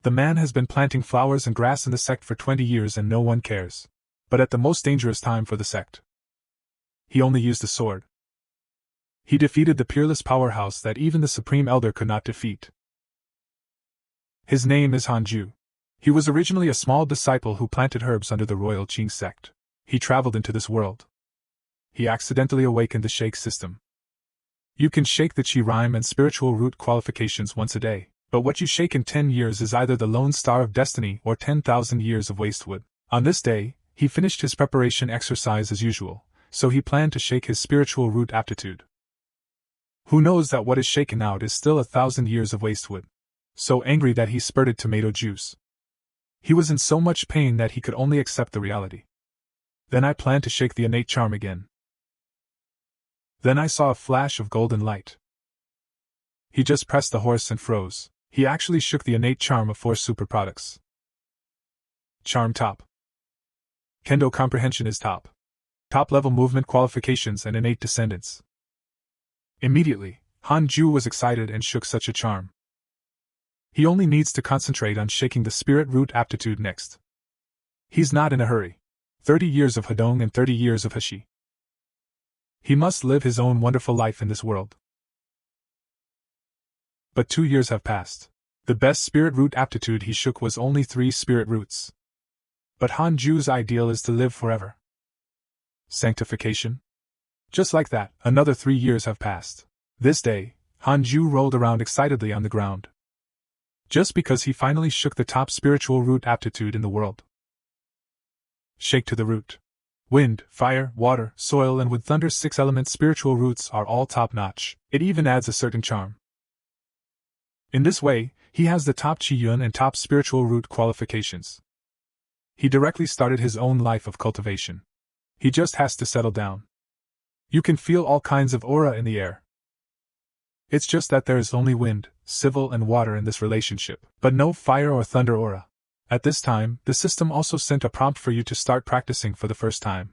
The man has been planting flowers and grass in the sect for 20 years and no one cares. But at the most dangerous time for the sect, he only used a sword. He defeated the peerless powerhouse that even the Supreme Elder could not defeat. His name is Hanju. He was originally a small disciple who planted herbs under the royal Qing sect. He traveled into this world. He accidentally awakened the shake system. You can shake the Qi rhyme and spiritual root qualifications once a day, but what you shake in 10 years is either the lone star of destiny or 10,000 years of wastewood. On this day, he finished his preparation exercise as usual, so he planned to shake his spiritual root aptitude. Who knows that what is shaken out is still 1,000 years of wastewood? So angry that he spurted tomato juice. He was in so much pain that he could only accept the reality. Then I planned to shake the innate charm again. Then I saw a flash of golden light. He just pressed the horse and froze. He actually shook the innate charm of 4 super products. Charm top. Kendo comprehension is top. Top level movement qualifications and innate descendants. Immediately, Hanju was excited and shook such a charm. He only needs to concentrate on shaking the spirit root aptitude next. He's not in a hurry. 30 years of Hedong and 30 years of Hashi. He must live his own wonderful life in this world. But 2 years have passed. The best spirit root aptitude he shook was only 3 spirit roots. But Hanju's ideal is to live forever. Sanctification? Just like that, another 3 years have passed. This day, Hanju rolled around excitedly on the ground. Just because he finally shook the top spiritual root aptitude in the world. Shake to the root. Wind, fire, water, soil and wood thunder 6 element spiritual roots are all top-notch. It even adds a certain charm. In this way, he has the top Qi Yun and top spiritual root qualifications. He directly started his own life of cultivation. He just has to settle down. You can feel all kinds of aura in the air. It's just that there is only wind, civil and water in this relationship, but no fire or thunder aura. At this time, the system also sent a prompt for you to start practicing for the first time.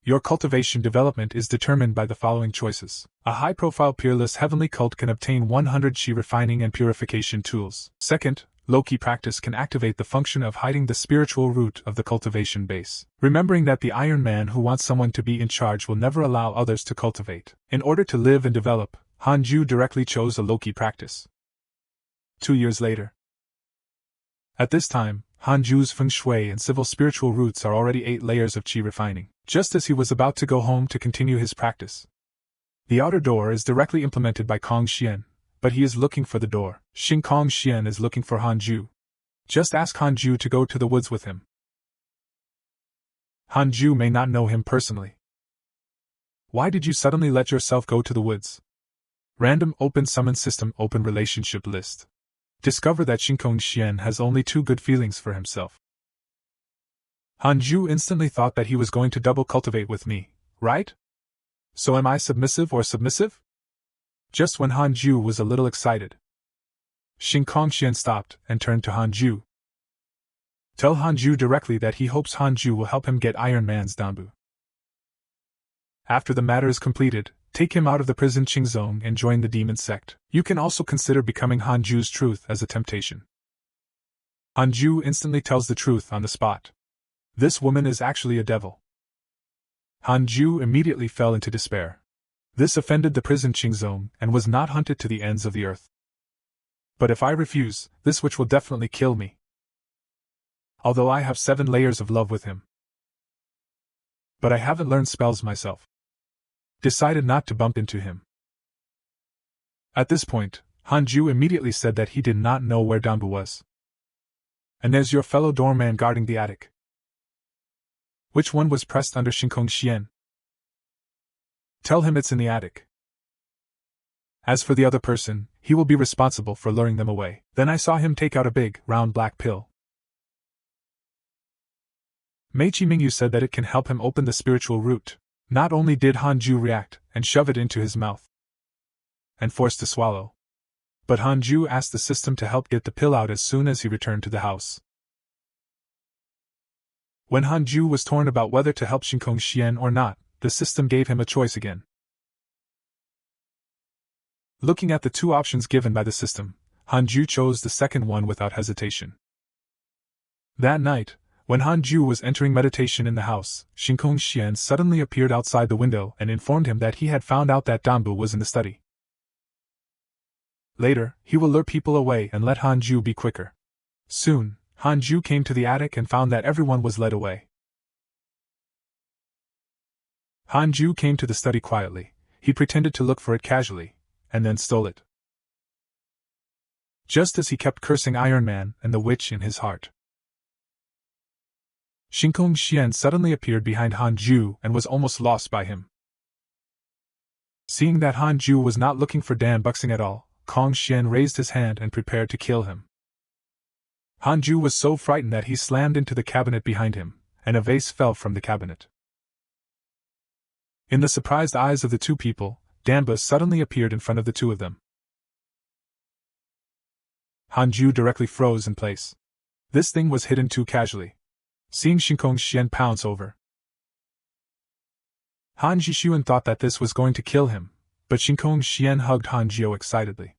Your cultivation development is determined by the following choices. A high-profile peerless heavenly cult can obtain 100 Qi refining and purification tools. Second, low-key practice can activate the function of hiding the spiritual root of the cultivation base. Remembering that the Iron Man who wants someone to be in charge will never allow others to cultivate. In order to live and develop, Hanju directly chose a low-key practice. 2 years later. At this time, Hanju's feng shui and civil spiritual roots are already 8 layers of Qi refining, just as he was about to go home to continue his practice. The outer door is directly implemented by Kong Xian, but he is looking for the door. Xing Kong Xian is looking for Hanju. Just ask Hanju to go to the woods with him. Hanju may not know him personally. Why did you suddenly let yourself go to the woods? Random open summon system open relationship list. Discover that Xingkong Xian has only 2 good feelings for himself. Hanju instantly thought that he was going to double cultivate with me, right? So am I submissive or submissive? Just when Hanju was a little excited, Xingkong Xian stopped and turned to Hanju. Tell Hanju directly that he hopes Hanju will help him get Iron Man's Danbu. After the matter is completed, take him out of the prison Qingzong and join the demon sect. You can also consider becoming Hanju's truth as a temptation. Hanju instantly tells the truth on the spot. This woman is actually a devil. Hanju immediately fell into despair. This offended the prison Qingzong and was not hunted to the ends of the earth. But if I refuse, this witch will definitely kill me. Although I have 7 layers of love with him. But I haven't learned spells myself. Decided not to bump into him. At this point, Hanju immediately said that he did not know where Danbu was. And there's your fellow doorman guarding the attic. Which one was pressed under Xingkong Xian? Tell him it's in the attic. As for the other person, he will be responsible for luring them away. Then I saw him take out a big, round black pill. Meiqi Mingyu said that it can help him open the spiritual root. Not only did Hanju react and shove it into his mouth and forced to swallow, but Hanju asked the system to help get the pill out as soon as he returned to the house. When Hanju was torn about whether to help Xingkong Xian or not, the system gave him a choice again. Looking at the 2 options given by the system, Hanju chose the second one without hesitation. That night, when Hanju was entering meditation in the house, Shinkong Xian suddenly appeared outside the window and informed him that he had found out that Danbu was in the study. Later, he will lure people away and let Hanju be quicker. Soon, Hanju came to the attic and found that everyone was led away. Hanju came to the study quietly. He pretended to look for it casually, and then stole it. Just as he kept cursing Iron Man and the witch in his heart. Shinkong Xian suddenly appeared behind Hanju and was almost lost by him. Seeing that Hanju was not looking for Dan Buxing at all, Kong Xian raised his hand and prepared to kill him. Hanju was so frightened that he slammed into the cabinet behind him, and a vase fell from the cabinet. In the surprised eyes of the two people, Danba suddenly appeared in front of the two of them. Hanju directly froze in place. This thing was hidden too casually. Seeing Shinkong Xian pounce over, Han Jixuan thought that this was going to kill him, but Shinkong Xian hugged Han Jiu excitedly.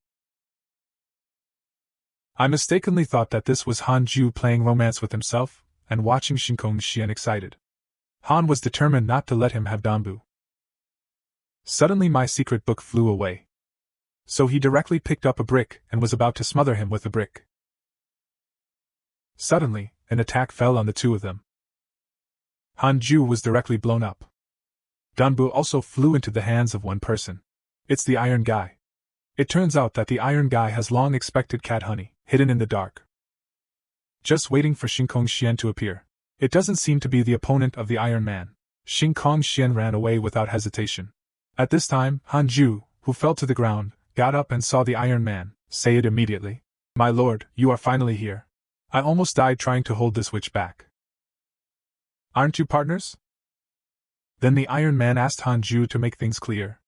I mistakenly thought that this was Han Jiu playing romance with himself, and watching Shinkong Xian excited. Han was determined not to let him have Danbu. Suddenly my secret book flew away. So he directly picked up a brick and was about to smother him with the brick. Suddenly, an attack fell on the two of them. Han Ju was directly blown up. Danbu also flew into the hands of one person. It's the Iron Guy. It turns out that the Iron Guy has long expected cat honey, hidden in the dark, just waiting for Shinkong Xian to appear. It doesn't seem to be the opponent of the Iron Man. Shinkong Xian ran away without hesitation. At this time, Han Ju, who fell to the ground, got up and saw the Iron Man, say it immediately. My lord, you are finally here. I almost died trying to hold this witch back. Aren't you partners? Then the Iron Man asked Han Ju to make things clear.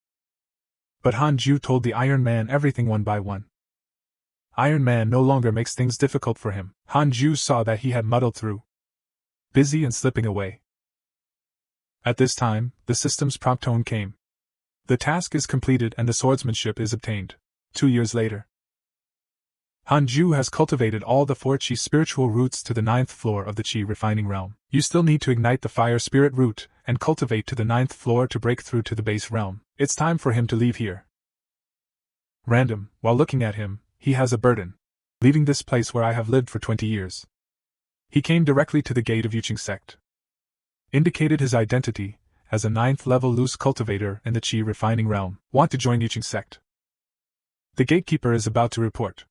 But Han Ju told the Iron Man everything one by one. Iron Man no longer makes things difficult for him. Han Ju saw that he had muddled through, busy and slipping away. At this time, the system's prompt tone came. The task is completed and the swordsmanship is obtained. 2 years later. Han Ju has cultivated all the 4 Qi spiritual roots to the 9th floor of the Qi refining realm. You still need to ignite the fire spirit root and cultivate to the 9th floor to break through to the base realm. It's time for him to leave here. Random, while looking at him, he has a burden. Leaving this place where I have lived for 20 years. He came directly to the gate of Yuqing Sect. Indicated his identity as a 9th level loose cultivator in the Qi refining realm. Want to join Yuqing Sect? The gatekeeper is about to report.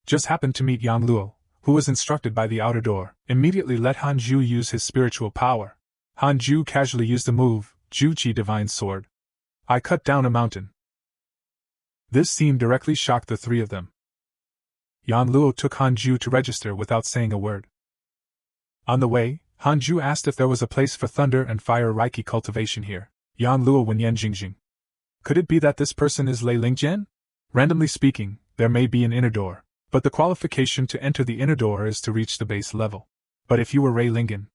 Just happened to meet Yang Luo, who was instructed by the outer door. Immediately let Han Ju use his spiritual power. Han Ju casually used the move, Ju Qi Divine Sword. I cut down a mountain. This scene directly shocked the 3 of them. Yang Luo took Han Ju to register without saying a word. On the way, Han Ju asked if there was a place for thunder and fire Reiki cultivation here. Yang Luo Wenyan Jingjing. Could it be that this person is Lei Lingjian? Randomly speaking, there may be an inner door. But the qualification to enter the inner door is to reach the base level. But if you were Ray Lingen,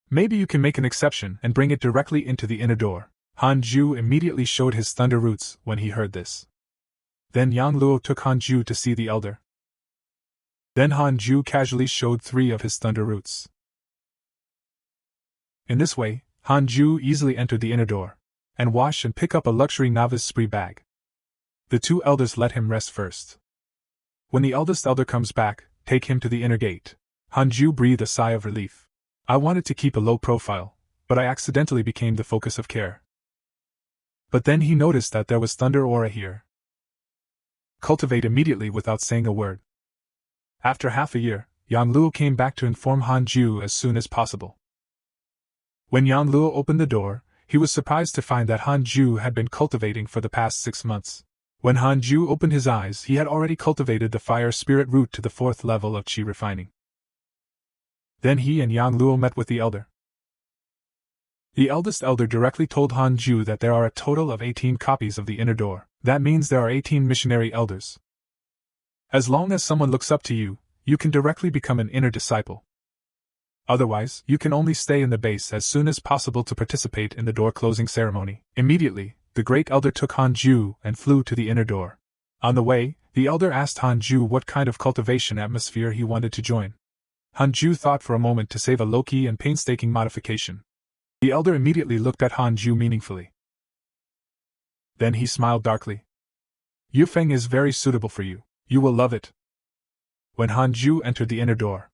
maybe you can make an exception and bring it directly into the inner door. Han Ju immediately showed his thunder roots when he heard this. Then Yang Luo took Han Ju to see the elder. Then Han Ju casually showed 3 of his thunder roots. In this way, Han Ju easily entered the inner door, and wash and pick up a luxury novice spree bag. The 2 elders let him rest first. When the eldest elder comes back, take him to the inner gate. Han Ju breathed a sigh of relief. I wanted to keep a low profile, but I accidentally became the focus of care. But then he noticed that there was thunder aura here. Cultivate immediately without saying a word. After half a year, Yang Luo came back to inform Han Ju as soon as possible. When Yang Luo opened the door, he was surprised to find that Han Ju had been cultivating for the past 6 months. When Han Ju opened his eyes, he had already cultivated the fire spirit root to the 4th level of Qi refining. Then he and Yang Luo met with the elder. The eldest elder directly told Han Ju that there are a total of 18 copies of the inner door. That means there are 18 missionary elders. As long as someone looks up to you, you can directly become an inner disciple. Otherwise, you can only stay in the base as soon as possible to participate in the door closing ceremony. Immediately, the great elder took Han Ju and flew to the inner door. On the way, The elder asked Hanju what kind of cultivation atmosphere he wanted to join. Hanju thought for a moment to save a low-key and painstaking modification. The elder immediately looked at Hanju meaningfully. Then he smiled darkly. Yufeng is very suitable for you. You will love it. When Hanju entered the inner door,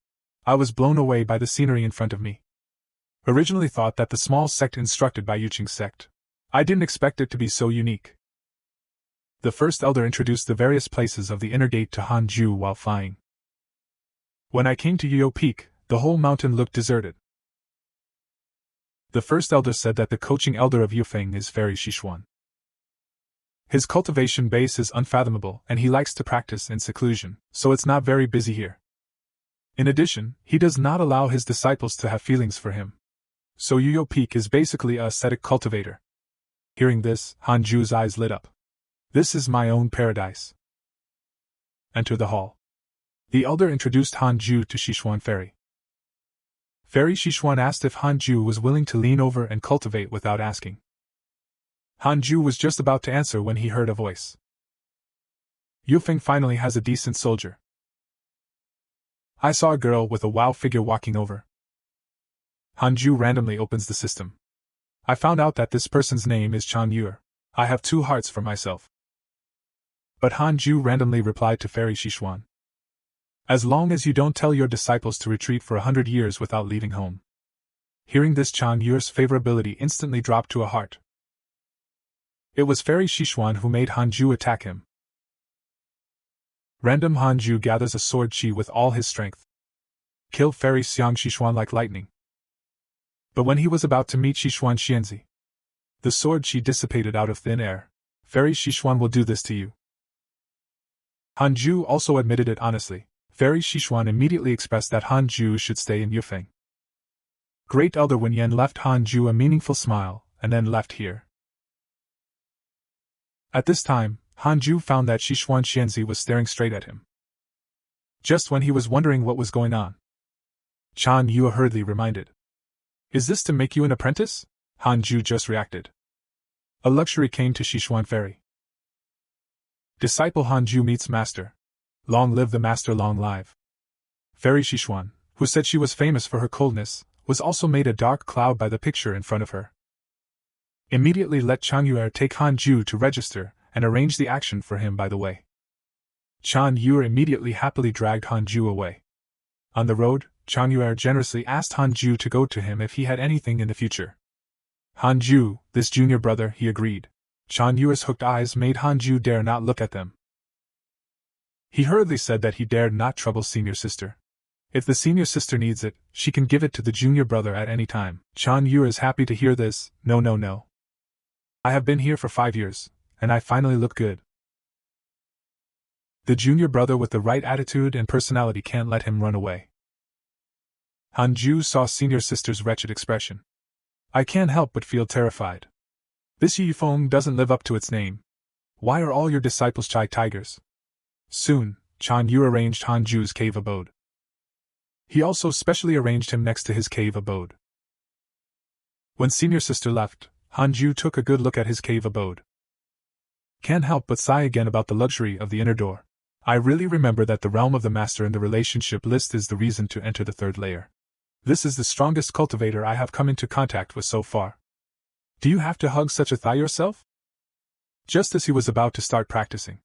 I was blown away by the scenery in front of me. Originally thought that the small sect instructed by Yuqing's sect. I didn't expect it to be so unique. The first elder introduced the various places of the inner gate to Hanju while flying. When I came to Yuyo Peak, the whole mountain looked deserted. The first elder said that the coaching elder of Yufeng is Fairy Shishuan. His cultivation base is unfathomable and he likes to practice in seclusion, so it's not very busy here. In addition, he does not allow his disciples to have feelings for him. So Yuyo Peak is basically a ascetic cultivator. Hearing this, Hanju's eyes lit up. This is my own paradise. Enter the hall. The elder introduced Hanju to Shishuan Fairy. Fairy Shishuan asked if Hanju was willing to lean over and cultivate without asking. Hanju was just about to answer when he heard a voice. Yufeng finally has a decent soldier. I saw a girl with a wow figure walking over. Hanju randomly opens the system. I found out that this person's name is Chan Yuer. I have 2 hearts for myself. But Hanju randomly replied to Fairy Shishuan. As long as you don't tell your disciples to retreat for 100 years without leaving home. Hearing this, Chan Yuer's favorability instantly dropped to a heart. It was Fairy Shishuan who made Hanju attack him. Random Hanju gathers a sword chi with all his strength. Kill Fairy Xiang Shishuan like lightning. But when he was about to meet Shishuan Xianzi, the sword chi dissipated out of thin air. Fairy Shishuan will do this to you. Hanju also admitted it honestly. Fairy Shishuan immediately expressed that Hanju should stay in Yufeng. Great Elder Wen Yan left Hanju a meaningful smile, and then left here. At this time, Hanju found that Shishuan Xianzi was staring straight at him. Just when he was wondering what was going on, Chan Yu hurriedly reminded. Is this to make you an apprentice? Hanju just reacted. A luxury came to Shishuan Fairy. Disciple Hanju meets master. Long live the master, long live. Fairy Shishuan, who said she was famous for her coldness, was also made a dark cloud by the picture in front of her. Immediately let Chan Yuer take Hanju to register, and arrange the action for him by the way. Chan Yuer immediately happily dragged Hanju away. On the road, Chan Yuer generously asked Hanju to go to him if he had anything in the future. Hanju, this junior brother, he agreed. Chan Yuer's hooked eyes made Hanju dare not look at them. He hurriedly said that he dared not trouble senior sister. If the senior sister needs it, she can give it to the junior brother at any time. Chan Yuer is happy to hear this. No. I have been here for 5 years, and I finally look good. The junior brother with the right attitude and personality can't let him run away. Hanju saw senior sister's wretched expression. I can't help but feel terrified. This Yifeng doesn't live up to its name. Why are all your disciples Chai tigers? Soon, Chan Yu arranged Hanju's cave abode. He also specially arranged him next to his cave abode. When senior sister left, Hanju took a good look at his cave abode. Can't help but sigh again about the luxury of the inner door. I really remember that the realm of the master in the relationship list is the reason to enter the 3rd layer. This is the strongest cultivator I have come into contact with so far. Do you have to hug such a thigh yourself? Just as he was about to start practicing,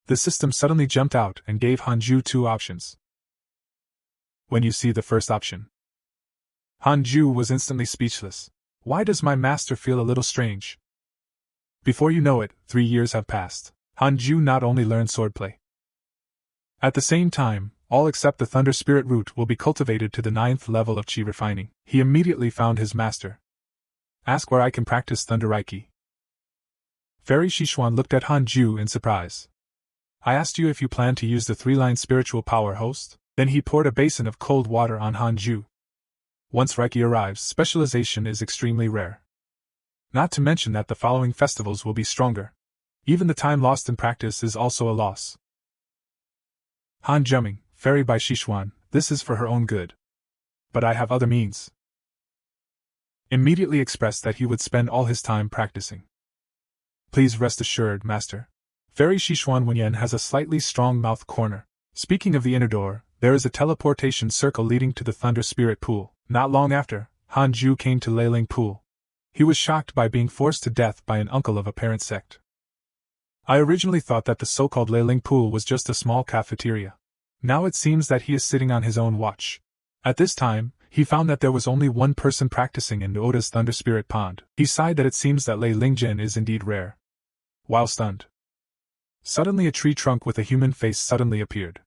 the system suddenly jumped out and gave Hanju 2 options. When you see the first option, Hanju was instantly speechless. Why does my master feel a little strange? Before you know it, 3 years have passed. Hanju not only learned swordplay. At the same time, all except the Thunder Spirit root will be cultivated to the 9th level of Chi refining. He immediately found his master. Ask where I can practice Thunder Reiki. Fairy Shishuan looked at Hanju in surprise. I asked you if you plan to use the 3-line spiritual power host. Then he poured a basin of cold water on Hanju. Once Reiki arrives, specialization is extremely rare. Not to mention that the following festivals will be stronger. Even the time lost in practice is also a loss. Han Jumming, Fairy by Shishuan, this is for her own good. But I have other means. Immediately expressed that he would spend all his time practicing. Please rest assured, Master. Fairy Sichuan Wenyan has a slightly strong mouth corner. Speaking of the inner door, there is a teleportation circle leading to the Thunder Spirit Pool. Not long after, Han Ju came to Leiling Pool. He was shocked by being forced to death by an uncle of a parent sect. I originally thought that the so-called Leiling Pool was just a small cafeteria. Now it seems that he is sitting on his own watch. At this time, he found that there was only one person practicing in Oda's Thunder Spirit Pond. He sighed that it seems that Lei Lingzhen is indeed rare. While stunned, suddenly a tree trunk with a human face suddenly appeared.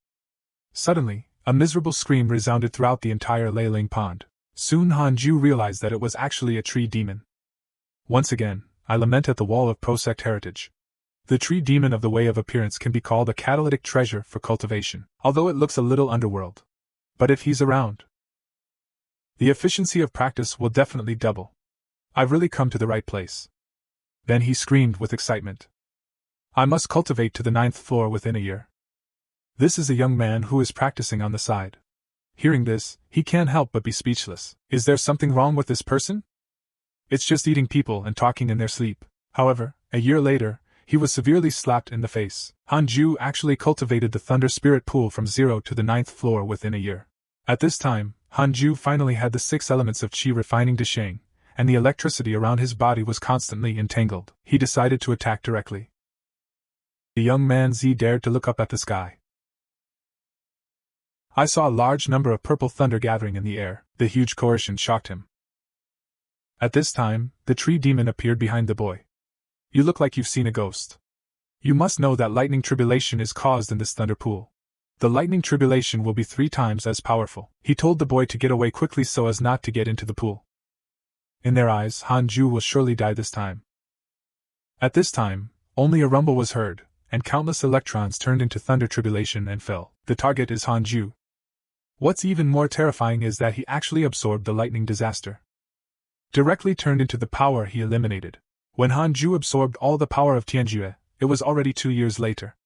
Suddenly, a miserable scream resounded throughout the entire Leiling Pond. Soon Han Ju realized that it was actually a tree demon. Once again, I lament at the wall of pro-sect heritage. The tree demon of the way of appearance can be called a catalytic treasure for cultivation, although it looks a little underworld. But if he's around, the efficiency of practice will definitely double. I've really come to the right place. Then he screamed with excitement. I must cultivate to the 9th floor within a year. This is a young man who is practicing on the side. Hearing this, he can't help but be speechless. Is there something wrong with this person? It's just eating people and talking in their sleep. However, a year later, he was severely slapped in the face. Han Ju actually cultivated the Thunder Spirit Pool from 0 to the 9th floor within a year. At this time, Han Ju finally had the 6 elements of Qi refining to Shang, and the electricity around his body was constantly entangled. He decided to attack directly. The young man Z dared to look up at the sky. I saw a large number of purple thunder gathering in the air. The huge coercion shocked him. At this time, the tree demon appeared behind the boy. You look like you've seen a ghost. You must know that lightning tribulation is caused in this thunder pool. The lightning tribulation will be 3 times as powerful. He told the boy to get away quickly so as not to get into the pool. In their eyes, Han Ju will surely die this time. At this time, only a rumble was heard, and countless electrons turned into thunder tribulation and fell. The target is Han Ju. What's even more terrifying is that he actually absorbed the lightning disaster. Directly turned into the power he eliminated. When Han Ju absorbed all the power of Tianjue, it was already 2 years later.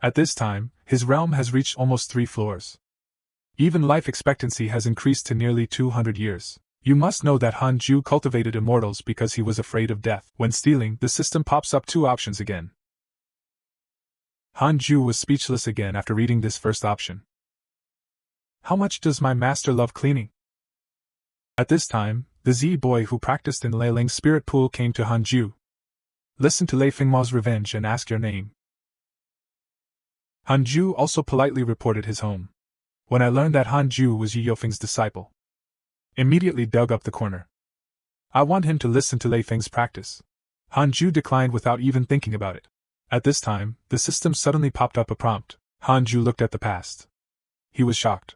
At this time, his realm has reached almost 3 floors. Even life expectancy has increased to nearly 200 years. You must know that Han Ju cultivated immortals because he was afraid of death. When stealing, the system pops up 2 options again. Han Ju was speechless again after reading this first option. How much does my master love cleaning? At this time, the Z boy who practiced in Leiling's spirit pool came to Han Ju. Listen to Lei Fengmao's revenge and ask your name. Han Ju also politely reported his home. When I learned that Han Ju was Yi Yofeng's disciple, immediately dug up the corner. I want him to listen to Lei Feng's practice. Han Ju declined without even thinking about it. At this time, the system suddenly popped up a prompt. Han Ju looked at the past. He was shocked.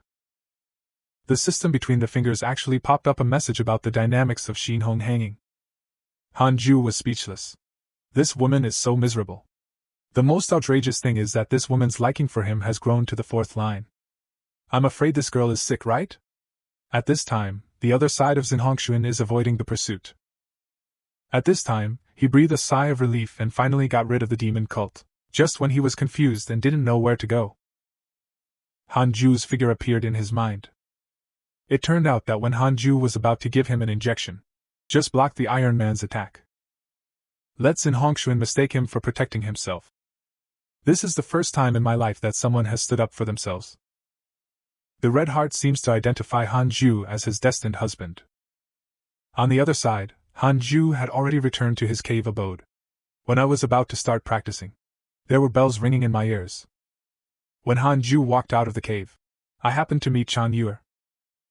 The system between the fingers actually popped up a message about the dynamics of Xin Hong hanging. Han Ju was speechless. This woman is so miserable. The most outrageous thing is that this woman's liking for him has grown to the 4th line. I'm afraid this girl is sick, right? At this time, the other side of Xinhongshuan is avoiding the pursuit. At this time, he breathed a sigh of relief and finally got rid of the demon cult, just when he was confused and didn't know where to go. Han Ju's figure appeared in his mind. It turned out that when Han Ju was about to give him an injection, just blocked the Iron Man's attack. Let Xinhongshuan mistake him for protecting himself. This is the first time in my life that someone has stood up for themselves. The Red Heart seems to identify Han Ju as his destined husband. On the other side, Han Ju had already returned to his cave abode. When I was about to start practicing, there were bells ringing in my ears. When Han Ju walked out of the cave, I happened to meet Chan Yuer.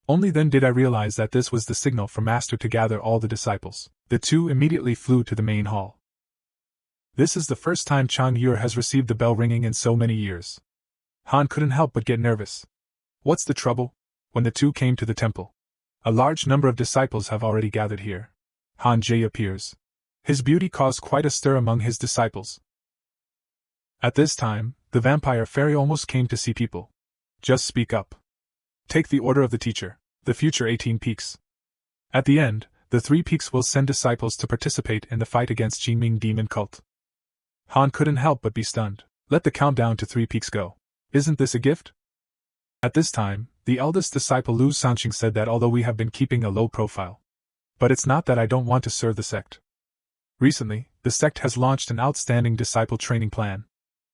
Only then did I realize that this was the signal for Master to gather all the disciples. The two immediately flew to the main hall. This is the first time Chan Yuer has received the bell ringing in so many years. Han couldn't help but get nervous. What's the trouble? When the two came to the temple, a large number of disciples have already gathered here. Han Jie appears. His beauty caused quite a stir among his disciples. At this time, the vampire fairy almost came to see people. Just speak up. Take the order of the teacher, the future 18 peaks. At the end, the 3 peaks will send disciples to participate in the fight against Jingming demon cult. Han couldn't help but be stunned. Let the countdown to 3 peaks go. Isn't this a gift? At this time, the eldest disciple Lu Sanqing said that although we have been keeping a low profile, but it's not that I don't want to serve the sect. Recently, the sect has launched an outstanding disciple training plan.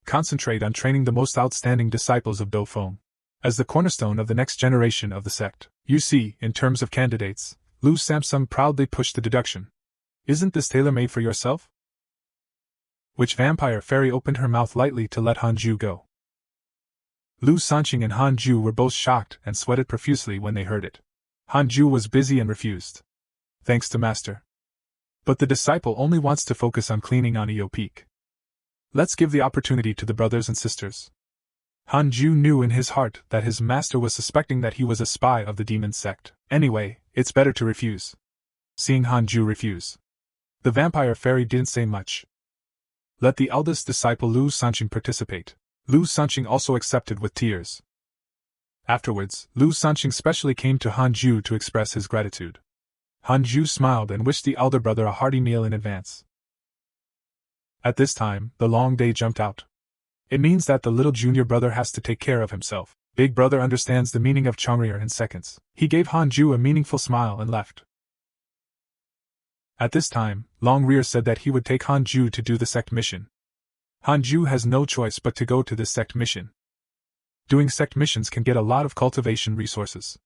concentrate on training the most outstanding disciples of Do Feng as the cornerstone of the next generation of the sect. You see, in terms of candidates, Lu Samsung proudly pushed the deduction. Isn't this tailor-made for yourself? Which vampire fairy opened her mouth lightly to let Hanju go. Lu Sanqing and Hanju were both shocked and sweated profusely when they heard it. Hanju was busy and refused. Thanks to Master. But the disciple only wants to focus on cleaning on Eo Peak. Let's give the opportunity to the brothers and sisters. Hanju knew in his heart that his master was suspecting that he was a spy of the demon sect. Anyway, it's better to refuse. Seeing Hanju refuse, the vampire fairy didn't say much. Let the eldest disciple Lu Sanqing participate. Lu Sanqing also accepted with tears. Afterwards, Lu Sanqing specially came to Hanju to express his gratitude. Hanju smiled and wished the elder brother a hearty meal in advance. At this time, the long day jumped out. It means that the little junior brother has to take care of himself. Big brother understands the meaning of Changrier in seconds. He gave Hanju a meaningful smile and left. At this time, Long Rear said that he would take Hanju to do the sect mission. Hanju has no choice but to go to this sect mission. Doing sect missions can get a lot of cultivation resources.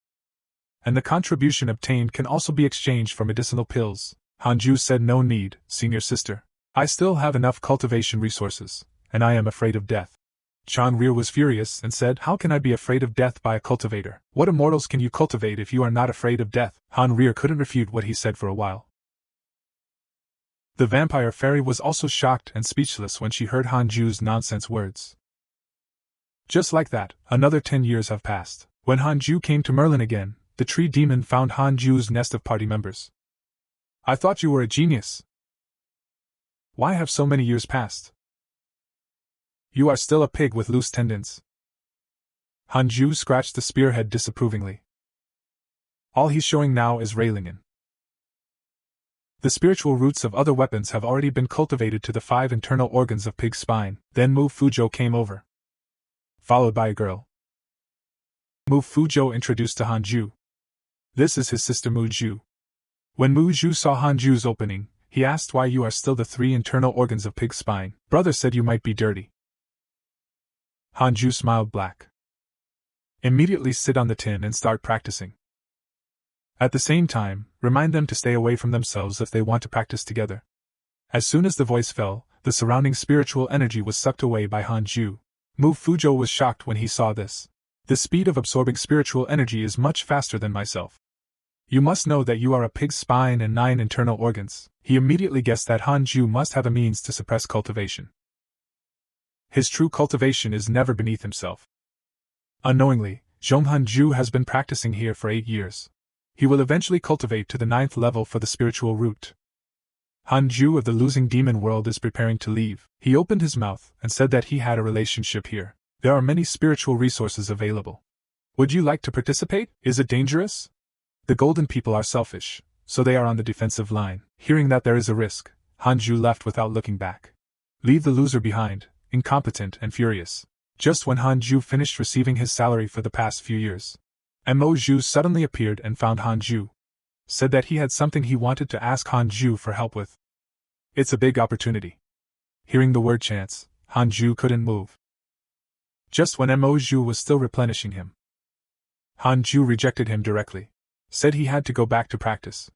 And the contribution obtained can also be exchanged for medicinal pills. Hanju said no need, senior sister. I still have enough cultivation resources, and I am afraid of death. Changrier was furious and said, how can I be afraid of death by a cultivator? What immortals can you cultivate if you are not afraid of death? Hanrier couldn't refute what he said for a while. The vampire fairy was also shocked and speechless when she heard Hanju's nonsense words. Just like that, another 10 years have passed. When Hanju came to Merlin again, the tree demon found Hanju's nest of party members. I thought you were a genius. Why have so many years passed? You are still a pig with loose tendons. Hanju scratched the spearhead disapprovingly. All he's showing now is Railingen. The spiritual roots of other weapons have already been cultivated to the 5 internal organs of pig's spine. Then Mu Fuzhou came over, followed by a girl. Mu Fuzhou introduced to Hanju. This is his sister Mu Zhu. When Mu Zhu saw Hanju's opening, he asked why you are still the 3 internal organs of pig's spine. Brother said you might be dirty. Hanju smiled black. Immediately sit on the tin and start practicing. At the same time, remind them to stay away from themselves if they want to practice together. As soon as the voice fell, the surrounding spiritual energy was sucked away by Hanju. Mu Fuzhou was shocked when he saw this. The speed of absorbing spiritual energy is much faster than myself. You must know that you are a pig's spine and 9 internal organs. He immediately guessed that Hanju must have a means to suppress cultivation. His true cultivation is never beneath himself. Unknowingly, Zhong Hanju has been practicing here for 8 years. He will eventually cultivate to the 9th level for the spiritual root. Hanju of the losing demon world is preparing to leave. He opened his mouth and said that he had a relationship here. There are many spiritual resources available. Would you like to participate? Is it dangerous? The golden people are selfish, so they are on the defensive line. Hearing that there is a risk, Hanju left without looking back. Leave the loser behind, incompetent and furious. Just when Hanju finished receiving his salary for the past few years, Mo Zhu suddenly appeared and found Hanju. Said that he had something he wanted to ask Hanju for help with. It's a big opportunity. Hearing the word chance, Hanju couldn't move. Just when Mo Zhu was still replenishing him, Hanju rejected him directly. Said he had to go back to practice.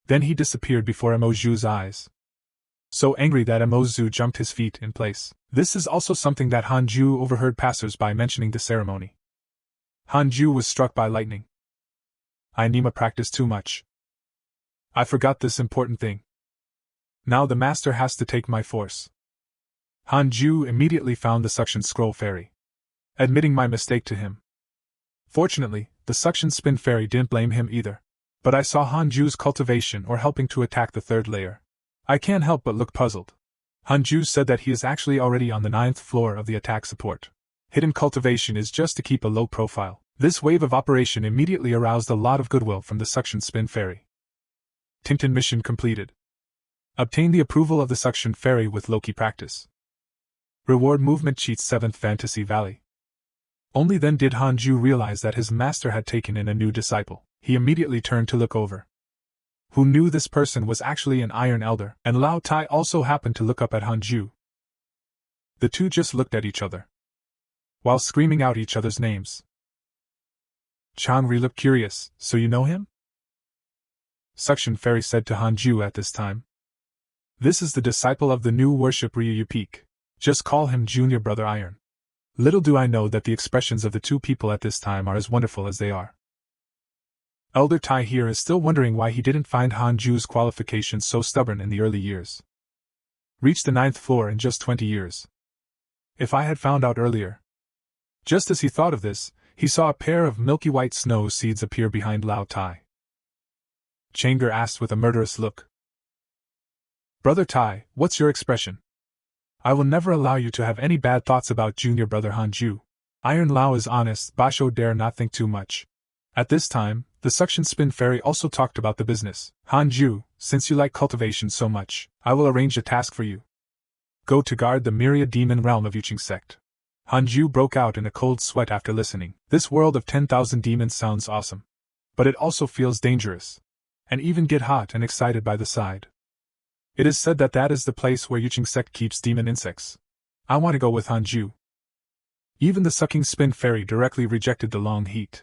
Then he disappeared before Mo Zhu's eyes. So angry that Mo Zhu jumped his feet in place. This is also something that Hanju overheard passers-by mentioning the ceremony. Hanju was struck by lightning. I Nima practiced too much. I forgot this important thing. Now the master has to take my force. Hanju immediately found the suction scroll fairy, admitting my mistake to him. Fortunately, the suction spin fairy didn't blame him either. But I saw Hanju's cultivation or helping to attack the 3rd layer. I can't help but look puzzled. Hanju said that he is actually already on the 9th floor of the attack support. Hidden cultivation is just to keep a low profile. This wave of operation immediately aroused a lot of goodwill from the suction spin fairy. Tintin mission completed. Obtain the approval of the suction fairy with Loki practice. Reward movement cheats 7th Fantasy Valley. Only then did Hanju realize that his master had taken in a new disciple. He immediately turned to look over. Who knew this person was actually an Iron Elder, and Lao Tai also happened to look up at Hanju. The two just looked at each other, while screaming out each other's names. Changri looked curious. So you know him? Suction Fairy said to Hanju at this time. This is the disciple of the new worship Ryu Peak. Just call him Junior Brother Iron. Little do I know that the expressions of the two people at this time are as wonderful as they are. Elder Tai here is still wondering why he didn't find Hanju's qualifications so stubborn in the early years. Reached the 9th floor in just 20 years. If I had found out earlier. Just as he thought of this, he saw a pair of milky white snow seeds appear behind Lao Tai. Changer asked with a murderous look. Brother Tai, what's your expression? I will never allow you to have any bad thoughts about Junior Brother Hanju. Iron Lao is honest, Basho dare not think too much. At this time, the Suction Spin Fairy also talked about the business. Hanju, since you like cultivation so much, I will arrange a task for you. Go to guard the myriad demon realm of Yuching Sect. Hanju broke out in a cold sweat after listening. This world of 10,000 demons sounds awesome. But it also feels dangerous. And even get hot and excited by the side. It is said that that is the place where Yuching Sect keeps demon insects. I want to go with Hanju. Even the Sucking Spin Fairy directly rejected the long heat.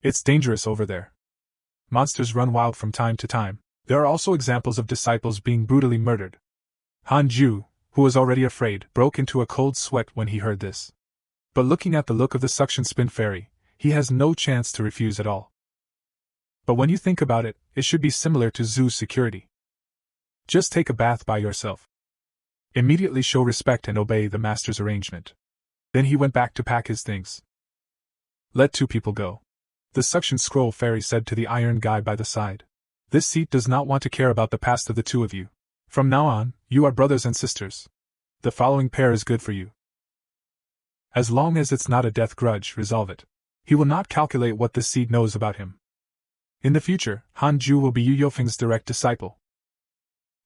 It's dangerous over there. Monsters run wild from time to time. There are also examples of disciples being brutally murdered. Hanju, who was already afraid, broke into a cold sweat when he heard this. But looking at the look of the Suction Spin Fairy, he has no chance to refuse at all. But when you think about it, it should be similar to zoo's security. Just take a bath by yourself. Immediately show respect and obey the master's arrangement. Then he went back to pack his things. Let two people go. The Suction Scroll Fairy said to the iron guy by the side. This seat does not want to care about the past of the two of you. From now on, you are brothers and sisters. The following pair is good for you. As long as it's not a death grudge, resolve it. He will not calculate what this seed knows about him. In the future, Hanju will be Yu Yofeng's direct disciple.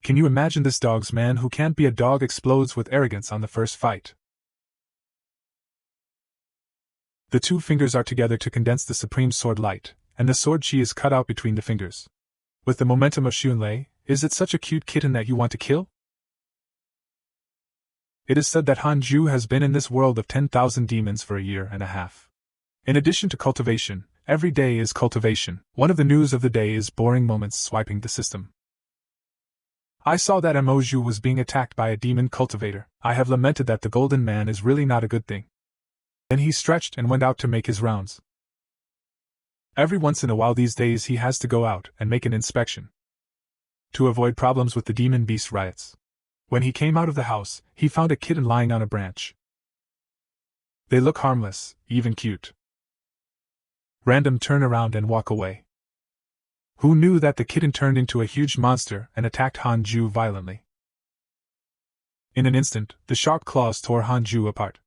Can you imagine this dog's man who can't be a dog explodes with arrogance on the first fight? The two fingers are together to condense the supreme sword light, and the sword chi is cut out between the fingers. With the momentum of Xunlei, is it such a cute kitten that you want to kill? It is said that Hanju has been in this world of 10,000 demons for a year and a half. In addition to cultivation, every day is cultivation. One of the news of the day is boring moments swiping the system. I saw that Emoju was being attacked by a demon cultivator. I have lamented that the golden man is really not a good thing. Then he stretched and went out to make his rounds. Every once in a while these days he has to go out and make an inspection. To avoid problems with the demon beast riots. When he came out of the house, he found a kitten lying on a branch. They look harmless, even cute. Random turn around and walk away. Who knew that the kitten turned into a huge monster and attacked Hanju violently? In an instant, the sharp claws tore Hanju apart.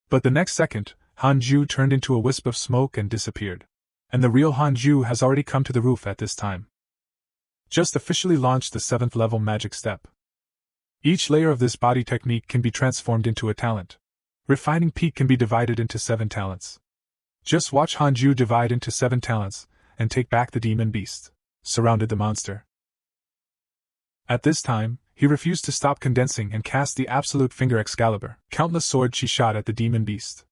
But the next second, Hanju turned into a wisp of smoke and disappeared. And the real Hanju has already come to the roof at this time. Just officially launched the 7th level magic step. Each layer of this body technique can be transformed into a talent. Refining peak can be divided into 7 talents. Just watch Hanju divide into 7 talents, and take back the demon beast. Surrounded the monster. At this time, he refused to stop condensing and cast the absolute finger Excalibur. Countless sword chi shot at the demon beast.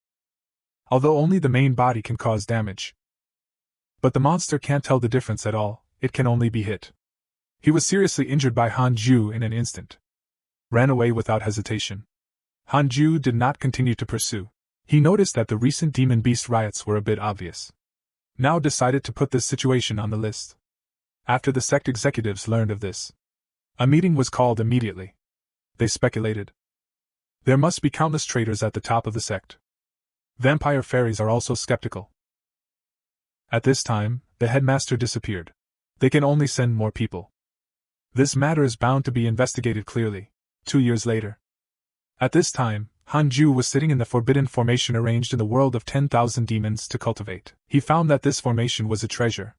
Although only the main body can cause damage. But the monster can't tell the difference at all, it can only be hit. He was seriously injured by Hanju in an instant. Ran away without hesitation. Hanju did not continue to pursue. He noticed that the recent demon beast riots were a bit obvious. Now decided to put this situation on the list. After the sect executives learned of this, a meeting was called immediately. They speculated. There must be countless traitors at the top of the sect. Vampire fairies are also skeptical. At this time, the headmaster disappeared. They can only send more people. This matter is bound to be investigated clearly. 2 years later. At this time, Hanju was sitting in the forbidden formation arranged in the world of 10,000 demons to cultivate. He found that this formation was a treasure.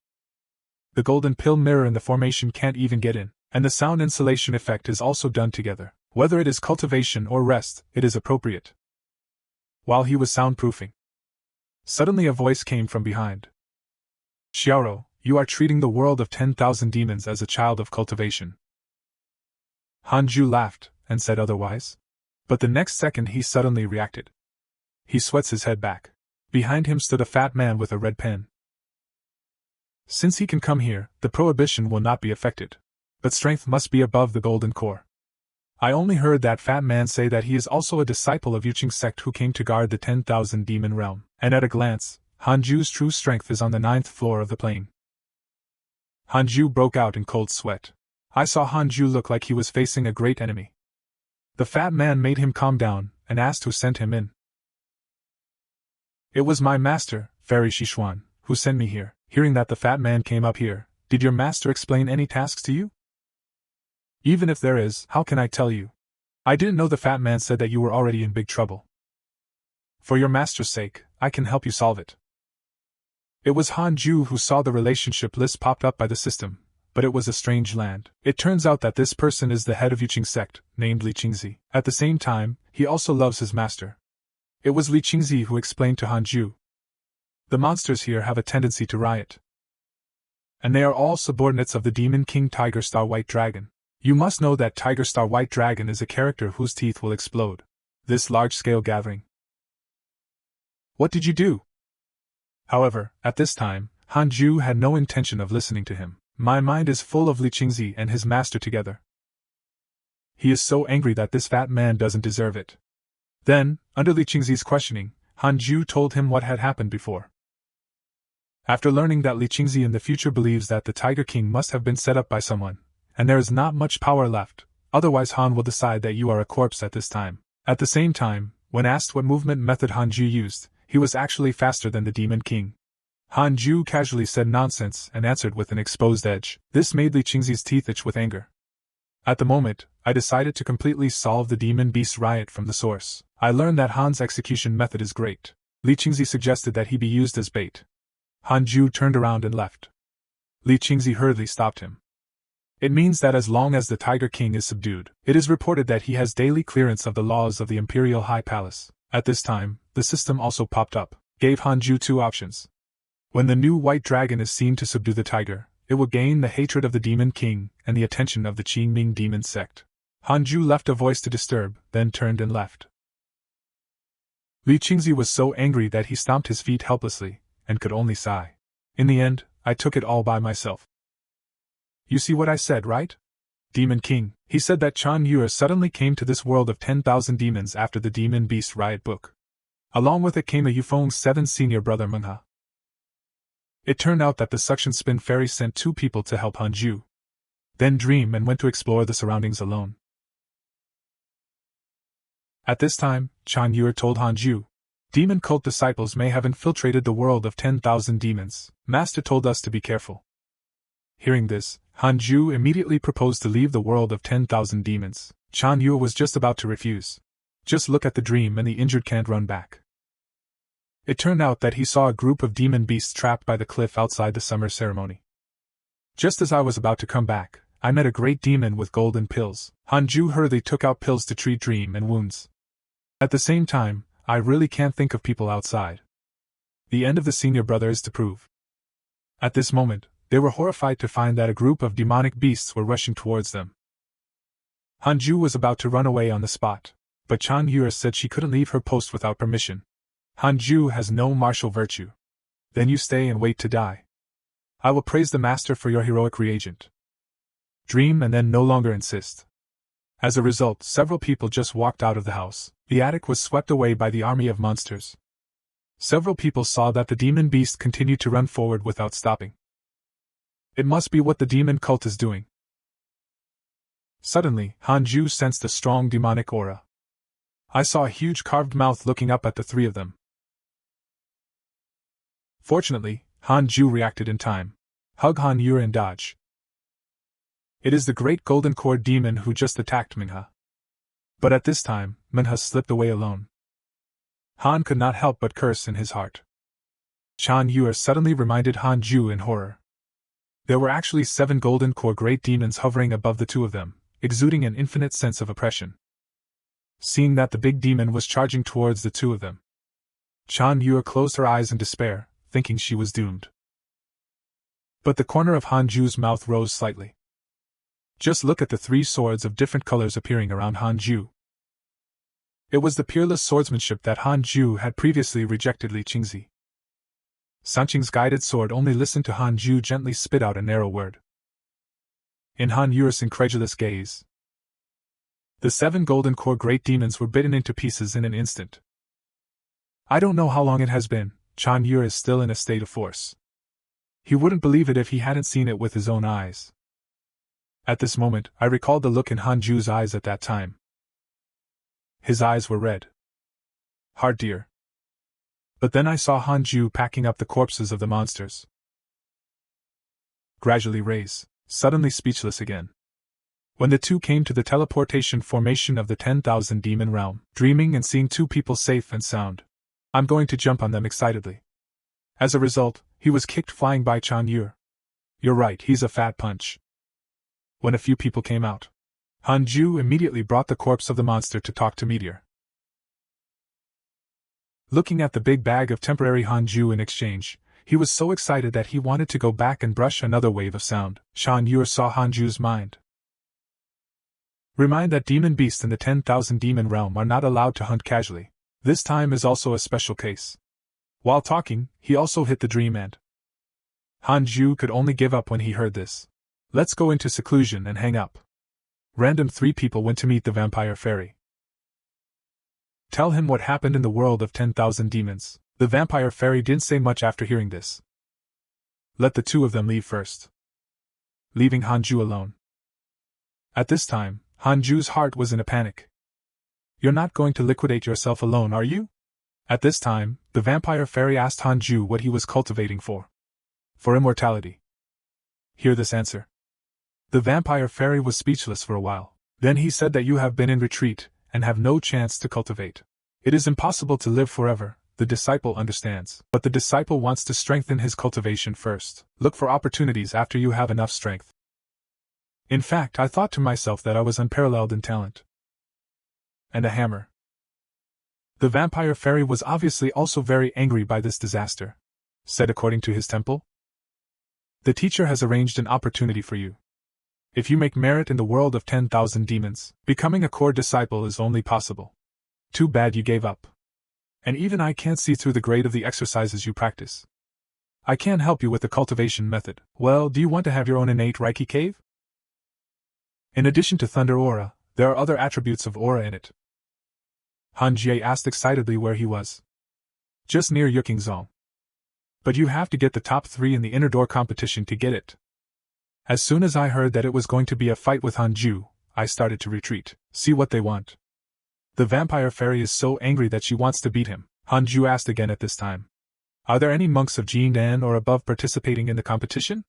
The golden pill mirror in the formation can't even get in, and the sound insulation effect is also done together. Whether it is cultivation or rest, it is appropriate. While he was soundproofing, suddenly a voice came from behind. Xiaoro, you are treating the world of 10,000 demons as a child of cultivation. Hanju laughed, and said otherwise. But the next second he suddenly reacted. He sweats his head back. Behind him stood a fat man with a red pen. Since he can come here, the prohibition will not be affected. But strength must be above the golden core. I only heard that fat man say that he is also a disciple of Yuqing's sect who came to guard the 10,000 demon realm, and at a glance, Hanju's true strength is on the 9th floor of the plane. Hanju broke out in cold sweat. I saw Hanju look like he was facing a great enemy. The fat man made him calm down, and asked who sent him in. It was my master, Fairy Shishuan, who sent me here. Hearing that the fat man came up here, did your master explain any tasks to you? Even if there is, how can I tell you? I didn't know the fat man said that you were already in big trouble. For your master's sake, I can help you solve it. It was Hanju who saw the relationship list popped up by the system, but it was a strange land. It turns out that this person is the head of Yuqing's sect, named Li Qingzi. At the same time, he also loves his master. It was Li Qingzi who explained to Hanju. The monsters here have a tendency to riot. And they are all subordinates of the Demon King Tiger Star White Dragon. You must know that Tiger Star White Dragon is a character whose teeth will explode. This large-scale gathering. What did you do? However, at this time, Hanju had no intention of listening to him. My mind is full of Li Qingzi and his master together. He is so angry that this fat man doesn't deserve it. Then, under Li Qingzi's questioning, Hanju told him what had happened before. After learning that Li Qingzi in the future believes that the Tiger King must have been set up by someone, and there is not much power left, otherwise Han will decide that you are a corpse at this time. At the same time, when asked what movement method Hanju used, he was actually faster than the Demon King. Hanju casually said nonsense and answered with an exposed edge. This made Li Qingzi's teeth itch with anger. At the moment, I decided to completely solve the demon beast riot from the source. I learned that Han's execution method is great. Li Qingzi suggested that he be used as bait. Hanju turned around and left. Li Qingzi hurriedly stopped him. It means that as long as the Tiger King is subdued, it is reported that he has daily clearance of the laws of the Imperial High Palace. At this time, the system also popped up, gave Hanju two options. When the new white dragon is seen to subdue the tiger, it will gain the hatred of the Demon King and the attention of the Qingming demon sect. Hanju left a voice to disturb, then turned and left. Li Qingzi was so angry that he stomped his feet helplessly, and could only sigh. In the end, I took it all by myself. You see what I said, right? Demon King, he said that Chan Yuer suddenly came to this world of 10,000 demons after the Demon Beast Riot book. Along with it came a Yufeng's 7th senior brother Manhwa. It turned out that the suction spin fairy sent 2 people to help Hanju. Then Dream and went to explore the surroundings alone. At this time, Chan Yuer told Hanju, demon cult disciples may have infiltrated the world of 10,000 demons. Master told us to be careful. Hearing this, Hanju immediately proposed to leave the world of 10,000 demons. Chan Yuer was just about to refuse. Just look at the dream and the injured can't run back. It turned out that he saw a group of demon beasts trapped by the cliff outside the summer ceremony. Just as I was about to come back, I met a great demon with golden pills. Hanju hurriedly took out pills to treat dream and wounds. At the same time, I really can't think of people outside. The end of the senior brother is to prove. At this moment, they were horrified to find that a group of demonic beasts were rushing towards them. Hanju was about to run away on the spot, but Chan Yuer said she couldn't leave her post without permission. Hanju has no martial virtue. Then you stay and wait to die. I will praise the master for your heroic reagent. Dream and then no longer insist. As a result, several people just walked out of the house. The attic was swept away by the army of monsters. Several people saw that the demon beast continued to run forward without stopping. It must be what the demon cult is doing. Suddenly, Hanju sensed a strong demonic aura. I saw a huge carved mouth looking up at the 3 of them. Fortunately, Hanju reacted in time. Hug Han Yuer and dodge. It is the great golden core demon who just attacked Manhwa. But at this time, Manhwa slipped away alone. Han could not help but curse in his heart. Chan Yuer suddenly reminded Hanju in horror. There were actually 7 golden core great demons hovering above the 2 of them, exuding an infinite sense of oppression. Seeing that the big demon was charging towards the 2 of them, Chan Yuer closed her eyes in despair, thinking she was doomed. But the corner of Hanju's mouth rose slightly. Just look at the 3 swords of different colors appearing around Hanju. It was the peerless swordsmanship that Han Ju had previously rejected Li Qingzi. Sanqing's guided sword only listened to Han Ju gently spit out a narrow word. In Han Yu's incredulous gaze, the 7 golden core great demons were bitten into pieces in an instant. I don't know how long it has been, Chan Yu is still in a state of force. He wouldn't believe it if he hadn't seen it with his own eyes. At this moment, I recalled the look in Han Ju's eyes at that time. His eyes were red. Hard dear. But then I saw Han Ju packing up the corpses of the monsters. Gradually raise, suddenly speechless again. When the two came to the teleportation formation of the 10,000 demon realm, dreaming and seeing 2 people safe and sound, I'm going to jump on them excitedly. As a result, he was kicked flying by Chan Yu. You're right, he's a fat punch. When a few people came out, Han Ju immediately brought the corpse of the monster to talk to Meteor. Looking at the big bag of temporary Han Ju in exchange, he was so excited that he wanted to go back and brush another wave of sound. Chan Yu saw Han Ju's mind. Remind that demon beasts in the 10,000 demon realm are not allowed to hunt casually. This time is also a special case. While talking, he also hit the dream and Han Ju could only give up when he heard this. Let's go into seclusion and hang up. Random 3 people went to meet the vampire fairy. Tell him what happened in the world of 10,000 demons. The vampire fairy didn't say much after hearing this. Let the 2 of them leave first, leaving Han Ju alone. At this time, Han Ju's heart was in a panic. You're not going to liquidate yourself alone, are you? At this time, the vampire fairy asked Han Ju what he was cultivating for. For immortality. Hear this answer. The vampire fairy was speechless for a while. Then he said that you have been in retreat, and have no chance to cultivate. It is impossible to live forever, the disciple understands. But the disciple wants to strengthen his cultivation first. Look for opportunities after you have enough strength. In fact, I thought to myself that I was unparalleled in talent. And a hammer. The vampire fairy was obviously also very angry by this disaster. Said according to his temple, the teacher has arranged an opportunity for you. If you make merit in the world of 10,000 demons, becoming a core disciple is only possible. Too bad you gave up. And even I can't see through the grade of the exercises you practice. I can't help you with the cultivation method. Well, do you want to have your own innate Reiki cave? In addition to Thunder Aura, there are other attributes of aura in it. Han Jie asked excitedly where he was. Just near Yukingzong. But you have to get the top 3 in the inner door competition to get it. As soon as I heard that it was going to be a fight with Han Ju, I started to retreat. See what they want. The vampire fairy is so angry that she wants to beat him. Han Ju asked again at this time. Are there any monks of Jindan or above participating in the competition?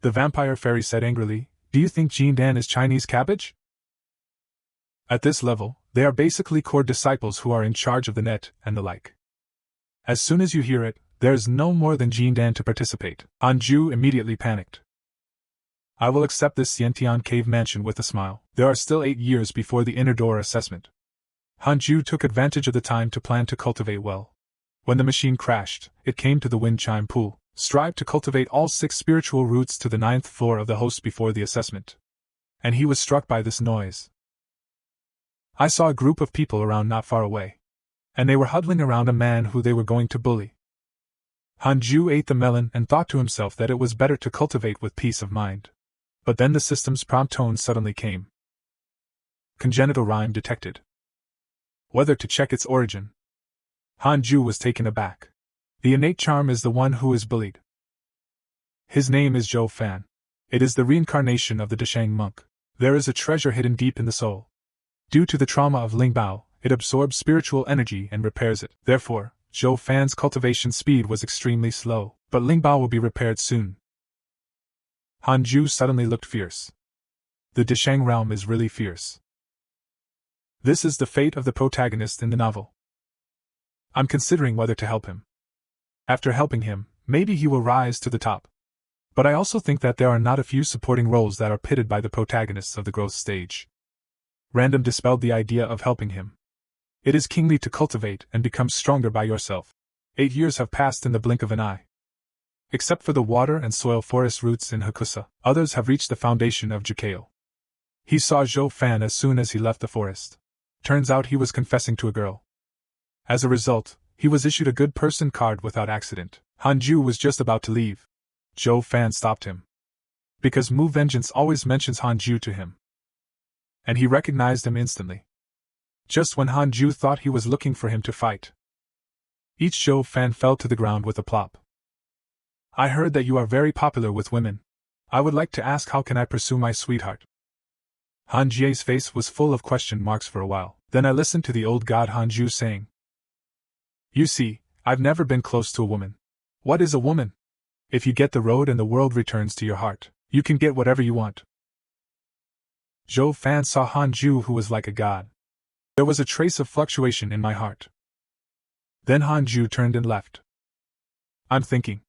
The vampire fairy said angrily, do you think Jindan is Chinese cabbage? At this level, they are basically core disciples who are in charge of the net, and the like. As soon as you hear it, there's no more than Jindan to participate. Han Ju immediately panicked. I will accept this Xiantian cave mansion with a smile. There are still 8 years before the inner door assessment. Han Ju took advantage of the time to plan to cultivate well. When the machine crashed, it came to the wind chime pool. Strive to cultivate all 6 spiritual roots to the 9th floor of the host before the assessment. And he was struck by this noise. I saw a group of people around not far away. And they were huddling around a man who they were going to bully. Han Ju ate the melon and thought to himself that it was better to cultivate with peace of mind. But then the system's prompt tone suddenly came. Congenital rhyme detected. Whether to check its origin. Han Ju was taken aback. The innate charm is the one who is bullied. His name is Zhou Fan. It is the reincarnation of the Deshang monk. There is a treasure hidden deep in the soul. Due to the trauma of Ling Bao, it absorbs spiritual energy and repairs it. Therefore, Zhou Fan's cultivation speed was extremely slow, but Ling Bao will be repaired soon. Han Ju suddenly looked fierce. The Deshang realm is really fierce. This is the fate of the protagonist in the novel. I'm considering whether to help him. After helping him, maybe he will rise to the top. But I also think that there are not a few supporting roles that are pitted by the protagonists of the growth stage. Random dispelled the idea of helping him. It is kingly to cultivate and become stronger by yourself. 8 years have passed in the blink of an eye. Except for the water and soil forest roots in Hakusa, others have reached the foundation of Jukeo. He saw Zhou Fan as soon as he left the forest. Turns out he was confessing to a girl. As a result, he was issued a good person card without accident. Hanju was just about to leave. Zhou Fan stopped him. Because Mu Vengeance always mentions Hanju to him. And he recognized him instantly. Just when Hanju thought he was looking for him to fight. Each Zhou Fan fell to the ground with a plop. I heard that you are very popular with women. I would like to ask, how can I pursue my sweetheart? Han Jie's face was full of question marks for a while. Then I listened to the old god Hanju saying, "You see, I've never been close to a woman. What is a woman? If you get the road and the world returns to your heart, you can get whatever you want." Zhou Fan saw Hanju, who was like a god. There was a trace of fluctuation in my heart. Then Hanju turned and left. I'm thinking.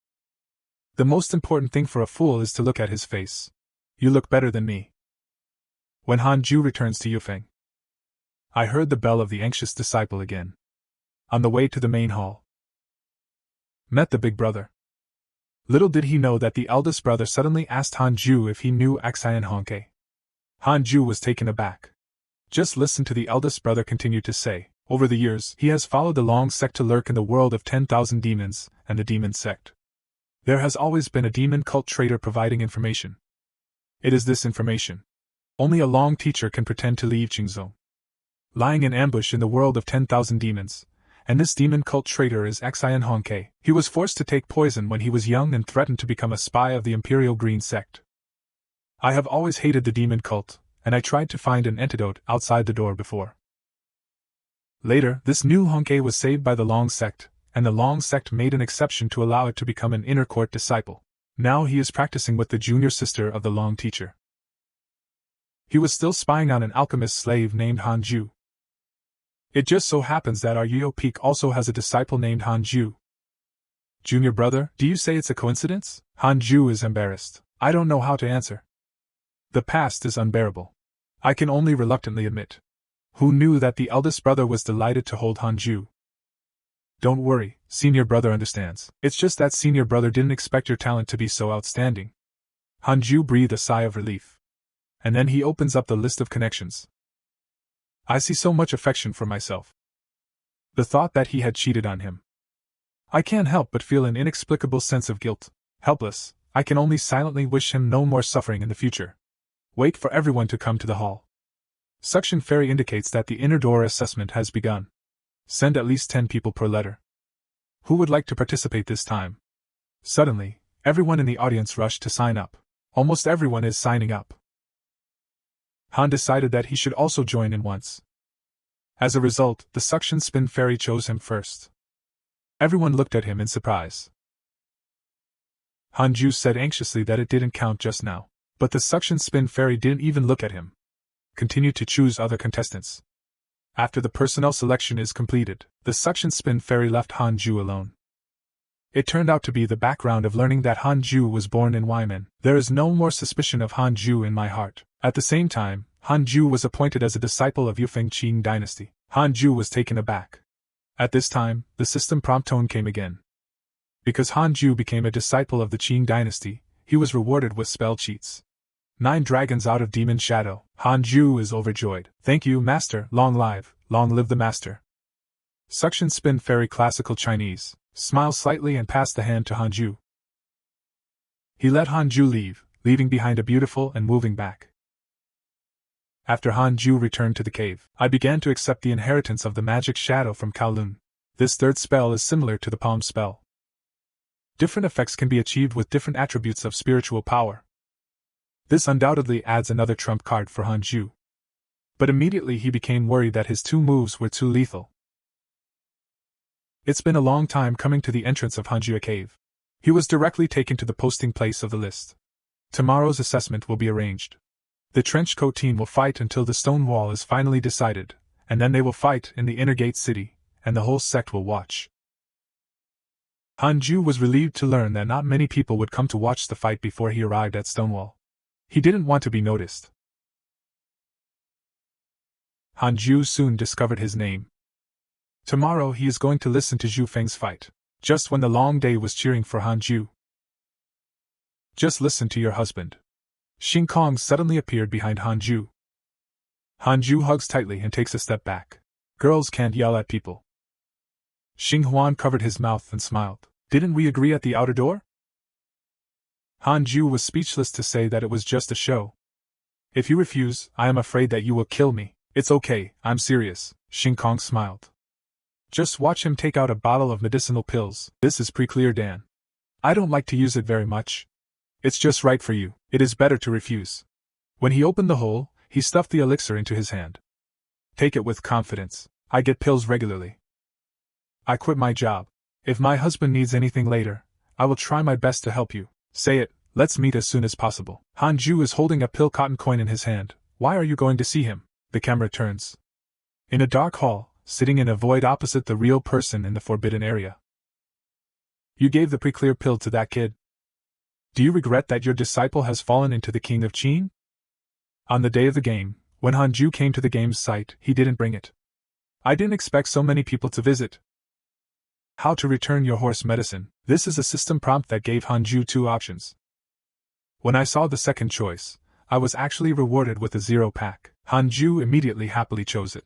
The most important thing for a fool is to look at his face. You look better than me. When Hanju returns to Yufeng, I heard the bell of the anxious disciple again. On the way to the main hall. Met the big brother. Little did he know that the eldest brother suddenly asked Hanju if he knew Xian Honke. Hanju was taken aback. Just listen to the eldest brother continue to say, over the years he has followed the Long Sect to lurk in the world of 10,000 demons and the Demon Sect. There has always been a demon cult traitor providing information. It is this information. Only a Long teacher can pretend to leave Qingzhou. Lying in ambush in the world of 10,000 demons, and this demon cult traitor is Xian Honke. He was forced to take poison when he was young and threatened to become a spy of the Imperial Green Sect. I have always hated the demon cult, and I tried to find an antidote outside the door before. Later, this new Honke was saved by the Long Sect, and the Long Sect made an exception to allow it to become an inner court disciple. Now he is practicing with the junior sister of the Long teacher. He was still spying on an alchemist slave named Hanju. It just so happens that our Yeo Peak also has a disciple named Hanju. Junior brother, do you say it's a coincidence? Hanju is embarrassed. I don't know how to answer. The past is unbearable. I can only reluctantly admit. Who knew that the eldest brother was delighted to hold Hanju? Don't worry, senior brother understands. It's just that senior brother didn't expect your talent to be so outstanding. Hanju breathed a sigh of relief. And then he opens up the list of connections. I see so much affection for myself. The thought that he had cheated on him. I can't help but feel an inexplicable sense of guilt. Helpless, I can only silently wish him no more suffering in the future. Wait for everyone to come to the hall. Suction Fairy indicates that the inner door assessment has begun. Send at least 10 people per letter. Who would like to participate this time? Suddenly, everyone in the audience rushed to sign up. Almost everyone is signing up. Han decided that he should also join in once. As a result, the Suction Spin Fairy chose him first. Everyone looked at him in surprise. Hanju said anxiously that it didn't count just now, but the Suction Spin Fairy didn't even look at him. Continued to choose other contestants. After the personnel selection is completed, the Suction Spin Fairy left Hanju alone. It turned out to be the background of learning that Hanju was born in Wyman. There is no more suspicion of Hanju in my heart. At the same time, Hanju was appointed as a disciple of Yufeng Qing dynasty. Hanju was taken aback. At this time, the system prompt tone came again. Because Hanju became a disciple of the Qing dynasty, he was rewarded with spell cheats. 9 dragons out of Demon Shadow. Hanju is overjoyed. Thank you, Master. Long live the Master. Suction Spin Fairy Classical Chinese. Smiled slightly and passed the hand to Hanju. He let Hanju leave, leaving behind a beautiful and moving back. After Hanju returned to the cave, I began to accept the inheritance of the magic shadow from Kowloon. This third spell is similar to the palm spell. Different effects can be achieved with different attributes of spiritual power. This undoubtedly adds another trump card for Hanju. But immediately he became worried that his 2 moves were too lethal. It's been a long time coming to the entrance of Hanju Cave. He was directly taken to the posting place of the list. Tomorrow's assessment will be arranged. The trenchcoat team will fight until the stone wall is finally decided, and then they will fight in the inner gate city, and the whole sect will watch. Hanju was relieved to learn that not many people would come to watch the fight before he arrived at Stonewall. He didn't want to be noticed. Hanju soon discovered his name. Tomorrow he is going to listen to Zhu Feng's fight. Just when the long day was cheering for Hanju. Just listen to your husband. Xing Kong suddenly appeared behind Hanju. Hanju hugs tightly and takes a step back. Girls can't yell at people. Xinghuan covered his mouth and smiled. Didn't we agree at the outer door? Hanju was speechless to say that it was just a show. If you refuse, I am afraid that you will kill me. It's okay, I'm serious, Xingkong smiled. Just watch him take out a bottle of medicinal pills. This is pre-clear, Dan. I don't like to use it very much. It's just right for you. It is better to refuse. When he opened the hole, he stuffed the elixir into his hand. Take it with confidence. I get pills regularly. I quit my job. If my husband needs anything later, I will try my best to help you. Say it, let's meet as soon as possible. Hanju is holding a pill cotton coin in his hand. Why are you going to see him? The camera turns. In a dark hall, sitting in a void opposite the real person in the forbidden area. You gave the pre-clear pill to that kid. Do you regret that your disciple has fallen into the King of Qin? On the day of the game, when Hanju came to the game's site, he didn't bring it. I didn't expect so many people to visit. How to return your horse medicine. This is a system prompt that gave Hanju 2 options. When I saw the second choice, I was actually rewarded with a 0 pack. Hanju immediately happily chose it.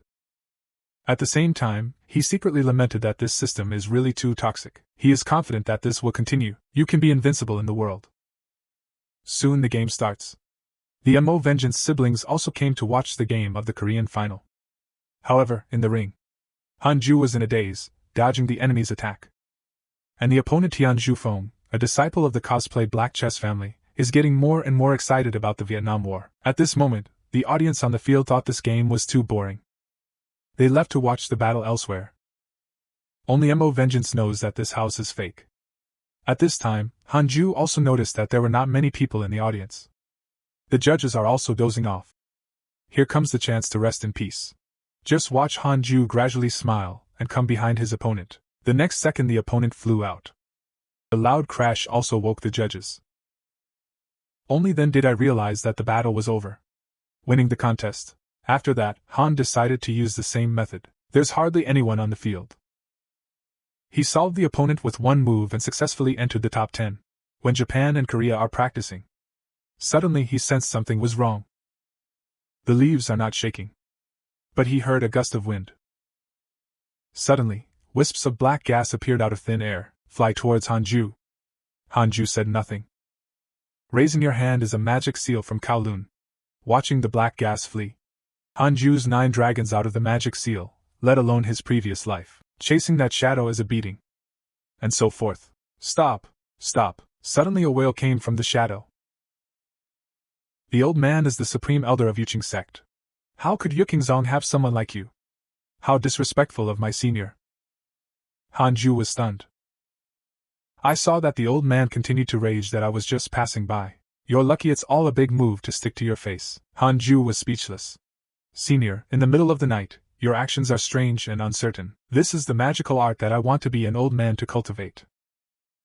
At the same time, he secretly lamented that this system is really too toxic. He is confident that this will continue. You can be invincible in the world. Soon the game starts. The Mo Vengeance siblings also came to watch the game of the Korean final. However, in the ring, Hanju was in a daze, dodging the enemy's attack. And the opponent Tianju Feng, a disciple of the cosplay Black Chess family, is getting more and more excited about the Vietnam War. At this moment, the audience on the field thought this game was too boring. They left to watch the battle elsewhere. Only Mo Vengeance knows that this house is fake. At this time, Hanju also noticed that there were not many people in the audience. The judges are also dozing off. Here comes the chance to rest in peace. Just watch Hanju gradually smile and come behind his opponent. The next second the opponent flew out. The loud crash also woke the judges. Only then did I realize that the battle was over. Winning the contest. After that, Han decided to use the same method. There's hardly anyone on the field. He solved the opponent with one move and successfully entered the top 10. When Japan and Korea are practicing. Suddenly he sensed something was wrong. The leaves are not shaking. But he heard a gust of wind. Suddenly, wisps of black gas appeared out of thin air, fly towards Hanju. Hanju said nothing. Raising your hand is a magic seal from Kowloon. Watching the black gas flee. Hanju's 9 dragons out of the magic seal, let alone his previous life. Chasing that shadow is a beating. And so forth. Stop! Stop! Suddenly a wail came from the shadow. The old man is the supreme elder of Yuqing Sect. How could Yukingzong have someone like you? How disrespectful of my senior. Hanju was stunned. I saw that the old man continued to rage that I was just passing by. You're lucky it's all a big move to stick to your face. Hanju was speechless. Senior, in the middle of the night, your actions are strange and uncertain. This is the magical art that I want to be an old man to cultivate.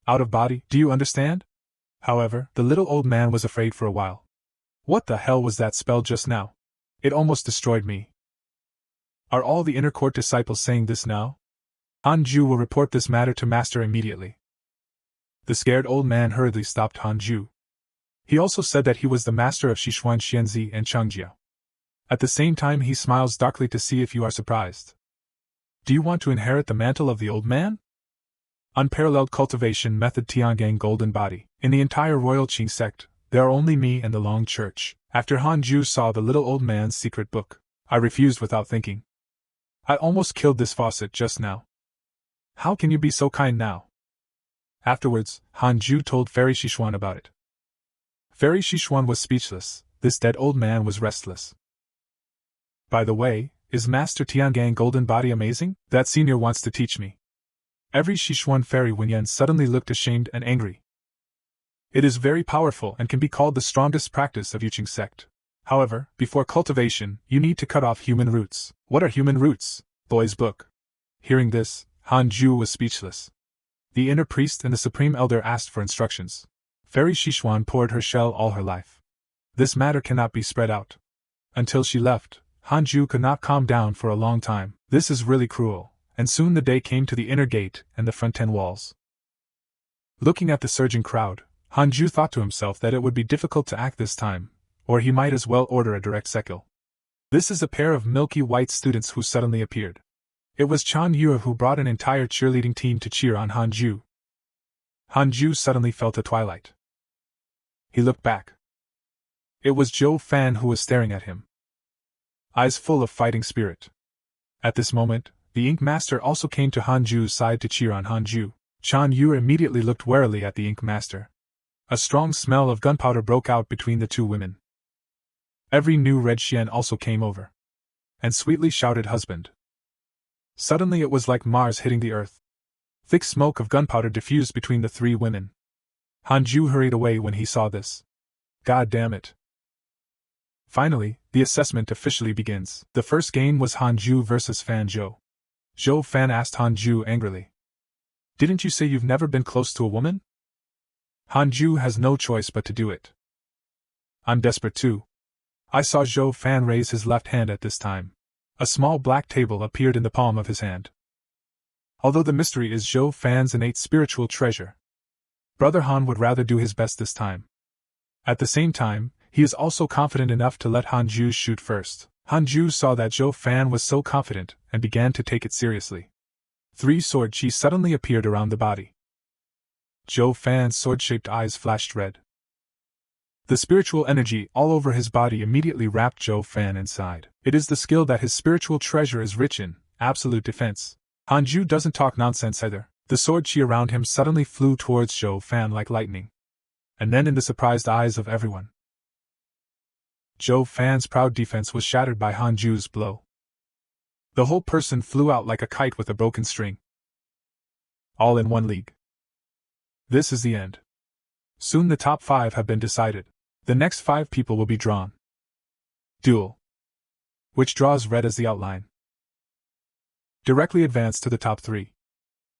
Out of body, do you understand? However, the little old man was afraid for a while. What the hell was that spell just now? It almost destroyed me. Are all the inner court disciples saying this now? Hanju will report this matter to master immediately. The scared old man hurriedly stopped Hanju. He also said that he was the master of Sichuan Xianzi and Changjiao. At the same time he smiles darkly to see if you are surprised. Do you want to inherit the mantle of the old man? Unparalleled cultivation method Tiangang golden body. In the entire royal Qing sect, there are only me and the Long Church. After Hanju saw the little old man's secret book, I refused without thinking. I almost killed this faucet just now. How can you be so kind now? Afterwards, Hanju told Fairy Sichuan about it. Fairy Sichuan was speechless. This dead old man was restless. By the way, is Master Tiangang golden body amazing? That senior wants to teach me. Every Sichuan fairy Wenyan suddenly looked ashamed and angry. It is very powerful and can be called the strongest practice of Yuqing sect. However, before cultivation, you need to cut off human roots. What are human roots? Boy's book. Hearing this, Hanju was speechless. The inner priest and the supreme elder asked for instructions. Fairy Sichuan poured her shell all her life. This matter cannot be spread out. Until she left, Hanju could not calm down for a long time. This is really cruel, and soon the day came to the inner gate and the front 10 walls. Looking at the surging crowd, Hanju thought to himself that it would be difficult to act this time, or he might as well order a direct sequel. This is a pair of milky white students who suddenly appeared. It was Chan Yu who brought an entire cheerleading team to cheer on Hanju. Hanju suddenly felt a twilight. He looked back. It was Zhou Fan who was staring at him, eyes full of fighting spirit. At this moment, the Ink Master also came to Hanju's side to cheer on Hanju. Chan Yu immediately looked warily at the Ink Master. A strong smell of gunpowder broke out between the two women. Every new Red Xian also came over and sweetly shouted husband. Suddenly it was like Mars hitting the earth. Thick smoke of gunpowder diffused between the three women. Hanju hurried away when he saw this. God damn it. Finally, the assessment officially begins. The first game was Hanju versus Fan Zhou. Zhou Fan asked Hanju angrily. Didn't you say you've never been close to a woman? Hanju has no choice but to do it. I'm desperate too. I saw Zhou Fan raise his left hand at this time. A small black table appeared in the palm of his hand. Although the mystery is Zhou Fan's innate spiritual treasure, Brother Han would rather do his best this time. At the same time, he is also confident enough to let Hanju shoot first. Hanju saw that Zhou Fan was so confident and began to take it seriously. 3 sword chi suddenly appeared around the body. Zhou Fan's sword-shaped eyes flashed red. The spiritual energy all over his body immediately wrapped Zhou Fan inside. It is the skill that his spiritual treasure is rich in, absolute defense. Hanju doesn't talk nonsense either. The sword chi around him suddenly flew towards Zhou Fan like lightning. And then in the surprised eyes of everyone, Zhou Fan's proud defense was shattered by Hanju's blow. The whole person flew out like a kite with a broken string. All in one league. This is the end. Soon the top 5 have been decided. The next 5 people will be drawn. Duel. Which draws red as the outline. Directly advance to the top 3.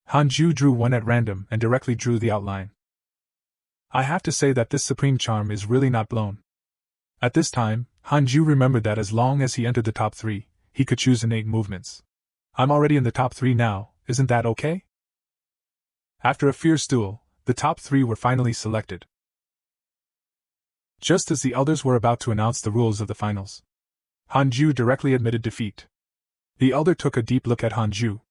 Hanju drew one at random and directly drew the outline. I have to say that this supreme charm is really not blown. At this time, Hanju remembered that as long as he entered the top 3, he could choose innate movements. I'm already in the top 3 now, isn't that okay? After a fierce duel, the top 3 were finally selected. Just as the elders were about to announce the rules of the finals, Hanju directly admitted defeat. The elder took a deep look at Hanju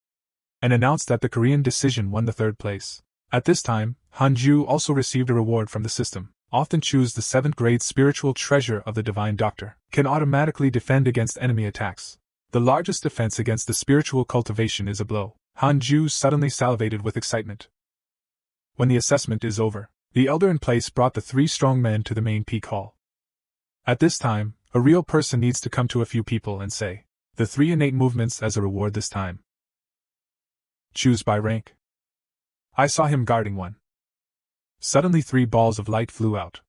and announced that the Korean decision won the 3rd place. At this time, Hanju also received a reward from the system. Often choose the 7th grade spiritual treasure of the Divine Doctor. Can automatically defend against enemy attacks. The largest defense against the spiritual cultivation is a blow. Hanju suddenly salivated with excitement. When the assessment is over, the elder in place brought the 3 strong men to the main peak hall. At this time, a real person needs to come to a few people and say, the 3 innate movements as a reward this time. Choose by rank. I saw him guarding one. Suddenly 3 balls of light flew out.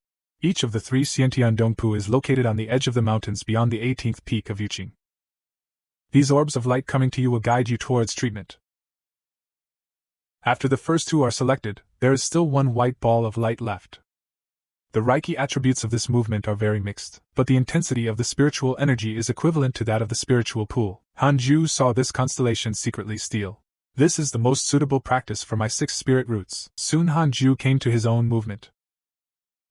Each of the 3 Xiantiandongpu is located on the edge of the mountains beyond the 18th peak of Yuqing. These orbs of light coming to you will guide you towards treatment. After the first 2 are selected, there is still 1 white ball of light left. The Reiki attributes of this movement are very mixed, but the intensity of the spiritual energy is equivalent to that of the spiritual pool. Hanju saw this constellation secretly steal. This is the most suitable practice for my 6 spirit roots. Soon Hanju came to his own movement.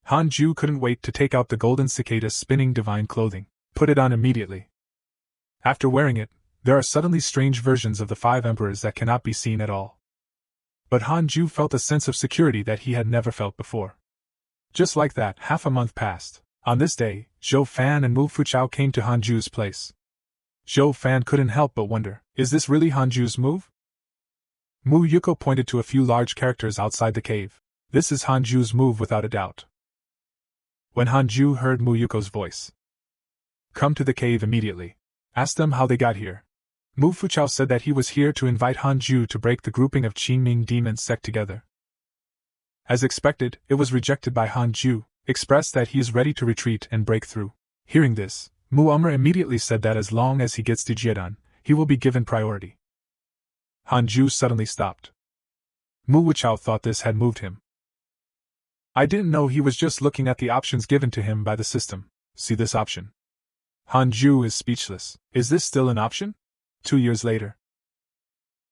Hanju couldn't wait to take out the golden cicada spinning divine clothing. Put it on immediately. After wearing it, there are suddenly strange versions of the 5 emperors that cannot be seen at all. But Hanju felt a sense of security that he had never felt before. Just like that, half a month passed. On this day, Zhou Fan and Mu Fuchao came to Hanju's place. Zhou Fan couldn't help but wonder, is this really Hanju's move? Mu Yuko pointed to a few large characters outside the cave. This is Hanju's move without a doubt. When Hanju heard Mu Yuko's voice, come to the cave immediately. Ask them how they got here. Mu Fuchao said that he was here to invite Hanju to break the grouping of Qingming demon sect together. As expected, it was rejected by Hanju, expressed that he is ready to retreat and break through. Hearing this, Mu Umar immediately said that as long as he gets to Jiedan, he will be given priority. Hanju suddenly stopped. Mu Wuchao thought this had moved him. I didn't know he was just looking at the options given to him by the system. See this option. Hanju is speechless. Is this still an option? 2 years later.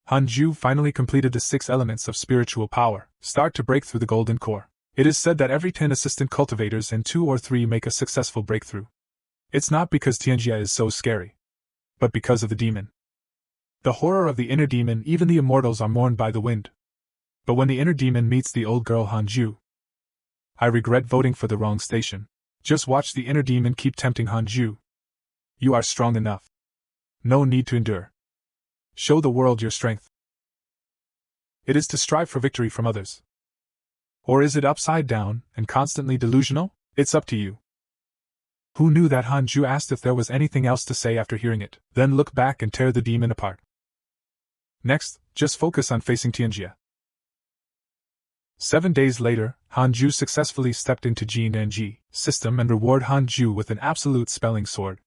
Hanju finally completed the 6 elements of spiritual power, start to break through the golden core. It is said that every 10 assistant cultivators and 2 or 3 make a successful breakthrough. It's not because Tianjia is so scary, but because of the demon. The horror of the inner demon. Even the immortals are mourned by the wind. But when the inner demon meets the old girl Hanju, I regret voting for the wrong station. Just watch the inner demon keep tempting Hanju. You are strong enough. No need to endure. Show the world your strength. It is to strive for victory from others. Or is it upside down and constantly delusional? It's up to you. Who knew that? Hanju asked if there was anything else to say after hearing it, then look back and tear the demon apart. Next, just focus on facing Tianjia. 7 days later, Hanju successfully stepped into Ji system and reward Hanju with an absolute spelling sword.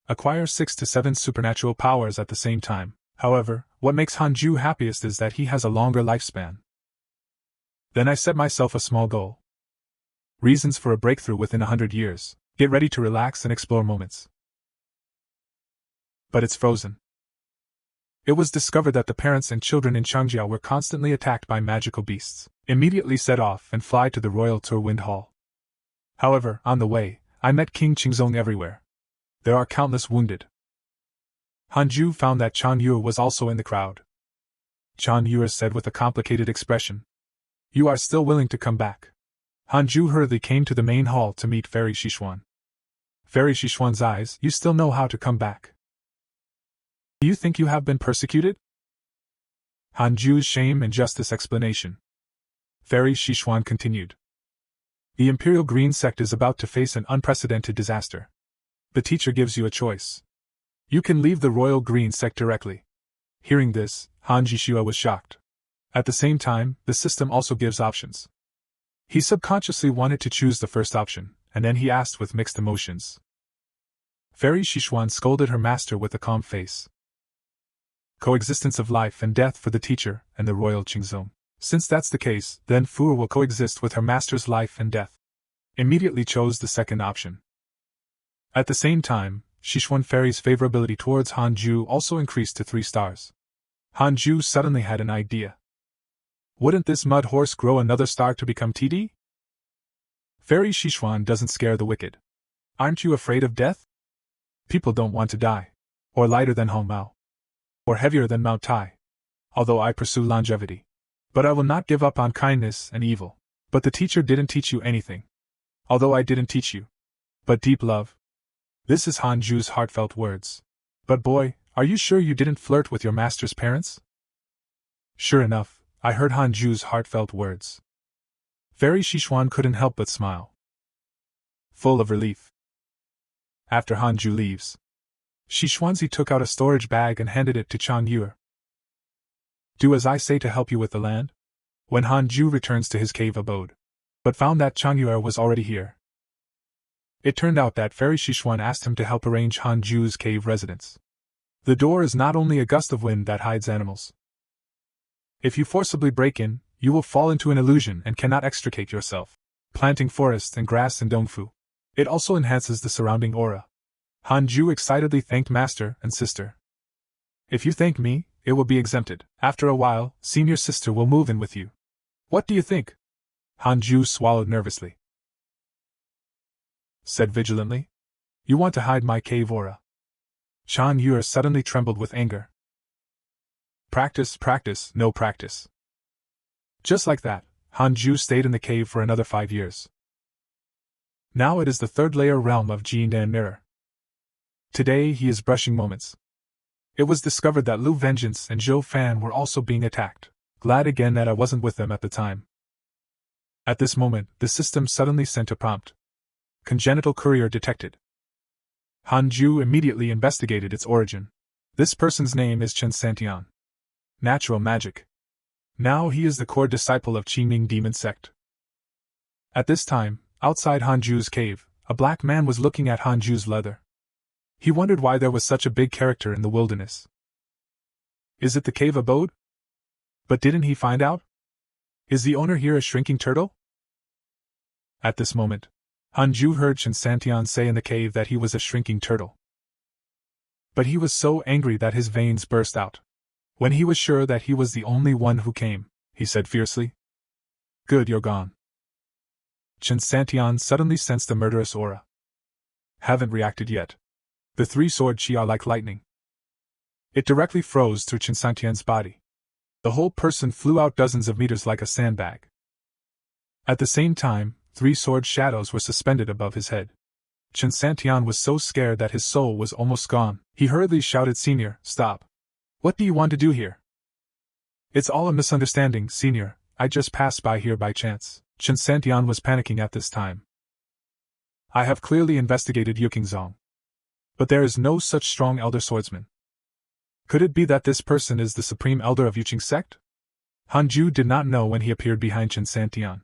Acquire 6 to 7 supernatural powers at the same time. However, what makes Hanju happiest is that he has a longer lifespan. Then I set myself a small goal. Reasons for a breakthrough within 100 years. Get ready to relax and explore moments. But it's frozen. It was discovered that the parents and children in Changjiao were constantly attacked by magical beasts. Immediately set off and fly to the Royal Tour Wind Hall. However, on the way, I met King Qingzong everywhere. There are countless wounded. Hanju found that Chan Yu was also in the crowd. Chan Yu said with a complicated expression, "You are still willing to come back." Hanju hurriedly came to the main hall to meet Fairy Xishuan. Fairy Xishuan's eyes, "You still know how to come back. Do you think you have been persecuted?" Hanju's shame and justice explanation. Fairy Xishuan continued. The Imperial Green Sect is about to face an unprecedented disaster. The teacher gives you a choice. You can leave the Royal Green Sect directly. Hearing this, Han Jishua was shocked. At the same time, the system also gives options. He subconsciously wanted to choose the first option, and then he asked with mixed emotions. Fairy Xishuan scolded her master with a calm face. Coexistence of life and death for the teacher and the royal Qingzong. Since that's the case, then Fu will coexist with her master's life and death. Immediately chose the second option. At the same time, Xishuan Fairy's favorability towards Hanju also increased to 3 stars. Hanju suddenly had an idea. Wouldn't this mud horse grow another star to become TD? Fairy Xishuan doesn't scare the wicked. Aren't you afraid of death? People don't want to die. Or lighter than Hong Mao. Or heavier than Mao Tai. Although I pursue longevity. But I will not give up on kindness and evil. But the teacher didn't teach you anything. Although I didn't teach you. But deep love. This is Hanju's heartfelt words. But boy, are you sure you didn't flirt with your master's parents? Sure enough, I heard Hanju's heartfelt words. Fairy Xishuan couldn't help but smile. Full of relief. After Hanju leaves, Xishuanzi took out a storage bag and handed it to Chang Yu. Do as I say to help you with the land? When Hanju returns to his cave abode, but found that Chang Yu was already here. It turned out that Fairy Xishuan asked him to help arrange Hanju's cave residence. The door is not only a gust of wind that hides animals. If you forcibly break in, you will fall into an illusion and cannot extricate yourself. Planting forest and grass in Dongfu. It also enhances the surrounding aura. Hanju excitedly thanked master and sister. If you thank me, it will be exempted. After a while, senior sister will move in with you. What do you think? Hanju swallowed nervously. Said vigilantly. You want to hide my cave aura. Chan Yu suddenly trembled with anger. Practice, no practice. Just like that, Hanju stayed in the cave for another 5 years. Now it is the 3rd layer realm of Jindan Mirror. Today he is brushing moments. It was discovered that Lu Vengeance and Zhou Fan were also being attacked. Glad again that I wasn't with them at the time. At this moment, the system suddenly sent a prompt. Congenital courier detected. Hanju immediately investigated its origin. This person's name is Chen Santian. Natural magic. Now he is the core disciple of Qingming Demon Sect. At this time, outside Hanju's cave, a black man was looking at Hanju's leather. He wondered why there was such a big character in the wilderness. Is it the cave abode? But didn't he find out? Is the owner here a shrinking turtle? At this moment, Hanju heard Chen Santian say in the cave that he was a shrinking turtle. But he was so angry that his veins burst out. When he was sure that he was the only one who came, he said fiercely. Good, you're gone. Chen Santian suddenly sensed a murderous aura. Haven't reacted yet. The three-sword chi are like lightning. It directly froze through Chen Santian's body. The whole person flew out dozens of meters like a sandbag. At the same time, three sword shadows were suspended above his head. Chen Santian was so scared that his soul was almost gone. He hurriedly shouted, "Senior, stop. What do you want to do here?" "It's all a misunderstanding, Senior. I just passed by here by chance." Chen Santian was panicking at this time. "I have clearly investigated Yukingzong. But there is no such strong elder swordsman. Could it be that this person is the supreme elder of Yuqing sect?" Hanju did not know when he appeared behind Chen Santian.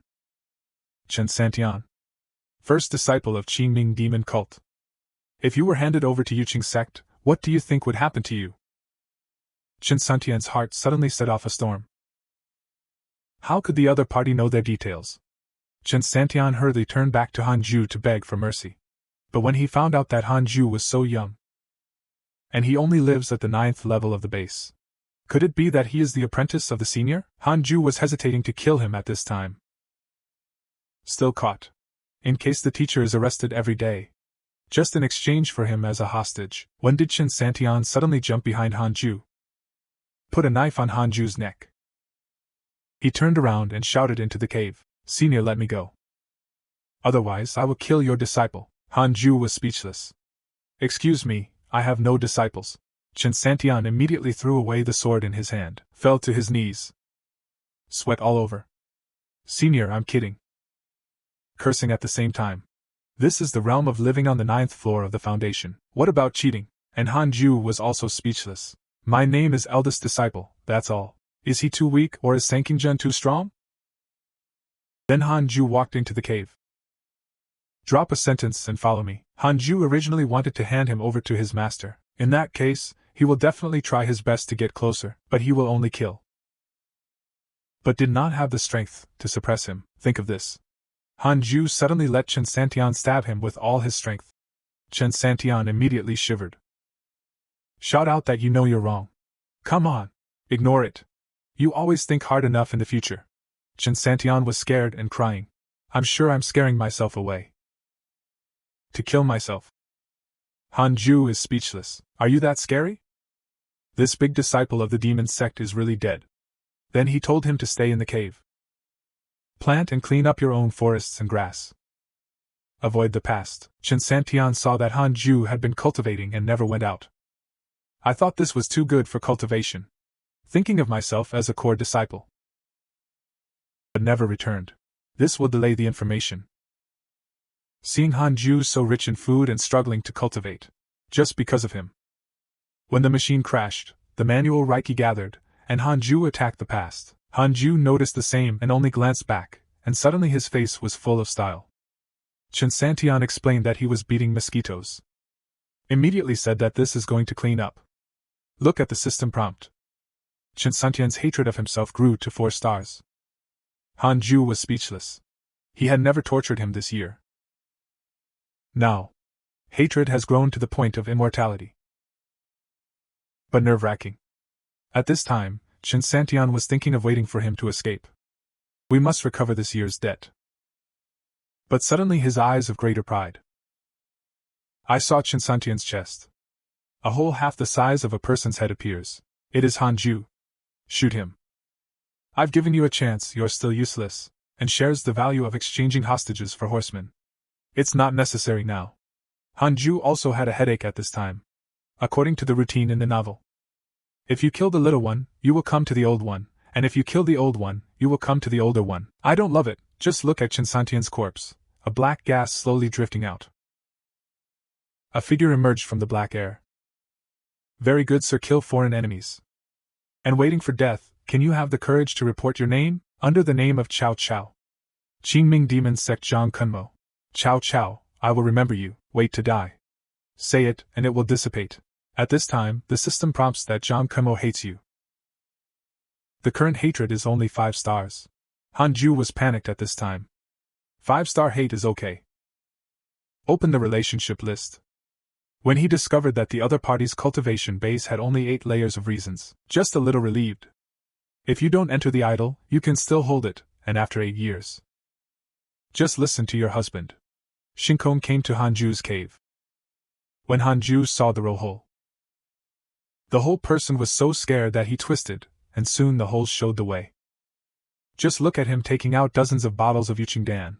Chen Santian, first disciple of Qingming demon cult. If you were handed over to Yuqing sect, what do you think would happen to you? Chen Santian's heart suddenly set off a storm. How could the other party know their details? Chen Santian hurriedly turned back to Hanju to beg for mercy. But when he found out that Hanju was so young, and he only lives at the 9th level of the base, could it be that he is the apprentice of the senior? Hanju was hesitating to kill him at this time. Still caught. In case the teacher is arrested every day. Just in exchange for him as a hostage. When did Chen Santian suddenly jump behind Hanju? Put a knife on Hanju's neck. He turned around and shouted into the cave, "Senior, let me go. Otherwise I will kill your disciple." Hanju was speechless. "Excuse me, I have no disciples." Chen Santian immediately threw away the sword in his hand, fell to his knees. Sweat all over. "Senior, I'm kidding." Cursing at the same time. This is the realm of living on the 9th floor of the Foundation. What about cheating? And Hanju was also speechless. "My name is eldest disciple, that's all. Is he too weak or is Sankingzhen too strong?" Then Hanju walked into the cave. "Drop a sentence and follow me." Hanju originally wanted to hand him over to his master. In that case, he will definitely try his best to get closer, but he will only kill. But did not have the strength to suppress him. Think of this. Hanju suddenly let Chen Santian stab him with all his strength. Chen Santian immediately shivered. "Shout out that you know you're wrong. Come on. Ignore it. You always think hard enough in the future." Chen Santian was scared and crying. "I'm sure I'm scaring myself away. To kill myself." Hanju is speechless. "Are you that scary? This big disciple of the demon sect is really dead." Then he told him to stay in the cave. Plant and clean up your own forests and grass. Avoid the past. Chen Santian saw that Hanju had been cultivating and never went out. "I thought this was too good for cultivation. Thinking of myself as a core disciple. But never returned. This will delay the information." Seeing Hanju so rich in food and struggling to cultivate. Just because of him. When the machine crashed, the manual Reiki gathered, and Hanju attacked the past. Hanju noticed the same and only glanced back, and suddenly his face was full of style. Chen Santian explained that he was beating mosquitoes. Immediately said that this is going to clean up. Look at the system prompt. Chen Santian's hatred of himself grew to 4 stars. Hanju was speechless. He had never tortured him this year. Now, hatred has grown to the point of immortality. But nerve-wracking. At this time, Chen Santian was thinking of waiting for him to escape. We must recover this year's debt. But suddenly his eyes of greater pride. I saw Chen Santian's chest. A hole half the size of a person's head appears. It is Hanju. Shoot him. I've given you a chance, you're still useless, and shares the value of exchanging hostages for horsemen. It's not necessary now. Hanju also had a headache at this time. According to the routine in the novel. If you kill the little one, you will come to the old one, and if you kill the old one, you will come to the older one. I don't love it, just look at Chen Santian's corpse, a black gas slowly drifting out. A figure emerged from the black air. Very good, sir, kill foreign enemies. And waiting for death, can you have the courage to report your name, under the name of Cao Cao? Qingming Demon Sect Zhang Kunmo. Cao Cao, I will remember you, wait to die. Say it, and it will dissipate. At this time, the system prompts that Zhang Kunmo hates you. The current hatred is only 5 stars. Hanju was panicked at this time. 5-star hate is okay. Open the relationship list. When he discovered that the other party's cultivation base had only 8 layers of reasons, just a little relieved. If you don't enter the idol, you can still hold it, and after 8 years. Just listen to your husband. Shinkong came to Hanju's cave. When Han Ju saw the roll hole, the whole person was so scared that he twisted, and soon the hole showed the way. Just look at him taking out dozens of bottles of Yuqing Dan.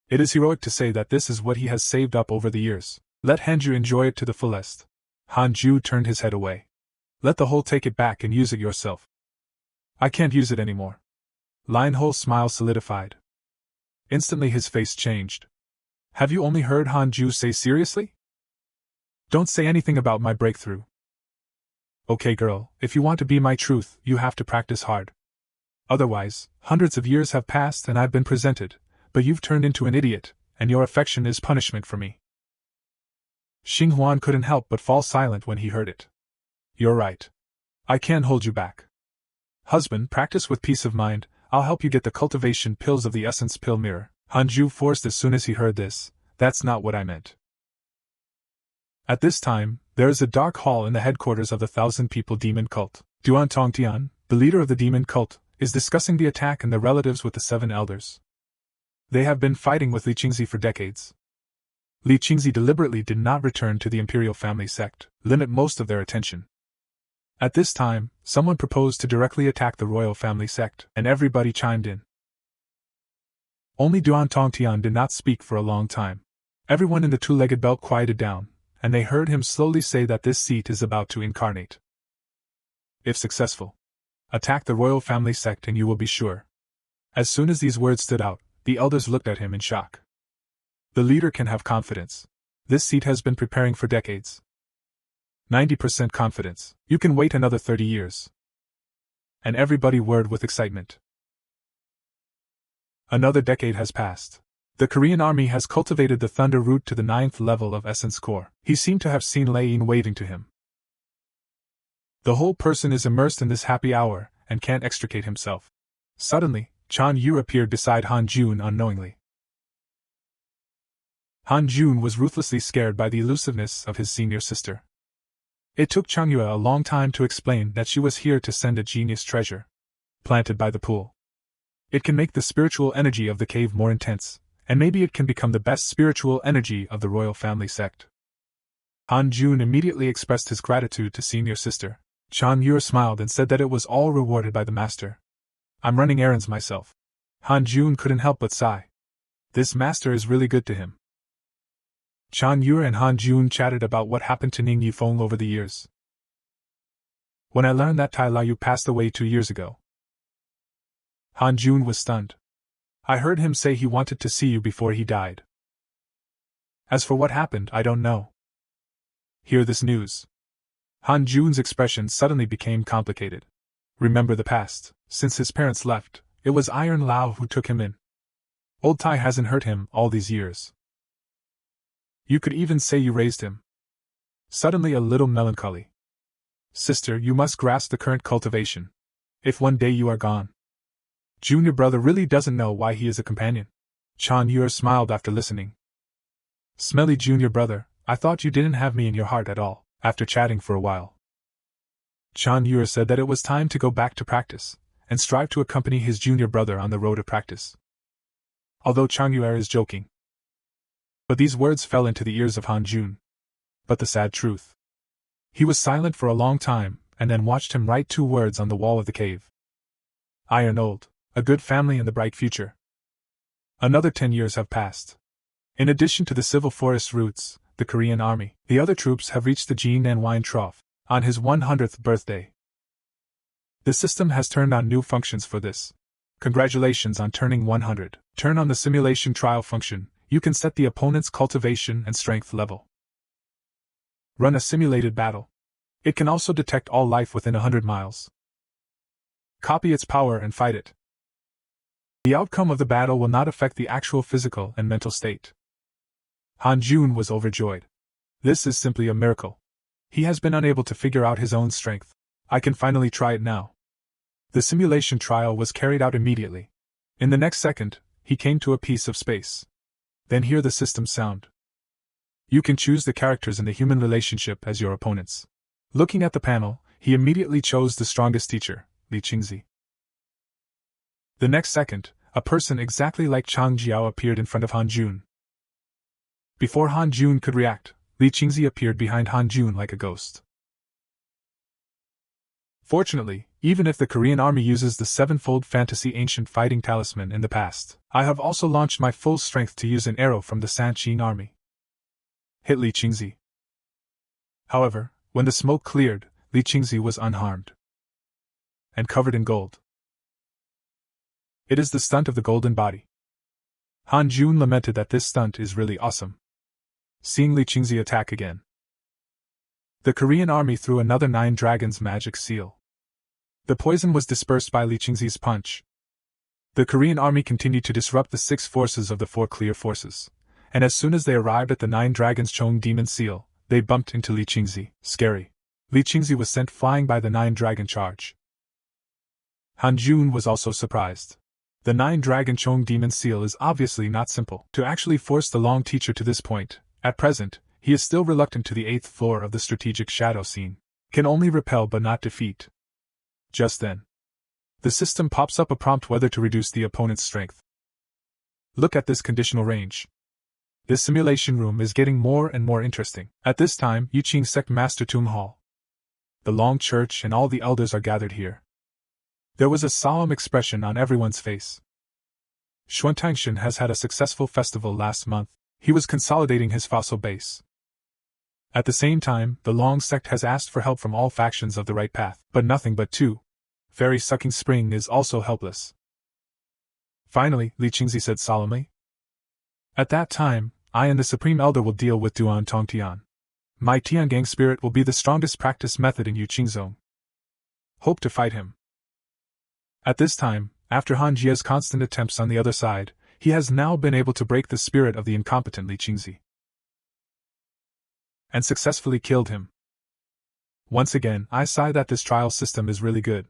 It is heroic to say that this is what he has saved up over the years. Let Hanju enjoy it to the fullest. Han Ju turned his head away. Let the hole take it back and use it yourself. I can't use it anymore. Lionhole's smile solidified. Instantly his face changed. Have you only heard Han Ju say seriously? Don't say anything about my breakthrough. Okay girl, if you want to be my truth, you have to practice hard. Otherwise, hundreds of years have passed and I've been presented, but you've turned into an idiot, and your affection is punishment for me. Xing Huan couldn't help but fall silent when he heard it. You're right. I can't hold you back. Husband, practice with peace of mind. I'll help you get the cultivation pills of the essence pill mirror. Han Ju forced as soon as he heard this. That's not what I meant. At this time, there is a dark hall in the headquarters of the 1,000-people demon cult. Duan Tongtian, the leader of the demon cult, is discussing the attack and the relatives with the 7 elders. They have been fighting with Li Qingzi for decades. Li Qingzi deliberately did not return to the imperial family sect, limit most of their attention. At this time, someone proposed to directly attack the royal family sect, and everybody chimed in. Only Duan Tongtian did not speak for a long time. Everyone in the two-legged belt quieted down, and they heard him slowly say that this seat is about to incarnate. If successful, attack the royal family sect and you will be sure. As soon as these words stood out, the elders looked at him in shock. The leader can have confidence. This seat has been preparing for decades. 90% confidence. You can wait another 30 years. And everybody whirred with excitement. Another decade has passed. The Korean army has cultivated the thunder root to the 9th level of essence core. He seemed to have seen Lei Yin waving to him. The whole person is immersed in this happy hour, and can't extricate himself. Suddenly, Chan Yu appeared beside Han Jun unknowingly. Han Jun was ruthlessly scared by the elusiveness of his senior sister. It took Chang Yue a long time to explain that she was here to send a genius treasure, planted by the pool. It can make the spiritual energy of the cave more intense, and maybe it can become the best spiritual energy of the royal family sect. Han Jun immediately expressed his gratitude to senior sister. Chan Yu smiled and said that it was all rewarded by the master. I'm running errands myself. Han Jun couldn't help but sigh. This master is really good to him. Chan Yu and Han Jun chatted about what happened to Ning Yifeng over the years. When I learned that Tai Laoyu passed away 2 years ago, Han Jun was stunned. I heard him say he wanted to see you before he died. As for what happened, I don't know. Hear this news. Han Jun's expression suddenly became complicated. Remember the past. Since his parents left, it was Iron Lao who took him in. Old Tai hasn't hurt him all these years. You could even say you raised him. Suddenly a little melancholy. Sister, you must grasp the current cultivation. If one day you are gone, junior brother really doesn't know why he is a companion. Chan Yu smiled after listening. Smelly junior brother, I thought you didn't have me in your heart at all. After chatting for a while, Chan Yu said that it was time to go back to practice, and strive to accompany his junior brother on the road to practice. Although Chang Yu is joking. But these words fell into the ears of Han Jun. But the sad truth. He was silent for a long time, and then watched him write 2 words on the wall of the cave. Iron Old, a good family and the bright future. Another 10 years have passed. In addition to the civil forest roots, the Korean army, the other troops have reached the Jin and Wine Trough, on his 100th birthday. The system has turned on new functions for this. Congratulations on turning 100. Turn on the simulation trial function. You can set the opponent's cultivation and strength level. Run a simulated battle. It can also detect all life within 100 miles. Copy its power and fight it. The outcome of the battle will not affect the actual physical and mental state. Han Jun was overjoyed. This is simply a miracle. He has been unable to figure out his own strength. I can finally try it now. The simulation trial was carried out immediately. In the next second, he came to a piece of space. Then hear the system sound. You can choose the characters in the human relationship as your opponents. Looking at the panel, he immediately chose the strongest teacher, Li Qingzi. The next second, a person exactly like Chang Jiao appeared in front of Han Jun. Before Han Jun could react, Li Qingzi appeared behind Han Jun like a ghost. Fortunately, even if the Korean army uses the sevenfold fantasy ancient fighting talisman in the past, I have also launched my full strength to use an arrow from the Sanqing army. Hit Li Qingzi. However, when the smoke cleared, Li Qingzi was unharmed. And covered in gold. It is the stunt of the golden body. Han Jun lamented that this stunt is really awesome. Seeing Li Qingzi attack again. The Korean army threw another 9 dragons magic seal. The poison was dispersed by Li Qingzi's punch. The Korean army continued to disrupt the 6 forces of the 4 clear forces, and as soon as they arrived at the 9 dragons Chong demon seal, they bumped into Li Qingzi. Scary. Li Qingzi was sent flying by the 9 dragon charge. Han Jun was also surprised. The 9 dragon Chong demon seal is obviously not simple to actually force the long teacher to this point. At present, he is still reluctant to the 8th floor of the strategic shadow scene. Can only repel but not defeat. Just then, the system pops up a prompt whether to reduce the opponent's strength. Look at this conditional range. This simulation room is getting more and more interesting. At this time, Yuqing Sect Master Tomb Hall. The Long Church and all the elders are gathered here. There was a solemn expression on everyone's face. Xuantangshan has had a successful festival last month. He was consolidating his fossil base. At the same time, the Long Sect has asked for help from all factions of the right path, but nothing but 2. Fairy Sucking Spring is also helpless. Finally, Li Qingzi said solemnly. At that time, I and the Supreme Elder will deal with Duan Tongtian. My Tiangang spirit will be the strongest practice method in Yuqing Zone. Hope to fight him. At this time, after Han Jia's constant attempts on the other side, he has now been able to break the spirit of the incompetent Li Qingzi. And successfully killed him. Once again, I sigh that this trial system is really good.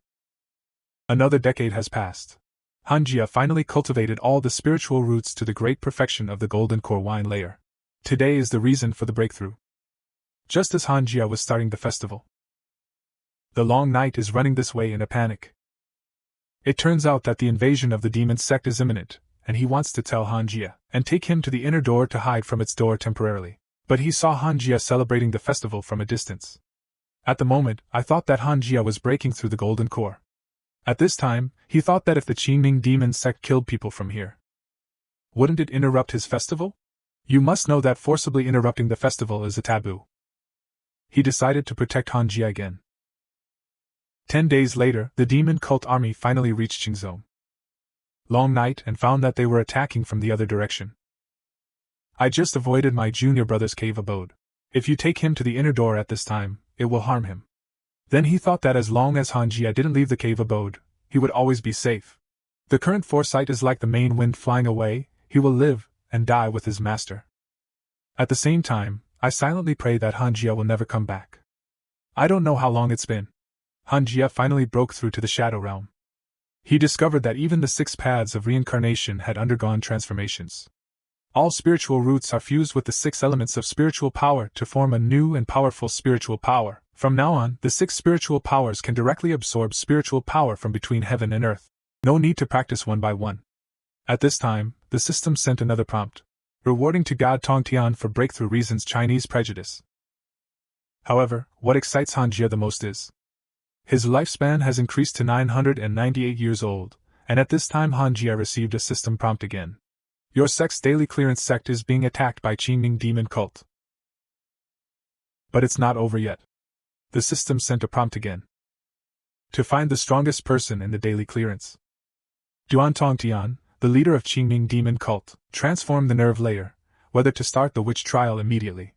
Another decade has passed. Han Jia finally cultivated all the spiritual roots to the great perfection of the golden core wine layer. Today is the reason for the breakthrough. Just as Han Jia was starting the festival. The Long Night is running this way in a panic. It turns out that the invasion of the demon sect is imminent, and he wants to tell Han Jia and take him to the inner door to hide from its door temporarily. But he saw Han Jia celebrating the festival from a distance. At the moment, I thought that Han Jia was breaking through the golden core. At this time, he thought that if the Qingming demon sect killed people from here, wouldn't it interrupt his festival? You must know that forcibly interrupting the festival is a taboo. He decided to protect Han Jia again. 10 days later, the demon cult army finally reached Qingzhou. Long Night and found that they were attacking from the other direction. I just avoided my junior brother's cave abode. If you take him to the inner door at this time, it will harm him. Then he thought that as long as Han Jia didn't leave the cave abode, he would always be safe. The current foresight is like the main wind flying away, he will live and die with his master. At the same time, I silently pray that Han Jia will never come back. I don't know how long it's been. Han Jia finally broke through to the Shadow Realm. He discovered that even the 6 paths of reincarnation had undergone transformations. All spiritual roots are fused with the 6 elements of spiritual power to form a new and powerful spiritual power. From now on, the 6 spiritual powers can directly absorb spiritual power from between heaven and earth. No need to practice one by one. At this time, the system sent another prompt, rewarding to God Tongtian for breakthrough reasons Chinese prejudice. However, what excites Han Jia the most is his lifespan has increased to 998 years old, and at this time Han Jia received a system prompt again. Your sect's daily clearance sect is being attacked by Qingming demon cult. But it's not over yet. The system sent a prompt again. To find the strongest person in the daily clearance. Duan Tongtian, the leader of Qingming demon cult, transformed the nerve layer, whether to start the witch trial immediately.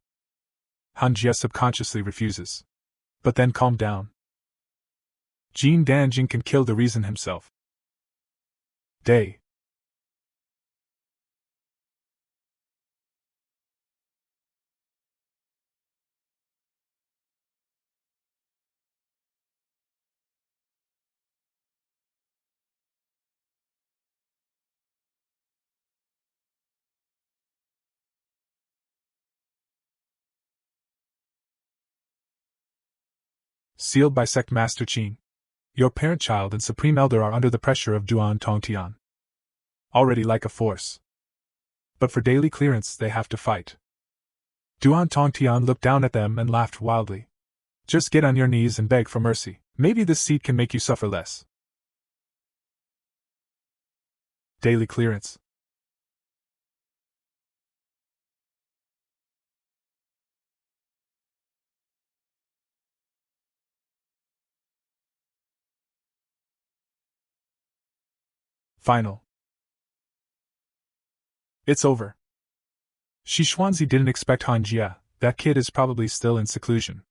Han Jia subconsciously refuses. But then calmed down. Jin Danjing can kill the reason himself. Day. Sealed by Sect Master Qing. Your parent child and Supreme Elder are under the pressure of Duan Tongtian. Already like a force. But for daily clearance they have to fight. Duan Tongtian looked down at them and laughed wildly. Just get on your knees and beg for mercy. Maybe this seat can make you suffer less. Daily clearance. Final. It's over. Shixuanzi didn't expect Han Jia. That kid is probably still in seclusion.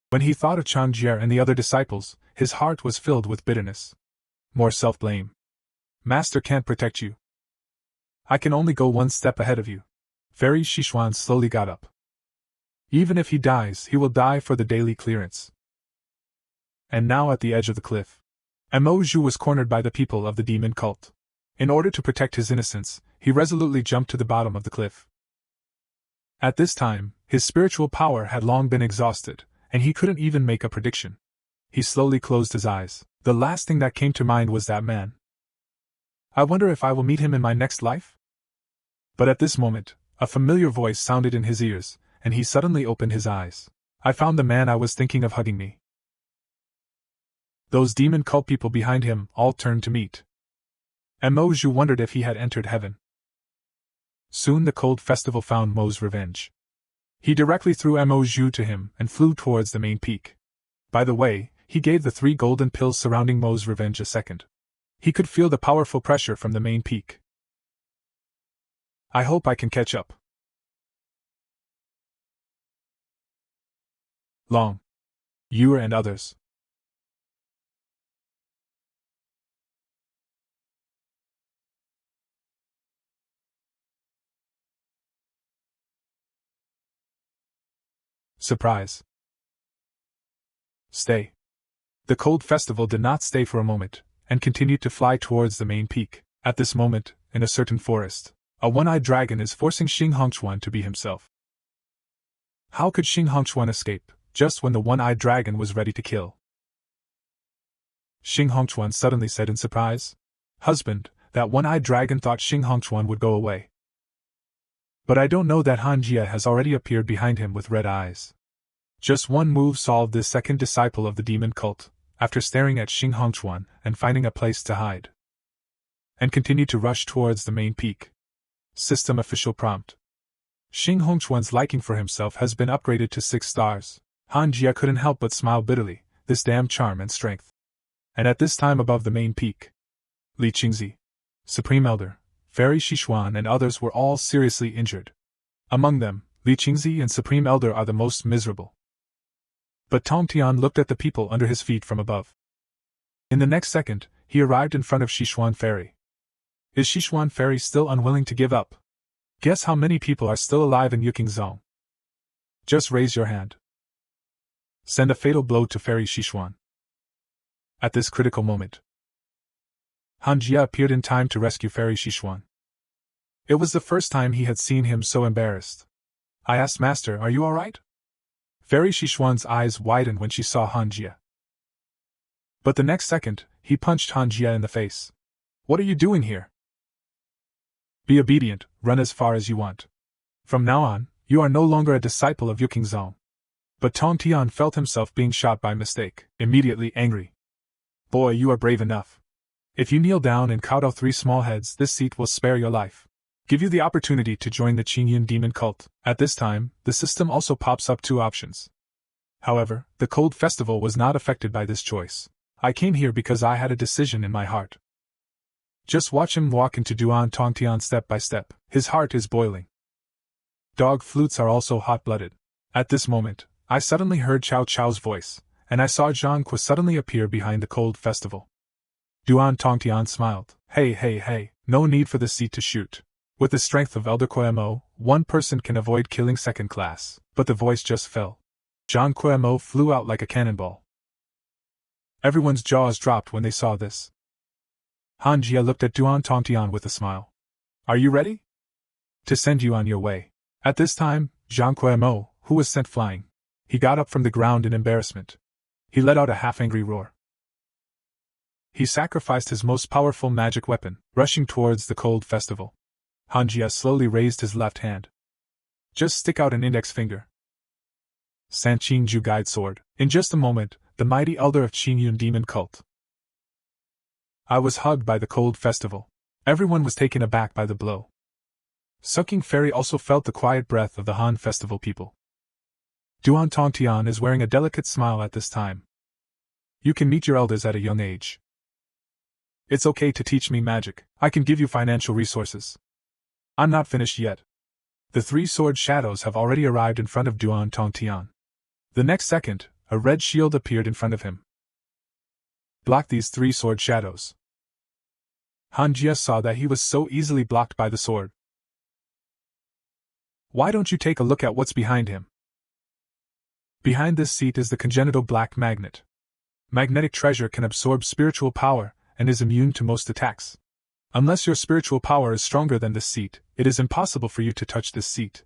When he thought of Chang Jie and the other disciples, his heart was filled with bitterness. More self-blame. Master can't protect you. I can only go one step ahead of you. Fairy Shixuan slowly got up. Even if he dies, he will die for the daily clearance. And now at the edge of the cliff, Mo Zhu was cornered by the people of the demon cult. In order to protect his innocence, he resolutely jumped to the bottom of the cliff. At this time, his spiritual power had long been exhausted, and he couldn't even make a prediction. He slowly closed his eyes. The last thing that came to mind was that man. I wonder if I will meet him in my next life? But at this moment, a familiar voice sounded in his ears, and he suddenly opened his eyes. I found the man I was thinking of hugging me. Those demon cult people behind him all turned to meet. And Mo Zhu wondered if he had entered heaven. Soon the cold festival found Mo's revenge. He directly threw Mo Zhu to him and flew towards the main peak. By the way, he gave the 3 golden pills surrounding Mo's revenge a second. He could feel the powerful pressure from the main peak. I hope I can catch up. Long. You and others. Surprise. Stay. The cold festival did not stay for a moment, and continued to fly towards the main peak. At this moment, in a certain forest, a one-eyed dragon is forcing Xing Hongchuan to be himself. How could Xing Hongchuan escape, just when the one-eyed dragon was ready to kill? Xing Hongchuan suddenly said in surprise. Husband, that one-eyed dragon thought Xing Hongchuan would go away. But I don't know that Han Jia has already appeared behind him with red eyes. Just one move solved this second disciple of the demon cult, after staring at Xing Hongchuan and finding a place to hide. And continued to rush towards the main peak. System official prompt. Xing Hongchuan's liking for himself has been upgraded to 6 stars. Han Jia couldn't help but smile bitterly, this damn charm and strength. And at this time above the main peak, Li Qingzi, Supreme Elder, Fairy Shixuan and others were all seriously injured. Among them, Li Qingzi and Supreme Elder are the most miserable. But Tongtian looked at the people under his feet from above. In the next second, he arrived in front of Shixuan Fairy. Is Shixuan Fairy still unwilling to give up? Guess how many people are still alive in Yukingzong? Just raise your hand. Send a fatal blow to Fairy Shixuan. At this critical moment, Han Jia appeared in time to rescue Fairy Shixuan. It was the first time he had seen him so embarrassed. I asked Master, are you alright? Fairy Shixuan's eyes widened when she saw Han Jia. But the next second, he punched Han Jia in the face. What are you doing here? Be obedient, run as far as you want. From now on, you are no longer a disciple of Yukingzong. But Tongtian felt himself being shot by mistake, immediately angry. Boy, you are brave enough. If you kneel down and kowtow 3 small heads, this seat will spare your life. Give you the opportunity to join the Qingyun demon cult. At this time, the system also pops up 2 options. However, the cold festival was not affected by this choice. I came here because I had a decision in my heart. Just watch him walk into Duan Tongtian step by step. His heart is boiling. Dog flutes are also hot-blooded. At this moment, I suddenly heard Chow Chow's voice, and I saw Zhang Ku suddenly appear behind the cold festival. Duan Tongtian smiled. Hey, no need for the seat to shoot. With the strength of Elder Kuemo, one person can avoid killing second class. But the voice just fell. Zhang Kuemo flew out like a cannonball. Everyone's jaws dropped when they saw this. Han Jia looked at Duan Tongtian with a smile. Are you ready? To send you on your way. At this time, Zhang Kuemo, who was sent flying, he got up from the ground in embarrassment. He let out a half-angry roar. He sacrificed his most powerful magic weapon, rushing towards the cold festival. Han Jia slowly raised his left hand. Just stick out an index finger. San Qingju Guide Sword. In just a moment, the mighty elder of Qingyun Demon Cult. I was hugged by the cold festival. Everyone was taken aback by the blow. Sucking Fairy also felt the quiet breath of the Han Festival people. Duan Tongtian is wearing a delicate smile at this time. You can meet your elders at a young age. It's okay to teach me magic. I can give you financial resources. I'm not finished yet. The three sword shadows have already arrived in front of Duan Tongtian. The next second, a red shield appeared in front of him. Block these three sword shadows. Han Jia saw that he was so easily blocked by the sword. Why don't you take a look at what's behind him? Behind this seat is the congenital black magnet. Magnetic treasure can absorb spiritual power and is immune to most attacks. Unless your spiritual power is stronger than this seat, it is impossible for you to touch this seat.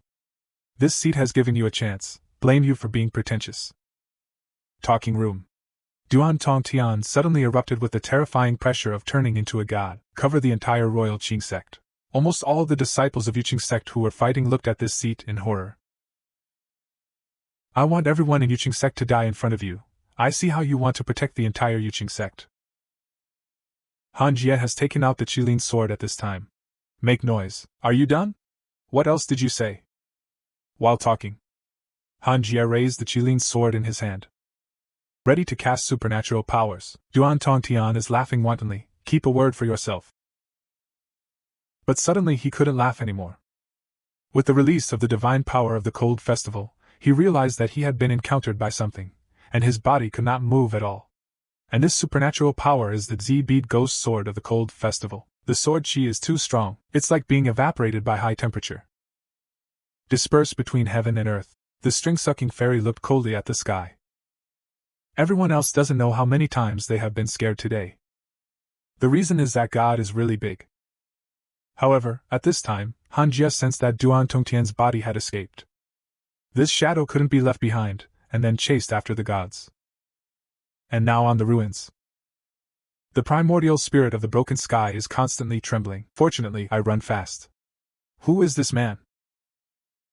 This seat has given you a chance. Blame you for being pretentious. Talking room. Duan Tongtian suddenly erupted with the terrifying pressure of turning into a god, cover the entire royal Qing sect. Almost all the disciples of Yuqing sect who were fighting looked at this seat in horror. I want everyone in Yuqing sect to die in front of you. I see how you want to protect the entire Yuqing sect. Han Jie has taken out the Qilin sword at this time. Make noise. Are you done? What else did you say? While talking, Han Jie raised the Qilin sword in his hand. Ready to cast supernatural powers. Duan Tongtian is laughing wantonly. Keep a word for yourself. But suddenly he couldn't laugh anymore. With the release of the divine power of the cold festival, he realized that he had been encountered by something, and his body could not move at all. And this supernatural power is the Z-bead ghost sword of the cold festival. The sword chi is too strong, it's like being evaporated by high temperature. Dispersed between heaven and earth, the string-sucking fairy looked coldly at the sky. Everyone else doesn't know how many times they have been scared today. The reason is that God is really big. However, at this time, Han Jie sensed that Duan Tongtian's body had escaped. This shadow couldn't be left behind, and then chased after the gods. And now on the ruins. The primordial spirit of the broken sky is constantly trembling. Fortunately, I run fast. Who is this man?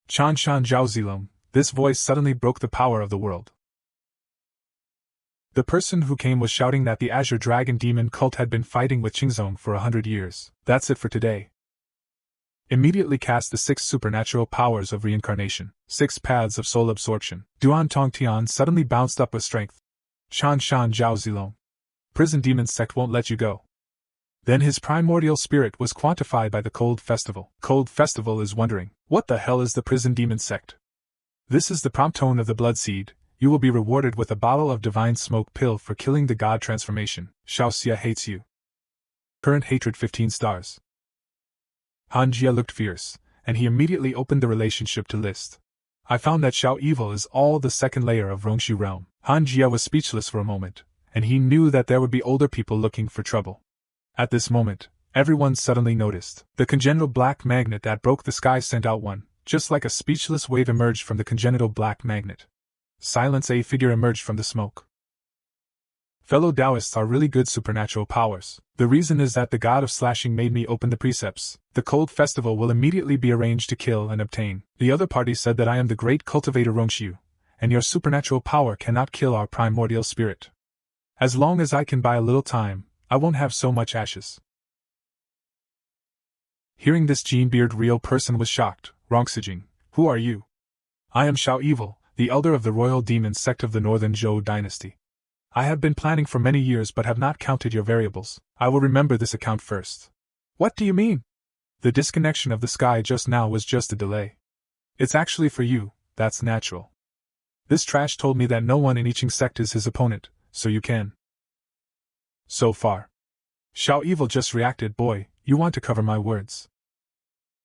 Chan Shan Zhao Zilong. This voice suddenly broke the power of the world. The person who came was shouting that the Azure Dragon Demon cult had been fighting with Qingzong for 100 years. That's it for today. Immediately cast the 6 supernatural powers of reincarnation, 6 paths of soul absorption. Duan Tongtian suddenly bounced up with strength. Chan Shan Zhao Zilong. Prison demon sect won't let you go. Then his primordial spirit was quantified by the cold festival. Cold festival is wondering, what the hell is the prison demon sect? This is the prompt tone of the blood seed. You will be rewarded with a bottle of divine smoke pill for killing the god transformation. Xiao Xia hates you. Current hatred 15 stars. Han Jie looked fierce, and he immediately opened the relationship to list. I found that Xiao Evil is all the second layer of Rongshu realm. Han Jie was speechless for a moment, and he knew that there would be older people looking for trouble. At this moment, everyone suddenly noticed. The congenital black magnet that broke the sky sent out one, just like a speechless wave emerged from the congenital black magnet. Silence, a figure emerged from the smoke. Fellow Taoists are really good supernatural powers. The reason is that the god of slashing made me open the precepts. The cold festival will immediately be arranged to kill and obtain. The other party said that I am the great cultivator Rongshu, and your supernatural power cannot kill our primordial spirit. As long as I can buy a little time, I won't have so much ashes. Hearing this, Jean-Beard real person was shocked. Rongsijing, who are you? I am Xiao Evil, the elder of the royal demon sect of the northern Zhou dynasty. I have been planning for many years but have not counted your variables. I will remember this account first. What do you mean? The disconnection of the sky just now was just a delay. It's actually for you, that's natural. This trash told me that no one in Iching sect is his opponent, so you can. So far. Xiao Evil just reacted, boy, you want to cover my words.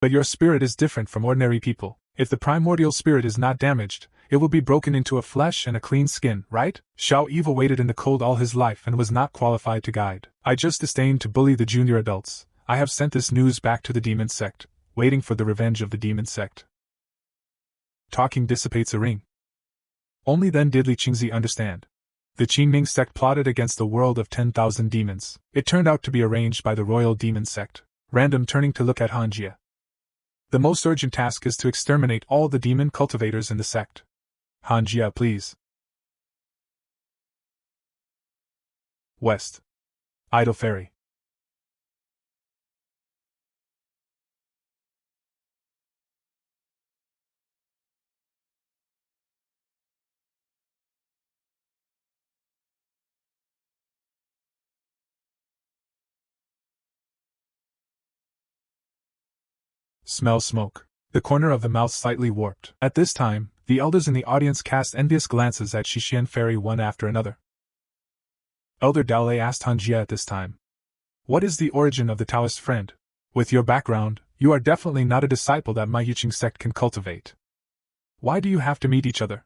But your spirit is different from ordinary people. If the primordial spirit is not damaged, it will be broken into a flesh and a clean skin, right? Xiao Evil waited in the cold all his life and was not qualified to guide. I just disdain to bully the junior adults. I have sent this news back to the demon sect, waiting for the revenge of the demon sect. Talking dissipates a ring. Only then did Li Qingzi understand. The Qingming sect plotted against the world of 10,000 demons. It turned out to be arranged by the royal demon sect. Random turning to look at Han Jie. The most urgent task is to exterminate all the demon cultivators in the sect. Han Jia, please. West. Idle Ferry. Smell smoke. The corner of the mouth slightly warped. At this time, the elders in the audience cast envious glances at Shishian Ferry one after another. Elder Daolei asked Han Jia at this time. What is the origin of the Taoist friend? With your background, you are definitely not a disciple that my Yuqing sect can cultivate. Why do you have to meet each other?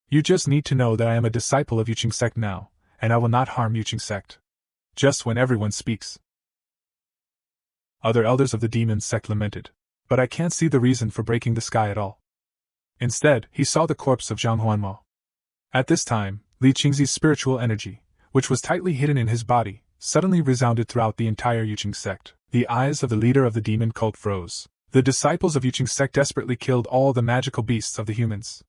You just need to know that I am a disciple of Yuqing sect now, and I will not harm Yuqing sect. Just when everyone speaks. Other elders of the demon sect lamented. But I can't see the reason for breaking the sky at all. Instead, he saw the corpse of Zhang Huanmo. At this time, Li Qingzi's spiritual energy, which was tightly hidden in his body, suddenly resounded throughout the entire Yuqing sect. The eyes of the leader of the demon cult froze. The disciples of Yuqing sect desperately killed all the magical beasts of the humans.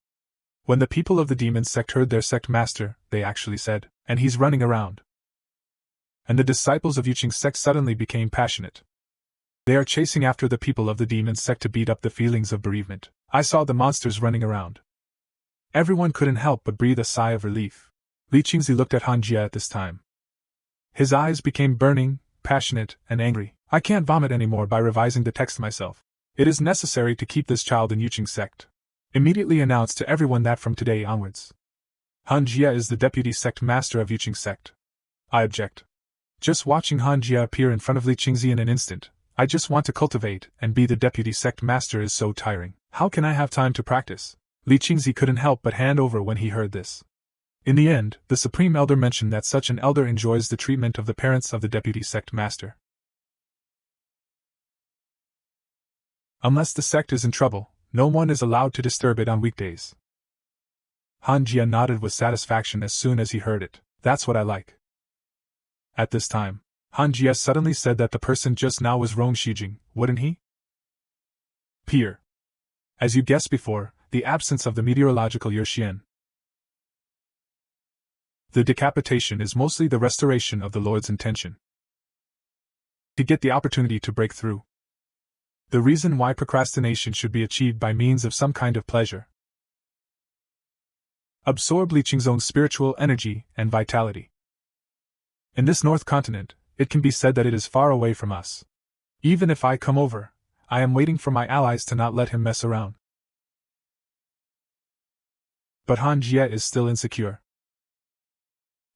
When the people of the demon sect heard their sect master, they actually said, and he's running around. And the disciples of Yuqing sect suddenly became passionate. They are chasing after the people of the demon sect to beat up the feelings of bereavement. I saw the monsters running around. Everyone couldn't help but breathe a sigh of relief. Li Qingzi looked at Han Jia at this time. His eyes became burning, passionate, and angry. I can't vomit anymore by revising the text myself. It is necessary to keep this child in Yuqing sect. Immediately announce to everyone that from today onwards, Han Jia is the deputy sect master of Yuqing sect. I object. Just watching Han Jia appear in front of Li Qingzi in an instant, I just want to cultivate and be the deputy sect master is so tiring. How can I have time to practice? Li Qingzi couldn't help but hand over when he heard this. In the end, the Supreme Elder mentioned that such an elder enjoys the treatment of the parents of the deputy sect master. Unless the sect is in trouble, no one is allowed to disturb it on weekdays. Han Jia nodded with satisfaction as soon as he heard it. That's what I like. At this time, Han Jia suddenly said that the person just now was Rong Shijing, wouldn't he? Peer. As you guessed before, the absence of the meteorological Yerxian. The decapitation is mostly the restoration of the Lord's intention. To get the opportunity to break through. The reason why procrastination should be achieved by means of some kind of pleasure. Absorb Li Qingzong's spiritual energy and vitality. In this North Continent, it can be said that it is far away from us. Even if I come over, I am waiting for my allies to not let him mess around. But Han Jia is still insecure.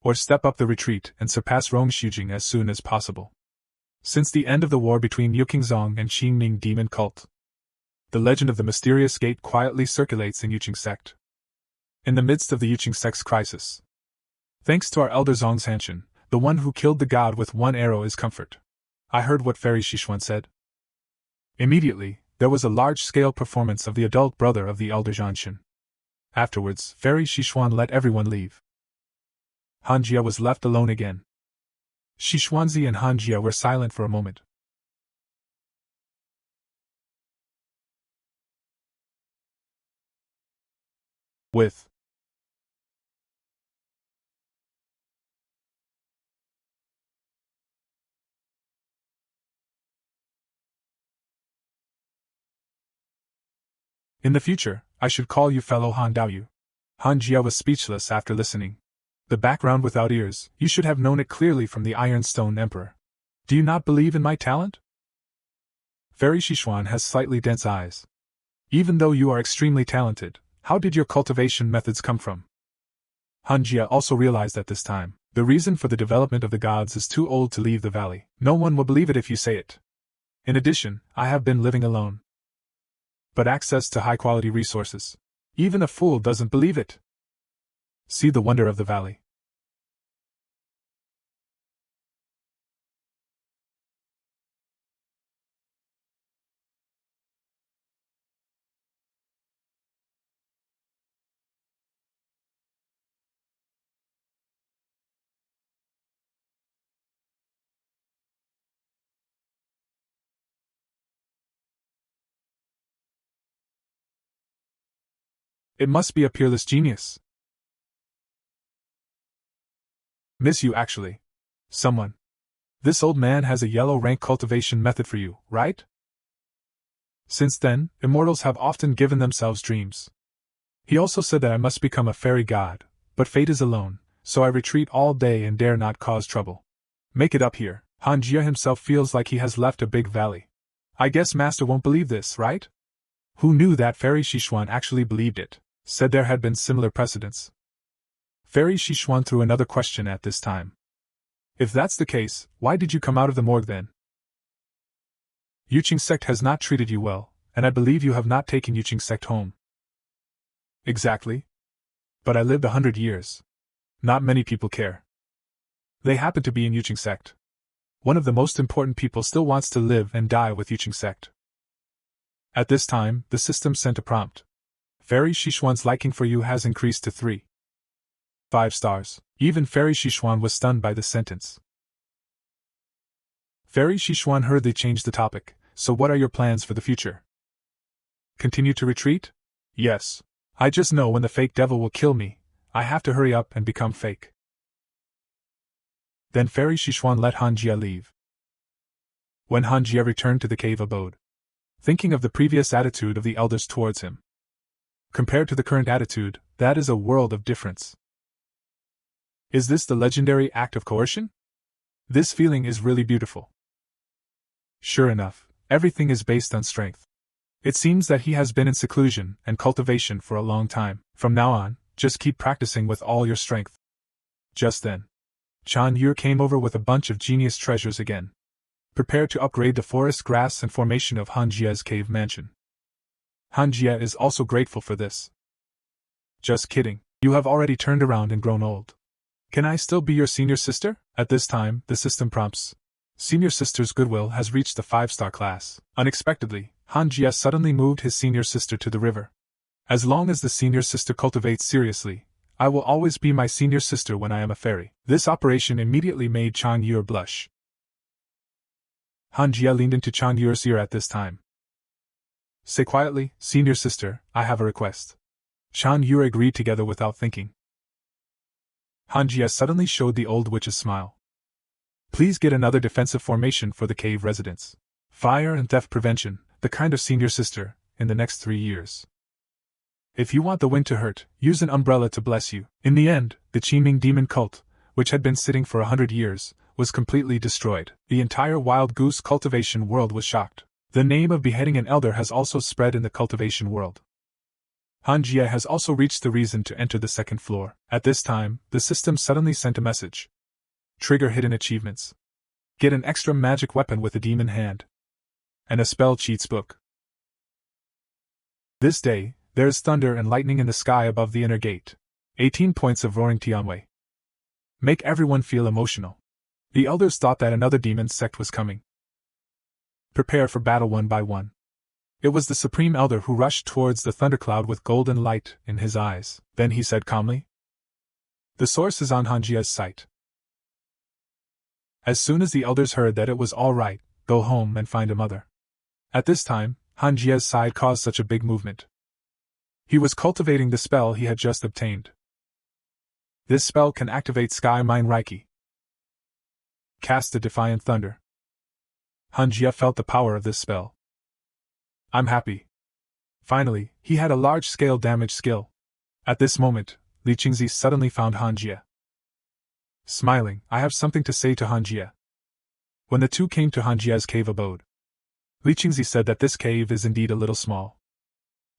Or step up the retreat and surpass Rong Shijing as soon as possible. Since the end of the war between Yuqingzong and Xingming demon cult, the legend of the mysterious gate quietly circulates in Yuqing sect. In the midst of the Yuqing sect's crisis, thanks to our elder Zong's Hanshin, the one who killed the god with one arrow is comfort. I heard what Fairy Shishuan said. Immediately, there was a large-scale performance of the adult brother of the elder Zhanshin. Afterwards, Fairy Shishuan let everyone leave. Han Jia was left alone again. Shishuanzi and Han Jia were silent for a moment. With in the future, I should call you fellow Han Daoyu. Han Jia was speechless after listening. The background without ears, you should have known it clearly from the Ironstone Emperor. Do you not believe in my talent? Fairy Shishuan has slightly dense eyes. Even though you are extremely talented, how did your cultivation methods come from? Han Jia also realized at this time, the reason for the development of the gods is too old to leave the valley. No one will believe it if you say it. In addition, I have been living alone. But access to high-quality resources. Even a fool doesn't believe it. See the wonder of the valley. It must be a peerless genius. Miss you actually. Someone. This old man has a yellow rank cultivation method for you, right? Since then, immortals have often given themselves dreams. He also said that I must become a fairy god, but fate is alone, so I retreat all day and dare not cause trouble. Make it up here. Han Jie himself feels like he has left a big valley. I guess Master won't believe this, right? Who knew that Fairy Xishuan actually believed it? Said there had been similar precedents. Fairy Xishuan threw another question at this time. If that's the case, why did you come out of the morgue then? Yuqing Sect has not treated you well, and I believe you have not taken Yuqing Sect home. Exactly. But I lived 100 years. Not many people care. They happen to be in Yuqing Sect. One of the most important people still wants to live and die with Yuqing Sect. At this time, the system sent a prompt. Fairy Xishuan's liking for you has increased to 3.5 stars. Even Fairy Xishuan was stunned by this sentence. Fairy Xishuan hurriedly changed the topic. So what are your plans for the future? Continue to retreat? Yes. I just know when the fake devil will kill me, I have to hurry up and become fake. Then Fairy Xishuan let Han Jie leave. When Han Jie returned to the cave abode, thinking of the previous attitude of the elders towards him, compared to the current attitude, that is a world of difference. Is this the legendary act of coercion? This feeling is really beautiful. Sure enough, everything is based on strength. It seems that he has been in seclusion and cultivation for a long time. From now on, just keep practicing with all your strength. Just then, Chan Yu came over with a bunch of genius treasures again, prepared to upgrade the forest grass and formation of Han Jie's cave mansion. Han Jie is also grateful for this. Just kidding, you have already turned around and grown old. Can I still be your senior sister? At this time, the system prompts. Senior sister's goodwill has reached the 5-star class. Unexpectedly, Han Jie suddenly moved his senior sister to the river. As long as the senior sister cultivates seriously, I will always be my senior sister when I am a fairy. This operation immediately made Chang Yu blush. Han Jie leaned into Chang Yu's ear at this time. Say quietly, senior sister, I have a request. Chang Yu agreed together without thinking. Han Jie suddenly showed the old witch's smile. Please get another defensive formation for the cave residents. Fire and theft prevention, the kind of senior sister, in the next 3 years. If you want the wind to hurt, use an umbrella to bless you. In the end, the Qiming demon cult, which had been sitting for 100 years, was completely destroyed. The entire wild goose cultivation world was shocked. The name of beheading an elder has also spread in the cultivation world. Han Jie has also reached the reason to enter the 2nd floor. At this time, the system suddenly sent a message. Trigger hidden achievements. Get an extra magic weapon with a demon hand. And a spell cheats book. This day, there is thunder and lightning in the sky above the inner gate. 18 points of roaring Tianwei. Make everyone feel emotional. The elders thought that another demon sect was coming. Prepare for battle one by one. It was the Supreme Elder who rushed towards the thundercloud with golden light in his eyes. Then he said calmly, the source is on Han Jie's site. As soon as the elders heard that it was all right, go home and find a mother. At this time, Han Jie's side caused such a big movement. He was cultivating the spell he had just obtained. This spell can activate Sky Mine Reiki. Cast a defiant thunder. Han Jie felt the power of this spell. I'm happy. Finally, he had a large-scale damage skill. At this moment, Li Qingzi suddenly found Han Jie. Smiling, I have something to say to Han Jie. When the two came to Han Jie's cave abode, Li Qingzi said that this cave is indeed a little small.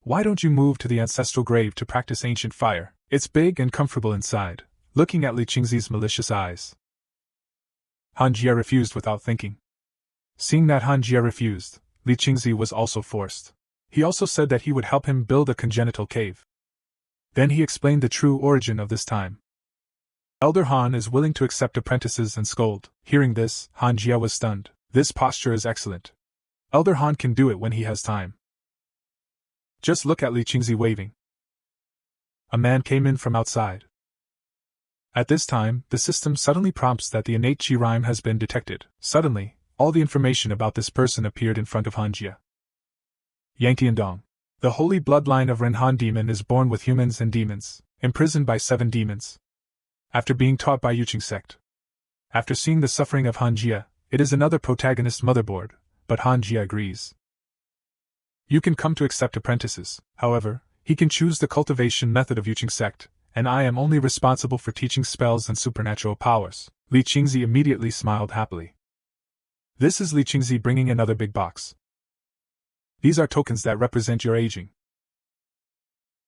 Why don't you move to the ancestral grave to practice ancient fire? It's big and comfortable inside, looking at Li Qingzi's malicious eyes. Han Jie refused without thinking. Seeing that Han Jie refused, Li Qingzi was also forced. He also said that he would help him build a congenital cave. Then he explained the true origin of this time. Elder Han is willing to accept apprentices and scold. Hearing this, Han Jie was stunned. This posture is excellent. Elder Han can do it when he has time. Just look at Li Qingzi waving. A man came in from outside. At this time, the system suddenly prompts that the innate Qi rhyme has been detected. Suddenly, all the information about this person appeared in front of Han Jie. Yang Tiandong. The holy bloodline of Renhan demon is born with humans and demons, imprisoned by 7 demons. After being taught by Yuqing Sect. After seeing the suffering of Han Jia, it is another protagonist motherboard, but Han Jia agrees. You can come to accept apprentices, however, he can choose the cultivation method of Yuqing Sect, and I am only responsible for teaching spells and supernatural powers. Li Qingzi immediately smiled happily. This is Li Qingzi bringing another big box. These are tokens that represent your aging.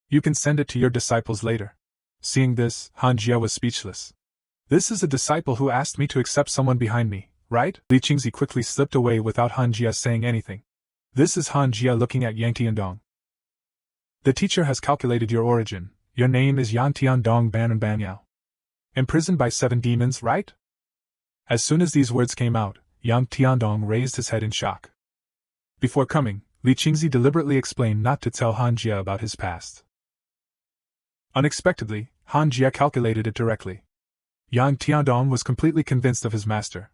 You can send it to your disciples later. Seeing this, Han Jia was speechless. This is a disciple who asked me to accept someone behind me, right? Li Qingzi quickly slipped away without Han Jia saying anything. This is Han Jia looking at Yang Tiandong. The teacher has calculated your origin. Your name is Yang Tiandong Ban Banyao. Imprisoned by 7 demons, right? As soon as these words came out, Yang Tiandong raised his head in shock. Before coming, Li Qingzi deliberately explained not to tell Han Jia about his past. Unexpectedly, Han Jia calculated it directly. Yang Tiandong was completely convinced of his master.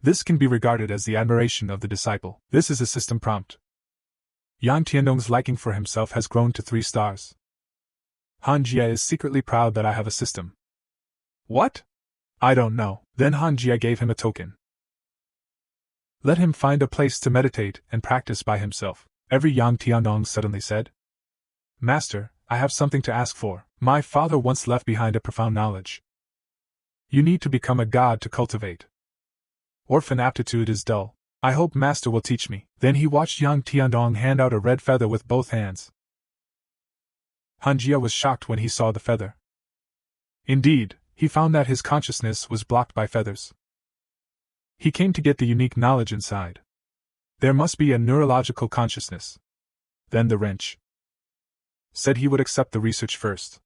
This can be regarded as the admiration of the disciple. This is a system prompt. Yang Tiandong's liking for himself has grown to 3 stars. Han Jia is secretly proud that I have a system. What? I don't know. Then Han Jia gave him a token. Let him find a place to meditate and practice by himself. Every Yang Tiandong suddenly said. Master, I have something to ask for. My father once left behind a profound knowledge. You need to become a god to cultivate. Orphan aptitude is dull. I hope Master will teach me. Then he watched Yang Tiandong hand out a red feather with both hands. Han Jia was shocked when he saw the feather. Indeed, he found that his consciousness was blocked by feathers. He came to get the unique knowledge inside. There must be a neurological consciousness. Then the wrench said he would accept the research first.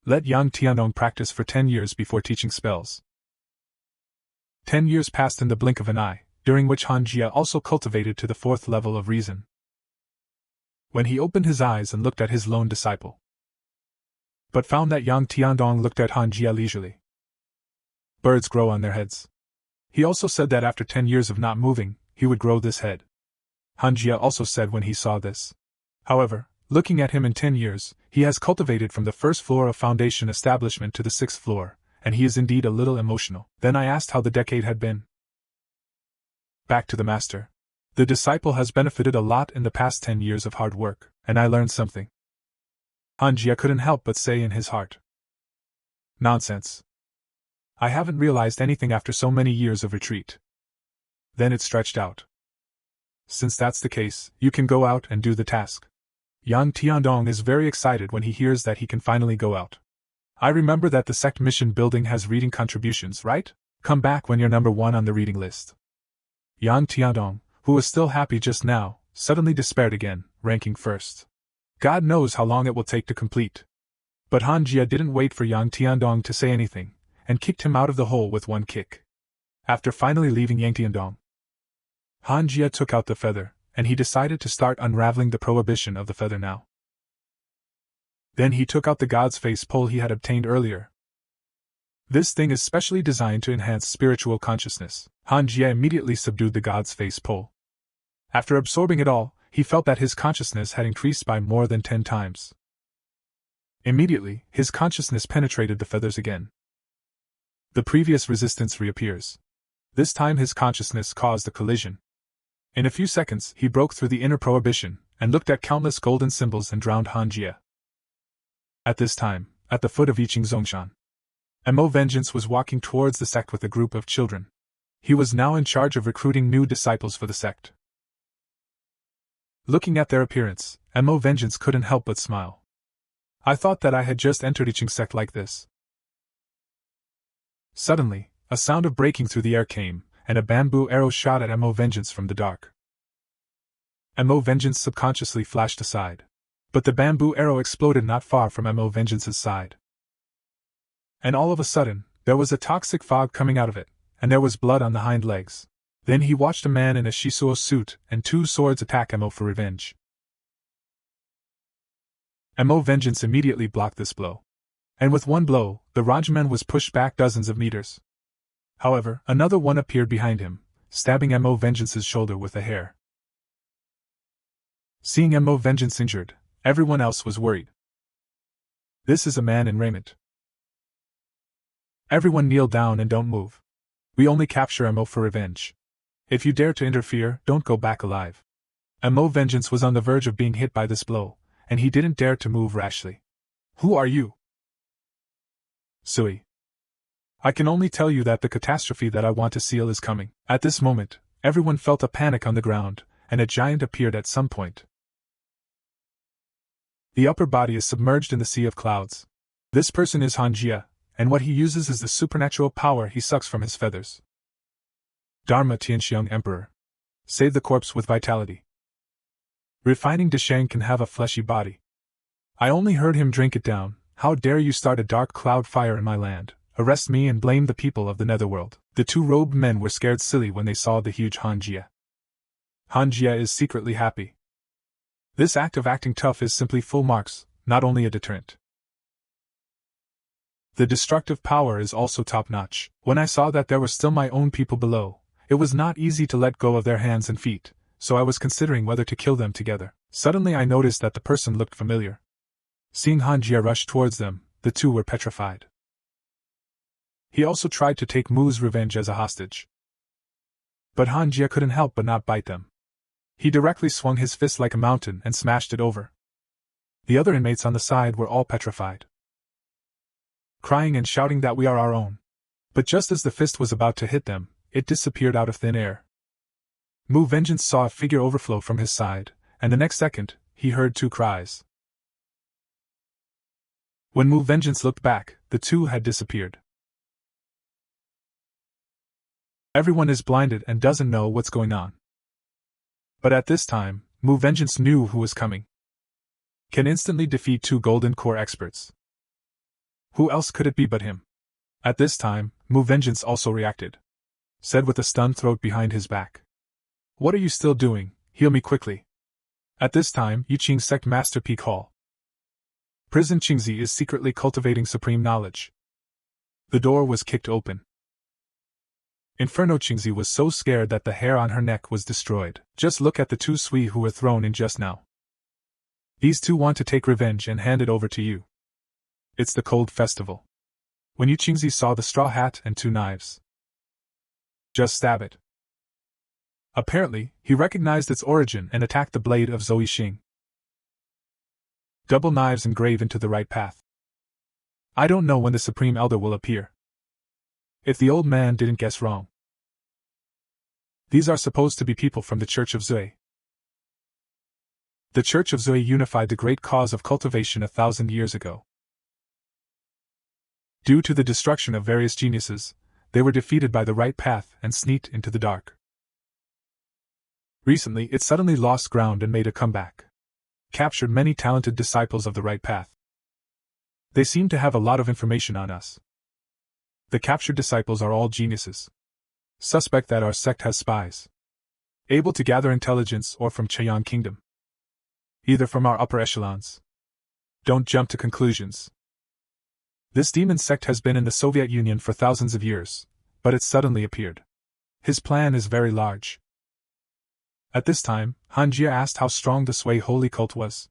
Let Yang Tiandong practice for 10 years before teaching spells. 10 years passed in the blink of an eye, during which Han Jia also cultivated to the 4th level of reason. When he opened his eyes and looked at his lone disciple, but found that Yang Tiandong looked at Han Jia leisurely. Birds grow on their heads. He also said that after 10 years of not moving, he would grow this head. Han Jia also said when he saw this. However, looking at him in 10 years, he has cultivated from the 1st floor of foundation establishment to the 6th floor, and he is indeed a little emotional. Then I asked how the decade had been. Back to the master. The disciple has benefited a lot in the past 10 years of hard work, and I learned something. Han Jia couldn't help but say in his heart. Nonsense. I haven't realized anything after so many years of retreat. Then it stretched out. Since that's the case, you can go out and do the task. Yang Tiandong is very excited when he hears that he can finally go out. I remember that the sect mission building has reading contributions, right? Come back when you're number 1 on the reading list. Yang Tiandong, who was still happy just now, suddenly despaired again, ranking 1st. God knows how long it will take to complete. But Han Jia didn't wait for Yang Tiandong to say anything, and kicked him out of the hole with one kick. After finally leaving Yang Tiandong, Han Jia took out the feather, and he decided to start unraveling the prohibition of the feather now. Then he took out the God's face pole he had obtained earlier. This thing is specially designed to enhance spiritual consciousness. Han Jia immediately subdued the God's face pole. After absorbing it all, he felt that his consciousness had increased by more than 10 times. Immediately, his consciousness penetrated the feathers again. The previous resistance reappears. This time his consciousness caused a collision. In a few seconds, he broke through the inner prohibition, and looked at countless golden symbols and drowned Han Jia. At this time, at the foot of Yiqing Zongshan, Mo Vengeance was walking towards the sect with a group of children. He was now in charge of recruiting new disciples for the sect. Looking at their appearance, Mo Vengeance couldn't help but smile. I thought that I had just entered Yiqing sect like this. Suddenly, a sound of breaking through the air came, and a bamboo arrow shot at Mo Vengeance from the dark. Mo Vengeance subconsciously flashed aside. But the bamboo arrow exploded not far from Mo Vengeance's side. And all of a sudden, there was a toxic fog coming out of it, and there was blood on the hind legs. Then he watched a man in a Shisuo suit and 2 swords attack Mo for revenge. Mo Vengeance immediately blocked this blow. And with one blow, the Rajman was pushed back dozens of meters. However, another one appeared behind him, stabbing Mo Vengeance's shoulder with a hair. Seeing Mo Vengeance injured, everyone else was worried. This is a man in raiment. Everyone kneel down and don't move. We only capture Mo for revenge. If you dare to interfere, don't go back alive. Mo Vengeance was on the verge of being hit by this blow, and he didn't dare to move rashly. Who are you? Sui. I can only tell you that the catastrophe that I want to seal is coming. At this moment, everyone felt a panic on the ground, and a giant appeared at some point. The upper body is submerged in the sea of clouds. This person is Hanjia, and what he uses is the supernatural power he sucks from his feathers. Dharma Tianxiang Emperor. Save the corpse with vitality. Refining Deshang can have a fleshy body. I only heard him drink it down. How dare you start a dark cloud fire in my land, arrest me and blame the people of the netherworld. The two robed men were scared silly when they saw the huge Hanjia. Hanjia is secretly happy. This act of acting tough is simply full marks, not only a deterrent. The destructive power is also top-notch. When I saw that there were still my own people below, it was not easy to let go of their hands and feet, so I was considering whether to kill them together. Suddenly I noticed that the person looked familiar. Seeing Hanjia rush towards them, the two were petrified. He also tried to take Mu's revenge as a hostage. But Hanjia couldn't help but not bite them. He directly swung his fist like a mountain and smashed it over. The other inmates on the side were all petrified, crying and shouting that we are our own. But just as the fist was about to hit them, it disappeared out of thin air. Mu Vengeance saw a figure overflow from his side, and the next second, he heard two cries. When Mu Vengeance looked back, the two had disappeared. Everyone is blinded and doesn't know what's going on. But at this time, Mu Vengeance knew who was coming. Can instantly defeat two Golden Core experts. Who else could it be but him? At this time, Mu Vengeance also reacted. Said with a stunned throat behind his back. What are you still doing? Heal me quickly. At this time, Yiqing Sect Master Peak Hall. Prison Qingzi is secretly cultivating supreme knowledge. The door was kicked open. Inferno Qingzi was so scared that the hair on her neck was destroyed. Just look at the two Sui who were thrown in just now. These two want to take revenge and hand it over to you. It's the Cold Festival. When Yu Qingzi saw the straw hat and two knives. Just stab it. Apparently, he recognized its origin and attacked the blade of Zoe Xing. Double knives engrave into the right path. I don't know when the Supreme Elder will appear. If the old man didn't guess wrong. These are supposed to be people from the Church of Zui. The Church of Zui unified the great cause of cultivation 1,000 years ago. Due to the destruction of various geniuses, they were defeated by the right path and sneaked into the dark. Recently, it suddenly lost ground and made a comeback. Captured many talented disciples of the right path. They seem to have a lot of information on us. The captured disciples are all geniuses. Suspect that our sect has spies. Able to gather intelligence or from Chayan Kingdom. Either from our upper echelons. Don't jump to conclusions. This demon sect has been in the Soviet Union for thousands of years, but it suddenly appeared. His plan is very large. At this time, Hanjia asked how strong the Sui holy cult was.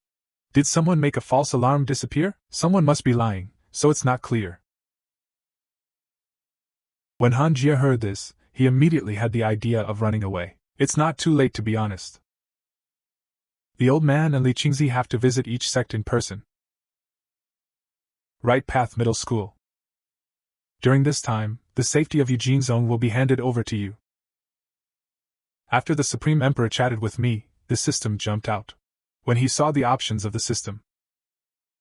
Did someone make a false alarm disappear? Someone must be lying, so it's not clear. When Hanjia heard this, he immediately had the idea of running away. It's not too late to be honest. The old man and Li Qingzi have to visit each sect in person. Right Path Middle School. During this time, the safety of Eugene's own will be handed over to you. After the Supreme Emperor chatted with me, the system jumped out. When he saw the options of the system,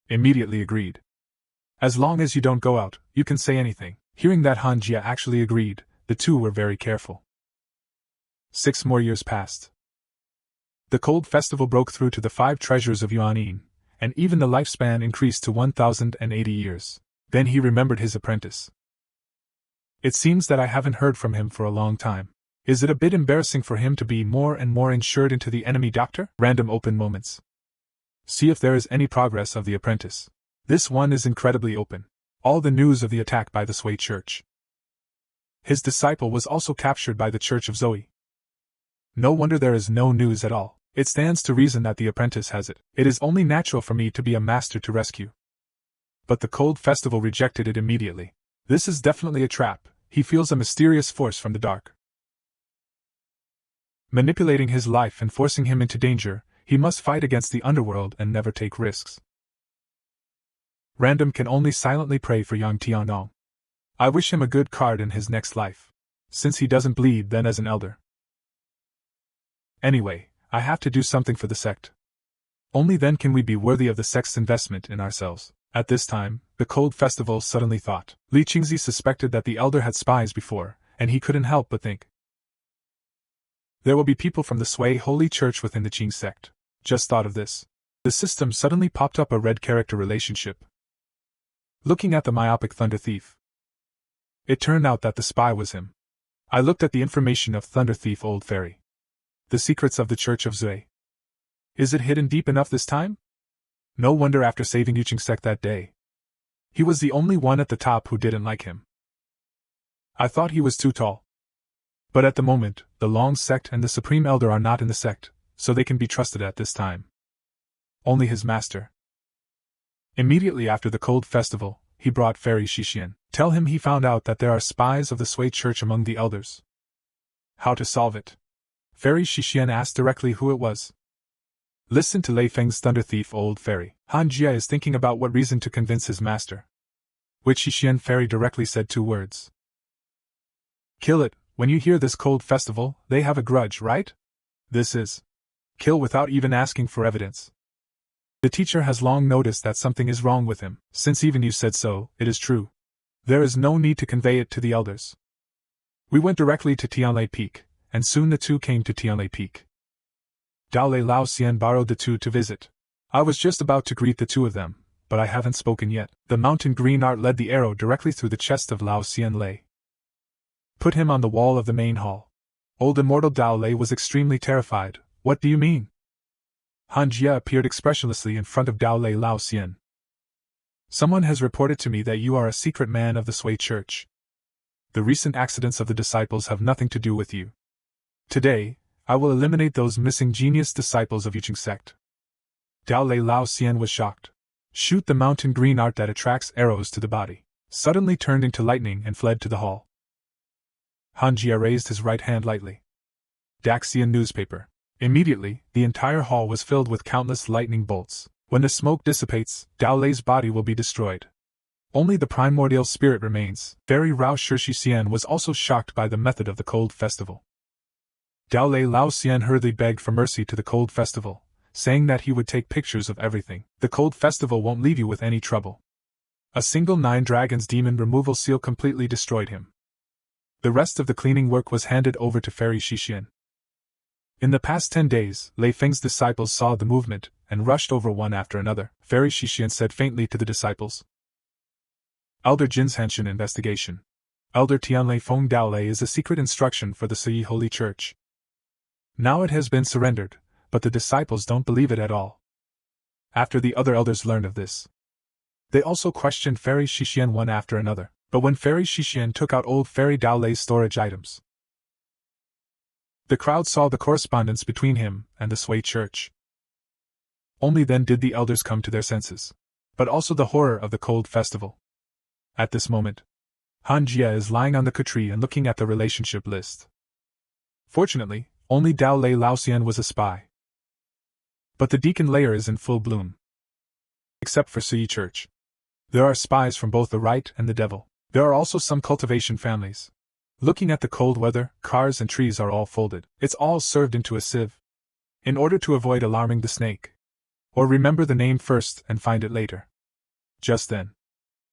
immediately agreed. As long as you don't go out, you can say anything. Hearing that Hanjia actually agreed, the two were very careful. 6 more years passed. The Cold Festival broke through to the 5 treasures of Yuanin, and even the lifespan increased to 1,080 years. Then he remembered his apprentice. It seems that I haven't heard from him for a long time. Is it a bit embarrassing for him to be more and more insured into the enemy doctor? Random open moments. See if there is any progress of the apprentice. This one is incredibly open. All the news of the attack by the Sui Church. His disciple was also captured by the Church of Zoe. No wonder there is no news at all. It stands to reason that the apprentice has it. It is only natural for me to be a master to rescue. But the cold festival rejected it immediately. This is definitely a trap. He feels a mysterious force from the dark, manipulating his life and forcing him into danger. He must fight against the underworld and never take risks. Random can only silently pray for Yang Tianong. I wish him a good card in his next life. Since he doesn't bleed then as an elder. Anyway, I have to do something for the sect. Only then can we be worthy of the sect's investment in ourselves. At this time, the cold festival suddenly thought. Li Qingzi suspected that the elder had spies before, and he couldn't help but think. There will be people from the Sui Holy Church within the Qing sect. Just thought of this. The system suddenly popped up a red character relationship. Looking at the myopic Thunder Thief. It turned out that the spy was him. I looked at the information of Thunder Thief Old Fairy. The secrets of the Church of Zui. Is it hidden deep enough this time? No wonder after saving Yuqing sect that day. He was the only one at the top who didn't like him. I thought he was too tall. But at the moment, the Long sect and the Supreme Elder are not in the sect, so they can be trusted at this time. Only his master. Immediately after the cold festival, he brought Fairy Shixian. Tell him he found out that there are spies of the Sui Church among the elders. How to solve it? Fairy Shixian asked directly who it was. Listen to Lei Feng's Thunder Thief Old Fairy. Han Jia is thinking about what reason to convince his master. Which Shixian Fairy directly said 2 words. Kill it. When you hear this cold festival, they have a grudge, right? This is kill without even asking for evidence. The teacher has long noticed that something is wrong with him. Since even you said so, it is true. There is no need to convey it to the elders. We went directly to Tianlai Peak, and soon the 2 came to Tianlai Peak. Daolei Lao Xian borrowed the 2 to visit. I was just about to greet the 2 of them, but I haven't spoken yet. The mountain green art led the arrow directly through the chest of Lao Xian Lei. Put him on the wall of the main hall. Old immortal Daolei was extremely terrified. What do you mean? Han Jia appeared expressionlessly in front of Daolei Lao Xian. Someone has reported to me that you are a secret man of the Sui Church. The recent accidents of the disciples have nothing to do with you. Today, I will eliminate those missing genius disciples of Yuqing sect. Daolei Lao Xian was shocked. Shoot the mountain green art that attracts arrows to the body. Suddenly turned into lightning and fled to the hall. Han Jia raised his right hand lightly. Daxian newspaper. Immediately, the entire hall was filled with countless lightning bolts. When the smoke dissipates, Daolei's body will be destroyed. Only the primordial spirit remains. Fairy Rao Shixian was also shocked by the method of the cold festival. Daolei Lao Xian hurriedly begged for mercy to the cold festival, saying that he would take pictures of everything. The cold festival won't leave you with any trouble. A single 9 dragons demon removal seal completely destroyed him. The rest of the cleaning work was handed over to Fairy Shixian. In the past 10 days, Lei Feng's disciples saw the movement, and rushed over one after another. Fairy Shixian said faintly to the disciples. Elder Jin's Hanshin investigation. Elder Tianlei Feng Daolei is a secret instruction for the Sui Holy Church. Now it has been surrendered, but the disciples don't believe it at all. After the other elders learned of this, they also questioned Fairy Shixian one after another. But when Fairy Shixian took out old Fairy Daolei's storage items, the crowd saw the correspondence between him and the Sui Church. Only then did the elders come to their senses. But also the horror of the cold festival. At this moment, Han Jia is lying on the tree and looking at the relationship list. Fortunately, only Daolei Lao Xian was a spy. But the deacon layer is in full bloom. Except for Sui Church. There are spies from both the right and the devil. There are also some cultivation families. Looking at the cold weather, cars and trees are all folded. It's all served into a sieve. In order to avoid alarming the snake. Or remember the name first and find it later. Just then,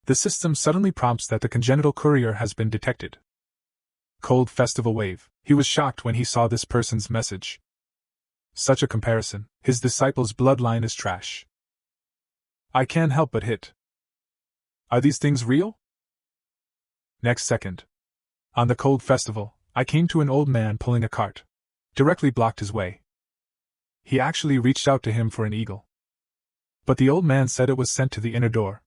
the system suddenly prompts that the congenital courier has been detected. Cold festival wave. He was shocked when he saw this person's message. Such a comparison. His disciple's bloodline is trash. I can't help but hit. Are these things real? Next second. On the cold festival, I came to an old man pulling a cart. Directly blocked his way. He actually reached out to him for an eagle. But the old man said it was sent to the inner door.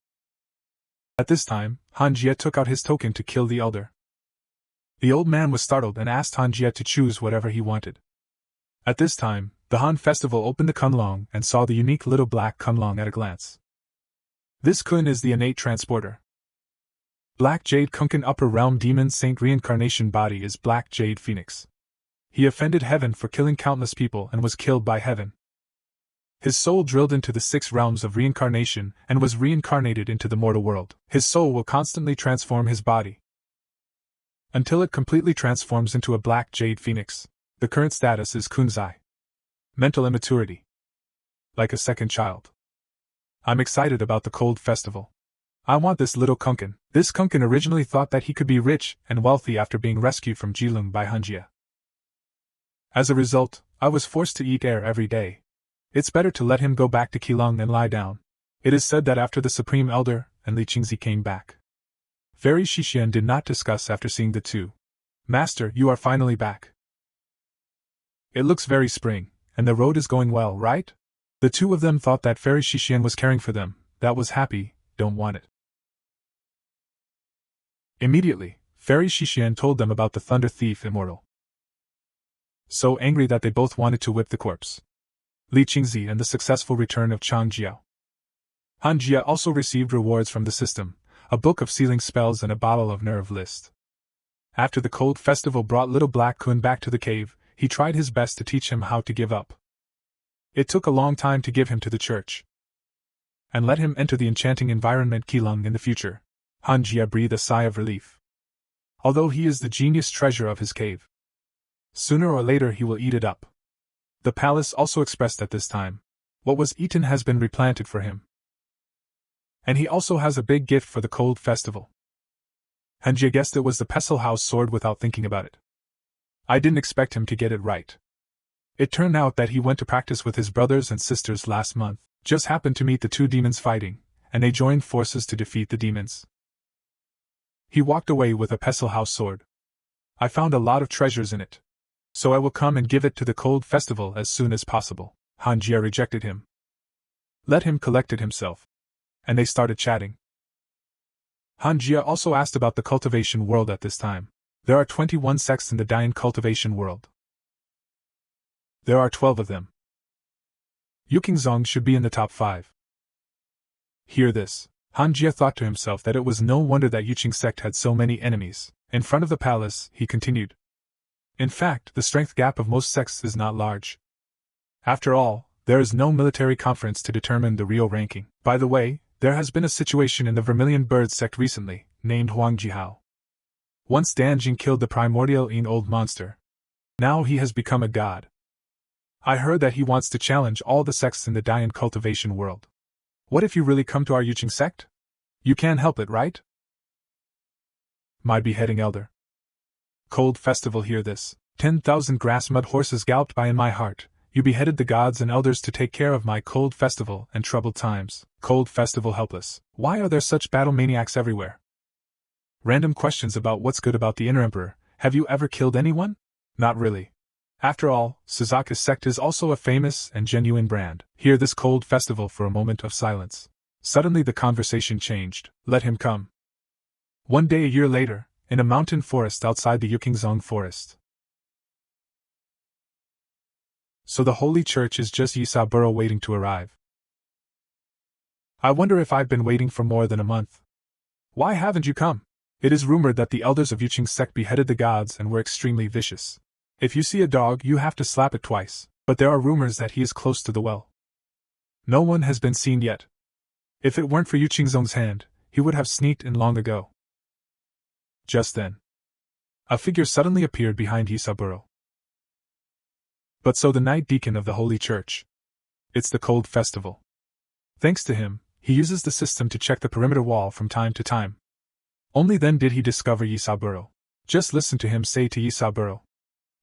At this time, Han Jia took out his token to kill the elder. The old man was startled and asked Han Jia to choose whatever he wanted. At this time, The Han Festival opened the Kunlong and saw the unique little black Kunlong at a glance. This Kun is the innate transporter. Black Jade Kunkin Upper Realm Demon Saint Reincarnation Body is Black Jade Phoenix. He offended heaven for killing countless people and was killed by heaven. His soul drilled into the 6 realms of reincarnation and was reincarnated into the mortal world. His soul will constantly transform his body until it completely transforms into a Black Jade Phoenix. The current status is Kunzai. Mental immaturity. Like a second child. I'm excited about the Cold Festival. I want this little Kunkin. This Kunkin originally thought that he could be rich and wealthy after being rescued from Jilung by Hanjia. As a result, I was forced to eat air every day. It's better to let him go back to Keelung and lie down. It is said that after the Supreme Elder and Li Qingzi came back, Fairy Shixian did not discuss after seeing the two. Master, you are finally back. It looks very spring, and the road is going well, right? The two of them thought that Fairy Shixian was caring for them. That was happy, don't want it. Immediately, Fairy Shixian told them about the Thunder Thief Immortal. So angry that they both wanted to whip the corpse. Li Qingzi and the successful return of Chang Jiao. Han Jia also received rewards from the system, a book of sealing spells and a bottle of nerve list. After the Cold Festival brought little Black Kun back to the cave, he tried his best to teach him how to give up. It took a long time to give him to the church and let him enter the enchanting environment Keelung in the future. Han Jia breathed a sigh of relief. Although he is the genius treasure of his cave, sooner or later he will eat it up. The palace also expressed at this time, what was eaten has been replanted for him. And he also has a big gift for the Cold Festival. Hanjia guessed it was the Pestle House sword without thinking about it. I didn't expect him to get it right. It turned out that he went to practice with his brothers and sisters last month, just happened to meet the two demons fighting, and they joined forces to defeat the demons. He walked away with a Pestle House sword. I found a lot of treasures in it, so I will come and give it to the Cold Festival as soon as possible. Han Jia rejected him. Let him collect it himself. And they started chatting. Han Jia also asked about the cultivation world at this time. There are 21 sects in the Dian cultivation world. There are 12 of them. Yukingzong should be in the top 5. Hear this. Han Jia thought to himself that it was no wonder that Yuqing sect had so many enemies. In front of the palace, he continued. In fact, the strength gap of most sects is not large. After all, there is no military conference to determine the real ranking. By the way, there has been a situation in the Vermilion Bird sect recently, named Huang Jihao. Once Dan Jing killed the primordial old monster. Now he has become a god. I heard that he wants to challenge all the sects in the Dian cultivation world. What if you really come to our Yuqing sect? You can't help it, right? My beheading elder. Cold Festival, hear this. 10,000 grass mud horses galloped by in my heart. You beheaded the gods and elders to take care of my Cold Festival and troubled times. Cold Festival helpless. Why are there such battle maniacs everywhere? Random questions about what's good about the inner emperor. Have you ever killed anyone? Not really. After all, Suzaku's sect is also a famous and genuine brand. Hear this Cold Festival for a moment of silence. Suddenly the conversation changed. Let him come. One day a year later, in a mountain forest outside the Yukingzong forest. So the Holy Church is just Yisaburo waiting to arrive. I wonder if I've been waiting for more than a month. Why haven't you come? It is rumored that the elders of Yuqing sect beheaded the gods and were extremely vicious. If you see a dog, you have to slap it twice, but there are rumors that he is close to the well. No one has been seen yet. If it weren't for Yuqingzong's hand, he would have sneaked in long ago. Just then, a figure suddenly appeared behind Yisaburo. But so the Knight Deacon of the Holy Church. It's the Cold Festival. Thanks to him, he uses the system to check the perimeter wall from time to time. Only then did he discover Yisaburo. Just listen to him say to Yisaburo.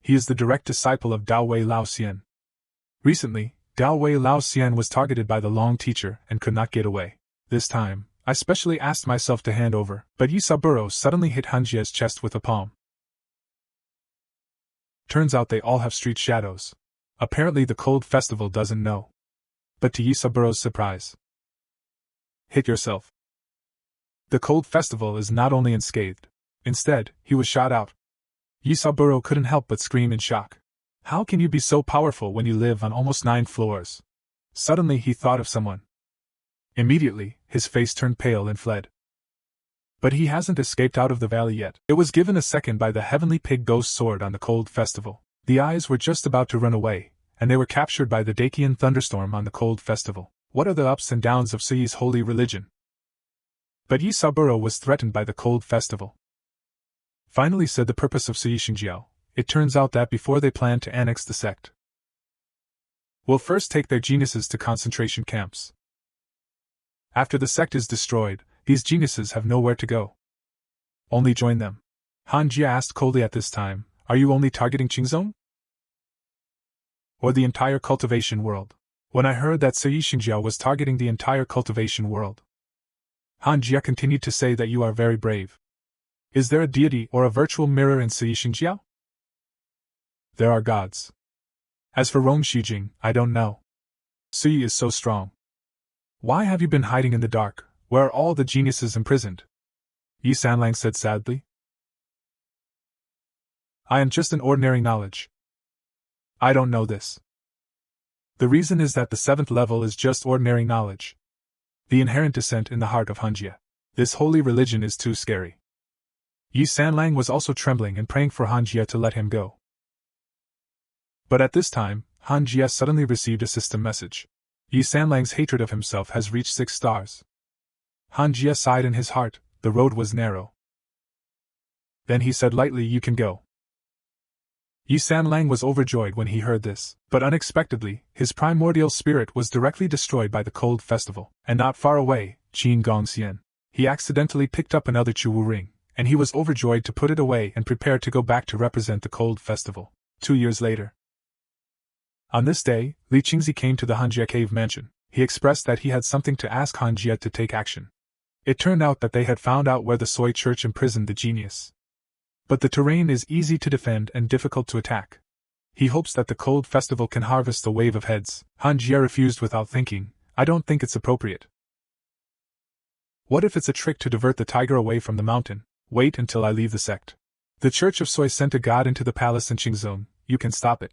He is the direct disciple of Dao Wei Lao Xian. Recently, Dao Wei Lao Xian was targeted by the Long Teacher and could not get away. This time, I specially asked myself to hand over, but Yisaburo suddenly hit Hanjia's chest with a palm. Turns out they all have street shadows. Apparently the Cold Festival doesn't know. But to Yisaburo's surprise. Hit yourself. The Cold Festival is not only unscathed. Instead, he was shot out. Yisaburo couldn't help but scream in shock. How can you be so powerful when you live on almost 9 floors? Suddenly he thought of someone. Immediately, his face turned pale and fled. But he hasn't escaped out of the valley yet. It was given a second by the heavenly pig ghost sword on the cold festival. The eyes were just about to run away, and they were captured by the Dakian thunderstorm on the cold festival. What are the ups and downs of Suyi's holy religion? But Yi Saburo was threatened by the cold festival. Finally said the purpose of Suyi Xingjiao. It turns out that before they plan to annex the sect, we'll first take their geniuses to concentration camps. After the sect is destroyed, these geniuses have nowhere to go. Only join them. Han Jia asked coldly at this time, are you only targeting Qingzong? Or the entire cultivation world? When I heard that Suyi Xingjiao was targeting the entire cultivation world, Han Jia continued to say that you are very brave. Is there a deity or a virtual mirror in Suyi Xingjiao? There are gods. As for Rong Shijing, I don't know. Suyi is so strong. Why have you been hiding in the dark? Where are all the geniuses imprisoned? Yi Sanlang said sadly. I am just an ordinary knowledge. I don't know this. The reason is that the 7th level is just ordinary knowledge. The inherent descent in the heart of Hanjia. This holy religion is too scary. Yi Sanlang was also trembling and praying for Hanjia to let him go. But at this time, Hanjia suddenly received a system message. Yi Sanlang's hatred of himself has reached 6 stars. Hanjia sighed in his heart, the road was narrow. Then he said lightly, you can go. Yi Sanlang was overjoyed when he heard this, but unexpectedly, his primordial spirit was directly destroyed by the cold festival, and not far away, Qin Gongxian. He accidentally picked up another Chuwu ring, and he was overjoyed to put it away and prepare to go back to represent the cold festival. 2 years later. On this day, Li Qingzi came to the Hanjia cave mansion. He expressed that he had something to ask Hanjia to take action. It turned out that they had found out where the Soi Church imprisoned the genius. But the terrain is easy to defend and difficult to attack. He hopes that the cold festival can harvest a wave of heads. Hanjia refused without thinking, I don't think it's appropriate. What if it's a trick to divert the tiger away from the mountain? Wait until I leave the sect. The Church of Soi sent a god into the palace in Qingzhou, you can stop it.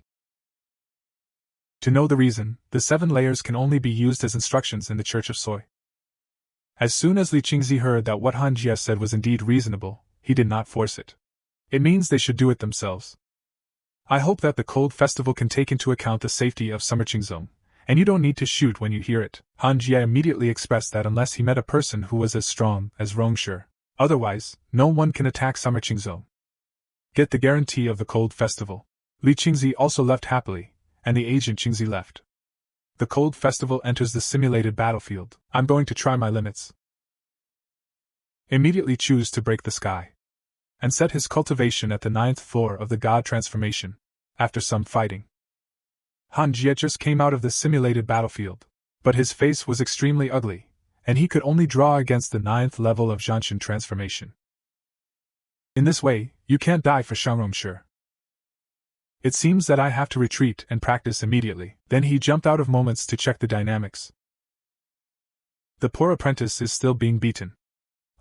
To know the reason, the 7 layers can only be used as instructions in the Church of Soi. As soon as Li Qingzi heard that what Hanjia said was indeed reasonable, he did not force it. It means they should do it themselves. I hope that the cold festival can take into account the safety of Summer Qingzhou, and you don't need to shoot when you hear it. Hanjia immediately expressed that unless he met a person who was as strong as Rongshi, otherwise, no one can attack Summer Qingzhou. Get the guarantee of the cold festival. Li Qingzi also left happily, and the agent Qingzi left. The cold festival enters the simulated battlefield. I'm going to try my limits. Immediately choose to break the sky. And set his cultivation at the 9th floor of the god transformation. After some fighting, Han Jie just came out of the simulated battlefield, but his face was extremely ugly, and he could only draw against the 9th level of Zhanshan transformation. In this way, you can't die for Shangrongshi. It seems that I have to retreat and practice immediately. Then he jumped out of moments to check the dynamics. The poor apprentice is still being beaten.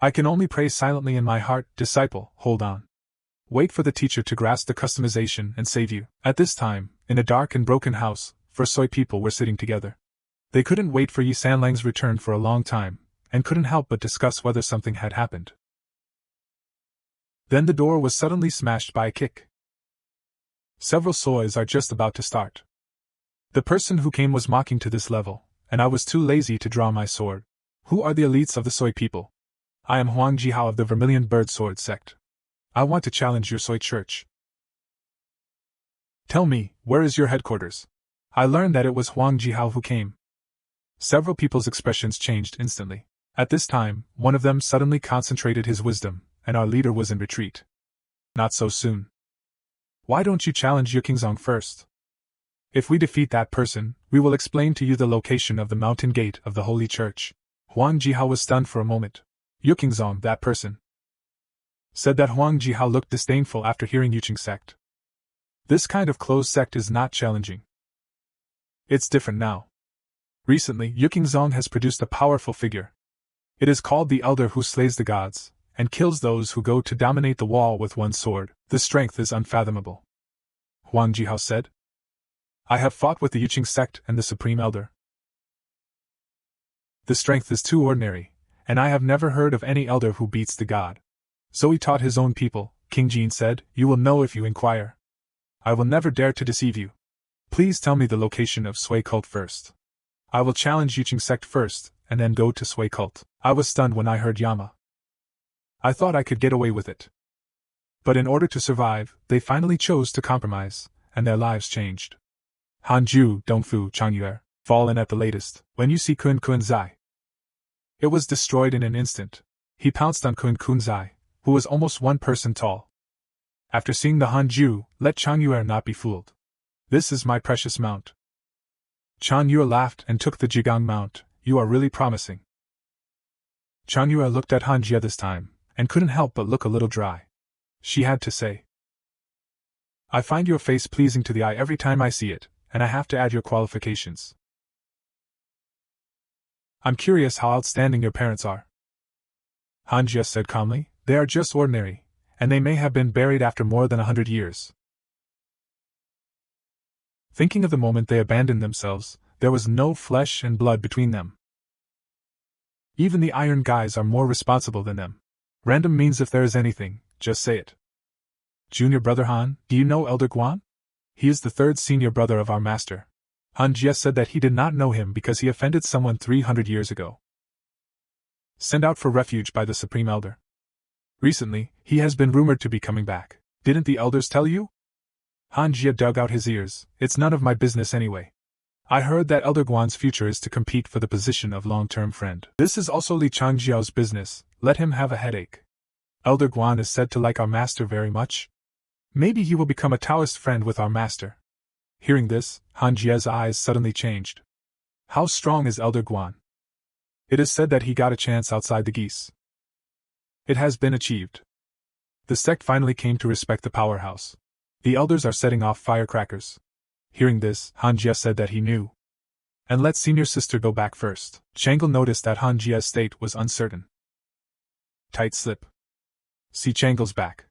I can only pray silently in my heart, disciple, hold on. Wait for the teacher to grasp the customization and save you. At this time, in a dark and broken house, 4 Soi people were sitting together. They couldn't wait for Yi Sanlang's return for a long time, and couldn't help but discuss whether something had happened. Then the door was suddenly smashed by a kick. Several Sois are just about to start. The person who came was mocking to this level, and I was too lazy to draw my sword. Who are the elites of the Soi people? I am Huang Jihao of the Vermilion Bird Sword Sect. I want to challenge your Soi Church. Tell me, where is your headquarters? I learned that it was Huang Jihao who came. Several people's expressions changed instantly. At this time, one of them suddenly concentrated his wisdom, and our leader was in retreat. Not so soon. Why don't you challenge Yukingzong first? If we defeat that person, we will explain to you the location of the mountain gate of the Holy Church. Huang Jihao was stunned for a moment. Yukingzong, that person. Said that Huang Jihao looked disdainful after hearing Yuqing sect. This kind of closed sect is not challenging. It's different now. Recently, Yukingzong has produced a powerful figure. It is called the Elder who slays the gods, and kills those who go to dominate the wall with one sword. The strength is unfathomable. Huang Jihao said. I have fought with the Yuqing sect and the Supreme Elder. The strength is too ordinary, and I have never heard of any elder who beats the god. So he taught his own people, King Jin said. You will know if you inquire. I will never dare to deceive you. Please tell me the location of Sui cult first. I will challenge Yuqing sect first, and then go to Sui cult. I was stunned when I heard Yama. I thought I could get away with it. But in order to survive, they finally chose to compromise, and their lives changed. Hanju, Dongfu, Changyue, fallen at the latest. When you see Kun Kunzai. It was destroyed in an instant. He pounced on Kun Kunzai, who was almost 1 person tall. After seeing the Hanju, let Changyue not be fooled. This is my precious mount. Changyue laughed and took the Jigang mount. You are really promising. Changyue looked at Hanjia this time, and couldn't help but look a little dry. She had to say, I find your face pleasing to the eye every time I see it, and I have to add your qualifications. I'm curious how outstanding your parents are. Hanjia said calmly. They are just ordinary, and they may have been buried after more than 100 years. Thinking of the moment they abandoned themselves, there was no flesh and blood between them. Even the iron guys are more responsible than them. Random means if there is anything, just say it. Junior brother Han, do you know Elder Guan? He is the 3rd senior brother of our master. Han Jie said that he did not know him because he offended someone 300 years ago. Sent out for refuge by the Supreme Elder. Recently, he has been rumored to be coming back. Didn't the elders tell you? Han Jie dug out his ears. It's none of my business anyway. I heard that Elder Guan's future is to compete for the position of long-term friend. This is also Li Changjiao's business. Let him have a headache. Elder Guan is said to like our master very much. Maybe he will become a Taoist friend with our master. Hearing this, Han Jie's eyes suddenly changed. How strong is Elder Guan? It is said that he got a chance outside the geese. It has been achieved. The sect finally came to respect the powerhouse. The elders are setting off firecrackers. Hearing this, Han Jie said that he knew. And let senior sister go back first. Chang'e noticed that Han Jie's state was uncertain. Tight slip. See Chang'e's back.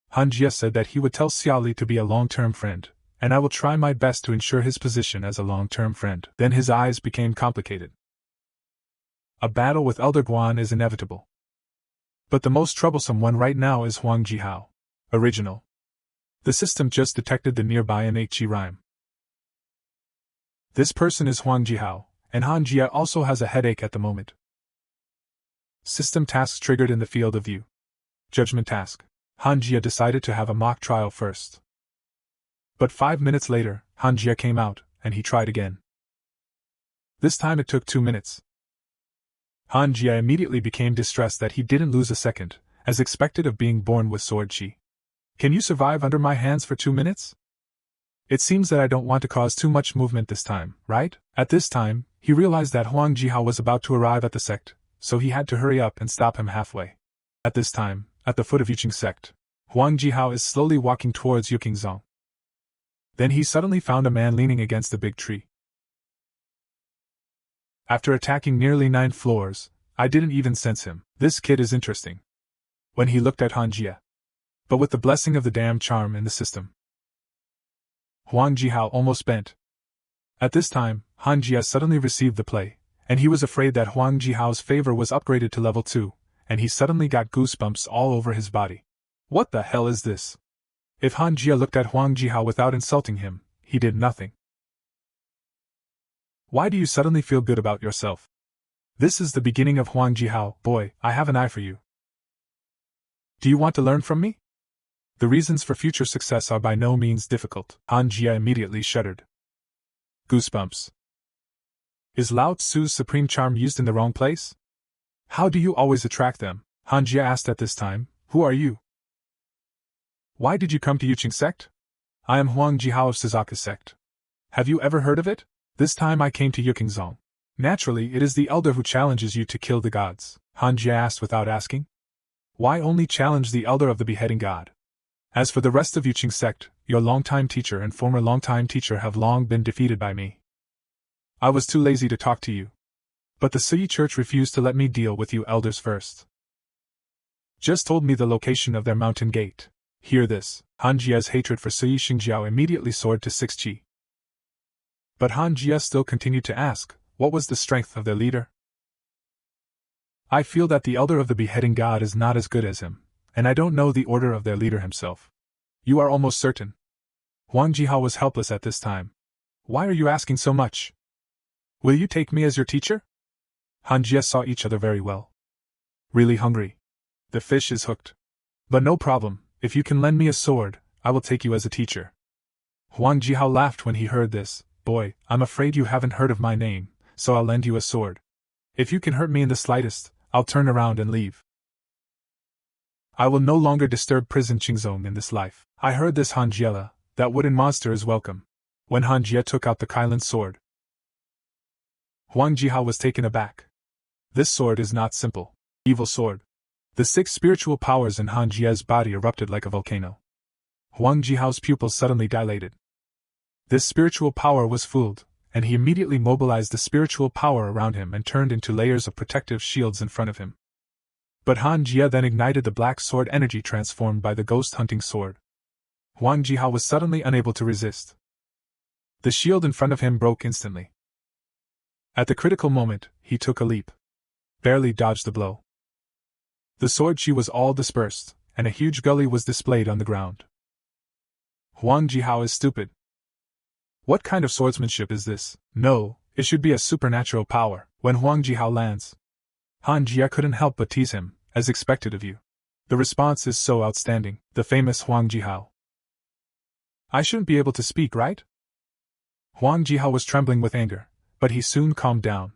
Han Jie said that he would tell Xiaoli to be a long-term friend, and I will try my best to ensure his position as a long-term friend. Then his eyes became complicated. A battle with Elder Guan is inevitable. But the most troublesome one right now is Huang Jihao. Original. The system just detected the nearby NHG rhyme. This person is Huang Jihao, and Han Jie also has a headache at the moment. System tasks triggered in the field of view. Judgment task. Han Jie decided to have a mock trial first. But 5 minutes later, Han Jie came out, and he tried again. This time it took 2 minutes. Han Jie immediately became distressed that he didn't lose a second, as expected of being born with sword chi. Can you survive under my hands for 2 minutes? It seems that I don't want to cause too much movement this time, right? At this time, he realized that Huang Jihao was about to arrive at the sect, so he had to hurry up and stop him halfway. At this time, at the foot of Yuqing sect, Huang Jihao is slowly walking towards Yuqingzong. Then he suddenly found a man leaning against a big tree. After attacking nearly 9 floors, I didn't even sense him. This kid is interesting. When he looked at Han Jie. But with the blessing of the damn charm in the system. Huang Jihao almost bent. At this time, Han Jie suddenly received the play, and he was afraid that Huang Jihao's favor was upgraded to level 2, and he suddenly got goosebumps all over his body. What the hell is this? If Han Jie looked at Huang Jihao without insulting him, he did nothing. Why do you suddenly feel good about yourself? This is the beginning of Huang Jihao. Boy, I have an eye for you. Do you want to learn from me? The reasons for future success are by no means difficult. Han Jie immediately shuddered. Goosebumps. Is Lao Tzu's supreme charm used in the wrong place? How do you always attract them? Han Jie asked at this time. Who are you? Why did you come to Yuqing sect? I am Huang Jihao of Suzaku sect. Have you ever heard of it? This time I came to Yuqingzong. Naturally, it is the elder who challenges you to kill the gods, Han Jie asked without asking. Why only challenge the elder of the beheading god? As for the rest of Yuqing sect, your longtime teacher and former longtime teacher have long been defeated by me. I was too lazy to talk to you. But the Suyi Church refused to let me deal with you elders first. Just told me the location of their mountain gate. Hear this. Han Jie's hatred for Suyi Xingjiao immediately soared to 6 chi. But Han Jia still continued to ask, what was the strength of their leader? I feel that the elder of the beheading god is not as good as him, and I don't know the order of their leader himself. You are almost certain? Huang Jihao was helpless at this time. Why are you asking so much? Will you take me as your teacher? Han Jia saw each other very well. Really hungry. The fish is hooked. But no problem, if you can lend me a sword, I will take you as a teacher. Huang Jihao laughed when he heard this. Boy, I'm afraid you haven't heard of my name, so I'll lend you a sword. If you can hurt me in the slightest, I'll turn around and leave. I will no longer disturb prison Qingzong in this life. I heard this, Han Jia. That wooden monster is welcome. When Han Jia took out the Kailan sword, Huang Jihao was taken aback. This sword is not simple. Evil sword. The 6 spiritual powers in Han Jia's body erupted like a volcano. Huang Jihao's pupils suddenly dilated. This spiritual power was fooled, and he immediately mobilized the spiritual power around him and turned into layers of protective shields in front of him. But Han Jia then ignited the black sword energy transformed by the ghost hunting sword. Huang Jihao was suddenly unable to resist. The shield in front of him broke instantly. At the critical moment, he took a leap. Barely dodged the blow. The sword chi was all dispersed, and a huge gully was displayed on the ground. Huang Jihao is stupid. What kind of swordsmanship is this? No, it should be a supernatural power. When Huang Jihao lands, Han Jia couldn't help but tease him, as expected of you. The response is so outstanding, the famous Huang Jihao. I shouldn't be able to speak, right? Huang Jihao was trembling with anger, but he soon calmed down.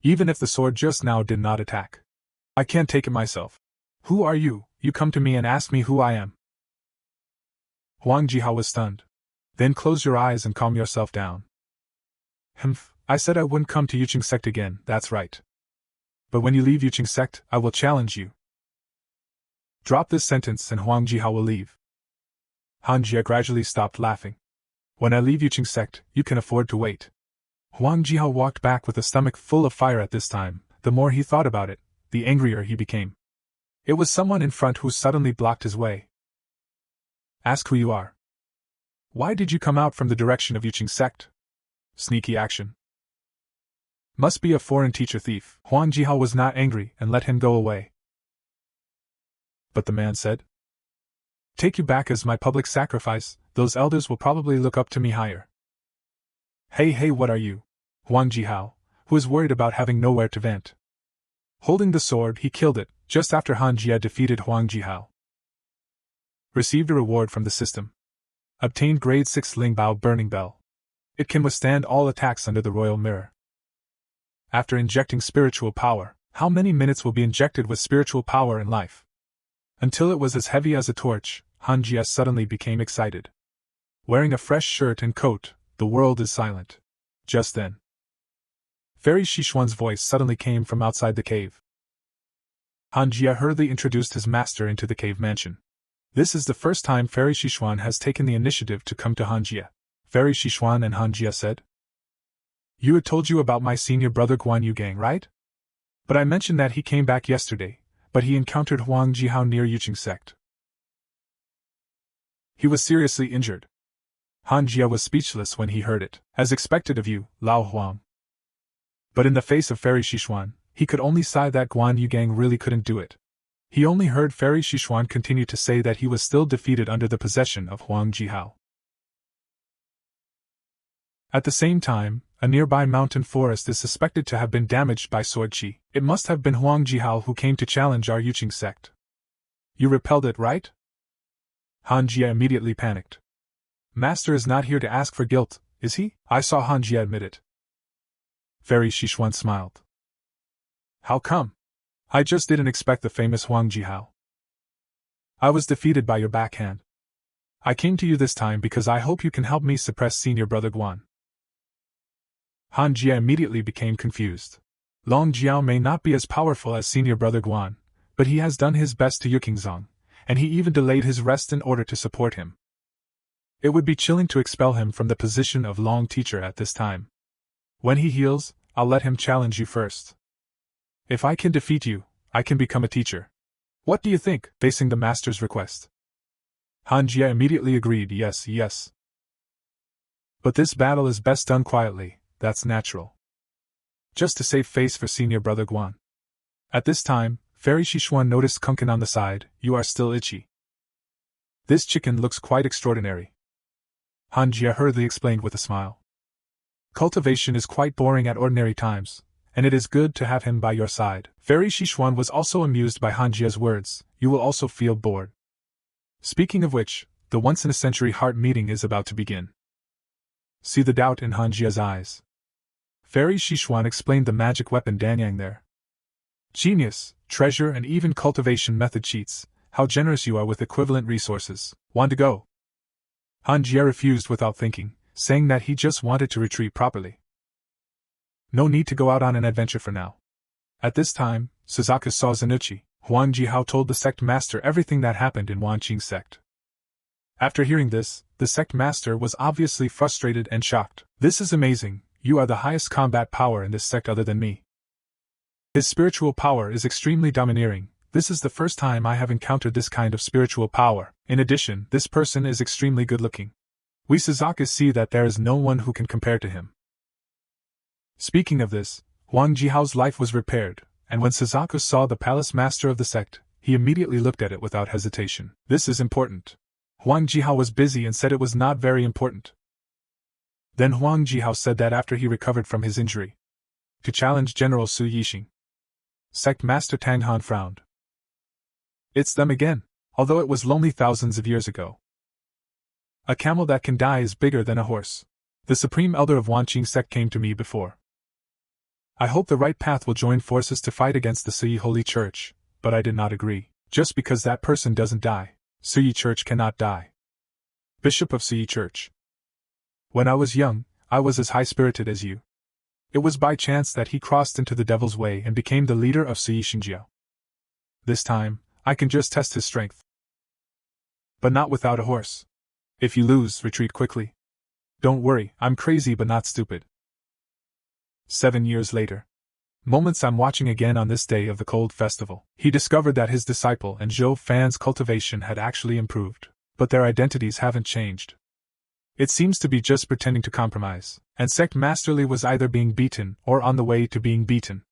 Even if the sword just now did not attack, I can't take it myself. Who are you? You come to me and ask me who I am. Huang Jihao was stunned. Then close your eyes and calm yourself down. Humph, I said I wouldn't come to Yuqing Sect again, that's right. But when you leave Yuqing Sect, I will challenge you. Drop this sentence and Huang Jihao will leave. Han Jia gradually stopped laughing. When I leave Yuqing Sect, you can afford to wait. Huang Jihao walked back with a stomach full of fire at this time. The more he thought about it, the angrier he became. It was someone in front who suddenly blocked his way. Ask who you are. Why did you come out from the direction of Yuqing Sect? Sneaky action. Must be a foreign teacher thief. Huang Jihao was not angry and let him go away. But the man said, take you back as my public sacrifice, those elders will probably look up to me higher. Hey, what are you? Huang Jihao, who is worried about having nowhere to vent. Holding the sword, he killed it, just after Han Jia defeated Huang Jihao. Received a reward from the system. Obtained grade 6 Lingbao Burning Bell. It can withstand all attacks under the Royal Mirror. After injecting spiritual power, how many minutes will be injected with spiritual power in life? Until it was as heavy as a torch, Han Jia suddenly became excited. Wearing a fresh shirt and coat, the world is silent. Just then, Fairy Xishuan's voice suddenly came from outside the cave. Han Jia hurriedly introduced his master into the cave mansion. This is the first time Fairy Xishuan has taken the initiative to come to Han Jia. Fairy Xishuan and Han Jia said, you had told you about my senior brother Guan Yu Gang, right? But I mentioned that he came back yesterday, but he encountered Huang Jihao near Yuqing Sect. He was seriously injured. Han Jia was speechless when he heard it. As expected of you, Lao Huang. But in the face of Fairy Xishuan, he could only sigh that Guan Yu Gang really couldn't do it. He only heard Fairy Xishuan continue to say that he was still defeated under the possession of Huang Jihao. At the same time, a nearby mountain forest is suspected to have been damaged by sword chi. It must have been Huang Jihao who came to challenge our Yuqing Sect. You repelled it, right? Han Jia immediately panicked. Master is not here to ask for guilt, is he? I saw Han Jia admit it. Fairy Xishuan smiled. How come? I just didn't expect the famous Huang Jihao. I was defeated by your backhand. I came to you this time because I hope you can help me suppress senior brother Guan. Han Jia immediately became confused. Long Jiao may not be as powerful as senior brother Guan, but he has done his best to Yuqingzong, and he even delayed his rest in order to support him. It would be chilling to expel him from the position of Long teacher at this time. When he heals, I'll let him challenge you first. If I can defeat you, I can become a teacher. What do you think, facing the master's request? Han Jia immediately agreed, yes. But this battle is best done quietly, that's natural. Just to save face for senior brother Guan. At this time, Fairy Shishuan noticed Kunkin on the side. You are still itchy. This chicken looks quite extraordinary. Han Jia hurriedly explained with a smile. Cultivation is quite boring at ordinary times, and it is good to have him by your side. Fairy Shishuan was also amused by Han Jia's words. You will also feel bored. Speaking of which, the once-in-a-century heart meeting is about to begin. See the doubt in Han Jia's eyes. Fairy Shishuan explained the magic weapon Danyang there. Genius, treasure, and even cultivation method cheats. How generous you are with equivalent resources. Want to go? Han Jia refused without thinking, saying that he just wanted to retreat properly. No need to go out on an adventure for now. At this time, Suzaku saw Zenuchi. Huang Jihao told the sect master everything that happened in Wanqing sect. After hearing this, the sect master was obviously frustrated and shocked. This is amazing, you are the highest combat power in this sect other than me. His spiritual power is extremely domineering. This is the first time I have encountered this kind of spiritual power. In addition, this person is extremely good-looking. We Suzaku see that there is no one who can compare to him. Speaking of this, Huang Jihao's life was repaired, and when Suzaku saw the palace master of the sect, he immediately looked at it without hesitation. This is important. Huang Jihao was busy and said it was not very important. Then Huang Jihao said that after he recovered from his injury, to challenge General Su Yixing. Sect Master Tang Han frowned. It's them again, although it was lonely thousands of years ago. A camel that can die is bigger than a horse. The Supreme Elder of Wanqing Sect came to me before. I hope the right path will join forces to fight against the Suyi Holy Church, but I did not agree. Just because that person doesn't die, Suyi Church cannot die. Bishop of Suyi Church. When I was young, I was as high-spirited as you. It was by chance that he crossed into the Devil's Way and became the leader of Suyi Xingjiao. This time, I can just test his strength. But not without a horse. If you lose, retreat quickly. Don't worry, I'm crazy but not stupid. 7 years later. Moments I'm watching again on this day of the Cold Festival. He discovered that his disciple and Zhou Fan's cultivation had actually improved, but their identities haven't changed. It seems to be just pretending to compromise, and Sect Masterly was either being beaten or on the way to being beaten.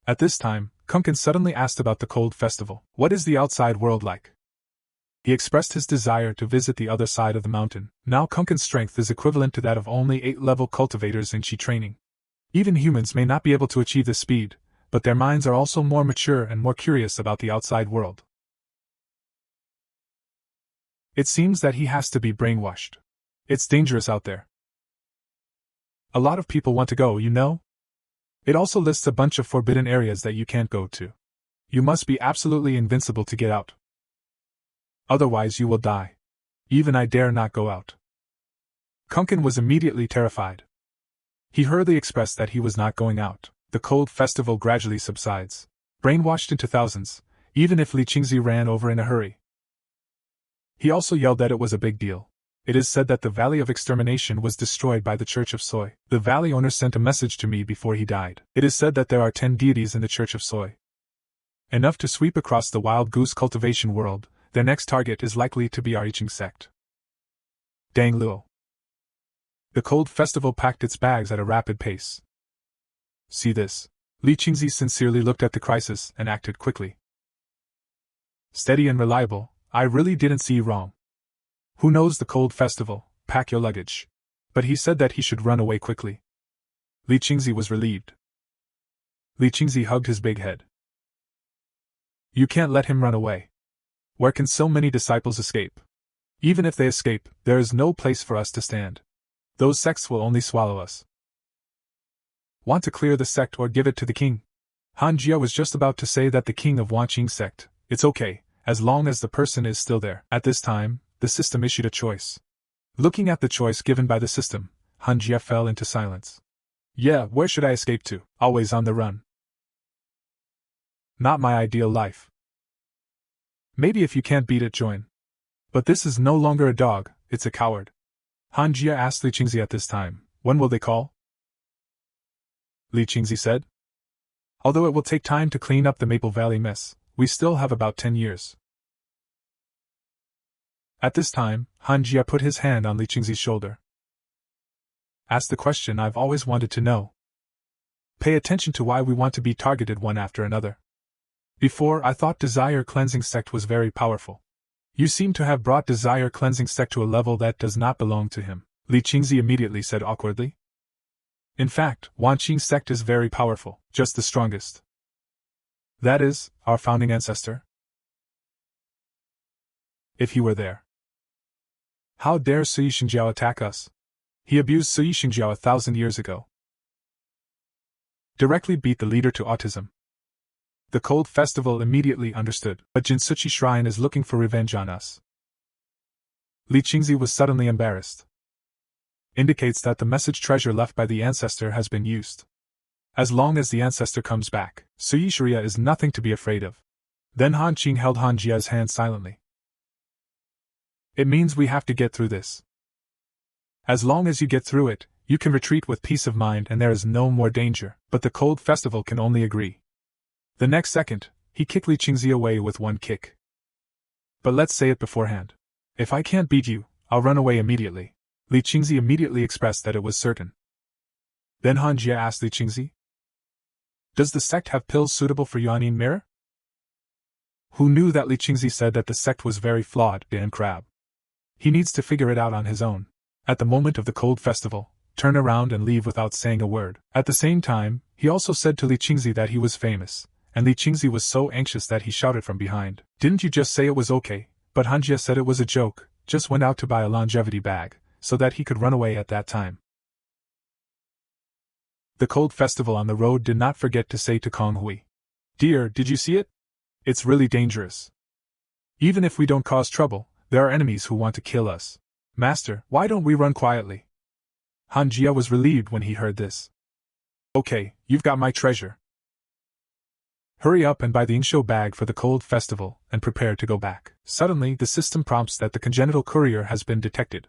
At this time, Kunkin suddenly asked about the Cold Festival. What is the outside world like? He expressed his desire to visit the other side of the mountain. Now Kunkin's strength is equivalent to that of only 8-level cultivators in Qi training. Even humans may not be able to achieve this speed, but their minds are also more mature and more curious about the outside world. It seems that he has to be brainwashed. It's dangerous out there. A lot of people want to go, you know? It also lists a bunch of forbidden areas that you can't go to. You must be absolutely invincible to get out. Otherwise you will die. Even I dare not go out. Kunkin was immediately terrified. He hurriedly expressed that he was not going out. The cold festival gradually subsides. Brainwashed into thousands, even if Li Qingzi ran over in a hurry. He also yelled that it was a big deal. It is said that the Valley of Extermination was destroyed by the Church of Soy. The valley owner sent a message to me before he died. It is said that there are 10 deities in the Church of Soy. Enough to sweep across the wild goose cultivation world. Their next target is likely to be our Iching sect. Dang Luo. The cold festival packed its bags at a rapid pace. See this. Li Qingzi sincerely looked at the crisis and acted quickly. Steady and reliable, I really didn't see you wrong. Who knows the cold festival, pack your luggage. But he said that he should run away quickly. Li Qingzi was relieved. Li Qingzi hugged his big head. You can't let him run away. Where can so many disciples escape? Even if they escape, there is no place for us to stand. Those sects will only swallow us. Want to clear the sect or give it to the king? Han Jia was just about to say that the king of Wanqing sect, it's okay, as long as the person is still there. At this time, the system issued a choice. Looking at the choice given by the system, Han Jia fell into silence. Yeah, where should I escape to? Always on the run. Not my ideal life. Maybe if you can't beat it, join. But this is no longer a dog, it's a coward. Han Jia asked Li Qingzi at this time, when will they call? Li Qingzi said. Although it will take time to clean up the Maple Valley mess, we still have about 10 years. At this time, Han Jia put his hand on Li Qingzi's shoulder. Ask the question I've always wanted to know. Pay attention to why we want to be targeted one after another. Before, I thought desire cleansing sect was very powerful. You seem to have brought desire cleansing sect to a level that does not belong to him, Li Qingzi immediately said awkwardly. In fact, Wanqing sect is very powerful, just the strongest. That is, our founding ancestor? If he were there. How dare Sui Xingjiao attack us? He abused Sui Xingjiao 1,000 years ago. Directly beat the leader to autism. The Cold Festival immediately understood, but Jinsuchi Shrine is looking for revenge on us. Li Qingzi was suddenly embarrassed. Indicates that the message treasure left by the ancestor has been used. As long as the ancestor comes back, Sui Sharia is nothing to be afraid of. Then Han Qing held Han Jia's hand silently. It means we have to get through this. As long as you get through it, you can retreat with peace of mind and there is no more danger, but the Cold Festival can only agree. The next second, he kicked Li Qingzi away with one kick. But let's say it beforehand. If I can't beat you, I'll run away immediately. Li Qingzi immediately expressed that it was certain. Then Han Jia asked Li Qingzi, does the sect have pills suitable for Yuanin Mirror? Who knew that Li Qingzi said that the sect was very flawed and crab. He needs to figure it out on his own. At the moment of the Cold Festival, turn around and leave without saying a word. At the same time, he also said to Li Qingzi that he was famous, and Li Qingzi was so anxious that he shouted from behind, didn't you just say it was okay? But Han Jia said it was a joke, just went out to buy a longevity bag, so that he could run away at that time. The Cold Festival on the road did not forget to say to Kong Hui, dear, did you see it? It's really dangerous. Even if we don't cause trouble, there are enemies who want to kill us. Master, why don't we run quietly? Han Jia was relieved when he heard this. Okay, you've got my treasure. Hurry up and buy the Yingshou bag for the Cold Festival, and prepare to go back. Suddenly, the system prompts that the congenital courier has been detected.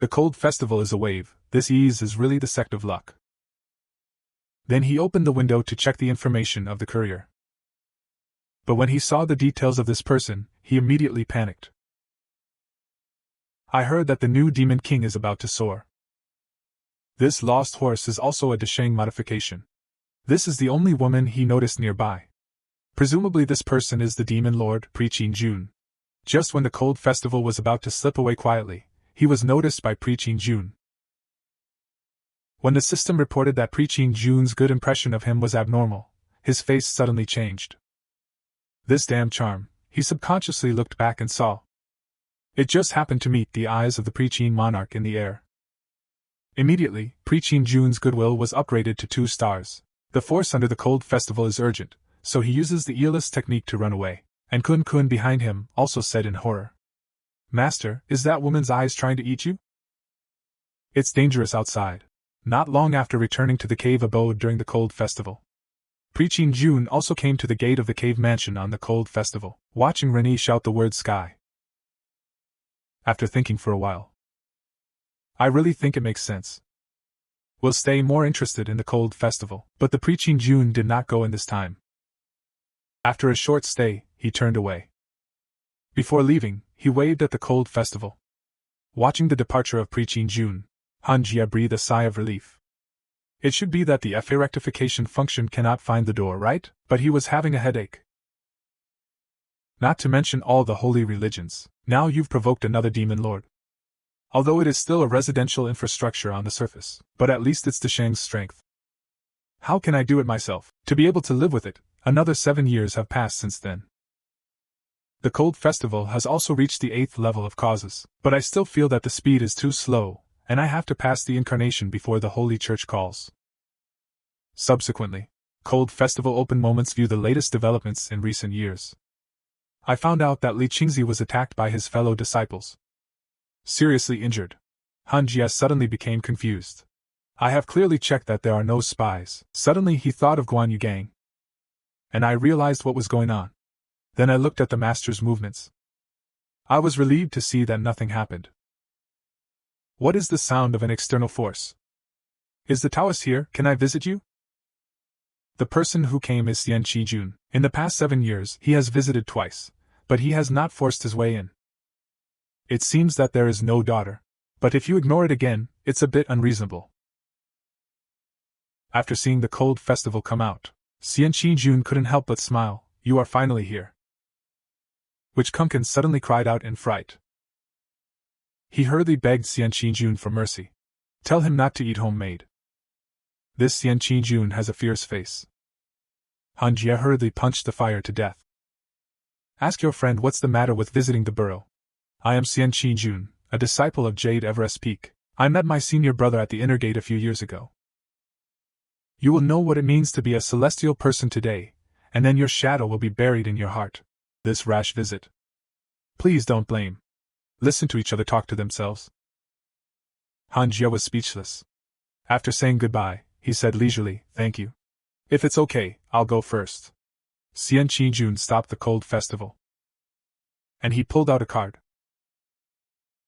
The Cold Festival is a wave, this ease is really the sect of luck. Then he opened the window to check the information of the courier. But when he saw the details of this person, he immediately panicked. I heard that the new Demon King is about to soar. This lost horse is also a Desheng modification. This is the only woman he noticed nearby. Presumably this person is the Demon Lord, Preaching Jun. Just when the Cold Festival was about to slip away quietly, he was noticed by Preaching Jun. When the system reported that Preaching Jun's good impression of him was abnormal, his face suddenly changed. This damn charm, he subconsciously looked back and saw. It just happened to meet the eyes of the Preaching monarch in the air. Immediately, Preaching Jun's goodwill was upgraded to 2 stars. The force under the Cold Festival is urgent, so he uses the Eelis technique to run away, and Kun Kun behind him also said in horror, Master, is that woman's eyes trying to eat you? It's dangerous outside. Not long after returning to the cave abode during the Cold Festival, Preaching Jun also came to the gate of the cave mansion on the Cold Festival, watching Rennie shout the word sky. After thinking for a while, I really think it makes sense. We'll stay more interested in the Cold Festival, but the Preaching Jun did not go in this time. After a short stay, he turned away. Before leaving, he waved at the Cold Festival. Watching the departure of Preaching Jun, Han Jia breathed a sigh of relief. It should be that the FA rectification function cannot find the door, right? But he was having a headache. Not to mention all the holy religions. Now you've provoked another demon lord. Although it is still a residential infrastructure on the surface, but at least it's Desheng's strength. How can I do it myself? To be able to live with it, another 7 years have passed since then. The Cold Festival has also reached the 8th level of causes, but I still feel that the speed is too slow, and I have to pass the incarnation before the Holy Church calls. Subsequently, Cold Festival Open Moments view the latest developments in recent years. I found out that Li Qingzi was attacked by his fellow disciples. Seriously injured. Han Jia suddenly became confused. I have clearly checked that there are no spies. Suddenly he thought of Guan Yu Gang. And I realized what was going on. Then I looked at the master's movements. I was relieved to see that nothing happened. What is the sound of an external force? Is the Taoist here? Can I visit you? The person who came is Xian Qijun. In the past 7 years, he has visited twice, but he has not forced his way in. It seems that there is no daughter. But if you ignore it again, it's a bit unreasonable. After seeing the cold festival come out, Xian Qi-jun couldn't help but smile. You are finally here. Which Kunkin suddenly cried out in fright. He hurriedly begged Xian Qi-jun for mercy. Tell him not to eat homemade. This Xian Qi-jun has a fierce face. Han Jie hurriedly punched the fire to death. Ask your friend what's the matter with visiting the burrow. I am Xian Qi-jun, a disciple of Jade Everest Peak. I met my senior brother at the inner gate a few years ago. You will know what it means to be a celestial person today, and then your shadow will be buried in your heart. This rash visit. Please don't blame. Listen to each other talk to themselves. Han Jie was speechless. After saying goodbye, he said leisurely, thank you. If it's okay, I'll go first. Xian Qi-jun stopped the cold festival. And he pulled out a card.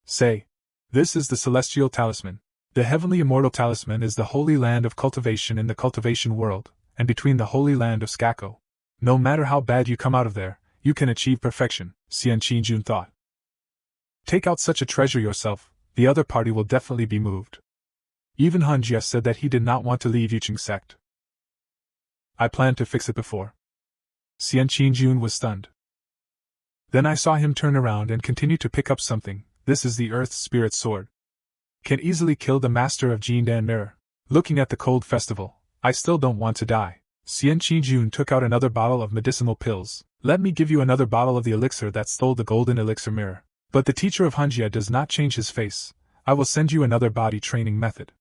Say, this is the celestial talisman. The heavenly immortal talisman is the holy land of cultivation in the cultivation world, and between the holy land of Skako. No matter how bad you come out of there, you can achieve perfection, Xian Qi-jun thought. Take out such a treasure yourself, the other party will definitely be moved. Even Han Jie said that he did not want to leave Yuqing sect. I planned to fix it before. Xian Qi-jun was stunned. Then I saw him turn around and continue to pick up something. This is the Earth Spirit Sword. Can easily kill the master of Jindan Mirror. Looking at the cold festival, I still don't want to die. Xian Qi-jun took out another bottle of medicinal pills. Let me give you another bottle of the elixir that stole the golden elixir mirror. But the teacher of Hanjia does not change his face. I will send you another body training method.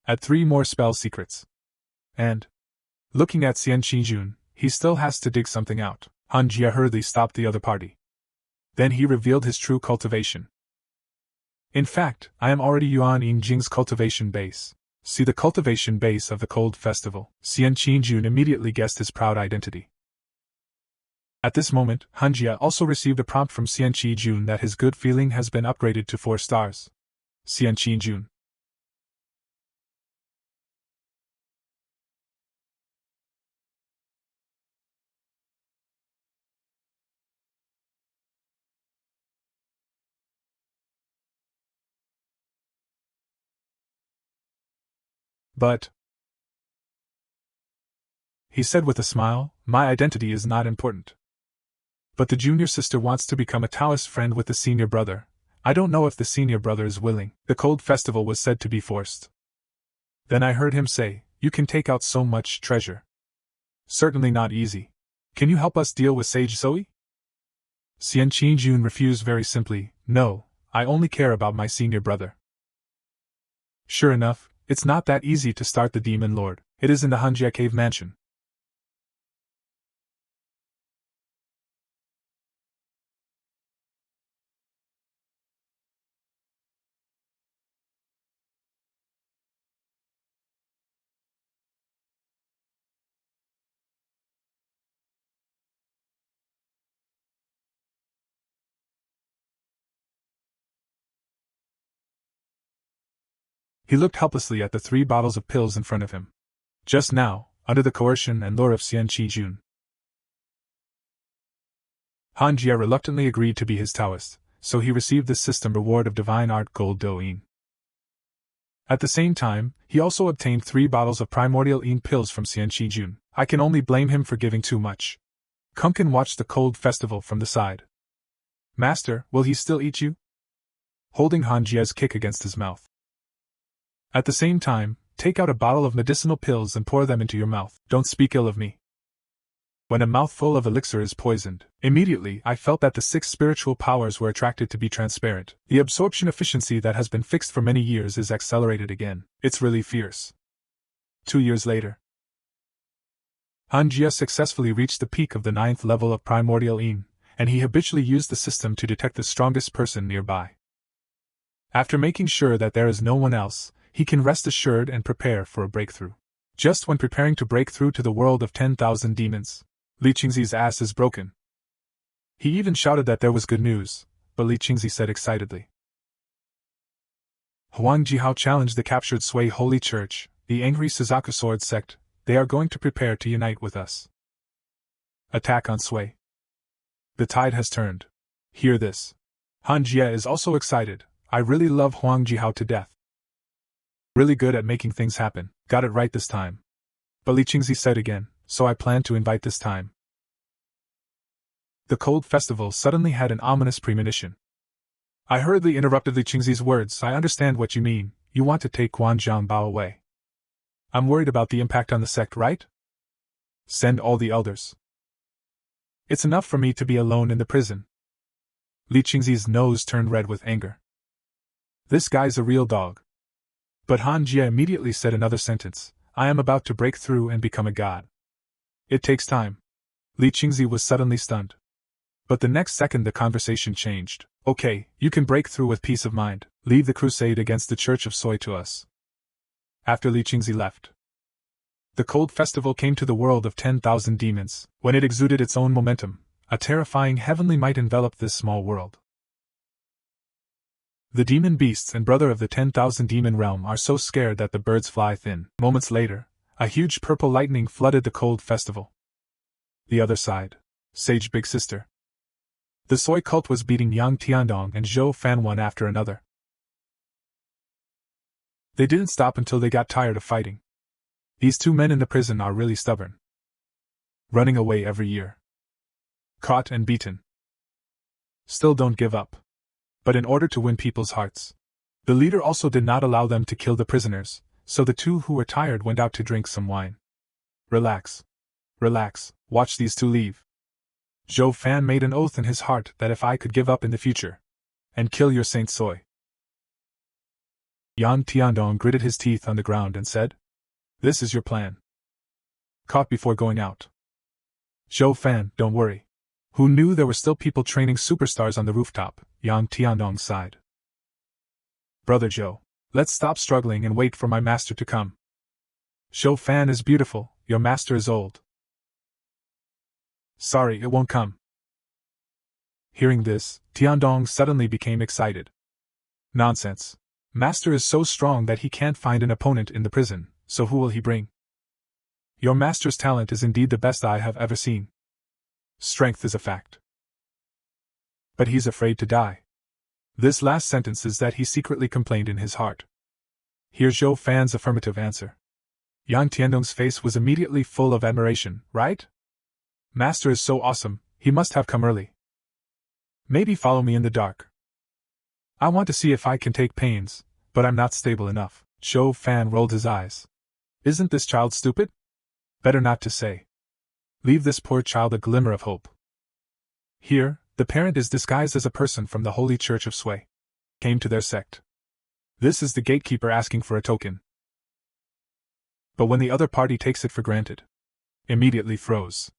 Add 3 more spell secrets. And, looking at Xian Qi-jun, he still has to dig something out. Han Jie hurriedly stopped the other party. Then he revealed his true cultivation. In fact, I am already Yuan Yingjing's cultivation base. See the cultivation base of the cold festival. Xian Qi-jun immediately guessed his proud identity. At this moment, Han Jie also received a prompt from Xian Qi-jun that his good feeling has been upgraded to 4 stars. Xian Qi-jun. But, he said with a smile, my identity is not important. But the junior sister wants to become a Taoist friend with the senior brother. I don't know if the senior brother is willing. The cold festival was said to be forced. Then I heard him say, you can take out so much treasure. Certainly not easy. Can you help us deal with Sage Zoe? Xian Qi-jun refused very simply, no, I only care about my senior brother. Sure enough, it's not that easy to start the Demon Lord. It is in the Hanjia Cave Mansion. He looked helplessly at the 3 bottles of pills in front of him. Just now, under the coercion and lure of Xian Qi-jun, Han Jie reluctantly agreed to be his Taoist, so he received this system reward of divine art gold do-in. At the same time, he also obtained 3 bottles of primordial in pills from Xian Qi-jun. I can only blame him for giving too much. Kunkin watched the cold festival from the side. Master, will he still eat you? Holding Han Jie's kick against his mouth. At the same time, take out a bottle of medicinal pills and pour them into your mouth. Don't speak ill of me. When a mouthful of elixir is poisoned, immediately I felt that the 6 spiritual powers were attracted to be transparent. The absorption efficiency that has been fixed for many years is accelerated again. It's really fierce. 2 years later, Han Jie successfully reached the peak of the 9th level of primordial in, and he habitually used the system to detect the strongest person nearby. After making sure that there is no one else, he can rest assured and prepare for a breakthrough. Just when preparing to break through to the world of 10,000 demons, Li Qingzi's ass is broken. He even shouted that there was good news, but Li Qingzi said excitedly. Huang Jihao challenged the captured Sui Holy Church, the angry Suzaku Sword Sect. They are going to prepare to unite with us. Attack on Sui. The tide has turned. Hear this. Han Jie is also excited. I really love Huang Jihao to death. Really good at making things happen, got it right this time. But Li Qingzi said again, so I plan to invite this time. The cold festival suddenly had an ominous premonition. I hurriedly interrupted Li Qingzi's words. I understand what you mean, you want to take Guan Zhangbao away. I'm worried about the impact on the sect, right? Send all the elders. It's enough for me to be alone in the prison. Li Qingzi's nose turned red with anger. This guy's a real dog. But Han Jie immediately said another sentence. I am about to break through and become a god. It takes time. Li Qingzi was suddenly stunned. But the next second the conversation changed. Okay, you can break through with peace of mind. Leave the crusade against the Church of Sui to us. After Li Qingzi left, the cold festival came to the world of 10,000 demons. When it exuded its own momentum, a terrifying heavenly might enveloped this small world. The demon beasts and brother of the 10,000 demon realm are so scared that the birds fly thin. Moments later, a huge purple lightning flooded the cold festival. The other side. Sage Big Sister. The Soi cult was beating Yang Tiandong and Zhou Fan one after another. They didn't stop until they got tired of fighting. These two men in the prison are really stubborn. Running away every year. Caught and beaten. Still don't give up. But in order to win people's hearts, the leader also did not allow them to kill the prisoners, so the two who were tired went out to drink some wine. Relax. Relax, watch these two leave. Zhou Fan made an oath in his heart that if I could give up in the future, and kill your Saint Soi. Yang Tiandong gritted his teeth on the ground and said, This is your plan. Caught before going out. Zhou Fan, don't worry. Who knew there were still people training superstars on the rooftop? Yang Tiandong sighed. Brother Zhou, let's stop struggling and wait for my master to come. Zhou Fan is beautiful, your master is old. Sorry, it won't come. Hearing this, Tiandong suddenly became excited. Nonsense. Master is so strong that he can't find an opponent in the prison, so who will he bring? Your master's talent is indeed the best I have ever seen. Strength is a fact. But he's afraid to die. This last sentence is that he secretly complained in his heart. Here's Zhou Fan's affirmative answer. Yang Tiandong's face was immediately full of admiration, right? Master is so awesome, he must have come early. Maybe follow me in the dark. I want to see if I can take pains, but I'm not stable enough. Zhou Fan rolled his eyes. Isn't this child stupid? Better not to say. Leave this poor child a glimmer of hope. Here, the parent is disguised as a person from the Holy Church of Sui. Came to their sect. This is the gatekeeper asking for a token. But when the other party takes it for granted, immediately froze.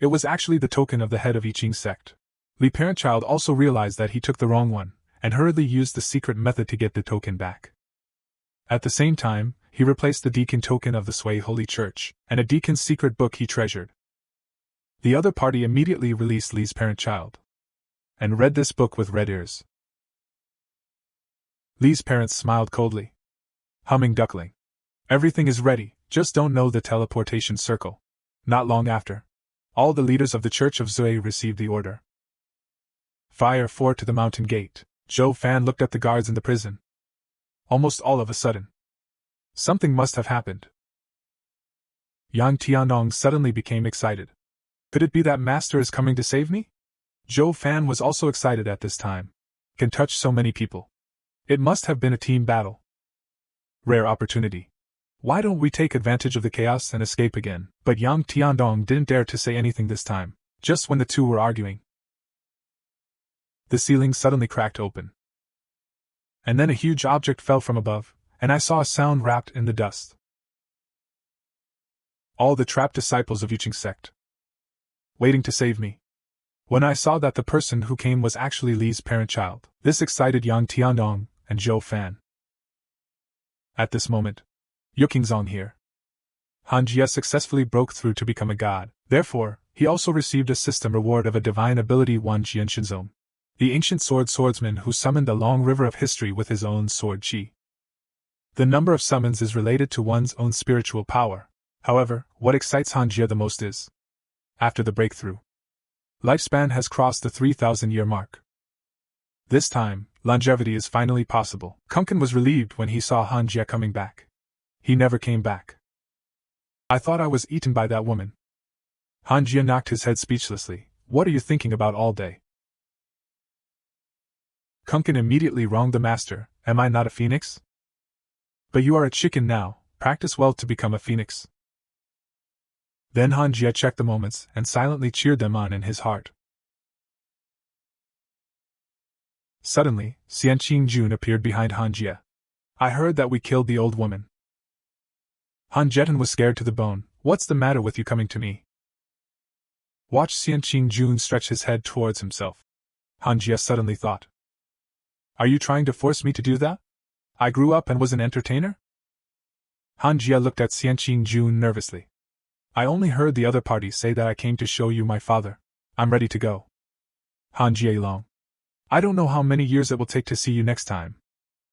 It was actually the token of the head of I Ching sect. Li Parentchild also realized that he took the wrong one, and hurriedly used the secret method to get the token back. At the same time, he replaced the deacon token of the Sui Holy Church, and a deacon's secret book he treasured. The other party immediately released Li's parent-child, and read this book with red ears. Li's parents smiled coldly. Humming duckling. Everything is ready, just don't know the teleportation circle. Not long after, all the leaders of the Church of Sui received the order. Fire 4 to the mountain gate. Zhou Fan looked at the guards in the prison. Almost all of a sudden, something must have happened. Yang Tiandong suddenly became excited. Could it be that Master is coming to save me? Zhou Fan was also excited at this time. Can touch so many people. It must have been a team battle. Rare opportunity. Why don't we take advantage of the chaos and escape again? But Yang Tiandong didn't dare to say anything this time, just when the two were arguing. The ceiling suddenly cracked open. And then a huge object fell from above, and I saw a sound wrapped in the dust. All the trapped disciples of Yuching sect. Waiting to save me. When I saw that the person who came was actually Li's parent-child, this excited Yang Tiandong and Zhou Fan. At this moment, Yukingzong here. Han Jie successfully broke through to become a god, therefore, he also received a system reward of a divine ability Wan Jian Shinzong, the ancient swordsman who summoned the long river of history with his own sword chi. The number of summons is related to one's own spiritual power. However, what excites Han Jie the most is, after the breakthrough, lifespan has crossed the 3,000-year mark. This time, Longevity is finally possible. Kunkin was relieved when he saw Han Jie coming back. He never came back. I thought I was eaten by that woman. Han Jie knocked his head speechlessly. What are you thinking about all day? Kunkin immediately wronged the master. Am I not a phoenix? But you are a chicken now. Practice well to become a phoenix. Then Han Jie checked the moments and silently cheered them on in his heart. Suddenly, Xian Qingjun appeared behind Han Jie. I heard that we killed the old woman. Han Jeton was scared to the bone. What's the matter with you coming to me? Watch Xian Qingjun stretch his head towards himself. Han Jie suddenly thought. Are you trying to force me to do that? I grew up and was an entertainer? Han Jie looked at Xian Qingjun nervously. I only heard the other party say that I came to show you my father. I'm ready to go. Han Jie Long. I don't know how many years it will take to see you next time.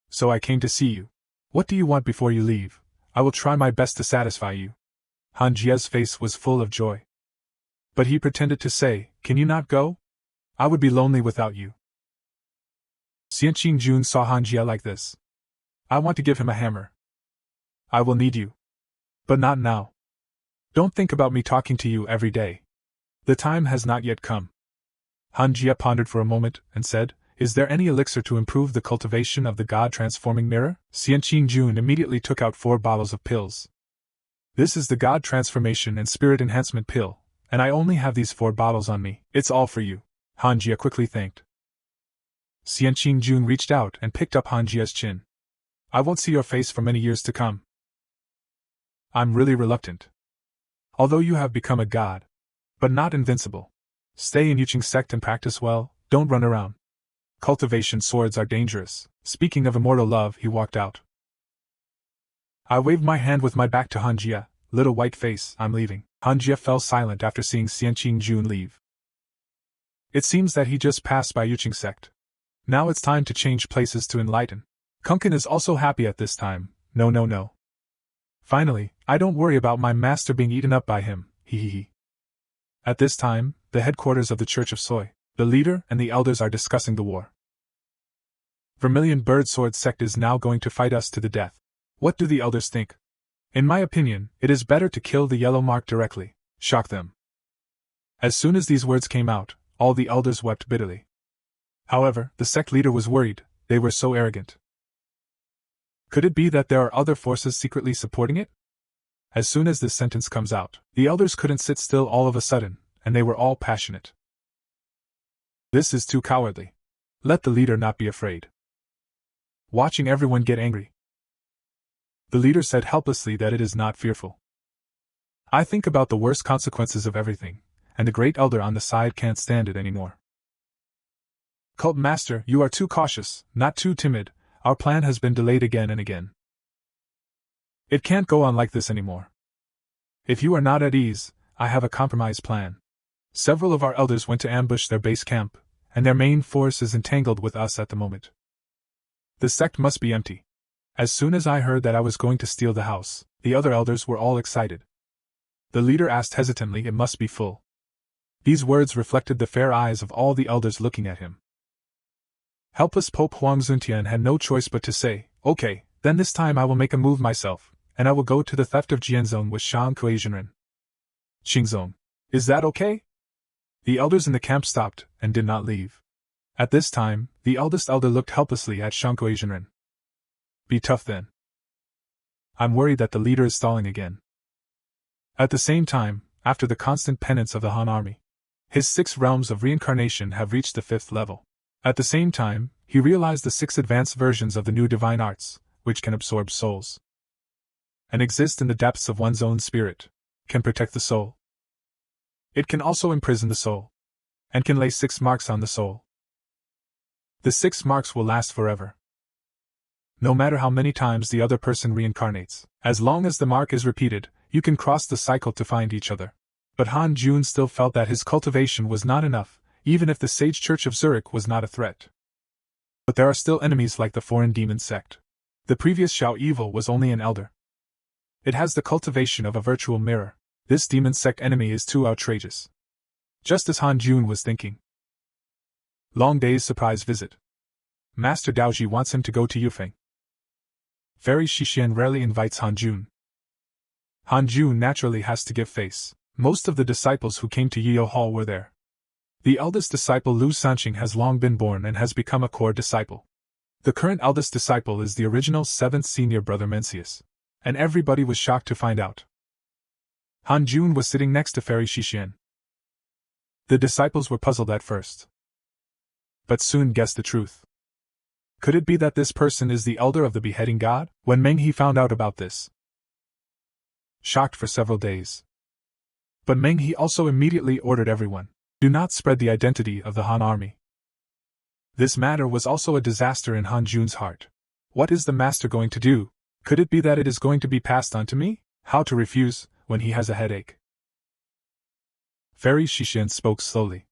So I came to see you. What do you want before you leave? I will try my best to satisfy you. Han Jie's face was full of joy. But he pretended to say, Can you not go? I would be lonely without you. Xian Qingjun saw Han Jie like this. I want to give him a hammer. I will need you. But not now. Don't think about me talking to you every day. The time has not yet come. Han Jie pondered for a moment and said, Is there any elixir to improve the cultivation of the God-transforming mirror? Xian Qingjun immediately took out 4 bottles of pills. This is the God Transformation and Spirit Enhancement pill, and I only have these 4 bottles on me. It's all for you. Han Jie quickly thanked. Xian Qingjun reached out and picked up Han Jie's chin. I won't see your face for many years to come. I'm really reluctant. Although you have become a god. But not invincible. Stay in Yuqing sect and practice well, don't run around. Cultivation swords are dangerous. Speaking of immortal love, he walked out. I waved my hand with my back to Han Jie. Little white face, I'm leaving. Han Jie fell silent after seeing Xian Qingjun leave. It seems that he just passed by Yuqing sect. Now it's time to change places to enlighten. Kunkin is also happy at this time. No. Finally, I don't worry about my master being eaten up by him, he. At this time, the headquarters of the Church of Soy, the leader and the elders are discussing the war. Vermilion Bird Sword Sect is now going to fight us to the death. What do the elders think? In my opinion, it is better to kill the yellow mark directly, shock them. As soon as these words came out, all the elders wept bitterly. However, the sect leader was worried, they were so arrogant. Could it be that there are other forces secretly supporting it? As soon as this sentence comes out, the elders couldn't sit still all of a sudden, and they were all passionate. This is too cowardly. Let the leader not be afraid. Watching everyone get angry, the leader said helplessly that it is not fearful. I think about the worst consequences of everything, and the great elder on the side can't stand it anymore. Cult Master, you are too cautious, not too timid. Our plan has been delayed again and again. It can't go on like this anymore. If you are not at ease, I have a compromise plan. Several of our elders went to ambush their base camp, and their main force is entangled with us at the moment. The sect must be empty. As soon as I heard that I was going to steal the house, the other elders were all excited. The leader asked hesitantly, It must be full. These words reflected the fair eyes of all the elders looking at him. Helpless Pope Huang Zuntian had no choice but to say, Okay, then this time I will make a move myself, and I will go to the theft of Jianzong with Shang Kueizhenren. Xingzong. Is that okay? The elders in the camp stopped, and did not leave. At this time, the eldest elder looked helplessly at Shang Kueizhenren. Be tough then. I'm worried that the leader is stalling again. At the same time, after the constant penance of the Han army, his 6 realms of reincarnation have reached the 5th level. At the same time, he realized the 6 advanced versions of the new divine arts, which can absorb souls and exist in the depths of one's own spirit, can protect the soul. It can also imprison the soul, and can lay 6 marks on the soul. The 6 marks will last forever. No matter how many times the other person reincarnates, as long as the mark is repeated, you can cross the cycle to find each other. But Han Jun still felt that his cultivation was not enough, even if the Sage Church of Zurich was not a threat. But there are still enemies like the foreign demon sect. The previous Xiao Evil was only an elder. It has the cultivation of a virtual mirror. This demon sect enemy is too outrageous. Just as Han Jun was thinking. Long Day's surprise visit. Master Daoji wants him to go to Yufeng. Fairy Shixian rarely invites Han Jun. Han Jun naturally has to give face. Most of the disciples who came to Yiyo Hall were there. The eldest disciple Lu Sanqing has long been born and has become a core disciple. The current eldest disciple is the original 7th senior brother Mencius. And everybody was shocked to find out. Han Jun was sitting next to Fairy Shixian. The disciples were puzzled at first, but soon guessed the truth. Could it be that this person is the elder of the beheading god? When Meng He found out about this, shocked for several days. But Meng He also immediately ordered everyone, do not spread the identity of the Han army. This matter was also a disaster in Han Jun's heart. What is the master going to do? Could it be that it is going to be passed on to me? How to refuse, when he has a headache? Fairy Shixian spoke slowly.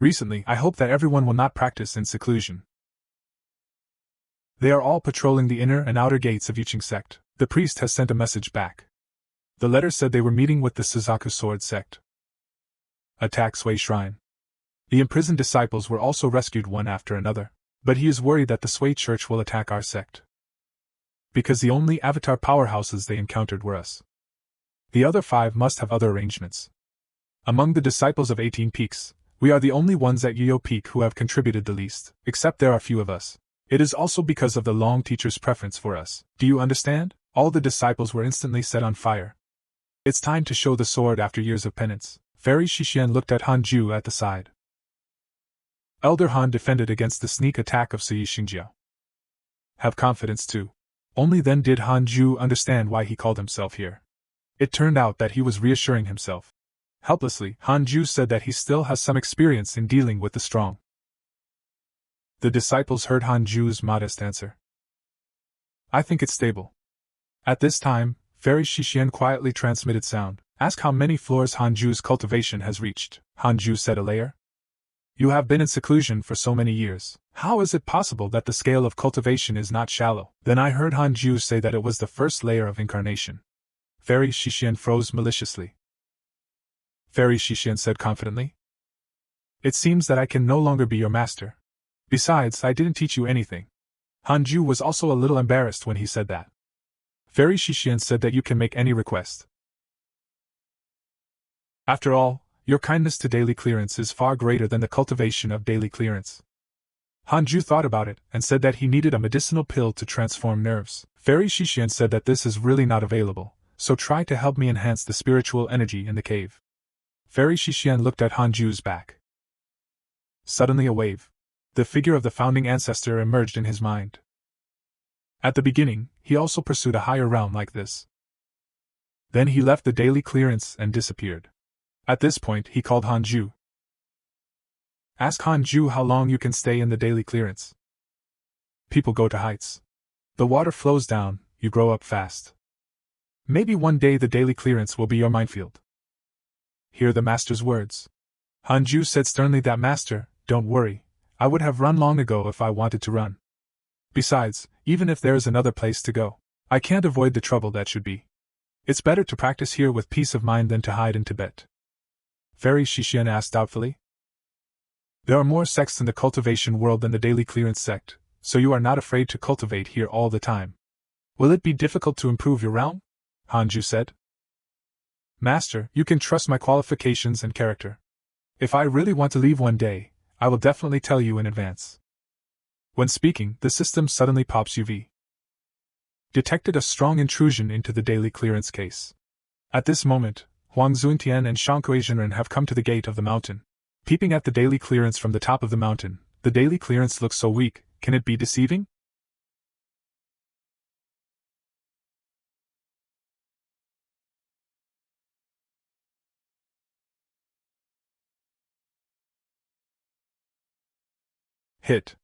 Recently, I hope that everyone will not practice in seclusion. They are all patrolling the inner and outer gates of Yuqing Sect. The priest has sent a message back. The letter said they were meeting with the Suzaku Sword Sect. Attack Sui Shrine. The imprisoned disciples were also rescued one after another, but he is worried that the Sui Church will attack our sect. Because the only avatar powerhouses they encountered were us. The other 5 must have other arrangements. Among the disciples of 18 Peaks, we are the only ones at Yiyo Peak who have contributed the least, except there are few of us. It is also because of the long teacher's preference for us. Do you understand? All the disciples were instantly set on fire. It's time to show the sword after years of penance. Fairy Shixian looked at Han Ju at the side. Elder Han defended against the sneak attack of Sui Xingjiao. Have confidence too. Only then did Han Ju understand why he called himself here. It turned out that he was reassuring himself. Helplessly, Han Ju said that he still has some experience in dealing with the strong. The disciples heard Han Ju's modest answer. I think it's stable. At this time, Fairy Shixian quietly transmitted sound. Ask how many floors Han Ju's cultivation has reached. Han Ju said a layer. You have been in seclusion for so many years. How is it possible that the scale of cultivation is not shallow? Then I heard Han Ju say that it was the first layer of incarnation. Fairy Shixian froze maliciously. Fairy Shixian said confidently. It seems that I can no longer be your master. Besides, I didn't teach you anything. Han Ju was also a little embarrassed when he said that. Fairy Shixian said that you can make any request. After all, your kindness to daily clearance is far greater than the cultivation of daily clearance. Han Ju thought about it and said that he needed a medicinal pill to transform nerves. Fairy Shixian said that this is really not available, so try to help me enhance the spiritual energy in the cave. Fairy Shixian looked at Han Ju's back. Suddenly a wave. The figure of the founding ancestor emerged in his mind. At the beginning, he also pursued a higher realm like this. Then he left the daily clearance and disappeared. At this point, he called Han Ju. Ask Han Ju how long you can stay in the daily clearance. People go to heights. The water flows down, you grow up fast. Maybe one day the daily clearance will be your minefield. Hear the master's words. Han Ju said sternly that master, don't worry, I would have run long ago if I wanted to run. Besides, even if there is another place to go, I can't avoid the trouble that should be. It's better to practice here with peace of mind than to hide in Tibet. Fairy Shixian asked doubtfully. There are more sects in the cultivation world than the daily clearance sect, so you are not afraid to cultivate here all the time. Will it be difficult to improve your realm? Han Ju said. Master, you can trust my qualifications and character. If I really want to leave one day, I will definitely tell you in advance. When speaking, the system suddenly pops UV. Detected a strong intrusion into the daily clearance case. At this moment, Huang Zuntian and Shankui Jinren have come to the gate of the mountain. Peeping at the daily clearance from the top of the mountain, the daily clearance looks so weak, can it be deceiving? Hit.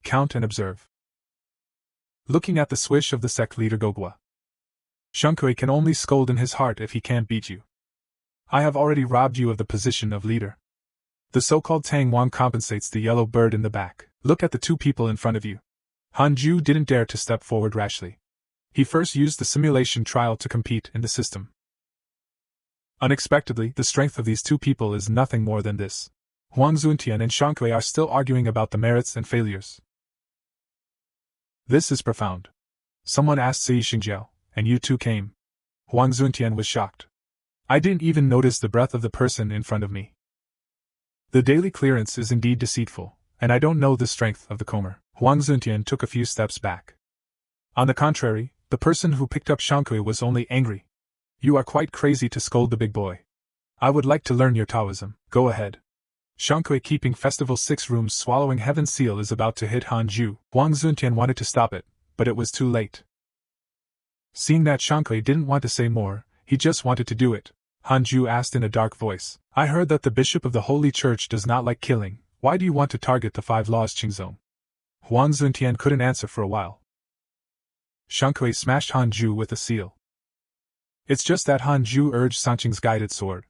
Count and observe. Looking at the swish of the sect leader Gogwa. Shankui can only scold in his heart if he can't beat you. I have already robbed you of the position of leader. The so-called Tang Wang compensates the yellow bird in the back. Look at the 2 people in front of you. Han Ju didn't dare to step forward rashly. He first used the simulation trial to compete in the system. Unexpectedly, the strength of these two people is nothing more than this. Huang Zuntian and Shang Kui are still arguing about the merits and failures. This is profound. Someone asked Ci Xingjiao, and you two came. Huang Zuntian was shocked. I didn't even notice the breath of the person in front of me. The daily clearance is indeed deceitful, and I don't know the strength of the comber. Huang Zuntian took a few steps back. On the contrary, the person who picked up Shang Kui was only angry. You are quite crazy to scold the big boy. I would like to learn your Taoism. Go ahead. Shang Kui, keeping Festival 6 rooms swallowing Heaven's Seal, is about to hit Han Ju. Huang Zuntian wanted to stop it, but it was too late. Seeing that Shang Kui didn't want to say more, he just wanted to do it. Han Ju asked in a dark voice, I heard that the bishop of the Holy Church does not like killing. Why do you want to target the 5 laws Qingzong? Huang Zuntian couldn't answer for a while. Shang Kui smashed Han Ju with a seal. It's just that Han Ju urged Sanqing's guided sword.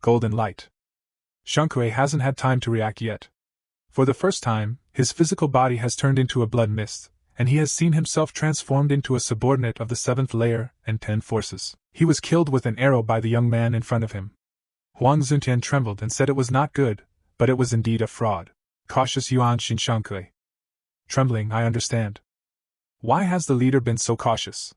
Golden light. Shang Kui hasn't had time to react yet. For the first time, his physical body has turned into a blood mist, and he has seen himself transformed into a subordinate of the 7th layer and 10 forces. He was killed with an arrow by the young man in front of him. Huang Zuntian trembled and said it was not good, but it was indeed a fraud. Cautious Yuan Xin Shang Kui. Trembling, I understand. Why has the leader been so cautious?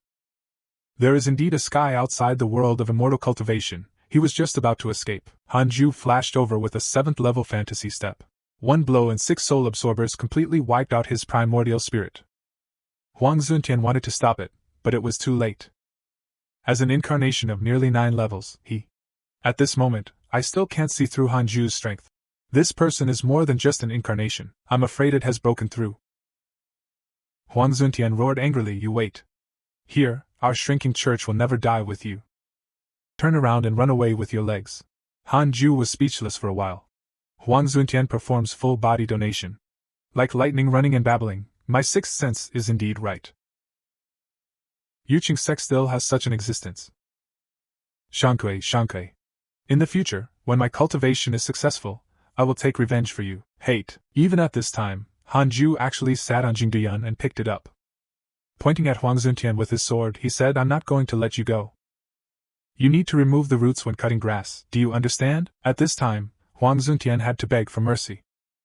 There is indeed a sky outside the world of immortal cultivation. He was just about to escape. Han Ju flashed over with a 7th level fantasy step. One blow and 6 soul absorbers completely wiped out his primordial spirit. Huang Zuntian wanted to stop it, but it was too late. As an incarnation of nearly 9 levels, At this moment, I still can't see through Han Ju's strength. This person is more than just an incarnation. I'm afraid it has broken through. Huang Zuntian roared angrily, you wait. Here, our shrinking church will never die with you. Turn around and run away with your legs. Han Ju was speechless for a while. Huang Zuntian performs full body donation. Like lightning running and babbling, my 6th sense is indeed right. Yuqing Sect still has such an existence. Shang Kui. In the future, when my cultivation is successful, I will take revenge for you. Hate. Even at this time, Han Ju actually sat on Jingduyan and picked it up. Pointing at Huang Zuntian with his sword, he said, I'm not going to let you go. You need to remove the roots when cutting grass, do you understand? At this time, Huang Zuntian had to beg for mercy.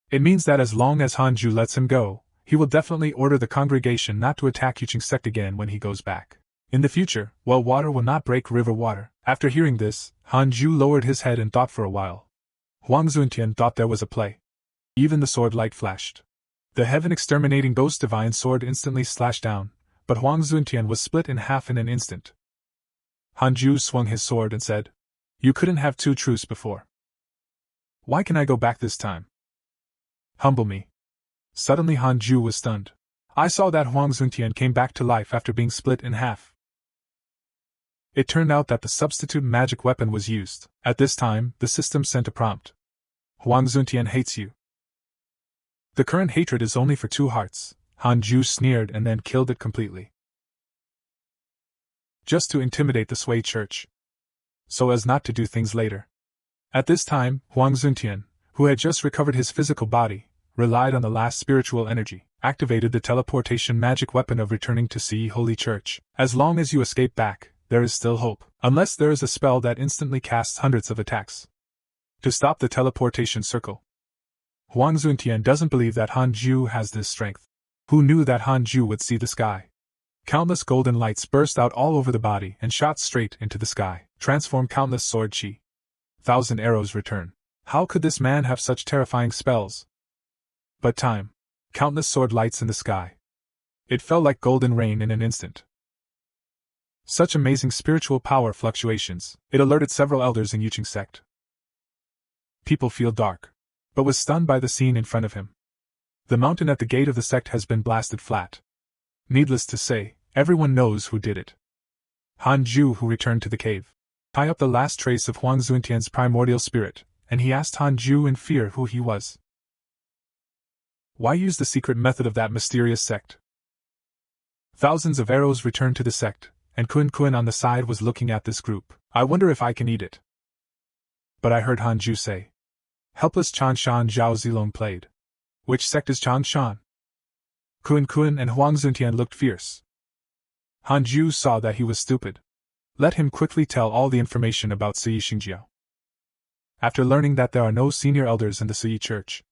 It means that as long as Han Ju lets him go, he will definitely order the congregation not to attack Yuqing Sect again when he goes back. In the future, well water will not break river water. After hearing this, Han Ju lowered his head and thought for a while. Huang Zuntian thought there was a play. Even the sword light flashed. The heaven-exterminating ghost divine sword instantly slashed down, but Huang Zuntian was split in half in an instant. Han Ju swung his sword and said, You couldn't have 2 truths before. Why can I go back this time? Humble me. Suddenly Han Ju was stunned. I saw that Huang Zuntian came back to life after being split in half. It turned out that the substitute magic weapon was used. At this time, the system sent a prompt. Huang Zuntian hates you. The current hatred is only for 2 hearts. Han Ju sneered and then killed it completely. Just to intimidate the Sui Church. So as not to do things later. At this time, Huang Zuntian, who had just recovered his physical body, relied on the last spiritual energy, activated the teleportation magic weapon of returning to Sea Holy Church. As long as you escape back, there is still hope, unless there is a spell that instantly casts hundreds of attacks. To stop the teleportation circle. Huang Zuntian doesn't believe that Han Ju has this strength. Who knew that Han Ju would see the sky? Countless golden lights burst out all over the body and shot straight into the sky, transform countless sword chi. 1,000 arrows return. How could this man have such terrifying spells? But time. Countless sword lights in the sky. It fell like golden rain in an instant. Such amazing spiritual power fluctuations, it alerted several elders in Yuqing Sect. People feel dark, but was stunned by the scene in front of him. The mountain at the gate of the sect has been blasted flat. Needless to say, everyone knows who did it. Han Ju, who returned to the cave, tie up the last trace of Huang Zuntian's primordial spirit, and he asked Han Ju in fear who he was. Why use the secret method of that mysterious sect? Thousands of arrows returned to the sect, and Kun Kun on the side was looking at this group. I wonder if I can eat it. But I heard Han Ju say. Helpless Chan Shan Zhao Zilong played. Which sect is Chan Shan? Kun Kun and Huang Zuntian looked fierce. Han Ju saw that he was stupid. Let him quickly tell all the information about Sui Xingjiao. After learning that there are no senior elders in the Sui church,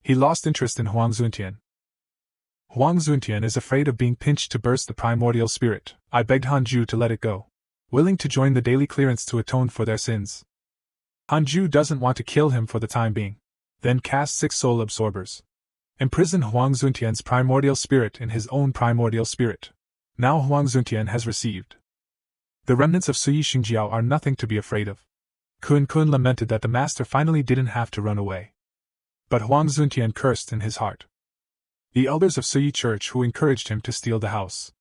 he lost interest in Huang Zuntian. Huang Zuntian is afraid of being pinched to burst the primordial spirit. I begged Hanju to let it go, willing to join the daily clearance to atone for their sins. Hanju doesn't want to kill him for the time being. Then cast 6 soul absorbers. Imprison Huang Zuntian's primordial spirit in his own primordial spirit. Now Huang Zuntian has received. The remnants of Sui Xingjiao are nothing to be afraid of. Kun Kun lamented that the master finally didn't have to run away. But Huang Zuntian cursed in his heart the elders of Sui Church who encouraged him to steal the house.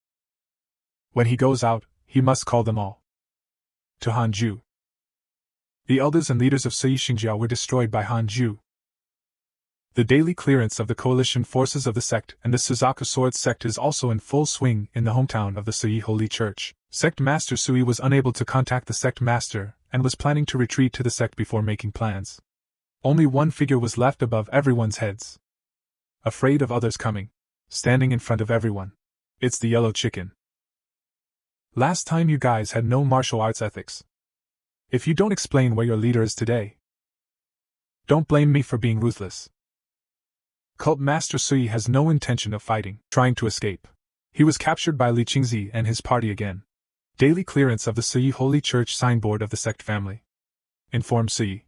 When he goes out, he must call them all to Hanju. The elders and leaders of Sui Xingjiao were destroyed by Hanju. The daily clearance of the coalition forces of the sect and the Suzaku Sword sect is also in full swing in the hometown of the Sui Holy Church. Sect Master Sui was unable to contact the sect master and was planning to retreat to the sect before making plans. Only one figure was left above everyone's heads. Afraid of others coming, standing in front of everyone. It's the yellow chicken. Last time you guys had no martial arts ethics. If you don't explain where your leader is today, don't blame me for being ruthless. Cult Master Sui has no intention of fighting, trying to escape. He was captured by Li Qingzi and his party again. Daily clearance of the Sui Holy Church signboard of the sect family. Inform Sui.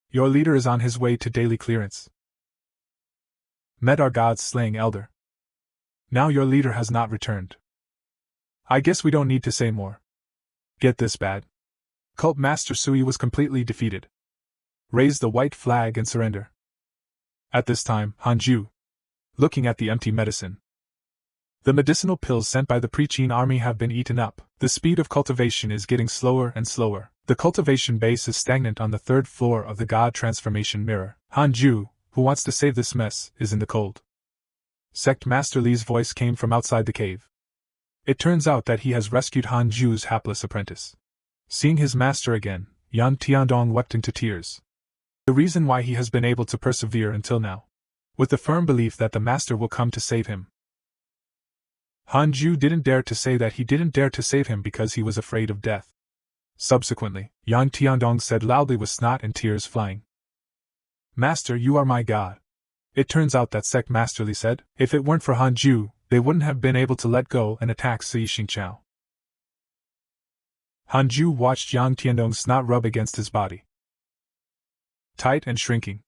Your leader is on his way to daily clearance. Met our gods slaying elder. Now your leader has not returned. I guess we don't need to say more. Get this bad. Cult Master Sui was completely defeated. Raise the white flag and surrender. At this time, Hanju, looking at the empty medicine. The medicinal pills sent by the Preaching army have been eaten up. The speed of cultivation is getting slower and slower. The cultivation base is stagnant on the 3rd floor of the God Transformation Mirror. Hanju, who wants to save this mess, is in the cold. Sect Master Li's voice came from outside the cave. It turns out that he has rescued Hanju's hapless apprentice. Seeing his master again, Yan Tiandong wept into tears. The reason why he has been able to persevere until now, with the firm belief that the master will come to save him. Hanju didn't dare to say that he didn't dare to save him because he was afraid of death. Subsequently, Yan Tiandong said loudly with snot and tears flying. Master, you are my god. It turns out that Sect Master Li said, if it weren't for Hanju, they wouldn't have been able to let go and attack Sui Xingqiao. Hanju watched Yang Tiandong's snot rub against his body. Tight and shrinking.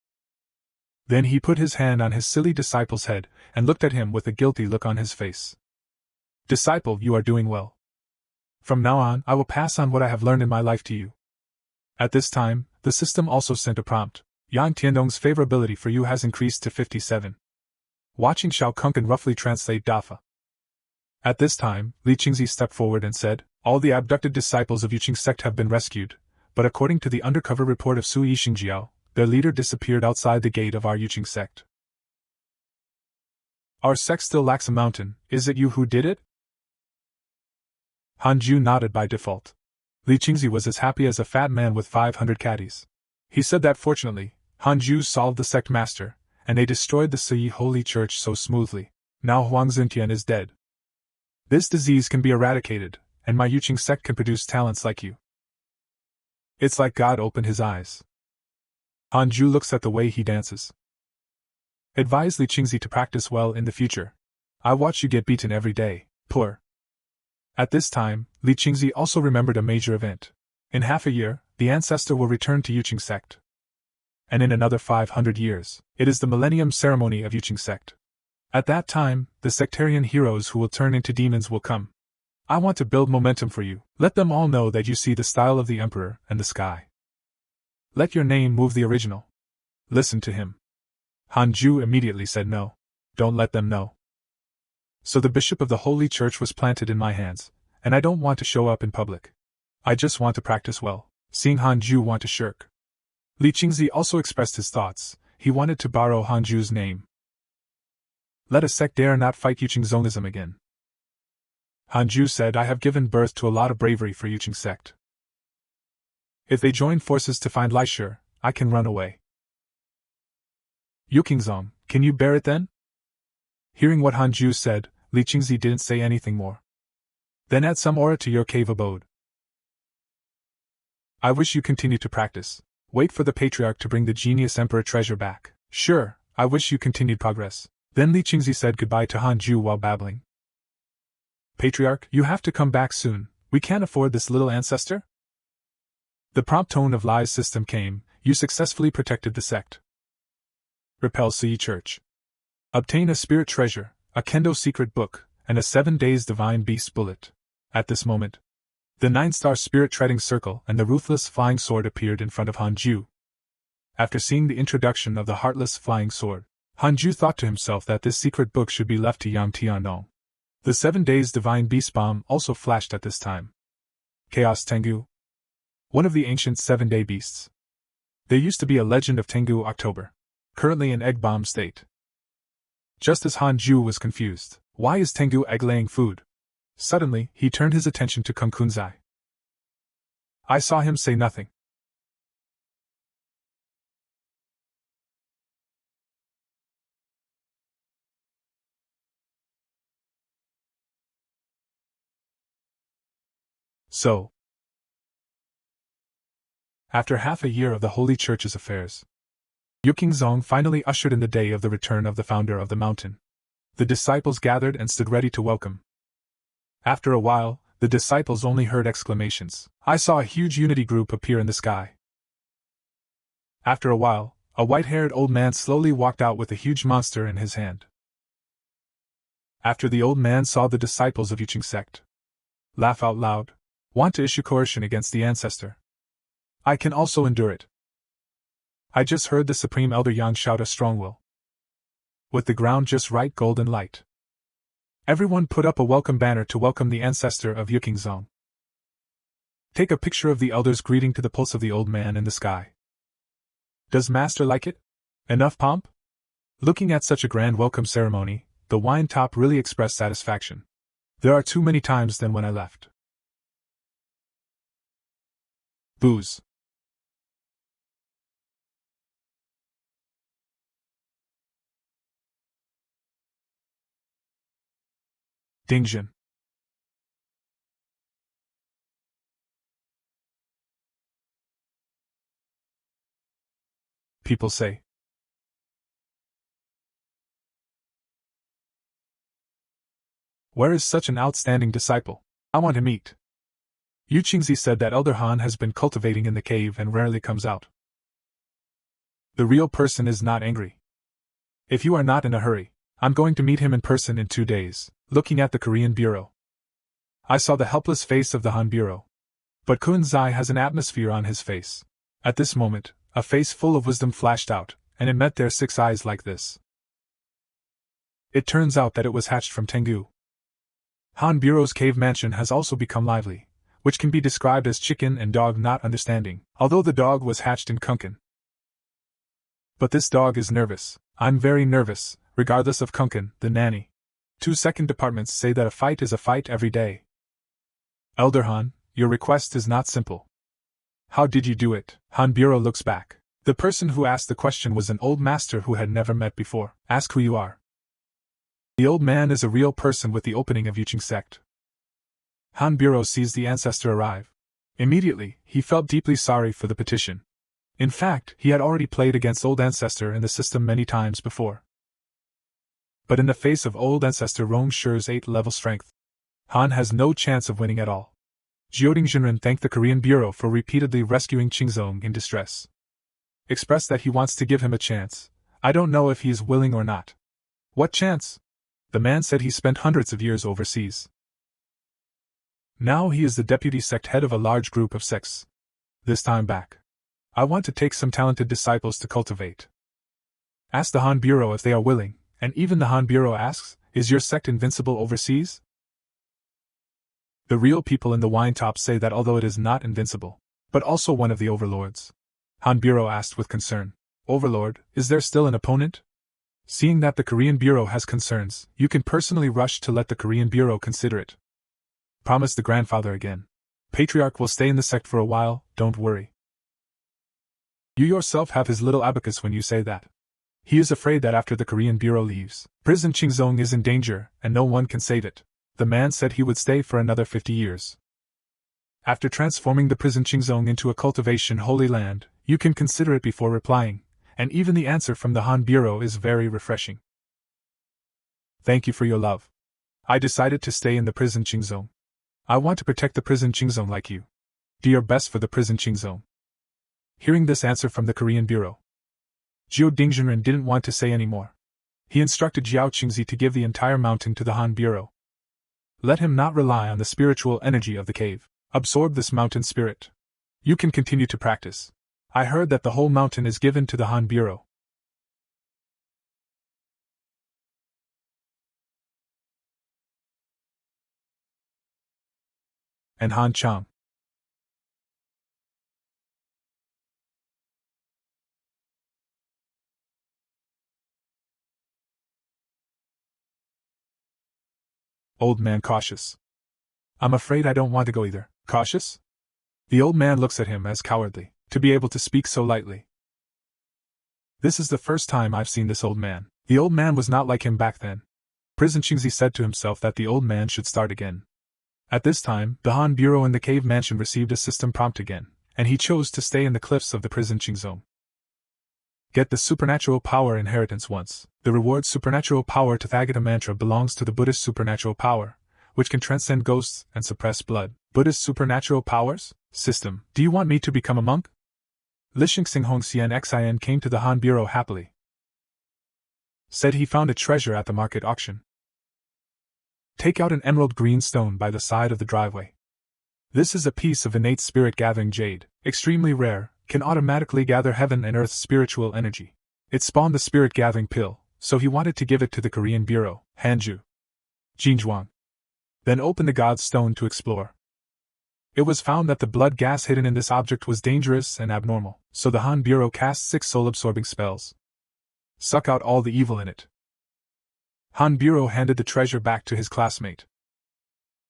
Then he put his hand on his silly disciple's head and looked at him with a guilty look on his face. Disciple, you are doing well. From now on, I will pass on what I have learned in my life to you. At this time, the system also sent a prompt. Yang Tiandong's favorability for you has increased to 57. Watching Shao Kunkan roughly translate Dafa. At this time, Li Qingzi stepped forward and said, all the abducted disciples of Yuqing sect have been rescued, but according to the undercover report of Sui Xingjiao, their leader disappeared outside the gate of our Yuqing sect. Our sect still lacks a mountain. Is it you who did it? Hanju nodded by default. Li Qingzi was as happy as a fat man with 500 caddies. He said that fortunately, Hanju solved the sect master, and they destroyed the Sui Holy Church so smoothly. Now Huang Zuntian is dead. This disease can be eradicated, and my Yuqing sect can produce talents like you. It's like God opened his eyes. Hanju looks at the way he dances. Advise Li Qingzi to practice well in the future. I watch you get beaten every day, poor. At this time, Li Qingzi also remembered a major event. In half a year, the ancestor will return to Yuqing sect. And in another 500 years, it is the Millennium Ceremony of Yuqing sect. At that time, the sectarian heroes who will turn into demons will come. I want to build momentum for you. Let them all know that you see the style of the Emperor and the sky. Let your name move the original. Listen to him. Hanju immediately said no. Don't let them know. So the bishop of the Holy Church was planted in my hands, and I don't want to show up in public. I just want to practice well. Seeing Hanju want to shirk. Li Qingzi also expressed his thoughts. He wanted to borrow Hanju's name. Let a sect dare not fight Yuqing Zonism again. Hanju said, I have given birth to a lot of bravery for Yuqing sect. If they join forces to find Laisher, I can run away. Yukingzong, can you bear it then? Hearing what Hanju said, Li Qingzi didn't say anything more. Then add some aura to your cave abode. I wish you continued to practice. Wait for the patriarch to bring the genius emperor treasure back. Sure, I wish you continued progress. Then Li Qingzi said goodbye to Han Ju while babbling. Patriarch, you have to come back soon. We can't afford this little ancestor? The prompt tone of Li's system came. You successfully protected the sect. Repel Siyi Church. Obtain a spirit treasure, a Kendo secret book, and a 7 days divine beast bullet. At this moment, the 9-star spirit treading circle and the ruthless flying sword appeared in front of Han Ju. After seeing the introduction of the heartless flying sword, Han Ju thought to himself that this secret book should be left to Yang Tiannong. The 7 days divine beast bomb also flashed at this time. Chaos Tengu. One of the ancient 7-day beasts. There used to be a legend of Tengu October, currently in egg bomb state. Just as Han Ju was confused, why is Tengu egg-laying food? Suddenly, he turned his attention to Kung Kunzai. I saw him say nothing. So, after half a year of the Holy Church's affairs, Yukingzong finally ushered in the day of the return of the founder of the mountain. The disciples gathered and stood ready to welcome. After a while, the disciples only heard exclamations. I saw a huge unity group appear in the sky. After a while, a white-haired old man slowly walked out with a huge monster in his hand. After the old man saw the disciples of Yuqing sect laugh out loud, want to issue coercion against the ancestor. I can also endure it. I just heard the Supreme Elder Yang shout a strong will. With the ground just right golden light. Everyone put up a welcome banner to welcome the ancestor of Yukingzong. Take a picture of the elders greeting to the pulse of the old man in the sky. Does Master like it? Enough pomp? Looking at such a grand welcome ceremony, the wine top really expressed satisfaction. There are too many times than when I left. Booze. Dingjin. People say. Where is such an outstanding disciple? I want to meet. Yu Qingzi said that Elder Han has been cultivating in the cave and rarely comes out. The real person is not angry. If you are not in a hurry, I'm going to meet him in person in 2 days. Looking at the Korean bureau, I saw the helpless face of the Han bureau. But Kunzai has an atmosphere on his face. At this moment, a face full of wisdom flashed out, and it met their 6 eyes like this. It turns out that it was hatched from Tengu. Han Bureau's cave mansion has also become lively, which can be described as chicken and dog not understanding, although the dog was hatched in Kunkin. But this dog is nervous. I'm very nervous, regardless of Kunkin, the nanny. 2 second departments say that a fight is a fight every day. Elder Han, your request is not simple. How did you do it? Han Bureau looks back. The person who asked the question was an old master who had never met before. Ask who you are. The old man is a real person with the opening of Yuqing sect. Han Bureau sees the ancestor arrive. Immediately, he felt deeply sorry for the petition. In fact, he had already played against old ancestor in the system many times before. But in the face of old ancestor Rong Shi's 8-level strength, Han has no chance of winning at all. Jioding Jinren thanked the Korean Bureau for repeatedly rescuing Qingzong in distress. Expressed that he wants to give him a chance. I don't know if he is willing or not. What chance? The man said he spent hundreds of years overseas. Now he is the deputy sect head of a large group of sects. This time back, I want to take some talented disciples to cultivate. Ask the Han Bureau if they are willing. And even the Han Bureau asks, is your sect invincible overseas? The real people in the wine top say that although it is not invincible, but also one of the overlords. Han Bureau asked with concern, Overlord, is there still an opponent? Seeing that the Korean Bureau has concerns, you can personally rush to let the Korean Bureau consider it. Promise the grandfather again. Patriarch will stay in the sect for a while, don't worry. You yourself have his little abacus when you say that. He is afraid that after the Korean Bureau leaves, prison Qingzong is in danger, and no one can save it. The man said he would stay for another 50 years. After transforming the prison Qingzong into a cultivation holy land, you can consider it before replying, and even the answer from the Han Bureau is very refreshing. Thank you for your love. I decided to stay in the prison Qingzong. I want to protect the prison Qingzong like you. Do your best for the prison Qingzong. Hearing this answer from the Korean Bureau, Jiu Dingjinren didn't want to say any more. He instructed Jiao Qingzi to give the entire mountain to the Han Bureau. Let him not rely on the spiritual energy of the cave. Absorb this mountain spirit. You can continue to practice. I heard that the whole mountain is given to the Han Bureau. And Han Chang. Old man cautious. I'm afraid I don't want to go either. Cautious? The old man looks at him as cowardly, to be able to speak so lightly. This is the first time I've seen this old man. The old man was not like him back then. Prison Qingzi said to himself that the old man should start again. At this time, the Han Bureau in the cave mansion received a system prompt again, and he chose to stay in the cliffs of the prison Qingzong. Get the supernatural power inheritance once. The reward supernatural power Tathagata mantra belongs to the Buddhist supernatural power, which can transcend ghosts and suppress blood. Buddhist supernatural powers? System. Do you want me to become a monk? Lishing Hong Xian Xin came to the Han Bureau happily. Said he found a treasure at the market auction. Take out an emerald green stone by the side of the driveway. This is a piece of innate spirit gathering jade, extremely rare, can automatically gather heaven and earth's spiritual energy. It spawned the spirit gathering pill, so he wanted to give it to the Korean Bureau, Hanju. Jinzhuang. Then open the God's Stone to explore. It was found that the blood gas hidden in this object was dangerous and abnormal, so the Han Bureau cast 6 soul-absorbing spells. Suck out all the evil in it. Han Bureau handed the treasure back to his classmate.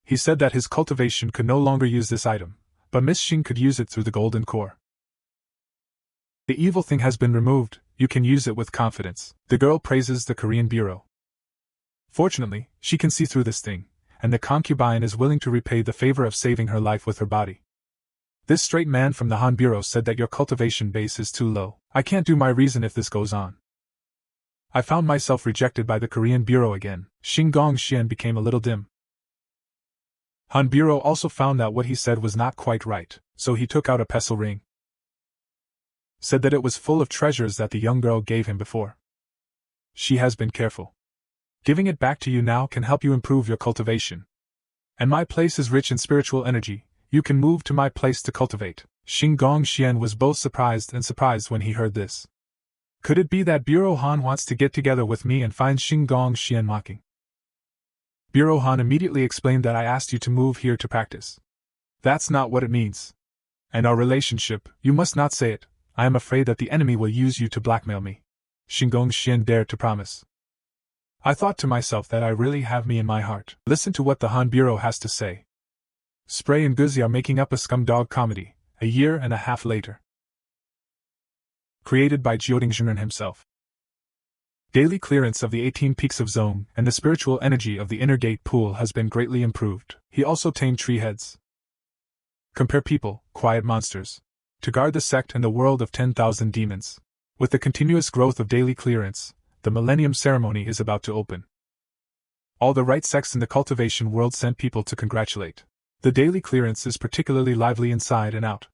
He said that his cultivation could no longer use this item, but Miss Xing could use it through the golden core. The evil thing has been removed, you can use it with confidence. The girl praises the Korean Bureau. Fortunately, she can see through this thing, and the concubine is willing to repay the favor of saving her life with her body. This straight man from the Han Bureau said that your cultivation base is too low. I can't do my reason if this goes on. I found myself rejected by the Korean Bureau again. Xinggong Xian became a little dim. Han Bureau also found that what he said was not quite right, so he took out a pestle ring. Said that it was full of treasures that the young girl gave him before. She has been careful. Giving it back to you now can help you improve your cultivation. And my place is rich in spiritual energy, you can move to my place to cultivate. Xinggong Xian was both surprised and surprised when he heard this. Could it be that Bureau Han wants to get together with me and find Xinggong Xian mocking? Bureau Han immediately explained that I asked you to move here to practice. That's not what it means. And our relationship, you must not say it. I am afraid that the enemy will use you to blackmail me. Xinggong Xian dared to promise. I thought to myself that I really have me in my heart. Listen to what the Han Bureau has to say. Spray and Guzzi are making up a scumdog comedy, a year and a half later. Created by Jiu Dingjinren himself. Daily clearance of the 18 peaks of Zone and the spiritual energy of the inner gate pool has been greatly improved. He also tamed tree heads. Compare people, quiet monsters. To guard the sect and the world of 10,000 demons. With the continuous growth of daily clearance, the Millennium Ceremony is about to open. All the right sects in the cultivation world sent people to congratulate. The daily clearance is particularly lively inside and out.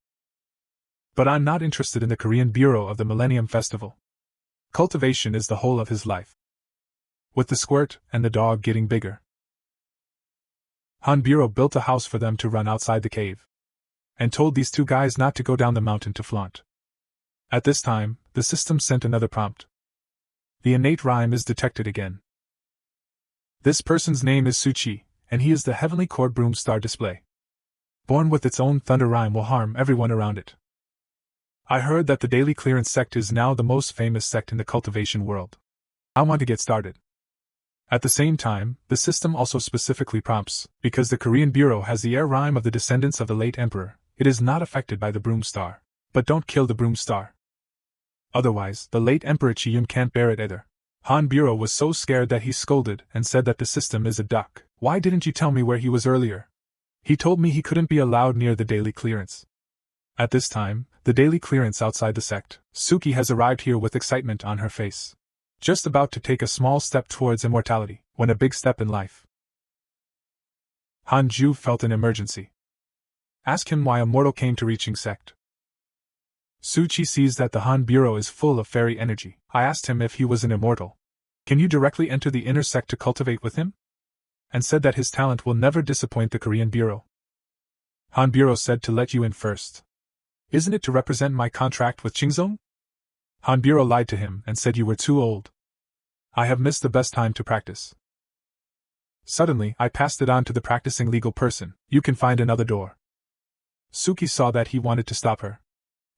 But I'm not interested in the Korean Bureau of the Millennium Festival. Cultivation is the whole of his life. With the squirt and the dog getting bigger. Han Bureau built a house for them to run outside the cave. And told these 2 guys not to go down the mountain to flaunt. At this time, the system sent another prompt. The innate rhyme is detected again. This person's name is Suchi, and he is the heavenly court broom star display. Born with its own thunder rhyme will harm everyone around it. I heard that the Daily Clearance sect is now the most famous sect in the cultivation world. I want to get started. At the same time, the system also specifically prompts, because the Korean Bureau has the air rhyme of the descendants of the late emperor, it is not affected by the broom star. But don't kill the broom star. Otherwise, the late Emperor Chiyun can't bear it either. Han Bureau was so scared that he scolded and said that the system is a duck. Why didn't you tell me where he was earlier? He told me he couldn't be allowed near the daily clearance. At this time, the daily clearance outside the sect, Suki has arrived here with excitement on her face. Just about to take a small step towards immortality, when a big step in life. Hanju felt an emergency. Ask him why a mortal came to reaching sect. Suchi sees that the Han Bureau is full of fairy energy. I asked him if he was an immortal. Can you directly enter the inner sect to cultivate with him? And said that his talent will never disappoint the Korean Bureau. Han Bureau said to let you in first. Isn't it to represent my contract with Chingzong? Han Bureau lied to him and said you were too old. I have missed the best time to practice. Suddenly, I passed it on to the practicing legal person. You can find another door. Suki saw that he wanted to stop her.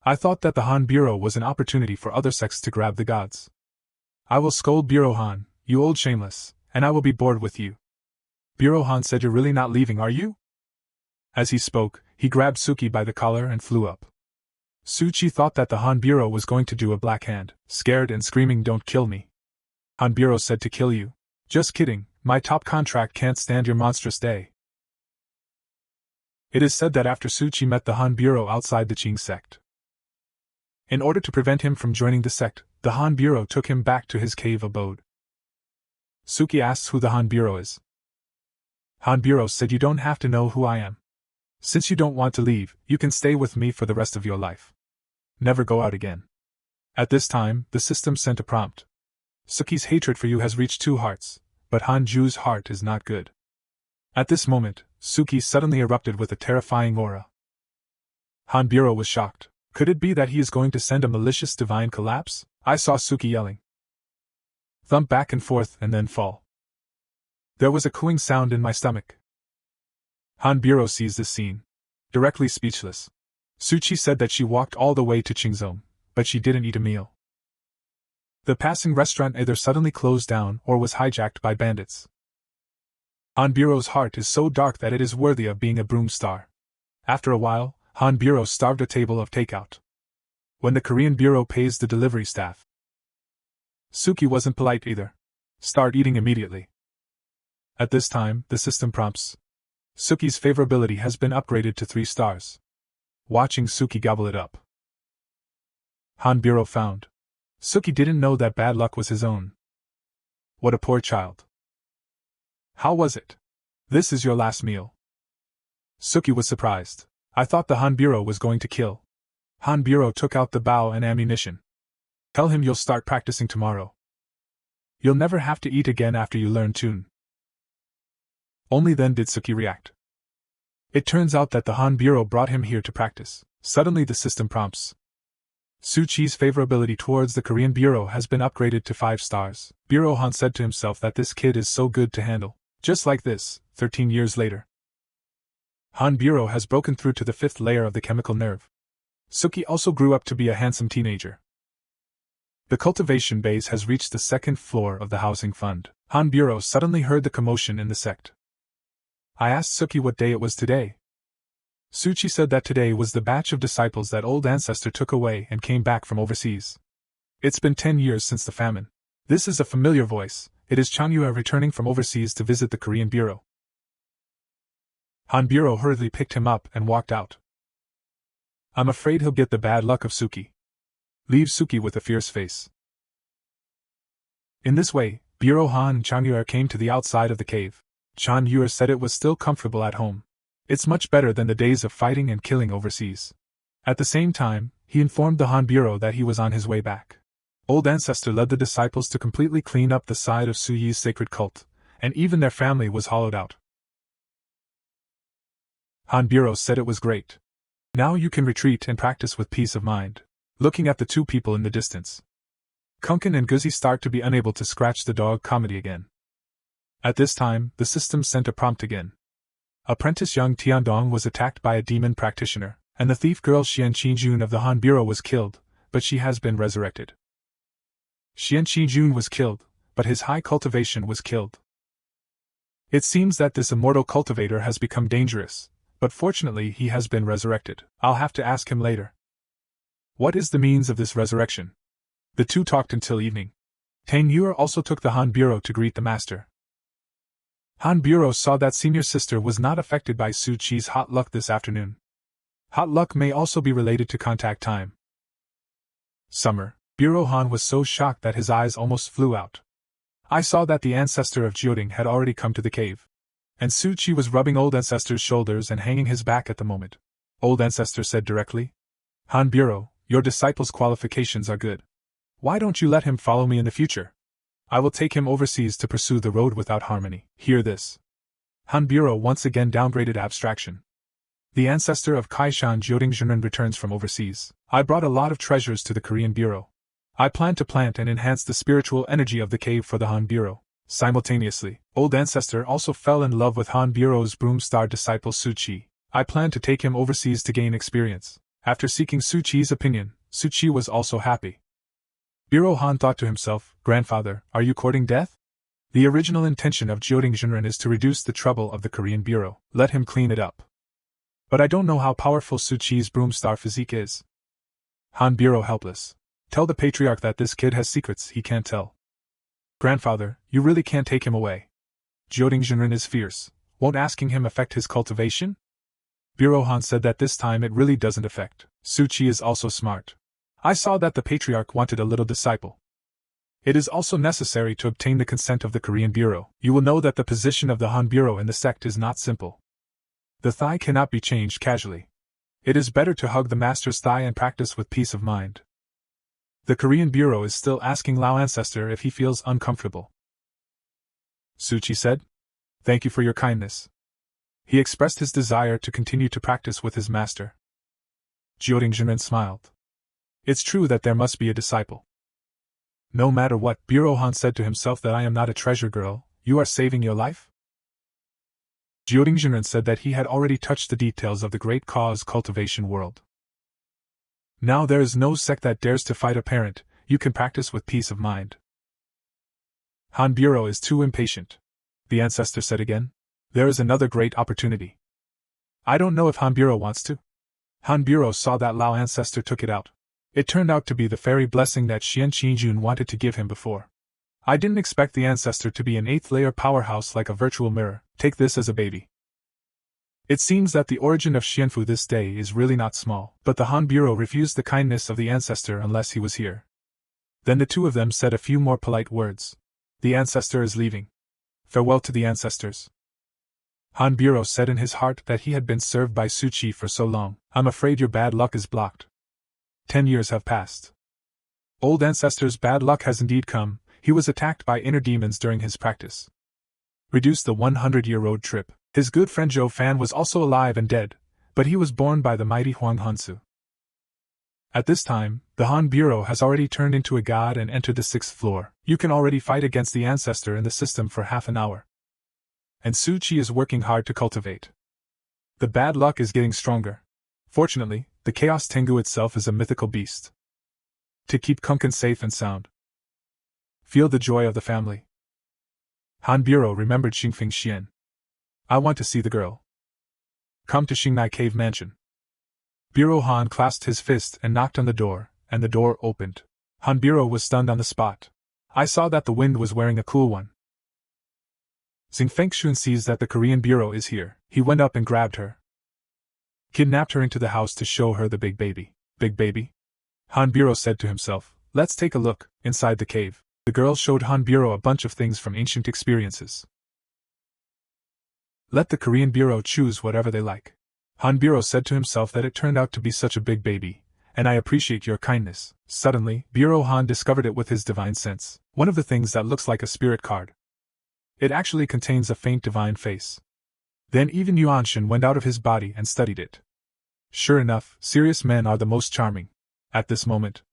I thought that the Han Bureau was an opportunity for other sects to grab the gods. I will scold Bureau Han, you old shameless, and I will be bored with you. Bureau Han said you're really not leaving, are you? As he spoke, he grabbed Suki by the collar and flew up. Suchi thought that the Han Bureau was going to do a black hand, scared and screaming, don't kill me. Han Bureau said to kill you. Just kidding, my top contract can't stand your monstrous day. It is said that after Suchi met the Han Bureau outside the Qing sect. In order to prevent him from joining the sect, the Han Bureau took him back to his cave abode. Suki asks who the Han Bureau is. Han Bureau said you don't have to know who I am. Since you don't want to leave, you can stay with me for the rest of your life. Never go out again. At this time, the system sent a prompt. Suki's hatred for you has reached 2 hearts, but Hanju's heart is not good. At this moment, Suki suddenly erupted with a terrifying aura. Han Bureau was shocked. Could it be that he is going to send a malicious divine collapse? I saw Suki yelling. Thump back and forth and then fall. There was a cooing sound in my stomach. Han Bureau sees this scene. Directly speechless. Suchi said that she walked all the way to Qingzhou, but she didn't eat a meal. The passing restaurant either suddenly closed down or was hijacked by bandits. Han Bureau's heart is so dark that it is worthy of being a broom star. After a while, Han Bureau starved a table of takeout. When the Korean Bureau pays the delivery staff. Suki wasn't polite either. Start eating immediately. At this time, the system prompts. Suki's favorability has been upgraded to 3 stars. Watching Suki gobble it up. Han Bureau found. Suki didn't know that bad luck was his own. What a poor child. How was it? This is your last meal. Suki was surprised. I thought the Han Bureau was going to kill. Han Bureau took out the bow and ammunition. Tell him you'll start practicing tomorrow. You'll never have to eat again after you learn Tune. Only then did Suki react. It turns out that the Han Bureau brought him here to practice. Suddenly the system prompts. Suchi's favorability towards the Korean Bureau has been upgraded to 5 stars. Bureau Han said to himself that this kid is so good to handle. Just like this, 13 years later. Han Bureau has broken through to the 5th layer of the chemical nerve. Suki also grew up to be a handsome teenager. The cultivation base has reached the 2nd floor of the housing fund. Han Bureau suddenly heard the commotion in the sect. I asked Suki what day it was today. Suchi said that today was the batch of disciples that old ancestor took away and came back from overseas. It's been 10 years since the famine. This is a familiar voice. It is Changyue returning from overseas to visit the Korean Bureau. Han Bureau hurriedly picked him up and walked out. I'm afraid he'll get the bad luck of Suki. Leave Suki with a fierce face. In this way, Bureau Han and Changyue came to the outside of the cave. Changyue said it was still comfortable at home. It's much better than the days of fighting and killing overseas. At the same time, he informed the Han Bureau that he was on his way back. Old Ancestor led the disciples to completely clean up the side of Su Yi's sacred cult, and even their family was hollowed out. Han Bureau said it was great. Now you can retreat and practice with peace of mind. Looking at the 2 people in the distance. Kunkin and Guzzi start to be unable to scratch the dog comedy again. At this time, the system sent a prompt again. Apprentice Young Tiandong was attacked by a demon practitioner, and the thief girl Xian Qijun of the Han Bureau was killed, but she has been resurrected. Xian Qijun was killed, but his high cultivation was killed. It seems that this immortal cultivator has become dangerous, but fortunately he has been resurrected. I'll have to ask him later. What is the means of this resurrection? The 2 talked until evening. Tang Yuer also took the Han Bureau to greet the master. Han Bureau saw that senior sister was not affected by Su Chi's hot luck this afternoon. Hot luck may also be related to contact time. Summer. Bureau Han was so shocked that his eyes almost flew out. I saw that the ancestor of Jioding had already come to the cave. And Su Chi was rubbing old ancestor's shoulders and hanging his back at the moment. Old ancestor said directly, Han Bureau, your disciple's qualifications are good. Why don't you let him follow me in the future? I will take him overseas to pursue the road without harmony. Hear this. Han Bureau once again downgraded abstraction. The ancestor of Kaishan Jioding Zhenren returns from overseas. I brought a lot of treasures to the Korean Bureau. I plan to plant and enhance the spiritual energy of the cave for the Han Bureau. Simultaneously, old ancestor also fell in love with Han Bureau's broom-star disciple Su Chi. I plan to take him overseas to gain experience. After seeking Su Chi's opinion, Su Chi was also happy. Bureau Han thought to himself, Grandfather, are you courting death? The original intention of Jioding Zhenren is to reduce the trouble of the Korean Bureau. Let him clean it up. But I don't know how powerful Su Chi's broom-star physique is. Han Bureau helpless. Tell the patriarch that this kid has secrets he can't tell. Grandfather, you really can't take him away. Jioding Zhenren is fierce. Won't asking him affect his cultivation? Bureau Han said that this time it really doesn't affect. Su Chi is also smart. I saw that the patriarch wanted a little disciple. It is also necessary to obtain the consent of the Korean Bureau. You will know that the position of the Han Bureau in the sect is not simple. The thigh cannot be changed casually. It is better to hug the master's thigh and practice with peace of mind. The Korean Bureau is still asking Lao Ancestor if he feels uncomfortable. Su Chi said, Thank you for your kindness. He expressed his desire to continue to practice with his master. Jioding Zhenren smiled. It's true that there must be a disciple. No matter what, Bureau Han said to himself that I am not a treasure girl, you are saving your life? Jioding Zhenren said that he had already touched the details of the great cause cultivation world. Now there is no sect that dares to fight a parent, you can practice with peace of mind. Han Bureau is too impatient. The ancestor said again. There is another great opportunity. I don't know if Han Bureau wants to. Han Bureau saw that Lao ancestor took it out. It turned out to be the fairy blessing that Xian Qijun wanted to give him before. I didn't expect the ancestor to be an 8th-layer powerhouse like a virtual mirror. Take this as a baby. It seems that the origin of Xianfu this day is really not small, but the Han Bureau refused the kindness of the ancestor unless he was here. Then the two of them said a few more polite words. The ancestor is leaving. Farewell to the ancestors. Han Bureau said in his heart that he had been served by Su Chi for so long. I'm afraid your bad luck is blocked. 10 years have passed. Old ancestor's bad luck has indeed come. He was attacked by inner demons during his practice. Reduced the 100-year road trip. His good friend Zhou Fan was also alive and dead, but he was born by the mighty Huang Hansu. At this time, the Han Bureau has already turned into a god and entered the 6th floor. You can already fight against the ancestor in the system for half an hour. And Su Chi is working hard to cultivate. The bad luck is getting stronger. Fortunately, the Chaos Tengu itself is a mythical beast. To keep Kunken safe and sound. Feel the joy of the family. Han Bureau remembered Xingfeng Xian. I want to see the girl. Come to Xingnai Cave Mansion. Bureau Han clasped his fist and knocked on the door, and the door opened. Han Bureau was stunned on the spot. I saw that the wind was wearing a cool one. Xingfeng Xun sees that the Korean Bureau is here. He went up and grabbed her. Kidnapped her into the house to show her the big baby. Big baby? Han Bureau said to himself, let's take a look. Inside the cave, the girl showed Han Bureau a bunch of things from ancient experiences. Let the Korean Bureau choose whatever they like. Han Bureau said to himself that it turned out to be such a big baby, and I appreciate your kindness. Suddenly, Bureau Han discovered it with his divine sense. One of the things that looks like a spirit card. It actually contains a faint divine face. Then even Yuanshin went out of his body and studied it. Sure enough, serious men are the most charming. At this moment,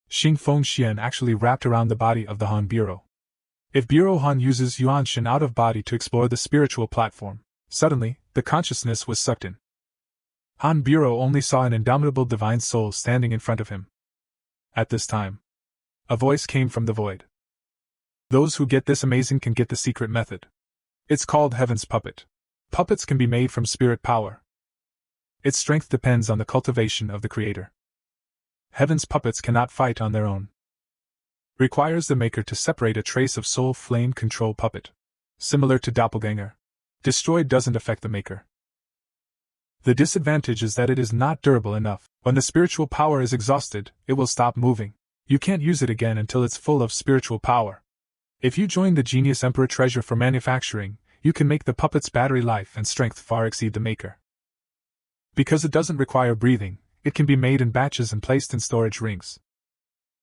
Xingfeng Xian actually wrapped around the body of the Han Bureau. If Bureau Han uses Yuanshin out of body to explore the spiritual platform, suddenly, the consciousness was sucked in. Han Bureau only saw an indomitable divine soul standing in front of him. At this time, a voice came from the void. Those who get this amazing can get the secret method. It's called Heaven's Puppet. Puppets can be made from spirit power. Its strength depends on the cultivation of the creator. Heaven's puppets cannot fight on their own. Requires the maker to separate a trace of soul flame control puppet. Similar to doppelganger. Destroyed doesn't affect the maker. The disadvantage is that it is not durable enough. When the spiritual power is exhausted, it will stop moving. You can't use it again until it's full of spiritual power. If you join the Genius Emperor Treasure for manufacturing, you can make the puppet's battery life and strength far exceed the maker. Because it doesn't require breathing, it can be made in batches and placed in storage rings.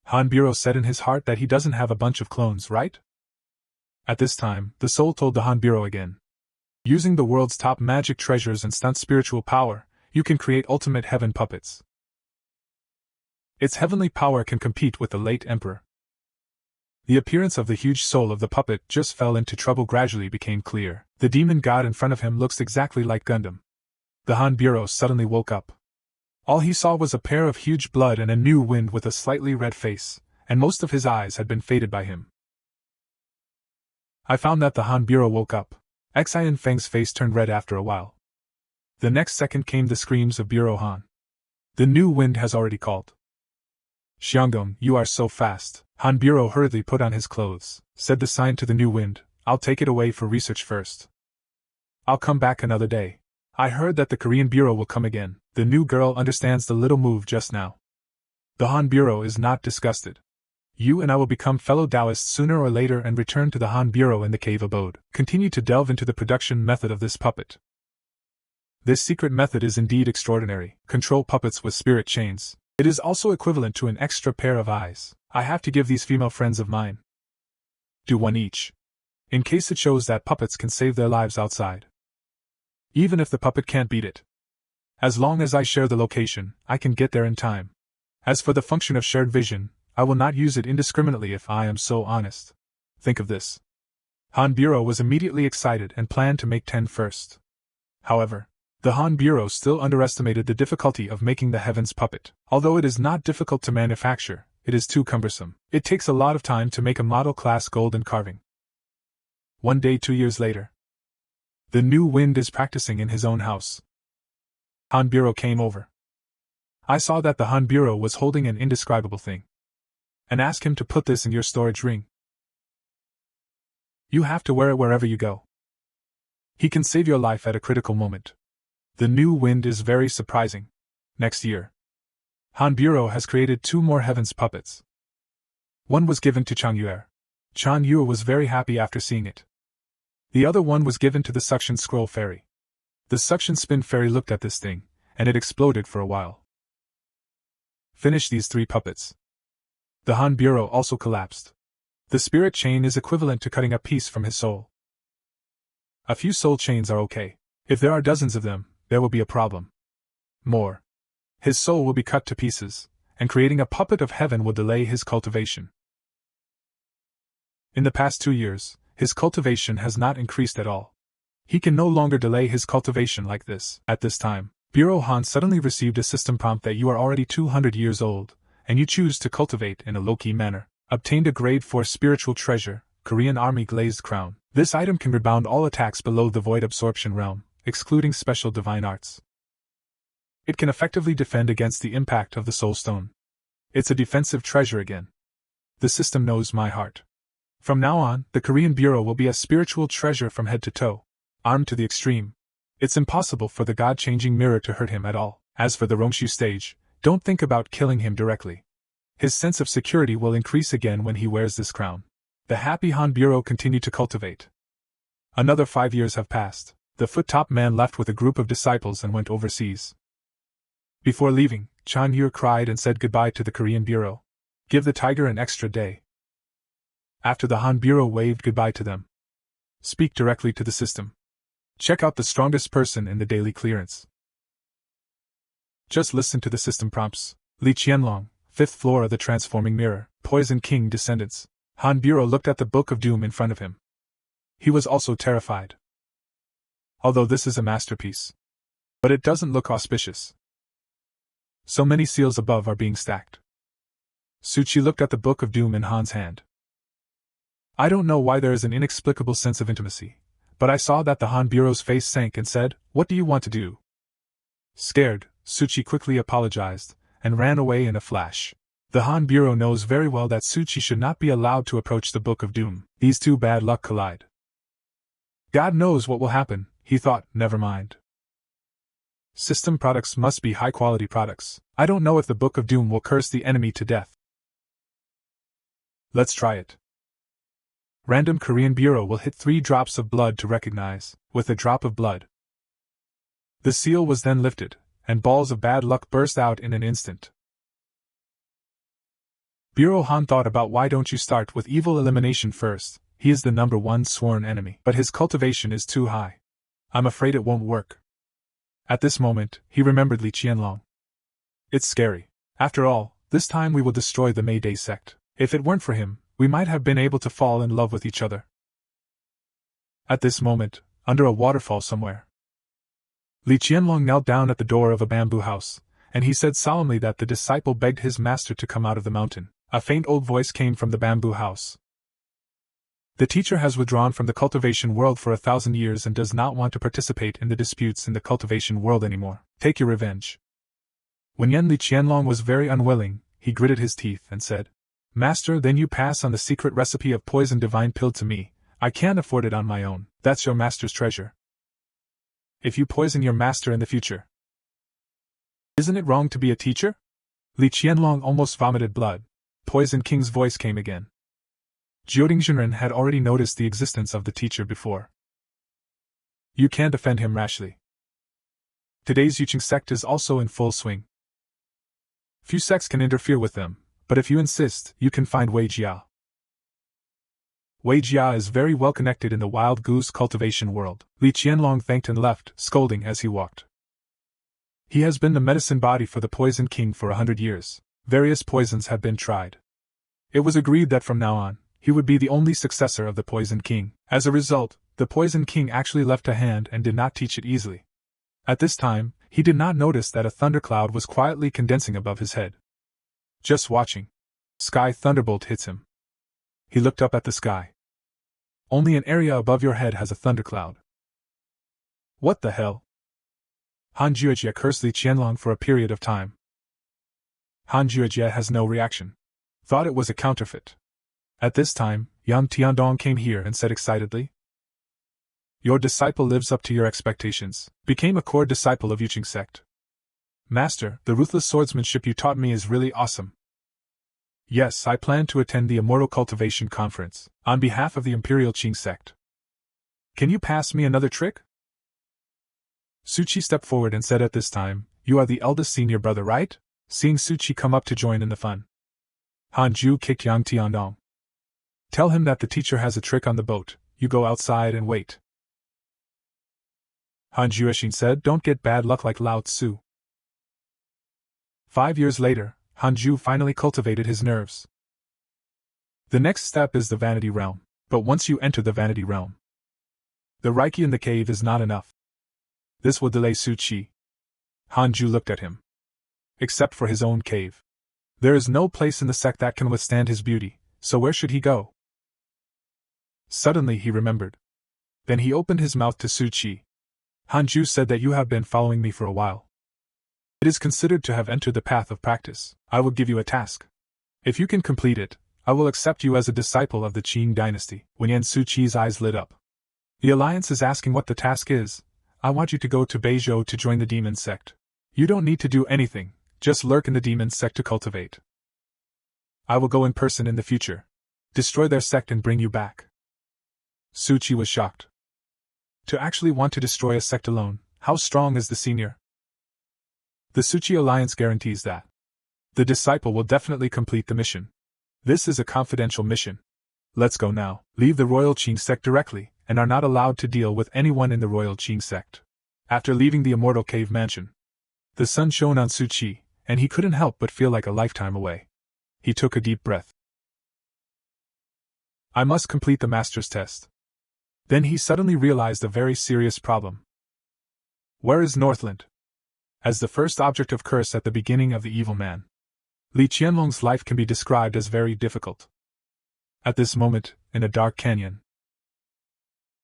Han Bureau said in his heart that he doesn't have a bunch of clones, right? At this time, the soul told the Han Bureau again. Using the world's top magic treasures and stunt spiritual power, you can create ultimate heaven puppets. Its heavenly power can compete with the late emperor. The appearance of the huge soul of the puppet just fell into trouble gradually became clear. The demon god in front of him looks exactly like Gundam. The Han Bureau suddenly woke up. All he saw was a pair of huge blood and a new wind with a slightly red face, and most of his eyes had been faded by him. I found that the Han Bureau woke up. Xian Feng's face turned red after a while. The next second came the screams of Bureau Han. The new wind has already called. Xiangdong, you are so fast. Han Bureau hurriedly put on his clothes, said the sign to the new wind, I'll take it away for research first. I'll come back another day. I heard that the Korean Bureau will come again. The new girl understands the little move just now. The Han Bureau is not disgusted. You and I will become fellow Taoists sooner or later and return to the Han Bureau in the cave abode. Continue to delve into the production method of this puppet. This secret method is indeed extraordinary. Control puppets with spirit chains. It is also equivalent to an extra pair of eyes. I have to give these female friends of mine. Do one each. In case it shows that puppets can save their lives outside. Even if the puppet can't beat it. As long as I share the location, I can get there in time. As for the function of shared vision, I will not use it indiscriminately if I am so honest. Think of this. Han Bureau was immediately excited and planned to make 10 first. However, the Han Bureau still underestimated the difficulty of making the Heavens puppet. Although it is not difficult to manufacture, it is too cumbersome. It takes a lot of time to make a model-class golden carving. One day 2 years later. The new wind is practicing in his own house. Han Bureau came over. I saw that the Han Bureau was holding an indescribable thing. And asked him to put this in your storage ring. You have to wear it wherever you go. He can save your life at a critical moment. The new wind is very surprising. Next year, Han Bureau has created 2 more Heavens puppets. One was given to Chang Yue. Chan Yue was very happy after seeing it. The other one was given to the suction scroll fairy. The suction spin fairy looked at this thing, and it exploded for a while. Finish these 3 puppets. The Han Bureau also collapsed. The spirit chain is equivalent to cutting a piece from his soul. A few soul chains are okay. If there are dozens of them, there will be a problem. More. His soul will be cut to pieces, and creating a puppet of heaven will delay his cultivation. In the past 2 years, his cultivation has not increased at all. He can no longer delay his cultivation like this. At this time, Bureau Han suddenly received a system prompt that you are already 200 years old, and you choose to cultivate in a low-key manner. Obtained a grade 4 spiritual treasure, Korean Army glazed crown. This item can rebound all attacks below the void absorption realm, excluding special divine arts. It can effectively defend against the impact of the soul stone. It's a defensive treasure again. The system knows my heart. From now on, the Korean Bureau will be a spiritual treasure from head to toe, armed to the extreme. It's impossible for the God-changing mirror to hurt him at all. As for the Rongshu stage, don't think about killing him directly. His sense of security will increase again when he wears this crown. The happy Han Bureau continued to cultivate. Another 5 years have passed. The foot-top man left with a group of disciples and went overseas. Before leaving, Chan Yue cried and said goodbye to the Korean Bureau. Give the tiger an extra day. After the Han Bureau waved goodbye to them. Speak directly to the system. Check out the strongest person in the daily clearance. Just listen to the system prompts. Li Qianlong, 5th floor of the transforming mirror, Poison King descendants. Han Bureau looked at the Book of Doom in front of him. He was also terrified. Although this is a masterpiece. But it doesn't look auspicious. So many seals above are being stacked. Suchi looked at the Book of Doom in Han's hand. I don't know why there is an inexplicable sense of intimacy, but I saw that the Han Bureau's face sank and said, What do you want to do? Scared, Suchi quickly apologized, and ran away in a flash. The Han Bureau knows very well that Suchi should not be allowed to approach the Book of Doom. These two bad luck collide. God knows what will happen, he thought, never mind. System products must be high-quality products. I don't know if the Book of Doom will curse the enemy to death. Let's try it. Random Korean Bureau will hit 3 drops of blood to recognize, with a drop of blood. The seal was then lifted, and balls of bad luck burst out in an instant. Bureau Han thought about why don't you start with evil elimination first, he is the #1 sworn enemy. But his cultivation is too high. I'm afraid it won't work. At this moment, he remembered Li Qianlong. It's scary. After all, this time we will destroy the Mayday sect. If it weren't for him, we might have been able to fall in love with each other. At this moment, under a waterfall somewhere, Li Qianlong knelt down at the door of a bamboo house, and he said solemnly that the disciple begged his master to come out of the mountain. A faint old voice came from the bamboo house. The teacher has withdrawn from the cultivation world for 1,000 years and does not want to participate in the disputes in the cultivation world anymore. Take your revenge. When Li Qianlong was very unwilling, he gritted his teeth and said, Master, then you pass on the secret recipe of poison divine pill to me. I can't afford it on my own. That's your master's treasure. If you poison your master in the future, isn't it wrong to be a teacher? Li Qianlong almost vomited blood. Poison King's voice came again. Jioding Jinren had already noticed the existence of the teacher before. You can't defend him rashly. Today's Yuqing sect is also in full swing. Few sects can interfere with them, but if you insist, you can find Wei Jia. Wei Jia is very well connected in the wild goose cultivation world. Li Qianlong thanked and left, scolding as he walked. He has been the medicine body for the Poison King for 100 years. Various poisons have been tried. It was agreed that from now on, he would be the only successor of the Poison King. As a result, the Poison King actually left a hand and did not teach it easily. At this time, he did not notice that a thundercloud was quietly condensing above his head. Just watching. Sky thunderbolt hits him. He looked up at the sky. Only an area above your head has a thundercloud. What the hell? Han Juejie cursed Li Qianlong for a period of time. Han Juejie has no reaction. Thought it was a counterfeit. At this time, Yang Tiandong came here and said excitedly, Your disciple lives up to your expectations, became a core disciple of Yuqing sect. Master, the ruthless swordsmanship you taught me is really awesome. Yes, I plan to attend the Immortal Cultivation Conference, on behalf of the Imperial Qing sect. Can you pass me another trick? Suchi stepped forward and said at this time, You are the eldest senior brother, right? Seeing Suchi come up to join in the fun, Han Ju kicked Yang Tiandong. Tell him that the teacher has a trick on the boat, you go outside and wait. Han Jueshin said, Don't get bad luck like Lao Tzu. 5 years later, Han Ju finally cultivated his nerves. The next step is the vanity realm, but once you enter the vanity realm, the Reiki in the cave is not enough. This will delay Su Qi. Han Ju looked at him. Except for his own cave. There is no place in the sect that can withstand his beauty, so where should he go? Suddenly he remembered. Then he opened his mouth to Su Qi. Han Ju said that you have been following me for a while. It is considered to have entered the path of practice. I will give you a task. If you can complete it, I will accept you as a disciple of the Qing dynasty. When Yan Su Qi's eyes lit up. The Alliance is asking what the task is. I want you to go to Beizhou to join the demon sect. You don't need to do anything, just lurk in the demon sect to cultivate. I will go in person in the future. Destroy their sect and bring you back. Su Qi was shocked. To actually want to destroy a sect alone, how strong is the senior? The Suchi Alliance guarantees that the disciple will definitely complete the mission. This is a confidential mission. Let's go now. Leave the Royal Qing sect directly, and are not allowed to deal with anyone in the Royal Qing sect. After leaving the Immortal Cave Mansion, the sun shone on Su Qi, and he couldn't help but feel like a lifetime away. He took a deep breath. I must complete the master's test. Then he suddenly realized a very serious problem. Where is Northland? As the first object of curse at the beginning of the evil man, Li Qianlong's life can be described as very difficult. At this moment, in a dark canyon,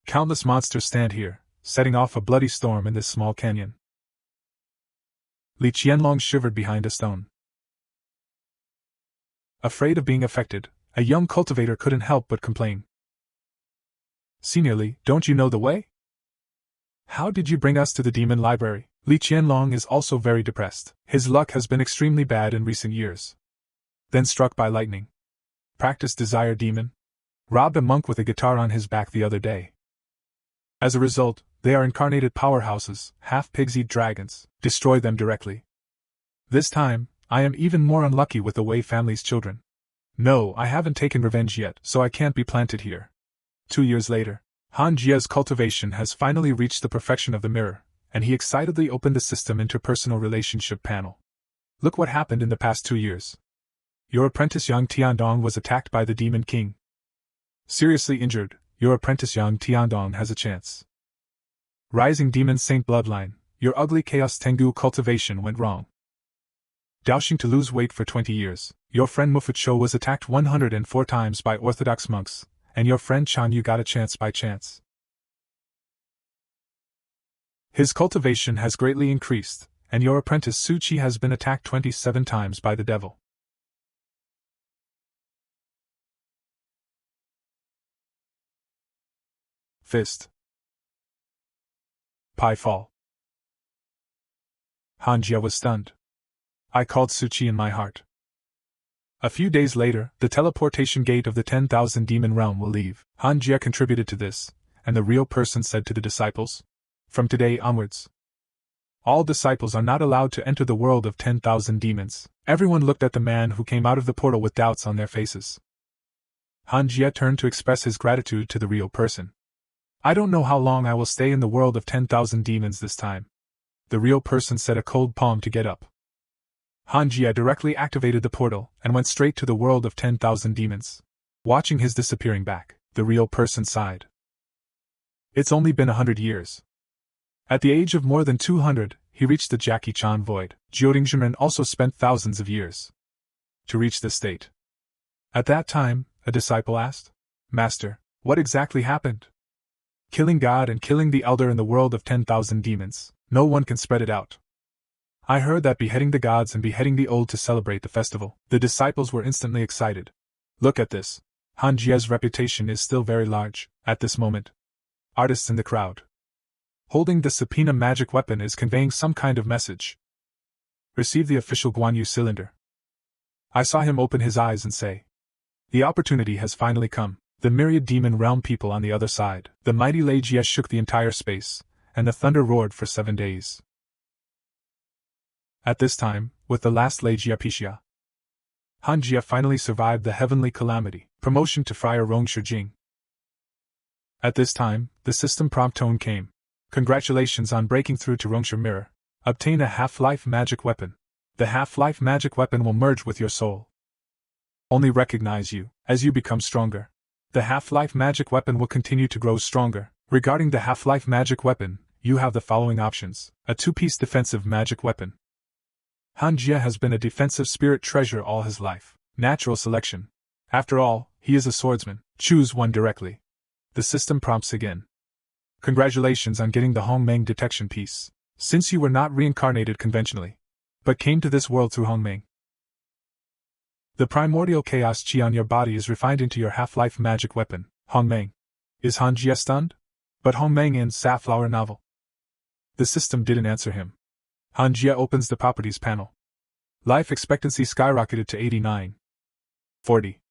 countless monsters stand here, setting off a bloody storm in this small canyon. Li Qianlong shivered behind a stone. Afraid of being affected, a young cultivator couldn't help but complain. Seniorly, don't you know the way? How did you bring us to the demon library? Li Qianlong is also very depressed. His luck has been extremely bad in recent years. Then struck by lightning. Practice desire demon. Robbed a monk with a guitar on his back the other day. As a result, they are incarnated powerhouses, half pigs eat dragons, destroy them directly. This time, I am even more unlucky with the Wei family's children. No, I haven't taken revenge yet, so I can't be planted here. 2 years later, Han Jia's cultivation has finally reached the perfection of the mirror, and he excitedly opened the system interpersonal relationship panel. Look what happened in the past 2 years. Your apprentice Yang Tiandong was attacked by the Demon King. Seriously injured, your apprentice Yang Tiandong has a chance. Rising Demon Saint Bloodline, your ugly Chaos Tengu cultivation went wrong. Daoxing to lose weight for 20 years, your friend Mufucho was attacked 104 times by Orthodox monks, and your friend Chan Yu got a chance by chance. His cultivation has greatly increased, and your apprentice Su Qi has been attacked 27 times by the devil. Fist. Pie fall. Han Jia was stunned. I called Su Qi in my heart. A few days later, the teleportation gate of the 10,000 demon realm will leave. Han Jia contributed to this, and the real person said to the disciples, from today onwards, all disciples are not allowed to enter the world of 10,000 demons. Everyone looked at the man who came out of the portal with doubts on their faces. Han Jia turned to express his gratitude to the real person. I don't know how long I will stay in the world of 10,000 demons this time. The real person said a cold palm to get up. Han Jia directly activated the portal and went straight to the world of 10,000 demons. Watching his disappearing back, the real person sighed. It's only been 100 years. At the age of more than 200, he reached the Jackie Chan void. Jiodingzhenren also spent thousands of years to reach this state. At that time, a disciple asked, Master, what exactly happened? Killing God and killing the elder in the world of 10,000 demons, no one can spread it out. I heard that beheading the gods and beheading the old to celebrate the festival. The disciples were instantly excited. Look at this. Han Jia's reputation is still very large, at this moment. Artists in the crowd. Holding the subpoena magic weapon is conveying some kind of message. Receive the official Guan Yu cylinder. I saw him open his eyes and say, the opportunity has finally come. The myriad demon realm people on the other side. The mighty Lei Jia shook the entire space, and the thunder roared for 7 days. At this time, with the last Lei Jia Pixia, Han Jia finally survived the heavenly calamity, promotion to Friar Rong Shijing. At this time, the system prompt tone came. Congratulations on breaking through to Rongsha Mirror. Obtain a half-life magic weapon. The half-life magic weapon will merge with your soul. Only recognize you, as you become stronger. The half-life magic weapon will continue to grow stronger. Regarding the half-life magic weapon, you have the following options. A 2-piece defensive magic weapon. Han Jia has been a defensive spirit treasure all his life. Natural selection. After all, he is a swordsman. Choose one directly. The system prompts again. Congratulations on getting the Hongmeng detection piece. Since you were not reincarnated conventionally, but came to this world through Hongmeng, the primordial chaos chi on your body is refined into your half-life magic weapon, Hongmeng. Is Han Jia stunned? But Hongmeng in Safflower novel. The system didn't answer him. Han Jia opens the properties panel. Life expectancy skyrocketed to 89. 40.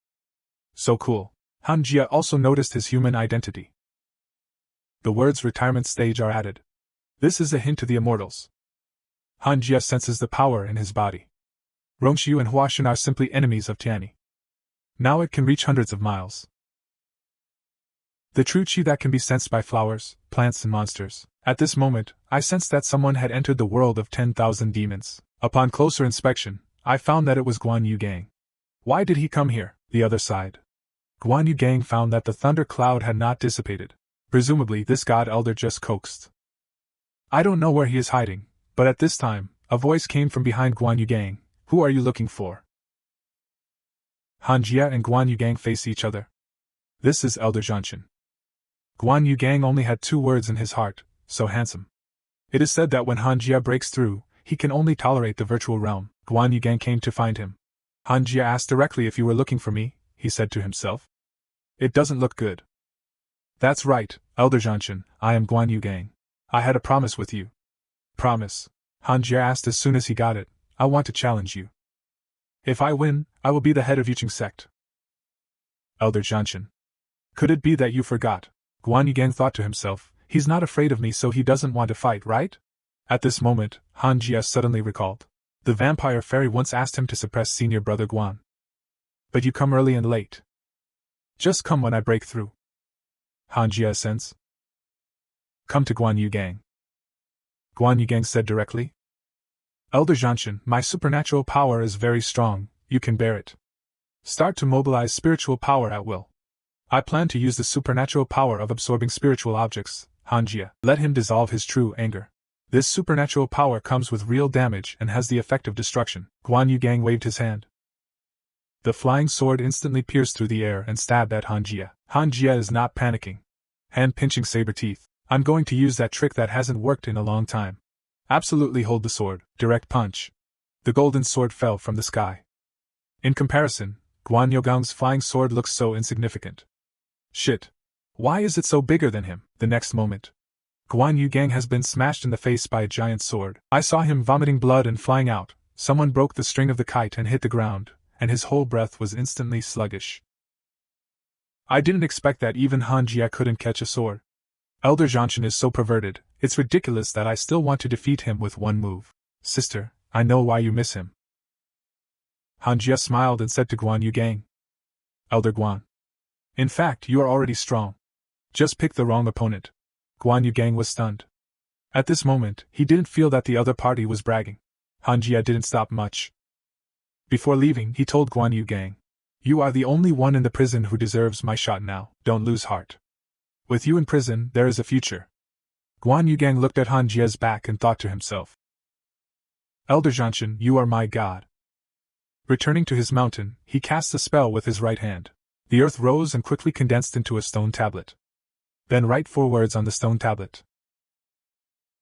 So cool. Han Jia also noticed his human identity. The words retirement stage are added. This is a hint to the immortals. Han Jia senses the power in his body. Rongshu and Huashan are simply enemies of Tianyi. Now it can reach hundreds of miles. The true chi that can be sensed by flowers, plants and monsters. At this moment, I sensed that someone had entered the world of 10,000 demons. Upon closer inspection, I found that it was Guan Yu Gang. Why did he come here? The other side. Guan Yu Gang found that the thunder cloud had not dissipated. Presumably this god elder just coaxed. I don't know where he is hiding, but at this time, a voice came from behind Guan Yu Gang. Who are you looking for? Han Jia and Guan Yu Gang face each other. This is Elder Zhanshan. Guan Yu Gang only had 2 words in his heart, so handsome. It is said that when Han Jia breaks through, he can only tolerate the virtual realm. Guan Yu Gang came to find him. Han Jia asked directly if you were looking for me, he said to himself. It doesn't look good. That's right, Elder Jianshan, I am Guan Yu Gang. I had a promise with you. Promise? Han Jie asked as soon as he got it. I want to challenge you. If I win, I will be the head of Yuqing Sect. Elder Jianshan. Could it be that you forgot? Guan Yu Gang thought to himself, he's not afraid of me so he doesn't want to fight, right? At this moment, Han Jie suddenly recalled. The vampire fairy once asked him to suppress senior brother Guan. But you come early and late. Just come when I break through. Han Jie assents. Come to Guan Yu Gang. Guan Yu Gang said directly. Elder Jianshan, my supernatural power is very strong, you can bear it. Start to mobilize spiritual power at will. I plan to use the supernatural power of absorbing spiritual objects, Han Jie. Let him dissolve his true anger. This supernatural power comes with real damage and has the effect of destruction. Guan Yu Gang waved his hand. The flying sword instantly pierced through the air and stabbed at Han Jie. Han Jie is not panicking. Hand pinching saber teeth. I'm going to use that trick that hasn't worked in a long time. Absolutely hold the sword. Direct punch. The golden sword fell from the sky. In comparison, Guan Yu Gang's flying sword looks so insignificant. Shit. Why is it so bigger than him? The next moment, Guan Yu Gang has been smashed in the face by a giant sword. I saw him vomiting blood and flying out. Someone broke the string of the kite and hit the ground, and his whole breath was instantly sluggish. I didn't expect that even Han Jie couldn't catch a sword. Elder Jianshan is so perverted, it's ridiculous that I still want to defeat him with one move. Sister, I know why you miss him. Han Jie smiled and said to Guan Yu Gang. Elder Guan. In fact, you are already strong. Just pick the wrong opponent. Guan Yu Gang was stunned. At this moment, he didn't feel that the other party was bragging. Han Jie didn't stop much. Before leaving, he told Guan Yu Gang, you are the only one in the prison who deserves my shot now, don't lose heart. With you in prison, there is a future. Guan Yu Gang looked at Han Jie's back and thought to himself. Elder Jianshan, you are my god. Returning to his mountain, he cast a spell with his right hand. The earth rose and quickly condensed into a stone tablet. Then write 4 words on the stone tablet.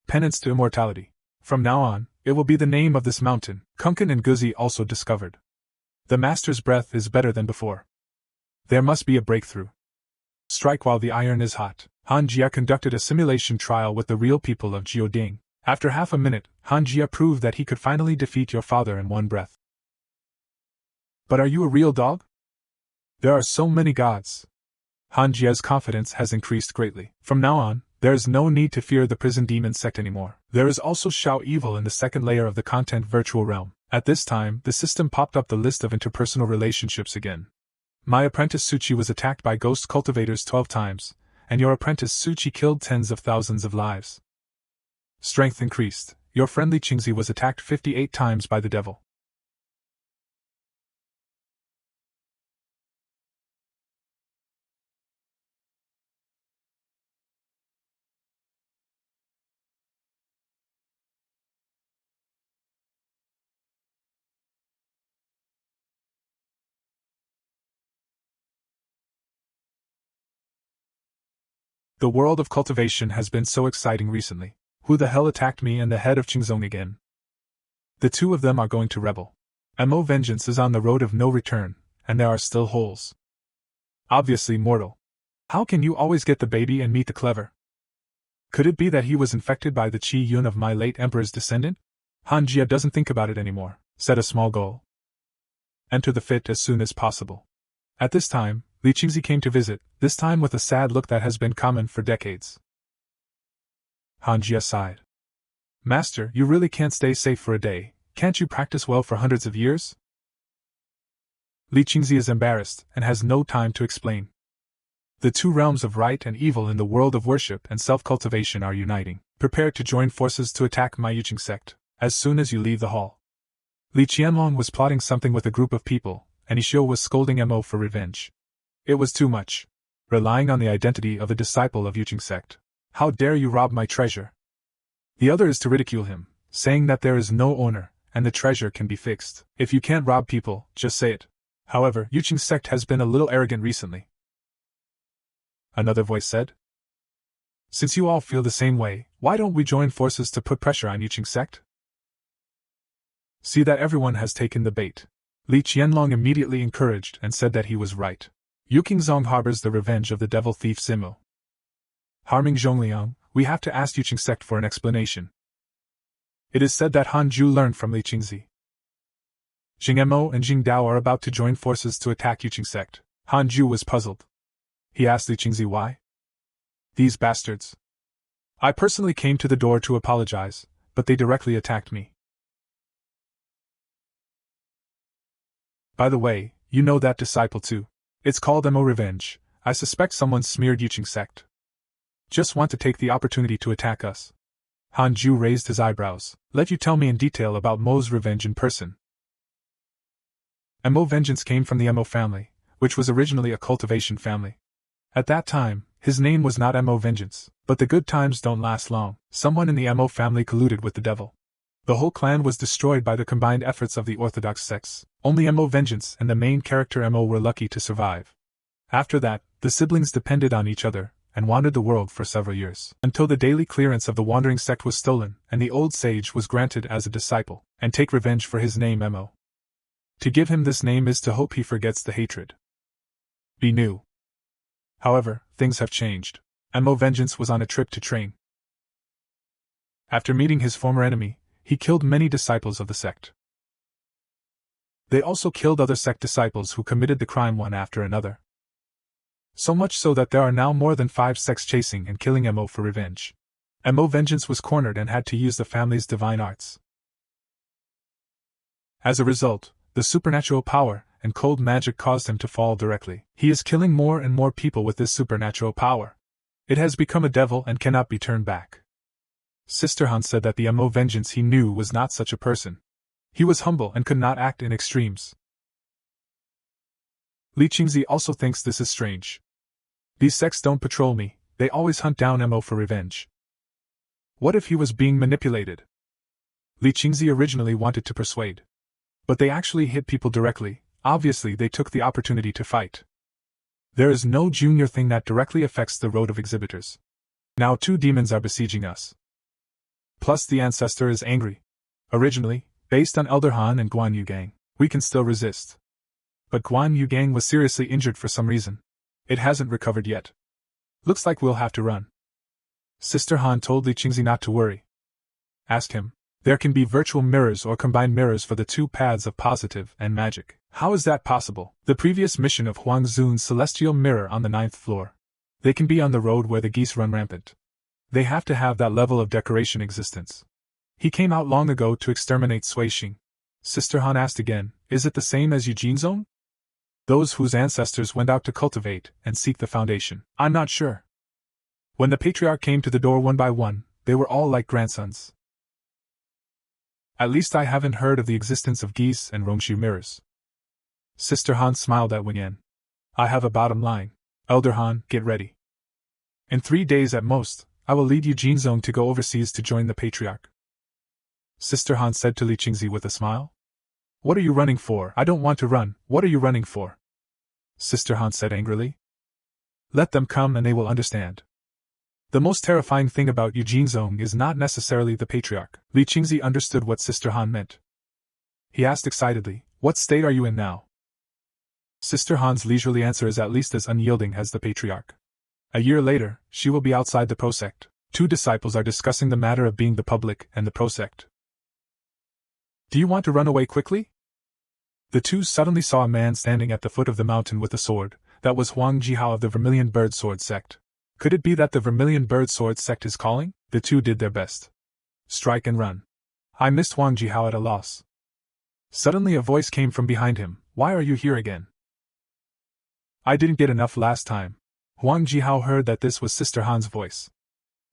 Penance to immortality. From now on, it will be the name of this mountain. Kunkan and Guzi also discovered. The master's breath is better than before. There must be a breakthrough. Strike while the iron is hot. Han Jie conducted a simulation trial with the real people of Jioding. After half a minute, Han Jie proved that he could finally defeat your father in one breath. But are you a real dog? There are so many gods. Han Jie's confidence has increased greatly. From now on, there is no need to fear the prison demon sect anymore. There is also Shao Evil in the second layer of the content virtual realm. At this time, the system popped up the list of interpersonal relationships again. My apprentice Suchi was attacked by ghost cultivators 12 times, and your apprentice Suchi killed tens of thousands of lives. Strength increased. Your friendly Qingzi was attacked 58 times by the devil. The world of cultivation has been so exciting recently. Who the hell attacked me and the head of Qingzong again? The two of them are going to rebel. Mo vengeance is on the road of no return, and there are still holes. Obviously mortal. How can you always get the baby and meet the clever? Could it be that he was infected by the Qi Yun of my late emperor's descendant? Han Jie doesn't think about it anymore. Set a small goal. Enter the fit as soon as possible. At this time, Li Qingzi came to visit, this time with a sad look that has been common for decades. Han Jie sighed. Master, you really can't stay safe for a day, can't you practice well for hundreds of years? Li Qingzi is embarrassed, and has no time to explain. The two realms of right and evil in the world of worship and self-cultivation are uniting. Prepare to join forces to attack my Yuqing sect, as soon as you leave the hall. Li Qianlong was plotting something with a group of people, and Yishio was scolding Mo for revenge. It was too much. Relying on the identity of a disciple of Yuqing sect. How dare you rob my treasure? The other is to ridicule him, saying that there is no owner, and the treasure can be fixed. If you can't rob people, just say it. However, Yuqing sect has been a little arrogant recently. Another voice said. Since you all feel the same way, why don't we join forces to put pressure on Yuqing sect? See that everyone has taken the bait. Li Qianlong immediately encouraged and said that he was right. Yuqingzong harbors the revenge of the devil thief Simu. Harming Zhongliang, we have to ask Yuqing Sect for an explanation. It is said that Han Ju learned from Li Qingzi. Jing Mo and Jing Dao are about to join forces to attack Yuqing Sect. Han Ju was puzzled. He asked Li Qingzi why. These bastards. I personally came to the door to apologize, but they directly attacked me. By the way, you know that disciple too. It's called Mo Revenge. I suspect someone smeared Yuqing Sect. Just want to take the opportunity to attack us. Han Ju raised his eyebrows. Let you tell me in detail about Mo's revenge in person. Mo vengeance came from the Mo family, which was originally a cultivation family. At that time, his name was not Mo vengeance, but the good times don't last long. Someone in the Mo family colluded with the devil. The whole clan was destroyed by the combined efforts of the orthodox sects. Only Mo vengeance and the main character Mo were lucky to survive. After that, the siblings depended on each other and wandered the world for several years, until the daily clearance of the wandering sect was stolen, and the old sage was granted as a disciple, and take revenge for his name Mo. To give him this name is to hope he forgets the hatred. Be new. However, things have changed. Mo Vengeance was on a trip to train. After meeting his former enemy, he killed many disciples of the sect. They also killed other sect disciples who committed the crime one after another. So much so that there are now more than 5 sects chasing and killing Mo for revenge. Mo Vengeance was cornered and had to use the family's divine arts. As a result, the supernatural power and cold magic caused him to fall directly. He is killing more and more people with this supernatural power. It has become a devil and cannot be turned back. Sister Han said that the Mo Vengeance he knew was not such a person. He was humble and could not act in extremes. Li Qingzi also thinks this is strange. These sects don't patrol me, they always hunt down Mo for revenge. What if he was being manipulated? Li Qingzi originally wanted to persuade. But they actually hit people directly. Obviously they took the opportunity to fight. There is no junior thing that directly affects the road of exhibitors. Now 2 demons are besieging us. Plus the ancestor is angry. Originally, based on Elder Han and Guan Yu Gang, we can still resist. But Guan Yu Gang was seriously injured for some reason. It hasn't recovered yet. Looks like we'll have to run. Sister Han told Li Qingzi not to worry. Asked him, there can be virtual mirrors or combined mirrors for the 2 paths of positive and magic. How is that possible? The previous mission of Huang Zun's celestial mirror on the 9th floor. They can be on the road where the geese run rampant. They have to have that level of decoration existence. He came out long ago to exterminate Sui Xing. Sister Han asked again, is it the same as Eugene's own? Those whose ancestors went out to cultivate and seek the foundation. I'm not sure. When the patriarch came to the door one by one, they were all like grandsons. At least I haven't heard of the existence of geese and Rongshu mirrors. Sister Han smiled at Wing Yan. I have a bottom line. Elder Han, get ready. In 3 days at most, I will lead Eugene's own to go overseas to join the patriarch. Sister Han said to Li Qingzi with a smile. What are you running for? I don't want to run. What are you running for? Sister Han said angrily. Let them come and they will understand. The most terrifying thing about Eugene's own is not necessarily the patriarch. Li Qingzi understood what Sister Han meant. He asked excitedly, what state are you in now? Sister Han's leisurely answer is at least as unyielding as the patriarch. A year later, she will be outside the prosect. 2 disciples are discussing the matter of being the public and the prosect. Do you want to run away quickly? The 2 suddenly saw a man standing at the foot of the mountain with a sword. That was Huang Jihao of the Vermilion Bird Sword Sect. Could it be that the Vermilion Bird Sword Sect is calling? The 2 did their best. Strike and run. I missed Huang Jihao at a loss. Suddenly a voice came from behind him. Why are you here again? I didn't get enough last time. Huang Jihao heard that this was Sister Han's voice.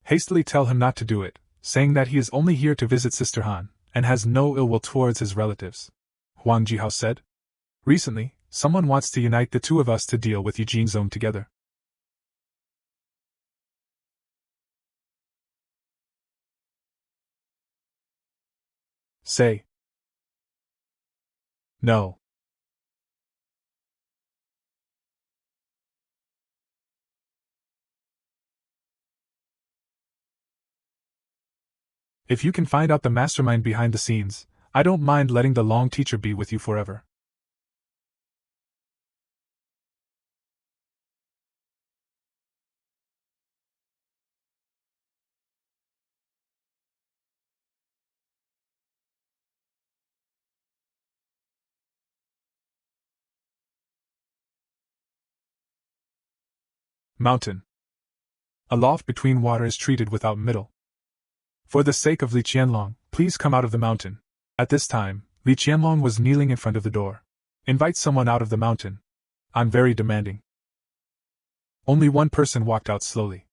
Hastily tell him not to do it, saying that he is only here to visit Sister Han, and has no ill will towards his relatives. Huang Jihao said. Recently, someone wants to unite the 2 of us to deal with Eugene's own together. Say. No. If you can find out the mastermind behind the scenes, I don't mind letting the long teacher be with you forever. Mountain. A loft between water is treated without middle. For the sake of Li Qianlong, please come out of the mountain. At this time, Li Qianlong was kneeling in front of the door. Invite someone out of the mountain. I'm very demanding. Only one person walked out slowly.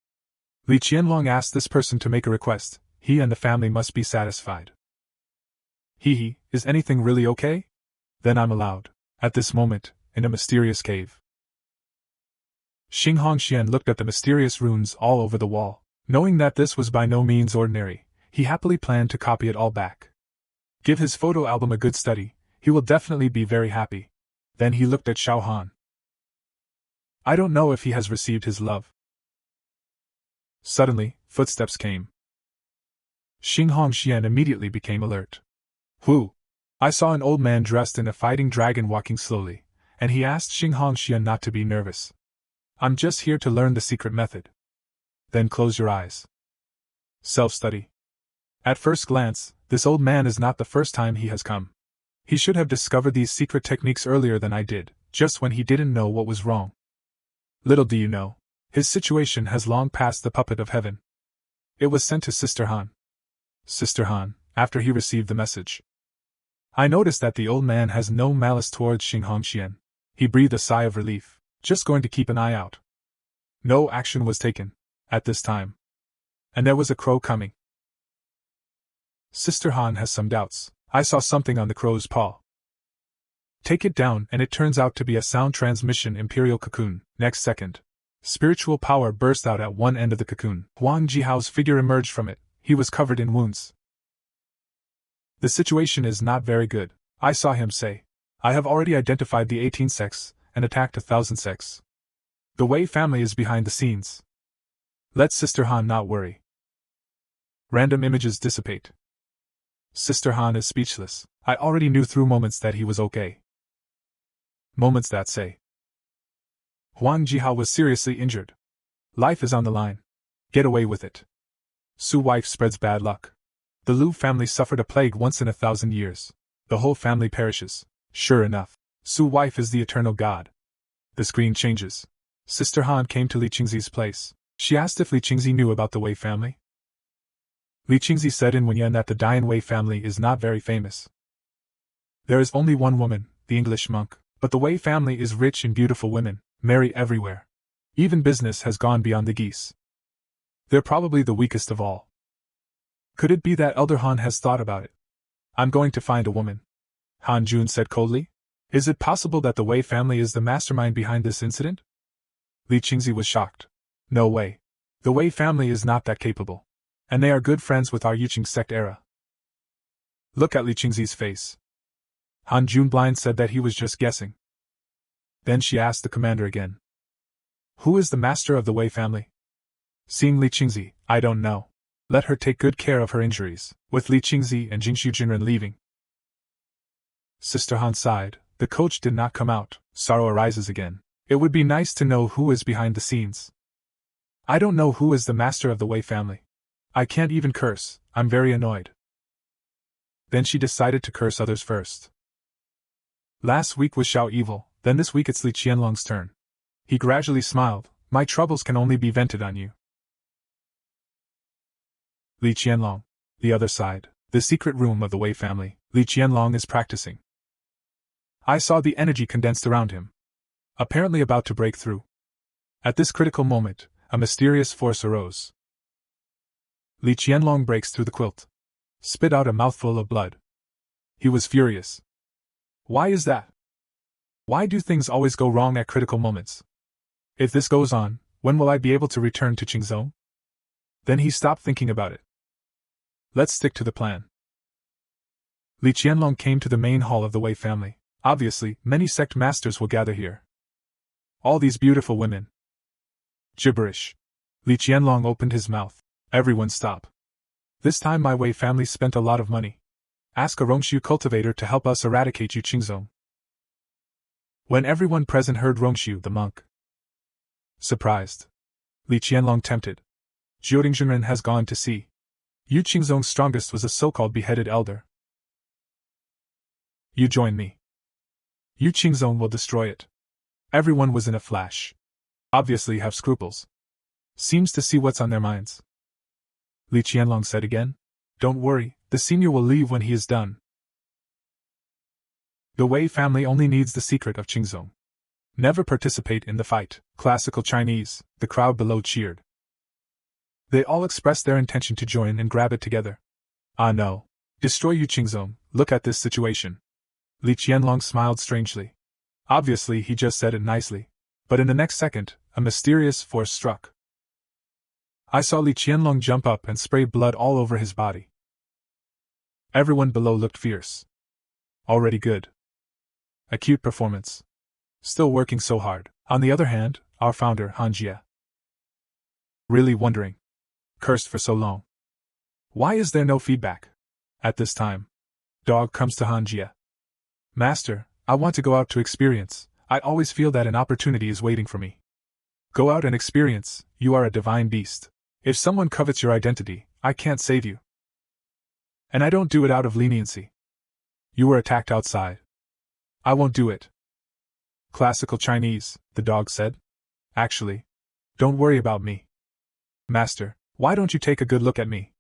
Li Qianlong asked this person to make a request. He and the family must be satisfied. Is anything really okay? Then I'm allowed. At this moment, in a mysterious cave. Xing Hongxian looked at the mysterious runes all over the wall. Knowing that this was by no means ordinary, he happily planned to copy it all back. Give his photo album a good study, he will definitely be very happy. Then he looked at Xiao Han. I don't know if he has received his love. Suddenly, footsteps came. Xing Hongxian immediately became alert. Who? I saw an old man dressed in a fighting dragon walking slowly, and he asked Xing Hongxian not to be nervous. I'm just here to learn the secret method. Then close your eyes. Self-study. At first glance, this old man is not the first time he has come. He should have discovered these secret techniques earlier than I did, just when he didn't know what was wrong. Little do you know, his situation has long passed the puppet of heaven. It was sent to Sister Han. Sister Han, after he received the message. I noticed that the old man has no malice towards Xing Hongxian. He breathed a sigh of relief. Just going to keep an eye out. No action was taken, at this time. And there was a crow coming. Sister Han has some doubts. I saw something on the crow's paw. Take it down and it turns out to be a sound transmission imperial cocoon. Next second, spiritual power burst out at one end of the cocoon. Huang Jihao's figure emerged from it. He was covered in wounds. The situation is not very good, I saw him say. I have already identified the 18 sects, and attacked 1,000 sects. The Wei family is behind the scenes. Let Sister Han not worry. Random images dissipate. Sister Han is speechless. I already knew through moments that he was okay. Moments that say. Huang Jihao was seriously injured. Life is on the line. Get away with it. Su wife spreads bad luck. The Lu family suffered a plague once in 1,000 years. The whole family perishes. Sure enough. Su wife is the eternal god. The screen changes. Sister Han came to Li Qingzi's place. She asked if Li Qingzi knew about the Wei family. Li Qingzi said in Wenyan that the Dian Wei family is not very famous. There is only one woman, the English monk, but the Wei family is rich in beautiful women, marry everywhere. Even business has gone beyond the geese. They're probably the weakest of all. Could it be that Elder Han has thought about it? I'm going to find a woman. Han Jun said coldly. Is it possible that the Wei family is the mastermind behind this incident? Li Qingzi was shocked. No way. The Wei family is not that capable. And they are good friends with our Yuqing sect era. Look at Li Qingzi's face. Han Jun blind said that he was just guessing. Then she asked the commander again. Who is the master of the Wei family? Seeing Li Qingzi, I don't know. Let her take good care of her injuries. With Li Qingzi and Jingshu Jinren leaving. Sister Han sighed. The coach did not come out. Sorrow arises again. It would be nice to know who is behind the scenes. I don't know who is the master of the Wei family. I can't even curse. I'm very annoyed. Then she decided to curse others first. Last week was Xiao evil, then this week it's Li Qianlong's turn. He gradually smiled. My troubles can only be vented on you. Li Qianlong. The other side. The secret room of the Wei family. Li Qianlong is practicing. I saw the energy condensed around him. Apparently about to break through. At this critical moment, a mysterious force arose. Li Qianlong breaks through the quilt. Spit out a mouthful of blood. He was furious. Why is that? Why do things always go wrong at critical moments? If this goes on, when will I be able to return to Qingzhou? Then he stopped thinking about it. Let's stick to the plan. Li Qianlong came to the main hall of the Wei family. Obviously, many sect masters will gather here. All these beautiful women. Gibberish. Li Qianlong opened his mouth. Everyone stop. This time my Wei family spent a lot of money. Ask a Rongshu cultivator to help us eradicate Yu Qingzhou. When everyone present heard Rongshu the monk. Surprised. Li Qianlong tempted. Jioding Zhenren has gone to see. Yu Qingzhou's strongest was a so-called beheaded elder. You join me. Yu Qingzhou will destroy it. Everyone was in a flash. Obviously have scruples. Seems to see what's on their minds. Li Qianlong said again. Don't worry, the senior will leave when he is done. The Wei family only needs the secret of Qingzong. Never participate in the fight. Classical Chinese, the crowd below cheered. They all expressed their intention to join and grab it together. Ah no. Destroy you Qingzong, look at this situation. Li Qianlong smiled strangely. Obviously he just said it nicely. But in the next second, a mysterious force struck. I saw Li Qianlong jump up and spray blood all over his body. Everyone below looked fierce. Already good. A cute performance. Still working so hard. On the other hand, our founder, Han Jie. Really wondering. Cursed for so long. Why is there no feedback? At this time. Dog comes to Han Jie. Master, I want to go out to experience. I always feel that an opportunity is waiting for me. Go out and experience, you are a divine beast. If someone covets your identity, I can't save you. And I don't do it out of leniency. You were attacked outside. I won't do it. Classical Chinese, the dog said. Actually, don't worry about me. Master, why don't you take a good look at me?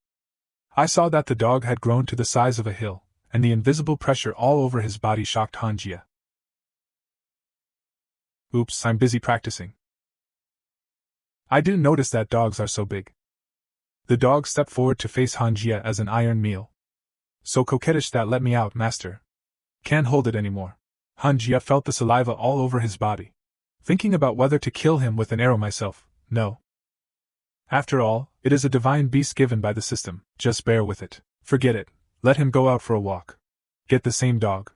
I saw that the dog had grown to the size of a hill, and the invisible pressure all over his body shocked Han Jie. Oops, I'm busy practicing. I didn't notice that dogs are so big. The dog stepped forward to face Han Jie as an iron meal. So coquettish that let me out, master. Can't hold it anymore. Han Jie felt the saliva all over his body. Thinking about whether to kill him with an arrow myself, no. After all, it is a divine beast given by the system, just bear with it. Forget it, let him go out for a walk. Get the same dog.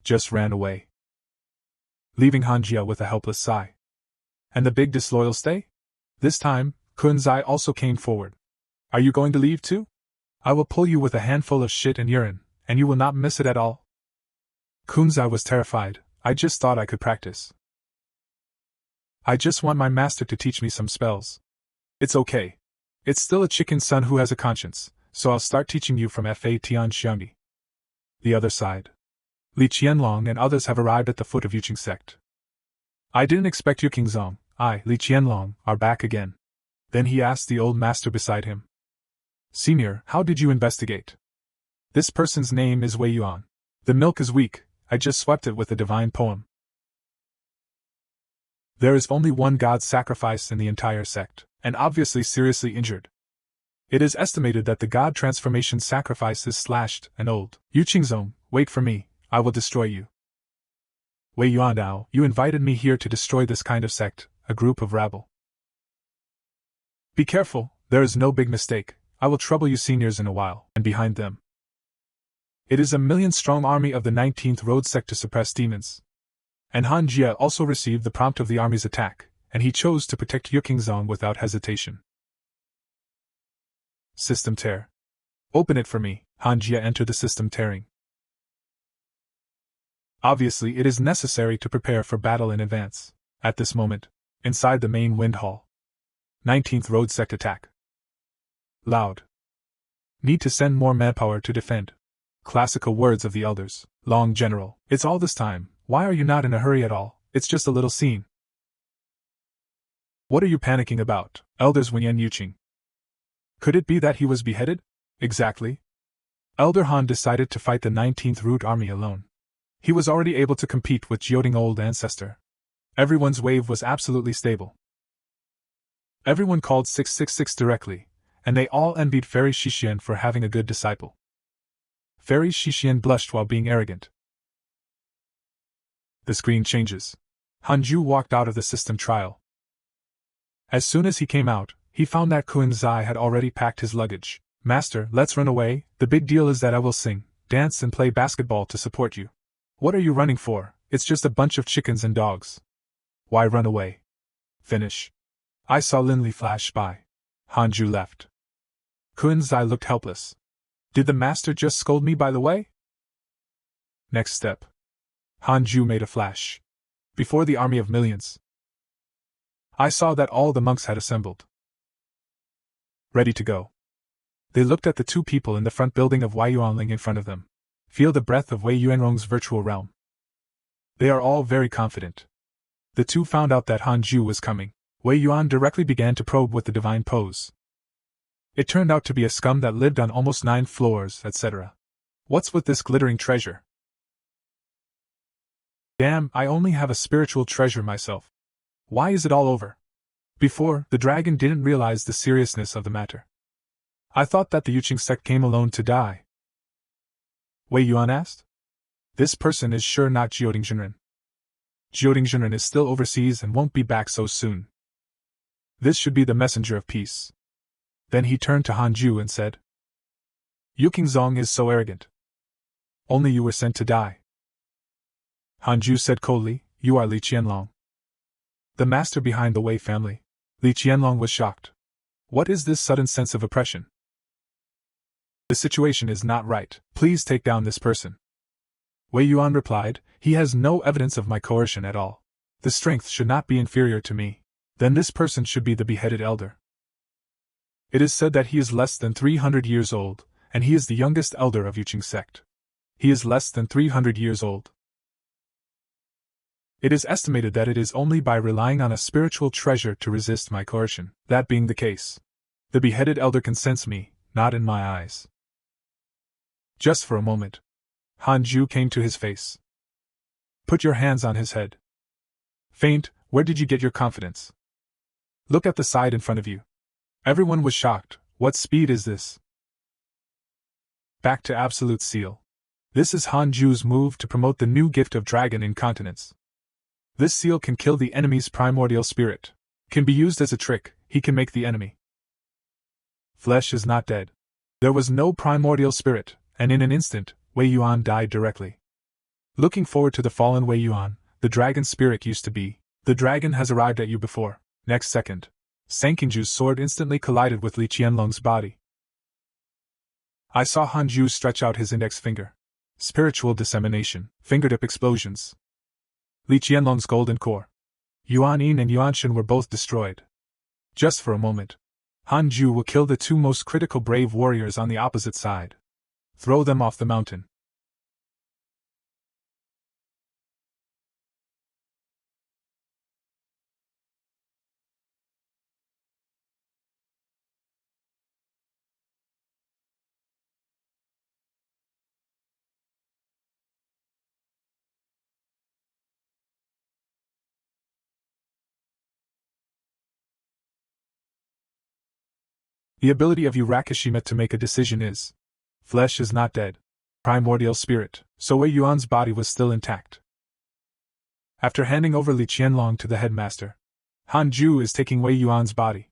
Just ran away. Leaving Han Jie with a helpless sigh. And the big disloyal stay? This time, Kunzai also came forward. Are you going to leave too? I will pull you with a handful of shit and urine, and you will not miss it at all. Kunzai was terrified. I just thought I could practice. I just want my master to teach me some spells. It's okay. It's still a chicken son who has a conscience, so I'll start teaching you from Fa Tian Xiangdi. The other side. Li Qianlong and others have arrived at the foot of Yuqing Sect. I didn't expect Yu Qingzong, Li Qianlong, are back again. Then he asked the old master beside him. Senior, how did you investigate? This person's name is Wei Yuan. The milk is weak, I just swept it with a divine poem. There is only one god sacrificed in the entire sect, and obviously seriously injured. It is estimated that the god transformation sacrifice is slashed and old. Yu Qingzong, wait for me, I will destroy you. Wei Yuandao, you invited me here to destroy this kind of sect, a group of rabble. Be careful, there is no big mistake, I will trouble you seniors in a while, and behind them. It is a 1,000,000-strong army of the 19th Road Sect to suppress demons. And Han Jie also received the prompt of the army's attack, and he chose to protect Yu Qingzong without hesitation. System tear. Open it for me, Han Jie entered the system tearing. Obviously it is necessary to prepare for battle in advance. At this moment, inside the main wind hall. 19th Road Sect attack. Loud. Need to send more manpower to defend. Classical words of the elders. Long general, it's all this time, why are you not in a hurry at all, it's just a little scene. What are you panicking about, elders Wenyan Yuqing? Could it be that he was beheaded? Exactly. Elder Han decided to fight the 19th Root Army alone. He was already able to compete with Jioding Old Ancestor. Everyone's wave was absolutely stable. Everyone called 666 directly, and they all envied Fairy Shixian for having a good disciple. Fairy Shixian blushed while being arrogant. The screen changes. Hanju walked out of the system trial. As soon as he came out, he found that Kun Zai had already packed his luggage. Master, let's run away, the big deal is that I will sing, dance and play basketball to support you. What are you running for? It's just a bunch of chickens and dogs. Why run away? Finish. I saw Linli flash by. Hanju left. Kun Zai looked helpless. Did the master just scold me by the way? Next step. Hanju made a flash. Before the army of millions. I saw that all the monks had assembled. Ready to go. They looked at the two people in the front building of Wei Yuanling in front of them. Feel the breath of Wei Yuanrong's virtual realm. They are all very confident. The two found out that Han Ju was coming. Wei Yuan directly began to probe with the divine pose. It turned out to be a scum that lived on almost 9 floors, etc. What's with this glittering treasure? Damn, I only have a spiritual treasure myself. Why is it all over? Before, the dragon didn't realize the seriousness of the matter. I thought that the Yuqing sect came alone to die. Wei Yuan asked. This person is sure not Jioding Jinren. Jioding Jinren is still overseas and won't be back so soon. This should be the messenger of peace. Then he turned to Han Ju and said, Yuqing Zong is so arrogant. Only you were sent to die. Han Ju said coldly, You are Li Qianlong, the master behind the Wei family. Li Qianlong was shocked. What is this sudden sense of oppression? The situation is not right. Please take down this person. Wei Yuan replied, He has no evidence of my coercion at all. The strength should not be inferior to me. Then this person should be the beheaded elder. It is said that he is less than 300 years old, and he is the youngest elder of Yuqing sect. He is less than 300 years old. It is estimated that it is only by relying on a spiritual treasure to resist my coercion. That being the case, the beheaded elder can sense me, not in my eyes. Just for a moment, Han Ju came to his face. Put your hands on his head. Faint, where did you get your confidence? Look at the side in front of you. Everyone was shocked. What speed is this? Back to Absolute Seal. This is Han Ju's move to promote the new gift of Dragon Incontinence. This seal can kill the enemy's primordial spirit. Can be used as a trick, he can make the enemy. Flesh is not dead. There was no primordial spirit, and in an instant, Wei Yuan died directly. Looking forward to the fallen Wei Yuan, the dragon spirit used to be. The dragon has arrived at you before. Next second, Sankingju's sword instantly collided with Li Qianlong's body. I saw Han Ju stretch out his index finger. Spiritual dissemination, fingertip explosions. Li Qianlong's golden core. Yuan Yin and Yuan Shen were both destroyed. Just for a moment, Han Ju will kill the two most critical brave warriors on the opposite side. Throw them off the mountain. The ability of Urakashima to make a decision is. Flesh is not dead. Primordial spirit, so Wei Yuan's body was still intact. After handing over Li Qianlong to the headmaster, Han Ju is taking Wei Yuan's body.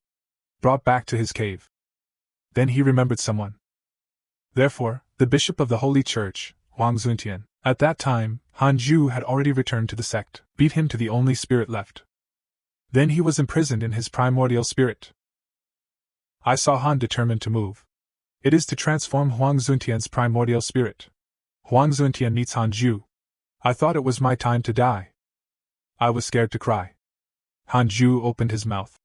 Brought back to his cave. Then he remembered someone. Therefore, the bishop of the Holy Church, Huang Zuntian. At that time, Han Ju had already returned to the sect, beat him to the only spirit left. Then he was imprisoned in his primordial spirit. I saw Han determined to move. It is to transform Huang Zuntian's primordial spirit. Huang Zuntian needs Han Ju. I thought it was my time to die. I was scared to cry. Han Ju opened his mouth.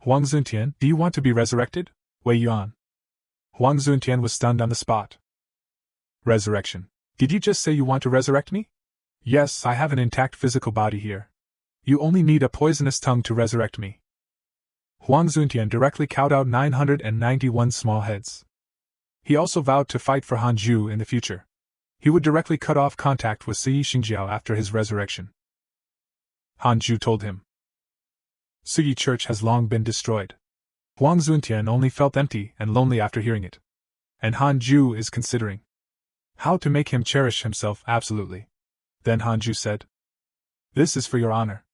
Huang Zuntian, do you want to be resurrected? Wei Yuan. Huang Zuntian was stunned on the spot. Resurrection. Did you just say you want to resurrect me? Yes, I have an intact physical body here. You only need a poisonous tongue to resurrect me. Huang Zuntian directly cowed out 991 small heads. He also vowed to fight for Han Ju in the future. He would directly cut off contact with Sui Xingjiao after his resurrection. Han Ju told him. Sui Church has long been destroyed. Huang Zuntian only felt empty and lonely after hearing it. And Han Ju is considering how to make him cherish himself absolutely. Then Han Ju said, This is for your honor.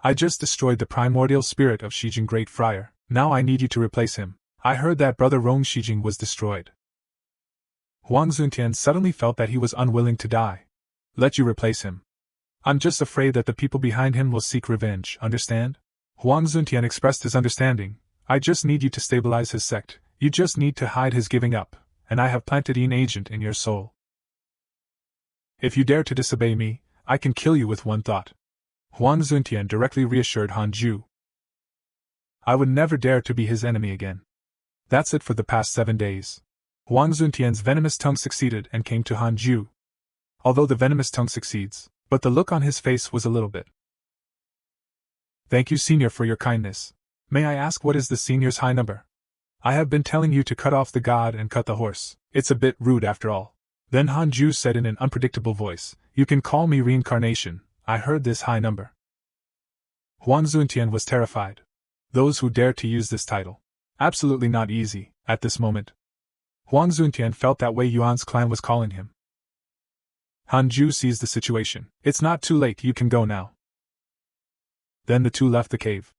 I just destroyed the primordial spirit of Shijing Great Friar. Now I need you to replace him. I heard that brother Rong Shijing was destroyed. Huang Zuntian suddenly felt that he was unwilling to die. Let you replace him. I'm just afraid that the people behind him will seek revenge, understand? Huang Zuntian expressed his understanding. I just need you to stabilize his sect. You just need to hide his giving up, and I have planted an agent in your soul. If you dare to disobey me, I can kill you with one thought. Huang Zuntian directly reassured Han Ju. I would never dare to be his enemy again. That's it for the past 7 days. Huang Zuntian's venomous tongue succeeded and came to Han Ju. Although the venomous tongue succeeds, but the look on his face was a little bit Thank you, Senior, for your kindness. May I ask what is the Senior's high number? I have been telling you to cut off the god and cut the horse. It's a bit rude after all. Then Hanju said in an unpredictable voice, You can call me Reincarnation. I heard this high number. Huang Zuntian was terrified. Those who dared to use this title. Absolutely not easy, at this moment. Huang Zuntian felt that Wei Yuan's clan was calling him. Hanju seized the situation. It's not too late, you can go now. Then the two left the cave.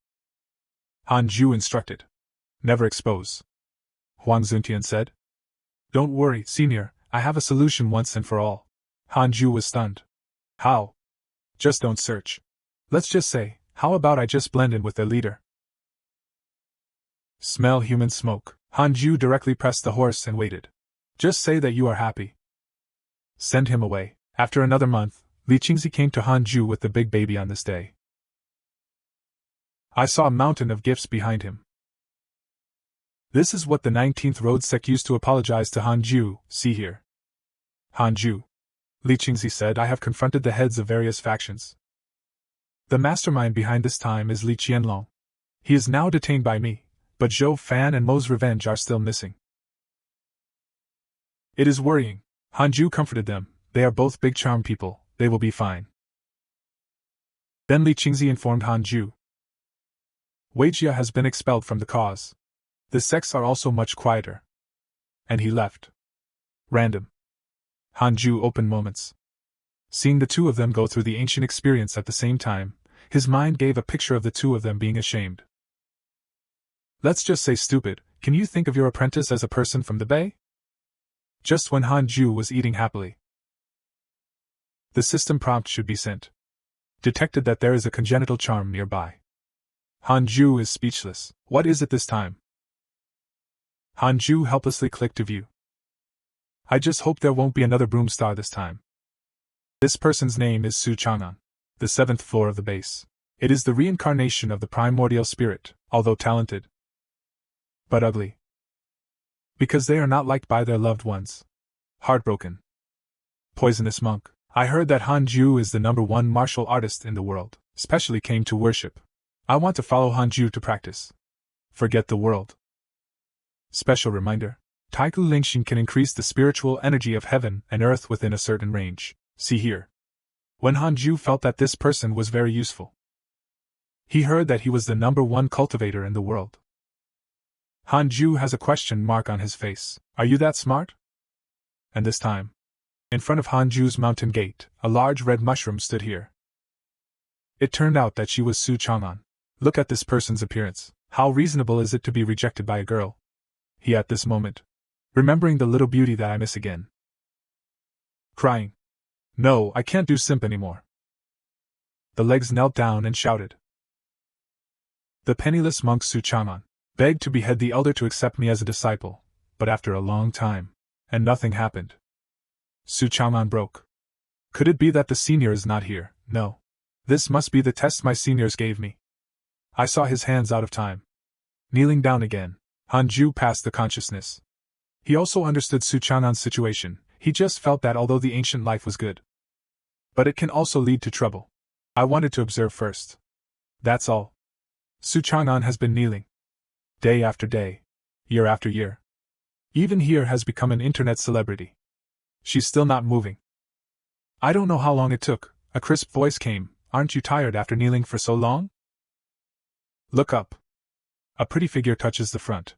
Hanju instructed. Never expose. Huang Zuntian said. Don't worry, Senior, I have a solution once and for all. Hanju was stunned. How? Just don't search. Let's just say, how about I just blend in with their leader? Smell human smoke. Hanju directly pressed the horse and waited. Just say that you are happy. Send him away. After another month, Li Qingzi came to Hanju with the big baby on this day. I saw a mountain of gifts behind him. This is what the 19th Road Sect used to apologize to Hanju, see here. Hanju. Li Qingzi said, I have confronted the heads of various factions. The mastermind behind this time is Li Qianlong. He is now detained by me, but Zhou Fan and Mo's revenge are still missing. It is worrying. Hanju comforted them, they are both big charm people, they will be fine. Then Li Qingzi informed Hanju. Weijia has been expelled from the cause. The sects are also much quieter. And he left. Random. Hanju opened moments. Seeing the two of them go through the ancient experience at the same time, his mind gave a picture of the two of them being ashamed. Let's just say stupid, can you think of your apprentice as a person from the Bay? Just when Hanju was eating happily. The system prompt should be sent. Detected that there is a congenital charm nearby. Hanju is speechless. What is it this time? Hanju helplessly clicked to view. I just hope there won't be another broom star this time. This person's name is Su Chang'an, the 7th floor of the base. It is the reincarnation of the primordial spirit, although talented. But ugly. Because they are not liked by their loved ones. Heartbroken. Poisonous monk. I heard that Hanju is the #1 martial artist in the world, specially came to worship. I want to follow Hanju to practice. Forget the world. Special reminder. Taiku Lingxin can increase the spiritual energy of heaven and earth within a certain range. See here. When Hanju felt that this person was very useful. He heard that he was the #1 cultivator in the world. Hanju has a question mark on his face. Are you that smart? And this time. In front of Hanju's mountain gate, a large red mushroom stood here. It turned out that she was Su Chang'an. Look at this person's appearance. How reasonable is it to be rejected by a girl? He at this moment. Remembering the little beauty that I miss again. Crying. No, I can't do simp anymore. The legs knelt down and shouted. The penniless monk Su Chang'an begged to behead the elder to accept me as a disciple, but after a long time, and nothing happened. Su Chang'an broke. Could it be that the senior is not here? No. This must be the test my seniors gave me. I saw his hands out of time. Kneeling down again, Hanju passed the consciousness. He also understood Su Chang'an's situation. He just felt that although the ancient life was good, but it can also lead to trouble. I wanted to observe first. That's all. Su Chang'an has been kneeling. Day after day. Year after year. Even here has become an internet celebrity. She's still not moving. I don't know how long it took. A crisp voice came. Aren't you tired after kneeling for so long? Look up. A pretty figure touches the front.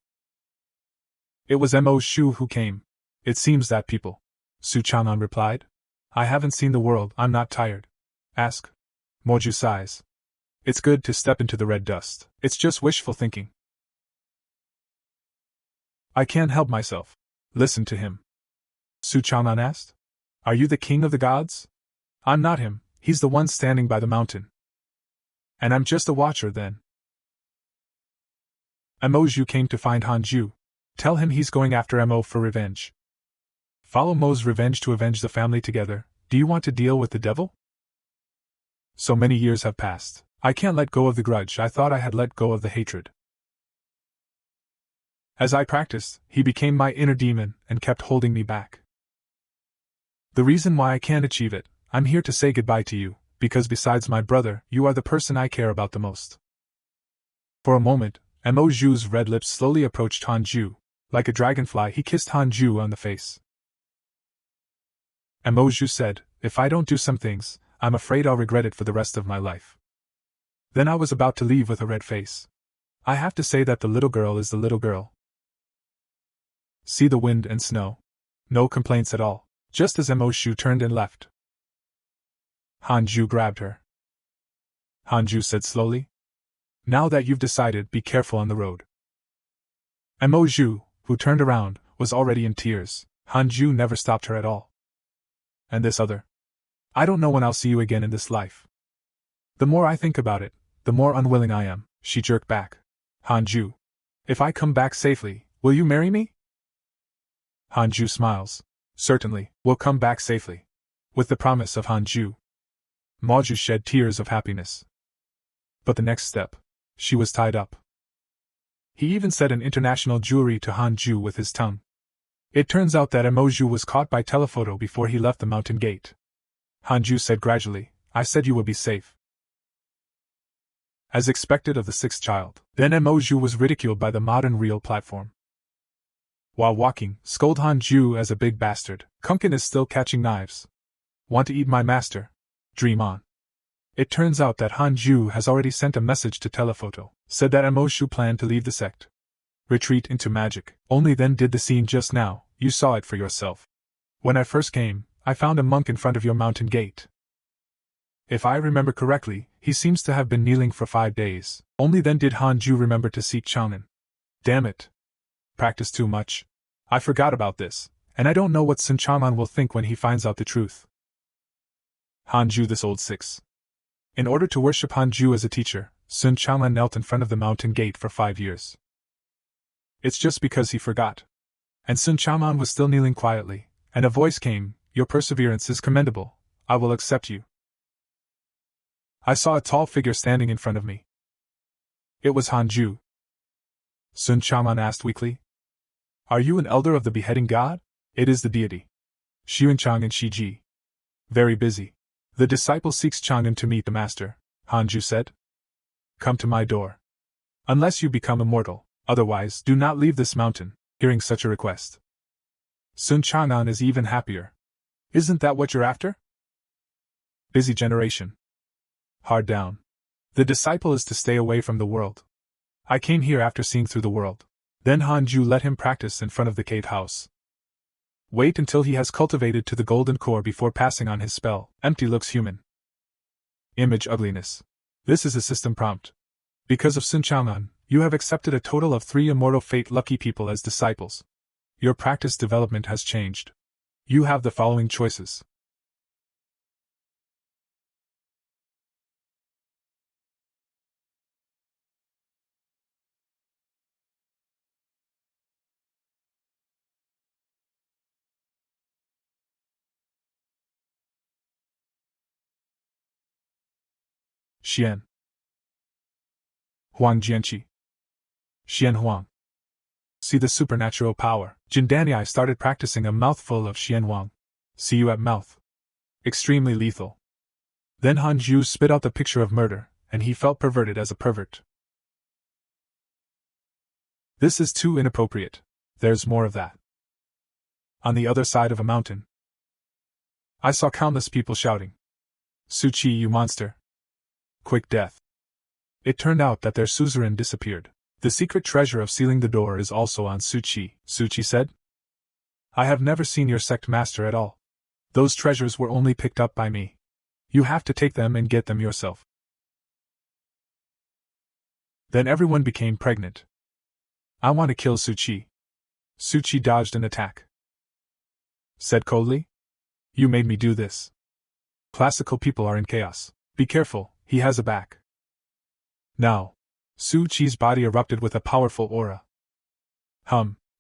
It was Mo Shu who came. It seems that people. Su Chang'an replied. I haven't seen the world, I'm not tired. Ask. Moju sighs. It's good to step into the red dust. It's just wishful thinking. I can't help myself. Listen to him. Su Chang'an asked. Are you the king of the gods? I'm not him, he's the one standing by the mountain. And I'm just a watcher then. Moju came to find Hanju. Tell him he's going after Mo for revenge. Follow Mo's revenge to avenge the family together. Do you want to deal with the devil? So many years have passed. I can't let go of the grudge. I thought I had let go of the hatred. As I practiced, he became my inner demon and kept holding me back. The reason why I can't achieve it, I'm here to say goodbye to you. because besides my brother, you are the person I care about the most. For a moment, Mo Zhu's red lips slowly approached Han Ju. Like a dragonfly, he kissed Han Ju on the face. Mo Zhu said, "If I don't do some things, I'm afraid I'll regret it for the rest of my life." Then I was about to leave with a red face. I have to say that the little girl is the little girl. See the wind and snow. No complaints at all, just as Mo Zhu turned and left. Han Ju grabbed her. Han Ju said slowly, "Now that you've decided, be careful on the road." Mo Zhu, who turned around, was already in tears. Han Ju never stopped her at all. And this other? I don't know when I'll see you again in this life. The more I think about it, the more unwilling I am, she jerked back. Han Ju, if I come back safely, will you marry me? Han Ju smiles. Certainly, we'll come back safely. With the promise of Han Ju. Ma Ju shed tears of happiness. But the next step, she was tied up. He even said an international jewelry to Han Ju with his tongue. It turns out that Mo Zhu was caught by telephoto before he left the mountain gate. Han Ju said gradually, "I said you will be safe." As expected of the sixth child, then Mo Zhu was ridiculed by the modern real platform. While walking, scold Han Ju as a big bastard. Kunkin is still catching knives. Want to eat my master? Dream on. It turns out that Han Ju has already sent a message to telephoto, said that Mo Zhu planned to leave the sect. Retreat into magic. Only then did the scene just now, you saw it for yourself. When I first came, I found a monk in front of your mountain gate. If I remember correctly, he seems to have been kneeling for 5 days. Only then did Han Ju remember to seek Chang'an. Damn it. Practice too much. I forgot about this, and I don't know what Sun Chang'an will think when he finds out the truth. Han Ju, this old six. In order to worship Han Ju as a teacher, Sun Chang'an knelt in front of the mountain gate for 5 years. It's just because he forgot. And Sun Chang'an was still kneeling quietly, and a voice came, "Your perseverance is commendable. I will accept you." I saw a tall figure standing in front of me. It was Han Ju. Sun Chang'an asked weakly, "Are you an elder of the beheading god?" "It is the deity. Xuanchang and Shiji." "Very busy. The disciple seeks Chang'an to meet the master," Han Ju said. "Come to my door. Unless you become immortal, otherwise do not leave this mountain." Hearing such a request, Sun Chang'an is even happier. "Isn't that what you're after?" Busy generation. Hard down. The disciple is to stay away from the world. I came here after seeing through the world. Then Han Ju let him practice in front of the cave house. Wait until he has cultivated to the golden core before passing on his spell. Empty looks human. Image ugliness. This is a system prompt. Because of Sun Chang'an, you have accepted a total of 3 immortal fate lucky people as disciples. Your practice development has changed. You have the following choices. Xian Huang Jianqi Xian Huang. See the supernatural power. Jindani started practicing a mouthful of Xian Huang. See you at mouth. Extremely lethal. Then Han Ju spit out the picture of murder, and he felt perverted as a pervert. This is too inappropriate. There's more of that. On the other side of a mountain, I saw countless people shouting, "Su Qi, you monster! Quick death!" It turned out that their suzerain disappeared. The secret treasure of sealing the door is also on Su Qi. Su Qi said, "I have never seen your sect master at all. Those treasures were only picked up by me. You have to take them and get them yourself." Then everyone became pregnant. I want to kill Su Qi. Su Qi dodged an attack. Said coldly, "You made me do this. Classical people are in chaos. Be careful, he has a back." Now, Su Qi's body erupted with a powerful aura.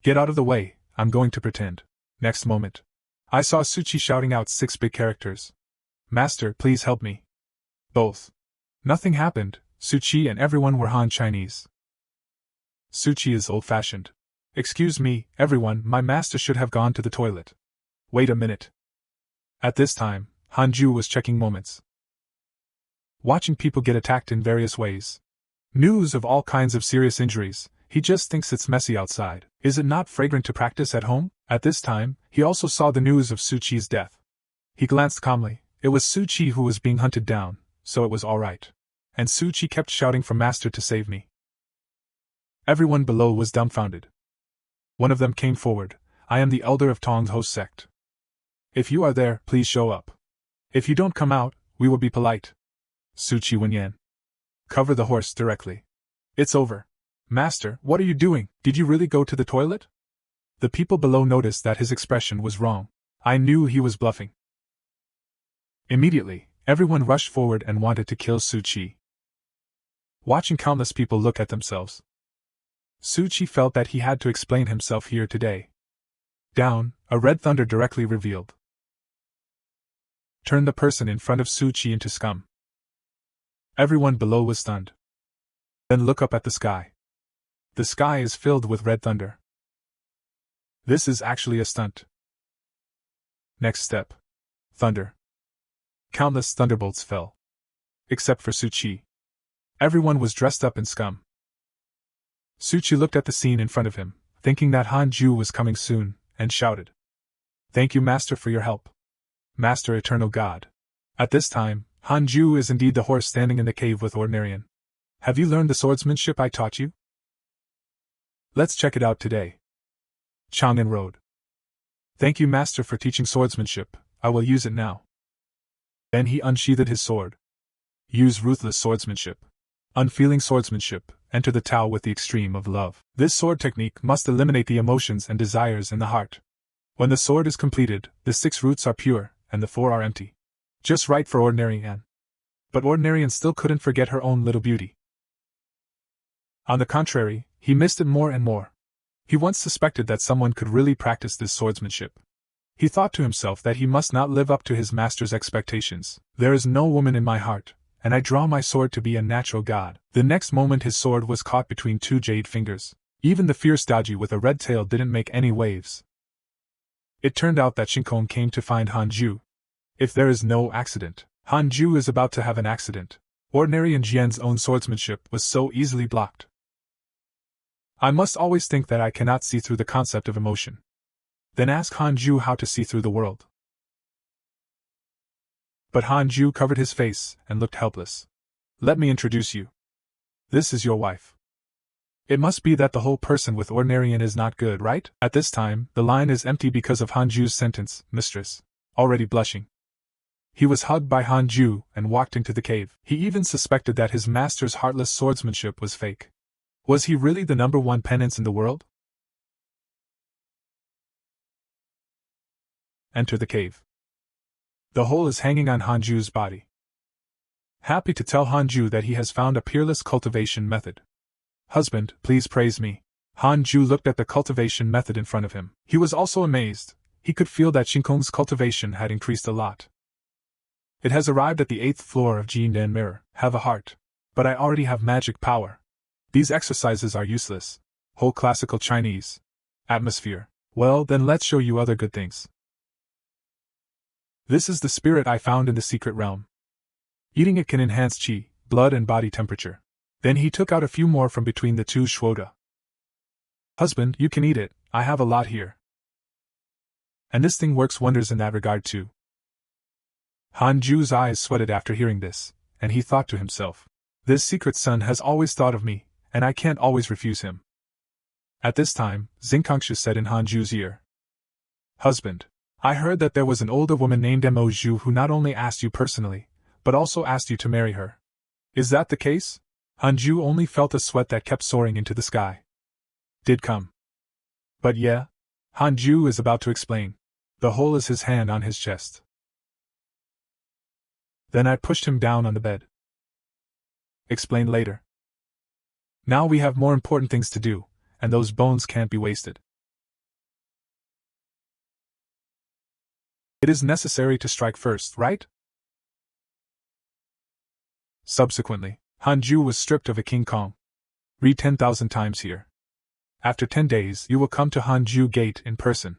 Get out of the way, I'm going to pretend. Next moment, I saw Su Qi shouting out 6 big characters. "Master, please help me." Both. Nothing happened. Su Qi and everyone were Han Chinese. Su Qi is old-fashioned. "Excuse me, everyone, my master should have gone to the toilet." "Wait a minute." At this time, Han Ju was checking moments. watching people get attacked in various ways. News of all kinds of serious injuries. He just thinks it's messy outside. Is it not fragrant to practice at home? At this time, he also saw the news of Su Chi's death. He glanced calmly. It was Su Chi who was being hunted down, so it was all right. And Su Chi kept shouting for Master to save me. Everyone below was dumbfounded. One of them came forward. I am the elder of Tong's host sect. If you are there, please show up. If you don't come out, we will be polite. Su Chi Wenyan. Cover the horse directly. It's over. Master, what are you doing? Did you really go to the toilet? The people below noticed that his expression was wrong. I knew he was bluffing. Immediately, everyone rushed forward and wanted to kill Su Chi. Watching countless people look at themselves, Su Chi felt that he had to explain himself here today. Down, a red thunder directly revealed. Turned the person in front of Su Chi into scum. Everyone below was stunned. Then look up at the sky. The sky is filled with red thunder. This is actually a stunt. Next step. Thunder. Countless thunderbolts fell. Except for Su Chi. Everyone was dressed up in scum. Su Chi looked at the scene in front of him, thinking that Han Ju was coming soon, and shouted. Thank you, Master, for your help. Master, Eternal God. At this time, Han Ju is indeed the horse standing in the cave with Ordinarian. Have you learned the swordsmanship I taught you? Let's check it out today. Chang'an Road. Thank you, Master, for teaching swordsmanship. I will use it now. Then he unsheathed his sword. Use ruthless swordsmanship. Unfeeling swordsmanship. Enter the Tao with the extreme of love. This sword technique must eliminate the emotions and desires in the heart. When the sword is completed, the 6 roots are pure, and the 4 are empty. Just right for Ordinarian. But Ordinarian still couldn't forget her own little beauty. On the contrary, he missed it more and more. He once suspected that someone could really practice this swordsmanship. He thought to himself that he must not live up to his master's expectations. There is no woman in my heart, and I draw my sword to be a natural god. The next moment his sword was caught between 2 jade fingers. Even the fierce Daji with a red tail didn't make any waves. It turned out that Shinkong came to find Han Ju. If there is no accident, Han Ju is about to have an accident. Ordinary Jian's own swordsmanship was so easily blocked. I must always think that I cannot see through the concept of emotion. Then ask Han Ju how to see through the world. But Han Ju covered his face and looked helpless. Let me introduce you. This is your wife. It must be that the whole person with Ordinarian is not good, right? At this time, the line is empty because of Han Ju's sentence, mistress. Already blushing. He was hugged by Han Ju and walked into the cave. He even suspected that his master's heartless swordsmanship was fake. Was he really the #1 penance in the world? Enter the cave. The hole is hanging on Han Ju's body. Happy to tell Han Ju that he has found a peerless cultivation method. Husband, please praise me. Han Ju looked at the cultivation method in front of him. He was also amazed. He could feel that Shinkong's cultivation had increased a lot. It has arrived at the 8th floor of Jinden Mirror. Have a heart. But I already have magic power. These exercises are useless. Whole classical Chinese. Atmosphere. Well, then let's show you other good things. This is the spirit I found in the secret realm. Eating it can enhance qi, blood and body temperature. Then he took out a few more from between the 2 shwoda. Husband, you can eat it, I have a lot here. And this thing works wonders in that regard too. Han Ju's eyes sweated after hearing this, and he thought to himself, this secret son has always thought of me, and I can't always refuse him. At this time, Xingkangshu said in Han Ju's ear, Husband, I heard that there was an older woman named Mo Zhu who not only asked you personally, but also asked you to marry her. Is that the case? Han Ju only felt a sweat that kept soaring into the sky. Did come. But yeah? Han Ju is about to explain. The hole is his hand on his chest. Then I pushed him down on the bed. Explain later. Now we have more important things to do, and those bones can't be wasted. It is necessary to strike first, right? Subsequently, Han Ju was stripped of a King Kong. Read 10,000 times here. After 10 days you will come to Han Ju Gate in person.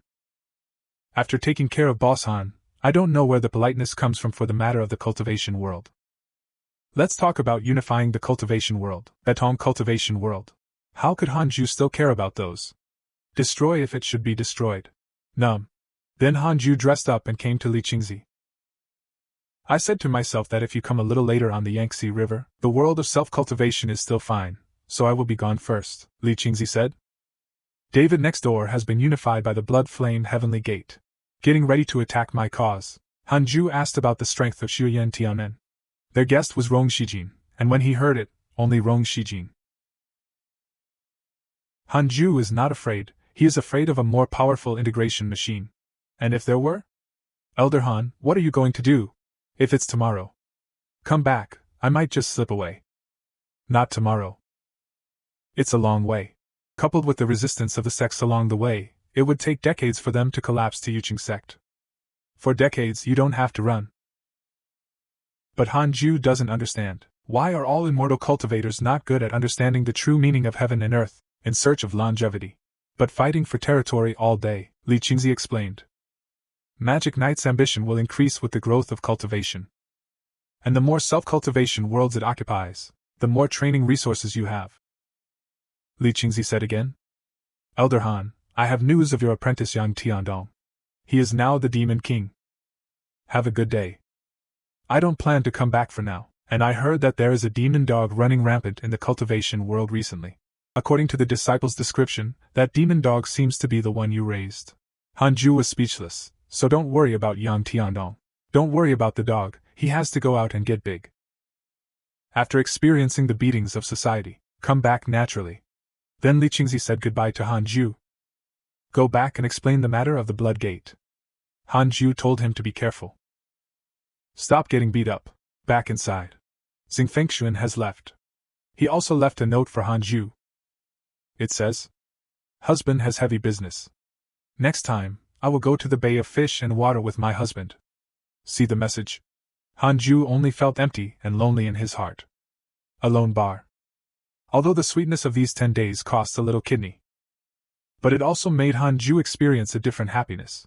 After taking care of Boss Han, I don't know where the politeness comes from for the matter of the cultivation world. Let's talk about unifying the cultivation world. Betong cultivation world. How could Hanju still care about those? Destroy if it should be destroyed. Numb. Then Hanju dressed up and came to Li Qingzi. I said to myself that if you come a little later on the Yangtze River, the world of self-cultivation is still fine, so I will be gone first, Li Qingzi said. David next door has been unified by the blood-flame heavenly gate. Getting ready to attack my cause. Hanju asked about the strength of Shuyan Tianen. Their guest was Rong Shijin, and when he heard it, only Rong Shijin. Hanju is not afraid, he is afraid of a more powerful integration machine. And if there were? Elder Han, what are you going to do? If it's tomorrow. Come back, I might just slip away. Not tomorrow. It's a long way. Coupled with the resistance of the sects along the way, it would take decades for them to collapse to Yuqing sect. For decades you don't have to run. But Hanju doesn't understand. Why are all immortal cultivators not good at understanding the true meaning of heaven and earth, in search of longevity, but fighting for territory all day? Li Qingzi explained. Magic Knight's ambition will increase with the growth of cultivation. And the more self-cultivation worlds it occupies, the more training resources you have. Li Qingzi said again. Elder Han, I have news of your apprentice Yang Tiandong. He is now the Demon King. Have a good day. I don't plan to come back for now, and I heard that there is a demon dog running rampant in the cultivation world recently. According to the disciple's description, that demon dog seems to be the one you raised. Hanju was speechless. So don't worry about Yang Tiandong. Don't worry about the dog, he has to go out and get big. After experiencing the beatings of society, come back naturally. Then Li Qingzi said goodbye to Hanju. Go back and explain the matter of the blood gate. Hanju told him to be careful. Stop getting beat up. Back inside. Xing Fengshuan has left. He also left a note for Hanju. It says, husband has heavy business. Next time, I will go to the Bay of Fish and Water with my husband. See the message? Hanju only felt empty and lonely in his heart. A lone bar. Although the sweetness of these 10 days cost a little kidney. But it also made Hanju experience a different happiness.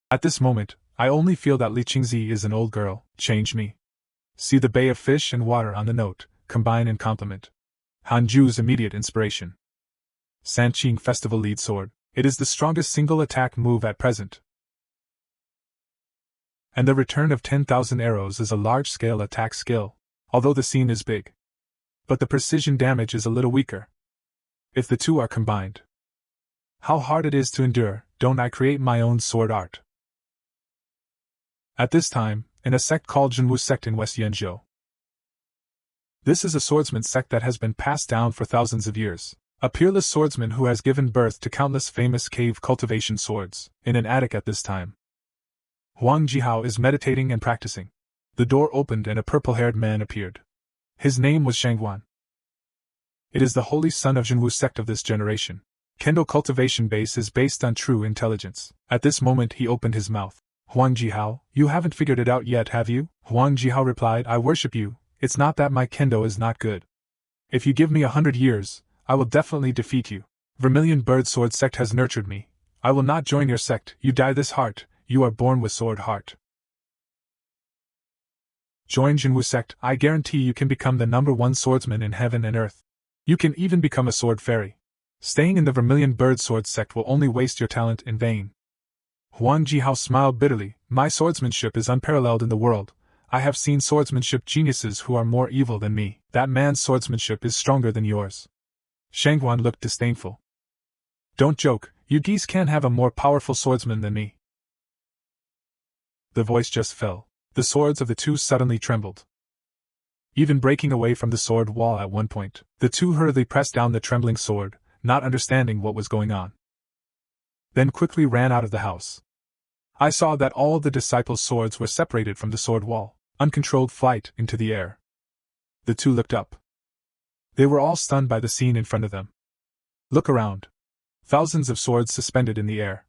At this moment, I only feel that Li Qingzi is an old girl. Change me. See the Bay of Fish and Water on the note, combine and complement. Hanju's immediate inspiration. Sanqing Festival lead sword. It is the strongest single attack move at present. And the return of 10,000 arrows is a large-scale attack skill, although the scene is big. But the precision damage is a little weaker. If the two are combined. How hard it is to endure, don't I create my own sword art? At this time, in a sect called Zhenwu sect in West Yenzhou. This is a swordsman sect that has been passed down for thousands of years. A peerless swordsman who has given birth to countless famous cave cultivation swords, in an attic at this time. Huang Jihao is meditating and practicing. The door opened and a purple-haired man appeared. His name was Shangguan. It is the holy son of Zhenwu sect of this generation. Kendo cultivation base is based on true intelligence. At this moment he opened his mouth. Huang Jihao, you haven't figured it out yet, have you? Huang Jihao replied, I worship you. It's not that my Kendo is not good. If you give me 100 years, I will definitely defeat you. Vermilion Bird Sword Sect has nurtured me. I will not join your sect. You die this heart. You are born with sword heart. Join Zhenwu sect. I guarantee you can become the #1 swordsman in heaven and earth. You can even become a sword fairy. Staying in the Vermilion Bird Sword Sect will only waste your talent in vain. Huang Jihao smiled bitterly. My swordsmanship is unparalleled in the world. I have seen swordsmanship geniuses who are more evil than me. That man's swordsmanship is stronger than yours. Shangguan looked disdainful. Don't joke, you geese can't have a more powerful swordsman than me. The voice just fell. The swords of the two suddenly trembled. Even breaking away from the sword wall at one point, the two hurriedly pressed down the trembling sword, not understanding what was going on. Then quickly ran out of the house. I saw that all the disciples' swords were separated from the sword wall, uncontrolled flight into the air. The two looked up. They were all stunned by the scene in front of them. Look around. Thousands of swords suspended in the air.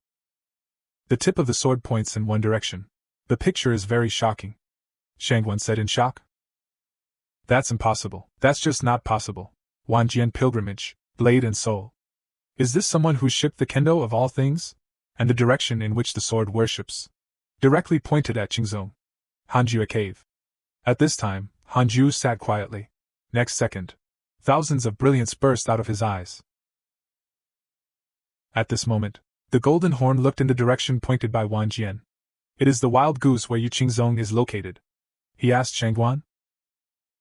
The tip of the sword points in one direction. The picture is very shocking. Shangguan said in shock. That's impossible. That's just not possible. Wanjian pilgrimage, blade and soul. Is this someone who shipped the Kendo of all things? And the direction in which the sword worships. Directly pointed at Qingzong. Hanju a cave. At this time, Hanju sat quietly. Next second, thousands of brilliance burst out of his eyes. At this moment, the golden horn looked in the direction pointed by Wang Jian. It is the wild goose where Yu Qingzong is located, he asked Shangguan.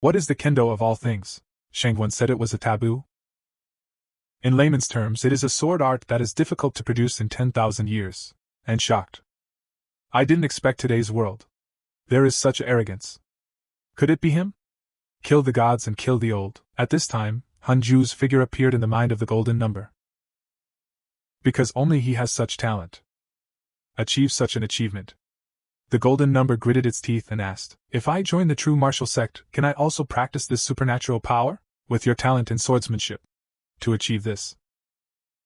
What is the Kendo of all things? Shangguan said it was a taboo. In layman's terms, it is a sword art that is difficult to produce in 10,000 years. And shocked. I didn't expect today's world. There is such arrogance. Could it be him? Kill the gods and kill the old. At this time, Hanju's figure appeared in the mind of the golden number. Because only he has such talent. Achieve such an achievement. The golden number gritted its teeth and asked, if I join the true martial sect, can I also practice this supernatural power? With your talent in swordsmanship. To achieve this.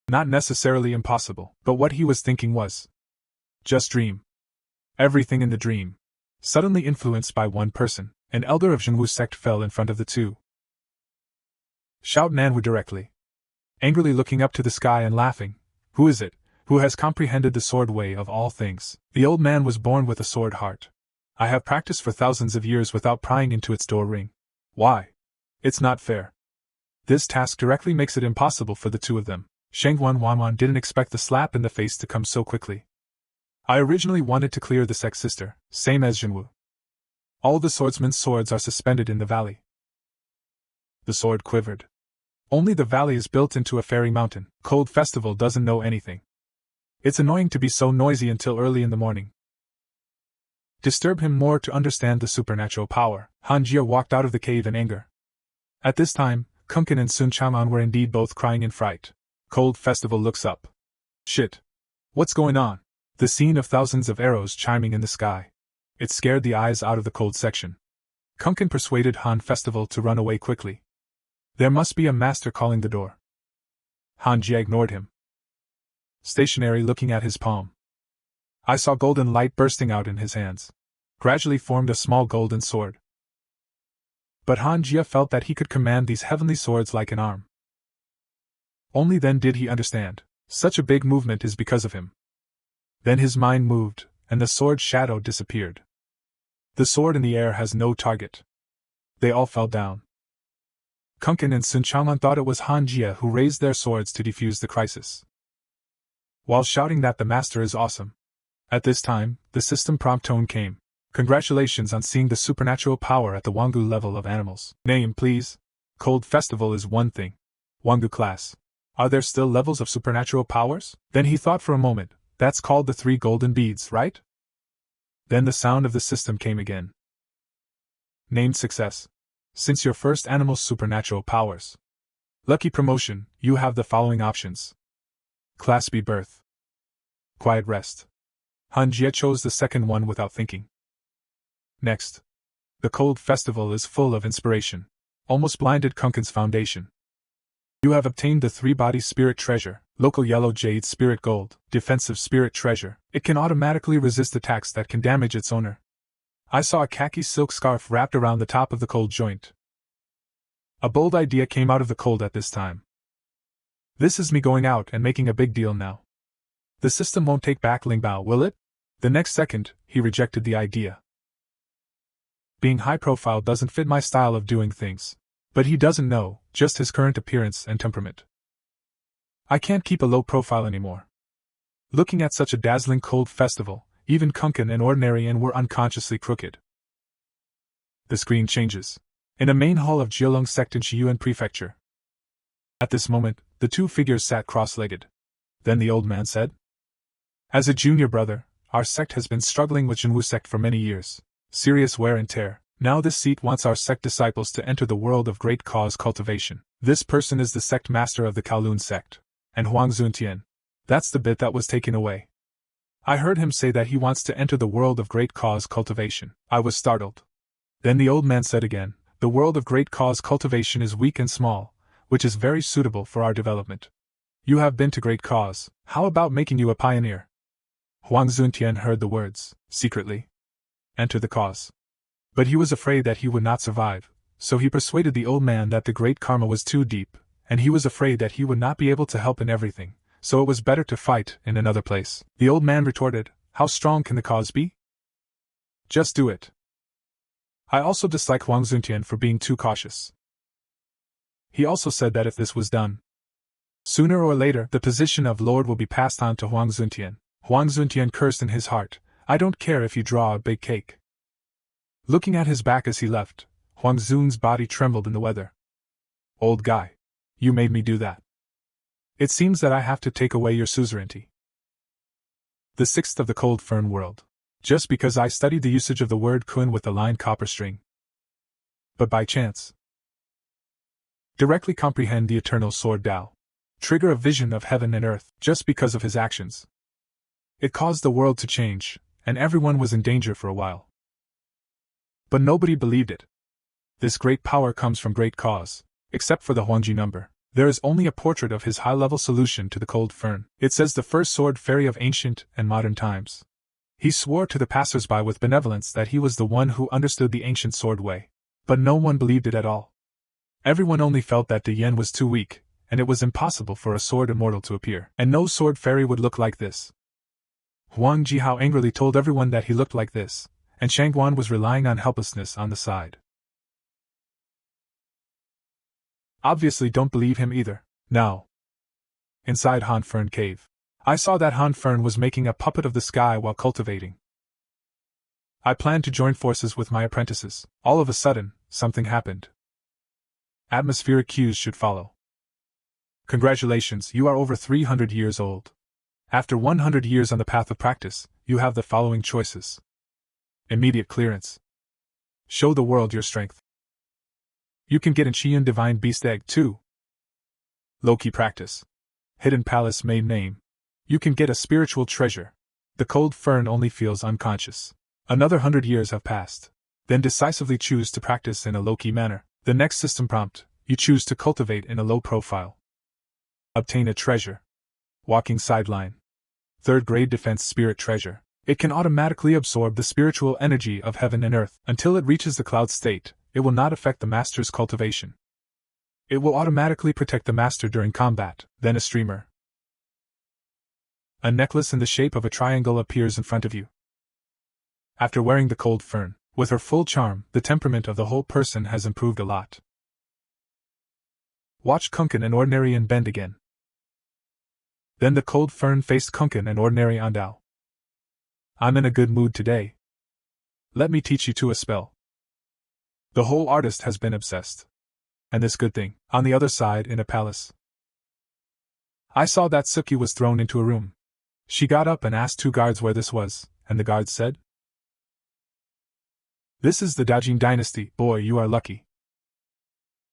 Not necessarily impossible, but what he was thinking was. Just dream. Everything in the dream. Suddenly influenced by one person, an elder of Zhengwu sect fell in front of the two. Shout Nanwu directly. Angrily looking up to the sky and laughing, who is it, who has comprehended the sword way of all things? The old man was born with a sword heart. I have practiced for thousands of years without prying into its door ring. Why? It's not fair. This task directly makes it impossible for the two of them. Shangguan Wanwan didn't expect the slap in the face to come so quickly. I originally wanted to clear the Sect sister, same as Zhenwu. All the swordsmen's swords are suspended in the valley. The sword quivered. Only the valley is built into a fairy mountain. Cold Festival doesn't know anything. It's annoying to be so noisy until early in the morning. Disturb him more to understand the supernatural power. Han Jia walked out of the cave in anger. At this time, Kunkin and Sun Chang'an were indeed both crying in fright. Cold Festival looks up. Shit. What's going on? The scene of thousands of arrows chiming in the sky. It scared the eyes out of the cold section. Kunkin persuaded Han Festival to run away quickly. There must be a master calling the door. Han Jia ignored him. Stationary looking at his palm. I saw golden light bursting out in his hands. Gradually formed a small golden sword. But Han Jia felt that he could command these heavenly swords like an arm. Only then did he understand. Such a big movement is because of him. Then his mind moved, and the sword's shadow disappeared. The sword in the air has no target. They all fell down. Kunkin and Sun Chang'an thought it was Han Jia who raised their swords to defuse the crisis. While shouting that the master is awesome. At this time, the system prompt tone came. Congratulations on seeing the supernatural power at the Wangu level of animals. Name, please. Cold Festival is one thing. Wangu class. Are there still levels of supernatural powers? Then he thought for a moment. That's called the 3 golden beads, right? Then the sound of the system came again. Named success. Since your first animal's supernatural powers. Lucky promotion, you have the following options. Class B birth. Quiet rest. Han Jia chose the second one without thinking. Next. The Cold Festival is full of inspiration. Almost blinded Kunkin's foundation. You have obtained the 3-body spirit treasure, local yellow jade spirit gold, defensive spirit treasure. It can automatically resist attacks that can damage its owner. I saw a khaki silk scarf wrapped around the top of the cold joint. A bold idea came out of the cold at this time. This is me going out and making a big deal now. The system won't take back Lingbao, will it? The next second, he rejected the idea. Being high profile doesn't fit my style of doing things. But he doesn't know, just his current appearance and temperament. I can't keep a low profile anymore. Looking at such a dazzling Cold Festival, even Kunkin and Ordinary N were unconsciously crooked. The screen changes. In a main hall of Jielong Sect in Shiyuan Prefecture. At this moment, the two figures sat cross-legged. Then the old man said, as a junior brother, our sect has been struggling with Zhenwu sect for many years. Serious wear and tear. Now this seat wants our sect disciples to enter the world of great cause cultivation. This person is the sect master of the Kowloon sect. And Huang Zuntian. That's the bit that was taken away. I heard him say that he wants to enter the world of great cause cultivation. I was startled. Then the old man said again, the world of great cause cultivation is weak and small, which is very suitable for our development. You have been to great cause, how about making you a pioneer? Huang Zuntian heard the words, secretly. Enter the cause. But he was afraid that he would not survive, so he persuaded the old man that the great karma was too deep, and he was afraid that he would not be able to help in everything, so it was better to fight in another place. The old man retorted, how strong can the cause be? Just do it. I also dislike Huang Zuntian for being too cautious. He also said that if this was done, sooner or later the position of Lord will be passed on to Huang Zuntian. Huang Zuntian cursed in his heart, I don't care if you draw a big cake. Looking at his back as he left, Huang Zun's body trembled in the weather. Old guy. You made me do that. It seems that I have to take away your suzerainty. The sixth of the cold fern world. Just because I studied the usage of the word kun with the line copper string. But by chance. Directly comprehend the eternal sword Tao. Trigger a vision of heaven and earth, just because of his actions. It caused the world to change, and everyone was in danger for a while. But nobody believed it. This great power comes from great cause, except for the Huangji number. There is only a portrait of his high-level solution to the cold fern. It says the first sword fairy of ancient and modern times. He swore to the passers-by with benevolence that he was the one who understood the ancient sword way. But no one believed it at all. Everyone only felt that the yen was too weak, and it was impossible for a sword immortal to appear. And no sword fairy would look like this. Huang Jihao angrily told everyone that he looked like this, and Shangguan was relying on helplessness on the side. Obviously don't believe him either. Now. Inside Han Fern Cave. I saw that Han Fern was making a puppet of the sky while cultivating. I planned to join forces with my apprentices. All of a sudden, something happened. Atmospheric cues should follow. Congratulations, you are over 300 years old. After 100 years on the path of practice, you have the following choices. Immediate clearance. Show the world your strength. You can get an Qian Divine Beast Egg too. Low-key practice. Hidden Palace main name. You can get a spiritual treasure. The cold fern only feels unconscious. Another 100 years have passed. Then decisively choose to practice in a low-key manner. The next system prompt, you choose to cultivate in a low profile. Obtain a treasure. Walking sideline. Third grade defense spirit treasure. It can automatically absorb the spiritual energy of heaven and earth. Until it reaches the cloud state, it will not affect the master's cultivation. It will automatically protect the master during combat. Then a streamer. A necklace in the shape of a triangle appears in front of you. After wearing the cold fern, with her full charm, the temperament of the whole person has improved a lot. Watch Kunken and Ordinary and bend again. Then the cold fern faced Kunken and Ordinary on Dao. I'm in a good mood today. Let me teach you two a spell. The whole artist has been obsessed. And this good thing, on the other side in a palace. I saw that Suki was thrown into a room. She got up and asked two guards where this was, and the guards said, This is the Daojin dynasty, boy, you are lucky.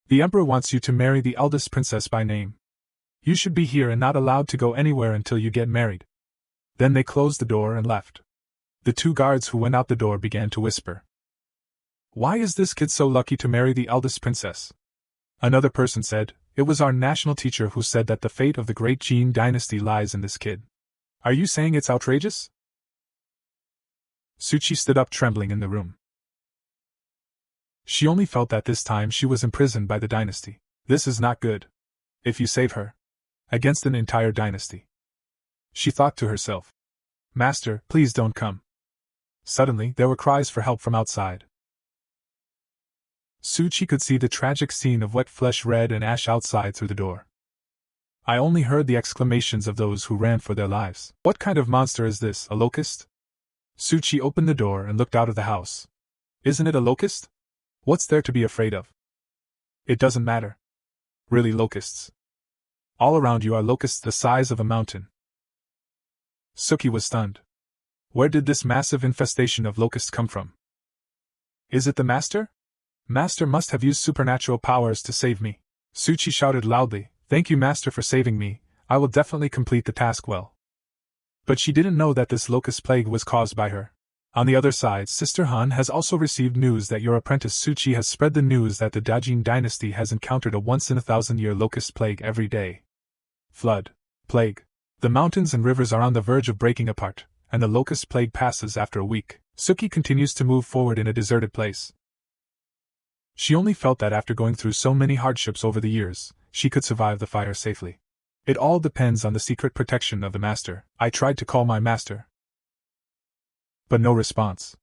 The emperor wants you to marry the eldest princess by name. You should be here and not allowed to go anywhere until you get married. Then they closed the door and left. The two guards who went out the door began to whisper. Why is this kid so lucky to marry the eldest princess? Another person said, It was our national teacher who said that the fate of the great Jin dynasty lies in this kid. Are you saying it's outrageous? Suchi stood up trembling in the room. She only felt that this time she was imprisoned by the dynasty. This is not good. If you save her. Against an entire dynasty. She thought to herself. Master, please don't come. Suddenly, there were cries for help from outside. Suchi could see the tragic scene of wet flesh, red and ash outside through the door. I only heard the exclamations of those who ran for their lives. What kind of monster is this, a locust? Suchi opened the door and looked out of the house. Isn't it a locust? What's there to be afraid of? It doesn't matter. Really locusts. All around you are locusts the size of a mountain. Suki was stunned. Where did this massive infestation of locusts come from? Is it the master? Master must have used supernatural powers to save me. Suchi shouted loudly, Thank you, Master, for saving me. I will definitely complete the task well. But she didn't know that this locust plague was caused by her. On the other side, Sister Han has also received news that your apprentice Suchi has spread the news that the Daojin dynasty has encountered a once-in-a-thousand-year locust plague every day. Flood. Plague. The mountains and rivers are on the verge of breaking apart, and the locust plague passes after a week. Suki continues to move forward in a deserted place. She only felt that after going through so many hardships over the years, she could survive the fire safely. It all depends on the secret protection of the master. I tried to call my master, but no response.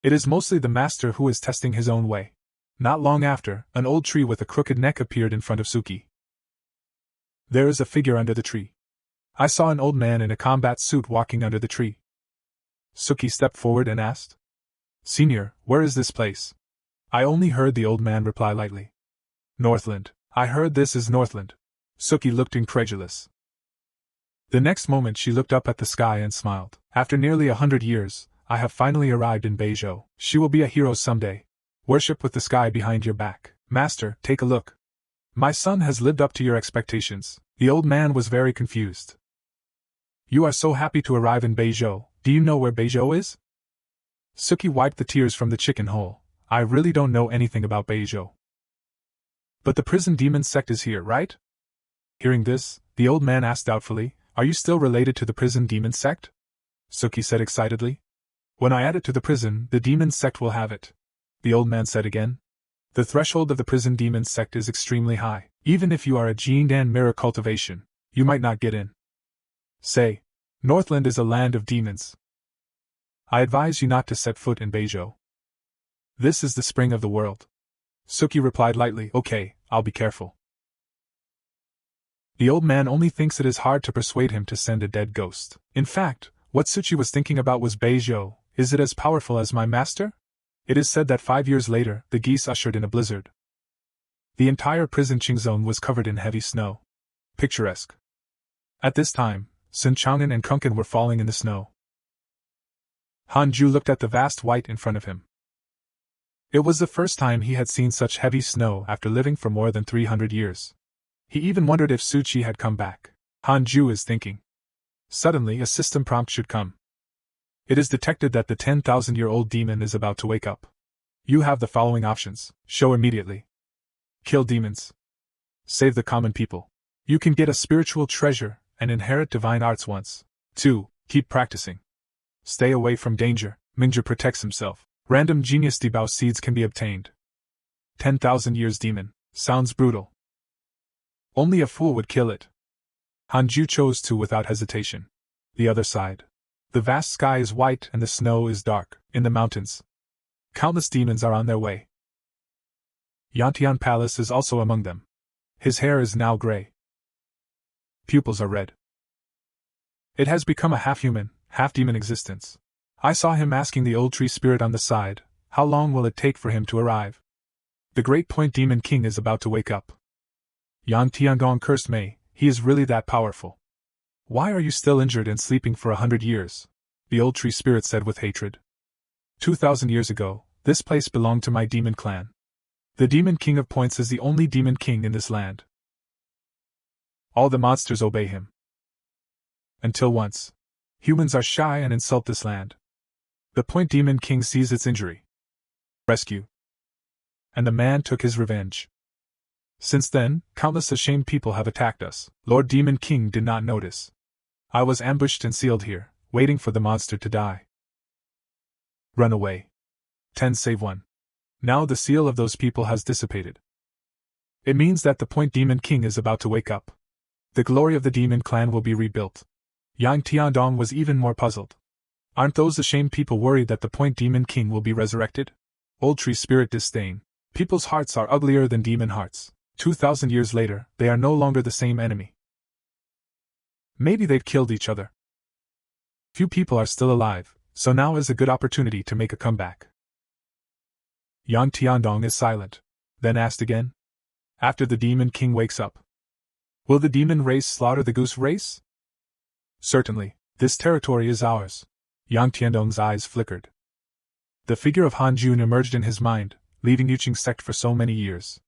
It is mostly the master who is testing his own way. Not long after, an old tree with a crooked neck appeared in front of Suki. There is a figure under the tree. I saw an old man in a combat suit walking under the tree. Suki stepped forward and asked, Senior, where is this place? I only heard the old man reply lightly. Northland. I heard this is Northland. Suki looked incredulous. The next moment she looked up at the sky and smiled. After nearly 100 years, I have finally arrived in Beizhou. She will be a hero someday. Worship with the sky behind your back. Master, take a look. My son has lived up to your expectations. The old man was very confused. You are so happy to arrive in Beizhou. Do you know where Beizhou is? Suki wiped the tears from the chicken hole. I really don't know anything about Beizhou. But the prison demon sect is here, right? Hearing this, the old man asked doubtfully, Are you still related to the prison demon sect? Suki said excitedly. When I add it to the prison, the demon sect will have it. The old man said again. The threshold of the prison demon sect is extremely high. Even if you are a Jindan mirror cultivation, you might not get in. Say, Northland is a land of demons. I advise you not to set foot in Beizhou. This is the spring of the world. Suki replied lightly, Okay, I'll be careful. The old man only thinks it is hard to persuade him to send a dead ghost. In fact, what Suchi was thinking about was Beizhou. Is it as powerful as my master? It is said that 5 years later, the geese ushered in a blizzard. The entire prison Qingzone was covered in heavy snow. Picturesque. At this time, Sun Chang'an and Kunken were falling in the snow. Han Ju looked at the vast white in front of him. It was the first time he had seen such heavy snow after living for more than 300 years. He even wondered if Suchi had come back. Han Ju is thinking. Suddenly a system prompt should come. It is detected that the 10,000-year-old demon is about to wake up. You have the following options. Show immediately. Kill demons. Save the common people. You can get a spiritual treasure and inherit divine arts once. 2. Keep practicing. Stay away from danger. Mingzhi protects himself. Random genius debao seeds can be obtained. 10,000 years demon. Sounds brutal. Only a fool would kill it. Hanju chose 2 without hesitation. The other side. The vast sky is white and the snow is dark. In the mountains, countless demons are on their way. Yantian Palace is also among them. His hair is now gray. Pupils are red. It has become a half-human, half-demon existence. I saw him asking the old tree spirit on the side, how long will it take for him to arrive? The Great Point Demon King is about to wake up. Yang Tiangong cursed Mei, he is really that powerful. Why are you still injured and sleeping for 100 years? The old tree spirit said with hatred. 2,000 years ago, this place belonged to my demon clan. The Demon King of Points is the only demon king in this land. All the monsters obey him. Until once. Humans are shy and insult this land. The Point Demon King sees its injury. Rescue. And the man took his revenge. Since then, countless ashamed people have attacked us. Lord Demon King did not notice. I was ambushed and sealed here, waiting for the monster to die. Run away. 10 save 1. Now the seal of those people has dissipated. It means that the Point Demon King is about to wake up. The glory of the demon clan will be rebuilt. Yang Tiandong was even more puzzled. Aren't those ashamed people worried that the Point Demon King will be resurrected? Old Tree Spirit disdain. People's hearts are uglier than demon hearts. 2,000 years later, they are no longer the same enemy. Maybe they've killed each other. Few people are still alive, so now is a good opportunity to make a comeback. Yang Tiandong is silent, then asked again. After the Demon King wakes up, will the demon race slaughter the goose race? Certainly, this territory is ours. Yang Tiandong's eyes flickered. The figure of Han Jun emerged in his mind, leaving Yuqing sect for so many years.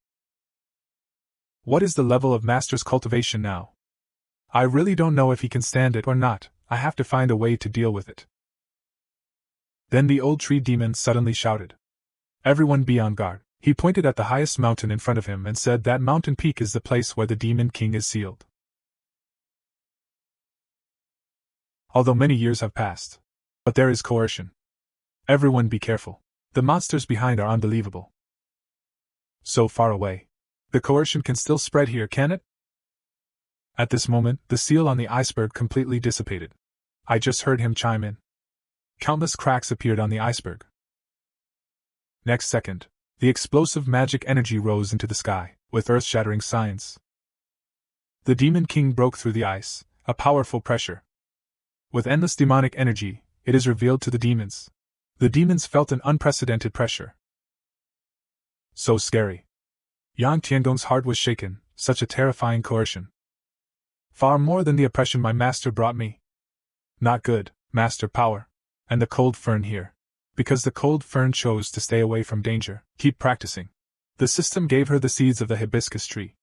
What is the level of Master's cultivation now? I really don't know if he can stand it or not. I have to find a way to deal with it. Then the old tree demon suddenly shouted. Everyone be on guard. He pointed at the highest mountain in front of him and said that mountain peak is the place where the Demon King is sealed. Although many years have passed. But there is coercion. Everyone be careful. The monsters behind are unbelievable. So far away. The coercion can still spread here, can it? At this moment, the seal on the iceberg completely dissipated. I just heard him chime in. Countless cracks appeared on the iceberg. Next second, the explosive magic energy rose into the sky, with earth-shattering signs. The Demon King broke through the ice, a powerful pressure. With endless demonic energy, it is revealed to the demons. The demons felt an unprecedented pressure. So scary. Yang Tiangong's heart was shaken, such a terrifying coercion. Far more than the oppression my master brought me. Not good, Master Power. And the cold fern here. Because the cold fern chose to stay away from danger. Keep practicing. The system gave her the seeds of the hibiscus tree.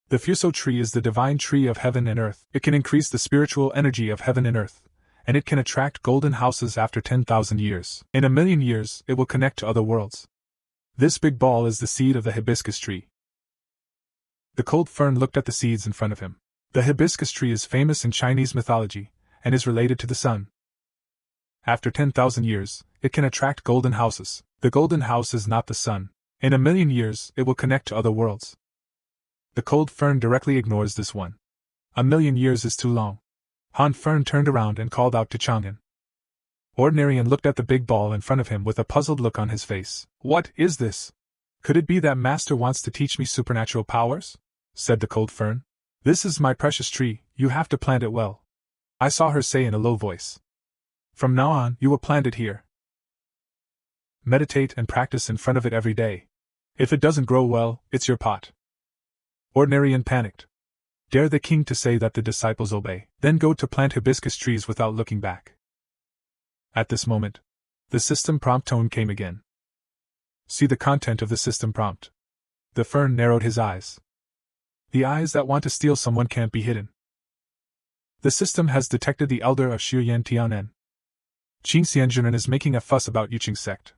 The Fuso tree is the divine tree of heaven and earth. It can increase the spiritual energy of heaven and earth, and it can attract golden houses after 10,000 years. In 1,000,000 years, it will connect to other worlds. This big ball is the seed of the hibiscus tree. The cold fern looked at the seeds in front of him. The hibiscus tree is famous in Chinese mythology, and is related to the sun. After 10,000 years, it can attract golden houses. The golden house is not the sun. In 1,000,000 years, it will connect to other worlds. The cold fern directly ignores this one. 1,000,000 years is too long. Han Fern turned around and called out to Chang'an. Ordinarian looked at the big ball in front of him with a puzzled look on his face. What is this? Could it be that Master wants to teach me supernatural powers? Said the cold fern. This is my precious tree, you have to plant it well. I saw her say in a low voice. From now on, you will plant it here. Meditate and practice in front of it every day. If it doesn't grow well, it's your pot. Ordinarian panicked. Dare the king to say that the disciples obey, then go to plant hibiscus trees without looking back. At this moment, the system prompt tone came again. See the content of the system prompt. The fern narrowed his eyes. The eyes that want to steal someone can't be hidden. The system has detected the elder of Xiuyan Tianen. Qin Xianzhen is making a fuss about Yuqing Sect.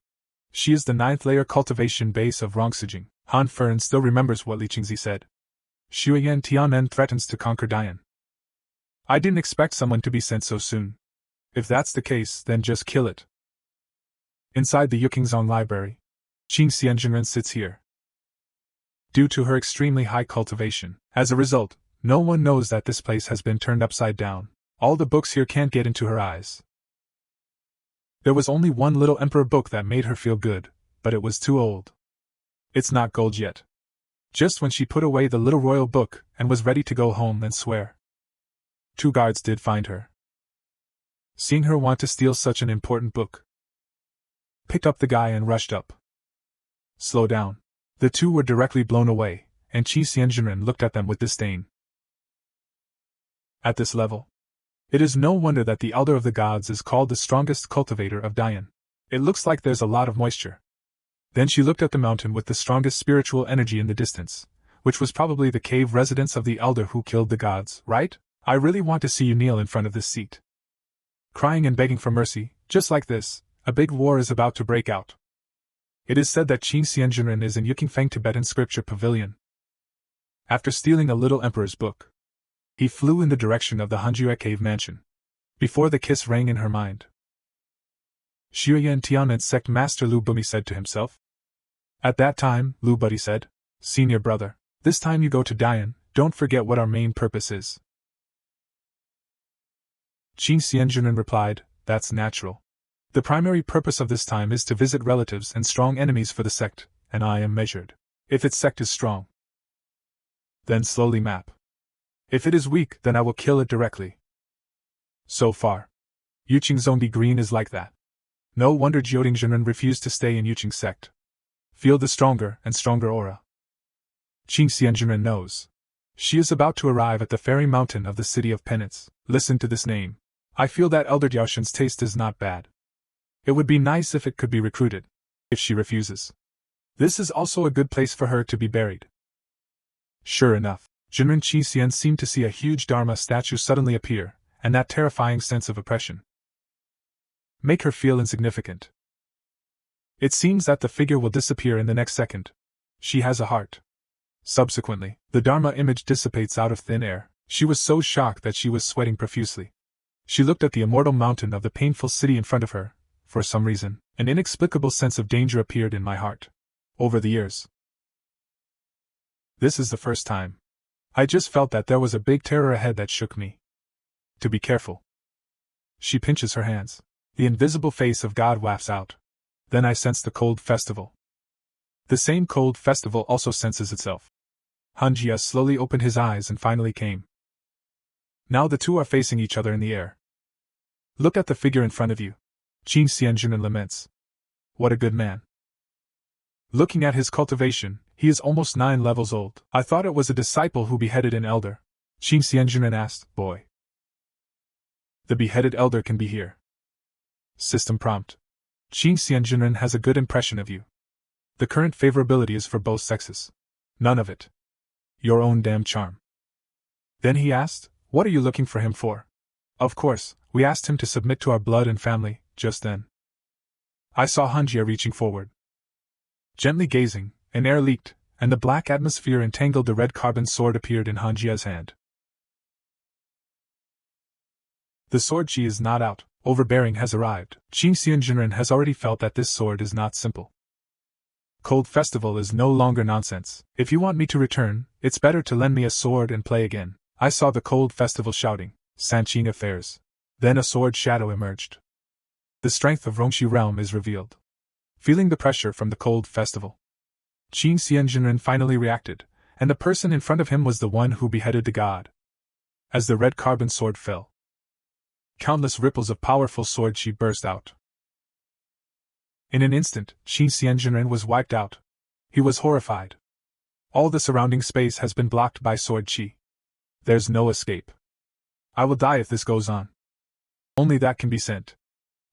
She is the 9th layer cultivation base of Rongsijing. Han Fern still remembers what Li Qingzi said. Xiuyan Tianen threatens to conquer Dian. I didn't expect someone to be sent so soon. If that's the case, then just kill it. Inside the Yukingzong library, Qin Xianzhen sits here. Due to her extremely high cultivation, as a result, no one knows that this place has been turned upside down. All the books here can't get into her eyes. There was only one little emperor book that made her feel good, but it was too old. It's not gold yet. Just when she put away the little royal book and was ready to go home and swear. 2 guards did find her. Seeing her want to steal such an important book, picked up the guy and rushed up. Slow down. The 2 were directly blown away, and Qi Xianzhen looked at them with disdain. At this level, it is no wonder that the Elder of the Gods is called the strongest cultivator of Dian. It looks like there's a lot of moisture. Then she looked at the mountain with the strongest spiritual energy in the distance, which was probably the cave residence of the Elder who killed the gods, right? I really want to see you kneel in front of this seat. Crying and begging for mercy, just like this, a big war is about to break out. It is said that Qin Xianzhen is in Yukingfeng Tibetan scripture pavilion. After stealing a little emperor's book, he flew in the direction of the Hanjue cave mansion. Before the kiss rang in her mind, Xiuyan Tianmen Sect Master Lu Bumi said to himself. At that time, Lu Buddy said, Senior brother, this time you go to Dian, don't forget what our main purpose is. Qin Xianzhen replied, that's natural. The primary purpose of this time is to visit relatives and strong enemies for the sect, and I am measured. If its sect is strong, then slowly map. If it is weak, then I will kill it directly. So far, Yuqing Zongdi Green is like that. No wonder Jioding Zhenren refused to stay in Yuqing sect. Feel the stronger and stronger aura. Qin Xianzhen knows. She is about to arrive at the fairy mountain of the city of penance. Listen to this name. I feel that Elder Diaoshen's taste is not bad. It would be nice if it could be recruited. If she refuses, this is also a good place for her to be buried. Sure enough, Jinren Qi seemed to see a huge Dharma statue suddenly appear, and that terrifying sense of oppression make her feel insignificant. It seems that the figure will disappear in the next second. She has a heart. Subsequently, the Dharma image dissipates out of thin air. She was so shocked that she was sweating profusely. She looked at the immortal mountain of the painful city in front of her. For some reason, an inexplicable sense of danger appeared in my heart. Over the years, this is the first time. I just felt that there was a big terror ahead that shook me. To be careful. She pinches her hands. The invisible face of God wafts out. Then I sensed the cold festival. The same cold festival also senses itself. Han Jia slowly opened his eyes and finally came. Now the two are facing each other in the air. Look at the figure in front of you. Qin Xianjunan laments. What a good man. Looking at his cultivation, he is almost 9 levels old. I thought it was a disciple who beheaded an elder. Qin Xianjunan asked, boy. The beheaded elder can be here. System prompt. Qin Xianjunan has a good impression of you. The current favorability is for both sexes. None of it. Your own damn charm. Then he asked, what are you looking for him for? Of course, we asked him to submit to our blood and family, just then. I saw Hanjia reaching forward. Gently gazing, an air leaked, and the black atmosphere entangled the red carbon sword appeared in Hanjia's hand. The sword chi is not out, overbearing has arrived. Qin Xianjunren has already felt that this sword is not simple. Cold festival is no longer nonsense. If you want me to return, it's better to lend me a sword and play again. I saw the cold festival shouting, Sanqing affairs. Then a sword shadow emerged. The strength of Rongxi realm is revealed. Feeling the pressure from the cold festival, Qin Xianjunren finally reacted, and the person in front of him was the one who beheaded the god. As the red carbon sword fell, countless ripples of powerful sword chi burst out. In an instant, Qin Xianjunren was wiped out. He was horrified. All the surrounding space has been blocked by sword chi. There's no escape. I will die if this goes on. Only that can be sent.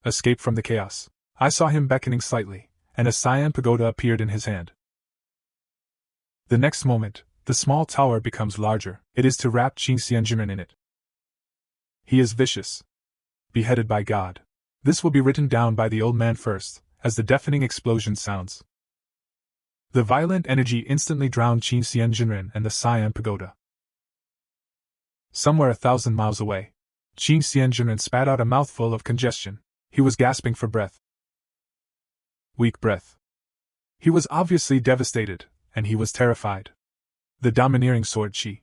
Escape from the chaos. I saw him beckoning slightly, and a cyan pagoda appeared in his hand. The next moment, the small tower becomes larger. It is to wrap Qin Xianjunren in it. He is vicious. Beheaded by God. This will be written down by the old man first, as the deafening explosion sounds. The violent energy instantly drowned Qin Xianjunren and the cyan pagoda. Somewhere 1,000 miles away, Qin Xianjunren spat out a mouthful of congestion. He was gasping for breath. Weak breath. He was obviously devastated, and he was terrified. The domineering sword chi.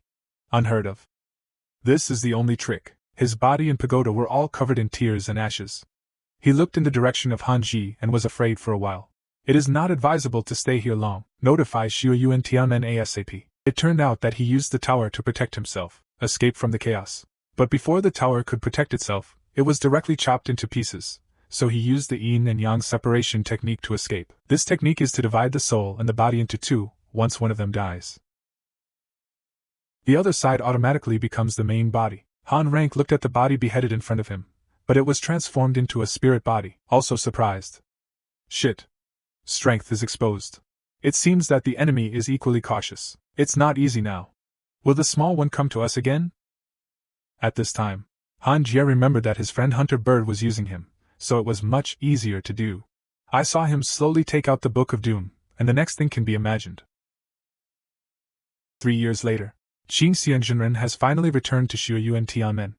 Unheard of. This is the only trick. His body and pagoda were all covered in tears and ashes. He looked in the direction of Hanji and was afraid for a while. It is not advisable to stay here long. Notify Xiu Yuan Tianmen ASAP. It turned out that he used the tower to protect himself, escape from the chaos. But before the tower could protect itself, it was directly chopped into pieces, so he used the yin and yang separation technique to escape. This technique is to divide the soul and the body into two, once one of them dies. The other side automatically becomes the main body. Han Rank looked at the body beheaded in front of him, but it was transformed into a spirit body, also surprised. Shit. Strength is exposed. It seems that the enemy is equally cautious. It's not easy now. Will the small one come to us again? At this time, Han Jie remembered that his friend Hunter Bird was using him, so it was much easier to do. I saw him slowly take out the Book of Doom, and the next thing can be imagined. 3 years later, Qin Xianjunren has finally returned to Shuyu and Tianmen.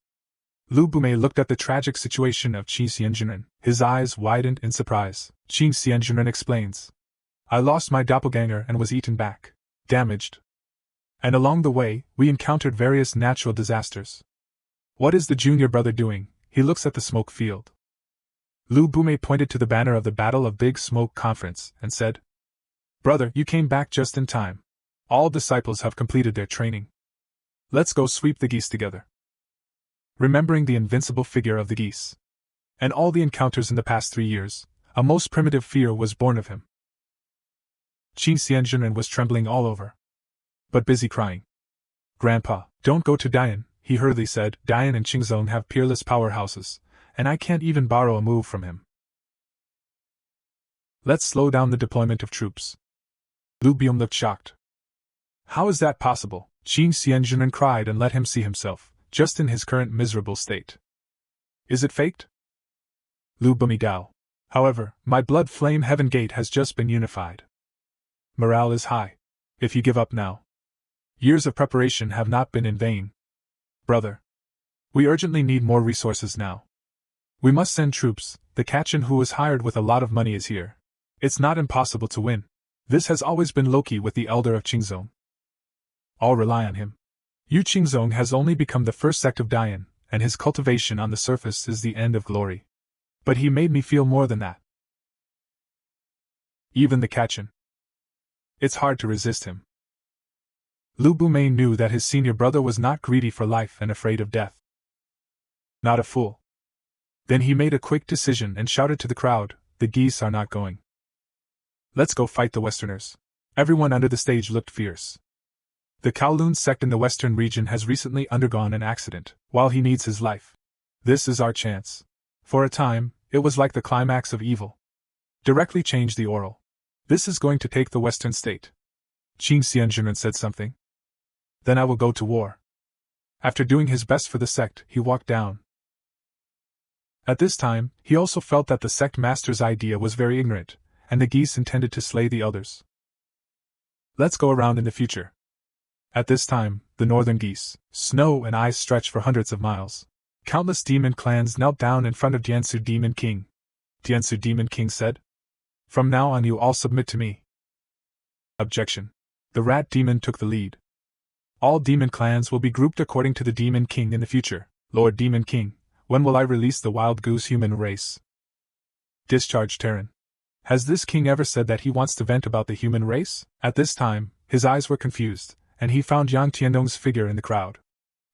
Lu Bumei looked at the tragic situation of Qin Xianjunren. His eyes widened in surprise. Qin Xianjunren explains. I lost my doppelganger and was eaten back. Damaged. And along the way, we encountered various natural disasters. What is the junior brother doing? He looks at the smoke field. Lu Bumei pointed to the banner of the Battle of Big Smoke Conference and said, Brother, you came back just in time. All disciples have completed their training. Let's go sweep the geese together. Remembering the invincible figure of the geese, and all the encounters in the past 3 years, a most primitive fear was born of him. Qin Xianjunren was trembling all over, but busy crying. Grandpa, don't go to Dian, he hurriedly said. Dian and Qingzong have peerless powerhouses, and I can't even borrow a move from him. Let's slow down the deployment of troops. Lu Biom looked shocked. How is that possible? Qin Xianjunren cried and let him see himself, just in his current miserable state. Is it faked? Lu Bumi Dao. However, my blood flame heaven gate has just been unified. Morale is high. If you give up now, years of preparation have not been in vain. Brother, we urgently need more resources now. We must send troops. The Kachin who was hired with a lot of money is here. It's not impossible to win. This has always been Loki with the elder of Qingzong. All rely on him. Yu Qingzong has only become the first sect of Dian, and his cultivation on the surface is the end of glory. But he made me feel more than that. Even the Kachin. It's hard to resist him. Lu Bumei knew that his senior brother was not greedy for life and afraid of death. Not a fool. Then he made a quick decision and shouted to the crowd, "The geese are not going. Let's go fight the Westerners." Everyone under the stage looked fierce. The Kowloon sect in the western region has recently undergone an accident, while he needs his life. This is our chance. For a time, it was like the climax of evil. Directly change the oral. This is going to take the western state. Qin Xianjunren said something. Then I will go to war. After doing his best for the sect, he walked down. At this time, he also felt that the sect master's idea was very ignorant, and the geese intended to slay the others. Let's go around in the future. At this time, the northern geese, snow and ice stretched for hundreds of miles. Countless demon clans knelt down in front of Jiansu Demon King. Jiansu Demon King said, "From now on you all submit to me." Objection. The rat demon took the lead. All demon clans will be grouped according to the Demon King in the future. Lord Demon King, when will I release the wild goose human race? Discharge Terran. Has this king ever said that he wants to vent about the human race? At this time, his eyes were confused, and he found Yang Tiandong's figure in the crowd.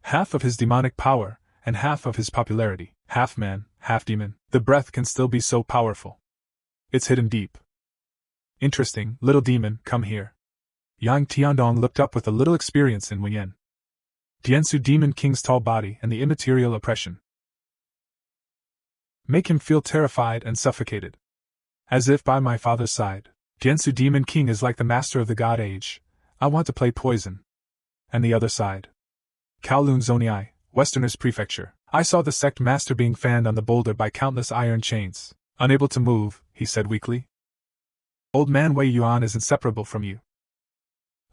Half of his demonic power, and half of his popularity, half man, half demon, the breath can still be so powerful. It's hidden deep. Interesting, little demon, come here. Yang Tiandong looked up with a little experience in Weiyan. Jiansu Demon King's tall body and the immaterial oppression make him feel terrified and suffocated. As if by my father's side, Jiansu Demon King is like the master of the god age. I want to play poison. And the other side. Kowloon Zonai, Westerner's prefecture. I saw the sect master being fanned on the boulder by countless iron chains. Unable to move, he said weakly. Old man Wei Yuan is inseparable from you.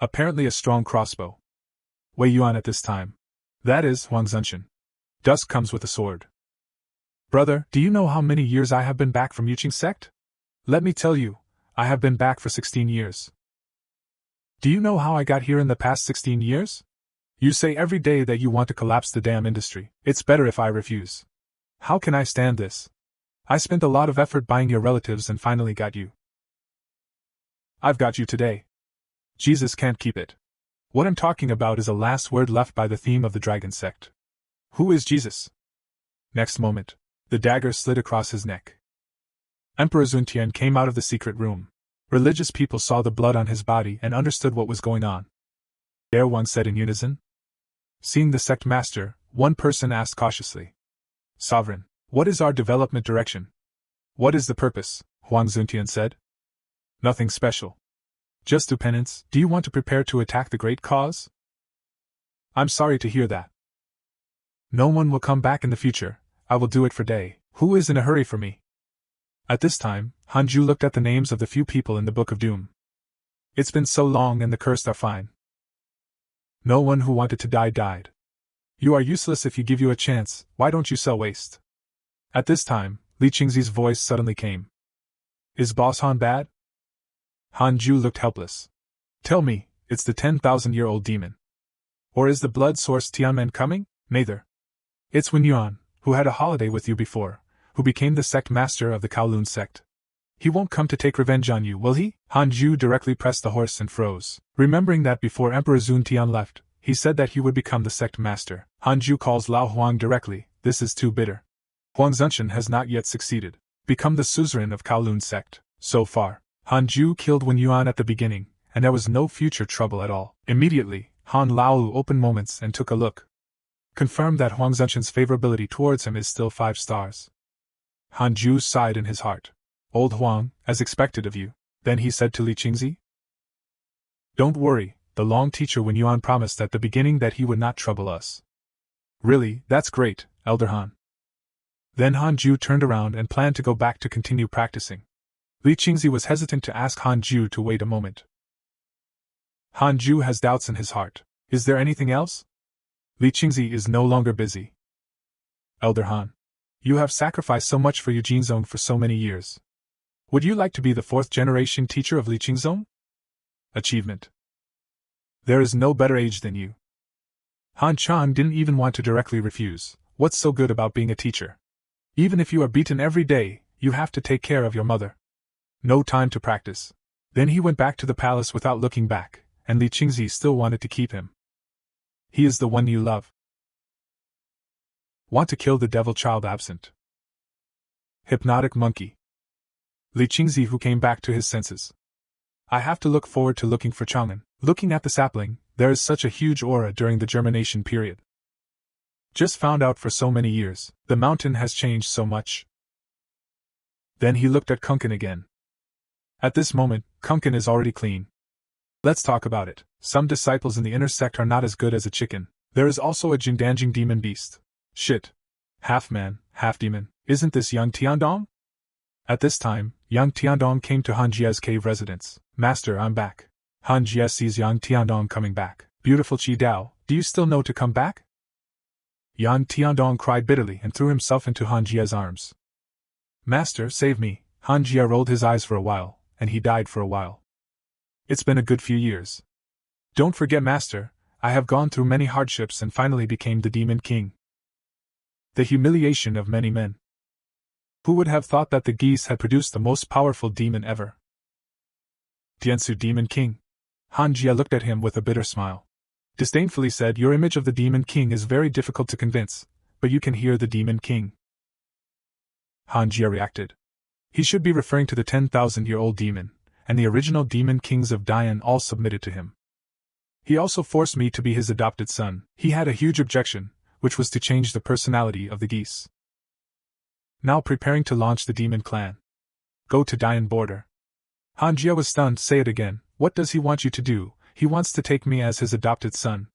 Apparently a strong crossbow. Wei Yuan at this time. That is Huang Zunshan. Dusk comes with a sword. Brother, do you know how many years I have been back from Yuqing sect? Let me tell you, I have been back for 16 years. Do you know how I got here in the past 16 years? You say every day that you want to collapse the damn industry. It's better if I refuse. How can I stand this? I spent a lot of effort buying your relatives and finally got you. I've got you today. Jesus can't keep it. What I'm talking about is a last word left by the theme of the dragon sect. Who is Jesus? Next moment, the dagger slid across his neck. Emperor Zuntian came out of the secret room. Religious people saw the blood on his body and understood what was going on. Everyone said in unison. Seeing the sect master, one person asked cautiously. Sovereign, what is our development direction? What is the purpose? Huang Zuntian said. Nothing special. Just do penance. Do you want to prepare to attack the great cause? I'm sorry to hear that. No one will come back in the future. I will do it for day. Who is in a hurry for me? At this time, Hanju looked at the names of the few people in the Book of Doom. It's been so long and the cursed are fine. No one who wanted to die died. You are useless if you give you a chance, why don't you sell waste? At this time, Li Qingzi's voice suddenly came. Is Boss Han bad? Hanju looked helpless. Tell me, it's the 10,000-year-old demon. Or is the blood source Tianmen coming? Neither. It's Wen Yuan, who had a holiday with you before, who became the sect master of the Kowloon sect. He won't come to take revenge on you, will he? Hanju directly pressed the horse and froze, remembering that before Emperor Zuntian left, he said that he would become the sect master. Hanju calls Lao Huang directly, this is too bitter. Huang Zunshan has not yet succeeded, become the suzerain of Kowloon sect. So far, Hanju killed Wen Yuan at the beginning, and there was no future trouble at all. Immediately, Han Lao opened moments and took a look. Confirmed that Huang Zunshan's favorability towards him is still 5 stars. Hanju sighed in his heart. Old Huang, as expected of you. Then he said to Li Qingzi, Don't worry, the long teacher Wen Yuan promised at the beginning that he would not trouble us. Really, that's great, Elder Han. Then Hanju turned around and planned to go back to continue practicing. Li Qingzi was hesitant to ask Hanju to wait a moment. Hanju has doubts in his heart. Is there anything else? Li Qingzi is no longer busy. Elder Han, you have sacrificed so much for Eugene for so many years. Would you like to be the 4th-generation teacher of Li Qingzong? Achievement. There is no better age than you. Han Chan didn't even want to directly refuse. What's so good about being a teacher? Even if you are beaten every day, you have to take care of your mother. No time to practice. Then he went back to the palace without looking back, and Li Qingzi still wanted to keep him. He is the one you love. Want to kill the devil child absent. Hypnotic monkey. Li Qingzi, who came back to his senses. I have to look forward to looking for Chang'an. Looking at the sapling, there is such a huge aura during the germination period. Just found out for so many years, the mountain has changed so much. Then he looked at Kunkin again. At this moment, Kunkin is already clean. Let's talk about it. Some disciples in the inner sect are not as good as a chicken. There is also a Jingdanjing demon beast. Shit. Half man, half demon. Isn't this young Tiandong? At this time, young Tiandong came to Han Jie's cave residence. Master, I'm back. Han Jie sees young Tiandong coming back. Beautiful Qi Dao, do you still know to come back? Yang Tiandong cried bitterly and threw himself into Han Jie's arms. Master, save me. Han Jie rolled his eyes for a while, and he died for a while. It's been a good few years. Don't forget, Master, I have gone through many hardships and finally became the Demon King. The humiliation of many men. Who would have thought that the geese had produced the most powerful demon ever? Tiansu Demon King. Han Jie looked at him with a bitter smile. Disdainfully said, your image of the Demon King is very difficult to convince, but you can hear the Demon King. Han Jie reacted. He should be referring to the 10,000-year-old demon, and the original Demon Kings of Dian all submitted to him. He also forced me to be his adopted son. He had a huge objection, which was to change the personality of the geese. Now preparing to launch the demon clan. Go to Dian border. Han Jie was stunned. Say it again. What does he want you to do? He wants to take me as his adopted son.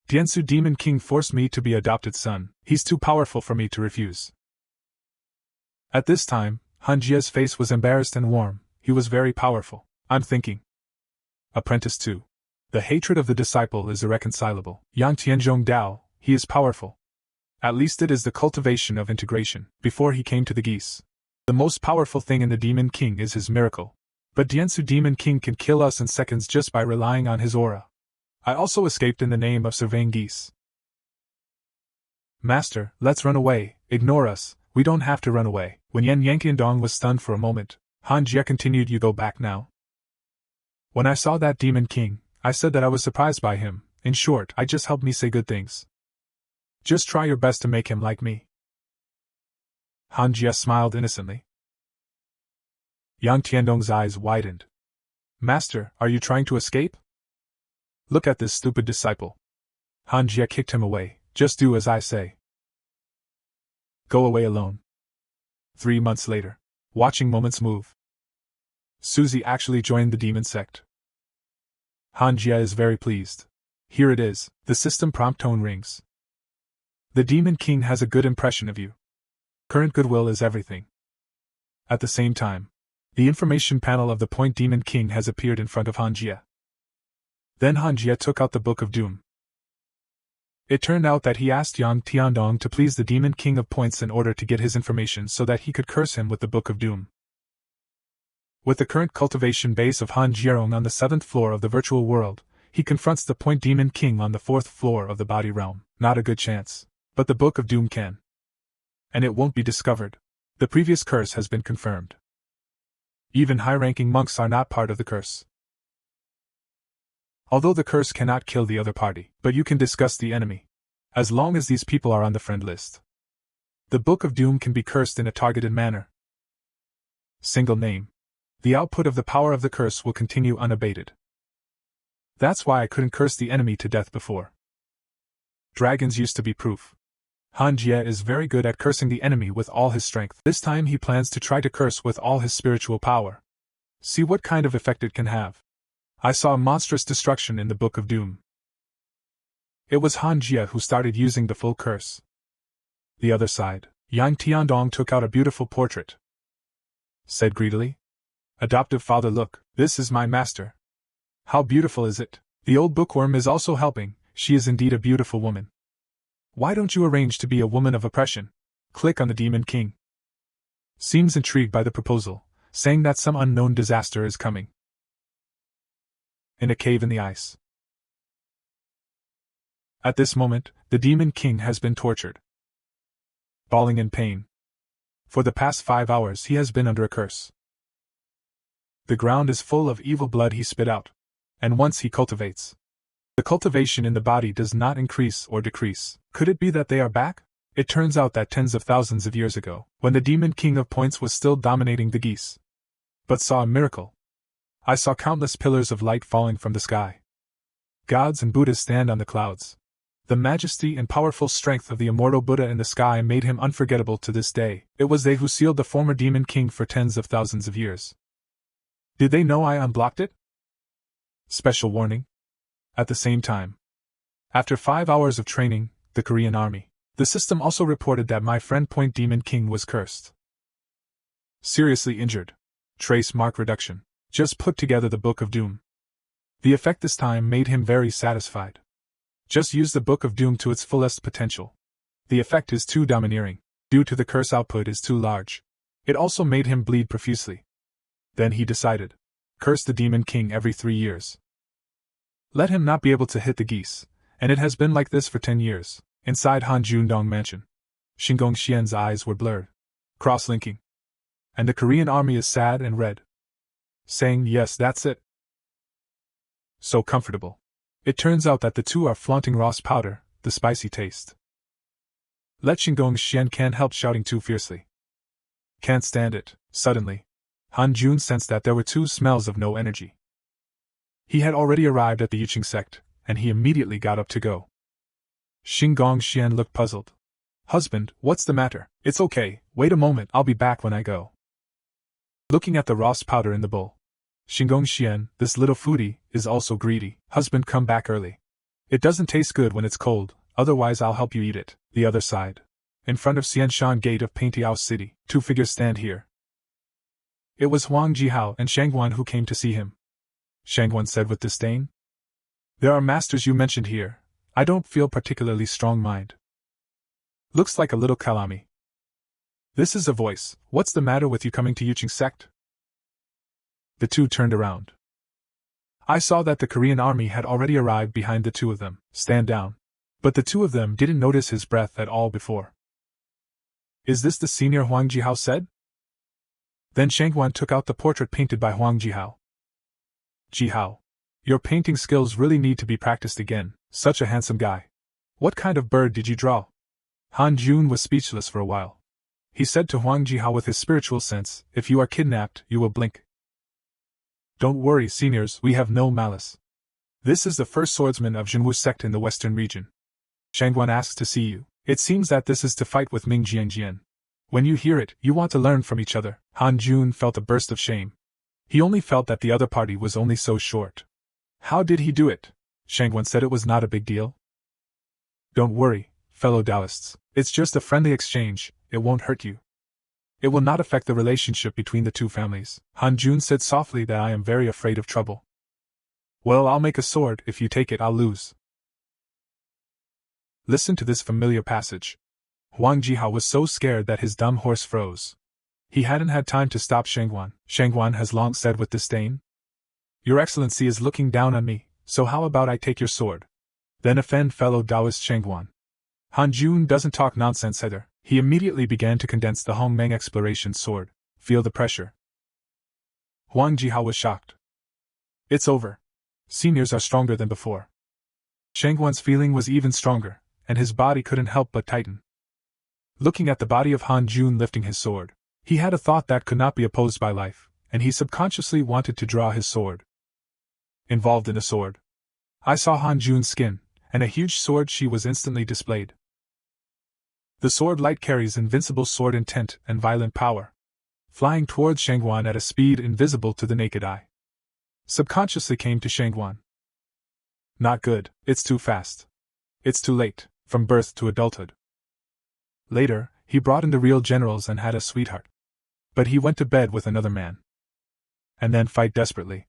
Tiansu Demon King forced me to be adopted son. He's too powerful for me to refuse. At this time, Han Jie's face was embarrassed and warm. He was very powerful. I'm thinking. Apprentice 2. The hatred of the disciple is irreconcilable. Yang Tianzhong Dao, he is powerful. At least it is the cultivation of integration. Before he came to the geese, the most powerful thing in the Demon King is his miracle. But Tiansu Demon King can kill us in seconds just by relying on his aura. I also escaped in the name of surveying geese. Master, let's run away. Ignore us. We don't have to run away. When Yan Yanqiandong was stunned for a moment, Han Jie continued, you go back now. When I saw that Demon King, I said that I was surprised by him. In short, I just helped me say good things. Just try your best to make him like me. Han Jie smiled innocently. Yang Tiandong's eyes widened. Master, are you trying to escape? Look at this stupid disciple. Han Jie kicked him away. Just do as I say. Go away alone. 3 months later. Watching moments move. Suzy actually joined the demon sect. Han Jie is very pleased. Here it is, the system prompt tone rings. The Demon King has a good impression of you. Current goodwill is everything. At the same time, the information panel of the Point Demon King has appeared in front of Han Jie. Then Han Jie took out the Book of Doom. It turned out that he asked Yang Tiandong to please the Demon King of Points in order to get his information so that he could curse him with the Book of Doom. With the current cultivation base of Han Jierong on the 7th floor of the virtual world, he confronts the Point Demon King on the 4th floor of the body realm. Not a good chance. But the Book of Doom can. And it won't be discovered. The previous curse has been confirmed. Even high-ranking monks are not part of the curse. Although the curse cannot kill the other party, but you can discuss the enemy. As long as these people are on the friend list. The Book of Doom can be cursed in a targeted manner. Single name. The output of the power of the curse will continue unabated. That's why I couldn't curse the enemy to death before. Dragons used to be proof. Han Jie is very good at cursing the enemy with all his strength. This time he plans to try to curse with all his spiritual power. See what kind of effect it can have. I saw monstrous destruction in the Book of Doom. It was Han Jie who started using the full curse. The other side, Yang Tiandong took out a beautiful portrait. Said greedily, Adoptive father, look, this is my master. How beautiful is it? The old bookworm is also helping, she is indeed a beautiful woman. Why don't you arrange to be a woman of oppression? Click on the Demon King. Seems intrigued by the proposal, saying that some unknown disaster is coming. In a cave in the ice. At this moment, the Demon King has been tortured. Bawling in pain. For the past 5 hours he has been under a curse. The ground is full of evil blood he spit out. And once he cultivates, the cultivation in the body does not increase or decrease. Could it be that they are back? It turns out that tens of thousands of years ago, when the demon king of points was still dominating the geese, but saw a miracle. I saw countless pillars of light falling from the sky. Gods and Buddhas stand on the clouds. The majesty and powerful strength of the immortal Buddha in the sky made him unforgettable to this day. It was they who sealed the former demon king for tens of thousands of years. Did they know I unblocked it? Special warning. At the same time, after 5 hours of training, the Korean army, the system also reported that my friend Point Demon King was cursed. Seriously injured. Trace mark reduction. Just put together the Book of Doom. The effect this time made him very satisfied. Just use the Book of Doom to its fullest potential. The effect is too domineering, due to the curse output is too large. It also made him bleed profusely. Then he decided. Curse the Demon King every 3 years. Let him not be able to hit the geese, and it has been like this for 10 years, inside Han Jundong Mansion. Shingong Xian's eyes were blurred, cross-linking. And the Korean army is sad and red. Saying, yes, that's it. So comfortable. It turns out that the two are flaunting Ross powder, the spicy taste. Let Shingong Xian can't help shouting too fiercely. Can't stand it. Suddenly, Han Jun sensed that there were two smells of no energy. He had already arrived at the Yuqing sect, and he immediately got up to go. Shingong Xian looked puzzled. Husband, what's the matter? It's okay, wait a moment, I'll be back when I go. Looking at the Ross powder in the bowl. Shingong Xian, this little foodie, is also greedy. Husband, come back early. It doesn't taste good when it's cold, otherwise I'll help you eat it. The other side. In front of Xianshan Gate of Paintiao City, 2 figures stand here. It was Huang Jihao and Shangguan who came to see him. Shangguan said with disdain. There are masters you mentioned here. I don't feel particularly strong mind. Looks like a little kalami. This is a voice. What's the matter with you coming to Yuqing sect? The two turned around. I saw that the Korean army had already arrived behind the two of them. Stand down. But the two of them didn't notice his breath at all before. Is this the senior Huang Jihao said? Then Shangguan took out the portrait painted by Huang Jihao. Jihao, your painting skills really need to be practiced again, such a handsome guy. What kind of bird did you draw? Han Jun was speechless for a while. He said to Huang Jihao with his spiritual sense, if you are kidnapped, you will blink. Don't worry, seniors, we have no malice. This is the first swordsman of Jinwu sect in the western region. Shangguan asks to see you. It seems that this is to fight with Ming Jianjian. When you hear it, you want to learn from each other. Han Jun felt a burst of shame. He only felt that the other party was only so short. How did he do it? Shangguan said it was not a big deal. Don't worry, fellow Taoists. It's just a friendly exchange, it won't hurt you. It will not affect the relationship between the two families. Han Jun said softly that I am very afraid of trouble. Well, I'll make a sword, if you take it I'll lose. Listen to this familiar passage. Huang Jihao was so scared that his dumb horse froze. He hadn't had time to stop Shangguan. Shangguan has long said with disdain. Your Excellency is looking down on me, so how about I take your sword? Then offend fellow Taoist Shangguan. Han Jun doesn't talk nonsense either. He immediately began to condense the Hongmeng exploration sword. Feel the pressure. Huang Jihao was shocked. It's over. Seniors are stronger than before. Shangguan's feeling was even stronger, and his body couldn't help but tighten. Looking at the body of Han Jun lifting his sword, he had a thought that could not be opposed by life, and he subconsciously wanted to draw his sword. Involved in a sword. I saw Han Jun's skin, and a huge sword she was instantly displayed. The sword light carries invincible sword intent and violent power, flying towards Shangguan at a speed invisible to the naked eye. Subconsciously came to Shangguan. Not good, it's too fast. It's too late, from birth to adulthood. Later, he brought in the real generals and had a sweetheart. But he went to bed with another man. And then fight desperately.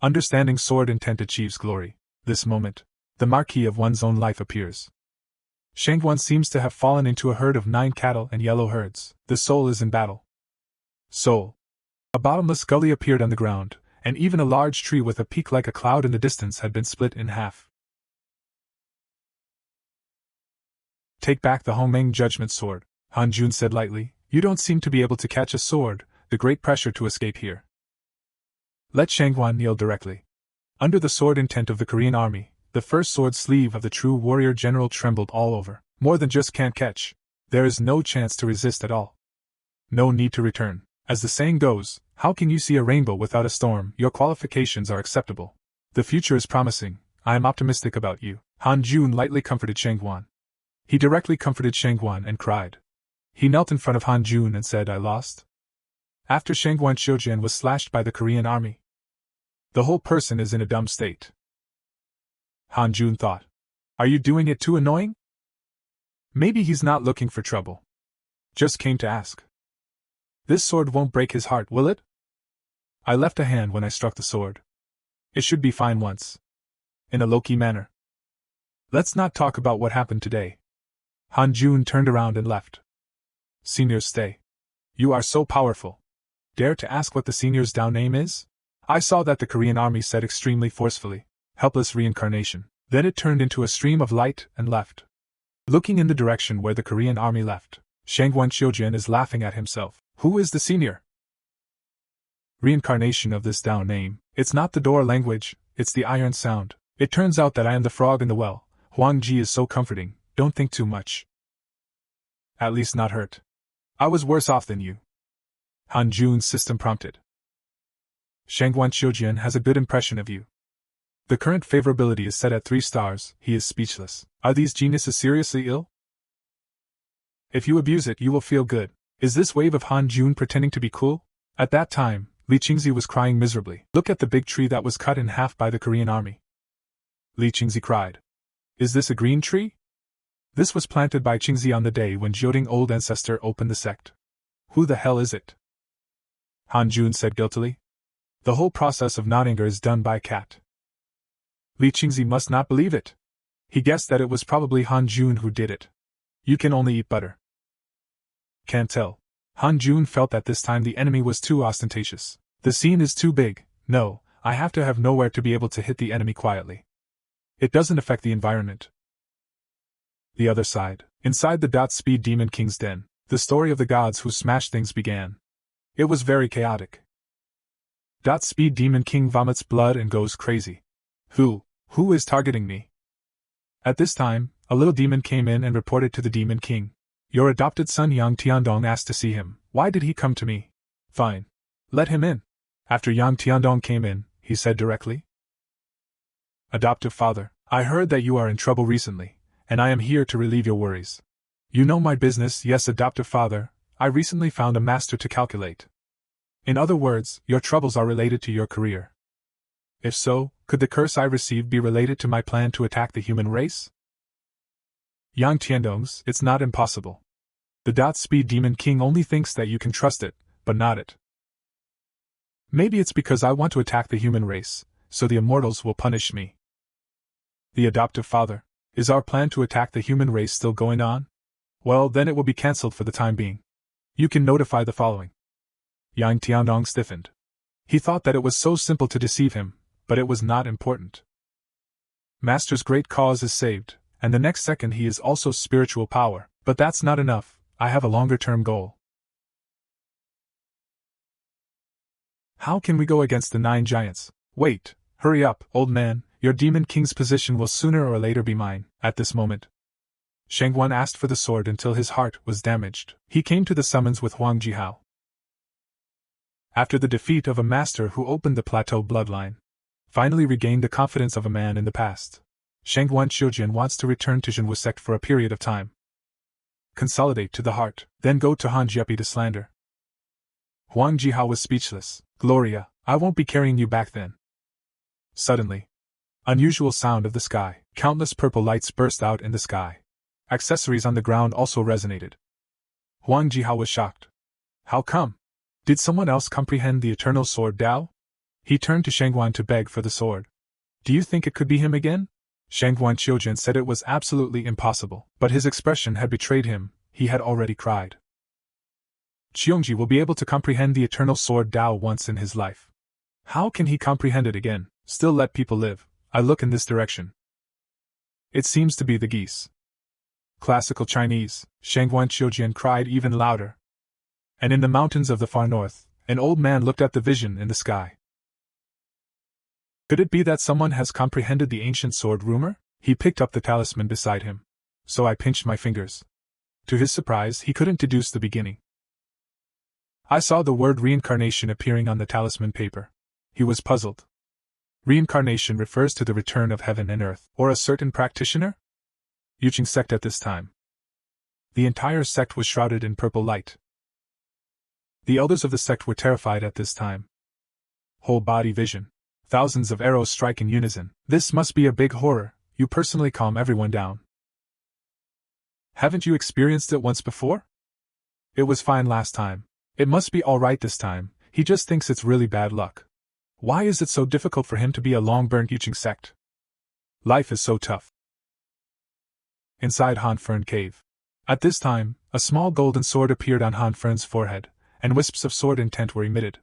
Understanding sword intent achieves glory. This moment, the marquee of one's own life appears. Shangguan seems to have fallen into a herd of 9 cattle and yellow herds. The soul is in battle. Soul. A bottomless gully appeared on the ground, and even a large tree with a peak like a cloud in the distance had been split in half. Take back the Hongmeng judgment sword, Han Jun said lightly. You don't seem to be able to catch a sword, the great pressure to escape here. Let Shangguan kneel directly. Under the sword intent of the Korean army, the first sword sleeve of the true warrior general trembled all over. More than just can't catch. There is no chance to resist at all. No need to return. As the saying goes, how can you see a rainbow without a storm? Your qualifications are acceptable. The future is promising. I am optimistic about you. Han Jun lightly comforted Shangguan. He directly comforted Shangguan and cried. He knelt in front of Han Jun and said, I lost? After Shangguan Shoujian was slashed by the Korean army. The whole person is in a dumb state. Han Jun thought. Are you doing it too annoying? Maybe he's not looking for trouble. Just came to ask. This sword won't break his heart, will it? I left a hand when I struck the sword. It should be fine once. In a low-key manner. Let's not talk about what happened today. Han Jun turned around and left. Seniors, stay. You are so powerful. Dare to ask what the senior's down name is? I saw that the Korean army said extremely forcefully. Helpless reincarnation. Then it turned into a stream of light and left. Looking in the direction where the Korean army left, Shangguan Shoujian is laughing at himself. Who is the senior? Reincarnation of this down name. It's not the door language, it's the iron sound. It turns out that I am the frog in the well. Huang Ji is so comforting, don't think too much. At least not hurt. I was worse off than you. Han Jun's system prompted. Shangguan Shoujian has a good impression of you. The current favorability is set at 3 stars, he is speechless. Are these geniuses seriously ill? If you abuse it, you will feel good. Is this wave of Han Jun pretending to be cool? At that time, Li Qingzi was crying miserably. Look at the big tree that was cut in half by the Korean army. Li Qingzi cried. Is this a green tree? This was planted by Qingzi on the day when Jioding old ancestor opened the sect. Who the hell is it? Han Jun said guiltily. The whole process of knotting is done by cat. Li Qingzi must not believe it. He guessed that it was probably Han Jun who did it. You can only eat butter. Can't tell. Han Jun felt that this time the enemy was too ostentatious. The scene is too big. No, I have to have nowhere to be able to hit the enemy quietly. It doesn't affect the environment. The other side. Inside the Speed Demon King's den, the story of the gods who smashed things began. It was very chaotic. Speed Demon King vomits blood and goes crazy. Who is targeting me? At this time, a little demon came in and reported to the Demon King. Your adopted son Yang Tiandong asked to see him. Why did he come to me? Fine. Let him in. After Yang Tiandong came in, he said directly. Adoptive father, I heard that you are in trouble recently, and I am here to relieve your worries. You know my business, yes, adoptive father, I recently found a master to calculate. In other words, your troubles are related to your career. If so, could the curse I received be related to my plan to attack the human race? Yang Tiandong's, it's not impossible. The Speed Demon King only thinks that you can trust it, but not it. Maybe it's because I want to attack the human race, so the immortals will punish me. The adoptive father, is our plan to attack the human race still going on? Well, then it will be cancelled for the time being. You can notify the following. Yang Tiandong stiffened. He thought that it was so simple to deceive him, but it was not important. Master's great cause is saved, and the next second he is also spiritual power, but that's not enough, I have a longer-term goal. How can we go against the 9 giants? Wait, hurry up, old man, your Demon King's position will sooner or later be mine, at this moment. Shangguan asked for the sword until his heart was damaged. He came to the summons with Huang Jihao. After the defeat of a master who opened the plateau bloodline, finally regained the confidence of a man in the past, Shangguan Shoujian wants to return to Zhenwu sect for a period of time. Consolidate to the heart, then go to Han Jiepi to slander. Huang Jihao was speechless. Gloria, I won't be carrying you back then. Suddenly, unusual sound of the sky. Countless purple lights burst out in the sky. Accessories on the ground also resonated. Huang Jihao was shocked. How come? Did someone else comprehend the eternal sword Dao? He turned to Shangguan to beg for the sword. Do you think it could be him again? Shangguan Shoujian said it was absolutely impossible, but his expression had betrayed him, he had already cried. Qiongji will be able to comprehend the eternal sword Dao once in his life. How can he comprehend it again? Still let people live. I look in this direction. It seems to be the geese. Classical Chinese, Shangguan Shoujian cried even louder. And in the mountains of the far north, an old man looked at the vision in the sky. Could it be that someone has comprehended the ancient sword rumor? He picked up the talisman beside him. So I pinched my fingers. To his surprise, he couldn't deduce the beginning. I saw the word reincarnation appearing on the talisman paper. He was puzzled. Reincarnation refers to the return of heaven and earth, or a certain practitioner? Yuching sect at this time. The entire sect was shrouded in purple light. The elders of the sect were terrified at this time. Whole body vision. Thousands of arrows strike in unison. This must be a big horror. You personally calm everyone down. Haven't you experienced it once before? It was fine last time. It must be alright this time. He just thinks it's really bad luck. Why is it so difficult for him to be a long-burnt Yuching sect? Life is so tough. Inside Han Fern Cave. At this time, a small golden sword appeared on Han Fern's forehead, and wisps of sword intent were emitted.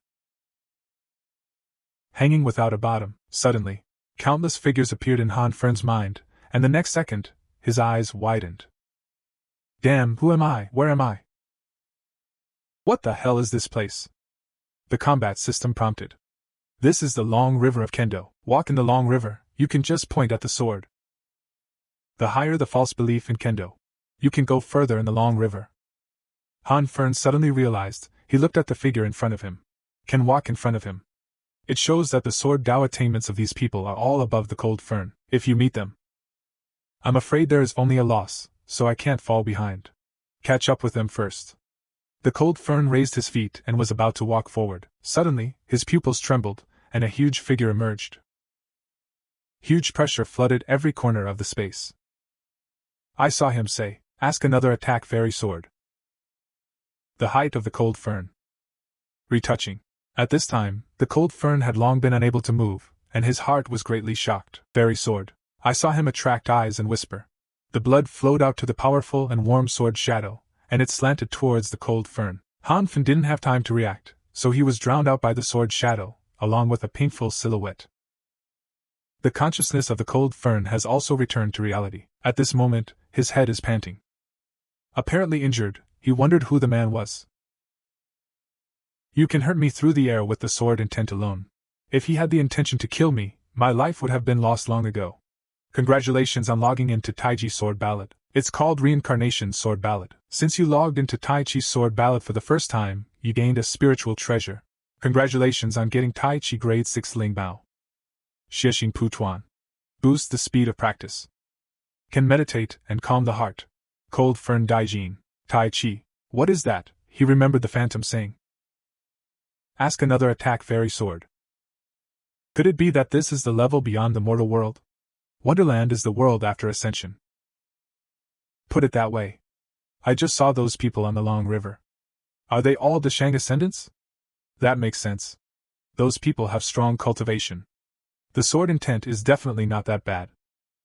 Hanging without a bottom, suddenly, countless figures appeared in Han Fern's mind, and the next second, his eyes widened. Damn, who am I? Where am I? What the hell is this place? The combat system prompted. This is the long river of Kendo. Walk in the long river, you can just point at the sword. The higher the false belief in Kendo, you can go further in the long river. Han Fern suddenly realized, he looked at the figure in front of him. Can walk in front of him. It shows that the sword Dao attainments of these people are all above the cold fern, if you meet them. I'm afraid there is only a loss, so I can't fall behind. Catch up with them first. The cold fern raised his feet and was about to walk forward. Suddenly, his pupils trembled, and a huge figure emerged. Huge pressure flooded every corner of the space. I saw him say, "Ask another attack fairy sword." The height of the cold fern. Retouching. At this time, the cold fern had long been unable to move, and his heart was greatly shocked. Fairy sword. I saw him attract eyes and whisper. The blood flowed out to the powerful and warm sword shadow, and it slanted towards the cold fern. Han Fern didn't have time to react, so he was drowned out by the sword shadow, along with a painful silhouette. The consciousness of the cold fern has also returned to reality. At this moment, his head is panting. Apparently injured, he wondered who the man was. You can hurt me through the air with the sword intent alone. If he had the intention to kill me, my life would have been lost long ago. Congratulations on logging into Taiji's Sword Ballad. It's called Reincarnation Sword Ballad. Since you logged into Taiji's Sword Ballad for the first time, you gained a spiritual treasure. Congratulations on getting Taichi Grade 6 Ling Bao. Xiexing Putuan. Boost the speed of practice. Can meditate and calm the heart. Cold Fern Daijin. Tai Chi. What is that? He remembered the phantom saying. Ask another attack fairy sword. Could it be that this is the level beyond the mortal world? Wonderland is the world after ascension. Put it that way. I just saw those people on the long river. Are they all the Shang ascendants? That makes sense. Those people have strong cultivation. The sword intent is definitely not that bad.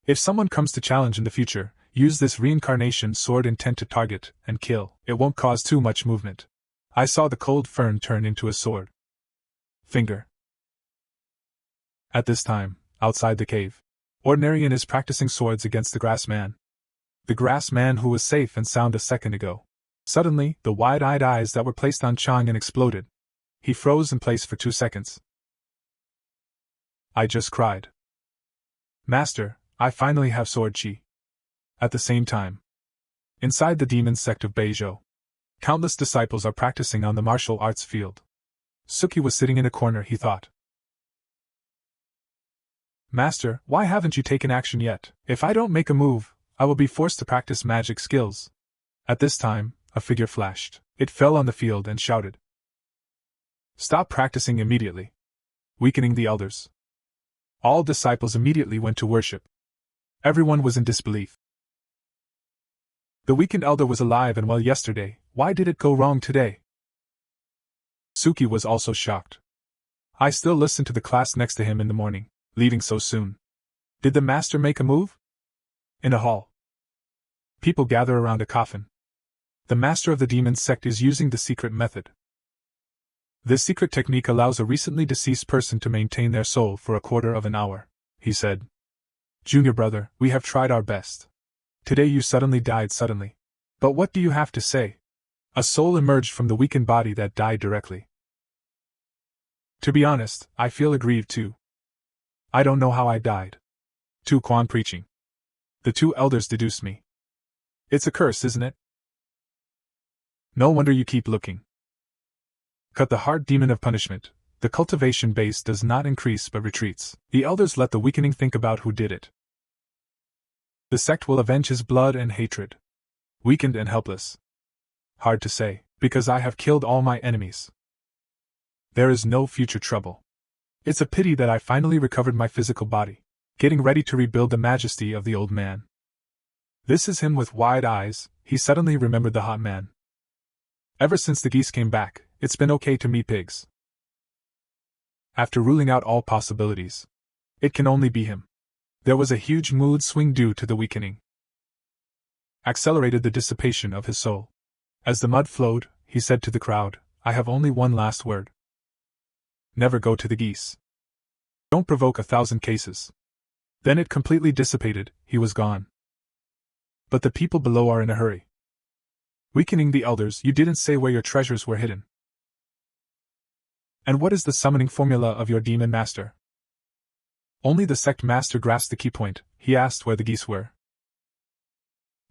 If someone comes to challenge in the future, use this reincarnation sword intent to target and kill. It won't cause too much movement. I saw the cold fern turn into a sword. Finger. At this time, outside the cave, Ordinarian is practicing swords against the grass man. The grass man who was safe and sound a second ago. Suddenly, the wide-eyed eyes that were placed on Chang'an exploded. He froze in place for 2 seconds. I just cried. Master, I finally have sword chi. At the same time, inside the demon sect of Beizhou, countless disciples are practicing on the martial arts field. Suki was sitting in a corner, he thought. Master, why haven't you taken action yet? If I don't make a move, I will be forced to practice magic skills. At this time, a figure flashed. It fell on the field and shouted. Stop practicing immediately. Weakening the elders. All disciples immediately went to worship. Everyone was in disbelief. The weakened elder was alive and well yesterday, why did it go wrong today? Suki was also shocked. I still listened to the class next to him in the morning, leaving so soon. Did the master make a move? In a hall. People gather around a coffin. The master of the demon sect is using the secret method. This secret technique allows a recently deceased person to maintain their soul for a quarter of an hour, he said. Junior brother, we have tried our best. Today you suddenly died suddenly. But what do you have to say? A soul emerged from the weakened body that died directly. To be honest, I feel aggrieved too. I don't know how I died. Tu Quan preaching. The two elders deduced me. It's a curse, isn't it? No wonder you keep looking. Cut the hard demon of punishment. The cultivation base does not increase but retreats. The elders let the weakening think about who did it. The sect will avenge his blood and hatred. Weakened and helpless. Hard to say, because I have killed all my enemies. There is no future trouble. It's a pity that I finally recovered my physical body, getting ready to rebuild the majesty of the old man. This is him with wide eyes. He suddenly remembered the hot man. Ever since the geese came back, it's been okay to meet pigs. After ruling out all possibilities, it can only be him. There was a huge mood swing due to the weakening. Accelerated the dissipation of his soul. As the mud flowed, he said to the crowd, I have only one last word. Never go to the geese. Don't provoke 1,000 cases. Then it completely dissipated, he was gone. But the people below are in a hurry. Weakening the elders, you didn't say where your treasures were hidden. And what is the summoning formula of your demon master? Only the sect master grasped the key point. He asked where the geese were.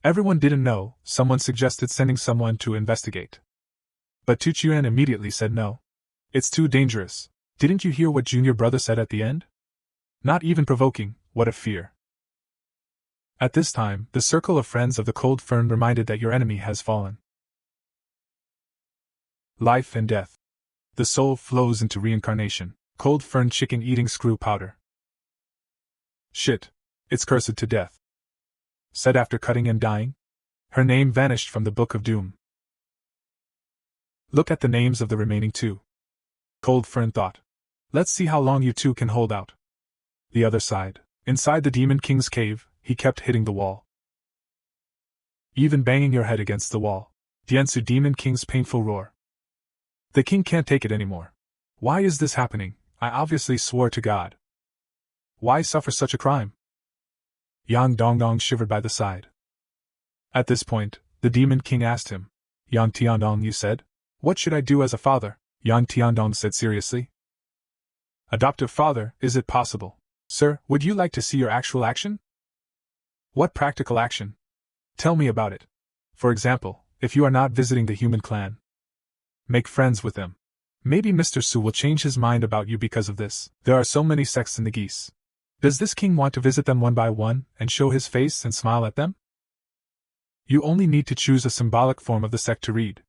Everyone didn't know. Someone suggested sending someone to investigate. But Tu Chuan immediately said no. It's too dangerous. Didn't you hear what junior brother said at the end? Not even provoking, what a fear. At this time, the circle of friends of the cold fern reminded that your enemy has fallen. Life and death. The soul flows into reincarnation. Cold fern chicken eating screw powder. Shit. It's cursed to death. Said after cutting and dying. Her name vanished from the Book of Doom. Look at the names of the remaining two. Cold fern thought. Let's see how long you two can hold out. The other side. Inside the Demon King's cave, he kept hitting the wall. Even banging your head against the wall. Diansu Demon King's painful roar. The king can't take it anymore. Why is this happening? I obviously swore to God. Why suffer such a crime? Yang Dongdong shivered by the side. At this point, the Demon King asked him, Yang Tiandong, you said? What should I do as a father? Yang Tiandong said seriously. Adoptive father, is it possible? Sir, would you like to see your actual action? What practical action? Tell me about it. For example, if you are not visiting the human clan, make friends with them. Maybe Mr. Su will change his mind about you because of this. There are so many sects in the geese. Does this king want to visit them one by one and show his face and smile at them? You only need to choose a symbolic form of the sect to read.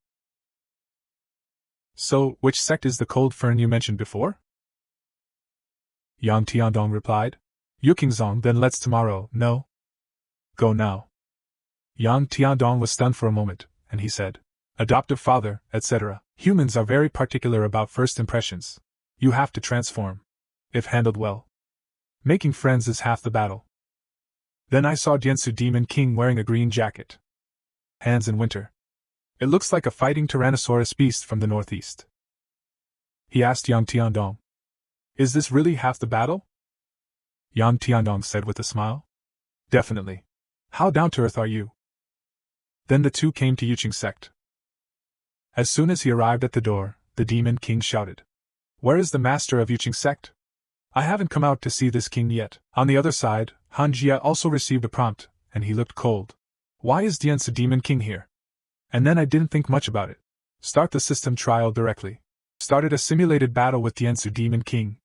So, which sect is the cold fern you mentioned before? Yang Tiandong replied. Yukingzong, then let's tomorrow, no? Go now. Yang Tiandong was stunned for a moment, and he said, adoptive father, etc. Humans are very particular about first impressions. You have to transform. If handled well. Making friends is half the battle. Then I saw Diansu Demon King wearing a green jacket. Hands in winter. It looks like a fighting Tyrannosaurus beast from the northeast. He asked Yang Tiandong. Is this really half the battle? Yang Tiandong said with a smile. Definitely. How down-to-earth are you? Then the two came to Yuqing sect. As soon as he arrived at the door, the Demon King shouted. Where is the master of Yuqing sect? I haven't come out to see this king yet. On the other side, Han Jia also received a prompt, and he looked cold. Why is Diansu Demon King here? And then I didn't think much about it. Start the system trial directly. Started a simulated battle with Diansu Demon King.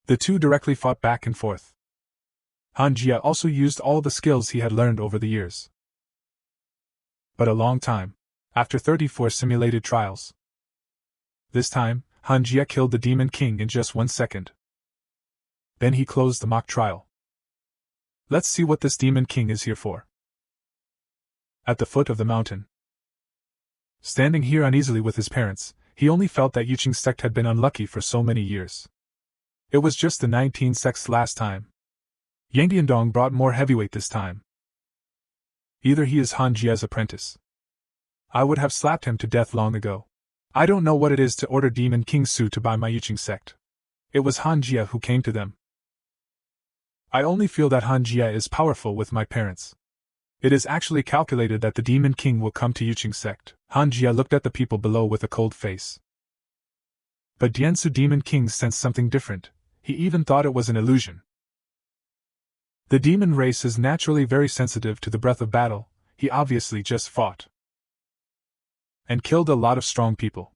The two directly fought back and forth. Han Jia also used all the skills he had learned over the years. But a long time. After 34 simulated trials. This time, Han Jia killed the Demon King in just 1 second. Then he closed the mock trial. Let's see what this Demon King is here for. At the foot of the mountain. Standing here uneasily with his parents, he only felt that Yuqing sect had been unlucky for so many years. It was just the 19 sects last time. Yang Diandong brought more heavyweight this time. Either he is Han Jia's apprentice. I would have slapped him to death long ago. I don't know what it is to order Demon King Su to buy my Yuqing sect. It was Han Jia who came to them. I only feel that Han Jia is powerful with my parents. It is actually calculated that the Demon King will come to Yuqing sect. Han Jia looked at the people below with a cold face. But Diansu Demon King sensed something different. he even thought it was an illusion. The demon race is naturally very sensitive to the breath of battle. He obviously just fought and killed a lot of strong people.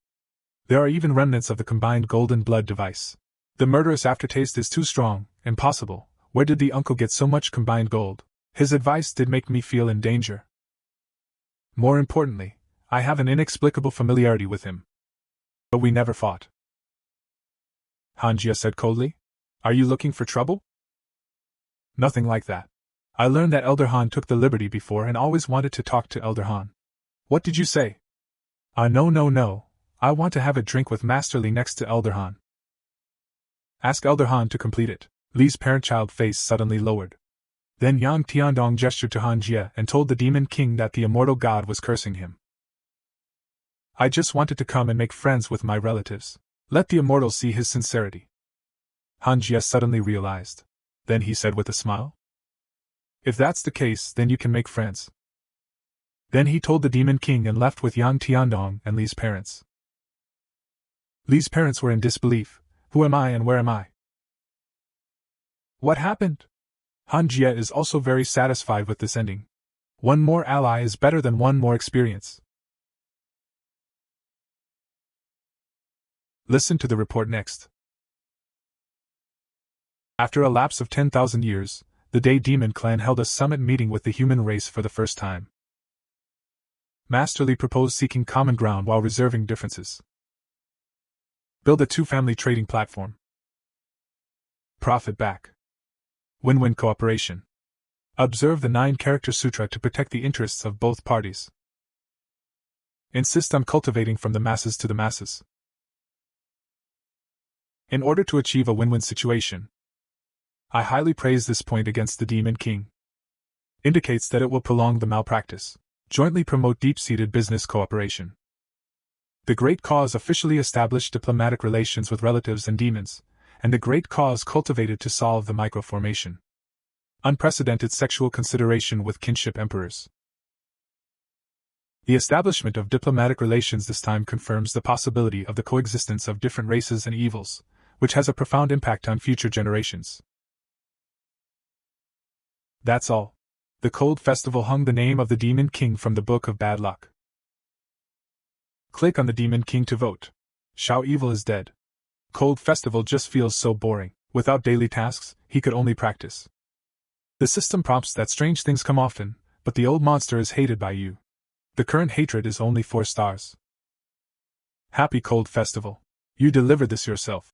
There are even remnants of the combined golden blood device. The murderous aftertaste is too strong, impossible. Where did the uncle get so much combined gold? His advice did make me feel in danger. More importantly, I have an inexplicable familiarity with him. But we never fought. Hanjia said coldly. Are you looking for trouble? Nothing like that. I learned that Elder Han took the liberty before and always wanted to talk to Elder Han. What did you say? No. I want to have a drink with Master Li next to Elder Han. Ask Elder Han to complete it. Li's parent-child face suddenly lowered. Then Yang Tiandong gestured to Han Jie and told the Demon King that the immortal god was cursing him. I just wanted to come and make friends with my relatives. Let the immortal see his sincerity. Han Jie suddenly realized. Then he said with a smile. If that's the case, then you can make friends. Then he told the Demon King and left with Yang Tiandong and Li's parents. Li's parents were in disbelief. Who am I and where am I? What happened? Han Jie is also very satisfied with this ending. One more ally is better than one more experience. Listen to the report next. After a lapse of 10,000 years, the Day Demon Clan held a summit meeting with the human race for the first time. Master Li proposed seeking common ground while reserving differences. Build a two-family trading platform. Profit back. Win-win cooperation. Observe the 9-character sutra to protect the interests of both parties. Insist on cultivating from the masses to the masses. In order to achieve a win-win situation, I highly praise this point against the Demon King. Indicates that it will prolong the malpractice. Jointly promote deep-seated business cooperation. The Great Cause officially established diplomatic relations with relatives and demons, and the Great Cause cultivated to solve the microformation. Unprecedented sexual consideration with kinship emperors. The establishment of diplomatic relations this time confirms the possibility of the coexistence of different races and evils, which has a profound impact on future generations. That's all. The Cold Festival hung the name of the Demon King from the Book of Bad Luck. Click on the Demon King to vote. Shao Evil is dead. Cold Festival just feels so boring. Without daily tasks, he could only practice. The system prompts that strange things come often, but the old monster is hated by you. The current hatred is only 4 stars. Happy Cold Festival. You delivered this yourself.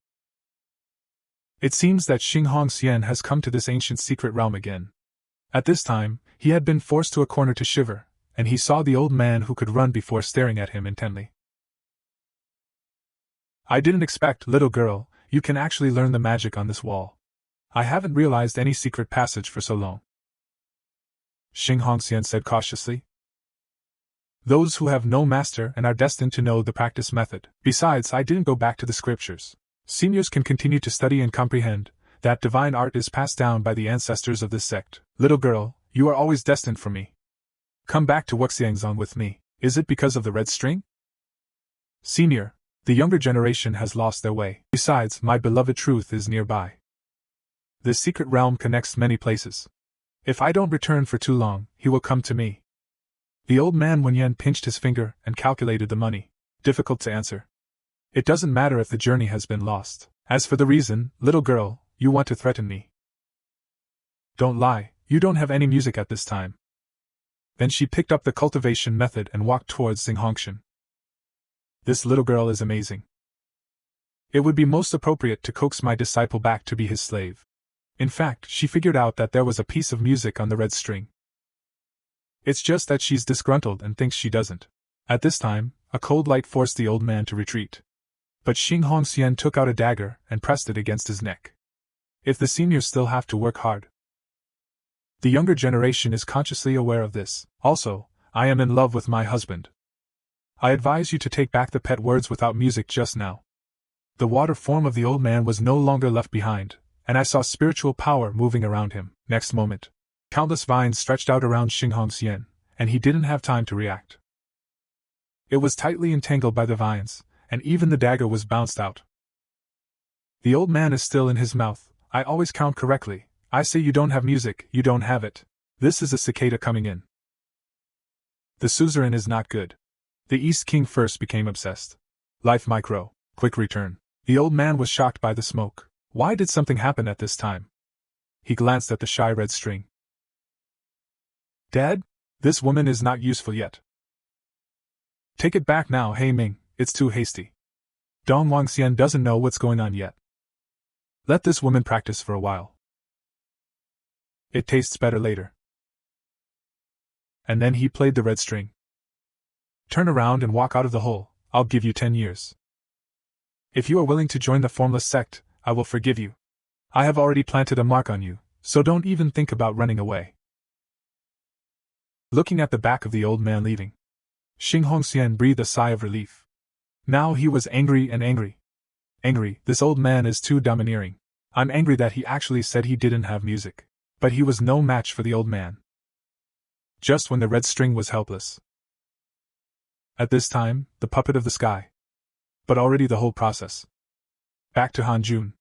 It seems that Xing Hongxian has come to this ancient secret realm again. At this time, he had been forced to a corner to shiver, and he saw the old man who could run before staring at him intently. I didn't expect, little girl, you can actually learn the magic on this wall. I haven't realized any secret passage for so long. Xing Hongxian said cautiously. Those who have no master and are destined to know the practice method. Besides, I didn't go back to the scriptures. Seniors can continue to study and comprehend. That divine art is passed down by the ancestors of this sect. Little girl, you are always destined for me. Come back to Wuxiangzong with me. Is it because of the red string? Senior, the younger generation has lost their way. Besides, my beloved truth is nearby. This secret realm connects many places. If I don't return for too long, he will come to me. The old man Wenyan pinched his finger and calculated the money. Difficult to answer. It doesn't matter if the journey has been lost. As for the reason, little girl, you want to threaten me. Don't lie, you don't have any music at this time. Then she picked up the cultivation method and walked towards Xing Hongxian. This little girl is amazing. It would be most appropriate to coax my disciple back to be his slave. In fact, she figured out that there was a piece of music on the red string. It's just that she's disgruntled and thinks she doesn't. At this time, a cold light forced the old man to retreat. But Xing Hongxian took out a dagger and pressed it against his neck. If the seniors still have to work hard. The younger generation is consciously aware of this. Also, I am in love with my husband. I advise you to take back the pet words without music just now. The water form of the old man was no longer left behind, and I saw spiritual power moving around him. Next moment, countless vines stretched out around Xing Hongxian, and he didn't have time to react. It was tightly entangled by the vines, and even the dagger was bounced out. The old man is still in his mouth. I always count correctly. I say you don't have music, you don't have it. This is a cicada coming in. The suzerain is not good. The East King first became obsessed. Life micro, quick return. The old man was shocked by the smoke. Why did something happen at this time? He glanced at the shy red string. Dad? This woman is not useful yet. Take it back now, Hey Ming, it's too hasty. Dong Wangxian doesn't know what's going on yet. Let this woman practice for a while. It tastes better later. And then he played the red string. Turn around and walk out of the hole, I'll give you 10 years. If you are willing to join the formless sect, I will forgive you. I have already planted a mark on you, so don't even think about running away. Looking at the back of the old man leaving, Xing Hongxian breathed a sigh of relief. Now he was angry and angry. Angry, this old man is too domineering. I'm angry that he actually said he didn't have music. But he was no match for the old man. Just when the red string was helpless. At this time, the puppet of the sky. But already the whole process. Back to Han Jun.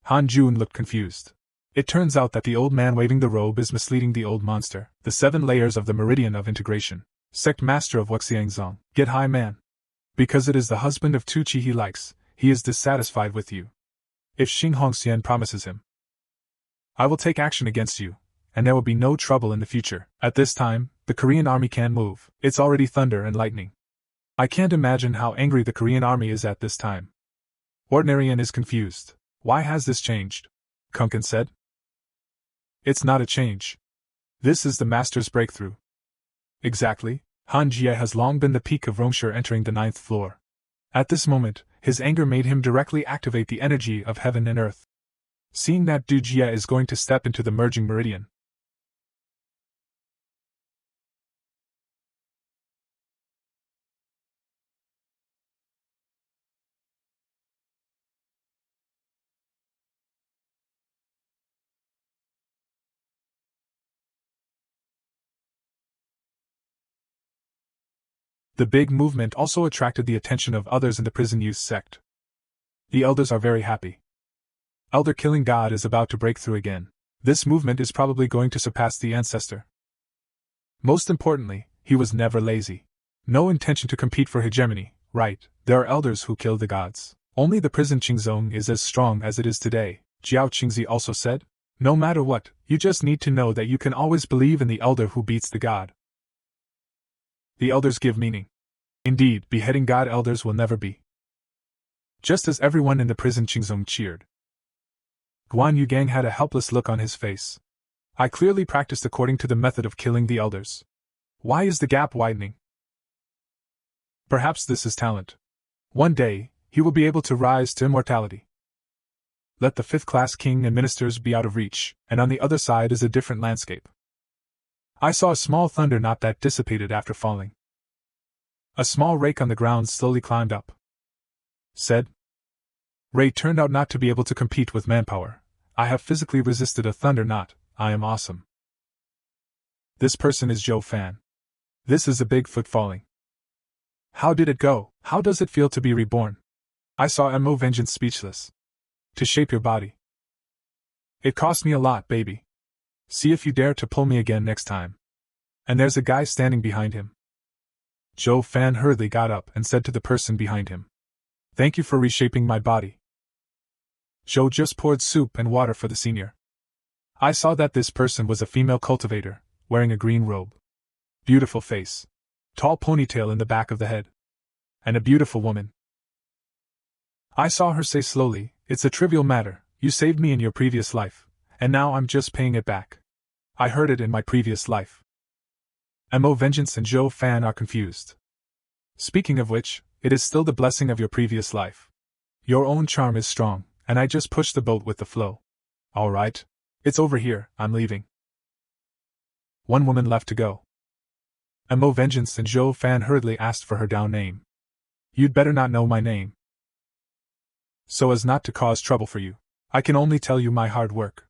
Han Jun looked confused. It turns out that the old man waving the robe is misleading the old monster, the 7 layers of the meridian of integration. Sect master of Wuxiangzong, get high man. Because it is the husband of Tu Chi he likes, he is dissatisfied with you. If Xing Hongxian promises him, I will take action against you, and there will be no trouble in the future. At this time, the Korean army can't move. It's already thunder and lightning. I can't imagine how angry the Korean army is at this time. Ordinarian is confused. Why has this changed? Kunkin said. It's not a change. This is the master's breakthrough. Exactly. Han Jie has long been the peak of Rongshi entering the 9th floor. At this moment, his anger made him directly activate the energy of heaven and earth. Seeing that Du Jie is going to step into the merging meridian. The big movement also attracted the attention of others in the prison youth sect. The elders are very happy. Elder Killing God is about to break through again. This movement is probably going to surpass the ancestor. Most importantly, he was never lazy. No intention to compete for hegemony, right? There are elders who kill the gods. Only the prison Qingzong is as strong as it is today, Jiao Qingzi also said. No matter what, you just need to know that you can always believe in the elder who beats the god. The elders give meaning. Indeed, beheading god elders will never be. Just as everyone in the prison Qingzong cheered. Guan Yugang had a helpless look on his face. I clearly practiced according to the method of killing the elders. Why is the gap widening? Perhaps this is talent. One day, he will be able to rise to immortality. Let the 5th-class king and ministers be out of reach, and on the other side is a different landscape. I saw a small thunder knot that dissipated after falling. A small rake on the ground slowly climbed up. Said. Ray turned out not to be able to compete with manpower. I have physically resisted a thunder knot. I am awesome. This person is Zhou Fan. This is a big foot falling. How did it go? How does it feel to be reborn? I saw Mo Vengeance speechless. To shape your body. It cost me a lot, baby. See if you dare to pull me again next time. And there's a guy standing behind him. Zhou Fan hurriedly got up and said to the person behind him. Thank you for reshaping my body. Zhou just poured soup and water for the senior. I saw that this person was a female cultivator, wearing a green robe. Beautiful face. Tall ponytail in the back of the head. And a beautiful woman. I saw her say slowly, it's a trivial matter, you saved me in your previous life, and now I'm just paying it back. I heard it in my previous life. Mo Vengeance and Zhou Fan are confused. Speaking of which, it is still the blessing of your previous life. Your own charm is strong, and I just pushed the boat with the flow. Alright. It's over here, I'm leaving. One woman left to go. Mo Vengeance and Zhou Fan hurriedly asked for her down name. You'd better not know my name. So as not to cause trouble for you. I can only tell you my hard work.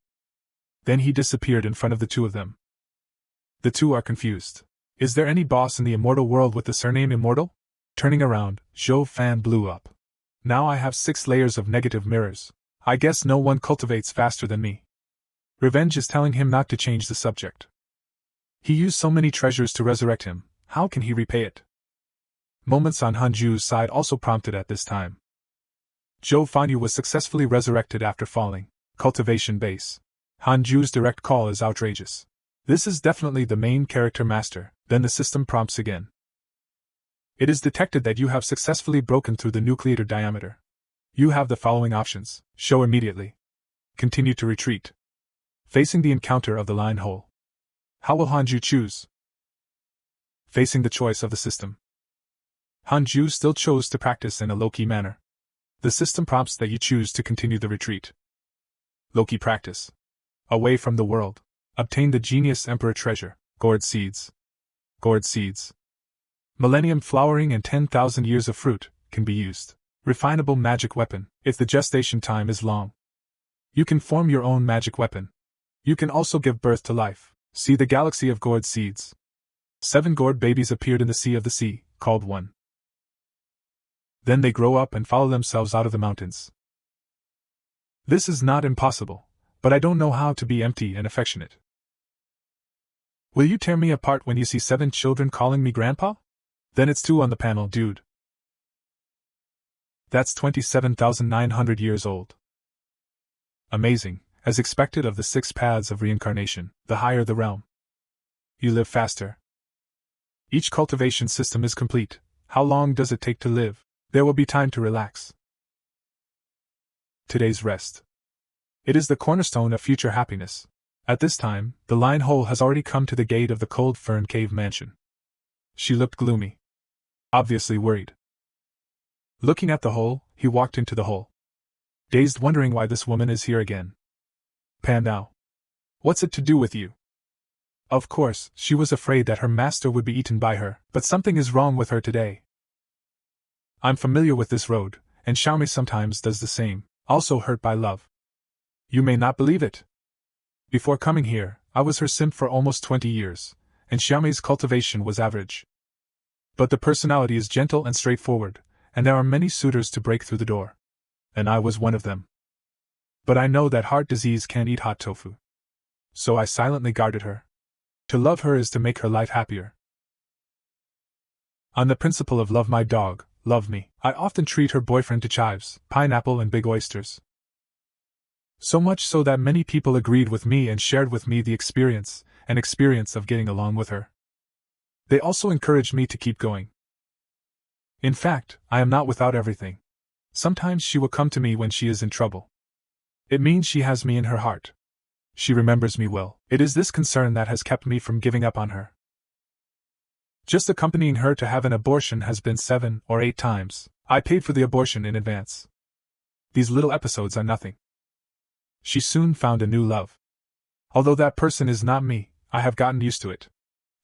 Then he disappeared in front of the two of them. The two are confused. Is there any boss in the immortal world with the surname Immortal? Turning around, Zhou Fan blew up. Now I have 6 layers of negative mirrors. I guess no one cultivates faster than me. Revenge is telling him not to change the subject. He used so many treasures to resurrect him, how can he repay it? Moments on Hanju's side also prompted at this time. Zhou Fanyu was successfully resurrected after falling. Cultivation base. Hanju's direct call is outrageous. This is definitely the main character master. Then the system prompts again. It is detected that you have successfully broken through the nucleator diameter. You have the following options. Show immediately. Continue to retreat. Facing the encounter of the line hole. How will Hanju choose? Facing the choice of the system. Hanju still chose to practice in a low-key manner. The system prompts that you choose to continue the retreat. Low-key practice. Away from the world. Obtain the Genius Emperor treasure. Gourd seeds. Gourd seeds. Millennium flowering and 10,000 years of fruit can be used. Refinable magic weapon, if the gestation time is long. You can form your own magic weapon. You can also give birth to life. See the galaxy of gourd seeds. 7 gourd babies appeared in the sea of the sea, called one. Then they grow up and follow themselves out of the mountains. This is not impossible, but I don't know how to be empty and affectionate. Will you tear me apart when you see 7 children calling me grandpa? Then it's 2 on the panel, dude. That's 27,900 years old. Amazing, as expected of the 6 paths of reincarnation, the higher the realm. You live faster. Each cultivation system is complete. How long does it take to live? There will be time to relax. Today's rest. It is the cornerstone of future happiness. At this time, the line hole has already come to the gate of the cold fern cave mansion. She looked gloomy. Obviously worried. Looking at the hole, he walked into the hole. Dazed, wondering why this woman is here again. Pan now. What's it to do with you? Of course, she was afraid that her master would be eaten by her, but something is wrong with her today. I'm familiar with this road, and Xiaomei sometimes does the same, also hurt by love. You may not believe it. Before coming here, I was her simp for almost 20 years, and Xiaomei's cultivation was average. But the personality is gentle and straightforward, and there are many suitors to break through the door. And I was one of them. But I know that heart disease can't eat hot tofu. So I silently guarded her. To love her is to make her life happier. On the principle of love my dog, love me, I often treat her boyfriend to chives, pineapple and big oysters. So much so that many people agreed with me and shared with me the experience of getting along with her. They also encouraged me to keep going. In fact, I am not without everything. Sometimes she will come to me when she is in trouble. It means she has me in her heart. She remembers me well. It is this concern that has kept me from giving up on her. Just accompanying her to have an abortion has been 7 or 8 times. I paid for the abortion in advance. These little episodes are nothing. She soon found a new love. Although that person is not me, I have gotten used to it.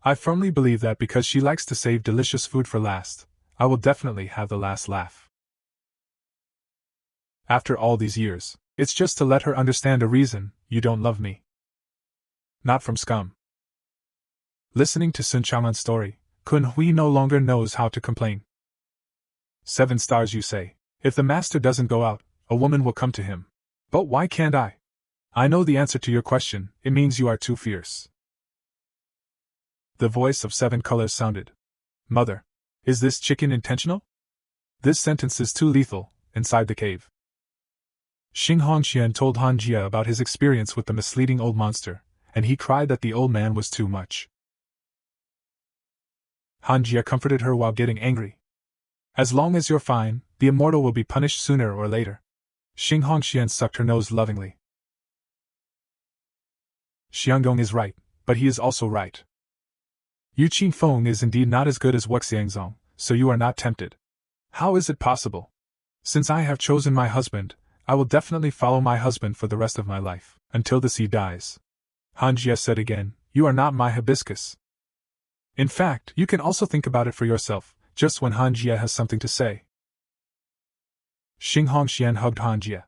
I firmly believe that because she likes to save delicious food for last, I will definitely have the last laugh. After all these years, it's just to let her understand a reason you don't love me. Not from scum. Listening to Sun Chang'an's story, Kun Hui no longer knows how to complain. 7 stars, you say. If the master doesn't go out, a woman will come to him. But why can't I? I know the answer to your question. It means you are too fierce. The voice of 7 colors sounded. Mother, is this chicken intentional? This sentence is too lethal. Inside the cave, Xing Hongxian told Han Jia about his experience with the misleading old monster, and he cried that the old man was too much. Han Jia comforted her while getting angry. As long as you're fine, the immortal will be punished sooner or later. Xing Hongxian sucked her nose lovingly. Xianggong is right, but he is also right. Yu Qingfeng is indeed not as good as Wuxiangzong, so you are not tempted. How is it possible? Since I have chosen my husband, I will definitely follow my husband for the rest of my life, until the sea dies. Han Jia said again, you are not my hibiscus. In fact, you can also think about it for yourself, just when Han Jia has something to say. Xing Hongxian hugged Han Jia.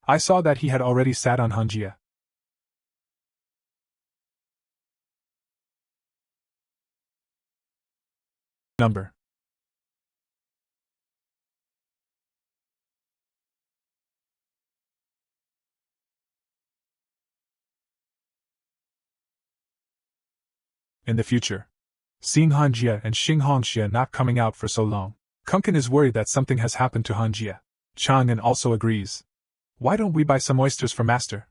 I saw that he had already sat on Han Jia. Number In the future. Seeing Han Jie and Xing Hongxie not coming out for so long, Kunkin is worried that something has happened to Han Jie. Chang'an also agrees. Why don't we buy some oysters for Master?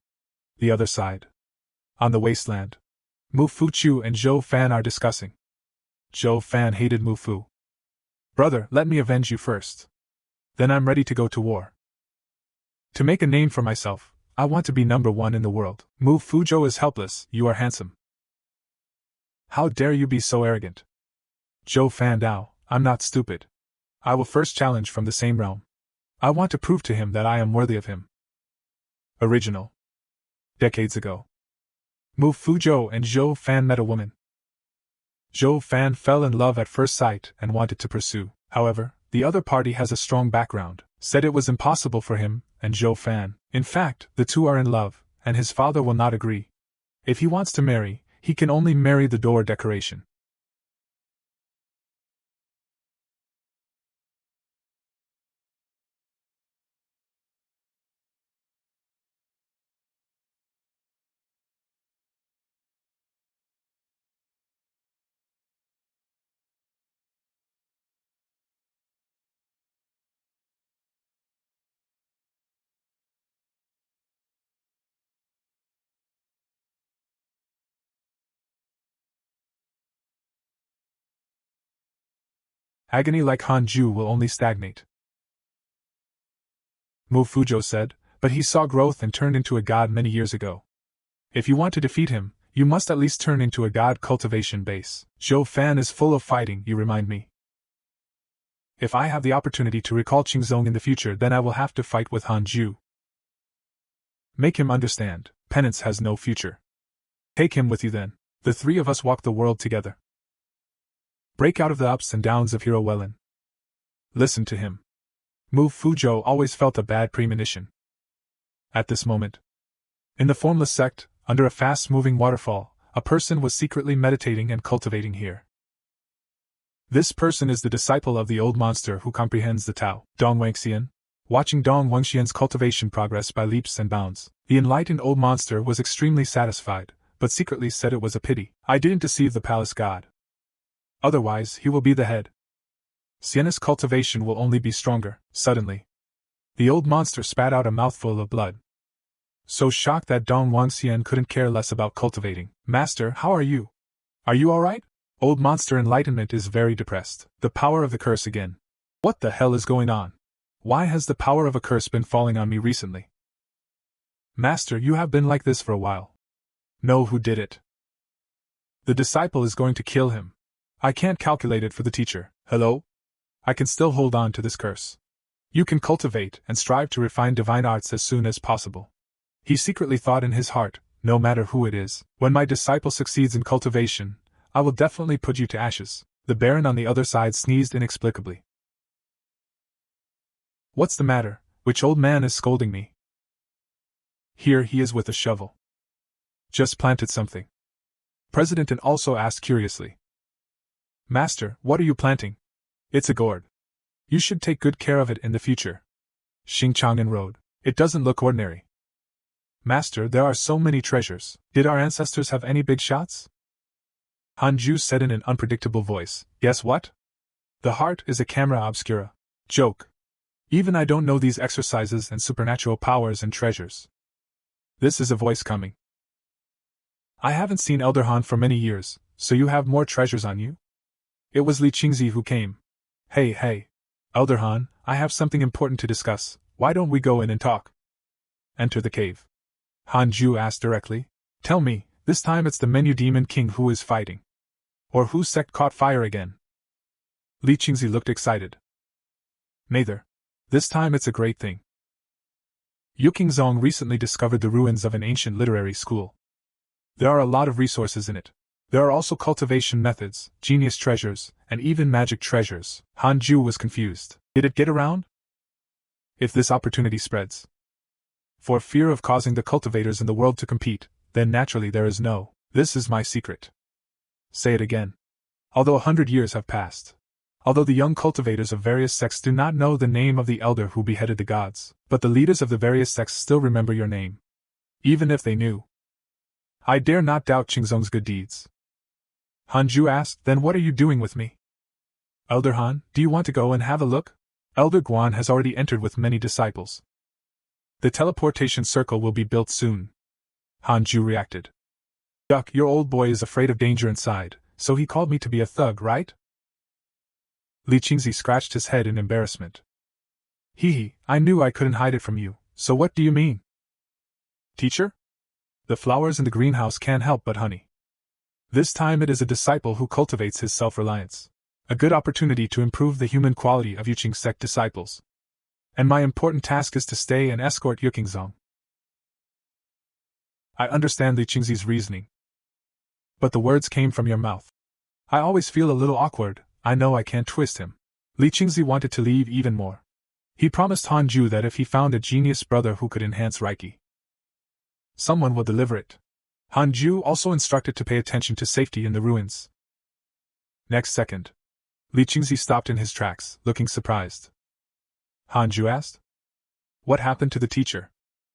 The other side. On the wasteland. Mu Fuchu and Zhou Fan are discussing. Zhou Fan hated Mu Fu. Brother, let me avenge you first. Then I'm ready to go to war. To make a name for myself, I want to be #1 in the world. Mu Fuzhou is helpless, you are handsome. How dare you be so arrogant? Zhou Fandao, I'm not stupid. I will first challenge from the same realm. I want to prove to him that I am worthy of him. Original. Decades ago. Mu Fuzhou and Zhou Fan met a woman. Zhou Fan fell in love at first sight and wanted to pursue. However, the other party has a strong background, said it was impossible for him and Zhou Fan. In fact, the two are in love, and his father will not agree. If he wants to marry, he can only marry the door decoration. Agony like Hanju will only stagnate. Mu Fuzhou said, but he saw growth and turned into a god many years ago. If you want to defeat him, you must at least turn into a god cultivation base. Zhou Fan is full of fighting, you remind me. If I have the opportunity to recall Qingzong in the future, then I will have to fight with Hanju. Make him understand, penance has no future. Take him with you then. The three of us walk the world together. Break out of the ups and downs of Hero Wellen. Listen to him. Mu Fuzhou always felt a bad premonition. At this moment, in the formless sect, under a fast-moving waterfall, a person was secretly meditating and cultivating here. This person is the disciple of the old monster who comprehends the Tao, Dong Wangxian. Watching Dong Wangxian's cultivation progress by leaps and bounds, the enlightened old monster was extremely satisfied, but secretly said it was a pity I didn't deceive the palace god. Otherwise, he will be the head. Sienna's cultivation will only be stronger. Suddenly, the old monster spat out a mouthful of blood. So shocked that Dong Wangxian couldn't care less about cultivating. Master, how are you? Are you alright? Old monster enlightenment is very depressed. The power of the curse again. What the hell is going on? Why has the power of a curse been falling on me recently? Master, you have been like this for a while. Know who did it. The disciple is going to kill him. I can't calculate it for the teacher. Hello? I can still hold on to this curse. You can cultivate and strive to refine divine arts as soon as possible. He secretly thought in his heart, no matter who it is, when my disciple succeeds in cultivation, I will definitely put you to ashes. The Baron on the other side sneezed inexplicably. What's the matter? Which old man is scolding me? Here he is with a shovel. Just planted something. President also asked curiously. Master, what are you planting? It's a gourd. You should take good care of it in the future. Xing Chang'an rode. It doesn't look ordinary. Master, there are so many treasures. Did our ancestors have any big shots? Hanju said in an unpredictable voice. Guess what? The heart is a camera obscura. Joke. Even I don't know these exercises and supernatural powers and treasures. This is a voice coming. I haven't seen Elder Han for many years, so you have more treasures on you? It was Li Qingzi who came. Hey, Elder Han, I have something important to discuss. Why don't we go in and talk? Enter the cave. Hanju asked directly. Tell me, this time it's the Menu Demon King who is fighting. Or whose sect caught fire again? Li Qingzi looked excited. Neither. This time it's a great thing. Yu Qingzong recently discovered the ruins of an ancient literary school. There are a lot of resources in it. There are also cultivation methods, genius treasures, and even magic treasures. Hanju was confused. Did it get around? If this opportunity spreads, for fear of causing the cultivators in the world to compete, then naturally there is no, this is my secret. Say it again. Although 100 years have passed. Although the young cultivators of various sects do not know the name of the elder who beheaded the gods, but the leaders of the various sects still remember your name. Even if they knew. I dare not doubt Qingzong's good deeds. Hanju asked, then what are you doing with me? Elder Han, do you want to go and have a look? Elder Guan has already entered with many disciples. The teleportation circle will be built soon. Hanju reacted. Duck, your old boy is afraid of danger inside, so he called me to be a thug, right? Li Qingzi scratched his head in embarrassment. Hee, I knew I couldn't hide it from you, so what do you mean? Teacher? The flowers in the greenhouse can't help but honey. This time it is a disciple who cultivates his self-reliance. A good opportunity to improve the human quality of Yuqing sect disciples. And my important task is to stay and escort Yuqingzong. I understand Li Qingzi's reasoning. But the words came from your mouth. I always feel a little awkward, I know I can't twist him. Li Qingzi wanted to leave even more. He promised Hanju that if he found a genius brother who could enhance Reiki, someone will deliver it. Hanju also instructed to pay attention to safety in the ruins. Next second, Li Qingzi stopped in his tracks, looking surprised. Hanju asked. What happened to the teacher?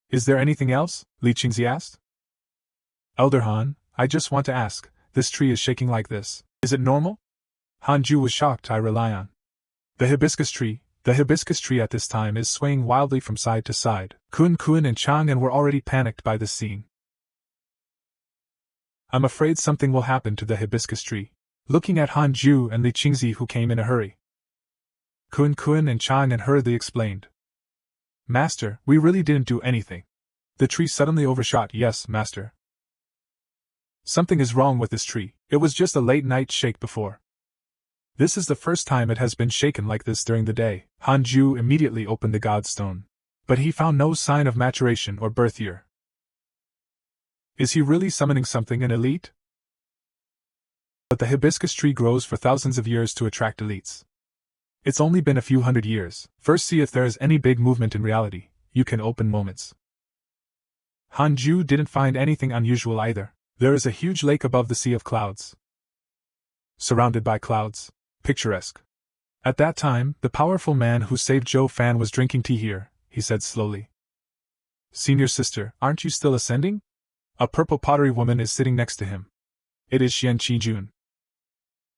Is there anything else? Li Qingzi asked. Elder Han, I just want to ask, this tree is shaking like this. Is it normal? Hanju was shocked. I rely on the hibiscus tree. The hibiscus tree at this time is swaying wildly from side to side. Kun and Chang'an were already panicked by this scene. I'm afraid something will happen to the hibiscus tree. Looking at Hanju and Li Qingzi, who came in a hurry, Kun and Chang'an hurriedly explained. Master, we really didn't do anything. The tree suddenly overshot. Yes, Master. Something is wrong with this tree. It was just a late night shake before. This is the first time it has been shaken like this during the day. Hanju immediately opened the god stone. But he found no sign of maturation or birth year. Is he really summoning something an elite? But the hibiscus tree grows for thousands of years to attract elites. It's only been a few hundred years. First see if there is any big movement in reality. You can open moments. Hanju didn't find anything unusual either. There is a huge lake above the sea of clouds. Surrounded by clouds. Picturesque. At that time, the powerful man who saved Zhou Fan was drinking tea here, he said slowly. Senior sister, aren't you still ascending? A purple pottery woman is sitting next to him. It is Xian Qijun.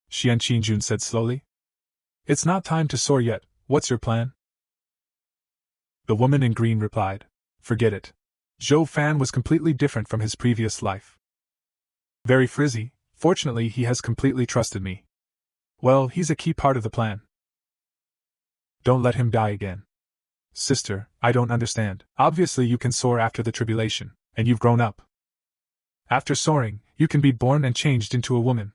Xian Qijun said slowly. It's not time to soar yet, what's your plan? The woman in green replied. Forget it. Zhou Fan was completely different from his previous life. Very frizzy, fortunately he has completely trusted me. Well, he's a key part of the plan. Don't let him die again. Sister, I don't understand. Obviously you can soar after the tribulation, and you've grown up. After soaring, you can be born and changed into a woman.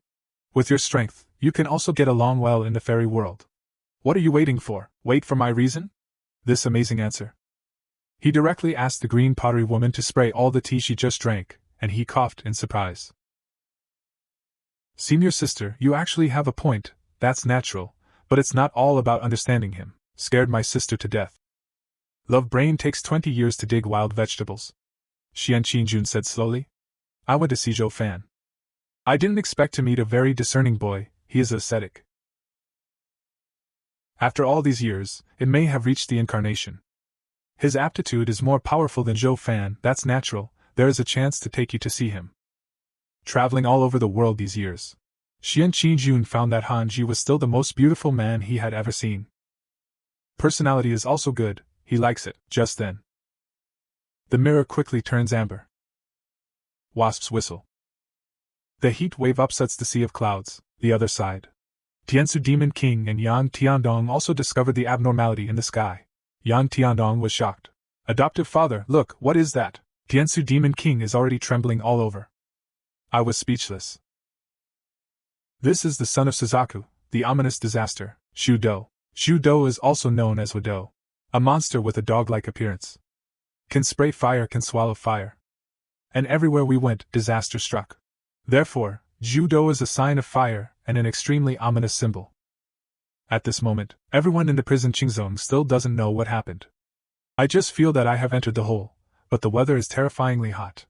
With your strength, you can also get along well in the fairy world. What are you waiting for? Wait for my reason? This amazing answer. He directly asked the green pottery woman to spray all the tea she just drank, and he coughed in surprise. Senior sister, you actually have a point, that's natural, but it's not all about understanding him. Scared my sister to death. Love brain takes 20 years to dig wild vegetables. Xian Qinjun said slowly. I went to see Zhou Fan. I didn't expect to meet a very discerning boy, he is ascetic. After all these years, it may have reached the incarnation. His aptitude is more powerful than Zhou Fan, that's natural, there is a chance to take you to see him. Traveling all over the world these years, Xian Qijun found that Hanji was still the most beautiful man he had ever seen. Personality is also good, he likes it. Just then, the mirror quickly turns amber. Wasps whistle. The heat wave upsets the sea of clouds, the other side. Tiansu Demon King and Yang Tiandong also discovered the abnormality in the sky. Yang Tiandong was shocked. Adoptive father, look, what is that? Tiansu Demon King is already trembling all over. I was speechless. This is the son of Suzaku, the ominous disaster, Shu Do. Shu Do is also known as Wado. A monster with a dog-like appearance. Can spray fire, can swallow fire. And everywhere we went, disaster struck. Therefore, Judo is a sign of fire and an extremely ominous symbol. At this moment, everyone in the prison Qingzong still doesn't know what happened. I just feel that I have entered the hole, but the weather is terrifyingly hot.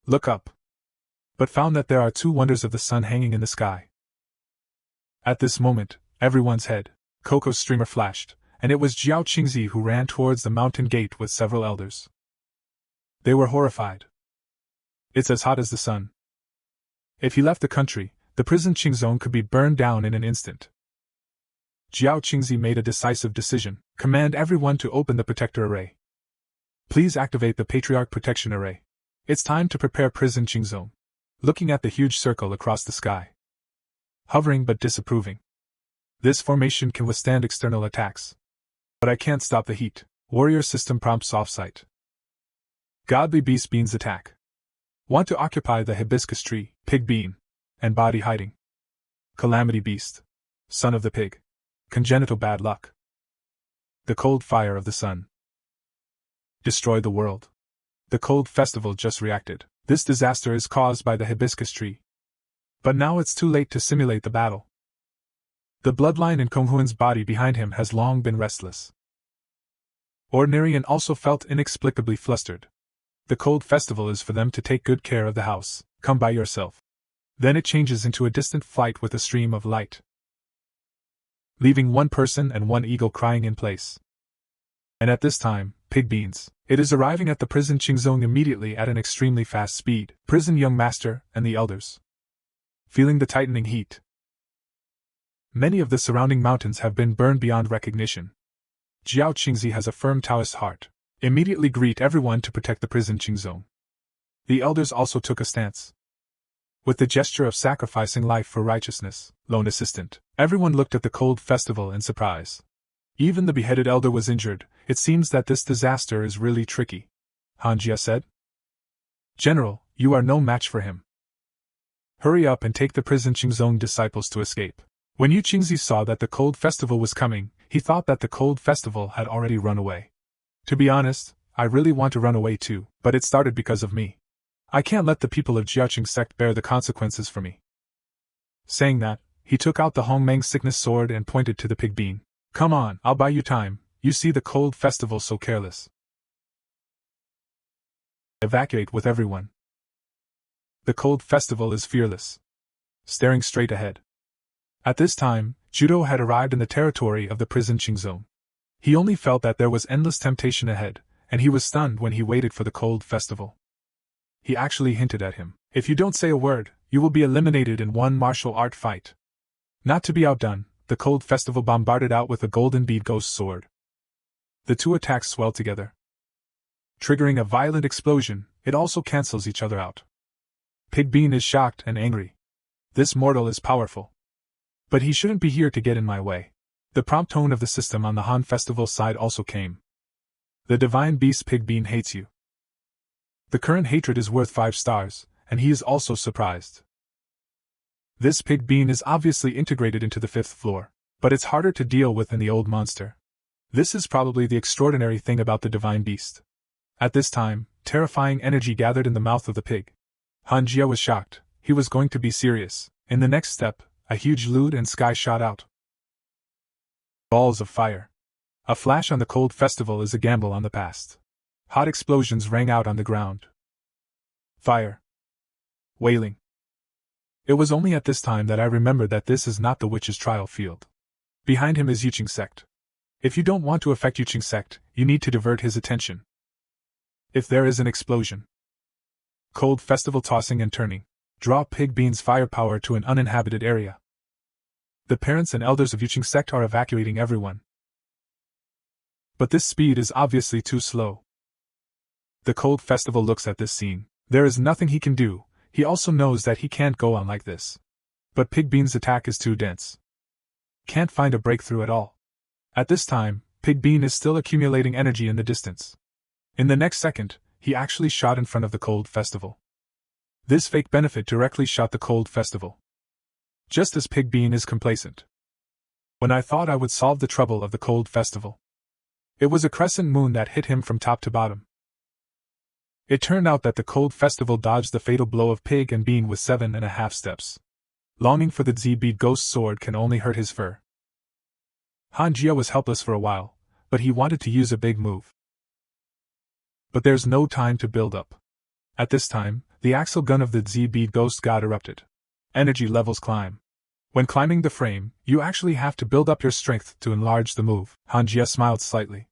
Look up. But found that there are two wonders of the sun hanging in the sky. At this moment, everyone's head, Coco's streamer flashed, and it was Jiao Qingzi who ran towards the mountain gate with several elders. They were horrified. It's as hot as the sun. If he left the country, The prison Qingzong could be burned down in an instant. Jiao Qingzi made a decisive decision. Command everyone to open the protector array. Please activate the Patriarch Protection Array. It's time to prepare prison Qingzong. Looking at the huge circle across the sky. Hovering but disapproving. This formation can withstand external attacks. But I can't stop the heat. Warrior system prompts offsite. Godly Beast Beans attack. Want to occupy the hibiscus tree, Pig Bean, and body hiding. Calamity Beast. Son of the Pig. Congenital bad luck. The cold fire of the sun. Destroy the world. The cold festival just reacted. This disaster is caused by the hibiscus tree. But now it's too late to simulate the battle. The bloodline in Konghuan's body behind him has long been restless. Ordinarian also felt inexplicably flustered. The cold festival is for them to take good care of the house. Come by yourself. Then it changes into a distant flight with a stream of light, leaving one person and one eagle crying in place. And at this time, Pig Beans, it is arriving at the prison Qingzong immediately at an extremely fast speed. Prison young master and the elders, feeling the tightening heat. Many of the surrounding mountains have been burned beyond recognition. Jiao Qingzi has a firm Taoist heart. Immediately greet everyone to protect the prison Qingzong. The elders also took a stance. With the gesture of sacrificing life for righteousness, lone assistant, everyone looked at the cold festival in surprise. Even the beheaded elder was injured. It seems that this disaster is really tricky, Han Jia said. General, you are no match for him. Hurry up and take the prison Qingzong disciples to escape. When Yu Qingzi saw that the cold festival was coming, he thought that the cold festival had already run away. To be honest, I really want to run away too, but it started because of me. I can't let the people of Jiaqing Sect bear the consequences for me. Saying that, he took out the Hongmeng sickness sword and pointed to the pig bean. Come on, I'll buy you time. You see the cold festival so careless. Evacuate with everyone. The cold festival is fearless, staring straight ahead. At this time, Judo had arrived in the territory of the prison Qingzong. He only felt that there was endless temptation ahead, and he was stunned when he waited for the cold festival. He actually hinted at him. If you don't say a word, you will be eliminated in one martial art fight. Not to be outdone, the cold festival bombarded out with a golden bead ghost sword. The two attacks swell together, triggering a violent explosion. It also cancels each other out. Pig Bean is shocked and angry. This mortal is powerful. But he shouldn't be here to get in my way. The prompt tone of the system on the Han Festival side also came. The divine beast Pig Bean hates you. The current hatred is worth 5 stars, and he is also surprised. This Pig Bean is obviously integrated into the 5th floor, but it's harder to deal with than the old monster. This is probably the extraordinary thing about the divine beast. At this time, terrifying energy gathered in the mouth of the pig. Han Jia was shocked. He was going to be serious. In the next step, a huge lute and sky shot out. Balls of fire. A flash on the cold festival is a gamble on the past. Hot explosions rang out on the ground. Fire. Wailing. It was only at this time that I remembered that this is not the witch's trial field. Behind him is Yuqing Sect. If you don't want to affect Yuqing Sect, you need to divert his attention. If there is an explosion. Cold festival tossing and turning. Draw Pig Bean's firepower to an uninhabited area. The parents and elders of Yuqing Sect are evacuating everyone. But this speed is obviously too slow. The cold festival looks at this scene. There is nothing he can do. He also knows that he can't go on like this. But Pig Bean's attack is too dense. Can't find a breakthrough at all. At this time, Pig Bean is still accumulating energy in the distance. In the next second, he actually shot in front of the cold festival. This fake benefit directly shot the cold festival. Just as Pig Bean is complacent. When I thought I would solve the trouble of the cold festival, it was a crescent moon that hit him from top to bottom. It turned out that the cold festival dodged the fatal blow of Pig and Bean with 7.5 steps. Longing for the Z-bead ghost sword can only hurt his fur. Han Jia was helpless for a while, but he wanted to use a big move. But there's no time to build up. At this time, the axle gun of the Z-bead ghost god erupted. Energy levels climb. When climbing the frame, you actually have to build up your strength to enlarge the move. Han Jia smiled slightly.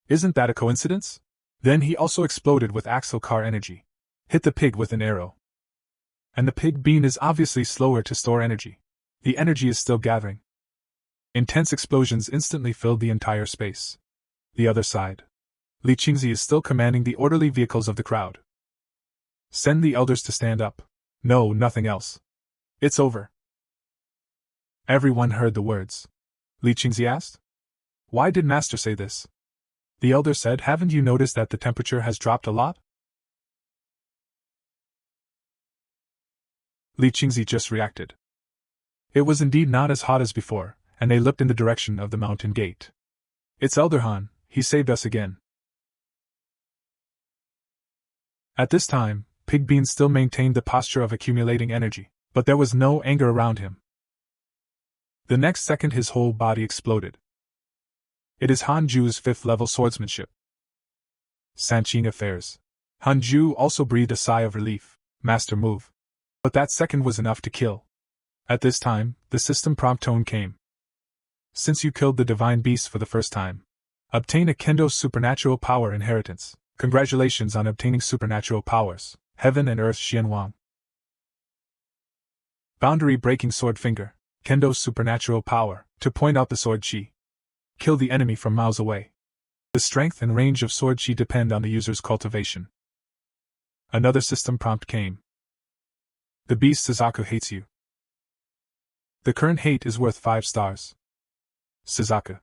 Isn't that a coincidence? Then he also exploded with axle car energy. Hit the pig with an arrow. And the pig bean is obviously slower to store energy. The energy is still gathering. Intense explosions instantly filled the entire space. The other side. Li Qingzi is still commanding the orderly vehicles of the crowd. Send the elders to stand up. No, nothing else. It's over. Everyone heard the words. Li Qingzi asked. Why did Master say this? The elder said, haven't you noticed that the temperature has dropped a lot? Li Qingzi just reacted. It was indeed not as hot as before, and they looked in the direction of the mountain gate. It's Elder Han, he saved us again. At this time, Pig Bean still maintained the posture of accumulating energy, but there was no anger around him. The next second his whole body exploded. It is Han Ju's 5th level swordsmanship. Sanqing affairs. Han Ju also breathed a sigh of relief. Master move. But that second was enough to kill. At this time, the system prompt tone came. Since you killed the divine beast for the first time, obtain a Kendo supernatural power inheritance. Congratulations on obtaining supernatural powers. Heaven and Earth Xianwang. Boundary breaking sword finger. Kendo supernatural power, to point out the sword chi. Kill the enemy from miles away. The strength and range of sword chi depend on the user's cultivation. Another system prompt came. The beast Suzaku hates you. The current hate is worth 5 stars. Suzaku.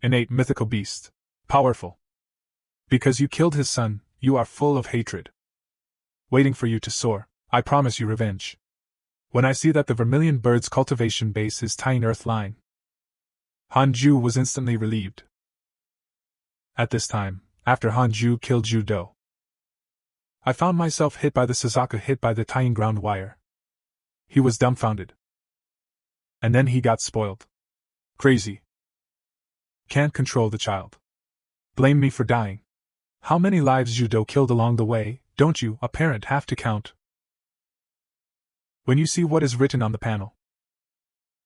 Innate mythical beast. Powerful. Because you killed his son, you are full of hatred. Waiting for you to soar, I promise you revenge. When I see that the Vermilion Bird's cultivation base is tying Earth line. Han Ju was instantly relieved. At this time, after Han Ju killed Ju Do, I found myself hit by the Suzaku hit by the tying ground wire. He was dumbfounded. And then he got spoiled. Crazy. Can't control the child. Blame me for dying. How many lives Ju Do killed along the way, don't you, a parent, have to count? When you see what is written on the panel.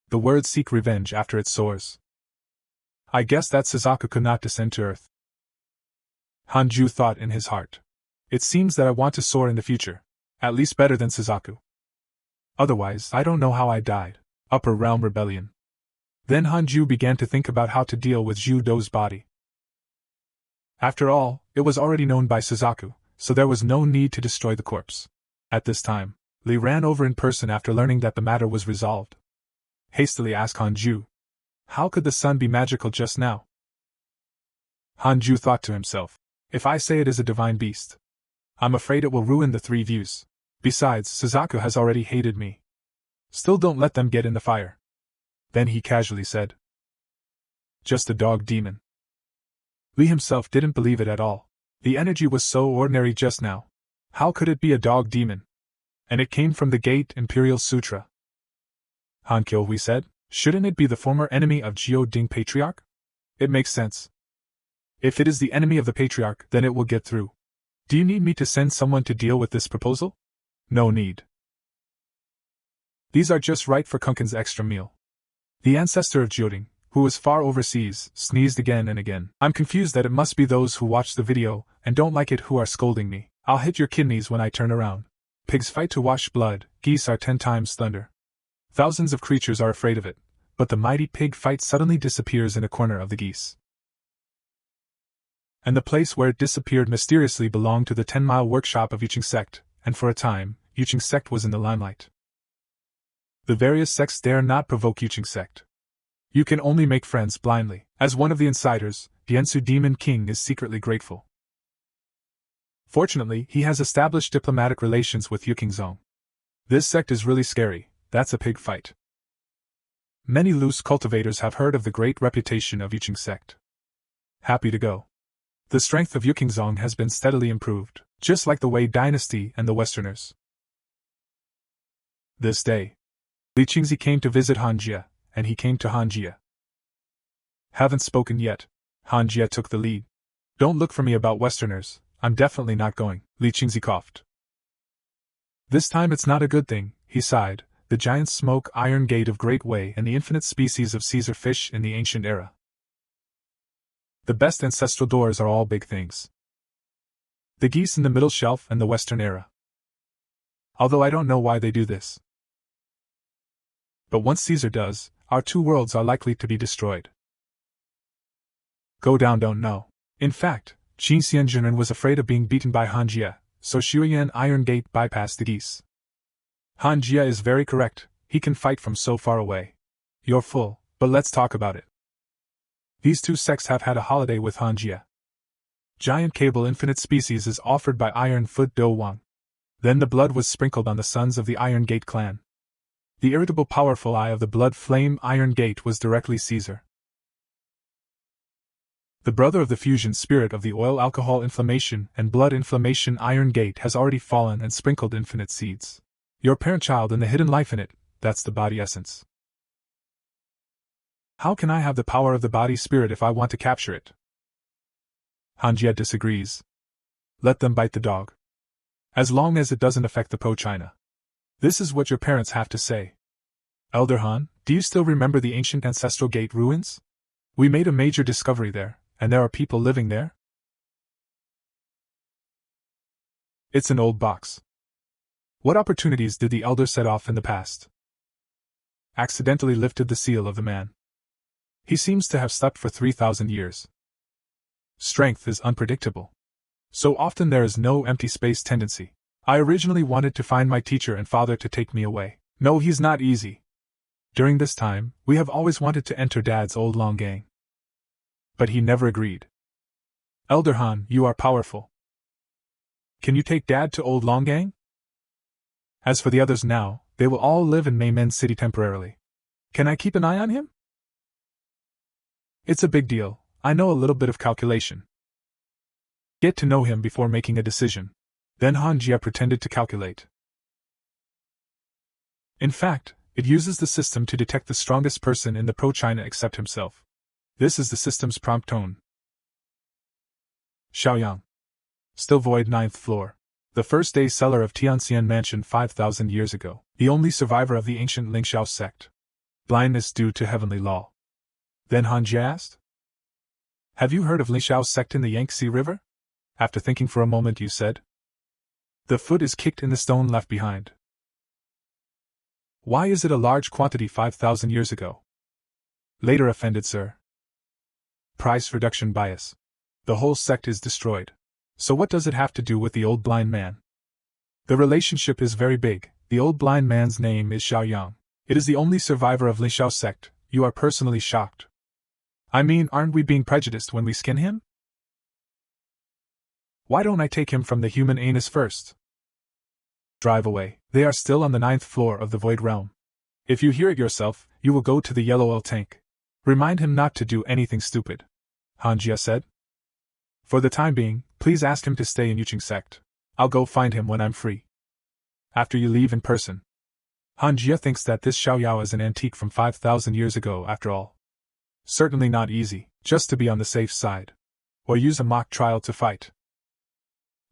The words seek revenge after it soars. I guess that Suzaku could not descend to Earth. Han Ju thought in his heart. It seems that I want to soar in the future, at least better than Suzaku. Otherwise, I don't know how I died. Upper Realm Rebellion. Then Han Ju began to think about how to deal with Ju Do's body. After all, it was already known by Suzaku, so there was no need to destroy the corpse. At this time, Li ran over in person after learning that the matter was resolved. Hastily asked Han Ju, how could the sun be magical just now? Han Ju thought to himself, if I say it is a divine beast, I'm afraid it will ruin the 3 views. Besides, Suzaku has already hated me. Still, don't let them get in the fire. Then he casually said, just a dog demon. Li himself didn't believe it at all. The energy was so ordinary just now. How could it be a dog demon? And it came from the Gate Imperial Sutra. Han Kyo-hui said, shouldn't it be the former enemy of Jiao Ding Patriarch? It makes sense. If it is the enemy of the Patriarch, then it will get through. Do you need me to send someone to deal with this proposal? No need. These are just right for Kunkin's extra meal. The ancestor of Jiao Ding, who was far overseas, sneezed again and again. I'm confused that it must be those who watch the video and don't like it who are scolding me. I'll hit your kidneys when I turn around. Pigs fight to wash blood, geese are 10 times thunder. Thousands of creatures are afraid of it, but the mighty pig fight suddenly disappears in a corner of the geese. And the place where it disappeared mysteriously belonged to the 10-mile workshop of Yuqing Sect, and for a time, Yuqing Sect was in the limelight. The various sects dare not provoke Yuqing Sect. You can only make friends blindly. As one of the insiders, Yensu Demon King is secretly grateful. Fortunately, he has established diplomatic relations with Yuqing Zong. This sect is really scary, that's a pig fight. Many loose cultivators have heard of the great reputation of Yuqing Sect. Happy to go. The strength of Yuqing Zong has been steadily improved, just like the Wei dynasty and the Westerners. This day, Li Qingzi came to visit Han Jie, and he came to Han Jie. Haven't spoken yet. Han Jie took the lead. Don't look for me about Westerners, I'm definitely not going. Li Qingzi coughed. This time it's not a good thing, he sighed, the giant smoke iron gate of Great Wei and the infinite species of Caesar fish in the ancient era. The best ancestral doors are all big things. The geese in the middle shelf and the Western era. although I don't know why they do this. But once Caesar does, our two worlds are likely to be destroyed. Go down don't know. In fact, Qin Xianjun was afraid of being beaten by Han Jie, so Shuyan Iron Gate bypassed the geese. Han Jie is very correct, he can fight from so far away. You're full, but let's talk about it. These two sects have had a holiday with Han Jie. Giant cable infinite species is offered by Iron Foot Do Wang. Then the blood was sprinkled on the sons of the Iron Gate clan. The irritable powerful eye of the blood flame Iron Gate was directly Caesar. The brother of the fusion spirit of the oil alcohol inflammation and blood inflammation Iron Gate has already fallen and sprinkled infinite seeds. Your parent child and the hidden life in it, that's the body essence. How can I have the power of the body spirit if I want to capture it? Han Jie disagrees. Let them bite the dog. As long as it doesn't affect the Po-China. This is what your parents have to say. Elder Han, do you still remember the ancient ancestral gate ruins? We made a major discovery there, and there are people living there? It's an old box. What opportunities did the elder set off in the past? Accidentally lifted the seal of the man. He seems to have slept for 3,000 years. Strength is unpredictable. So often there is no empty space tendency. I originally wanted to find my teacher and father to take me away. No, he's not easy. During this time, we have always wanted to enter Dad's old long gang. But he never agreed. Elder Han, you are powerful. Can you take Dad to old long gang? As for the others now, they will all live in Maymen City temporarily. Can I keep an eye on him? It's a big deal, I know a little bit of calculation. Get to know him before making a decision. Then Han Jie pretended to calculate. In fact, it uses the system to detect the strongest person in the Pro-China except himself. This is the system's prompt tone. Xiaoyang. Still void 9th floor. The first day seller of Tianxian Mansion 5,000 years ago. The only survivor of the ancient Lingxiao sect. Blindness due to heavenly law. Then Han Jie asked, have you heard of Lingxiao's sect in the Yangtze River? After thinking for a moment you said, the foot is kicked in the stone left behind. Why is it a large quantity 5,000 years ago? Later offended, sir. Price reduction bias. The whole sect is destroyed. So what does it have to do with the old blind man? The relationship is very big. The old blind man's name is Xiaoyang. It is the only survivor of Lingxiao sect. You are personally shocked. I mean, aren't we being prejudiced when we skin him? Why don't I take him from the human anus first? Drive away. They are still on the 9th floor of the Void Realm. If you hear it yourself, you will go to the yellow oil tank. Remind him not to do anything stupid. Han Jie said. For the time being, please ask him to stay in Yuqing sect. I'll go find him when I'm free. After you leave in person. Han Jie thinks that this Xiaoyao is an antique from 5,000 years ago after all. Certainly not easy, just to be on the safe side. Or use a mock trial to fight.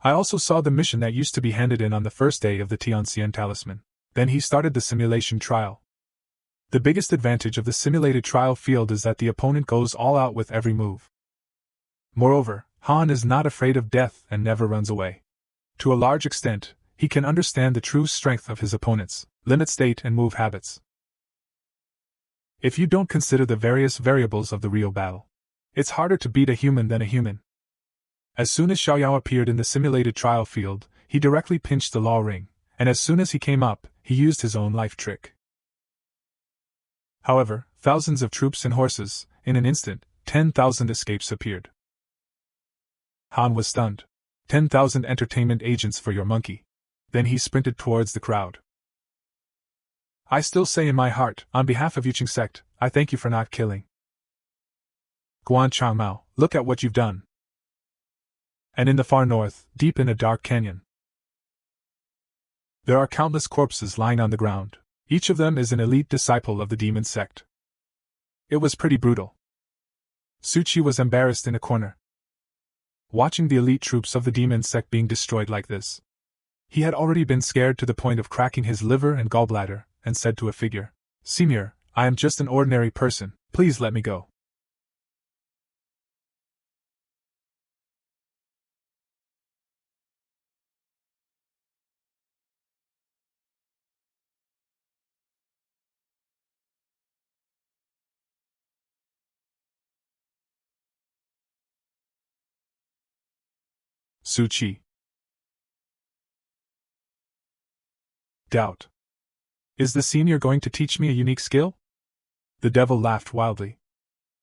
I also saw the mission that used to be handed in on the first day of the Tianxian Talisman. Then he started the simulation trial. The biggest advantage of the simulated trial field is that the opponent goes all out with every move. Moreover, Han is not afraid of death and never runs away. To a large extent, he can understand the true strength of his opponents, limit state and move habits. If you don't consider the various variables of the real battle, it's harder to beat a human than a human. As soon as Xiaoyao appeared in the simulated trial field, he directly pinched the law ring, and as soon as he came up, he used his own life trick. However, thousands of troops and horses, in an instant, 10,000 escapes appeared. Han was stunned. 10,000 entertainment agents for your monkey. Then he sprinted towards the crowd. I still say in my heart, on behalf of Yuqing sect, I thank you for not killing. Guan Changmao, look at what you've done. And in the far north, deep in a dark canyon, there are countless corpses lying on the ground. Each of them is an elite disciple of the demon sect. It was pretty brutal. Suchi was embarrassed in a corner, watching the elite troops of the demon sect being destroyed like this. He had already been scared to the point of cracking his liver and gallbladder, and said to a figure, Senior, I am just an ordinary person, please let me go. Su Chi. Doubt. Is the senior going to teach me a unique skill? The devil laughed wildly.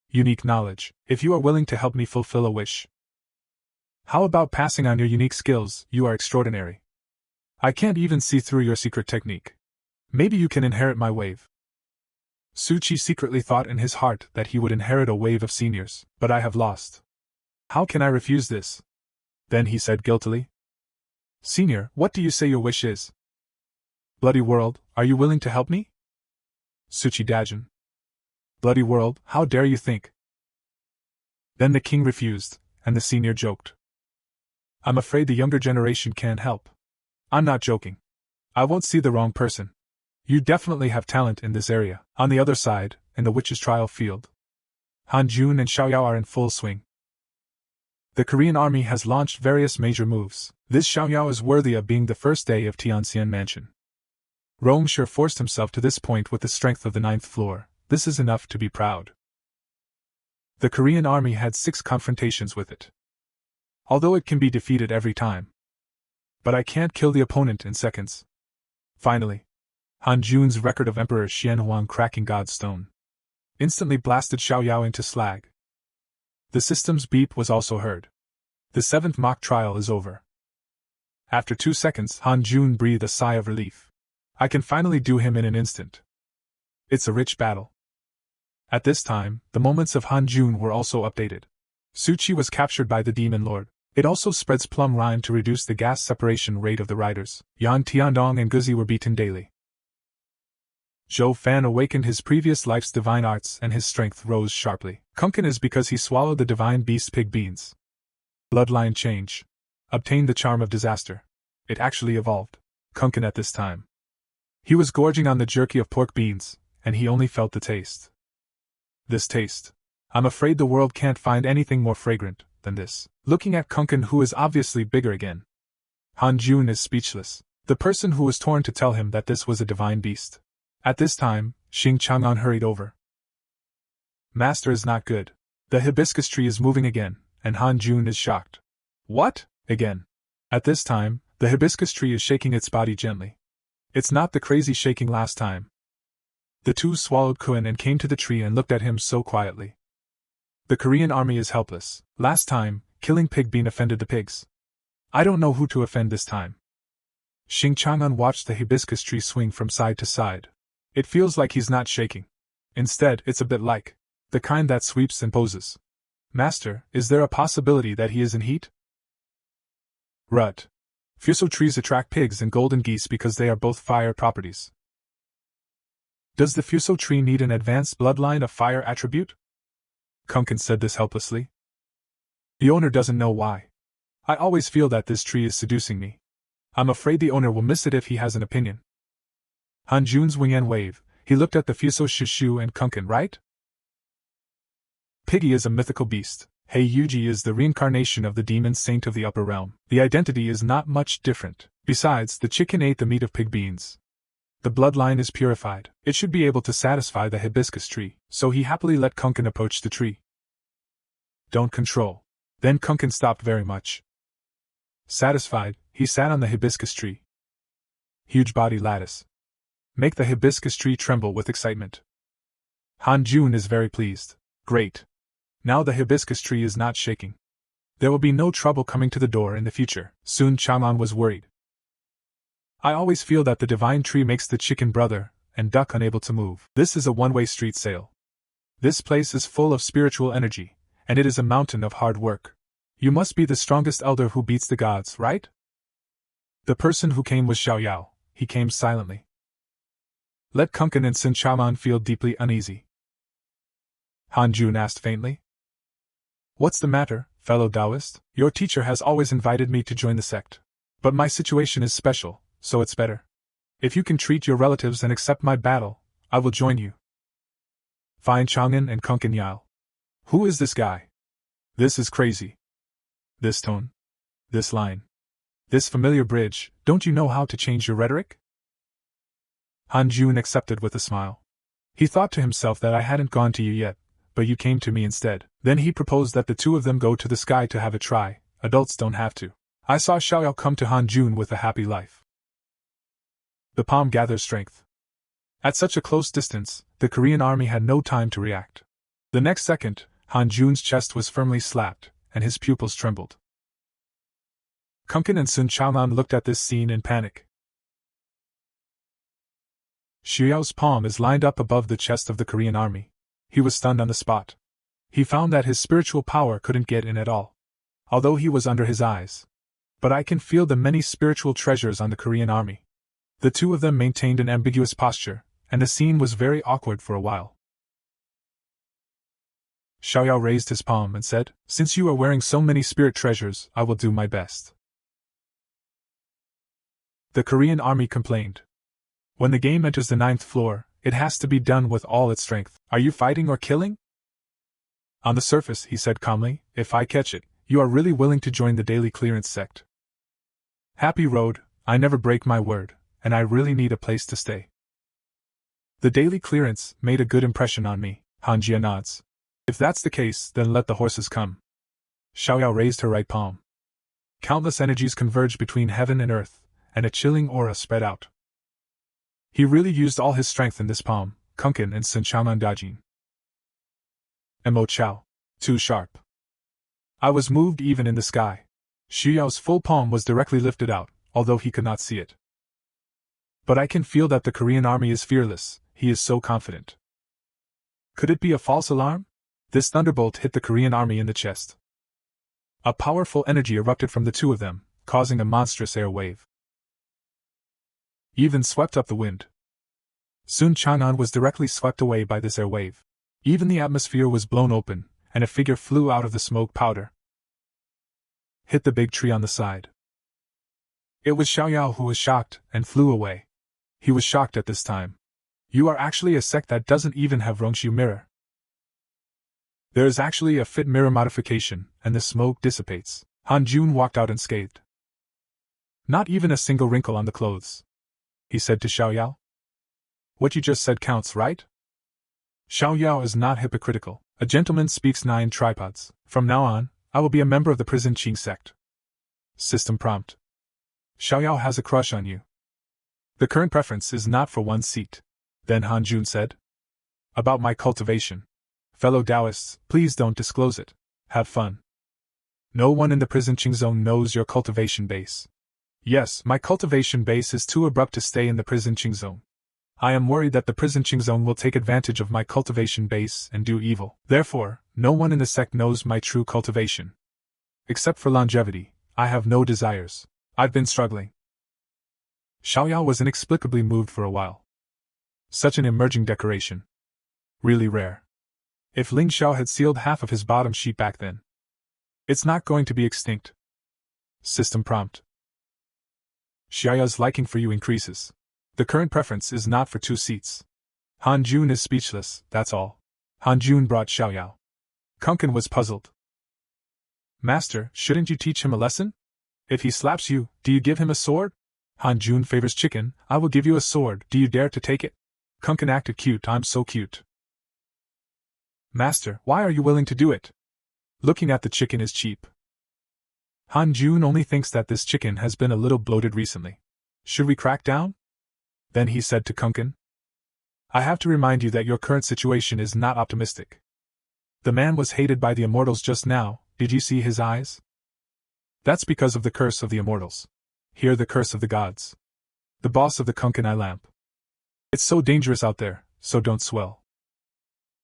Unique knowledge, if you are willing to help me fulfill a wish. How about passing on your unique skills? You are extraordinary. I can't even see through your secret technique. Maybe you can inherit my wave. Su Chi secretly thought in his heart that he would inherit a wave of seniors, but I have lost. How can I refuse this? Then he said guiltily. Senior, what do you say your wish is? Bloody world, are you willing to help me? Suchi Dajin. Bloody world, how dare you think? Then the king refused, and the senior joked. I'm afraid the younger generation can't help. I'm not joking. I won't see the wrong person. You definitely have talent in this area. On the other side, in the witch's trial field, Han Jun and Xiaoyao are in full swing. The Korean army has launched various major moves. This Xiaoyao is worthy of being the first day of Tianxian Mansion. Rong Shi forced himself to this point with the strength of the 9th floor. This is enough to be proud. The Korean army had 6 confrontations with it. Although it can be defeated every time. But I can't kill the opponent in seconds. Finally, Han Jun's record of Emperor Xianhuang cracking God's stone instantly blasted Xiaoyao into slag. The system's beep was also heard. The 7th mock trial is over. After 2 seconds, Han Jun breathed a sigh of relief. I can finally do him in an instant. It's a rich battle. At this time, the moments of Han Jun were also updated. Su Chi was captured by the Demon Lord. It also spreads plum rind to reduce the gas separation rate of the riders. Yan Tiandong and Guzi were beaten daily. Zhou Fan awakened his previous life's divine arts and his strength rose sharply. Kunkin is because he swallowed the divine beast pig beans. Bloodline change. Obtained the charm of disaster. It actually evolved. Kunkin at this time. He was gorging on the jerky of pork beans, and he only felt the taste. This taste. I'm afraid the world can't find anything more fragrant than this. Looking at Kunkin, who is obviously bigger again. Han Jun is speechless. The person who was torn to tell him that this was a divine beast. At this time, Xing Chang'an hurried over. Master is not good. The hibiscus tree is moving again, and Han Jun is shocked. What? Again? At this time, the hibiscus tree is shaking its body gently. It's not the crazy shaking last time. The two swallowed Kun and came to the tree and looked at him so quietly. The Korean army is helpless. Last time, killing Pig Bean offended the pigs. I don't know who to offend this time. Xing Chang'an watched the hibiscus tree swing from side to side. It feels like he's not shaking. Instead, it's a bit like the kind that sweeps and poses. Master, is there a possibility that he is in heat? Rut. Fuso trees attract pigs and golden geese because they are both fire properties. Does the Fuso tree need an advanced bloodline of fire attribute? Kunkin said this helplessly. The owner doesn't know why. I always feel that this tree is seducing me. I'm afraid the owner will miss it if he has an opinion. Han Jun's wing wave. He looked at the Fuso Shishu and Kunkin, right? Piggy is a mythical beast. Hei Yuji is the reincarnation of the demon saint of the upper realm. The identity is not much different. Besides, the chicken ate the meat of pig beans. The bloodline is purified. It should be able to satisfy the hibiscus tree, so he happily let Kunkin approach the tree. Don't control. Then Kunkin stopped very much. Satisfied, he sat on the hibiscus tree. Huge body lattice. Make the hibiscus tree tremble with excitement. Han Jun is very pleased. Great. Now the hibiscus tree is not shaking. There will be no trouble coming to the door in the future. Soon Chang'an was worried. I always feel that the divine tree makes the chicken brother and duck unable to move. This is a one-way street sale. This place is full of spiritual energy, and it is a mountain of hard work. You must be the strongest elder who beats the gods, right? The person who came was Xiaoyao. He came silently. Let Kunkin and Sin Chaman feel deeply uneasy. Han Jun asked faintly. What's the matter, fellow Taoist? Your teacher has always invited me to join the sect. But my situation is special, so it's better. If you can treat your relatives and accept my battle, I will join you. Fine Chang'an and Kunkin Yao. Who is this guy? This is crazy. This tone. This line. This familiar bridge, don't you know how to change your rhetoric? Han Jun accepted with a smile. He thought to himself that I hadn't gone to you yet, but you came to me instead. Then he proposed that the two of them go to the sky to have a try. Adults don't have to. I saw Xiaoyao come to Hanjun with a happy life. The palm gathers strength. At such a close distance, the Korean army had no time to react. The next second, Hanjun's chest was firmly slapped, and his pupils trembled. Kunkin and Sun Chaonan looked at this scene in panic. Xiaoyao's palm is lined up above the chest of the Korean army. He was stunned on the spot. He found that his spiritual power couldn't get in at all, although he was under his eyes. But I can feel the many spiritual treasures on the Korean army. The two of them maintained an ambiguous posture, and the scene was very awkward for a while. Xiaoyao raised his palm and said, "Since you are wearing so many spirit treasures, I will do my best." The Korean army complained. When the game enters the 9th floor, it has to be done with all its strength. Are you fighting or killing? On the surface, he said calmly, if I catch it, you are really willing to join the daily clearance sect. Happy road, I never break my word, and I really need a place to stay. The daily clearance made a good impression on me, Hanjia nods. If that's the case, then let the horses come. Xiaoyao raised her right palm. Countless energies converged between heaven and earth, and a chilling aura spread out. He really used all his strength in this palm, Kunkin and Sun Chaonan Dajin. Mo Chao. Too sharp. I was moved even in the sky. Xiaoyao's full palm was directly lifted out, although he could not see it. But I can feel that the Korean army is fearless, he is so confident. Could it be a false alarm? This thunderbolt hit the Korean army in the chest. A powerful energy erupted from the two of them, causing a monstrous air wave. Even swept up the wind. Sun Chaonan was directly swept away by this air wave. Even the atmosphere was blown open, and a figure flew out of the smoke powder. Hit the big tree on the side. It was Xiaoyao who was shocked, and flew away. He was shocked at this time. You are actually a sect that doesn't even have Rongshu mirror. There is actually a fit mirror modification, and the smoke dissipates. Hanjun walked out unscathed. Not even a single wrinkle on the clothes. He said to Xiaoyao. What you just said counts, right? Xiaoyao is not hypocritical. A gentleman speaks 9 tripods. From now on, I will be a member of the prison Qing sect. System prompt. Xiaoyao has a crush on you. The current preference is not for one seat. Then Hanjun said. About my cultivation. Fellow Taoists, please don't disclose it. Have fun. No one in the prison Qing zone knows your cultivation base. Yes, my cultivation base is too abrupt to stay in the prison Qing zone. I am worried that the prison Qing zone will take advantage of my cultivation base and do evil. Therefore, no one in the sect knows my true cultivation. Except for longevity, I have no desires. I've been struggling. Xiaoyao was inexplicably moved for a while. Such an emerging decoration. Really rare. If Ling Xiao had sealed half of his bottom sheet back then. It's not going to be extinct. System prompt. Xiaoyao's liking for you increases. The current preference is not for 2 seats. Hanjun is speechless, that's all. Hanjun brought Xiaoyao. Kunkin was puzzled. Master, shouldn't you teach him a lesson? If he slaps you, do you give him a sword? Hanjun favors chicken, I will give you a sword, do you dare to take it? Kunkin acted cute, I'm so cute. Master, why are you willing to do it? Looking at the chicken is cheap. Hanjun only thinks that this chicken has been a little bloated recently. Should we crack down? Then he said to Kunkin. I have to remind you that your current situation is not optimistic. The man was hated by the immortals just now, did you see his eyes? That's because of the curse of the immortals. Here the curse of the gods. The boss of the Kunkin eye lamp. It's so dangerous out there, so don't swell.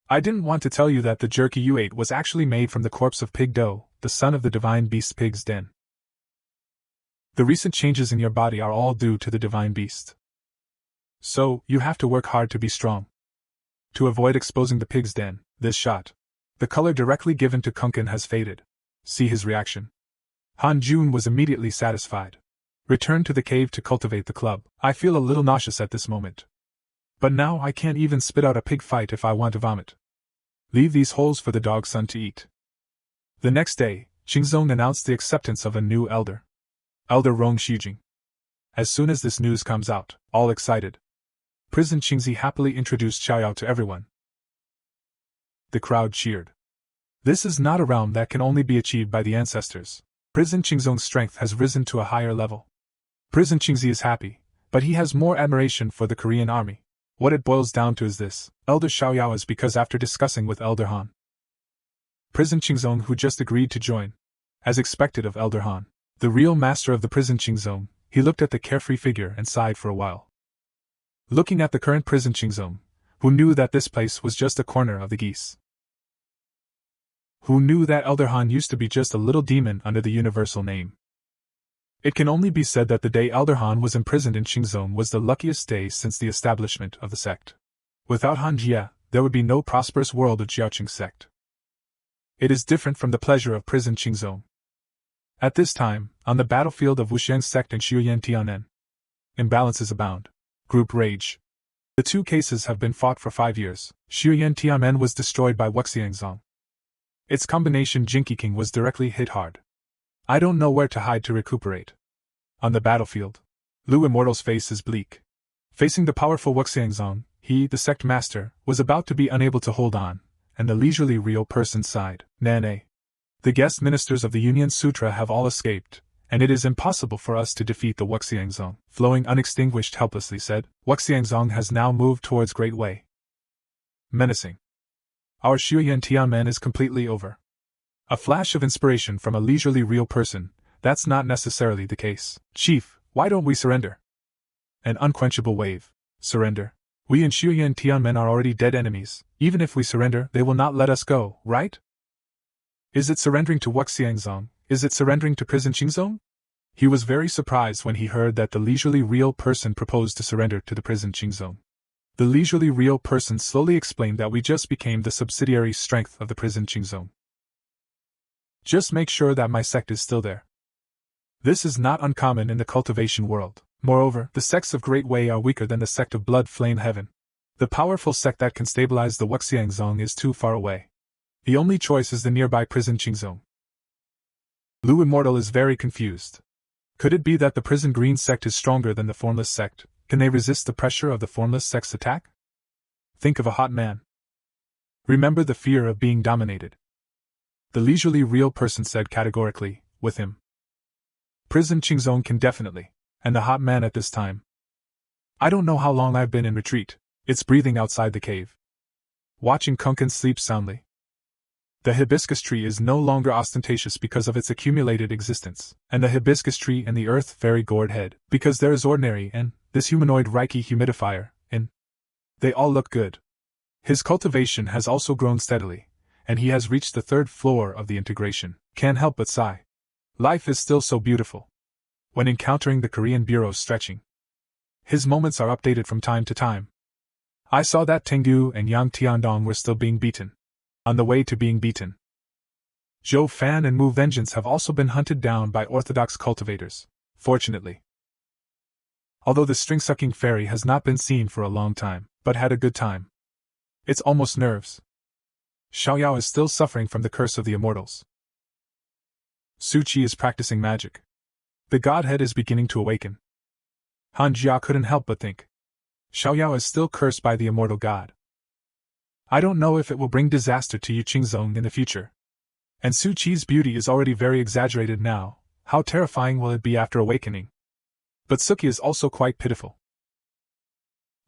I didn't want to tell you that the jerky you ate was actually made from the corpse of Pig Do, the son of the divine beast Pig's Den. The recent changes in your body are all due to the divine beast. So, you have to work hard to be strong. To avoid exposing the Pig's Den, this shot. The color directly given to Kunkin has faded. See his reaction. Hanjun was immediately satisfied. Return to the cave to cultivate the club. I feel a little nauseous at this moment. But now I can't even spit out a pig fight if I want to vomit. Leave these holes for the dog's son to eat. The next day, Qingzong announced the acceptance of a new elder. Elder Rong Xujing. As soon as this news comes out, all excited, Prison Qingzi happily introduced Xiaoyao to everyone. The crowd cheered. This is not a realm that can only be achieved by the ancestors. Prison Qingzong's strength has risen to a higher level. Prison Qingzi is happy, but he has more admiration for the Korean army. What it boils down to is this: Elder Xiaoyao is because after discussing with Elder Han, Prison Qingzong, who just agreed to join, as expected of Elder Han, the real master of the Prison Qingzong, he looked at the carefree figure and sighed for a while. Looking at the current Prison Qingzong, who knew that this place was just a corner of the geese, who knew that Elder Han used to be just a little demon under the universal name. It can only be said that the day Elder Han was imprisoned in Qingzong was the luckiest day since the establishment of the sect. Without Han Jie, there would be no prosperous world of Jiaoqing sect. It is different from the pleasure of Prison Qingzong. At this time, on the battlefield of Wuxian sect and Xiuyan Tianen, imbalances abound. Group rage. The two cases have been fought for 5 years. Xiuyan Tiamen was destroyed by Wuxiangzong. Its combination Jinky King was directly hit hard. I don't know where to hide to recuperate. On the battlefield, Lu Immortal's face is bleak. Facing the powerful Wuxiangzong, he, the sect master, was about to be unable to hold on, and the leisurely real person sighed. Nane. The guest ministers of the Union Sutra have all escaped, and it is impossible for us to defeat the Wuxiangzong. Flowing unextinguished helplessly said, Wuxiangzong has now moved towards Great Way. Menacing. Our Xiuyan Tianmen is completely over. A flash of inspiration from a leisurely real person, that's not necessarily the case. Chief, why don't we surrender? An unquenchable wave. Surrender? We and Xiuyan Tianmen are already dead enemies. Even if we surrender, they will not let us go, right? Is it surrendering to Wuxiangzong? Is it surrendering to Prison Qingzong? He was very surprised when he heard that the leisurely real person proposed to surrender to the Prison Qingzong. The leisurely real person slowly explained that we just became the subsidiary strength of the Prison Qingzong. Just make sure that my sect is still there. This is not uncommon in the cultivation world. Moreover, the sects of Great Way are weaker than the sect of Blood Flame Heaven. The powerful sect that can stabilize the Wuxiangzong is too far away. The only choice is the nearby Prison Qingzong. Lu Immortal is very confused. Could it be that the Prison Green sect is stronger than the Formless sect? Can they resist the pressure of the Formless sect's attack? Think of a hot man. Remember the fear of being dominated. The leisurely real person said categorically, with him. Prison Qingzong can definitely, and the hot man at this time. I don't know how long I've been in retreat. It's breathing outside the cave. Watching Kunkin sleep soundly. The hibiscus tree is no longer ostentatious because of its accumulated existence, and the hibiscus tree and the earth fairy gourd head, because there is ordinary and this humanoid Reiki humidifier, in. They all look good. His cultivation has also grown steadily, and he has reached the 3rd floor of the integration. Can't help but sigh. Life is still so beautiful. When encountering the Korean bureau's stretching, his moments are updated from time to time. I saw that Tengdu and Yang Tiandong were still being beaten. On the way to being beaten, Zhou Fan and Mu Vengeance have also been hunted down by orthodox cultivators, fortunately. Although the string-sucking fairy has not been seen for a long time, but had a good time. It's almost nerves. Xiaoyao is still suffering from the curse of the immortals. Su Qi is practicing magic. The godhead is beginning to awaken. Han Jia couldn't help but think. Xiaoyao is still cursed by the immortal god. I don't know if it will bring disaster to Yu Qingzong in the future. And Su Qi's beauty is already very exaggerated now. How terrifying will it be after awakening? But Suki is also quite pitiful.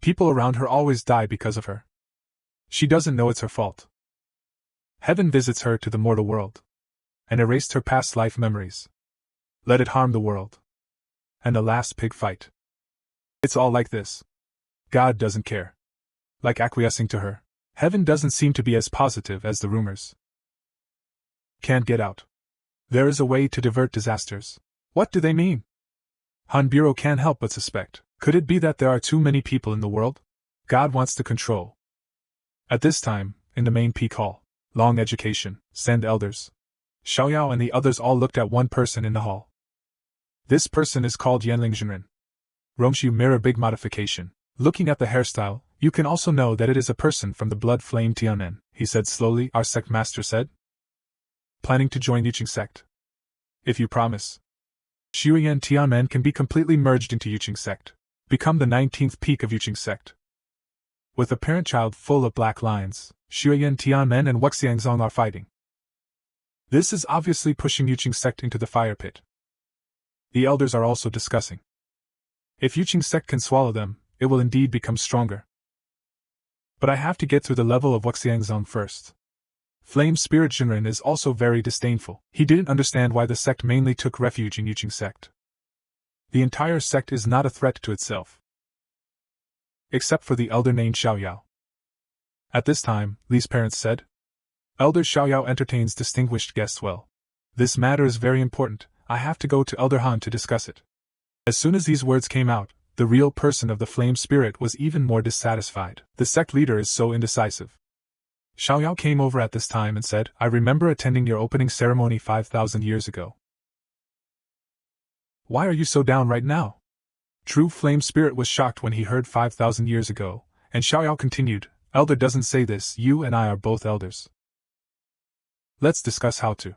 People around her always die because of her. She doesn't know it's her fault. Heaven visits her to the mortal world, and erased her past life memories. Let it harm the world. And the last pig fight. It's all like this. God doesn't care. Like acquiescing to her. Heaven doesn't seem to be as positive as the rumors. Can't get out. There is a way to divert disasters. What do they mean? Han Bureau can't help but suspect. Could it be that there are too many people in the world? God wants to control. At this time, in the main peak hall, long education, send elders. Xiaoyao and the others all looked at one person in the hall. This person is called Yanling Zhenren. Romshu mirror big modification. Looking at the hairstyle, you can also know that it is a person from the Blood Flame Tianen, he said slowly. Our sect master said. Planning to join Yuqing sect. If you promise. Xiuyan Tianmen can be completely merged into Yuqing sect. Become the 19th peak of Yuqing sect. With a parent-child full of black lines, Xiuyan Tianmen and Wuxiangzong are fighting. This is obviously pushing Yuqing Sect into the fire pit. The elders are also discussing. If Yuqing Sect can swallow them, it will indeed become stronger. But I have to get through the level of Wuxiangzong first. Flame Spirit Jinren is also very disdainful. He didn't understand why the sect mainly took refuge in Yuqing Sect. The entire sect is not a threat to itself. Except for the elder named Xiaoyao. At this time, Li's parents said, Elder Xiaoyao entertains distinguished guests well. This matter is very important, I have to go to Elder Han to discuss it. As soon as these words came out, the real person of the flame spirit was even more dissatisfied. The sect leader is so indecisive. Xiaoyao came over at this time and said, I remember attending your opening ceremony 5,000 years ago. Why are you so down right now? True Flame Spirit was shocked when he heard 5,000 years ago, and Xiaoyao continued, Elder doesn't say this, you and I are both elders. Let's discuss how to.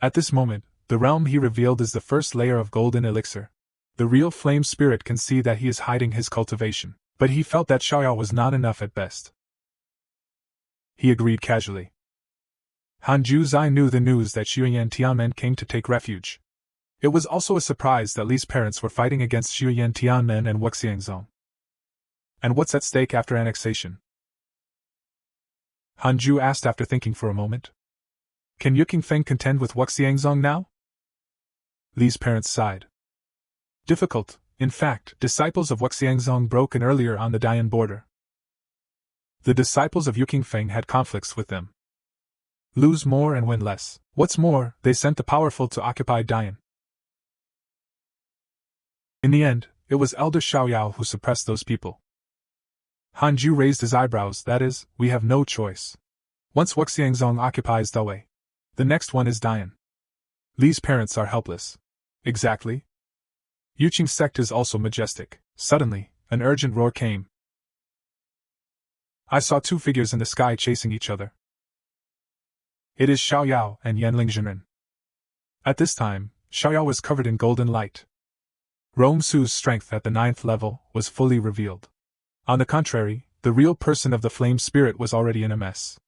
At this moment, the realm he revealed is the first layer of golden elixir. The real Flame Spirit can see that he is hiding his cultivation, but he felt that Xiaoyao was not enough at best. He agreed casually. Han Juzai knew the news that Xuyan Tianmen came to take refuge. It was also a surprise that Li's parents were fighting against Xuyan Tianmen and Wuxiangzong. And what's at stake after annexation? Han Ju asked after thinking for a moment. Can Yuqing Feng contend with Wuxiangzong now? Li's parents sighed. Difficult, in fact, disciples of Wuxiangzong broke in earlier on the Dian border. The disciples of Yuqing Feng had conflicts with them. Lose more and win less. What's more, they sent the powerful to occupy Dian. In the end, it was Elder Xiaoyao who suppressed those people. Han Ju raised his eyebrows, that is, we have no choice. Once Wuxiangzong occupies Dawei, the next one is Dian. Li's parents are helpless. Exactly. Yuqing Sect is also majestic. Suddenly, an urgent roar came. I saw two figures in the sky chasing each other. It is Xiaoyao and Yanling Jinren. At this time, Xiaoyao was covered in golden light. Rome Su's strength at the 9th level was fully revealed. On the contrary, the real person of the flame spirit was already in a mess.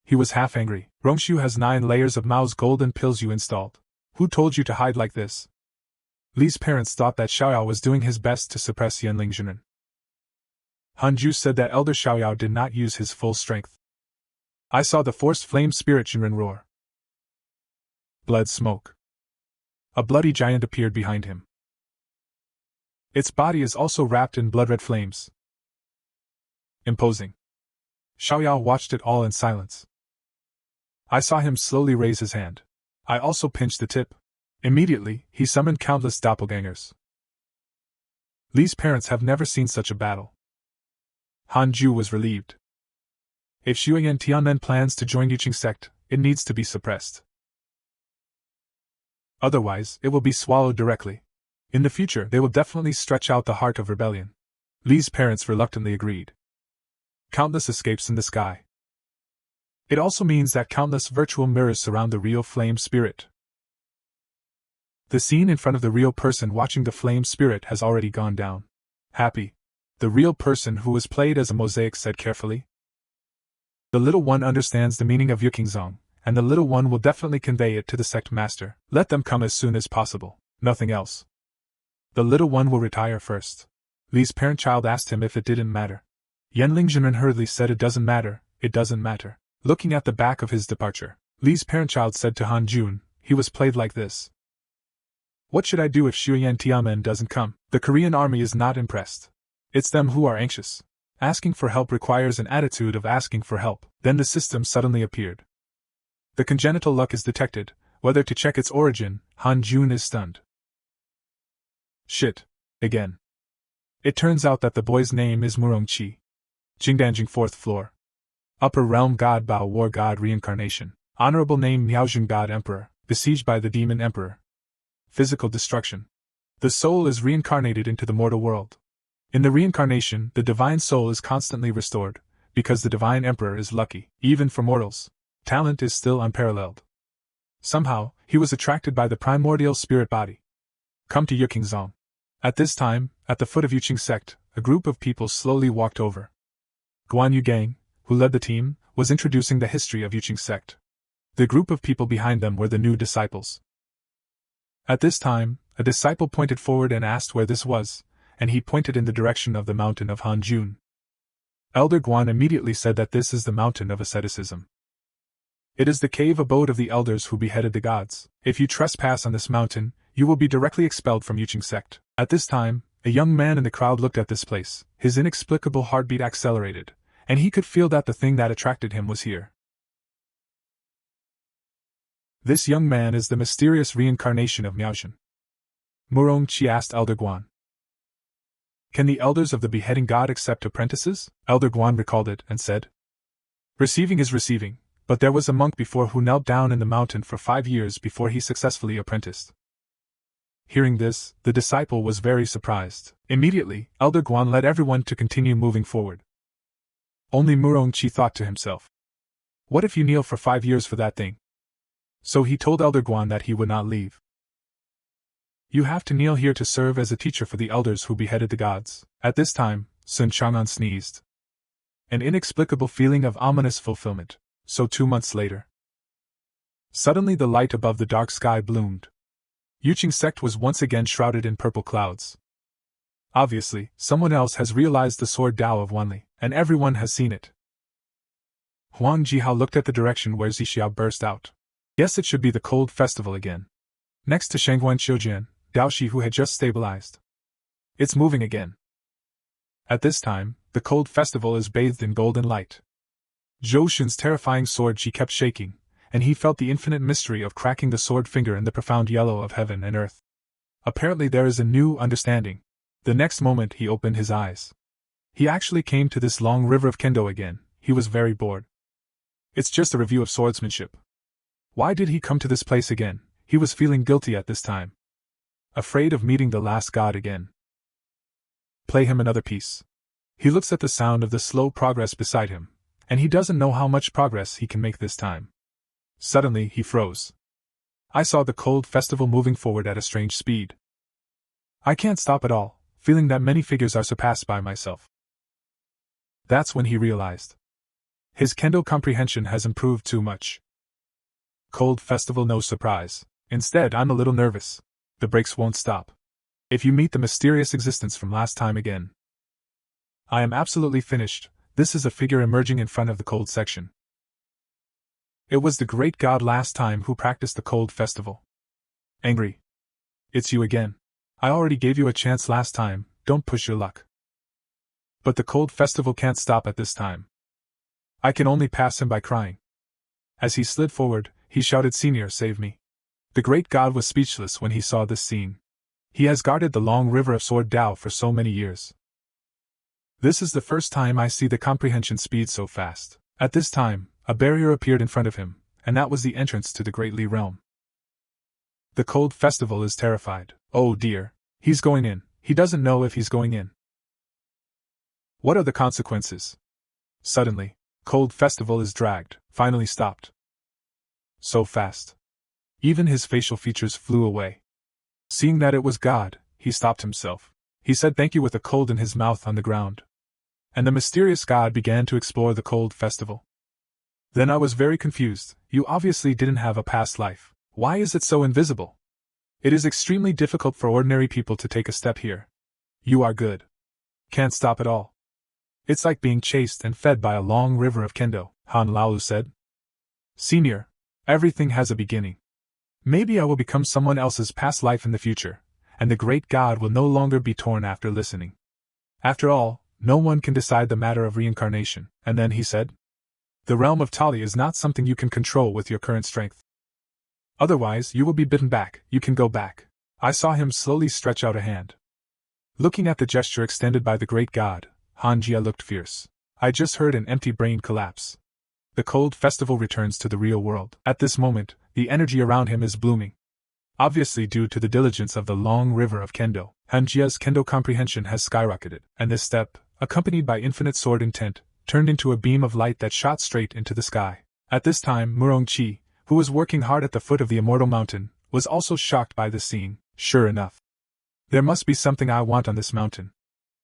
He was half angry. Rongshu has 9 layers of Mao's golden pills you installed. Who told you to hide like this? Li's parents thought that Xiaoyao was doing his best to suppress Yanling Jinren. Han Ju said that Elder Xiaoyao did not use his full strength. I saw the forced flame spirit Jinren roar. Blood smoke. A bloody giant appeared behind him. Its body is also wrapped in blood-red flames. Imposing. Xiaoyao watched it all in silence. I saw him slowly raise his hand. I also pinched the tip. Immediately, he summoned countless doppelgangers. Li's parents have never seen such a battle. Han Ju was relieved. If Xuyan Tianmen plans to join Yuqing Sect, it needs to be suppressed. Otherwise, it will be swallowed directly. In the future, they will definitely stretch out the heart of rebellion. Li's parents reluctantly agreed. Countless escapes in the sky. It also means that countless virtual mirrors surround the real flame spirit. The scene in front of the real person watching the flame spirit has already gone down. Happy. The real person who was played as a mosaic said carefully. The little one understands the meaning of Yuqingzong, and the little one will definitely convey it to the sect master. Let them come as soon as possible, nothing else. The little one will retire first. Li's parent-child asked him if it didn't matter. Yanling Jinren hurriedly said it doesn't matter, it doesn't matter. Looking at the back of his departure, Li's parent-child said to Han Jun, he was played like this. What should I do if Xuyan Tianmen doesn't come? The Korean army is not impressed. It's them who are anxious. Asking for help requires an attitude of asking for help. Then the system suddenly appeared. The congenital luck is detected. Whether to check its origin, Han Jun is stunned. Shit. Again. It turns out that the boy's name is Murongqi. Jingdanjing 4th floor. Upper Realm God Bao War God Reincarnation. Honorable name Miaojing God Emperor, besieged by the Demon Emperor. Physical destruction. The soul is reincarnated into the mortal world. In the reincarnation, the divine soul is constantly restored, because the divine emperor is lucky. Even for mortals, talent is still unparalleled. Somehow, he was attracted by the primordial spirit body. Come to Yuqingzong. At this time, at the foot of Yuqing Sect, a group of people slowly walked over. Guan Yu Gang, who led the team, was introducing the history of Yuqing Sect. The group of people behind them were the new disciples. At this time, a disciple pointed forward and asked where this was, and he pointed in the direction of the mountain of Hanjun. Elder Guan immediately said that this is the mountain of asceticism. It is the cave abode of the elders who beheaded the gods. If you trespass on this mountain, you will be directly expelled from Yuching Sect. At this time, a young man in the crowd looked at this place. His inexplicable heartbeat accelerated, and he could feel that the thing that attracted him was here. This young man is the mysterious reincarnation of Miaojin. Murong Qi asked Elder Guan. Can the elders of the beheading god accept apprentices? Elder Guan recalled it and said. Receiving is receiving, but there was a monk before who knelt down in the mountain for 5 years before he successfully apprenticed. Hearing this, the disciple was very surprised. Immediately, Elder Guan led everyone to continue moving forward. Only Murong Qi thought to himself. What if you kneel for 5 years for that thing? So he told Elder Guan that he would not leave. You have to kneel here to serve as a teacher for the elders who beheaded the gods. At this time, Sun Chang'an sneezed. An inexplicable feeling of ominous fulfillment. So 2 months later. Suddenly the light above the dark sky bloomed. Yuching Sect was once again shrouded in purple clouds. Obviously, someone else has realized the sword Dao of Wanli, and everyone has seen it. Huang Jihao looked at the direction where Zixiao burst out. Yes, it should be the cold festival again. Next to Shangguan Qiujian, Daoshi who had just stabilized. It's moving again. At this time, the cold festival is bathed in golden light. Zhou Xun's terrifying sword Qi kept shaking, and he felt the infinite mystery of cracking the sword finger in the profound yellow of heaven and earth. Apparently there is a new understanding. The next moment he opened his eyes. He actually came to this long river of Kendo again. He was very bored. It's just a review of swordsmanship. Why did he come to this place again? He was feeling guilty at this time. Afraid of meeting the last god again. Play him another piece. He looks at the sound of the slow progress beside him, and he doesn't know how much progress he can make this time. Suddenly he froze. I saw the cold festival moving forward at a strange speed. I can't stop at all, feeling that many figures are surpassed by myself. That's when he realized. His Kendo comprehension has improved too much. Cold festival, no surprise. Instead, I'm a little nervous. The breaks won't stop. If you meet the mysterious existence from last time again. I am absolutely finished. This is a figure emerging in front of the cold section. It was the great god last time who practiced the cold festival. Angry. It's you again. I already gave you a chance last time, don't push your luck. But the cold festival can't stop at this time. I can only pass him by crying. As he slid forward, he shouted, Senior, save me. The great god was speechless when he saw this scene. He has guarded the long river of Sword Dao for so many years. This is the first time I see the comprehension speed so fast. At this time, a barrier appeared in front of him, and that was the entrance to the Great Li realm. The cold festival is terrified. Oh dear, he's going in. He doesn't know if he's going in. What are the consequences? Suddenly, cold festival is dragged, finally stopped. So fast. Even his facial features flew away. Seeing that it was God, he stopped himself. He said thank you with a cold in his mouth on the ground. And the mysterious god began to explore the cold festival. Then I was very confused. You obviously didn't have a past life. Why is it so invisible? It is extremely difficult for ordinary people to take a step here. You are good. Can't stop at all. It's like being chased and fed by a long river of Kendo, Han Laolu said. Senior, everything has a beginning. Maybe I will become someone else's past life in the future, and the great god will no longer be torn after listening. After all, no one can decide the matter of reincarnation. And then he said, the realm of Tali is not something you can control with your current strength. Otherwise, you will be bitten back. You can go back. I saw him slowly stretch out a hand. Looking at the gesture extended by the great god, Han Jia looked fierce. I just heard an empty brain collapse. The cold festival returns to the real world. At this moment, the energy around him is blooming. Obviously due to the diligence of the long river of Kendo, Han Jia's Kendo comprehension has skyrocketed, and this step, accompanied by infinite sword intent, turned into a beam of light that shot straight into the sky. At this time, Murong Qi, who was working hard at the foot of the immortal mountain, was also shocked by this scene. Sure enough. There must be something I want on this mountain.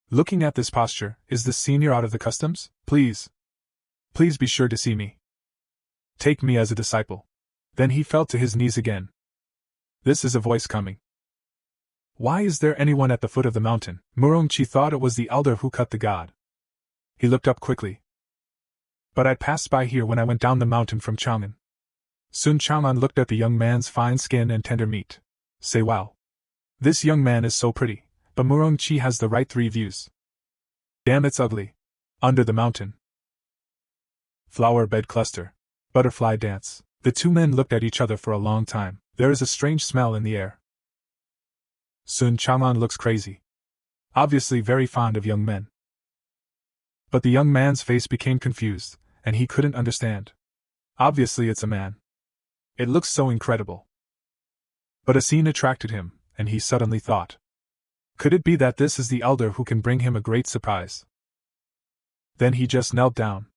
Looking at this posture, is the senior out of the customs? Please be sure to see me. Take me as a disciple. Then he fell to his knees again. This is a voice coming. Why is there anyone at the foot of the mountain? Murongchi thought it was the elder who cut the god. He looked up quickly. But I passed by here when I went down the mountain from Chang'an. Sun Chang'an looked at the young man's fine skin and tender meat. Say wow. This young man is so pretty, but Murongchi has the right 3 views. Damn, it's ugly. Under the mountain. Flower bed cluster. Butterfly dance. The 2 men looked at each other for a long time. There is a strange smell in the air. Sun Chang'an looks crazy. Obviously very fond of young men. But the young man's face became confused, and he couldn't understand. Obviously it's a man. It looks so incredible. But a scene attracted him, and he suddenly thought. Could it be that this is the elder who can bring him a great surprise? Then he just knelt down.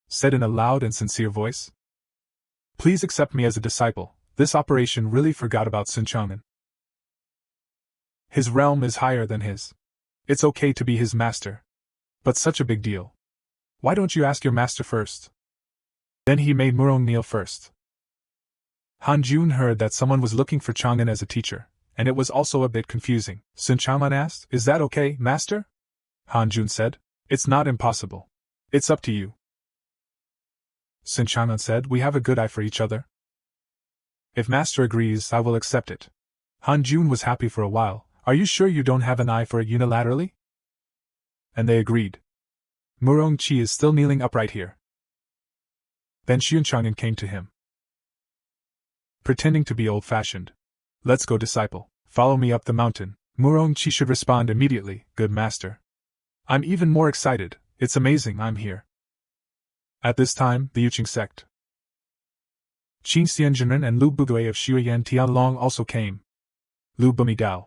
Said in a loud and sincere voice. Please accept me as a disciple. This operation really forgot about Sun Chang'an. His realm is higher than his. It's okay to be his master. But such a big deal. Why don't you ask your master first? Then he made Murong kneel first. Han Jun heard that someone was looking for Chang'an as a teacher, and it was also a bit confusing. Sun Chang'an asked, Is that okay, master? Han Jun said, It's not impossible. It's up to you. Sun Chang'an said, We have a good eye for each other. If master agrees, I will accept it. Han Jun was happy for a while. Are you sure you don't have an eye for it unilaterally? And they agreed. Murongchi is still kneeling upright here. Then Xian Chang'an came to him. Pretending to be old-fashioned. Let's go, disciple. Follow me up the mountain. Murongchi should respond immediately, good master. I'm even more excited. It's amazing I'm here. At this time, the Yuqing sect. Qin Xianzhenren and Lu Bugui of Xuyan Tianlong also came. Lu Bumi Dao.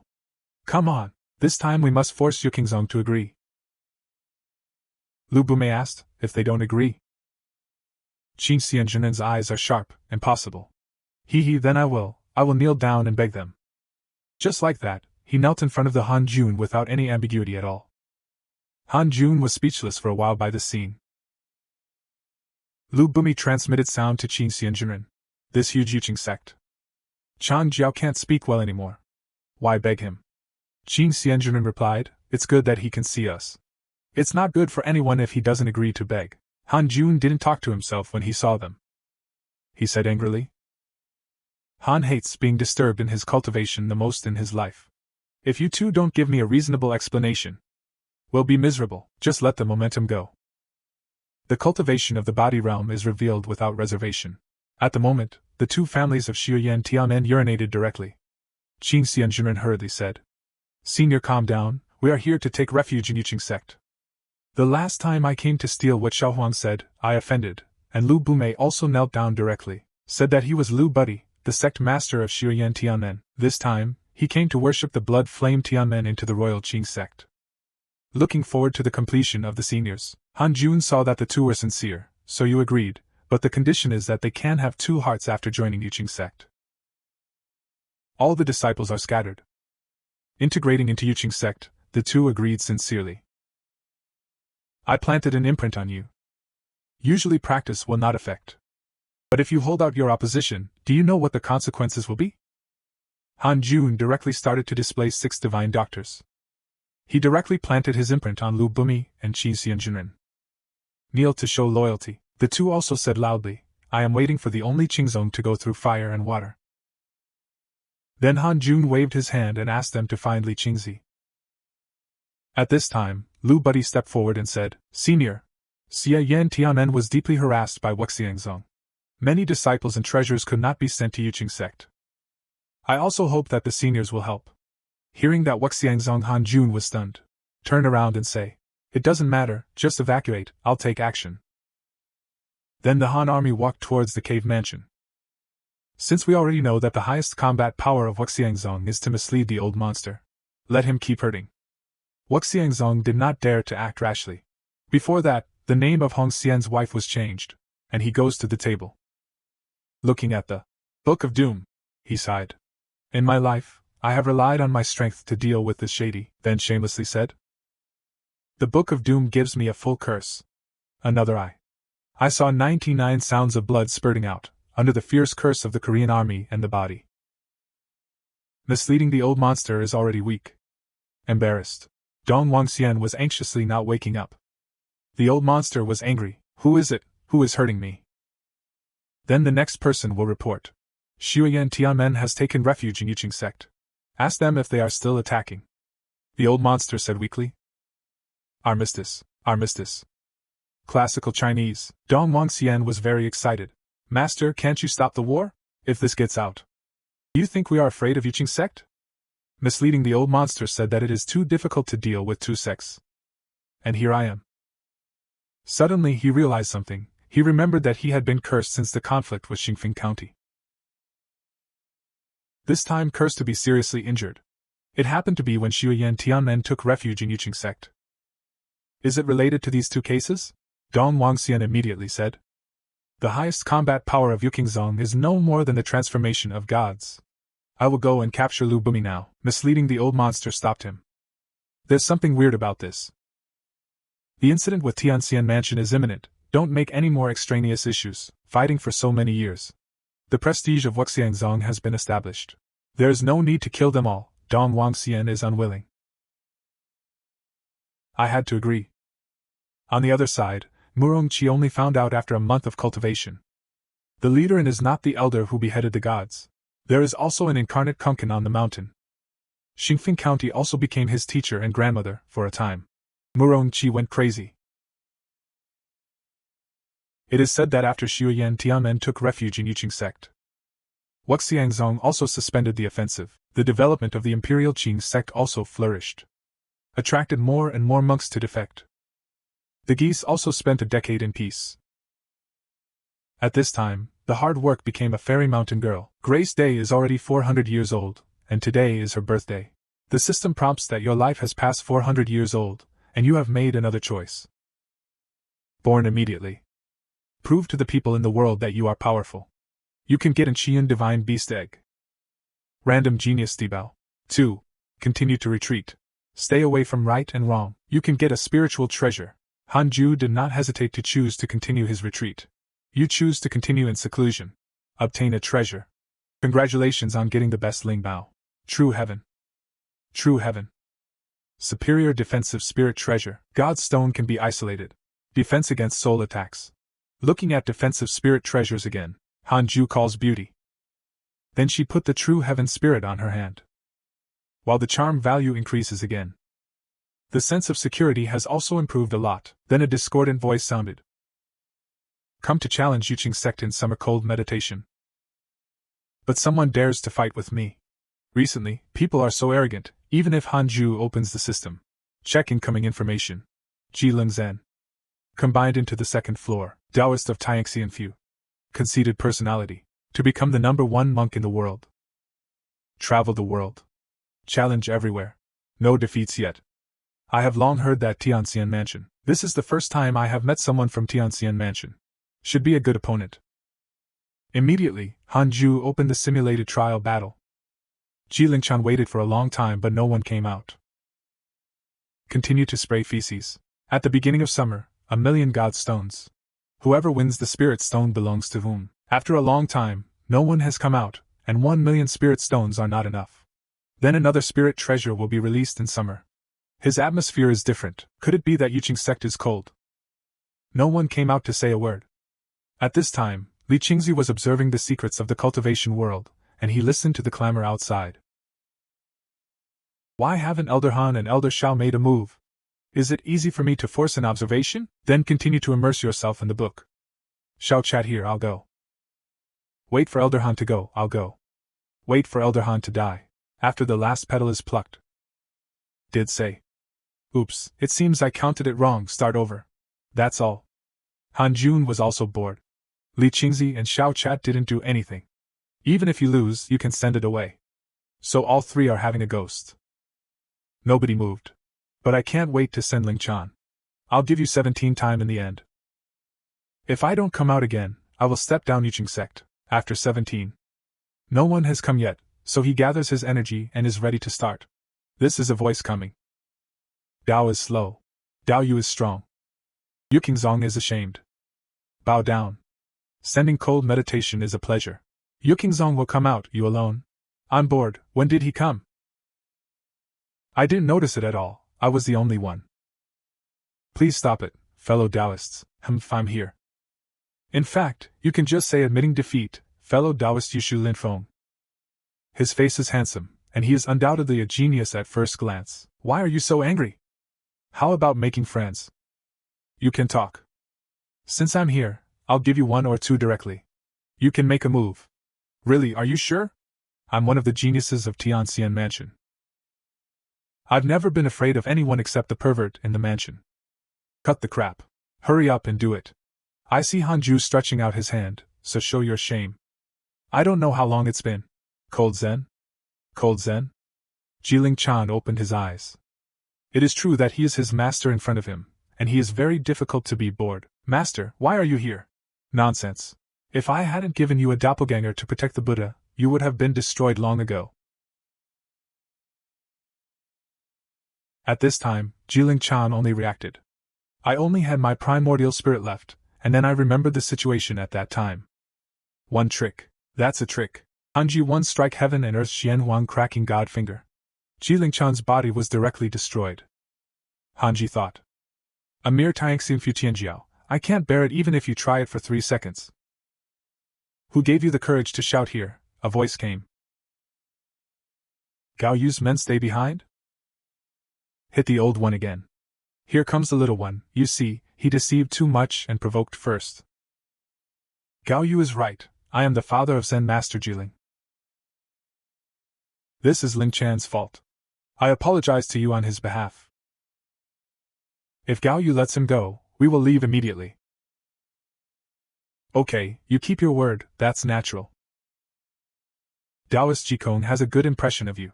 Come on, this time we must force Yuqingzong to agree. Lu Bumei asked, if they don't agree. Qin Xianzhenren's eyes are sharp, impossible. Then I will kneel down and beg them. Just like that, he knelt in front of the Han Jun without any ambiguity at all. Han Jun was speechless for a while by this scene. Lu Bumi transmitted sound to Qin Xianzhenren. This huge Yuqing sect. Chan Jiao can't speak well anymore. Why beg him? Qin Xianzhenren replied, It's good that he can see us. It's not good for anyone if he doesn't agree to beg. Han Jun didn't talk to himself when he saw them. He said angrily. Han hates being disturbed in his cultivation the most in his life. If you two don't give me a reasonable explanation, we'll be miserable. Just let the momentum go. The cultivation of the body realm is revealed without reservation. At the moment, the 2 families of Xuyan Tianmen urinated directly. Qin Xianzhenren hurriedly said, Senior, calm down, we are here to take refuge in Yuqing sect. The last time I came to steal what Xiaohuang said, I offended, and Lu Bumei also knelt down directly, said that he was Lu Buddy, the sect master of Xuyan Tianmen. This time, he came to worship the blood flame Tianmen into the royal Qing sect. Looking forward to the completion of the seniors, Han Jun saw that the 2 were sincere, so you agreed, but the condition is that they can have 2 hearts after joining Yuqing sect. All the disciples are scattered. Integrating into Yuqing sect, the 2 agreed sincerely. I planted an imprint on you. Usually practice will not affect. But if you hold out your opposition, do you know what the consequences will be? Han Jun directly started to display 6 divine doctors. He directly planted his imprint on Lu Bumi and Qin Xianzhenren. Kneel to show loyalty. The 2 also said loudly, I am waiting for the only Qingzong to go through fire and water. Then Han Jun waved his hand and asked them to find Li Qingzi. At this time, Lu Buddy stepped forward and said, Senior, Xia Yan Tianmen was deeply harassed by Wuxiangzong. Many disciples and treasures could not be sent to Yuqing sect. I also hope that the seniors will help. Hearing that Wuxiangzong, Han Jun was stunned. Turn around and say, It doesn't matter, just evacuate, I'll take action. Then the Han army walked towards the cave mansion. Since we already know that the highest combat power of Wuxiangzong is to mislead the old monster, let him keep hurting. Wuxiangzong did not dare to act rashly. Before that, the name of Hong Xian's wife was changed, and he goes to the table. Looking at the Book of Doom, he sighed. In my life, I have relied on my strength to deal with this shady, then shamelessly said. The Book of Doom gives me a full curse. Another eye. I saw 99 sounds of blood spurting out. under the fierce curse of the Korean army and the body. Misleading the old monster is already weak. Embarrassed, Dong Wangxian was anxiously not waking up. The old monster was angry. Who is it? Who is hurting me? Then the next person will report. Xuyan Tianmen has taken refuge in Yuqing Sect. Ask them if they are still attacking. The old monster said weakly. Armistice, armistice. Classical Chinese. Dong Wangxian was very excited. Master, can't you stop the war? If this gets out. Do you think we are afraid of Yuqing Sect? Misleading the old monster said that it is too difficult to deal with two sects. And here I am. Suddenly he realized something. He remembered that he had been cursed since the conflict with Xingfeng County. This time cursed to be seriously injured. It happened to be when Xuyan Tianmen took refuge in Yuqing Sect. Is it related to these two cases? Dong Wangxian immediately said. The highest combat power of Yuqingzong is no more than the transformation of gods. I will go and capture Lu Bumi now. Misleading the old monster stopped him. There's something weird about this. The incident with Tianxian Mansion is imminent. Don't make any more extraneous issues, fighting for so many years. The prestige of Wuxiangzong has been established. There is no need to kill them all. Dong Wangxian is unwilling. I had to agree. On the other side, Murongqi only found out after a month of cultivation. The leader is not the elder who beheaded the gods. There is also an incarnate Kunkin on the mountain. Xingfeng County also became his teacher and grandmother, for a time. Murongqi went crazy. It is said that after Xuyan Tianmen took refuge in Yuqing Sect, Wuxiangzong also suspended the offensive. The development of the Imperial Qing Sect also flourished, attracted more and more monks to defect. The geese also spent a decade in peace. At this time, the hard work became a fairy mountain girl. Grace Day is already 400 years old, and today is her birthday. The system prompts that your life has passed 400 years old, and you have made another choice. Born immediately. Prove to the people in the world that you are powerful. You can get an Qian Divine Beast Egg. Random Genius Debao. 2. Continue to retreat. Stay away from right and wrong. You can get a spiritual treasure. Hanju did not hesitate to choose to continue his retreat. You choose to continue in seclusion. Obtain a treasure. Congratulations on getting the best Ling Bao. True heaven. True heaven. Superior defensive spirit treasure. God's stone can be isolated. Defense against soul attacks. Looking at defensive spirit treasures again, Hanju calls beauty. Then she put the true heaven spirit on her hand. While the charm value increases again. The sense of security has also improved a lot. Then a discordant voice sounded. Come to challenge Yuqing Sect in summer cold meditation. But someone dares to fight with me. Recently, people are so arrogant, even if Hanju opens the system. Check incoming information. Jilin Zhen. Combined into the second floor, Taoist of Taixian Fu. Conceited personality. To become the #1 monk in the world. Travel the world. Challenge everywhere. No defeats yet. I have long heard that Tianxian Mansion. This is the first time I have met someone from Tianxian Mansion. Should be a good opponent. Immediately, Hanju opened the simulated trial battle. Jilinchan waited for a long time but no one came out. Continue to spray feces. At the beginning of summer, 1,000,000 god stones. Whoever wins the spirit stone belongs to whom. After a long time, no one has come out, and 1,000,000 spirit stones are not enough. Then another spirit treasure will be released in summer. His atmosphere is different. Could it be that Yuqing Sect is cold? No one came out to say a word. At this time, Li Qingzi was observing the secrets of the cultivation world, and he listened to the clamor outside. Why haven't Elder Han and Elder Shao made a move? Is it easy for me to force an observation? Then continue to immerse yourself in the book. Shao chat here, I'll go. Wait for Elder Han to go, I'll go. Wait for Elder Han to die. After the last petal is plucked. Did say. Oops, it seems I counted it wrong, start over. That's all. Han Jun was also bored. Li Qingzi and Xiao Chat didn't do anything. Even if you lose, you can send it away. So all three are having a ghost. Nobody moved. But I can't wait to send Ling Chan. I'll give you 17 time in the end. If I don't come out again, I will step down Yuqing Sect. After 17. No one has come yet, so he gathers his energy and is ready to start. This is a voice coming. Dao is slow. Dao Yu is strong. Yuqingzong is ashamed. Bow down. Sending cold meditation is a pleasure. Yukingzong will come out, you alone? On board, when did he come? I didn't notice it at all, I was the only one. Please stop it, fellow Taoists, I'm here. In fact, you can just say admitting defeat, fellow Taoist Yushu Linfeng. His face is handsome, and he is undoubtedly a genius at first glance. Why are you so angry? How about making friends? You can talk. Since I'm here, I'll give you one or two directly. You can make a move. Really, are you sure? I'm one of the geniuses of Tianxian Mansion. I've never been afraid of anyone except the pervert in the mansion. Cut the crap. Hurry up and do it. I see Hanju stretching out his hand, so show your shame. I don't know how long it's been. Cold Zen? Cold Zen? Jiling Chan opened his eyes. It is true that he is his master in front of him, and he is very difficult to be bored. Master, why are you here? Nonsense. If I hadn't given you a doppelganger to protect the Buddha, you would have been destroyed long ago. At this time, Jiling Chan only reacted. I only had my primordial spirit left, and then I remembered the situation at that time. One trick. That's a trick. Hanji one strike heaven and earth Xian Huang cracking god finger. Jiling Chan's body was directly destroyed. Hanji thought. A mere Tianxian Futianjiao, I can't bear it even if you try it for 3 seconds. Who gave you the courage to shout here? A voice came. Gao Yu's men stay behind? Hit the old one again. Here comes the little one, you see, he deceived too much and provoked first. Gao Yu is right, I am the father of Zen Master Jiling. This is Ling Chan's fault. I apologize to you on his behalf. If Gao Yu lets him go, we will leave immediately. Okay, you keep your word, that's natural. Taoist Jikong has a good impression of you.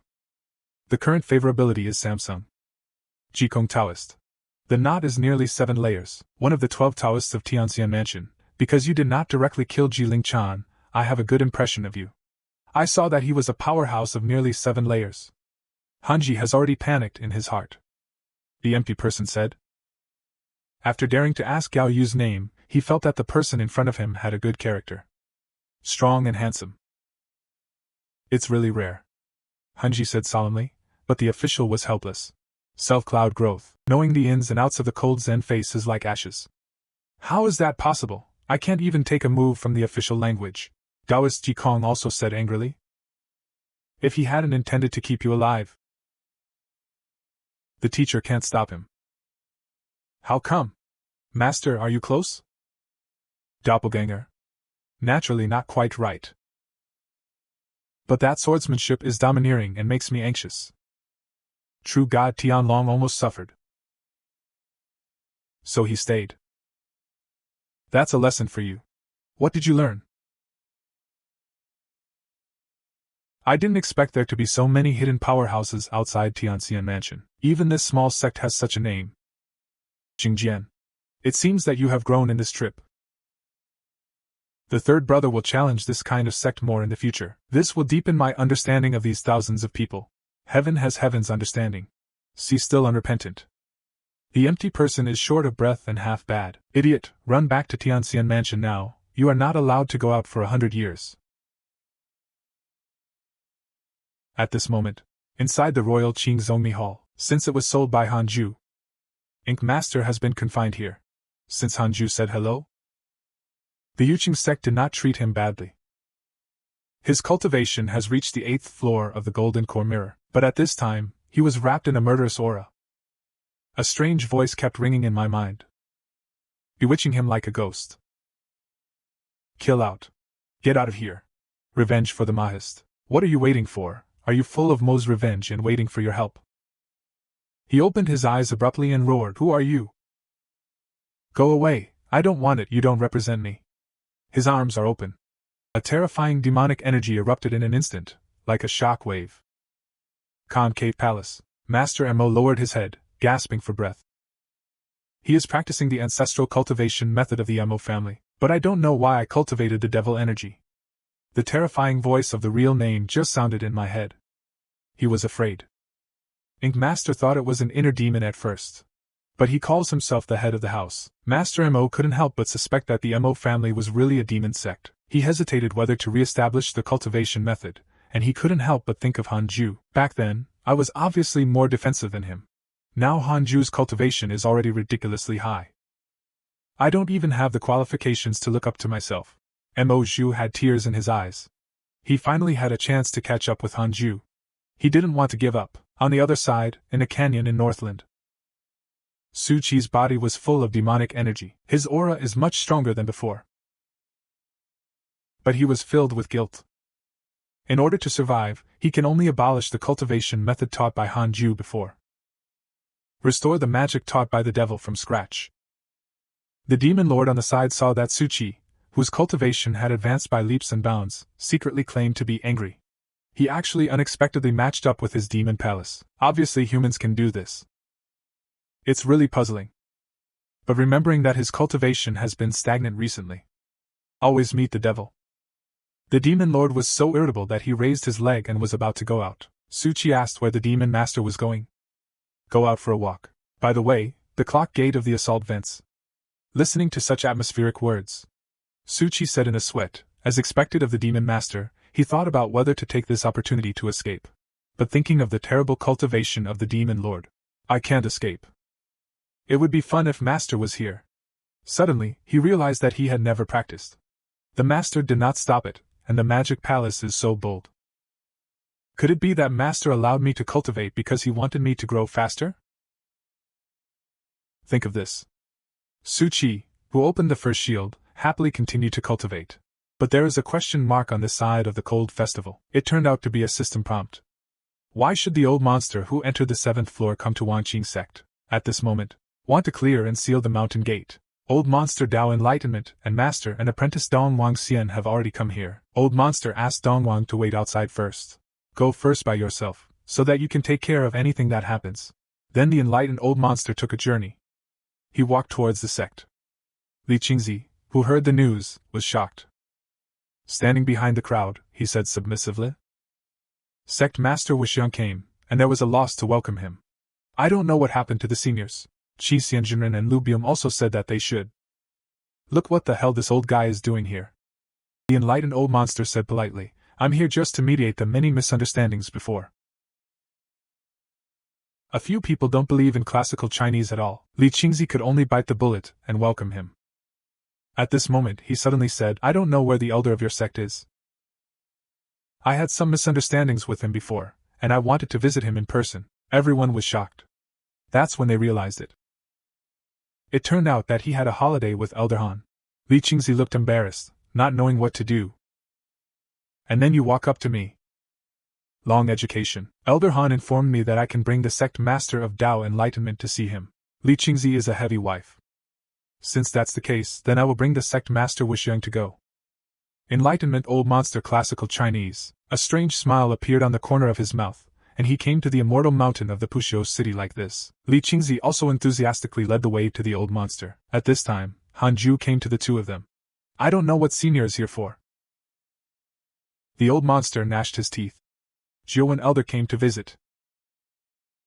The current favorability is Samsung. Jikong Taoist. The knot is nearly 7 layers, one of the 12 Taoists of Tianxian Mansion. Because you did not directly kill Jiling Chan, I have a good impression of you. I saw that he was a powerhouse of nearly 7 layers. Hanji has already panicked in his heart. The empty person said. After daring to ask Gao Yu's name, he felt that the person in front of him had a good character. Strong and handsome. It's really rare, Hanji said solemnly, but the official was helpless. Self-cloud growth, knowing the ins and outs of the cold Zen face is like ashes. How is that possible? I can't even take a move from the official language, Taoist Jikong also said angrily. If he hadn't intended to keep you alive. The teacher can't stop him. How come? Master, are you close? Doppelganger. Naturally not quite right. But that swordsmanship is domineering and makes me anxious. True God Tianlong almost suffered. So he stayed. That's a lesson for you. What did you learn? I didn't expect there to be so many hidden powerhouses outside Tianxian Mansion. Even this small sect has such a name. Jingjian. It seems that you have grown in this trip. The third brother will challenge this kind of sect more in the future. This will deepen my understanding of these thousands of people. Heaven has heaven's understanding. See still unrepentant. The empty person is short of breath and half bad. Idiot, run back to Tianxian Mansion now, you are not allowed to go out for 100 years. At this moment, inside the Royal Qingzongmi Hall, since it was sold by Hanju, Ink Master has been confined here. Since Hanju said hello, the Yuqing sect did not treat him badly. His cultivation has reached the 8th floor of the Golden Core Mirror, but at this time, he was wrapped in a murderous aura. A strange voice kept ringing in my mind, bewitching him like a ghost. Kill out. Get out of here. Revenge for the Mahist. What are you waiting for? Are you full of Mo's revenge and waiting for your help? He opened his eyes abruptly and roared, Who are you? Go away, I don't want it, you don't represent me. His arms are open. A terrifying demonic energy erupted in an instant, like a shock wave. Concave Palace. Master Mo lowered his head, gasping for breath. He is practicing the ancestral cultivation method of the Mo family, but I don't know why I cultivated the devil energy. The terrifying voice of the real name just sounded in my head. He was afraid. Ink Master thought it was an inner demon at first. But he calls himself the head of the house. Master Mo couldn't help but suspect that the Mo family was really a demon sect. He hesitated whether to re-establish the cultivation method, and he couldn't help but think of Hanju. Back then, I was obviously more defensive than him. Now Hanju's cultivation is already ridiculously high. I don't even have the qualifications to look up to myself. Mo Zhu had tears in his eyes. He finally had a chance to catch up with Hanju. He didn't want to give up. On the other side, in a canyon in Northland, Su Qi's body was full of demonic energy. His aura is much stronger than before. But he was filled with guilt. In order to survive, he can only abolish the cultivation method taught by Hanju before. Restore the magic taught by the devil from scratch. The demon lord on the side saw that Su Qi, whose cultivation had advanced by leaps and bounds, secretly claimed to be angry. He actually unexpectedly matched up with his demon palace. Obviously humans can do this. It's really puzzling. But remembering that his cultivation has been stagnant recently. Always meet the devil. The demon lord was so irritable that he raised his leg and was about to go out. Su Qi asked where the demon master was going. Go out for a walk. By the way, the clock gate of the assault vents. Listening to such atmospheric words, Su Qi said in a sweat. As expected of the demon master, he thought about whether to take this opportunity to escape. But thinking of the terrible cultivation of the demon lord, I can't escape. It would be fun if master was here. Suddenly, he realized that he had never practiced. The master did not stop it, and the magic palace is so bold. Could it be that master allowed me to cultivate because he wanted me to grow faster? Think of this. Su Qi, who opened the first shield, happily continued to cultivate. But there is a question mark on this side of the cold festival. It turned out to be a system prompt. Why should the old monster who entered the 7th floor come to Wanqing Sect, at this moment, want to clear and seal the mountain gate? Old monster Dao Enlightenment and master and apprentice Dong Wang Xian have already come here. Old monster asked Dong Wang to wait outside first. Go first by yourself, so that you can take care of anything that happens. Then the enlightened old monster took a journey. He walked towards the sect. Li Qingzi, who heard the news, was shocked. Standing behind the crowd, he said submissively. Sect Master Wuxiang came, and there was a loss to welcome him. I don't know what happened to the seniors. Qi Xianjinren and Lu Bium also said that they should. Look what the hell this old guy is doing here. The enlightened old monster said politely, I'm here just to mediate the many misunderstandings before. A few people don't believe in classical Chinese at all. Li Qingzi could only bite the bullet and welcome him. At this moment he suddenly said, I don't know where the elder of your sect is. I had some misunderstandings with him before, and I wanted to visit him in person. Everyone was shocked. That's when they realized it. It turned out that he had a holiday with Elder Han. Li Qingzi looked embarrassed, not knowing what to do. And then you walk up to me. Long education. Elder Han informed me that I can bring the sect master of Dao Enlightenment to see him. Li Qingzi is a heavy wife. Since that's the case, then I will bring the sect master Wuxiang to go. Enlightenment old monster classical Chinese. A strange smile appeared on the corner of his mouth, and he came to the immortal mountain of the Puxiu city like this. Li Qingzi also enthusiastically led the way to the old monster. At this time, Hanju came to the two of them. I don't know what senior is here for. The old monster gnashed his teeth. Zhou and Elder came to visit.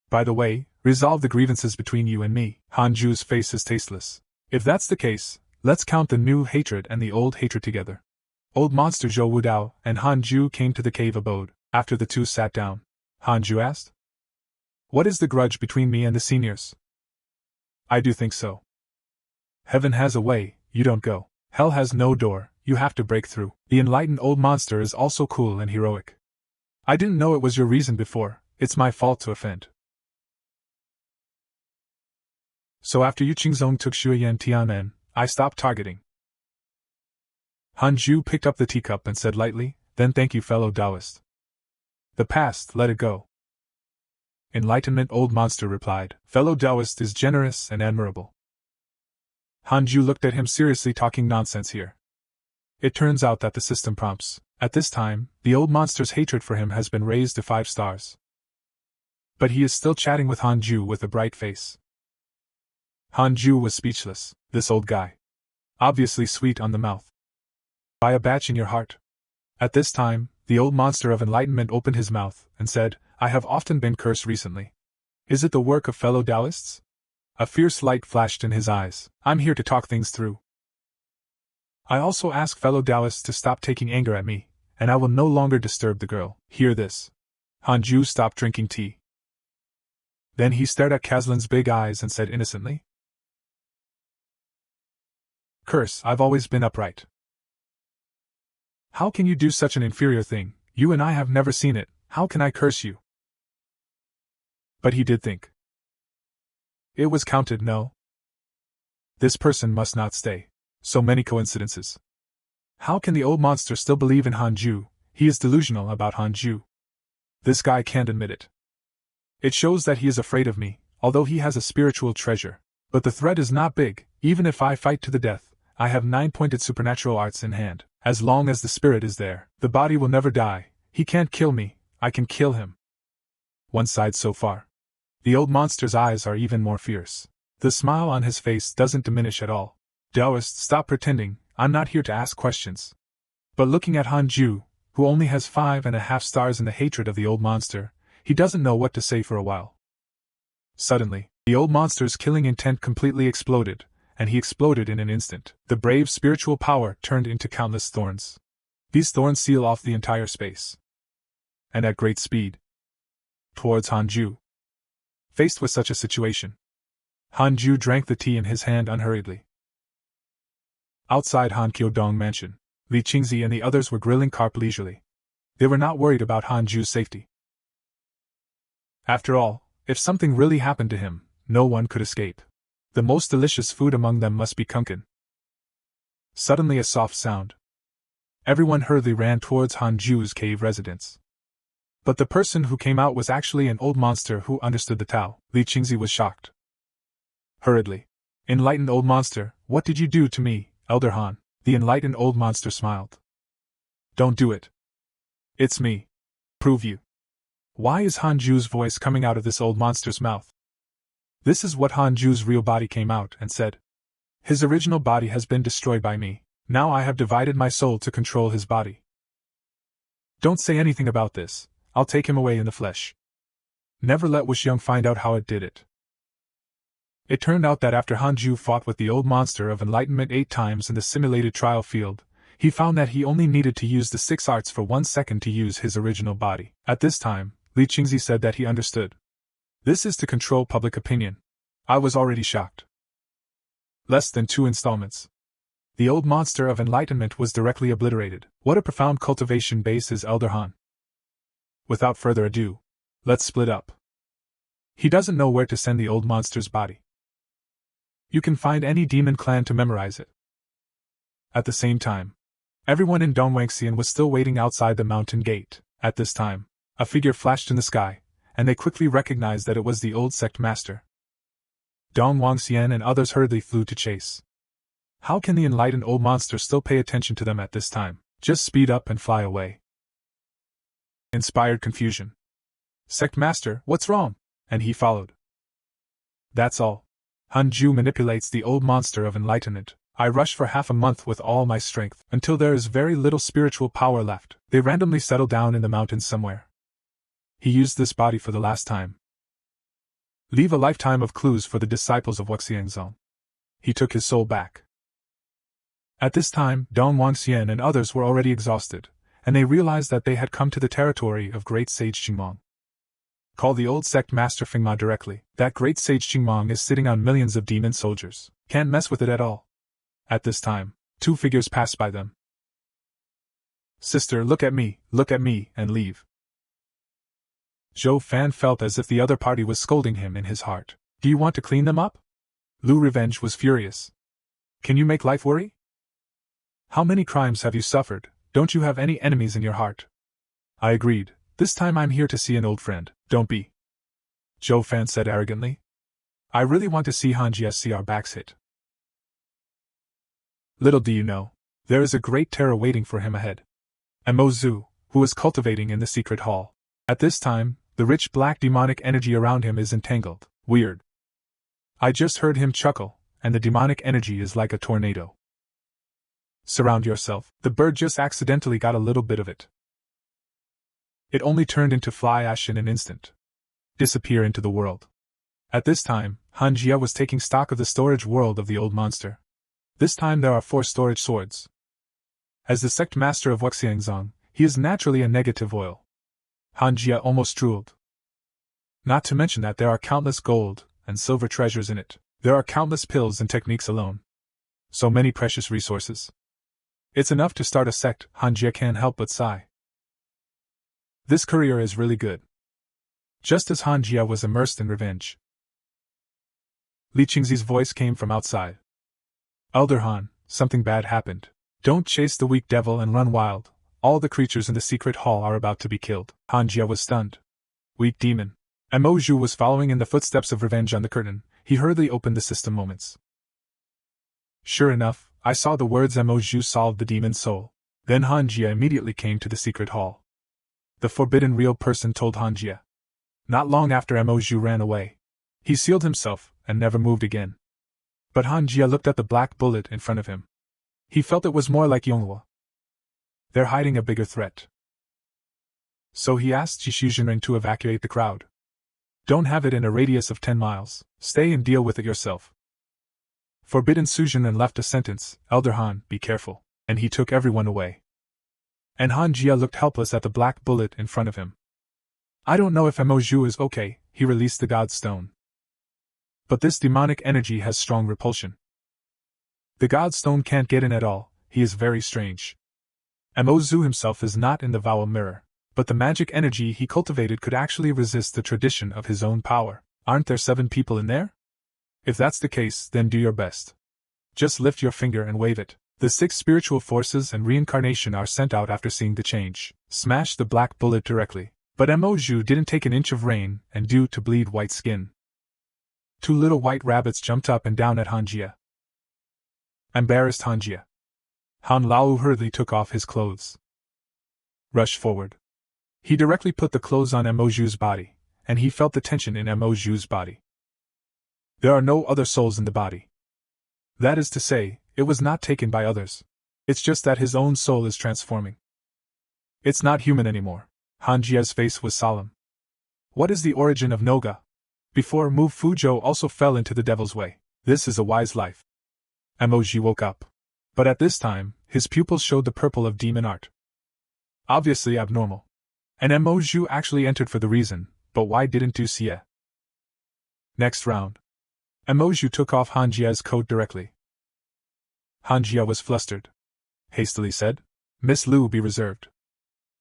By the way, resolve the grievances between you and me. Hanju's face is tasteless. If that's the case, let's count the new hatred and the old hatred together. Old monster Zhou Wudao and Hanju came to the cave abode. After the two sat down, Hanju asked, what is the grudge between me and the seniors? I do think so. Heaven has a way, you don't go. Hell has no door, you have to break through. The enlightened old monster is also cool and heroic. I didn't know it was your reason before, it's my fault to offend. So after Yu Qingzong took Shuyan Tianmen, I stopped targeting. Hanju picked up the teacup and said lightly, then thank you fellow Taoist. The past, let it go. Enlightenment old monster replied, fellow Taoist is generous and admirable. Hanju looked at him seriously talking nonsense here. It turns out that the system prompts. At this time, the old monster's hatred for him has been raised to 5 stars. But he is still chatting with Hanju with a bright face. Hanju was speechless. This old guy. Obviously sweet on the mouth. Buy a batch in your heart. At this time, the old monster of enlightenment opened his mouth and said, I have often been cursed recently. Is it the work of fellow Taoists? A fierce light flashed in his eyes. I'm here to talk things through. I also ask fellow Taoists to stop taking anger at me, and I will no longer disturb the girl. Hear this. Hanju stopped drinking tea. Then he stared at Kazlan's big eyes and said innocently, Curse, I've always been upright. How can you do such an inferior thing? You and I have never seen it. How can I curse you? But he did think. It was counted, no? This person must not stay. So many coincidences. How can the old monster still believe in Hanju? He is delusional about Hanju. This guy can't admit it. It shows that he is afraid of me, although he has a spiritual treasure. But the threat is not big. Even if I fight to the death, I have 9-pointed supernatural arts in hand. As long as the spirit is there, the body will never die. He can't kill me, I can kill him. One side so far. The old monster's eyes are even more fierce. The smile on his face doesn't diminish at all. Taoist, stop pretending, I'm not here to ask questions. But looking at Hanju, who only has 5.5 stars in the hatred of the old monster, he doesn't know what to say for a while. Suddenly, the old monster's killing intent completely exploded, and he exploded in an instant. The brave spiritual power turned into countless thorns. These thorns seal off the entire space. And at great speed. Towards Hanju. Faced with such a situation, Hanju drank the tea in his hand unhurriedly. Outside Han Kyodong mansion, Li Qingzi and the others were grilling carp leisurely. They were not worried about Hanju's safety. After all, if something really happened to him, no one could escape. The most delicious food among them must be kunkan. Suddenly a soft sound. Everyone hurriedly ran towards Hanju's cave residence. But the person who came out was actually an old monster who understood the Tao. Li Qingzi was shocked. Hurriedly. Enlightened old monster, what did you do to me, Elder Han? The enlightened old monster smiled. Don't do it. It's me. Prove you. Why is Hanju's voice coming out of this old monster's mouth? This is what Hanju's real body came out and said. His original body has been destroyed by me. Now I have divided my soul to control his body. Don't say anything about this. I'll take him away in the flesh. Never let Wushyung find out how it did it. It turned out that after Hanju fought with the old monster of enlightenment 8 times in the simulated trial field, he found that he only needed to use the 6 arts for 1 second to use his original body. At this time, Li Qingzi said that he understood. This is to control public opinion. I was already shocked. Less than 2 installments. The old monster of enlightenment was directly obliterated. What a profound cultivation base is Elder Han. Without further ado, let's split up. He doesn't know where to send the old monster's body. You can find any demon clan to memorize it. At the same time, everyone in Dongwangxian was still waiting outside the mountain gate. At this time, a figure flashed in the sky, and they quickly recognized that it was the old sect master. Dongwangxian and others hurriedly flew to chase. How can the enlightened old monster still pay attention to them at this time? Just speed up and fly away. Inspired confusion. Sect master, what's wrong? And he followed. That's all. Hanju manipulates the old monster of enlightenment. I rush for half a month with all my strength, until there is very little spiritual power left. They randomly settle down in the mountains somewhere. He used this body for the last time. Leave a lifetime of clues for the disciples of Wuxiangzong. He took his soul back. At this time, Dong Wangxian and others were already exhausted, and they realized that they had come to the territory of Great Sage Qingmong. Call the old sect master Fingma directly. That Great Sage Qingmong is sitting on millions of demon soldiers. Can't mess with it at all. At this time, 2 figures passed by them. Sister, look at me, and leave. Zhou Fan felt as if the other party was scolding him in his heart. Do you want to clean them up? Lu Revenge was furious. Can you make life worry? How many crimes have you suffered? Don't you have any enemies in your heart? I agreed. This time I'm here to see an old friend. Don't be. Zhou Fan said arrogantly. I really want to see Hanji see our backs hit. Little do you know, there is a great terror waiting for him ahead. And Mo Zhu, who is cultivating in the secret hall. At this time, the rich black demonic energy around him is entangled. Weird. I just heard him chuckle, and the demonic energy is like a tornado. Surround yourself. The bird just accidentally got a little bit of it. It only turned into fly ash in an instant. Disappear into the world. At this time, Han Jia was taking stock of the storage world of the old monster. This time there are 4 storage swords. As the sect master of Wuxiangzong, he is naturally a negative oil. Han Jia almost drooled. Not to mention that there are countless gold and silver treasures in it. There are countless pills and techniques alone. So many precious resources. It's enough to start a sect, Han Jia can't help but sigh. This career is really good. Just as Han Jia was immersed in revenge, Li Qingzi's voice came from outside. Elder Han, something bad happened. Don't chase the weak devil and run wild. All the creatures in the secret hall are about to be killed. Han Jia was stunned. Weak demon. Mo Zhu was following in the footsteps of revenge on the curtain. He hurriedly opened the system moments. Sure enough, I saw the words Mo Zhu solved the demon's soul. Then Han Jia immediately came to the secret hall. The forbidden real person told Han Jia. Not long after Mo Zhu ran away. He sealed himself and never moved again. But Han Jia looked at the black bullet in front of him. He felt it was more like Yonghua. They're hiding a bigger threat. So he asked Jishu Jinren to evacuate the crowd. Don't have it in a radius of 10 miles. Stay and deal with it yourself. Forbidden Su Jinren left a sentence, Elder Han, be careful, and he took everyone away. And Han Jia looked helpless at the black bullet in front of him. I don't know if Mo Zhu is okay, he released the God Stone. But this demonic energy has strong repulsion. The God Stone can't get in at all, he is very strange. Mo Zhu himself is not in the Vowel Mirror, but the magic energy he cultivated could actually resist the tradition of his own power. Aren't there 7 people in there? If that's the case, then do your best. Just lift your finger and wave it. The 6 spiritual forces and reincarnation are sent out after seeing the change. Smash the black bullet directly. But Mo Zhu didn't take an inch of rain, and due to bleed white skin. 2 little white rabbits jumped up and down at Han Jia. Embarrassed Han Jia. Han Lao hurriedly took off his clothes. Rushed forward. He directly put the clothes on Mo Zhu's body, and he felt the tension in Mo Zhu's body. There are no other souls in the body. That is to say, it was not taken by others. It's just that his own soul is transforming. It's not human anymore. Han Jia's face was solemn. What is the origin of Noga? Before Mu Fuzhou also fell into the devil's way. This is a wise life. Mo Zhu woke up. But at this time, his pupils showed the purple of demon art. Obviously abnormal. And Mo Zhu actually entered for the reason, but why didn't Du Xie? Next round. Mo Zhu took off Han Jia's coat directly. Han Jia was flustered. Hastily said, Miss Liu, be reserved.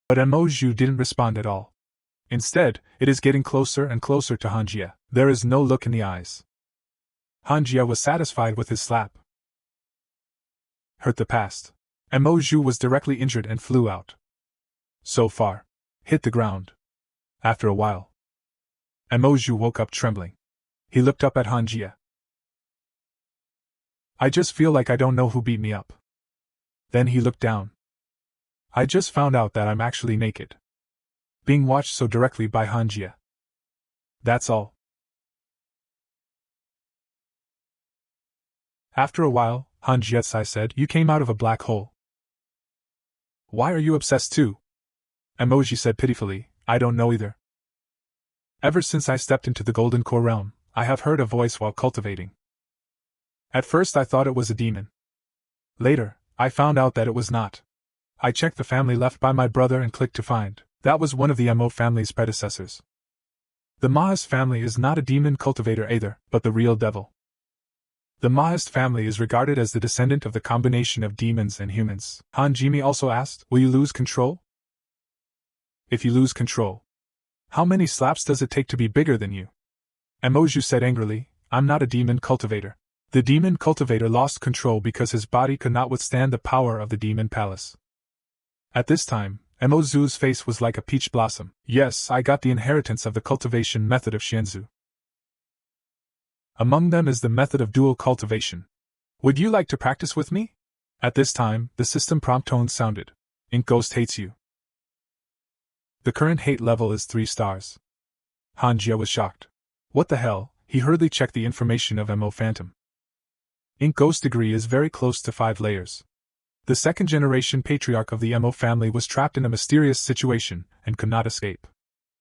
But Mo Zhu didn't respond at all. Instead, it is getting closer and closer to Han Jia. There is no look in the eyes. Han Jia was satisfied with his slap. Hurt the past. Mo Zhu was directly injured and flew out. So far. Hit the ground. After a while. Mo Zhu woke up trembling. He looked up at Han Jia. I just feel like I don't know who beat me up. Then he looked down. I just found out that I'm actually naked. Being watched so directly by Han Jia. That's all. After a while, Han Jiatsai said, You came out of a black hole. Why are you obsessed too? Emoji said pitifully, I don't know either. Ever since I stepped into the Golden Core realm, I have heard a voice while cultivating. At first I thought it was a demon. Later, I found out that it was not. I checked the family left by my brother and clicked to find. That was one of the Mo family's predecessors. The Mahist family is not a demon cultivator either, but the real devil. The Mahist family is regarded as the descendant of the combination of demons and humans. Han Jimi also asked, Will you lose control? If you lose control, how many slaps does it take to be bigger than you? Emoju said angrily, I'm not a demon cultivator. The demon cultivator lost control because his body could not withstand the power of the demon palace. At this time, Emozu's face was like a peach blossom. Yes, I got the inheritance of the cultivation method of Xianzu. Among them is the method of dual cultivation. Would you like to practice with me? At this time, the system prompt tone sounded. Ink Ghost hates you. The current hate level is 3 stars. Han Jia was shocked. What the hell? He hurriedly checked the information of Mo Phantom. Ink Ghost degree is very close to 5 layers. The second-generation patriarch of the Mo family was trapped in a mysterious situation and could not escape.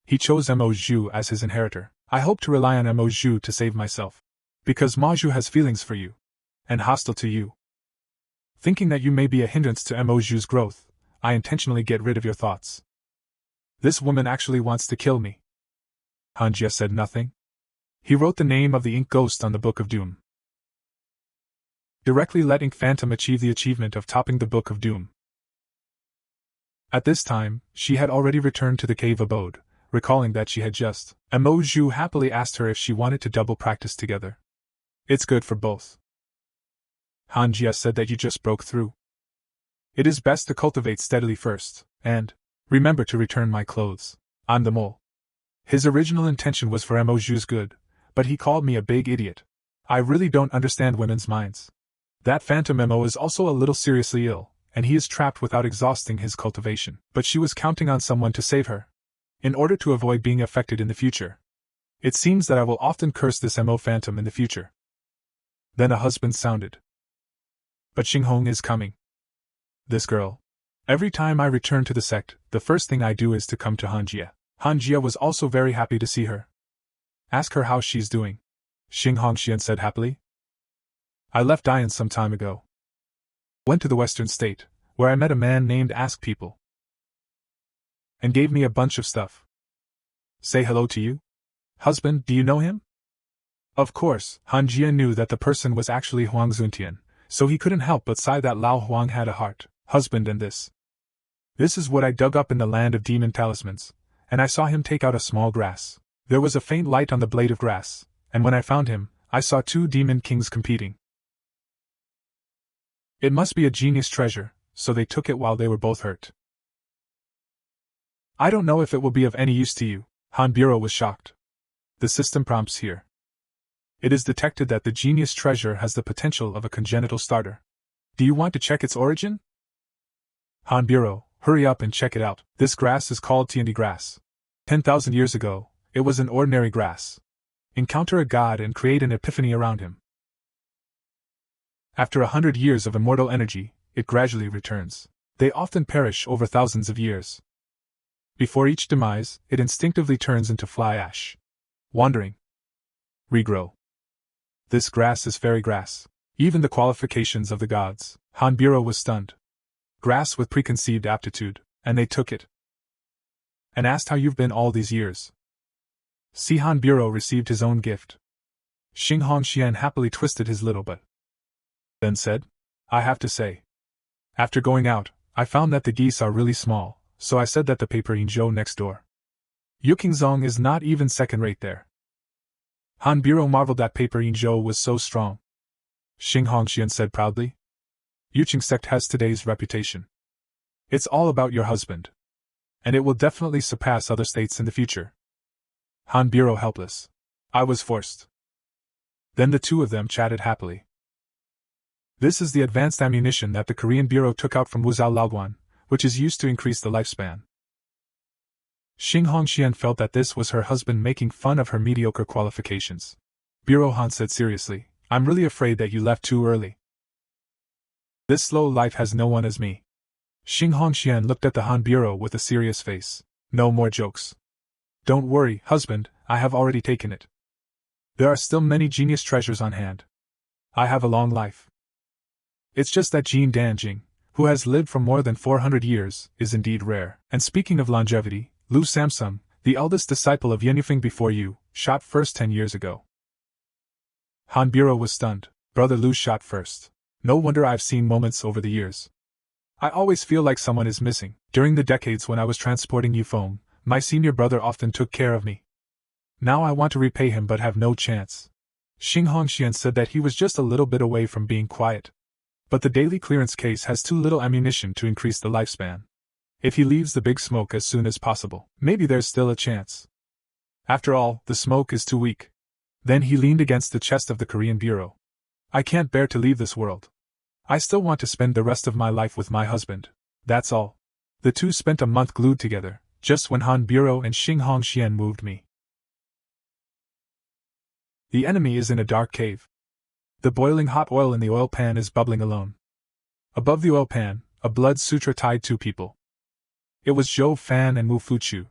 He chose Mo Zhu as his inheritor. I hope to rely on Mo Zhu to save myself. Because Ma Zhu has feelings for you. And hostile to you. Thinking that you may be a hindrance to Mo Zhu's growth, I intentionally get rid of your thoughts. This woman actually wants to kill me. Han Jie said nothing. He wrote the name of the ink ghost on the Book of Doom. Directly let Ink Phantom achieve the achievement of topping the Book of Doom. At this time, she had already returned to the cave abode, recalling that she had just. Mo Zhu happily asked her if she wanted to double practice together. It's good for both. Han Jie said that you just broke through. It is best to cultivate steadily first, and remember to return my clothes. I'm the mole. His original intention was for Mo Zhu's good, but he called me a big idiot. I really don't understand women's minds. That Phantom Mo is also a little seriously ill, and he is trapped without exhausting his cultivation. But she was counting on someone to save her, in order to avoid being affected in the future. It seems that I will often curse this Mo Phantom in the future. Then a husband sounded. But Xinghong is coming. This girl. Every time I return to the sect, the first thing I do is to come to Han Jie. Han Jie was also very happy to see her. Ask her how she's doing. Xinghong Xian said happily. I left Dian some time ago. Went to the western state, where I met a man named Ask People. And gave me a bunch of stuff. Say hello to you? Husband, do you know him? Of course, Han Jie knew that the person was actually Huang Zuntian, so he couldn't help but sigh that Lao Huang had a heart, husband and this. This is what I dug up in the land of demon talismans, and I saw him take out a small grass. There was a faint light on the blade of grass, and when I found him, I saw two demon kings competing. It must be a genius treasure, so they took it while they were both hurt. I don't know if it will be of any use to you. Han Bureau was shocked. The system prompts here. It is detected that the genius treasure has the potential of a congenital starter. Do you want to check its origin? Han Bureau, hurry up and check it out. This grass is called Tiandi grass. 10,000 years ago, it was an ordinary grass. Encounter a god and create an epiphany around him. After 100 years of immortal energy, it gradually returns. They often perish over thousands of years. Before each demise, it instinctively turns into fly ash. Wandering. Regrow. This grass is fairy grass. Even the qualifications of the gods. Han Bureau was stunned. Grass with preconceived aptitude, and they took it. And asked how you've been all these years. See, Han Bureau received his own gift. Xinghong Xian happily twisted his little butt. Then said, I have to say. After going out, I found that the geese are really small, so I said that the paper in Zhou next door. Yukingzong is not even second rate there. Han Bureau marveled that paper in Zhou was so strong. Xinghong Xian said proudly. Yuqing sect has today's reputation. It's all about your husband. And it will definitely surpass other states in the future. Han Bureau helpless. I was forced. Then the two of them chatted happily. This is the advanced ammunition that the Korean Bureau took out from Wuzhou Laoguan, which is used to increase the lifespan. Xinghong Xian felt that this was her husband making fun of her mediocre qualifications. Bureau Han said seriously, I'm really afraid that you left too early. This slow life has no one as me. Xinghong Xian looked at the Han Bureau with a serious face. No more jokes. Don't worry, husband, I have already taken it. There are still many genius treasures on hand. I have a long life. It's just that Jin Danjing, who has lived for more than 400 years, is indeed rare. And speaking of longevity, Lu Samsung, the eldest disciple of Yenufeng before you, shot first 10 years ago. Han Bureau was stunned. Brother Lu shot first. No wonder I've seen moments over the years. I always feel like someone is missing. During the decades when I was transporting Yufeng, my senior brother often took care of me. Now I want to repay him but have no chance. Xinghong Xian said that he was just a little bit away from being quiet. But the daily clearance case has too little ammunition to increase the lifespan. If he leaves the big smoke as soon as possible, maybe there's still a chance. After all, the smoke is too weak. Then he leaned against the chest of the Korean Bureau. I can't bear to leave this world. I still want to spend the rest of my life with my husband. That's all. The two spent a month glued together, just when Han Bureau and Xinghong Xian moved me. The enemy is in a dark cave. The boiling hot oil in the oil pan is bubbling alone. Above the oil pan, a blood sutra tied two people. It was Zhou Fan and Mu Fuchu.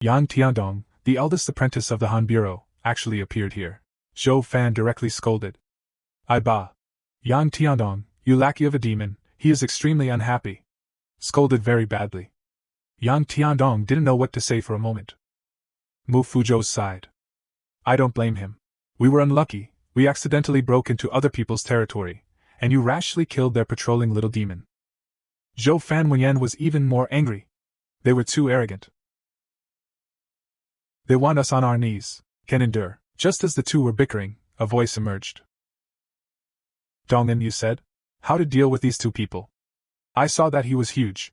Yang Tiandong, the eldest apprentice of the Han Bureau, actually appeared here. Zhou Fan directly scolded. "Ai ba! Yang Tiandong, you lackey of a demon, he is extremely unhappy." Scolded very badly. Yang Tiandong didn't know what to say for a moment. Mu Fuzhou sighed. "I don't blame him. We were unlucky, we accidentally broke into other people's territory, and you rashly killed their patrolling little demon." Zhou Fan Wenyan was even more angry. They were too arrogant. "They want us on our knees, can endure." Just as the two were bickering, a voice emerged. "Dong'an, you said? How to deal with these two people?" "I saw that he was huge.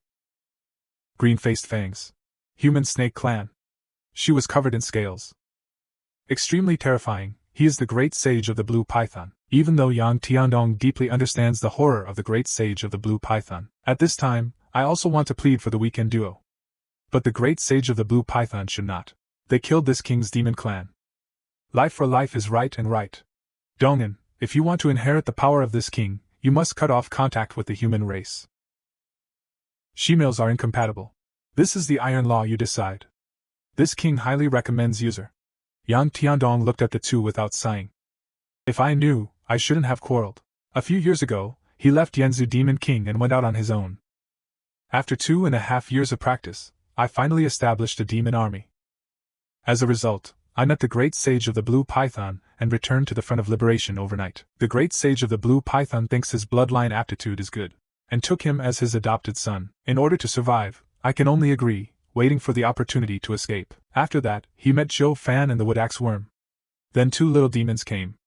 Green-faced fangs. Human snake clan. She was covered in scales. Extremely terrifying. He is the great sage of the blue python." Even though Yang Tiandong deeply understands the horror of the great sage of the blue python, at this time, I also want to plead for the weekend duo. But the great sage of the blue python should not. They killed this king's demon clan. Life for life is right and right. Dong'an, if you want to inherit the power of this king, you must cut off contact with the human race. Shemales are incompatible. This is the iron law, you decide. This king highly recommends user. Yang Tiandong looked at the two without sighing. "If I knew, I shouldn't have quarreled. A few years ago, he left Yanzu Demon King and went out on his own. After 2.5 years of practice, I finally established a demon army. As a result, I met the great sage of the blue python and returned to the front of liberation overnight. The great sage of the blue python thinks his bloodline aptitude is good, and took him as his adopted son. In order to survive, I can only agree, waiting for the opportunity to escape. After that, he met Zhou Fan and the wood axe worm. Then 2 little demons came.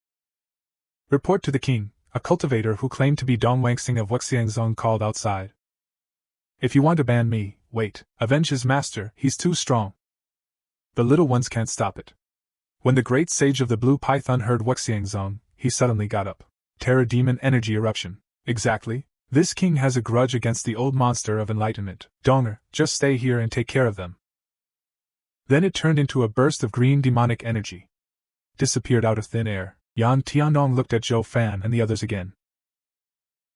Report to the king," a cultivator who claimed to be Dong Wangxing of Wuxiangzong called outside. "If you want to ban me, wait. Avenge his master, he's too strong. The little ones can't stop it." When the great sage of the blue python heard Wuxiangzong, he suddenly got up. Terror demon energy eruption. Exactly. This king has a grudge against the old monster of enlightenment. Donger, just stay here and take care of them. Then it turned into a burst of green demonic energy. Disappeared out of thin air. Yang Tiandong looked at Zhou Fan and the others again.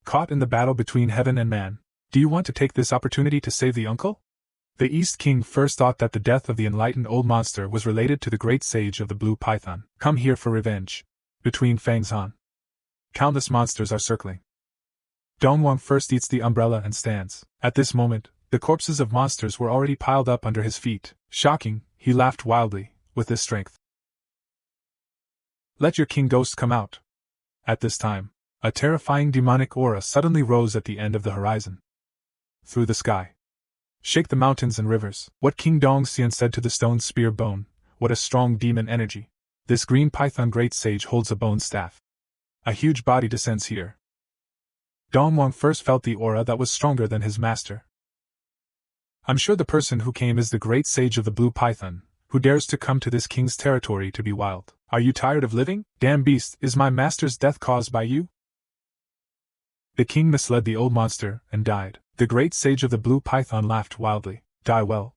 "Caught in the battle between heaven and man, do you want to take this opportunity to save the uncle?" The East King first thought that the death of the enlightened old monster was related to the great sage of the blue python. "Come here for revenge." Between Fangs Han. Countless monsters are circling. Dongwang first eats the umbrella and stands. At this moment, the corpses of monsters were already piled up under his feet. Shocking, he laughed wildly, with his strength. "Let your king ghost come out." At this time, a terrifying demonic aura suddenly rose at the end of the horizon. Through the sky. "Shake the mountains and rivers." What King Dongxian said to the stone spear bone, what a strong demon energy. This green python great sage holds a bone staff. A huge body descends here. Dongwang first felt the aura that was stronger than his master. "I'm sure the person who came is the great sage of the blue python, who dares to come to this king's territory to be wild. Are you tired of living? Damn beast, is my master's death caused by you?" The king misled the old monster and died. The great sage of the blue python laughed wildly. Die well.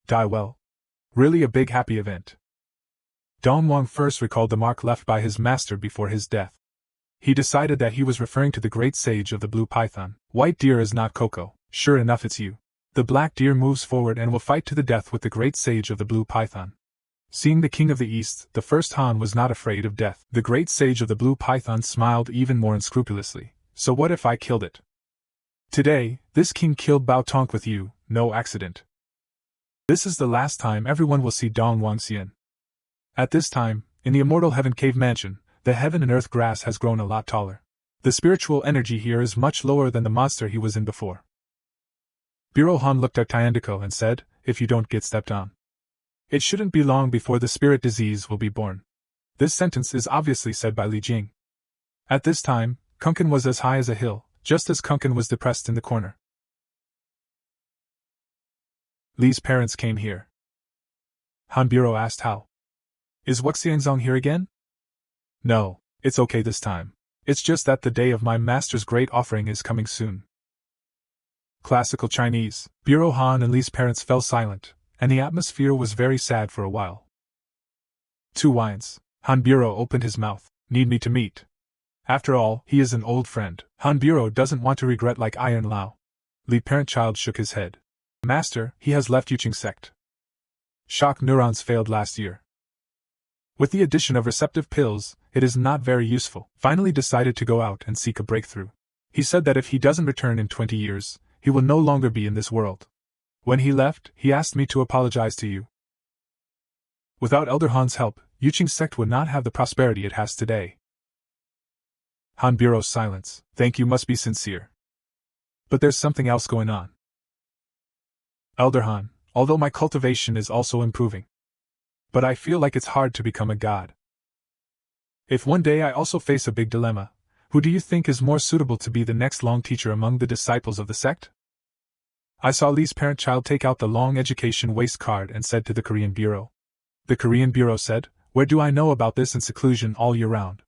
Die well. Really a big happy event. Dongwang first recalled the mark left by his master before his death. He decided that he was referring to the great sage of the blue python. "White deer is not Coco. Sure enough it's you." The black deer moves forward and will fight to the death with the great sage of the blue python. Seeing the king of the east, the first Han was not afraid of death. The great sage of the blue python smiled even more unscrupulously. "So what if I killed it? Today, this king killed Bao Tonk with you, no accident. This is the last time everyone will see Dong Wangxian." At this time, in the immortal heaven cave mansion, the heaven and earth grass has grown a lot taller. The spiritual energy here is much lower than the monster he was in before. Bureau Han looked at Tiandiko and said, "If you don't get stepped on, it shouldn't be long before the spirit disease will be born." This sentence is obviously said by Li Jing. At this time, Kunkin was as high as a hill, just as Kunkin was depressed in the corner. Li's parents came here. Han Bureau asked how. "Is Wuxiangzong here again?" "No, it's okay this time. It's just that the day of my master's great offering is coming soon." Classical Chinese. Bureau Han and Li's parents fell silent, and the atmosphere was very sad for a while. 2 wines. Han Bureau opened his mouth. "Need me to meet?" After all, he is an old friend. Han Bureau doesn't want to regret like Iron Lao. Li parent-child shook his head. "Master, he has left Yuqing Sect." Shock neurons failed last year. With the addition of receptive pills, it is not very useful. Finally decided to go out and seek a breakthrough. He said that if he doesn't return in 20 years, he will no longer be in this world. When he left, he asked me to apologize to you. Without Elder Han's help, Yuqing's sect would not have the prosperity it has today. Han Bureau's silence. Thank you must be sincere. But there's something else going on. Elder Han, although my cultivation is also improving. But I feel like it's hard to become a god. If one day I also face a big dilemma, who do you think is more suitable to be the next long teacher among the disciples of the sect? I saw Lee's parent-child take out the long education waste card and said to the Korean Bureau. The Korean Bureau said, "Where do I know about this in seclusion all year round?"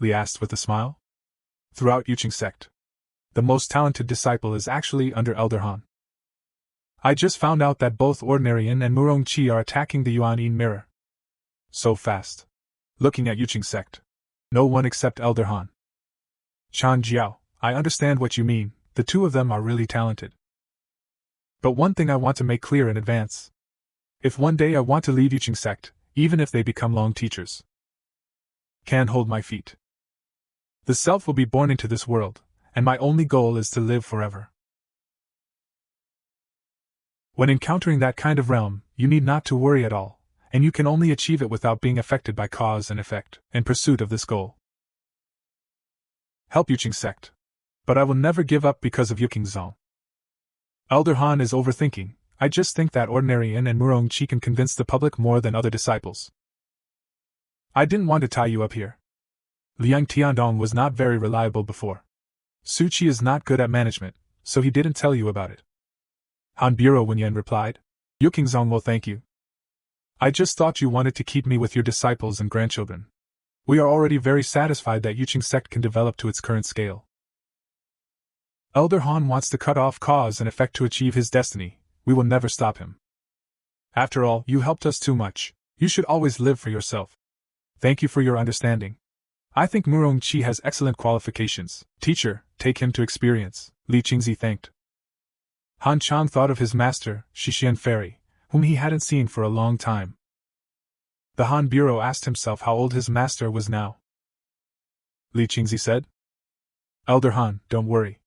Lee asked with a smile. Throughout Yuqing sect, the most talented disciple is actually under Elder Han. I just found out that both Ordinary In and Murong Chi are attacking the Yuan Yin mirror. So fast. Looking at Yuqing sect. No one except Elder Han. Chan Jiao, I understand what you mean, the two of them are really talented. But one thing I want to make clear in advance. If one day I want to leave Yuqing sect, even if they become long teachers, can hold my feet. The self will be born into this world, and my only goal is to live forever. When encountering that kind of realm, you need not to worry at all, and you can only achieve it without being affected by cause and effect, in pursuit of this goal. Help Yuqing sect. But I will never give up because of Yuqing Zong. Elder Han is overthinking. I just think that Ordinary In and Murong Chi can convince the public more than other disciples. I didn't want to tie you up here. Liang Tiandong was not very reliable before. Su Qi is not good at management, so he didn't tell you about it. Han Bureau Wenyan replied. Yuqing Zong will thank you. I just thought you wanted to keep me with your disciples and grandchildren. We are already very satisfied that Yuqing sect can develop to its current scale. Elder Han wants to cut off cause and effect to achieve his destiny. We will never stop him. After all, you helped us too much. You should always live for yourself. Thank you for your understanding. I think Murong Chi has excellent qualifications. Teacher, take him to experience, Li Qingzi thanked. Han Chang thought of his master, Shixian Fairy, whom he hadn't seen for a long time. The Han Bureau asked himself how old his master was now. Li Qingzi said, Elder Han, don't worry.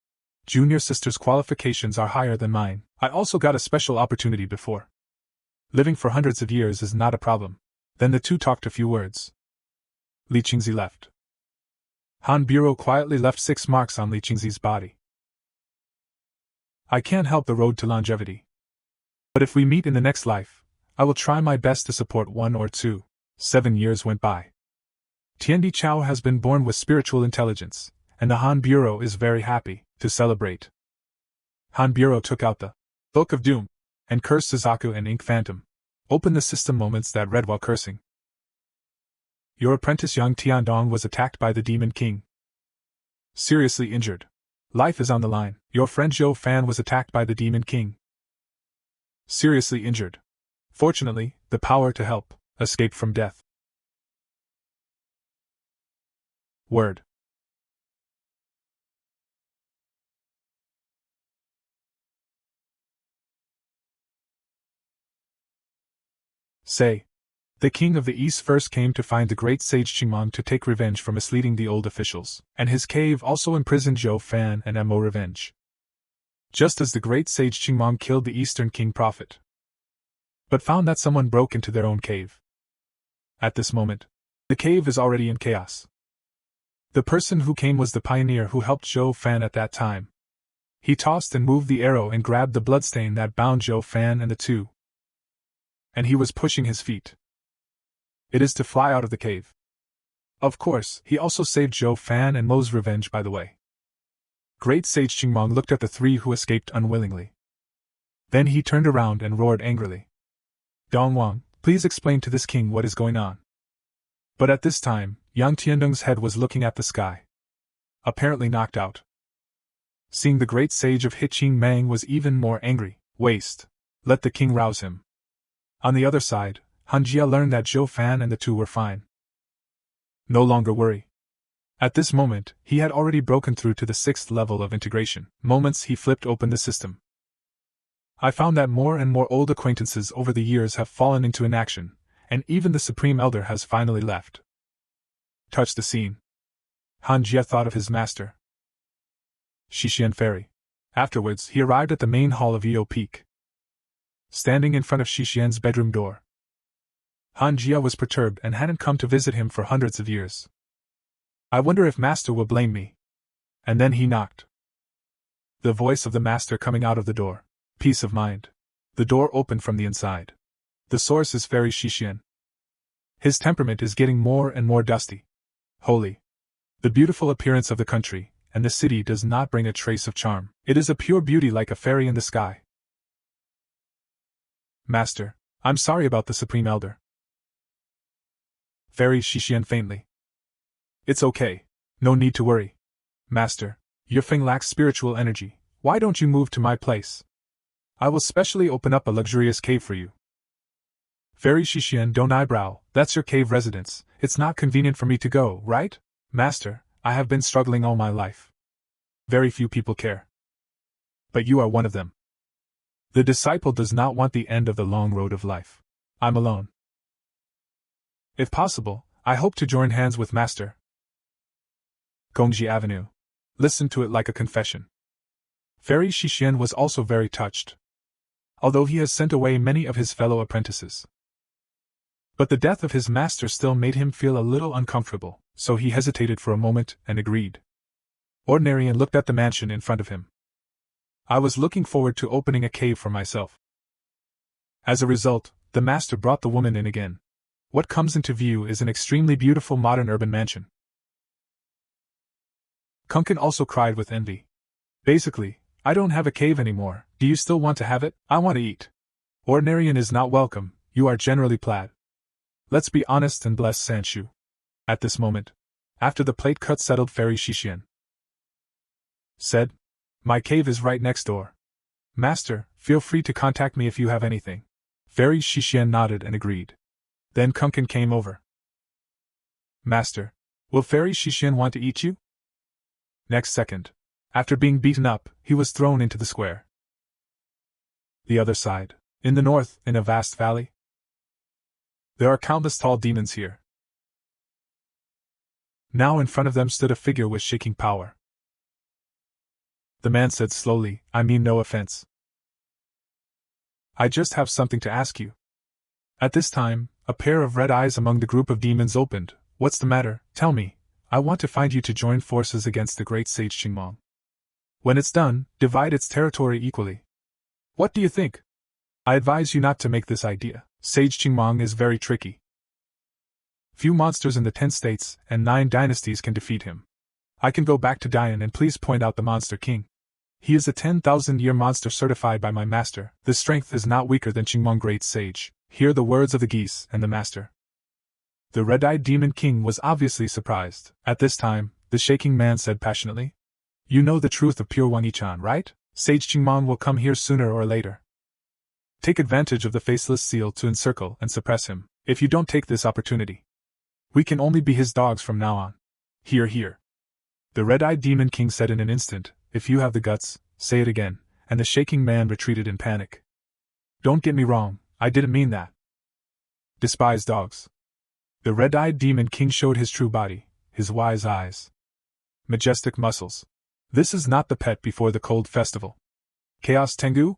Junior sister's qualifications are higher than mine. I also got a special opportunity before. Living for hundreds of years is not a problem. Then the two talked a few words. Li Qingzi left. Han Bureau quietly left 6 marks on Li Qingzi's body. I can't help the road to longevity. But if we meet in the next life, I will try my best to support 1 or 2. 7 years went by. Tiandi Chao has been born with spiritual intelligence, and the Han Bureau is very happy to celebrate. Han Bureau took out the Book of Doom and cursed Suzaku and Ink Phantom. Opened the system moments that read while cursing. Your apprentice Yang Tiandong was attacked by the Demon King. Seriously injured. Life is on the line. Your friend Zhou Fan was attacked by the Demon King. Seriously injured. Fortunately, the power to help escaped from death. Word. Say. The king of the east first came to find the great sage Qingmong to take revenge for misleading the old officials, and his cave also imprisoned Zhou Fan and Mo Revenge. Just as the great sage Qingmong killed the eastern king prophet, but found that someone broke into their own cave. At this moment, the cave is already in chaos. The person who came was the pioneer who helped Zhou Fan at that time. He tossed and moved the arrow and grabbed the bloodstain that bound Zhou Fan and the two. And he was pushing his feet. It is to fly out of the cave. Of course, he also saved Zhou Fan and Mo's revenge by the way. Great Sage Qingmong looked at the 3 who escaped unwillingly. Then he turned around and roared angrily. Dongwang, please explain to this king what is going on. But at this time, Yang Tiandong's head was looking at the sky. Apparently knocked out. Seeing the great sage of Hiqing Mang was even more angry. Waste. Let the king rouse him. On the other side, Han Jia learned that Zhou Fan and the two were fine. No longer worry. At this moment, he had already broken through to the 6th level of integration. Moments he flipped open the system. I found that more and more old acquaintances over the years have fallen into inaction, and even the Supreme Elder has finally left. Touch the scene. Han Jie thought of his master, Shixian Ferry. Afterwards, he arrived at the main hall of Eo Peak. Standing in front of Shixian's bedroom door, Han Jie was perturbed and hadn't come to visit him for hundreds of years. I wonder if Master will blame me. And then he knocked. The voice of the Master coming out of the door. Peace of mind. The door opened from the inside. The source is Fairy Shixian. His temperament is getting more and more dusty. Holy. The beautiful appearance of the country and the city does not bring a trace of charm. It is a pure beauty like a fairy in the sky. Master, I'm sorry about the Supreme Elder. Fairy Shixian faintly. It's okay. No need to worry. Master, your Feng lacks spiritual energy. Why don't you move to my place? I will specially open up a luxurious cave for you. Fairy Shixian, don't eyebrow, that's your cave residence. It's not convenient for me to go, right? Master, I have been struggling all my life. Very few people care. But you are one of them. The disciple does not want the end of the long road of life. I'm alone. If possible, I hope to join hands with Master. Gongji Avenue. Listen to it like a confession. Fairy Shixian was also very touched, although he has sent away many of his fellow apprentices. But the death of his master still made him feel a little uncomfortable, so he hesitated for a moment and agreed. Ordinarian looked at the mansion in front of him. I was looking forward to opening a cave for myself. As a result, the master brought the woman in again. What comes into view is an extremely beautiful modern urban mansion. Kunkin also cried with envy. Basically, I don't have a cave anymore. Do you still want to have it? I want to eat. Ordinarian is not welcome, you are generally plaid. Let's be honest and bless Sanshu. At this moment, after the plate cut settled, Fairy Shixian said, my cave is right next door. Master, feel free to contact me if you have anything. Fairy Shixian nodded and agreed. Then Kunkin came over. Master, will Fairy Shixian want to eat you? Next second, after being beaten up, he was thrown into the square. The other side, in the north, in a vast valley. There are countless tall demons here. Now in front of them stood a figure with shaking power. The man said slowly, I mean no offense. I just have something to ask you. At this time, a pair of red eyes among the group of demons opened. What's the matter? Tell me. I want to find you to join forces against the great sage Qingmong. When it's done, divide its territory equally. What do you think? I advise you not to make this idea. Sage Qingmong is very tricky. Few monsters in the 10 states and 9 dynasties can defeat him. I can go back to Dian and please point out the Monster King. He is a 10,000-year monster certified by my master. The strength is not weaker than Qingmong Great Sage. Hear the words of the geese and the master. The red-eyed demon king was obviously surprised. At this time, the shaking man said passionately, you know the truth of pure Wang Yichan, right? Sage Qingmong will come here sooner or later. Take advantage of the faceless seal to encircle and suppress him. If you don't take this opportunity, we can only be his dogs from now on. Hear, hear. The red-eyed demon king said in an instant, if you have the guts, say it again, and the shaking man retreated in panic. Don't get me wrong, I didn't mean that. Despise dogs. The red-eyed demon king showed his true body, his wise eyes, majestic muscles. This is not the pet before the cold festival. Chaos Tengu?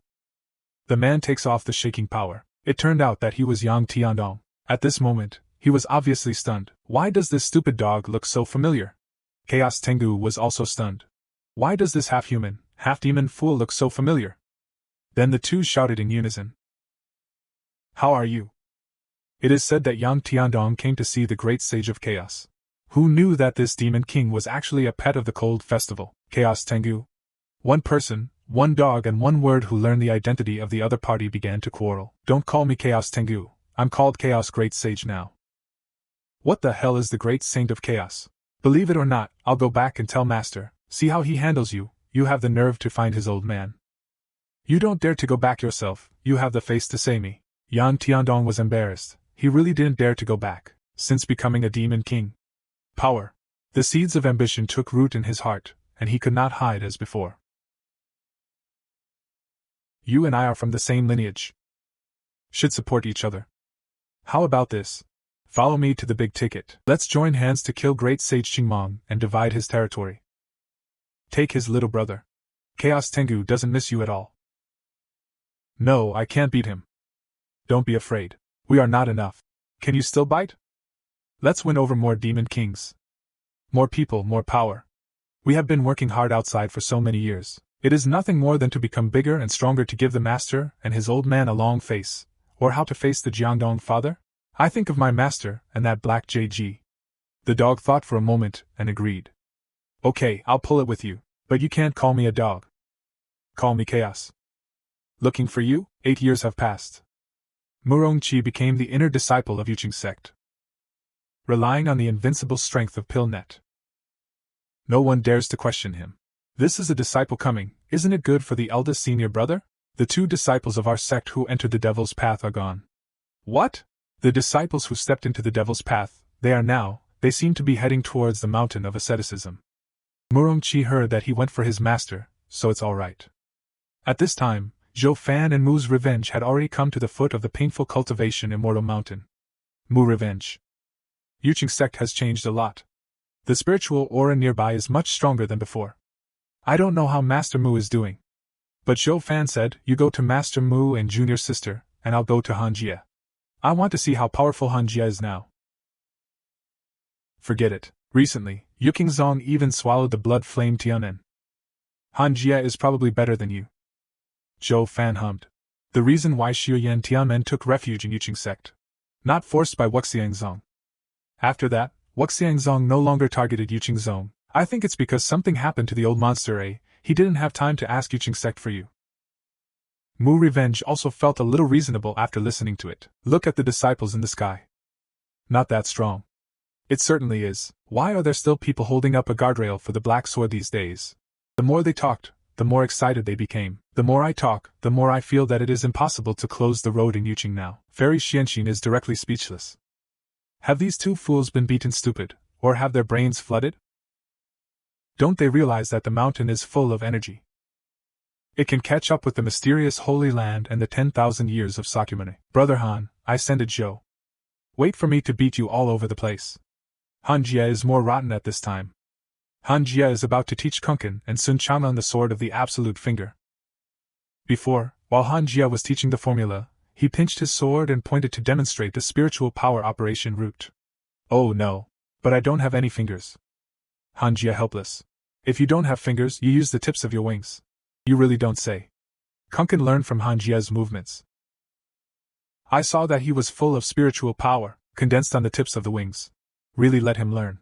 The man takes off the shaking power. It turned out that he was Yang Tiandong. At this moment, he was obviously stunned. Why does this stupid dog look so familiar? Chaos Tengu was also stunned. Why does this half-human, half-demon fool look so familiar? Then the two shouted in unison. How are you? It is said that Yang Tiandong came to see the great sage of chaos. Who knew that this demon king was actually a pet of the cold festival? Chaos Tengu. One person, one dog and one word who learned the identity of the other party began to quarrel. Don't call me Chaos Tengu, I'm called Chaos Great Sage now. What the hell is the great saint of chaos? Believe it or not, I'll go back and tell Master, see how he handles you, you have the nerve to find his old man. You don't dare to go back yourself, you have the face to say me. Yang Tiandong was embarrassed, he really didn't dare to go back, since becoming a demon king. Power. The seeds of ambition took root in his heart, and he could not hide as before. You and I are from the same lineage. Should support each other. How about this? Follow me to the big ticket. Let's join hands to kill great sage Qingmong and divide his territory. Take his little brother. Chaos Tengu doesn't miss you at all. No, I can't beat him. Don't be afraid. We are not enough. Can you still bite? Let's win over more demon kings. More people, more power. We have been working hard outside for so many years. It is nothing more than to become bigger and stronger to give the master and his old man a long face, or how to face the Jiangdong father? I think of my master and that black JG. The dog thought for a moment and agreed. Okay, I'll pull it with you, but you can't call me a dog. Call me Chaos. Looking for you? 8 years have passed. Murongqi became the inner disciple of Yuqing Sect, relying on the invincible strength of Pillnet. No one dares to question him. This is a disciple coming, isn't it good for the eldest senior brother? The 2 disciples of our sect who entered the devil's path are gone. What? The disciples who stepped into the devil's path, they seem to be heading towards the mountain of asceticism. Murongqi heard that he went for his master, so it's alright. At this time, Zhou Fan and Mu's revenge had already come to the foot of the painful cultivation immortal mountain. Mu revenge. Yuqing Sect has changed a lot. The spiritual aura nearby is much stronger than before. I don't know how Master Mu is doing. But Zhou Fan said, you go to Master Mu and junior sister, and I'll go to Han Jie. I want to see how powerful Han Jie is now. Forget it. Recently, Yuqing Zong even swallowed the blood flame Tianen. Han Jie is probably better than you. Zhou Fan hummed. The reason why Xiuyan Tianmen took refuge in Yuqing Sect. Not forced by Wuxiangzong. After that, Wuxiangzong no longer targeted Yuqing Zong. I think it's because something happened to the old monster, he didn't have time to ask Yuqing Sect for you. Mu Revenge also felt a little reasonable after listening to it. Look at the disciples in the sky. Not that strong. It certainly is. Why are there still people holding up a guardrail for the black sword these days? The more they talked, the more excited they became. The more I talk, the more I feel that it is impossible to close the road in Yuqing now. Fairy Xianxin is directly speechless. Have these 2 fools been beaten stupid, or have their brains flooded? Don't they realize that the mountain is full of energy? It can catch up with the mysterious Holy Land and the 10,000 years of Sakyamune. Brother Han, I send it Zhou. Wait for me to beat you all over the place. Han Jie is more rotten at this time. Han Jie is about to teach Kunken and Sun Chang'an the sword of the absolute finger. Before, while Han Jie was teaching the formula, he pinched his sword and pointed to demonstrate the spiritual power operation route. Oh no, but I don't have any fingers. Han Jie helpless. If you don't have fingers, you use the tips of your wings. You really don't say. Kunken learned from Han Jie's movements. I saw that he was full of spiritual power, condensed on the tips of the wings. Really let him learn.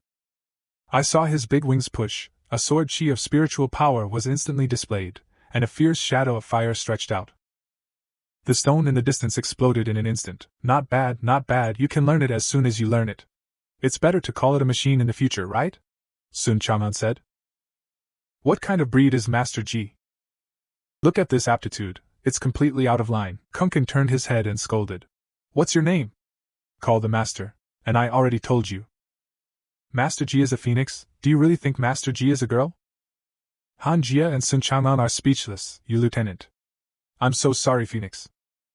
I saw his big wings push, a sword chi of spiritual power was instantly displayed, and a fierce shadow of fire stretched out. The stone in the distance exploded in an instant. Not bad, not bad, you can learn it as soon as you learn it. It's better to call it a machine in the future, right? Sun Chang'an said. What kind of breed is Master Ji? Look at this aptitude, it's completely out of line. Kunken turned his head and scolded. What's your name? Call the master, and I already told you. Master Ji is a phoenix, do you really think Master Ji is a girl? Han Jie and Sun Chang'an are speechless, you lieutenant. I'm so sorry, Phoenix.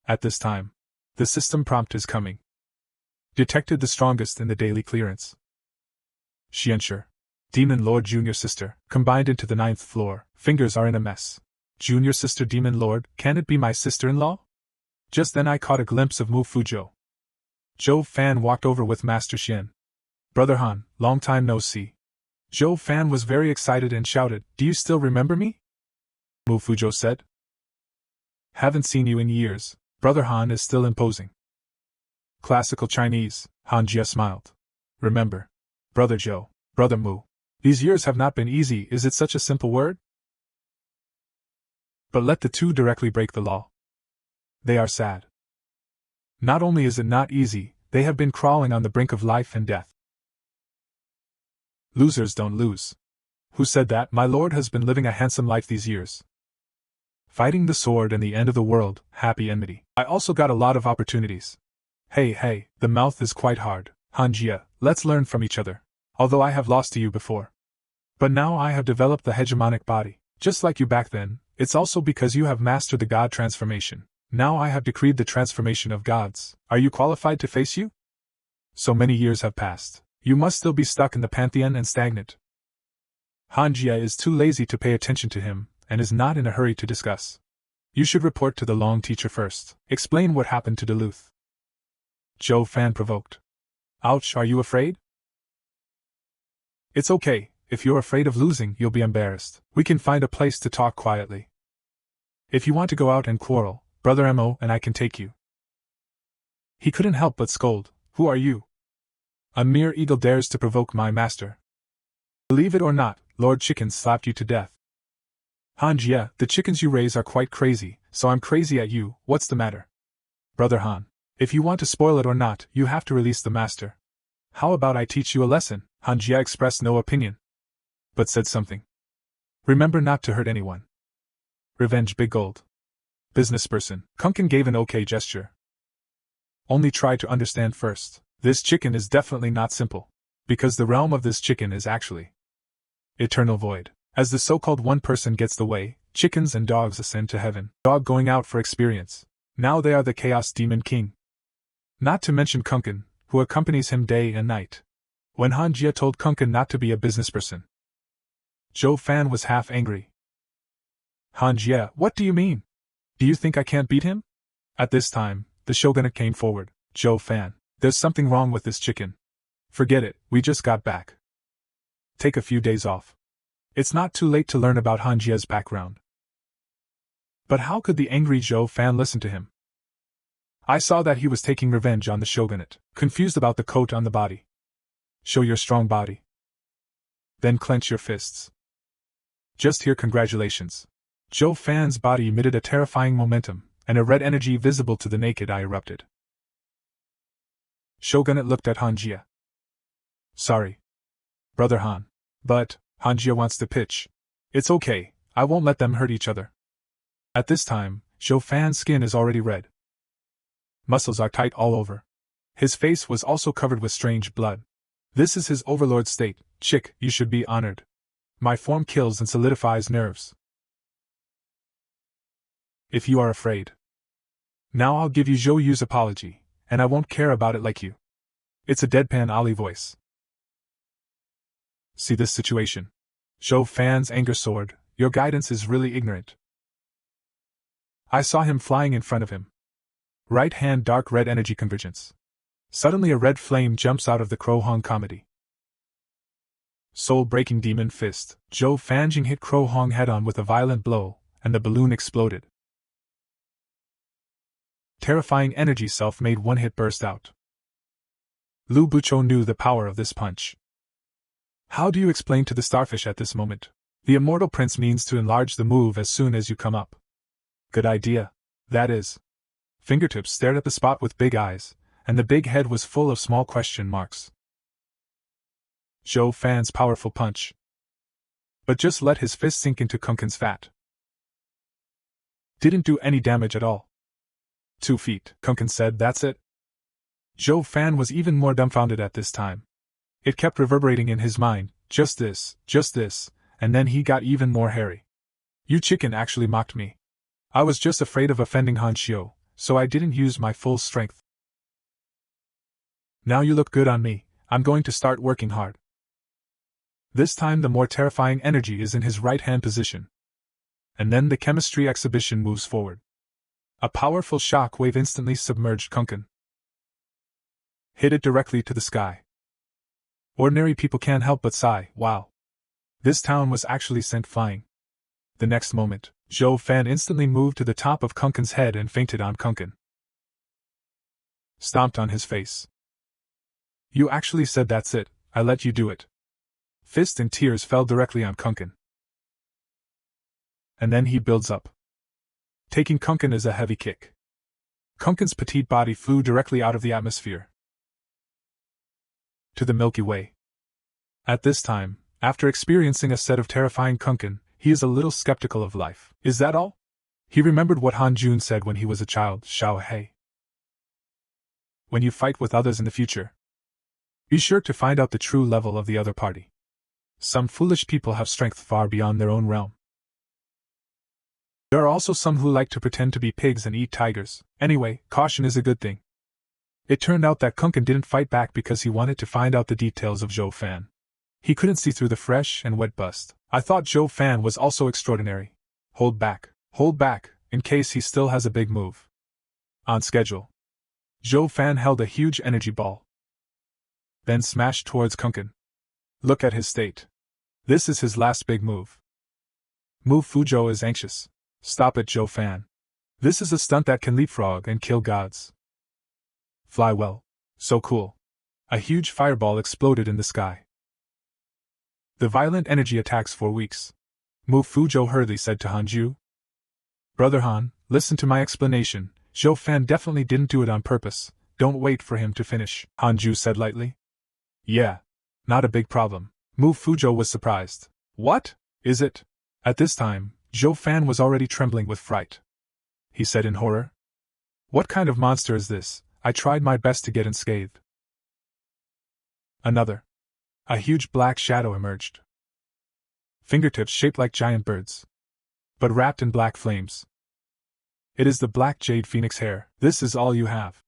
At this time, the system prompt is coming. Detected the strongest in the daily clearance. Xianshi, Demon Lord Junior Sister, combined into the 9th floor, fingers are in a mess. Junior Sister Demon Lord, can it be my sister-in-law? Just then I caught a glimpse of Mu Fuzhou. Zhou Fan walked over with Master Xian. Brother Han, long time no see. Zhou Fan was very excited and shouted, do you still remember me? Mu Fuzhou said. Haven't seen you in years. Brother Han is still imposing. Classical Chinese, Han Jie smiled. Remember. Brother Zhou, Brother Mu. These years have not been easy, is it such a simple word? But let the 2 directly break the law. They are sad. Not only is it not easy, they have been crawling on the brink of life and death. Losers don't lose. Who said that? My lord has been living a handsome life these years. Fighting the sword and the end of the world, happy enmity. I also got a lot of opportunities. Hey, the mouth is quite hard. Han Jie, let's learn from each other. Although I have lost to you before. But now I have developed the hegemonic body. Just like you back then, It's also because you have mastered the God transformation. Now I have decreed the transformation of gods. Are you qualified to face you? So many years have passed. You must still be stuck in the pantheon and stagnant. Han Jie is too lazy to pay attention to him, and is not in a hurry to discuss. You should report to the long teacher first. Explain what happened to Duluth. Zhou Fan provoked. Ouch, are you afraid? It's okay. If you're afraid of losing, you'll be embarrassed. We can find a place to talk quietly. If you want to go out and quarrel, Brother Mo and I can take you. He couldn't help but scold. Who are you? A mere eagle dares to provoke my master. Believe it or not, Lord Chicken slapped you to death. Han Jie, the chickens you raise are quite crazy, so I'm crazy at you. What's the matter? Brother Han, if you want to spoil it or not, you have to release the master. How about I teach you a lesson? Han Jie expressed no opinion, but said something. Remember not to hurt anyone. Revenge big gold. Businessperson. Kunkin gave an okay gesture. Only try to understand first. This chicken is definitely not simple. Because the realm of this chicken is actually eternal void. As the so-called one person gets the way, chickens and dogs ascend to heaven. Dog going out for experience. Now they are the Chaos Demon King. Not to mention Kunkin, who accompanies him day and night. When Han Jie told Kunkin not to be a businessperson, Zhou Fan was half angry. Han Jie, what do you mean? Do you think I can't beat him? At this time, the shogunate came forward. Zhou Fan, there's something wrong with this chicken. Forget it, we just got back. Take a few days off. It's not too late to learn about Han Jie's background. But how could the angry Zhou Fan listen to him? I saw that he was taking revenge on the shogunate, confused about the coat on the body. Show your strong body. Then clench your fists. Just hear congratulations. Zhou Fan's body emitted a terrifying momentum, and a red energy visible to the naked eye erupted. Shogunate looked at Han Jie. Sorry, Brother Han. But Han Jie wants to pitch. It's okay, I won't let them hurt each other. At this time, Zhou Fan's skin is already red. Muscles are tight all over. His face was also covered with strange blood. This is his overlord state. Chick, you should be honored. My form kills and solidifies nerves. If you are afraid. Now I'll give you Zhou Yu's apology, and I won't care about it like you. It's a deadpan Ali voice. See this situation. Zhou Fan's anger soared. Your guidance is really ignorant. I saw him flying in front of him. Right hand dark red energy convergence. Suddenly a red flame jumps out of the Crow Hong comedy. Soul-breaking demon fist. Zhou Fanjing hit Crow Hong head-on with a violent blow, and the balloon exploded. Terrifying energy self-made one-hit burst out. Lu Buchou knew the power of this punch. How do you explain to the starfish at this moment? The immortal prince means to enlarge the move as soon as you come up. Good idea. That is. Fingertips stared at the spot with big eyes, and the big head was full of small question marks. Zhou Fan's powerful punch. But just let his fist sink into Kunkin's fat. Didn't do any damage at all. 2 feet, Kunkin said, that's it? Zhou Fan was even more dumbfounded at this time. It kept reverberating in his mind, just this, and then he got even more hairy. You chicken actually mocked me. I was just afraid of offending Han Xiu, so I didn't use my full strength. Now you look good on me, I'm going to start working hard. This time the more terrifying energy is in his right-hand position. And then the chemistry exhibition moves forward. A powerful shock wave instantly submerged Kunkin. Hit it directly to the sky. Ordinary people can't help but sigh, wow. This town was actually sent flying. The next moment, Zhou Fan instantly moved to the top of Kunkin's head and fainted on Kunkin. Stomped on his face. You actually said that's it, I let you do it. Fist and tears fell directly on Kunkin. And then he builds up. Taking Kunkin is a heavy kick. Kunkin's petite body flew directly out of the atmosphere to the Milky Way. At this time, after experiencing a set of terrifying Kunkin, he is a little skeptical of life. Is that all? He remembered what Han Jun said when he was a child, Xiao Hei. When you fight with others in the future, be sure to find out the true level of the other party. Some foolish people have strength far beyond their own realm. There are also some who like to pretend to be pigs and eat tigers. Anyway, caution is a good thing. It turned out that Kunkin didn't fight back because he wanted to find out the details of Zhou Fan. He couldn't see through the fresh and wet bust. I thought Zhou Fan was also extraordinary. Hold back, in case he still has a big move. On schedule. Zhou Fan held a huge energy ball. Then smashed towards Kunkin. Look at his state. This is his last big move. Move Fuzhou is anxious. Stop it, Zhou Fan. This is a stunt that can leapfrog and kill gods. Fly well. So cool. A huge fireball exploded in the sky. The violent energy attacks for weeks. Move Fuzhou hurriedly said to Hanju. Brother Han, listen to my explanation. Zhou Fan definitely didn't do it on purpose. Don't wait for him to finish, Hanju said lightly. Yeah. Not a big problem. Move Fuzhou was surprised. What? Is it? At this time, Zhou Fan was already trembling with fright. He said in horror. What kind of monster is this? I tried my best to get unscathed. Another. A huge black shadow emerged. Fingertips shaped like giant birds, but wrapped in black flames. It is the black jade phoenix hair. This is all you have.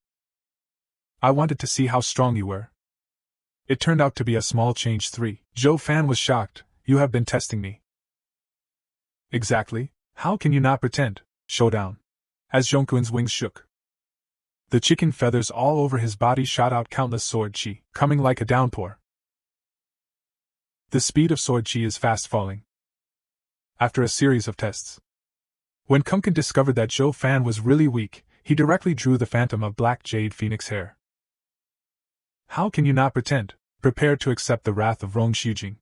I wanted to see how strong you were. It turned out to be a small change 3. Zhou Fan was shocked. You have been testing me. Exactly. How can you not pretend? Showdown. As Zhongquin's wings shook. The chicken feathers all over his body shot out countless sword chi, coming like a downpour. The speed of sword chi is fast falling. After a series of tests. When Kunkin discovered that Zhou Fan was really weak, he directly drew the phantom of black jade phoenix hair. How can you not pretend? Prepare to accept the wrath of Rongshu Jing.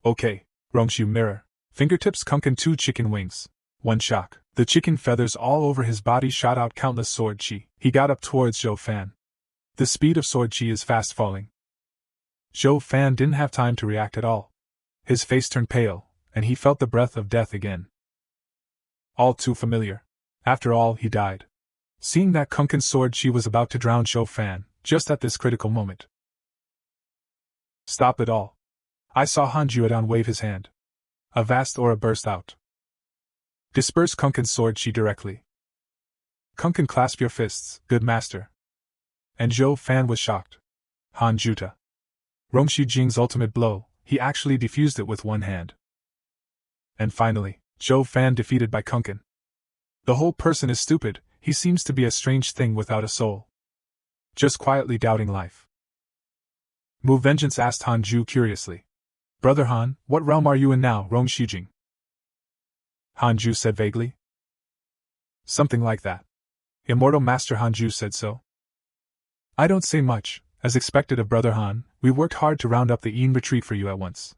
Okay, Rongshu mirror. Fingertips Kunkin 2 chicken wings. 1 shock. The chicken feathers all over his body shot out countless sword chi. He got up towards Zhou Fan. The speed of sword chi is fast falling. Zhou Fan didn't have time to react at all. His face turned pale, and he felt the breath of death again. All too familiar. After all, he died. Seeing that Kunkin's sword chi was about to drown Zhou Fan, just at this critical moment. Stop it all. I saw Han Juedan wave his hand. A vast aura burst out. Disperse Kunkin's sword chi directly. Kunkin, clasp your fists, good master. And Zhou Fan was shocked. Han Juta. Rongshu Jing's ultimate blow, he actually defused it with one hand. And finally, Zhou Fan defeated by Kunkin. The whole person is stupid, he seems to be a strange thing without a soul. Just quietly doubting life. Mu Vengeance asked Han Ju curiously. Brother Han, what realm are you in now, Rongshu Jing? Han Ju said vaguely. Something like that. Immortal Master Han Ju said so. I don't say much. As expected of Brother Han, we worked hard to round up the Yin retreat for you at once.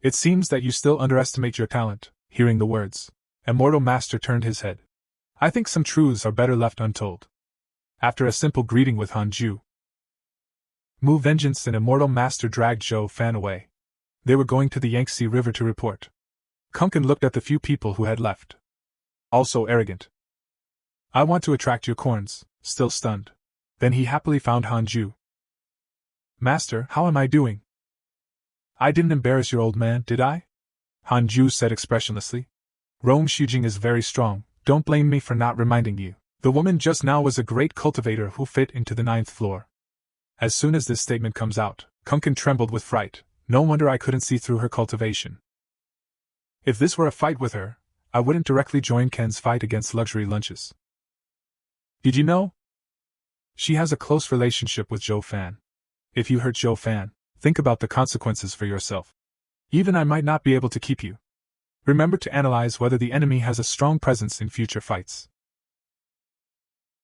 It seems that you still underestimate your talent. Hearing the words, Immortal Master turned his head. I think some truths are better left untold. After a simple greeting with Han Ju, Mu Vengeance and Immortal Master dragged Zhou Fan away. They were going to the Yangtze River to report. Kunkin looked at the few people who had left. Also arrogant. I want to attract your corns, still stunned. Then he happily found Han Ju. Master, how am I doing? I didn't embarrass your old man, did I? Han Ju said expressionlessly. Rongshu Jing is very strong, don't blame me for not reminding you. The woman just now was a great cultivator who fit into the 9th floor. As soon as this statement comes out, Kunkin trembled with fright. No wonder I couldn't see through her cultivation. If this were a fight with her, I wouldn't directly join Ken's fight against luxury lunches. Did you know? She has a close relationship with Zhou Fan. If you hurt Zhou Fan, think about the consequences for yourself. Even I might not be able to keep you. Remember to analyze whether the enemy has a strong presence in future fights.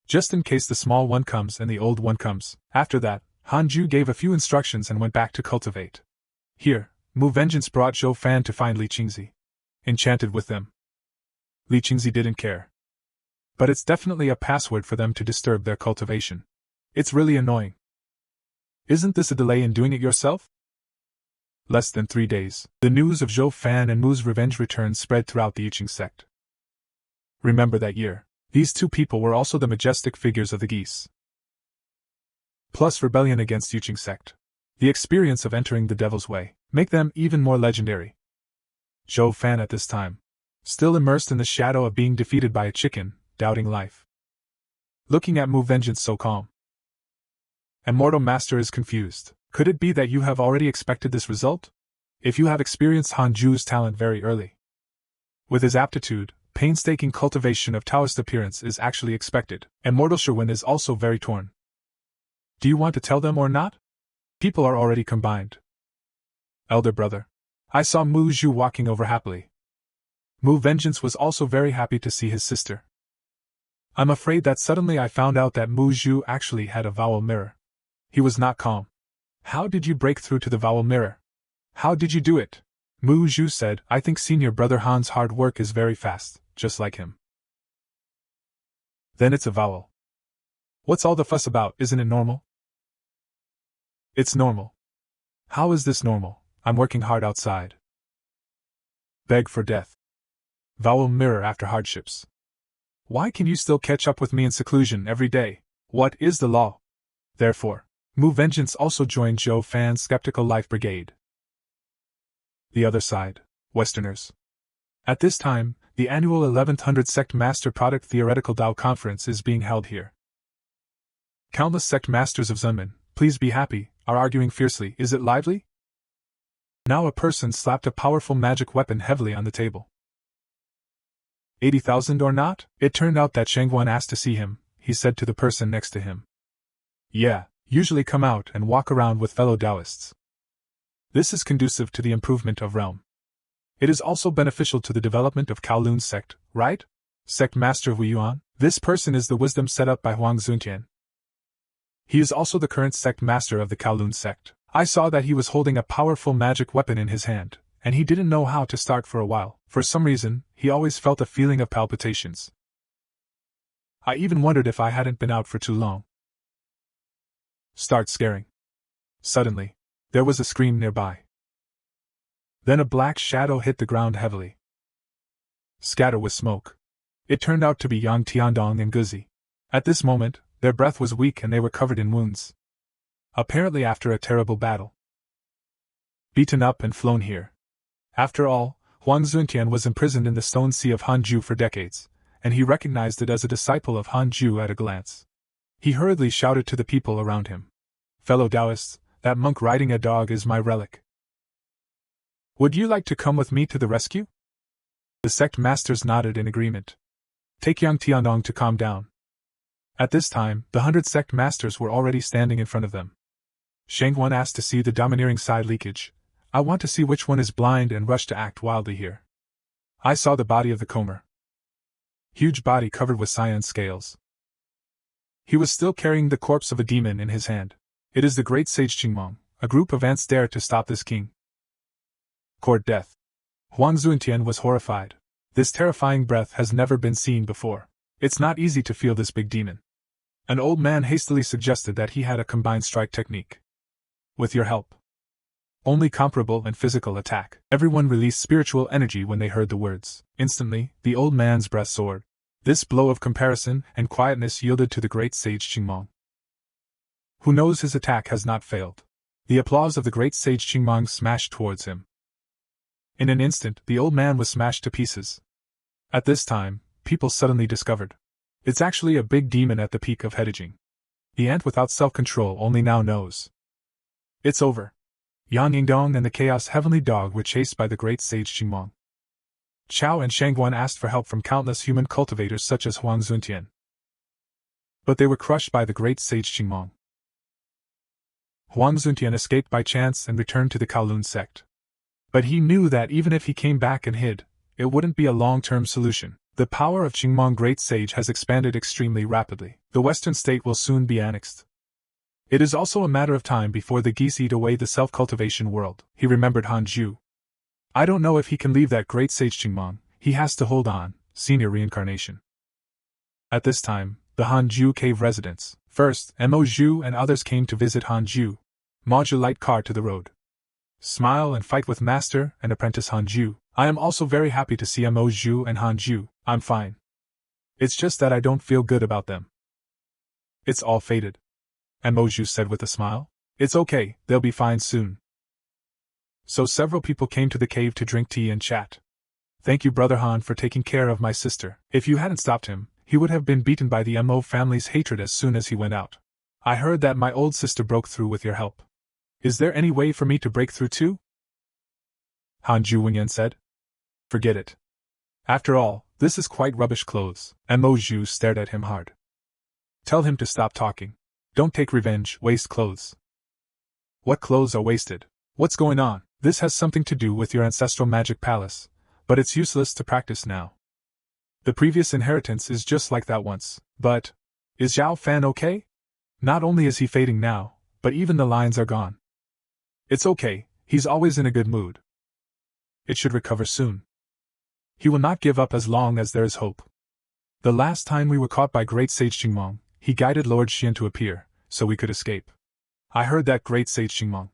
Just in case the small one comes and the old one comes. After that, Han Ju gave a few instructions and went back to Cultivate. Here, Mu Vengeance brought Zhou Fan to find Li Qingzi. Enchanted with them. Li Qingzi didn't care. But it's definitely a password for them to disturb their cultivation. It's really annoying. Isn't this a delay in doing it yourself? Less than 3 days, the news of Zhou Fan and Mu's revenge return spread throughout the Yiqing sect. Remember that year, these two people were also the majestic figures of the geese. Plus rebellion against Yiqing sect. The experience of entering the Devil's Way make them even more legendary. Zhou Fan at this time, still immersed in the shadow of being defeated by a chicken, doubting life. Looking at Mu Vengeance so calm. Immortal Master is confused. Could it be that you have already expected this result? If you have experienced Han Ju's talent very early. With his aptitude, painstaking cultivation of Taoist appearance is actually expected. Immortal Sherwin is also very torn. Do you want to tell them or not? People are already combined. Elder brother. I saw Mu Zhu walking over happily. Mu Vengeance was also very happy to see his sister. I'm afraid that suddenly I found out that Mu Zhu actually had a vowel mirror. He was not calm. How did you break through to the vowel mirror? How did you do it? Mu Zhu said, I think senior brother Han's hard work is very fast, just like him. Then it's a vowel. What's all the fuss about, isn't it normal? It's normal. How is this normal? I'm working hard outside. Beg for death. Vowel mirror after hardships. Why can you still catch up with me in seclusion every day? What is the law? Therefore, Mu Vengeance also joined Zhou Fan's skeptical life brigade. The other side, Westerners. At this time, the annual 1100 Sect Master Product Theoretical Tao Conference is being held here. Countless Sect Masters of Zunman, please be happy, are arguing fiercely. Is it lively? Now a person slapped a powerful magic weapon heavily on the table. 80,000 or not? It turned out that Shangguan asked to see him, he said to the person next to him. Yeah, usually come out and walk around with fellow Taoists. This is conducive to the improvement of realm. It is also beneficial to the development of Kowloon's sect, right? Sect Master Wu Yuan? This person is the wisdom set up by Huang Zuntian. He is also the current sect master of the Kowloon sect. I saw that he was holding a powerful magic weapon in his hand, and he didn't know how to start for a while. For some reason, he always felt a feeling of palpitations. I even wondered if I hadn't been out for too long. Start scaring. Suddenly, there was a scream nearby. Then a black shadow hit the ground heavily. Scatter with smoke. It turned out to be Yang Tiandong and Guzi. At this moment, their breath was weak and they were covered in wounds. Apparently after a terrible battle. Beaten up and flown here. After all, Huang Zuntian was imprisoned in the Stone Sea of Hanju for decades, and he recognized it as a disciple of Hanju at a glance. He hurriedly shouted to the people around him. Fellow Taoists, that monk riding a dog is my relic. Would you like to come with me to the rescue? The sect masters nodded in agreement. Take Yang Tiandong to calm down. At this time, the 100 sect masters were already standing in front of them. Shangguan asked to see the domineering side leakage. I want to see which one is blind and rushed to act wildly here. I saw the body of the comber. Huge body covered with cyan scales. He was still carrying the corpse of a demon in his hand. It is the great sage Qingmong. A group of ants dare to stop this king. Court death. Huang Zuntian was horrified. This terrifying breath has never been seen before. It's not easy to feel this big demon. An old man hastily suggested that he had a combined strike technique. With your help. Only comparable and physical attack. Everyone released spiritual energy when they heard the words. Instantly, the old man's breath soared. This blow of comparison and quietness yielded to the great sage Qingmong. Who knows his attack has not failed. The applause of the great sage Qingmong smashed towards him. In an instant, the old man was smashed to pieces. At this time, people suddenly discovered. It's actually a big demon at the peak of Hedijing. The ant without self-control only now knows. It's over. Yang Yingdong and the Chaos Heavenly Dog were chased by the great sage Qingmong. Chao and Shangguan asked for help from countless human cultivators such as Huang Zuntian. But they were crushed by the great sage Qingmong. Huang Zuntian escaped by chance and returned to the Kowloon sect. But he knew that even if he came back and hid, it wouldn't be a long-term solution. The power of Qingmong Great Sage has expanded extremely rapidly. The western state will soon be annexed. It is also a matter of time before the geese eat away the self-cultivation world. He remembered Hanju. I don't know if he can leave that great sage Qingmong. He has to hold on. Senior reincarnation. At this time, the Hanju cave residents. First, Mo Zhu and others came to visit Hanju. Module light car to the road. Smile and fight with Master and Apprentice Hanju. I am also very happy to see Mo Zhu and Hanju. I'm fine. It's just that I don't feel good about them. It's all faded. Mo Zhu said with a smile. It's okay, they'll be fine soon. So several people came to the cave to drink tea and chat. Thank you, Brother Han, for taking care of my sister. If you hadn't stopped him, he would have been beaten by the Mo family's hatred as soon as he went out. I heard that my old sister broke through with your help. Is there any way for me to break through too? Han Ju Wenyan said. Forget it. After all, this is quite rubbish clothes. Mo Ju stared at him hard. Tell him to stop talking. Don't take revenge, waste clothes. What clothes are wasted? What's going on? This has something to do with your ancestral magic palace, but it's useless to practice now. The previous inheritance is just like that once, but is Zhao Fan okay? Not only is he fading now, but even the lines are gone. It's okay, he's always in a good mood. It should recover soon. He will not give up as long as there is hope. The last time we were caught by Great Sage Qingmong, he guided Lord Xian to appear, so we could escape. I heard that Great Sage Qingmong.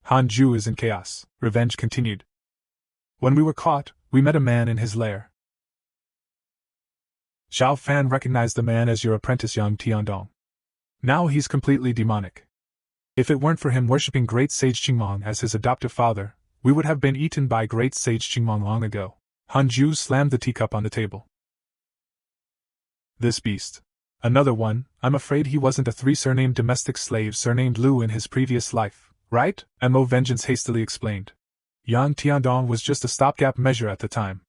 Han Ju is in chaos, Revenge continued. When we were caught, we met a man in his lair. Zhao Fan recognized the man as your apprentice Yang Tiandong. Now he's completely demonic. If it weren't for him worshipping Great Sage Qingmong as his adoptive father, we would have been eaten by Great Sage Qingmong long ago. Han Ju slammed the teacup on the table. This beast. Another one. I'm afraid he wasn't a three-surnamed domestic slave surnamed Lu in his previous life, right? Mo Vengeance hastily explained. Yang Tiandong was just a stopgap measure at the time.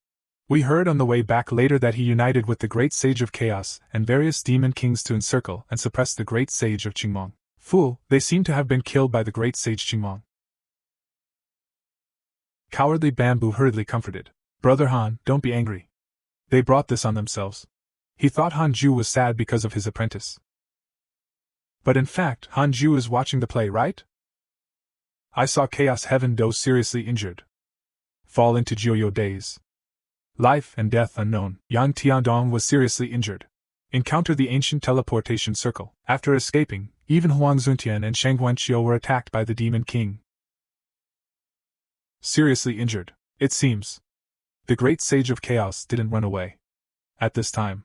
We heard on the way back later that he united with the Great Sage of Chaos and various demon kings to encircle and suppress the Great Sage of Qingmong. Fool, they seem to have been killed by the Great Sage Qingmong. Cowardly Bamboo hurriedly comforted. Brother Han, don't be angry. They brought this on themselves. He thought Han Ju was sad because of his apprentice. But in fact, Han Ju is watching the play, right? I saw Chaos Heaven Do seriously injured. Fall into Jiuyo days. Life and death unknown. Yang Tiandong was seriously injured. Encountered the ancient teleportation circle. After escaping, even Huang Zuntian and Shang Guanqiu were attacked by the Demon King. Seriously injured, it seems. The Great Sage of Chaos didn't run away. At this time,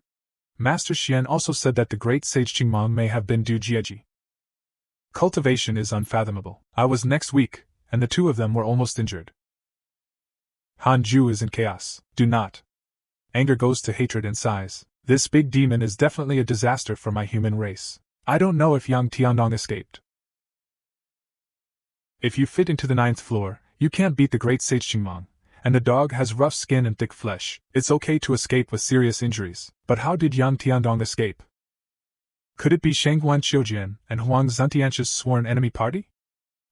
Master Xian also said that the Great Sage Qingmong may have been Du Jieji. Cultivation is unfathomable. I was next week, and the two of them were almost injured. Han Ju is in chaos. Do not. Anger goes to hatred and sighs. This big demon is definitely a disaster for my human race. I don't know if Yang Tiandong escaped. If you fit into the 9th floor, you can't beat the Great Sage Qingmong, and the dog has rough skin and thick flesh. It's okay to escape with serious injuries, but how did Yang Tiandong escape? Could it be Shangguan Qiujian and Huang Zuntian's sworn enemy party?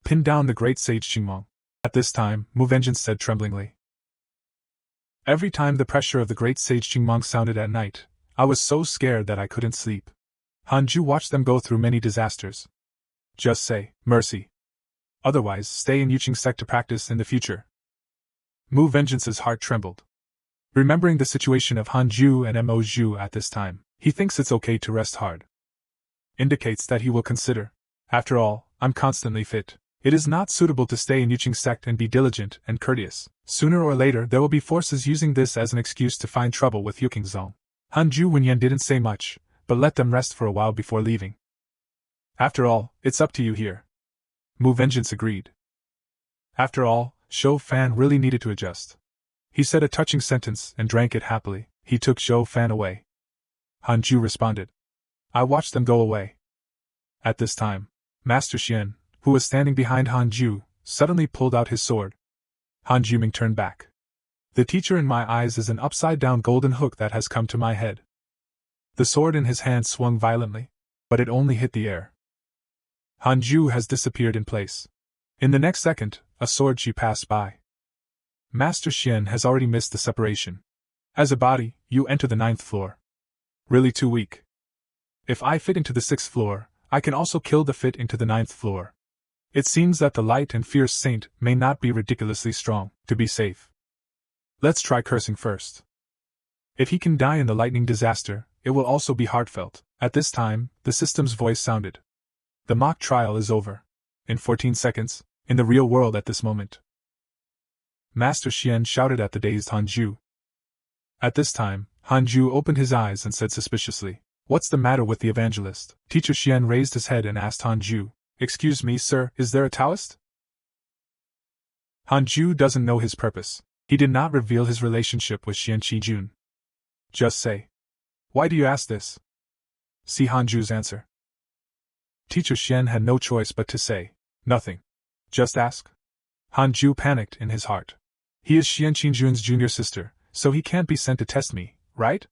Pin down the Great Sage Qingmong. At this time, Mu Vengeance said tremblingly. Every time the pressure of the Great Sage Qingmong sounded at night, I was so scared that I couldn't sleep. Han Ju watched them go through many disasters. Just say, mercy. Otherwise, stay in Yuqing Sect to practice in the future. Mu Vengeance's heart trembled. Remembering the situation of Han Ju and Mo Ju at this time, he thinks it's okay to rest hard. Indicates that he will consider. After all, I'm constantly fit. It is not suitable to stay in Yuqing Sect and be diligent and courteous. Sooner or later there will be forces using this as an excuse to find trouble with Yuqing Zong. Han Ju Wenyan didn't say much, but let them rest for a while before leaving. After all, it's up to you here. Mu Vengeance agreed. After all, Shou Fan really needed to adjust. He said a touching sentence and drank it happily. He took Shou Fan away. Han Ju responded. I watched them go away. At this time, Master Xian, who was standing behind Han Ju, suddenly pulled out his sword. Han Juming turned back. The teacher in my eyes is an upside-down golden hook that has come to my head. The sword in his hand swung violently, but it only hit the air. Han Ju has disappeared in place. In the next second, a sword she passed by. Master Xian has already missed the separation. As a body, you enter the 9th floor. Really too weak. If I fit into the 6th floor, I can also kill the fit into the 9th floor. It seems that the light and fierce saint may not be ridiculously strong, to be safe. Let's try cursing first. If he can die in the lightning disaster, it will also be heartfelt. At this time, the system's voice sounded. The mock trial is over. In 14 seconds, in the real world at this moment. Master Xian shouted at the dazed Han Ju. At this time, Han Ju opened his eyes and said suspiciously, What's the matter with the evangelist? Teacher Xian raised his head and asked Han Ju, Excuse me, sir, is there a Taoist? Hanju doesn't know his purpose. He did not reveal his relationship with Xian Qijun. Just say. Why do you ask this? See Hanju's answer. Teacher Xian had no choice but to say, nothing. Just ask. Hanju panicked in his heart. He is Xian Qijun's junior sister, so he can't be sent to test me, right?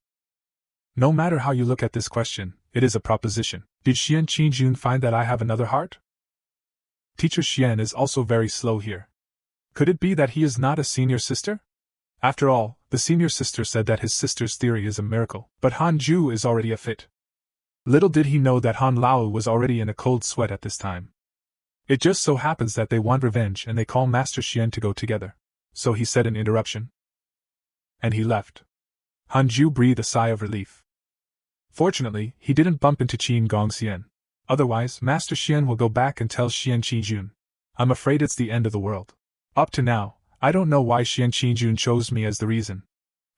No matter how you look at this question, it is a proposition. Did Xian Qijun find that I have another heart? Teacher Xian is also very slow here. Could it be that he is not a senior sister? After all, the senior sister said that his sister's theory is a miracle, but Hanju is already a fit. Little did he know that Han Lao was already in a cold sweat at this time. It just so happens that they want revenge and they call Master Xian to go together. So he said an interruption. And he left. Hanju breathed a sigh of relief. Fortunately, he didn't bump into Qin Gongxian. Otherwise, Master Xian will go back and tell Xian Qijun. I'm afraid it's the end of the world. Up to now, I don't know why Xian Qijun chose me as the reason.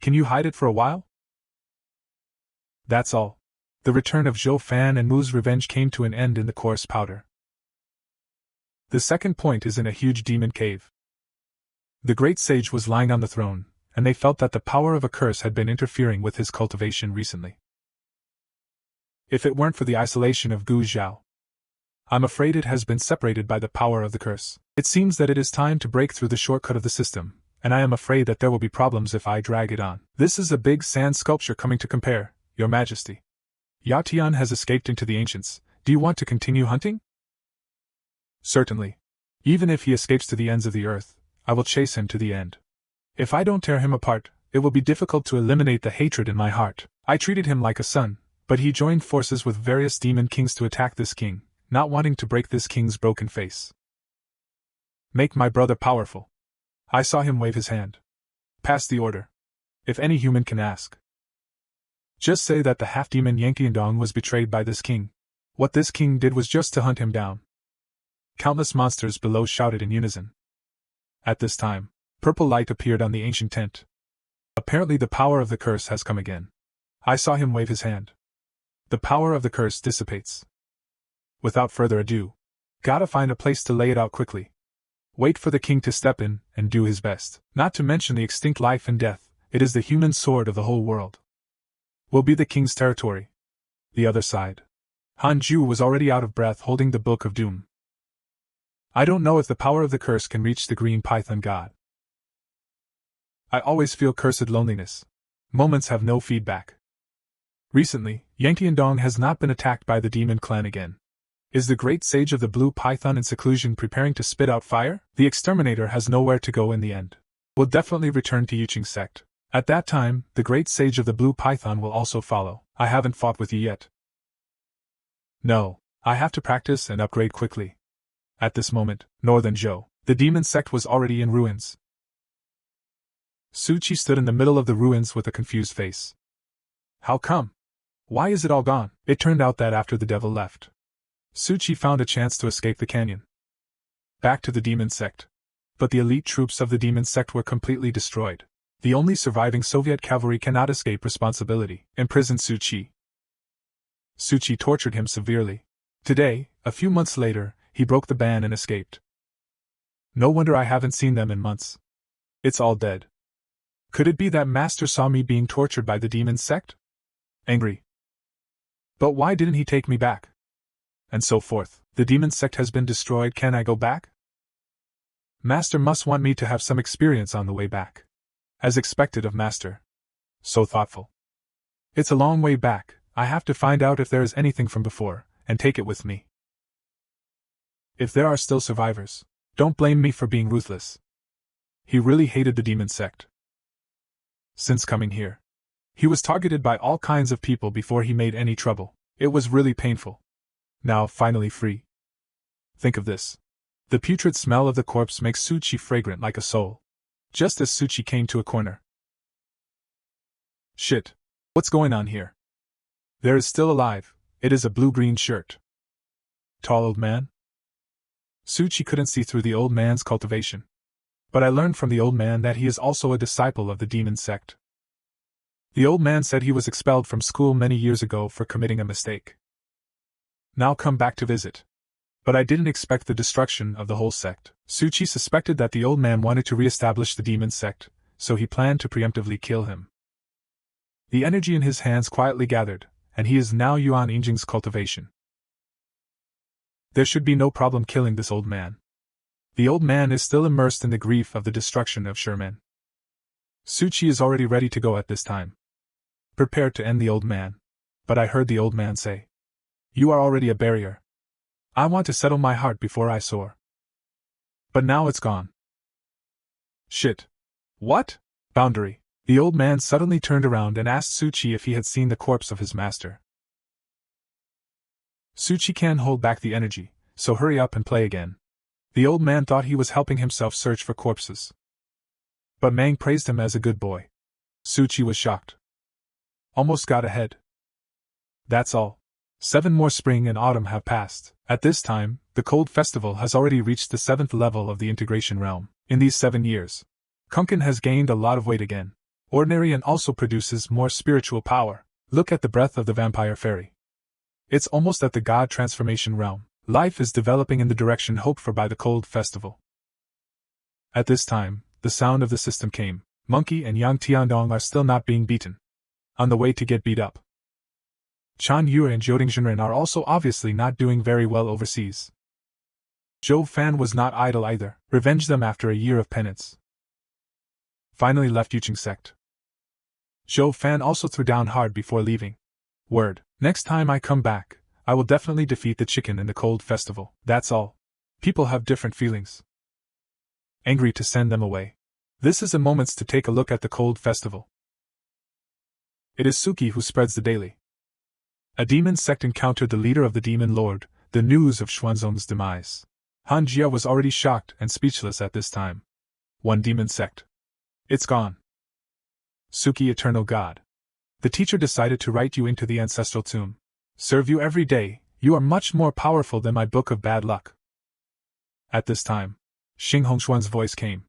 Can you hide it for a while? That's all. The return of Zhou Fan and Mu's revenge came to an end in the coarse powder. The second point is in a huge demon cave. The great sage was lying on the throne, and they felt that the power of a curse had been interfering with his cultivation recently. If it weren't for the isolation of Gu Zhao, I'm afraid it has been separated by the power of the curse. It seems that it is time to break through the shortcut of the system, and I am afraid that there will be problems if I drag it on. This is a big sand sculpture coming to compare, Your Majesty. Yatian has escaped into the ancients. Do you want to continue hunting? Certainly. Even if he escapes to the ends of the earth, I will chase him to the end. If I don't tear him apart, it will be difficult to eliminate the hatred in my heart. I treated him like a son, but he joined forces with various demon kings to attack this king, not wanting to break this king's broken face. Make my brother powerful. I saw him wave his hand. Pass the order. If any human can ask. Just say that the half-demon Yanqiandong was betrayed by this king. What this king did was just to hunt him down. Countless monsters below shouted in unison. At this time, purple light appeared on the ancient tent. Apparently the power of the curse has come again. I saw him wave his hand. The power of the curse dissipates. Without further ado, gotta find a place to lay it out quickly. Wait for the king to step in and do his best. Not to mention the extinct life and death, it is the human sword of the whole world. Will be the king's territory. The other side. Hanju was already out of breath holding the Book of Doom. I don't know if the power of the curse can reach the green python god. I always feel cursed loneliness. Moments have no feedback. Recently, Yanqiandong has not been attacked by the demon clan again. Is the great sage of the blue python in seclusion preparing to spit out fire? The exterminator has nowhere to go in the end. Will definitely return to Yuqing sect. At that time, the great sage of the blue python will also follow. I haven't fought with you yet. No, I have to practice and upgrade quickly. At this moment, Northern Zhou, the demon sect was already in ruins. Su Qi stood in the middle of the ruins with a confused face. How come? Why is it all gone? It turned out that after the devil left, Su Qi found a chance to escape the canyon. Back to the demon sect. But the elite troops of the demon sect were completely destroyed. The only surviving Soviet cavalry cannot escape responsibility. Imprisoned Su Qi. Su Qi tortured him severely. Today, a few months later, he broke the ban and escaped. No wonder I haven't seen them in months. It's all dead. Could it be that Master saw me being tortured by the demon sect? Angry. But why didn't he take me back? And so forth. The demon sect has been destroyed, can I go back? Master must want me to have some experience on the way back. As expected of Master. So thoughtful. It's a long way back, I have to find out if there is anything from before, and take it with me. If there are still survivors, don't blame me for being ruthless. He really hated the demon sect. Since coming here, he was targeted by all kinds of people before he made any trouble. It was really painful. Now finally free. Think of this. The putrid smell of the corpse makes Su Qi fragrant like a soul. Just as Su Qi came to a corner. Shit. What's going on here? There is still alive. It is a blue-green shirt. Tall old man? Su Qi couldn't see through the old man's cultivation. But I learned from the old man that he is also a disciple of the demon sect. The old man said he was expelled from school many years ago for committing a mistake. Now come back to visit. But I didn't expect the destruction of the whole sect. Suchi suspected that the old man wanted to re-establish the demon sect, so he planned to preemptively kill him. The energy in his hands quietly gathered, and he is now Yuan Yingjing's cultivation. There should be no problem killing this old man. The old man is still immersed in the grief of the destruction of Sherman. Suchi is already ready to go at this time, prepared to end the old man. But I heard the old man say, "You are already a barrier. I want to settle my heart before I soar. But now it's gone." Shit. What? Boundary. The old man suddenly turned around and asked Suchi if he had seen the corpse of his master. Suchi can't hold back the energy, so hurry up and play again. The old man thought he was helping himself search for corpses. But Mang praised him as a good boy. Suchi was shocked. Almost got ahead. That's all. 7 more spring and autumn have passed. At this time, the Cold Festival has already reached the 7th level of the integration realm. In these 7 years, Kunkin has gained a lot of weight again. Ordinary and also produces more spiritual power. Look at the breath of the vampire fairy. It's almost at the god transformation realm. Life is developing in the direction hoped for by the Cold Festival. At this time, the sound of the system came. Monkey and Yang Tiandong are still not being beaten. On the way to get beat up. Chan Yu and Jioding Zhenren are also obviously not doing very well overseas. Zhou Fan was not idle either, revenged them after a year of penance. Finally left Yuqing sect. Zhou Fan also threw down hard before leaving. Word, next time I come back, I will definitely defeat the chicken in the Cold Festival. That's all. People have different feelings. Angry to send them away. This is a moment to take a look at the Cold Festival. It is Suki who spreads the daily. A demon sect encountered the leader of the demon lord, the news of Xuanzong's demise. Han Jia was already shocked and speechless at this time. One demon sect. It's gone. Suki, eternal god. The teacher decided to write you into the ancestral tomb. Serve you every day, you are much more powerful than my book of bad luck. At this time, Xing Hongxuan's voice came.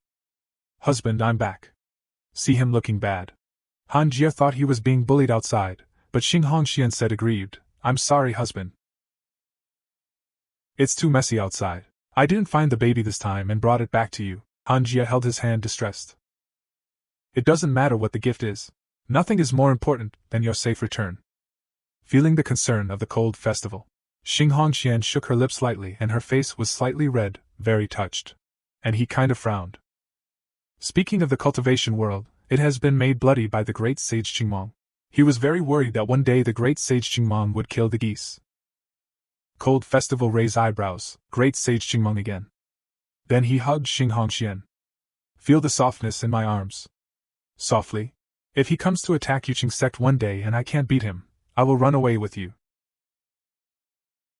Husband, I'm back. See him looking bad. Han Jia thought he was being bullied outside, but Xing Hongxian said aggrieved, I'm sorry, husband. It's too messy outside. I didn't find the baby this time and brought it back to you. Han Jia held his hand distressed. It doesn't matter what the gift is. Nothing is more important than your safe return. Feeling the concern of the Cold Festival, Xing Hongxian shook her lips slightly and her face was slightly red, very touched. And he kind of frowned. Speaking of the cultivation world, it has been made bloody by the great sage Qingmong. He was very worried that one day the great sage Qingmong would kill the geese. Cold Festival raised eyebrows, great sage Qingmong again. Then he hugged Xing Hongxian. Feel the softness in my arms. Softly. If he comes to attack Yuqing sect one day and I can't beat him, I will run away with you.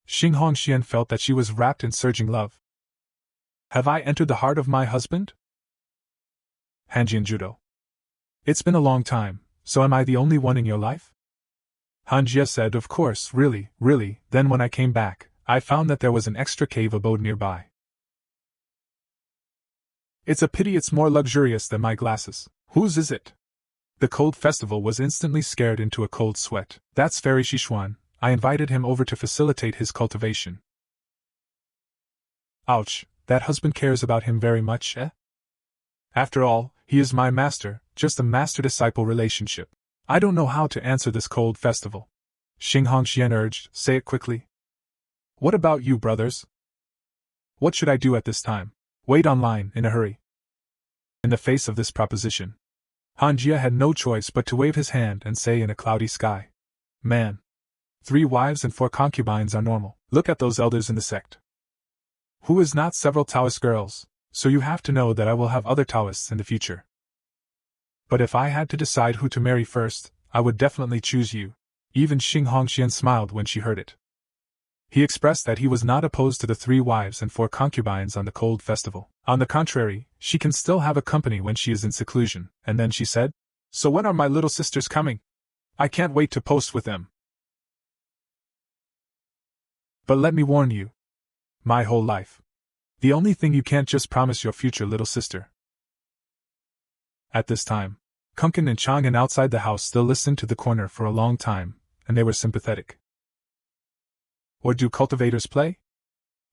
Xing Hongxian felt that she was wrapped in surging love. Have I entered the heart of my husband? Hanjian Judo. It's been a long time, so am I the only one in your life? Han Jia said, of course, really. Then when I came back, I found that there was an extra cave abode nearby. It's a pity it's more luxurious than my glasses. Whose is it? The Cold Festival was instantly scared into a cold sweat. That's Fairy Xishuan. I invited him over to facilitate his cultivation. Ouch, that husband cares about him very much, eh? After all, he is my master, just a master-disciple relationship. I don't know how to answer this Cold Festival. Xing Hongxian urged, say it quickly. What about you, brothers? What should I do at this time? Wait online, in a hurry. In the face of this proposition, Han Jia had no choice but to wave his hand and say in a cloudy sky. Man. 3 wives and 4 concubines are normal. Look at those elders in the sect. Who is not several Taoist girls, so you have to know that I will have other Taoists in the future. But if I had to decide who to marry first, I would definitely choose you. Even Xing Hongxian smiled when she heard it. He expressed that he was not opposed to the 3 wives and 4 concubines on the Cold Festival. On the contrary, she can still have a company when she is in seclusion, and then she said, so when are my little sisters coming? I can't wait to post with them. But let me warn you. My whole life. The only thing you can't just promise your future little sister. At this time, Kunkin and Chang'an outside the house still listened to the corner for a long time, and they were sympathetic. Or do cultivators play?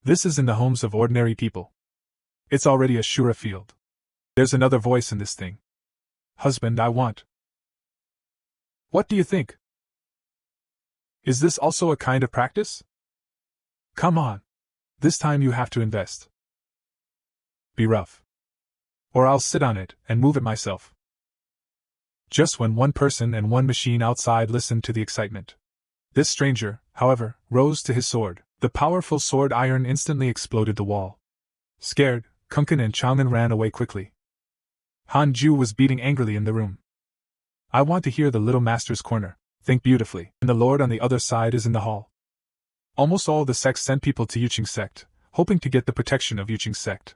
This is in the homes of ordinary people. It's already a sure field. There's another voice in this thing. Husband, I want. What do you think? Is this also a kind of practice? Come on. This time you have to invest. Be rough. Or I'll sit on it and move it myself. Just when one person and one machine outside listened to the excitement. This stranger, however, rose to his sword. The powerful sword iron instantly exploded the wall. Scared, Kunkin and Chang'an ran away quickly. Han Ju was beating angrily in the room. I want to hear the little master's corner. Think beautifully. And the Lord on the other side is in the hall. Almost all the sects sent people to Yuqing Sect, hoping to get the protection of Yuqing Sect.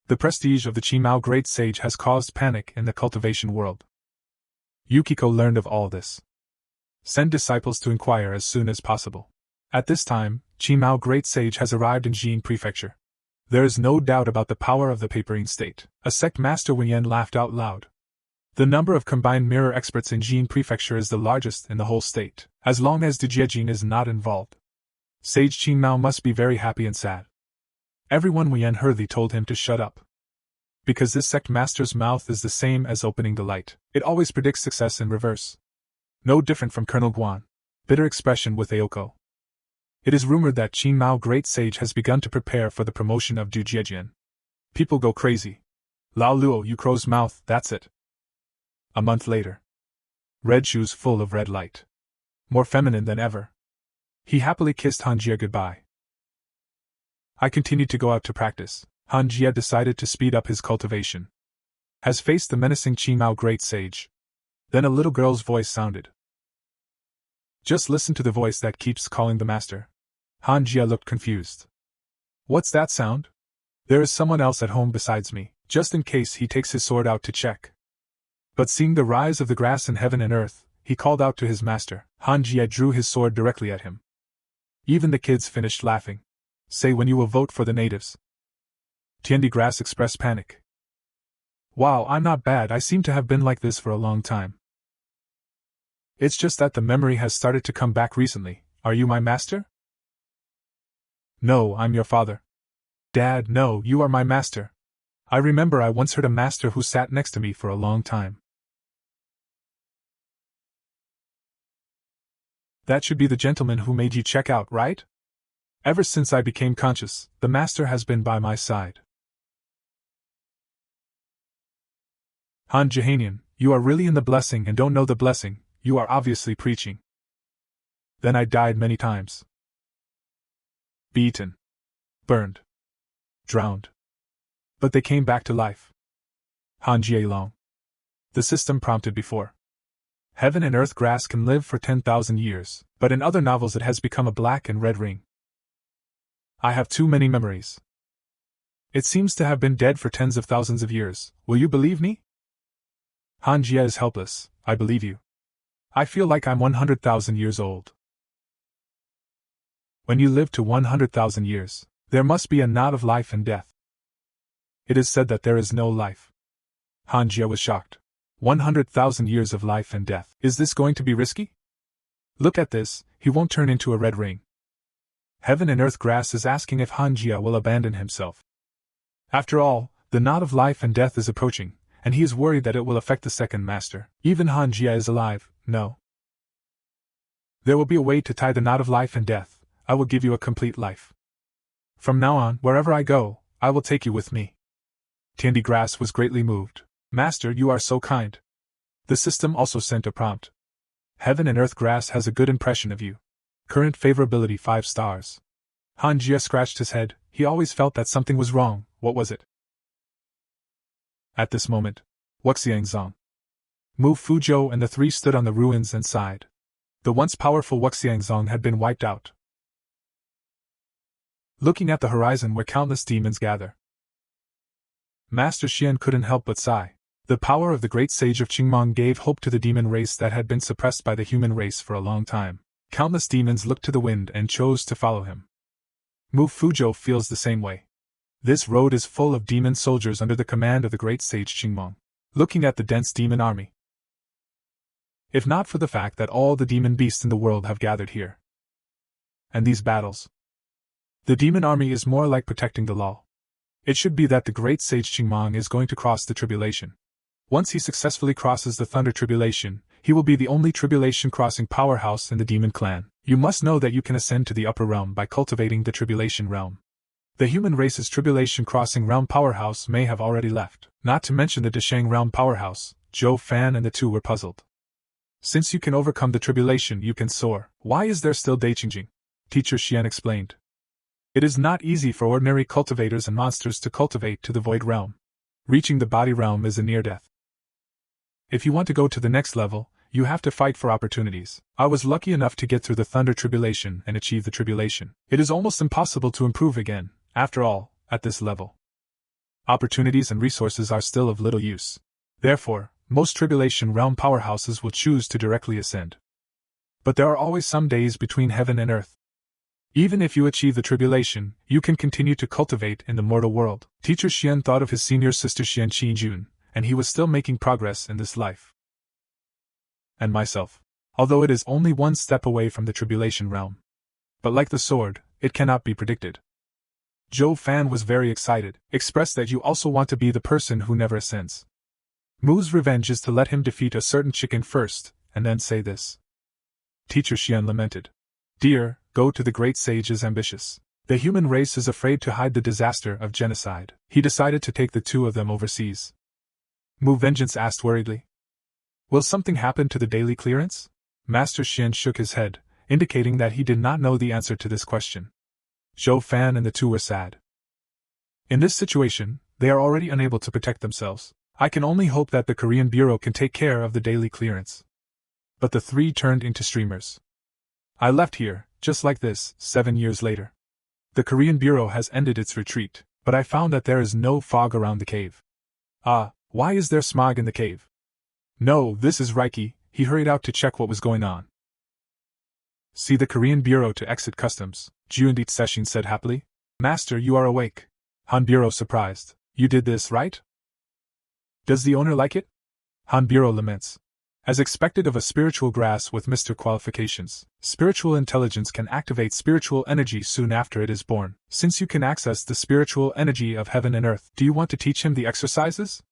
The prestige of the Qimao Great Sage has caused panic in the cultivation world. Yukiko learned of all this. Send disciples to inquire as soon as possible. At this time, Qimao Great Sage has arrived in Jing Prefecture. There is no doubt about the power of the papering state. A sect master Wenyan laughed out loud. The number of combined mirror experts in Jing Prefecture is the largest in the whole state, as long as Dujiejing is not involved. Sage Qingmao must be very happy and sad. Everyone Wenyan hurriedly told him to shut up. Because this sect master's mouth is the same as opening the light. It always predicts success in reverse. No different from Colonel Guan. Bitter expression with Aoko. It is rumored that Qingmao Great Sage has begun to prepare for the promotion of Du Jiejian. People go crazy. Lao Luo, you crow's mouth, that's it. A month later. Red shoes full of red light. More feminine than ever. He happily kissed Han Jie goodbye. I continued to go out to practice. Han Jie decided to speed up his cultivation. Has faced the menacing Qimao Great Sage. Then a little girl's voice sounded. Just listen to the voice that keeps calling the master. Han Jie looked confused. What's that sound? There is someone else at home besides me, just in case he takes his sword out to check. But seeing the rise of the grass in heaven and earth, he called out to his master. Han Jie drew his sword directly at him. Even the kids finished laughing. Say when you will vote for the natives. Tiandi Grass expressed panic. Wow, I'm not bad, I seem to have been like this for a long time. It's just that the memory has started to come back recently. Are you my master? No, I'm your father. Dad, no, you are my master. I remember I once heard a master who sat next to me for a long time. That should be the gentleman who made you check out, right? Ever since I became conscious, the master has been by my side. Han Jehanian, you are really in the blessing and don't know the blessing, you are obviously preaching. Then I died many times. Beaten. Burned. Drowned. But they came back to life. Han Jielong. The system prompted before. Heaven and earth grass can live for 10,000 years, but in other novels it has become a black and red ring. I have too many memories. It seems to have been dead for tens of thousands of years. Will you believe me? Han Jie is helpless, I believe you. I feel like I'm 100,000 years old. When you live to 100,000 years, there must be a knot of life and death. It is said that there is no life. Han Jie was shocked. 100,000 years of life and death. Is this going to be risky? Look at this, he won't turn into a red ring. Heaven and earth grass is asking if Han Jie will abandon himself. After all, the knot of life and death is approaching, and he is worried that it will affect the second master. Even Han Jie is alive, no. There will be a way to tie the knot of life and death. I will give you a complete life. From now on, wherever I go, I will take you with me. Tiandi Grass was greatly moved. Master, you are so kind. The system also sent a prompt. Heaven and earth grass has a good impression of you. Current favorability 5 stars. Han Jie scratched his head. He always felt that something was wrong. What was it? At this moment, Wuxiangzong, Mu Fuzhou and the three stood on the ruins and sighed. The once powerful Wuxiangzong had been wiped out. Looking at the horizon where countless demons gather, Master Xian couldn't help but sigh. The power of the great sage of Qingmong gave hope to the demon race that had been suppressed by the human race for a long time. Countless demons looked to the wind and chose to follow him. Mu Fuzhou feels the same way. This road is full of demon soldiers under the command of the great sage Qingmong. Looking at the dense demon army. If not for the fact that all the demon beasts in the world have gathered here. And these battles. The demon army is more like protecting the law. It should be that the great sage Qingmong is going to cross the tribulation. Once he successfully crosses the Thunder Tribulation, he will be the only tribulation-crossing powerhouse in the demon clan. You must know that you can ascend to the upper realm by cultivating the tribulation realm. The human race's tribulation-crossing realm powerhouse may have already left, not to mention the Deshang realm powerhouse. Zhou Fan and the two were puzzled. Since you can overcome the tribulation, you can soar. Why is there still Daiqingjing? Teacher Xian explained. It is not easy for ordinary cultivators and monsters to cultivate to the void realm. Reaching the body realm is a near death. If you want to go to the next level, you have to fight for opportunities. I was lucky enough to get through the Thunder Tribulation and achieve the tribulation. It is almost impossible to improve again, after all, at this level. Opportunities and resources are still of little use. Therefore, most tribulation realm powerhouses will choose to directly ascend. But there are always some days between heaven and earth. Even if you achieve the tribulation, you can continue to cultivate in the mortal world. Teacher Xian thought of his senior sister Xian Qijun, and he was still making progress in this life. And myself. Although it is only one step away from the tribulation realm. But like the sword, it cannot be predicted. Zhou Fan was very excited, expressed that you also want to be the person who never ascends. Mu's revenge is to let him defeat a certain chicken first, and then say this. Teacher Xian lamented. Dear, go to the great sage is ambitious. The human race is afraid to hide the disaster of genocide. He decided to take the two of them overseas. Mu Vengeance asked worriedly. Will something happen to the daily clearance? Master Xian shook his head, indicating that he did not know the answer to this question. Zhou Fan and the two were sad. In this situation, they are already unable to protect themselves. I can only hope that the Korean Bureau can take care of the daily clearance. But the three turned into streamers. I left here, just like this, 7 years later. The Korean Bureau has ended its retreat, but I found that there is no fog around the cave. Ah, why is there smog in the cave? No, this is Reiki. He hurried out to check what was going on. See the Korean Bureau to exit customs, Juandit Seshin said happily. Master, you are awake. Han Bureau surprised. You did this, right? Does the owner like it? Han Bureau laments. As expected of a spiritual grass with Mr. Qualifications, spiritual intelligence can activate spiritual energy soon after it is born. Since you can access the spiritual energy of heaven and earth, do you want to teach him the exercises?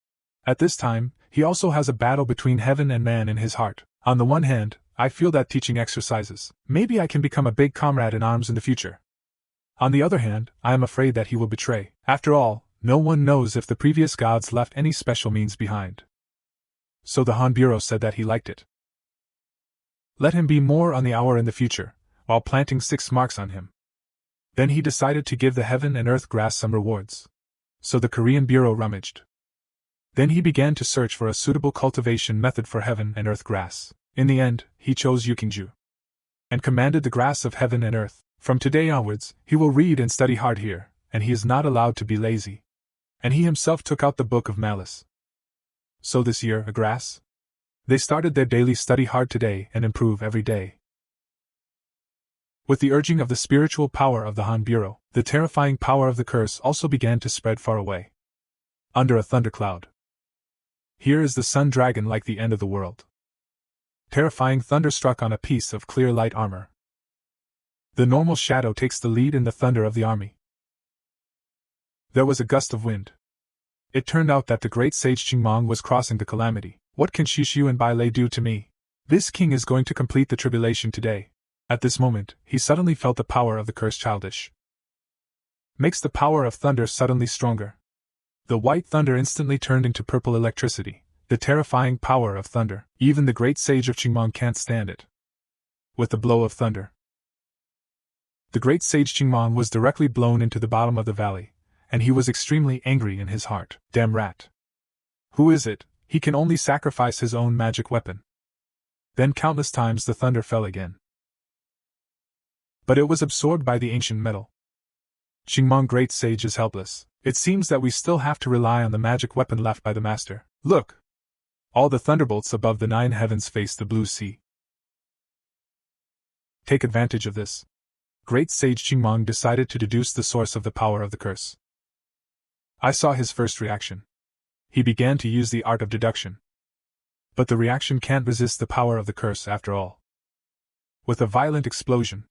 At this time, he also has a battle between heaven and man in his heart. On the one hand, I feel that teaching exercises, maybe I can become a big comrade in arms in the future. On the other hand, I am afraid that he will betray. After all, no one knows if the previous gods left any special means behind. So the Han Bureau said that he liked it. Let him be more on the hour in the future, while planting 6 marks on him. Then he decided to give the heaven and earth grass some rewards. So the Korean Bureau rummaged. Then he began to search for a suitable cultivation method for heaven and earth grass. In the end, he chose Yukingju. And commanded the grass of heaven and earth. From today onwards, he will read and study hard here, and he is not allowed to be lazy. And he himself took out the Book of Malice. So this year, a grass? They started their daily study hard today and improve every day. With the urging of the spiritual power of the Han Bureau, the terrifying power of the curse also began to spread far away. Under a thundercloud. Here is the sun dragon like the end of the world. Terrifying thunder struck on a piece of clear light armor. The normal shadow takes the lead in the thunder of the army. There was a gust of wind. It turned out that the great sage Qingmong was crossing the calamity. What can Shishu and Bai Lei do to me? This king is going to complete the tribulation today. At this moment, he suddenly felt the power of the curse childish. Makes the power of thunder suddenly stronger. The white thunder instantly turned into purple electricity, the terrifying power of thunder. Even the great sage of Qingmong can't stand it. With the blow of thunder, the great sage Qingmong was directly blown into the bottom of the valley, and he was extremely angry in his heart. Damn rat. Who is it? He can only sacrifice his own magic weapon. Then countless times the thunder fell again. But it was absorbed by the ancient metal. Qingmong great sage is helpless. It seems that we still have to rely on the magic weapon left by the master. Look! All the thunderbolts above the 9 heavens face the blue sea. Take advantage of this. Great sage Qingmong decided to deduce the source of the power of the curse. I saw his first reaction. He began to use the art of deduction. But the reaction can't resist the power of the curse after all. With a violent explosion,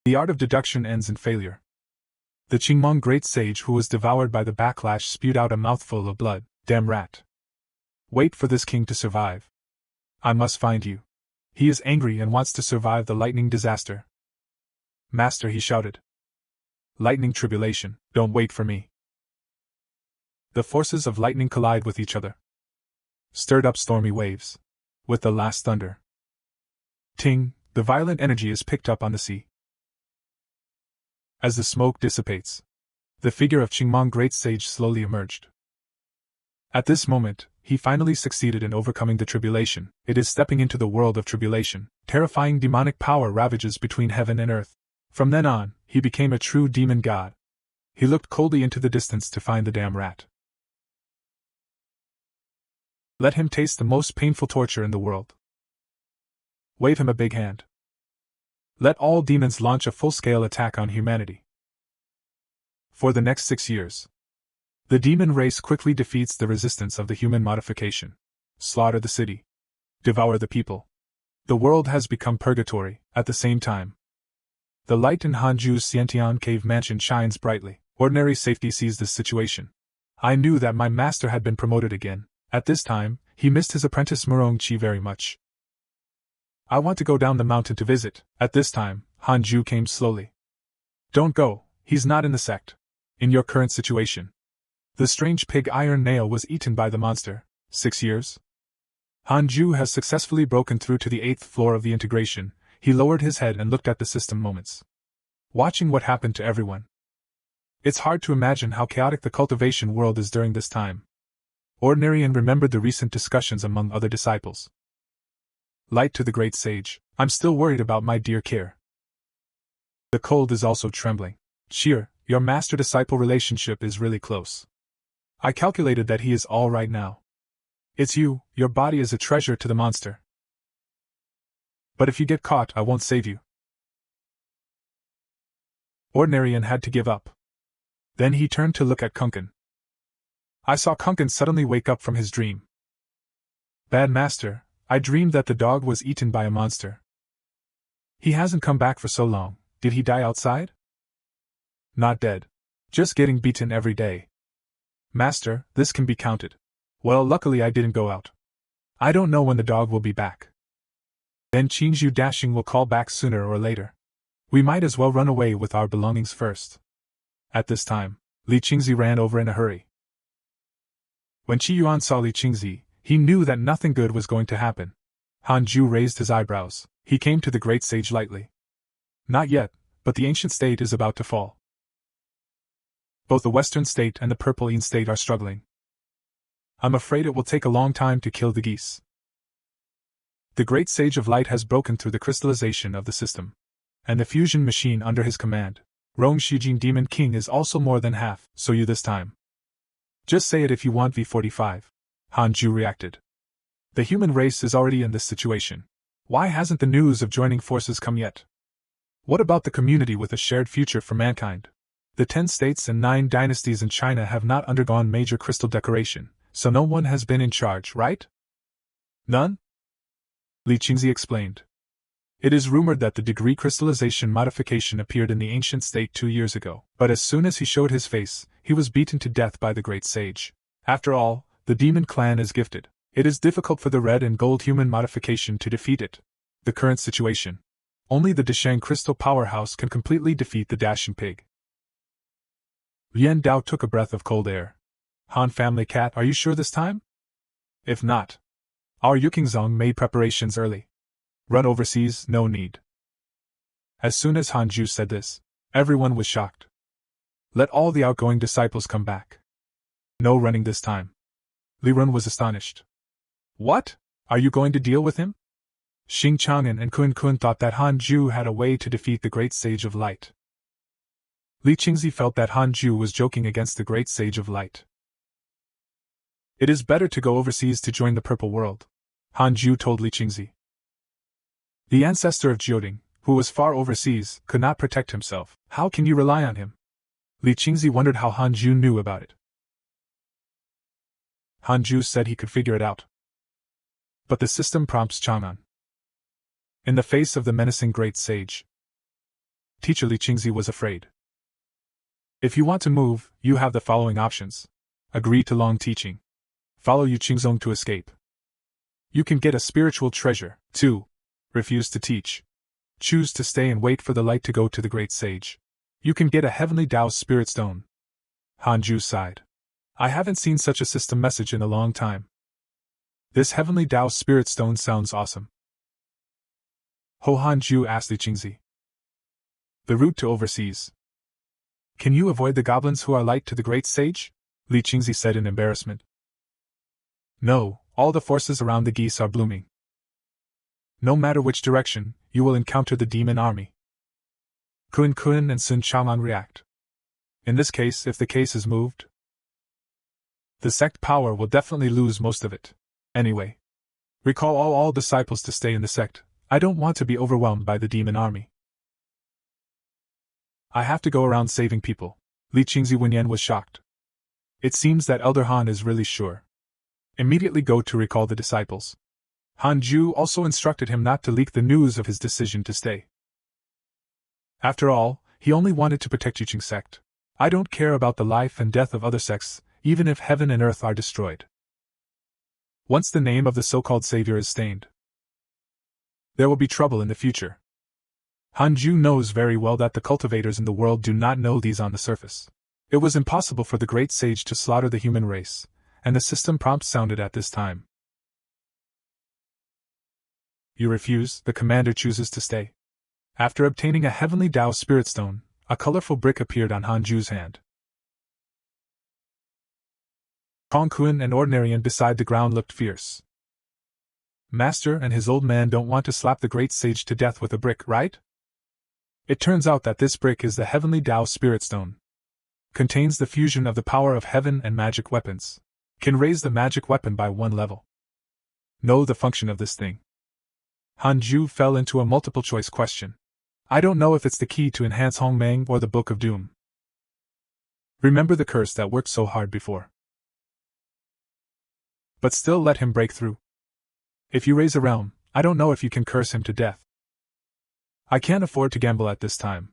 the art of deduction ends in failure. The Qingmong great sage who was devoured by the backlash spewed out a mouthful of blood. Damn rat. Wait for this king to survive. I must find you. He is angry and wants to survive the lightning disaster. Master, he shouted. Lightning tribulation, don't wait for me. The forces of lightning collide with each other. Stirred up stormy waves. With the last thunder. Ting, the violent energy is picked up on the sea. As the smoke dissipates, the figure of Qingmong great sage slowly emerged. At this moment, he finally succeeded in overcoming the tribulation. It is stepping into the world of tribulation. Terrifying demonic power ravages between heaven and earth. From then on, he became a true demon god. He looked coldly into the distance to find the damn rat. Let him taste the most painful torture in the world. Wave him a big hand. Let all demons launch a full-scale attack on humanity. For the next 6 years, the demon race quickly defeats the resistance of the human modification. Slaughter the city. Devour the people. The world has become purgatory. At the same time, the light in Hanju's Xiantian cave mansion shines brightly. Ordinary safety sees this situation. I knew that my master had been promoted again. At this time, he missed his apprentice Murong Qi very much. I want to go down the mountain to visit. At this time, Hanju came slowly. Don't go, he's not in the sect. In your current situation. The strange pig iron nail was eaten by the monster. 6 years? Hanju has successfully broken through to the 8th floor of the integration. He lowered his head and looked at the system moments. Watching what happened to everyone. It's hard to imagine how chaotic the cultivation world is during this time. Ordinarian remembered the recent discussions among other disciples. Light to the great sage, I'm still worried about my dear Kir. The cold is also trembling. Cheer, your master-disciple relationship is really close. I calculated that he is all right now. It's you, your body is a treasure to the monster. But if you get caught, I won't save you. Ordinarian had to give up. Then he turned to look at Kunken. I saw Kunken suddenly wake up from his dream. Bad master, I dreamed that the dog was eaten by a monster. He hasn't come back for so long. Did he die outside? Not dead. Just getting beaten every day. Master, this can be counted. Well, luckily I didn't go out. I don't know when the dog will be back. Then Qingzhu Dashing will call back sooner or later. We might as well run away with our belongings first. At this time, Li Qingzi ran over in a hurry. When Qi Yuan saw Li Qingzi, he knew that nothing good was going to happen. Hanju raised his eyebrows. He came to the great sage lightly. Not yet, but the ancient state is about to fall. Both the Western state and the Purple-Yin state are struggling. I'm afraid it will take a long time to kill the geese. The great sage of light has broken through the crystallization of the system. And the fusion machine under his command, Rong Shijing Demon King, is also more than half, so you this time. Just say it if you want V45. Hanju reacted. The human race is already in this situation. Why hasn't the news of joining forces come yet? What about the community with a shared future for mankind? The 10 states and 9 dynasties in China have not undergone major crystal decoration, so no one has been in charge, right? None? Li Qingzi explained. It is rumored that the degree crystallization modification appeared in the ancient state 2 years ago, but as soon as he showed his face, he was beaten to death by the great sage. After all, the demon clan is gifted. It is difficult for the red and gold human modification to defeat it. The current situation. Only the Deshang crystal powerhouse can completely defeat the dashing pig. Lian Dao took a breath of cold air. Han family cat, are you sure this time? If not, our Yukingzong made preparations early. Run overseas, no need. As soon as Hanju said this, everyone was shocked. Let all the outgoing disciples come back. No running this time. Li Run was astonished. What? Are you going to deal with him? Xing Chang'an and Kun Kun thought that Hanju had a way to defeat the great sage of light. Li Qingzi felt that Hanju was joking against the great sage of light. It is better to go overseas to join the purple world, Hanju told Li Qingzi. The ancestor of Jioding, who was far overseas, could not protect himself. How can you rely on him? Li Qingzi wondered how Hanju knew about it. Hanju said he could figure it out. But the system prompts Chang'an. In the face of the menacing great sage, teacher Li Qingzi was afraid. If you want to move, you have the following options. Agree to long teaching. Follow Yu Qingzong to escape. You can get a spiritual treasure. 2. Refuse to teach. Choose to stay and wait for the light to go to the great sage. You can get a heavenly Tao spirit stone. Hanju sighed. I haven't seen such a system message in a long time. This heavenly Tao spirit stone sounds awesome. Ho Hanju asked Li Qingzi. The route to overseas. Can you avoid the goblins who are light to the great sage? Li Qingzi said in embarrassment. No, all the forces around the geese are blooming. No matter which direction, you will encounter the demon army. Kun Kun and Sun Chang'an react. In this case, if the case is moved, the sect power will definitely lose most of it. Anyway, recall all disciples to stay in the sect. I don't want to be overwhelmed by the demon army. I have to go around saving people. Li Qingzi Wenyan was shocked. It seems that Elder Han is really sure. Immediately go to recall the disciples. Han Ju also instructed him not to leak the news of his decision to stay. After all, he only wanted to protect Yuqing sect. I don't care about the life and death of other sects, even if heaven and earth are destroyed. Once the name of the so-called savior is stained, there will be trouble in the future. Han Ju knows very well that the cultivators in the world do not know these on the surface. It was impossible for the great sage to slaughter the human race, and the system prompt sounded at this time. You refuse, the commander chooses to stay. After obtaining a heavenly Tao spirit stone, a colorful brick appeared on Han Ju's hand. Kong Kun and Ordinarian beside the ground looked fierce. Master and his old man don't want to slap the great sage to death with a brick, right? It turns out that this brick is the heavenly Tao spirit stone. Contains the fusion of the power of heaven and magic weapons. Can raise the magic weapon by 1 level. Know the function of this thing. Han Ju fell into a multiple-choice question. I don't know if it's the key to enhance Hongmeng or the Book of Doom. Remember the curse that worked so hard before. But still let him break through. If you raise a realm, I don't know if you can curse him to death. I can't afford to gamble at this time.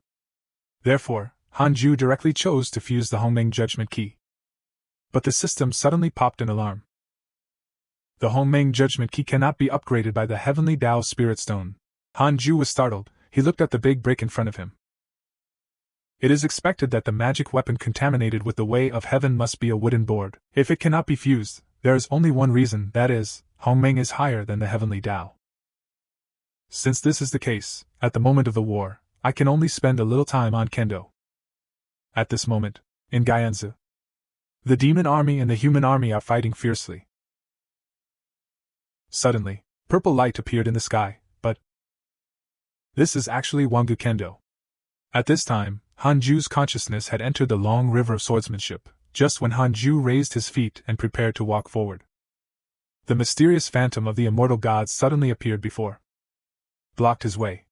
Therefore, Han Ju directly chose to fuse the Hongmeng Judgment Key. But the system suddenly popped an alarm. The Hongmeng Judgment Key cannot be upgraded by the Heavenly Tao Spirit Stone. Han Ju was startled. He looked at the big brick in front of him. It is expected that the magic weapon contaminated with the Way of Heaven must be a wooden board. If it cannot be fused, there is only one reason, that is, Hongmeng is higher than the Heavenly Tao. Since this is the case, at the moment of the war, I can only spend a little time on Kendo. At this moment, in Gaianzi, the demon army and the human army are fighting fiercely. Suddenly, purple light appeared in the sky, but this is actually Wangu Kendo. At this time, Han Ju's consciousness had entered the long river of swordsmanship, just when Han Ju raised his feet and prepared to walk forward. The mysterious phantom of the immortal gods suddenly appeared before. Blocked his way.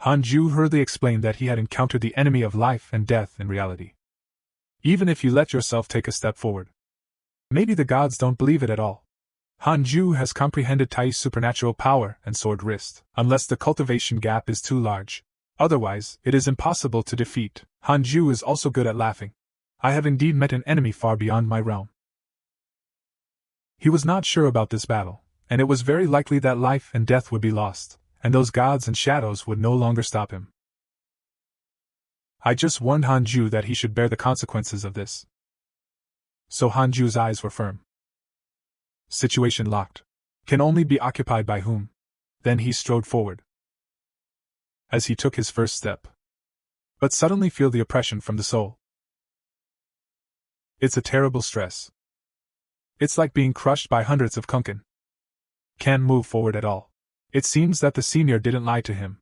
Han Ju hurriedly explained that he had encountered the enemy of life and death in reality. Even if you let yourself take a step forward, maybe the gods don't believe it at all. Han Ju has comprehended Tai's supernatural power and sword wrist, unless the cultivation gap is too large. Otherwise, it is impossible to defeat. Han Ju is also good at laughing. I have indeed met an enemy far beyond my realm. He was not sure about this battle, and it was very likely that life and death would be lost, and those gods and shadows would no longer stop him. I just warned Han Ju that he should bear the consequences of this. So Han Ju's eyes were firm. Situation locked. Can only be occupied by whom? Then he strode forward. As he took his first step, but suddenly feel the oppression from the soul. It's a terrible stress. It's like being crushed by hundreds of kunkin. Can't move forward at all. It seems that the senior didn't lie to him.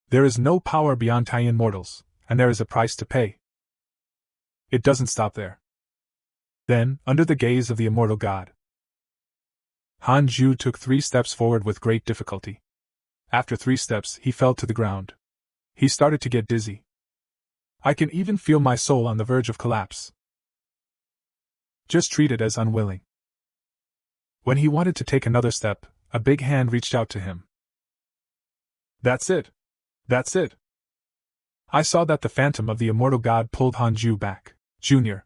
There is no power beyond Taiyan mortals, and there is a price to pay. It doesn't stop there. Then, under the gaze of the immortal god, Han Ju took 3 steps forward with great difficulty. After 3 steps, he fell to the ground. He started to get dizzy. I can even feel my soul on the verge of collapse. Just treat it as unwilling. When he wanted to take another step, a big hand reached out to him. That's it. That's it. I saw that the phantom of the immortal god pulled Hanju back. Junior.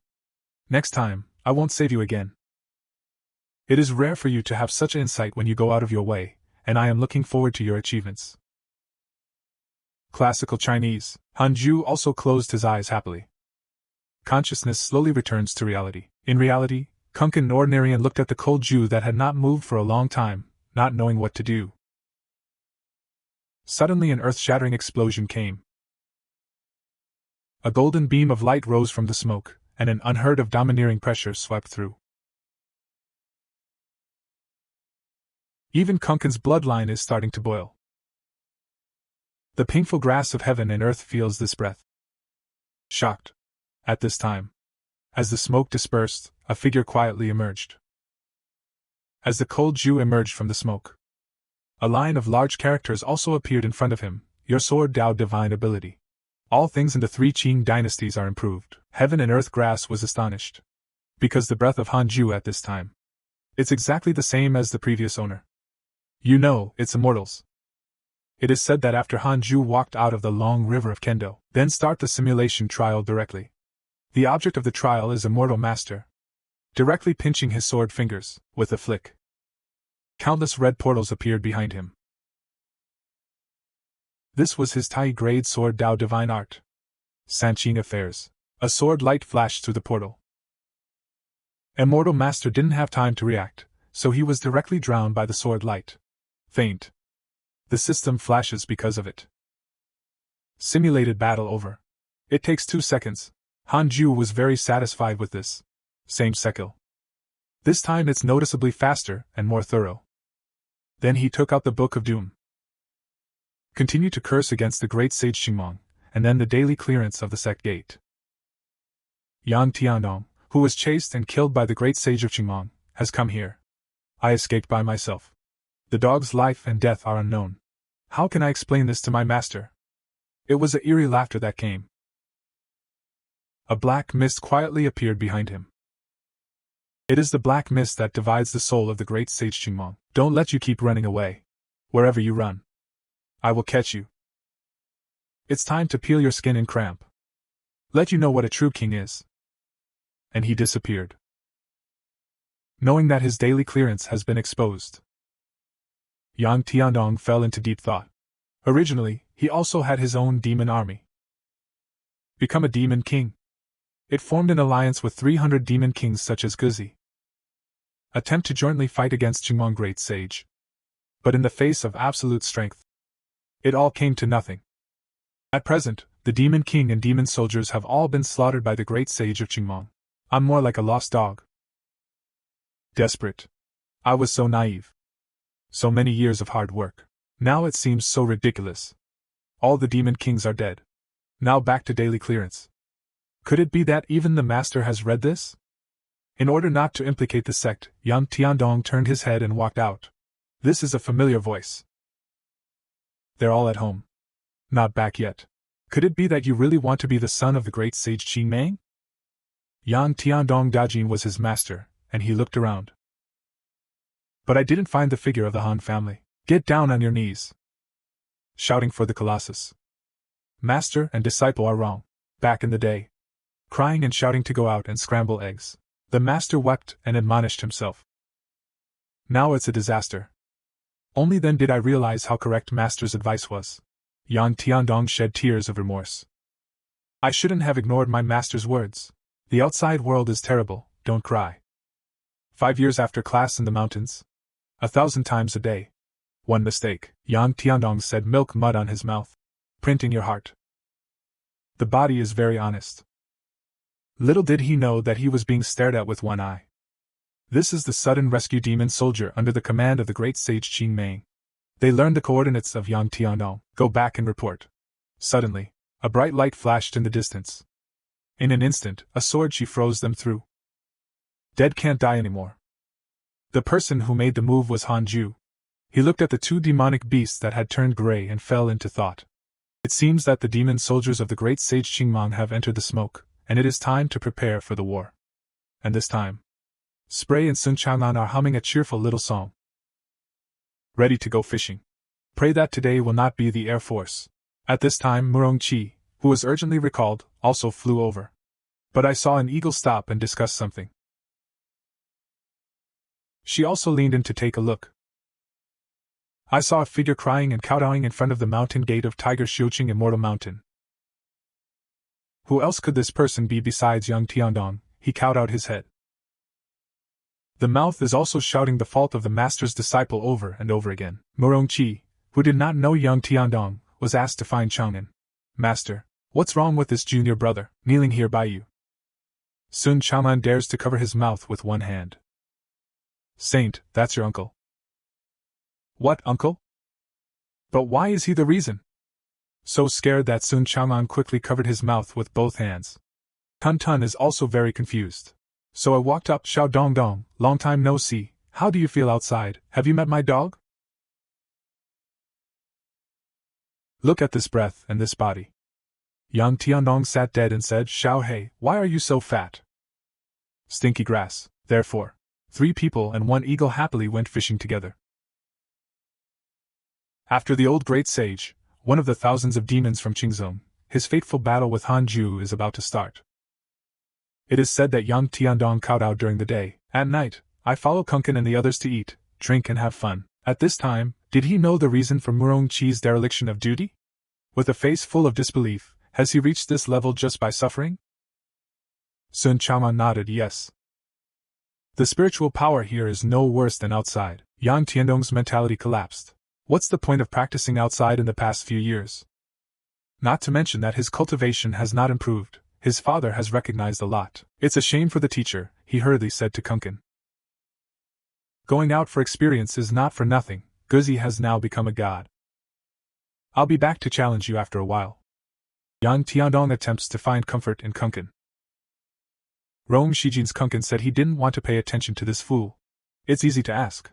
Next time, I won't save you again. It is rare for you to have such insight when you go out of your way, and I am looking forward to your achievements. Classical Chinese. Hanju also closed his eyes happily. Consciousness slowly returns to reality. In reality, Kunkin Ordinarian looked at the cold Jew that had not moved for a long time, not knowing what to do. Suddenly an earth-shattering explosion came. A golden beam of light rose from the smoke, and an unheard of domineering pressure swept through. Even Kunkin's bloodline is starting to boil. The painful grass of heaven and earth feels this breath. Shocked. At this time, as the smoke dispersed, a figure quietly emerged. As the cold Jew emerged from the smoke, a line of large characters also appeared in front of him. Your sword Dao divine ability. All things in the three Qing dynasties are improved. Heaven and earth grass was astonished. Because the breath of Hanju at this time. It's exactly the same as the previous owner. You know, it's immortals. It is said that after Hanju walked out of the long river of Kendo, then start the simulation trial directly. The object of the trial is Immortal Master. Directly pinching his sword fingers, with a flick. Countless red portals appeared behind him. This was his Tai grade sword Dao divine art. Sanqing affairs. A sword light flashed through the portal. Immortal Master didn't have time to react, so he was directly drowned by the sword light. Faint. The system flashes because of it. Simulated battle over. It takes 2 seconds. Hanju was very satisfied with this. Same cycle. This time it's noticeably faster and more thorough. Then he took out the Book of Doom. Continued to curse against the great sage Qingmong, and then the daily clearance of the Sect gate. Yang Tiandong, who was chased and killed by the great sage of Qingmong, has come here. I escaped by myself. The dog's life and death are unknown. How can I explain this to my master? It was a eerie laughter that came. A black mist quietly appeared behind him. It is the black mist that divides the soul of the great sage Qingmong. Don't let you keep running away. Wherever you run, I will catch you. It's time to peel your skin and cramp. Let you know what a true king is. And he disappeared. Knowing that his daily clearance has been exposed. Yang Tiandong fell into deep thought. Originally, he also had his own demon army. Become a demon king. It formed an alliance with 300 demon kings such as Guzi. Attempt to jointly fight against Qingmong Great Sage. But in the face of absolute strength, it all came to nothing. At present, the demon king and demon soldiers have all been slaughtered by the great sage of Qingmong. I'm more like a lost dog. Desperate. I was so naive. So many years of hard work. Now it seems so ridiculous. All the demon kings are dead. Now back to daily clearance. Could it be that even the master has read this? In order not to implicate the sect, Yang Tiandong turned his head and walked out. This is a familiar voice. They're all at home. Not back yet. Could it be that you really want to be the son of the great sage Qin Mang? Yang Tiandong Dajin was his master, and he looked around. But I didn't find the figure of the Han family. Get down on your knees. Shouting for the Colossus. Master and disciple are wrong. Back in the day. Crying and shouting to go out and scramble eggs. The master wept and admonished himself. Now it's a disaster. Only then did I realize how correct master's advice was. Yang Tiandong shed tears of remorse. I shouldn't have ignored my master's words. The outside world is terrible, don't cry. 5 years after class in the mountains. 1,000 times a day. One mistake, Yang Tiandong said, milk mud on his mouth. Printing your heart. The body is very honest. Little did he know that he was being stared at with one eye. This is the sudden rescue demon soldier under the command of the great sage Qin Mang. They learned the coordinates of Yang Tiandong. Go back and report. Suddenly, a bright light flashed in the distance. In an instant, a sword she froze them through. Dead can't die anymore. The person who made the move was Hanju. He looked at the 2 demonic beasts that had turned gray and fell into thought. It seems that the demon soldiers of the great sage Qingmong have entered the smoke, and it is time to prepare for the war. And this time, Spray and Sun Changlan are humming a cheerful little song. Ready to go fishing. Pray that today will not be the Air Force. At this time Murong Chi, who was urgently recalled, also flew over. But I saw an eagle stop and discuss something. She also leaned in to take a look. I saw a figure crying and kowtowing in front of the mountain gate of Tiger Xiuqing Immortal Mountain. Who else could this person be besides Yang Tiandong? He kowtowed his head. The mouth is also shouting the fault of the master's disciple over and over again. Murongqi, who did not know Yang Tiandong, was asked to find Chang'an. Master, what's wrong with this junior brother, kneeling here by you? Sun Chang'an dares to cover his mouth with one hand. Saint, that's your uncle. What, uncle? But why is he the reason? So scared that Sun Chang'an quickly covered his mouth with both hands. Tun Tun is also very confused. So I walked up. Xiao Dong Dong, long time no see, how do you feel outside, have you met my dog? Look at this breath and this body. Yang Tiandong sat dead and said, Xiao Hei, why are you so fat? Stinky grass. Therefore, 3 people and 1 eagle happily went fishing together. After the old great sage, one of the thousands of demons from Qingzhong, his fateful battle with Han Ju is about to start. It is said that Yang Tiandong kowtowed during the day. At night, I follow Kunkan and the others to eat, drink and have fun. At this time, did he know the reason for Murongqi's dereliction of duty? With a face full of disbelief, has he reached this level just by suffering? Sun Chang'an nodded yes. The spiritual power here is no worse than outside. Yang Tiandong's mentality collapsed. What's the point of practicing outside in the past few years? Not to mention that his cultivation has not improved. His father has recognized a lot. It's a shame for the teacher, he hurriedly said to Kunkan. Going out for experience is not for nothing. Guzi has now become a god. I'll be back to challenge you after a while. Yang Tiandong attempts to find comfort in Kunkan. Rong Shijin's Kunkan said he didn't want to pay attention to this fool. It's easy to ask.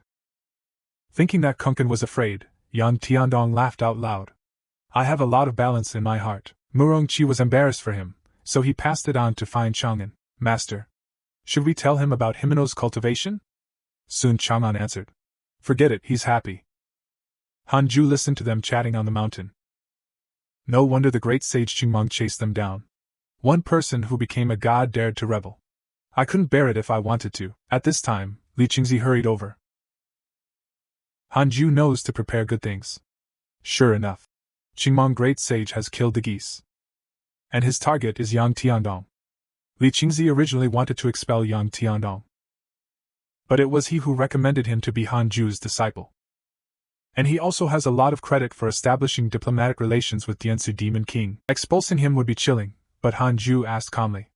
Thinking that Kunkan was afraid, Yang Tiandong laughed out loud. I have a lot of balance in my heart. Murongqi was embarrassed for him, so he passed it on to find Chang'an. Master, should we tell him about Himeno's cultivation? Sun Chang'an answered. Forget it, he's happy. Hanju listened to them chatting on the mountain. No wonder the great sage Qingmong chased them down. One person who became a god dared to rebel. I couldn't bear it if I wanted to. At this time, Li Qingzi hurried over. Hanju knows to prepare good things. Sure enough, Qingmong great sage has killed the geese. And his target is Yang Tiandong. Li Qingzi originally wanted to expel Yang Tiandong. But it was he who recommended him to be Hanju's disciple. And he also has a lot of credit for establishing diplomatic relations with Diansu Demon King. Expulsing him would be chilling, but Hanju asked calmly.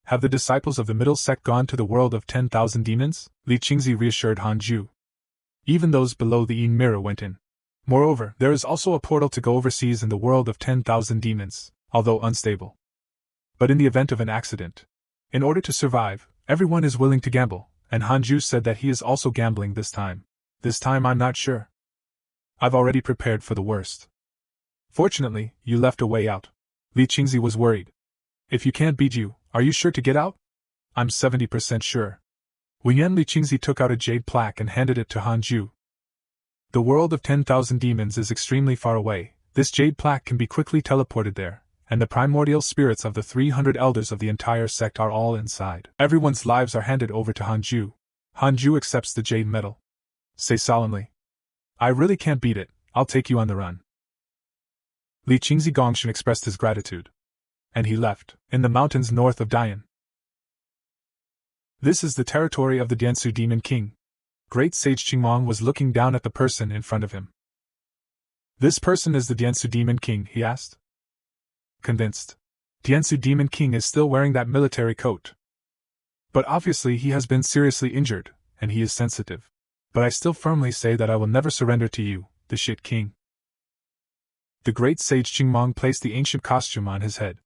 Have the disciples of the middle sect gone to the world of 10,000 demons? Li Qingzi reassured Hanju. Even those below the Yin Mirror went in. Moreover, there is also a portal to go overseas in the world of 10,000 demons, although unstable. But in the event of an accident, in order to survive, everyone is willing to gamble, and Hanju said that he is also gambling this time. This time I'm not sure. I've already prepared for the worst. Fortunately, you left a way out. Li Qingzi was worried. If you can't beat you, are you sure to get out? I'm 70% sure. Wenyan Li Qingzi took out a jade plaque and handed it to Hanju. The world of 10,000 demons is extremely far away. This jade plaque can be quickly teleported there, and the primordial spirits of the 300 elders of the entire sect are all inside. Everyone's lives are handed over to Hanju. Hanju accepts the jade medal. Say solemnly. I really can't beat it, I'll take you on the run. Li Qingzi Gongshan expressed his gratitude. And he left, in the mountains north of Dian. This is the territory of the Diansu Demon King. Great Sage Qingmong was looking down at the person in front of him. This person is the Diansu Demon King, he asked. Convinced. Diansu Demon King is still wearing that military coat. But obviously he has been seriously injured, and he is sensitive. But I still firmly say that I will never surrender to you, the shit king. The great sage Qingmong placed the ancient costume on his head.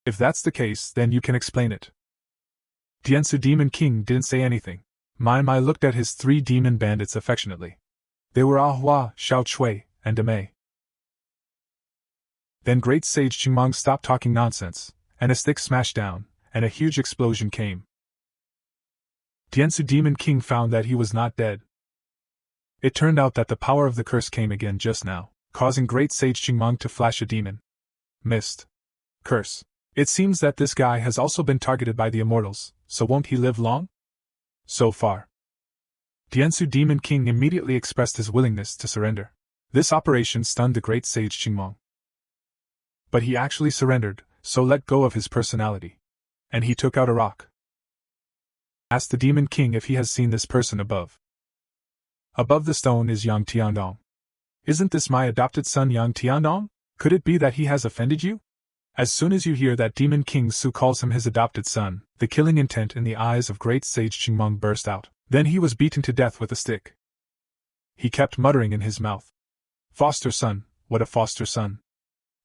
If that's the case, then you can explain it. Diansu Demon King didn't say anything. Mai looked at his 3 demon bandits affectionately. They were Ahua, Xiao Chui, and Demei. Then great sage Qingmong stopped talking nonsense, and a stick smashed down, and a huge explosion came. Diansu Demon King found that he was not dead. It turned out that the power of the curse came again just now, causing great sage Qingmong to flash a demon. Missed. Curse. It seems that this guy has also been targeted by the immortals, so won't he live long? So far. Diansu Demon King immediately expressed his willingness to surrender. This operation stunned the great sage Qingmong. But he actually surrendered, so let go of his personality. And he took out a rock. Asked the Demon King if he has seen this person above. Above the stone is Yang Tiandong. Isn't this my adopted son Yang Tiandong? Could it be that he has offended you? As soon as you hear that Demon King Su calls him his adopted son, the killing intent in the eyes of great sage Qingmong burst out. Then he was beaten to death with a stick. He kept muttering in his mouth. Foster son, what a foster son.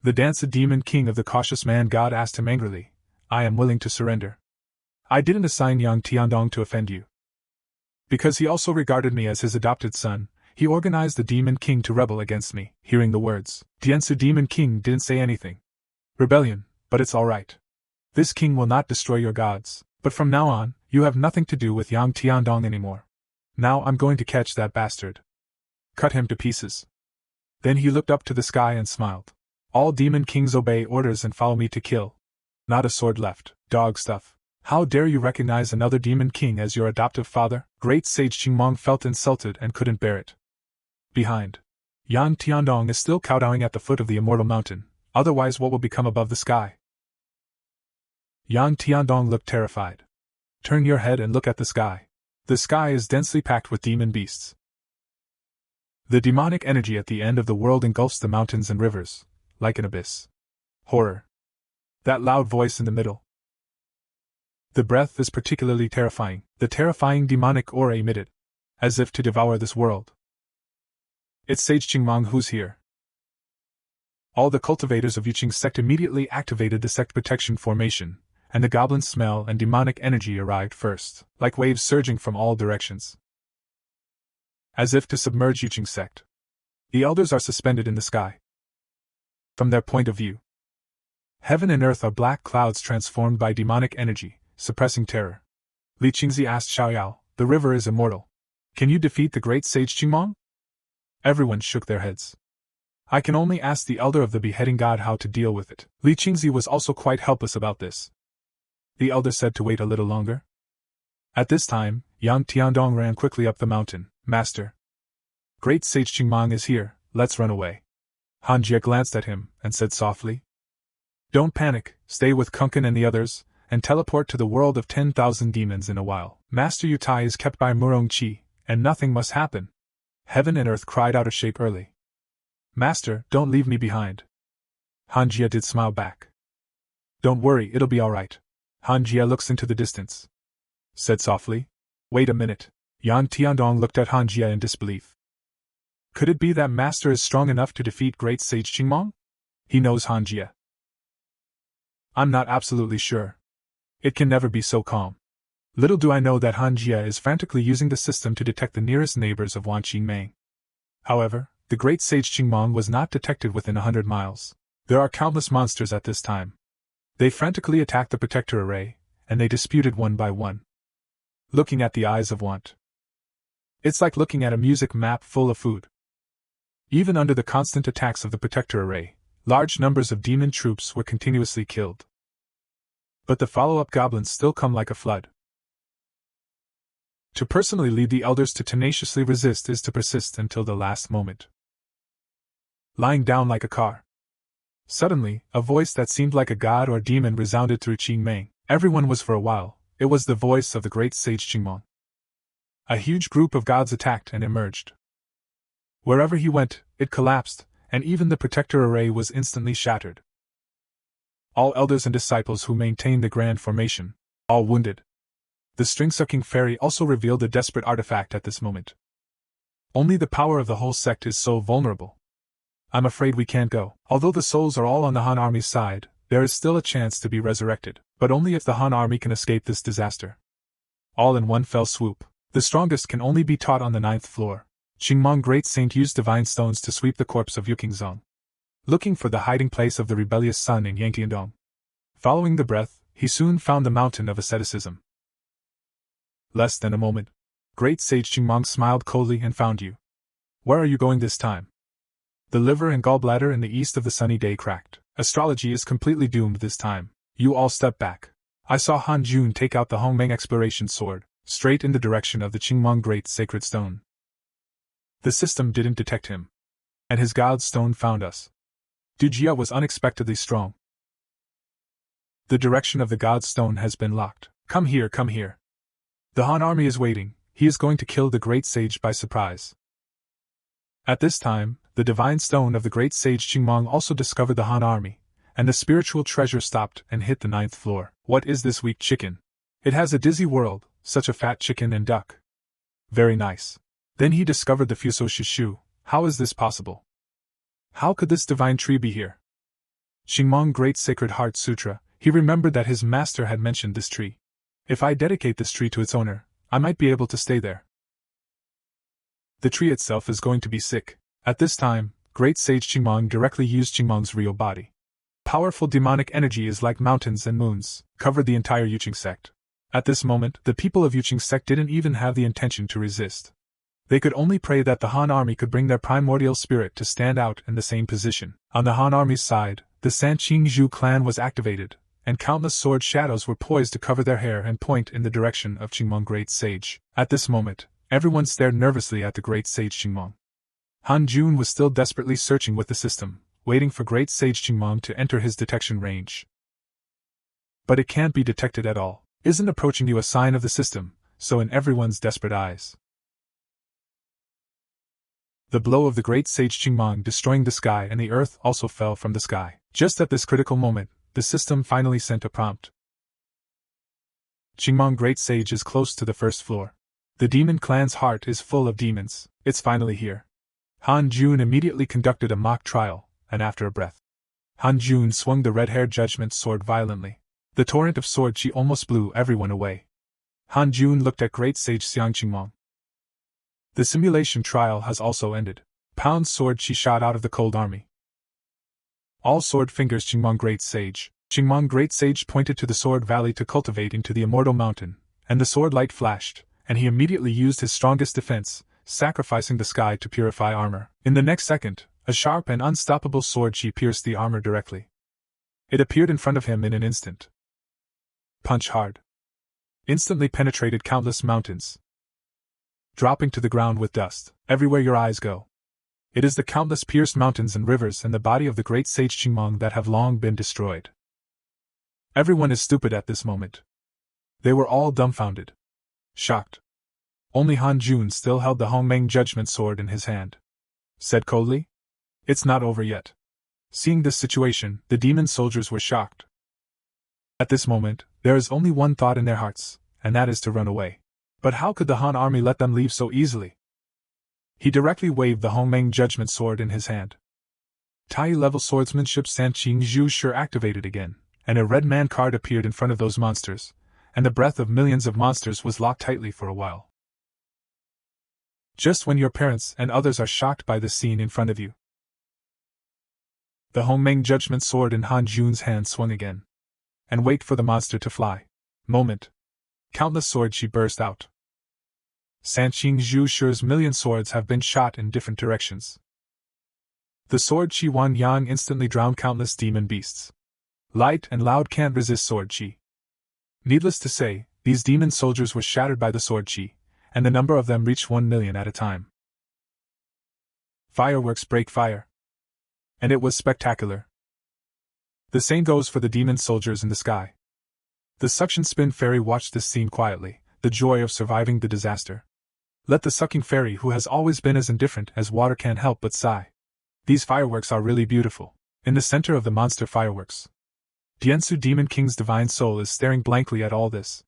The Dancer Demon King of the cautious man god asked him angrily, I am willing to surrender. I didn't assign Yang Tiandong to offend you. Because he also regarded me as his adopted son, he organized the Demon King to rebel against me. Hearing the words, Diansu Demon King didn't say anything. Rebellion, but it's alright. This king will not destroy your gods, but from now on, you have nothing to do with Yang Tiandong anymore. Now I'm going to catch that bastard. Cut him to pieces. Then he looked up to the sky and smiled. All demon kings obey orders and follow me to kill. Not a sword left, dog stuff. How dare you recognize another demon king as your adoptive father? Great sage Qingmong felt insulted and couldn't bear it. Behind. Yang Tiandong is still kowtowing at the foot of the immortal mountain, otherwise what will become above the sky? Yang Tiandong looked terrified. Turn your head and look at the sky. The sky is densely packed with demon beasts. The demonic energy at the end of the world engulfs the mountains and rivers, like an abyss. Horror. That loud voice in the middle. The breath is particularly terrifying, the terrifying demonic aura emitted, as if to devour this world. It's Sage Qingmong who's here. All the cultivators of Yuqing's sect immediately activated the sect protection formation, and the goblin smell and demonic energy arrived first, like waves surging from all directions. As if to submerge Yuqing's sect. The elders are suspended in the sky. From their point of view, heaven and earth are black clouds transformed by demonic energy, suppressing terror. Li Qingzi asked Xiaoyao, the river is immortal. Can you defeat the great sage Qingmong? Everyone shook their heads. I can only ask the elder of the beheading god how to deal with it. Li Qingzi was also quite helpless about this. The elder said to wait a little longer. At this time, Yang Tiandong ran quickly up the mountain. Master. Great sage Qingmong is here, let's run away. Han Jie glanced at him and said softly. Don't panic, stay with Kunken and the others, and teleport to the world of 10,000 demons in a while. Master Yutai is kept by Murong Qi, and nothing must happen. Heaven and earth cried out of shape early. Master, don't leave me behind. Han Jie did smile back. Don't worry, it'll be alright. Han Jie looks into the distance. Said softly. Wait a minute. Yang Tiandong looked at Han Jie in disbelief. Could it be that Master is strong enough to defeat great sage Qingmong? He knows Han Jie. I'm not absolutely sure. It can never be so calm. Little do I know that Han Jie is frantically using the system to detect the nearest neighbors of Wan Qingmei. However, the great sage Qingmong was not detected within 100 miles. There are countless monsters at this time. They frantically attacked the protector array, and they disputed one by one. Looking at the eyes of want. It's like looking at a music map full of food. Even under the constant attacks of the protector array, large numbers of demon troops were continuously killed. But the follow-up goblins still come like a flood. To personally lead the elders to tenaciously resist is to persist until the last moment. Lying down like a car. Suddenly, a voice that seemed like a god or demon resounded through Qingmei. Everyone was for a while. It was the voice of the great sage Qingmong. A huge group of gods attacked and emerged. Wherever he went, it collapsed, and even the protector array was instantly shattered. All elders and disciples who maintained the grand formation, all wounded. The string-sucking fairy also revealed a desperate artifact at this moment. Only the power of the whole sect is so vulnerable. I'm afraid we can't go. Although the souls are all on the Han army's side, there is still a chance to be resurrected, but only if the Han army can escape this disaster. All in one fell swoop. The strongest can only be taught on the 9th floor. Qingmong Great Saint used divine stones to sweep the corpse of Yukingzong, looking for the hiding place of the rebellious son in Yangtiandong. Following the breath, he soon found the mountain of asceticism. Less than a moment. Great Sage Qingmong smiled coldly and found you. Where are you going this time? The liver and gallbladder in the east of the sunny day cracked. Astrology is completely doomed this time. You all step back. I saw Han Jun take out the Hongmeng Exploration Sword, straight in the direction of the Qingmong Great Sacred Stone. The system didn't detect him. And his God Stone found us. Du Jia was unexpectedly strong. The direction of the God Stone has been locked. Come here, come here. The Han army is waiting. He is going to kill the Great Sage by surprise. At this time, the Divine Stone of the Great Sage Qingmong also discovered the Han army, and the spiritual treasure stopped and hit the 9th floor. What is this weak chicken? It has a dizzy world, such a fat chicken and duck. Very nice. Then he discovered the Fuso Shishu. How is this possible? How could this divine tree be here? Qingmong Great Sacred Heart Sutra, he remembered that his master had mentioned this tree. If I dedicate this tree to its owner, I might be able to stay there. The tree itself is going to be sick. At this time, Great Sage Qingmong directly used Qingmong's real body. Powerful demonic energy is like mountains and moons, covered the entire Yuqing sect. At this moment, the people of Yuqing sect didn't even have the intention to resist. They could only pray that the Han army could bring their primordial spirit to stand out in the same position. On the Han army's side, the Sanqingzhu clan was activated, and countless sword shadows were poised to cover their hair and point in the direction of Qingmong Great Sage. At this moment, everyone stared nervously at the Great Sage Qingmong. Han Jun was still desperately searching with the system, waiting for Great Sage Qingmong to enter his detection range. But it can't be detected at all. Isn't approaching you a sign of the system, so in everyone's desperate eyes. The blow of the Great Sage Qingmong destroying the sky and the earth also fell from the sky. Just at this critical moment, the system finally sent a prompt. Qingmong Great Sage is close to the 1st floor. The demon clan's heart is full of demons. It's finally here. Han Jun immediately conducted a mock trial, and after a breath, Han Jun swung the red-haired judgment sword violently. The torrent of sword chi almost blew everyone away. Han Jun looked at Great Sage Xiang Qingmong. The simulation trial has also ended. Pound sword chi shot out of the cold army. All sword fingers Qingmong Great Sage. Qingmong Great Sage pointed to the sword valley to cultivate into the immortal mountain, and the sword light flashed, and he immediately used his strongest defense, sacrificing the sky to purify armor. In the next second, a sharp and unstoppable sword chi pierced the armor directly. It appeared in front of him in an instant. Punch hard. Instantly penetrated countless mountains, dropping to the ground with dust. Everywhere your eyes go, it is the countless pierced mountains and rivers and the body of the Great Sage Qingmong that have long been destroyed. Everyone is stupid at this moment. They were all dumbfounded, shocked. Only Han Jun still held the Hongmeng Judgment Sword in his hand. Said coldly, "It's not over yet." Seeing this situation, the demon soldiers were shocked. At this moment, there is only one thought in their hearts, and that is to run away. But how could the Han army let them leave so easily? He directly waved the Hongmeng Judgment Sword in his hand. Tai-level swordsmanship Sanqingzhu sure activated again, and a red man card appeared in front of those monsters, and the breath of millions of monsters was locked tightly for a while. Just when your parents and others are shocked by the scene in front of you, the Hongmeng Judgment Sword in Han Jun's hand swung again. And wait for the monster to fly. Moment. Countless sword chi burst out. Sanqingzhu Shure's million swords have been shot in different directions. The sword chi Wan Yang instantly drowned countless demon beasts. Light and loud can't resist sword chi. Needless to say, these demon soldiers were shattered by the sword chi, and the number of them reached 1 million at a time. Fireworks break fire. And it was spectacular. The same goes for the demon soldiers in the sky. The suction spin fairy watched this scene quietly, the joy of surviving the disaster. Let the sucking fairy, who has always been as indifferent as water, can't help but sigh. These fireworks are really beautiful. In the center of the monster fireworks, Diansu Demon King's divine soul is staring blankly at all this.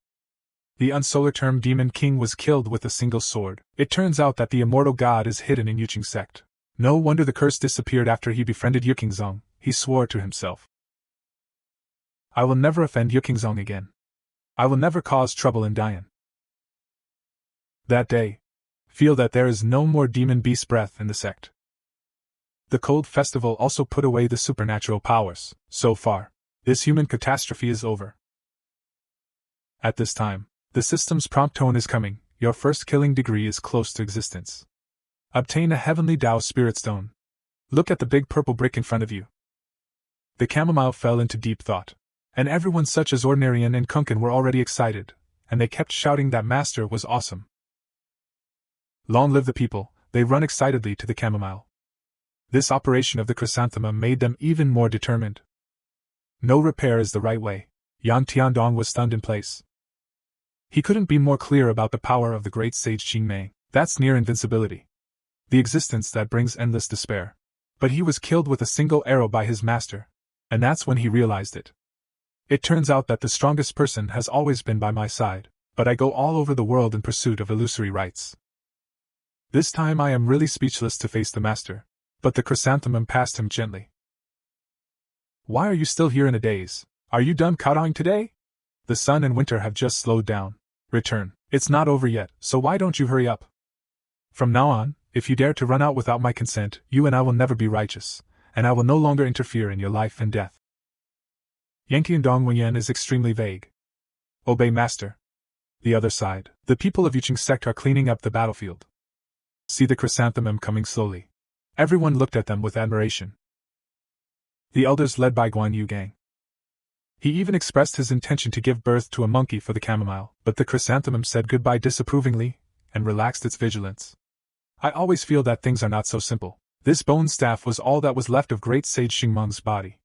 The unsolar term Demon King was killed with a single sword. It turns out that the immortal god is hidden in Yuqing sect. No wonder the curse disappeared after he befriended Yukingzong, he swore to himself. I will never offend Yukingzong again. I will never cause trouble in Dian. That day, feel that there is no more demon beast breath in the sect. The cold festival also put away the supernatural powers. So far, this human catastrophe is over. At this time, the system's prompt tone is coming. Your first killing degree is close to existence. Obtain a heavenly Tao Spirit Stone. Look at the big purple brick in front of you. The chamomile fell into deep thought. And everyone such as Ordinarian and Kunkin were already excited, and they kept shouting that Master was awesome. Long live the people, they run excitedly to the chamomile. This operation of the chrysanthemum made them even more determined. No repair is the right way. Yang Tiandong was stunned in place. He couldn't be more clear about the power of the great sage Qingmei. That's near invincibility. The existence that brings endless despair. But he was killed with a single arrow by his master. And that's when he realized it. It turns out that the strongest person has always been by my side, but I go all over the world in pursuit of illusory rights. This time I am really speechless to face the master, but the chrysanthemum passed him gently. Why are you still here in a daze? Are you done kowtowing today? The sun and winter have just slowed down. Return. It's not over yet, so why don't you hurry up? From now on, if you dare to run out without my consent, you and I will never be righteous, and I will no longer interfere in your life and death. Yankee and Dong Wenyan is extremely vague. Obey master. The other side. The people of Yuqing Sect are cleaning up the battlefield. See the chrysanthemum coming slowly. Everyone looked at them with admiration. The elders led by Guan Yu Gang. He even expressed his intention to give birth to a monkey for the chamomile, but the chrysanthemum said goodbye disapprovingly, and relaxed its vigilance. I always feel that things are not so simple. This bone staff was all that was left of great sage Xingmeng's body.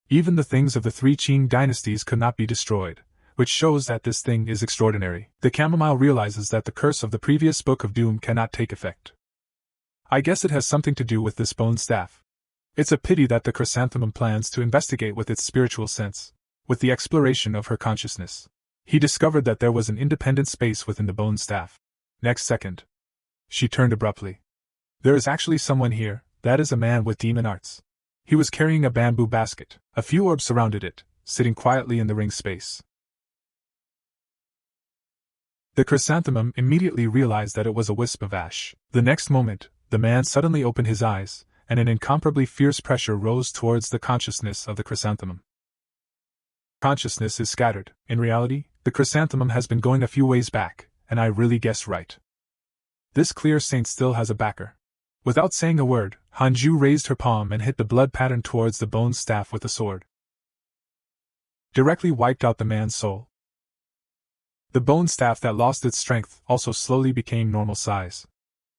Even the things of the three Qing dynasties could not be destroyed, which shows that this thing is extraordinary. The chamomile realizes that the curse of the previous Book of Doom cannot take effect. I guess it has something to do with this bone staff. It's a pity that the chrysanthemum plans to investigate with its spiritual sense, with the exploration of her consciousness. He discovered that there was an independent space within the bone staff. Next second, she turned abruptly. There is actually someone here. That is a man with demon arts. He was carrying a bamboo basket. A few orbs surrounded it, sitting quietly in the ring space. The chrysanthemum immediately realized that it was a wisp of ash. The next moment, the man suddenly opened his eyes, and an incomparably fierce pressure rose towards the consciousness of the chrysanthemum. Consciousness is scattered. In reality, the chrysanthemum has been going a few ways back, and I really guessed right. This clear saint still has a backer. Without saying a word, Hanju raised her palm and hit the blood pattern towards the bone staff with the sword. Directly wiped out the man's soul. The bone staff that lost its strength also slowly became normal size.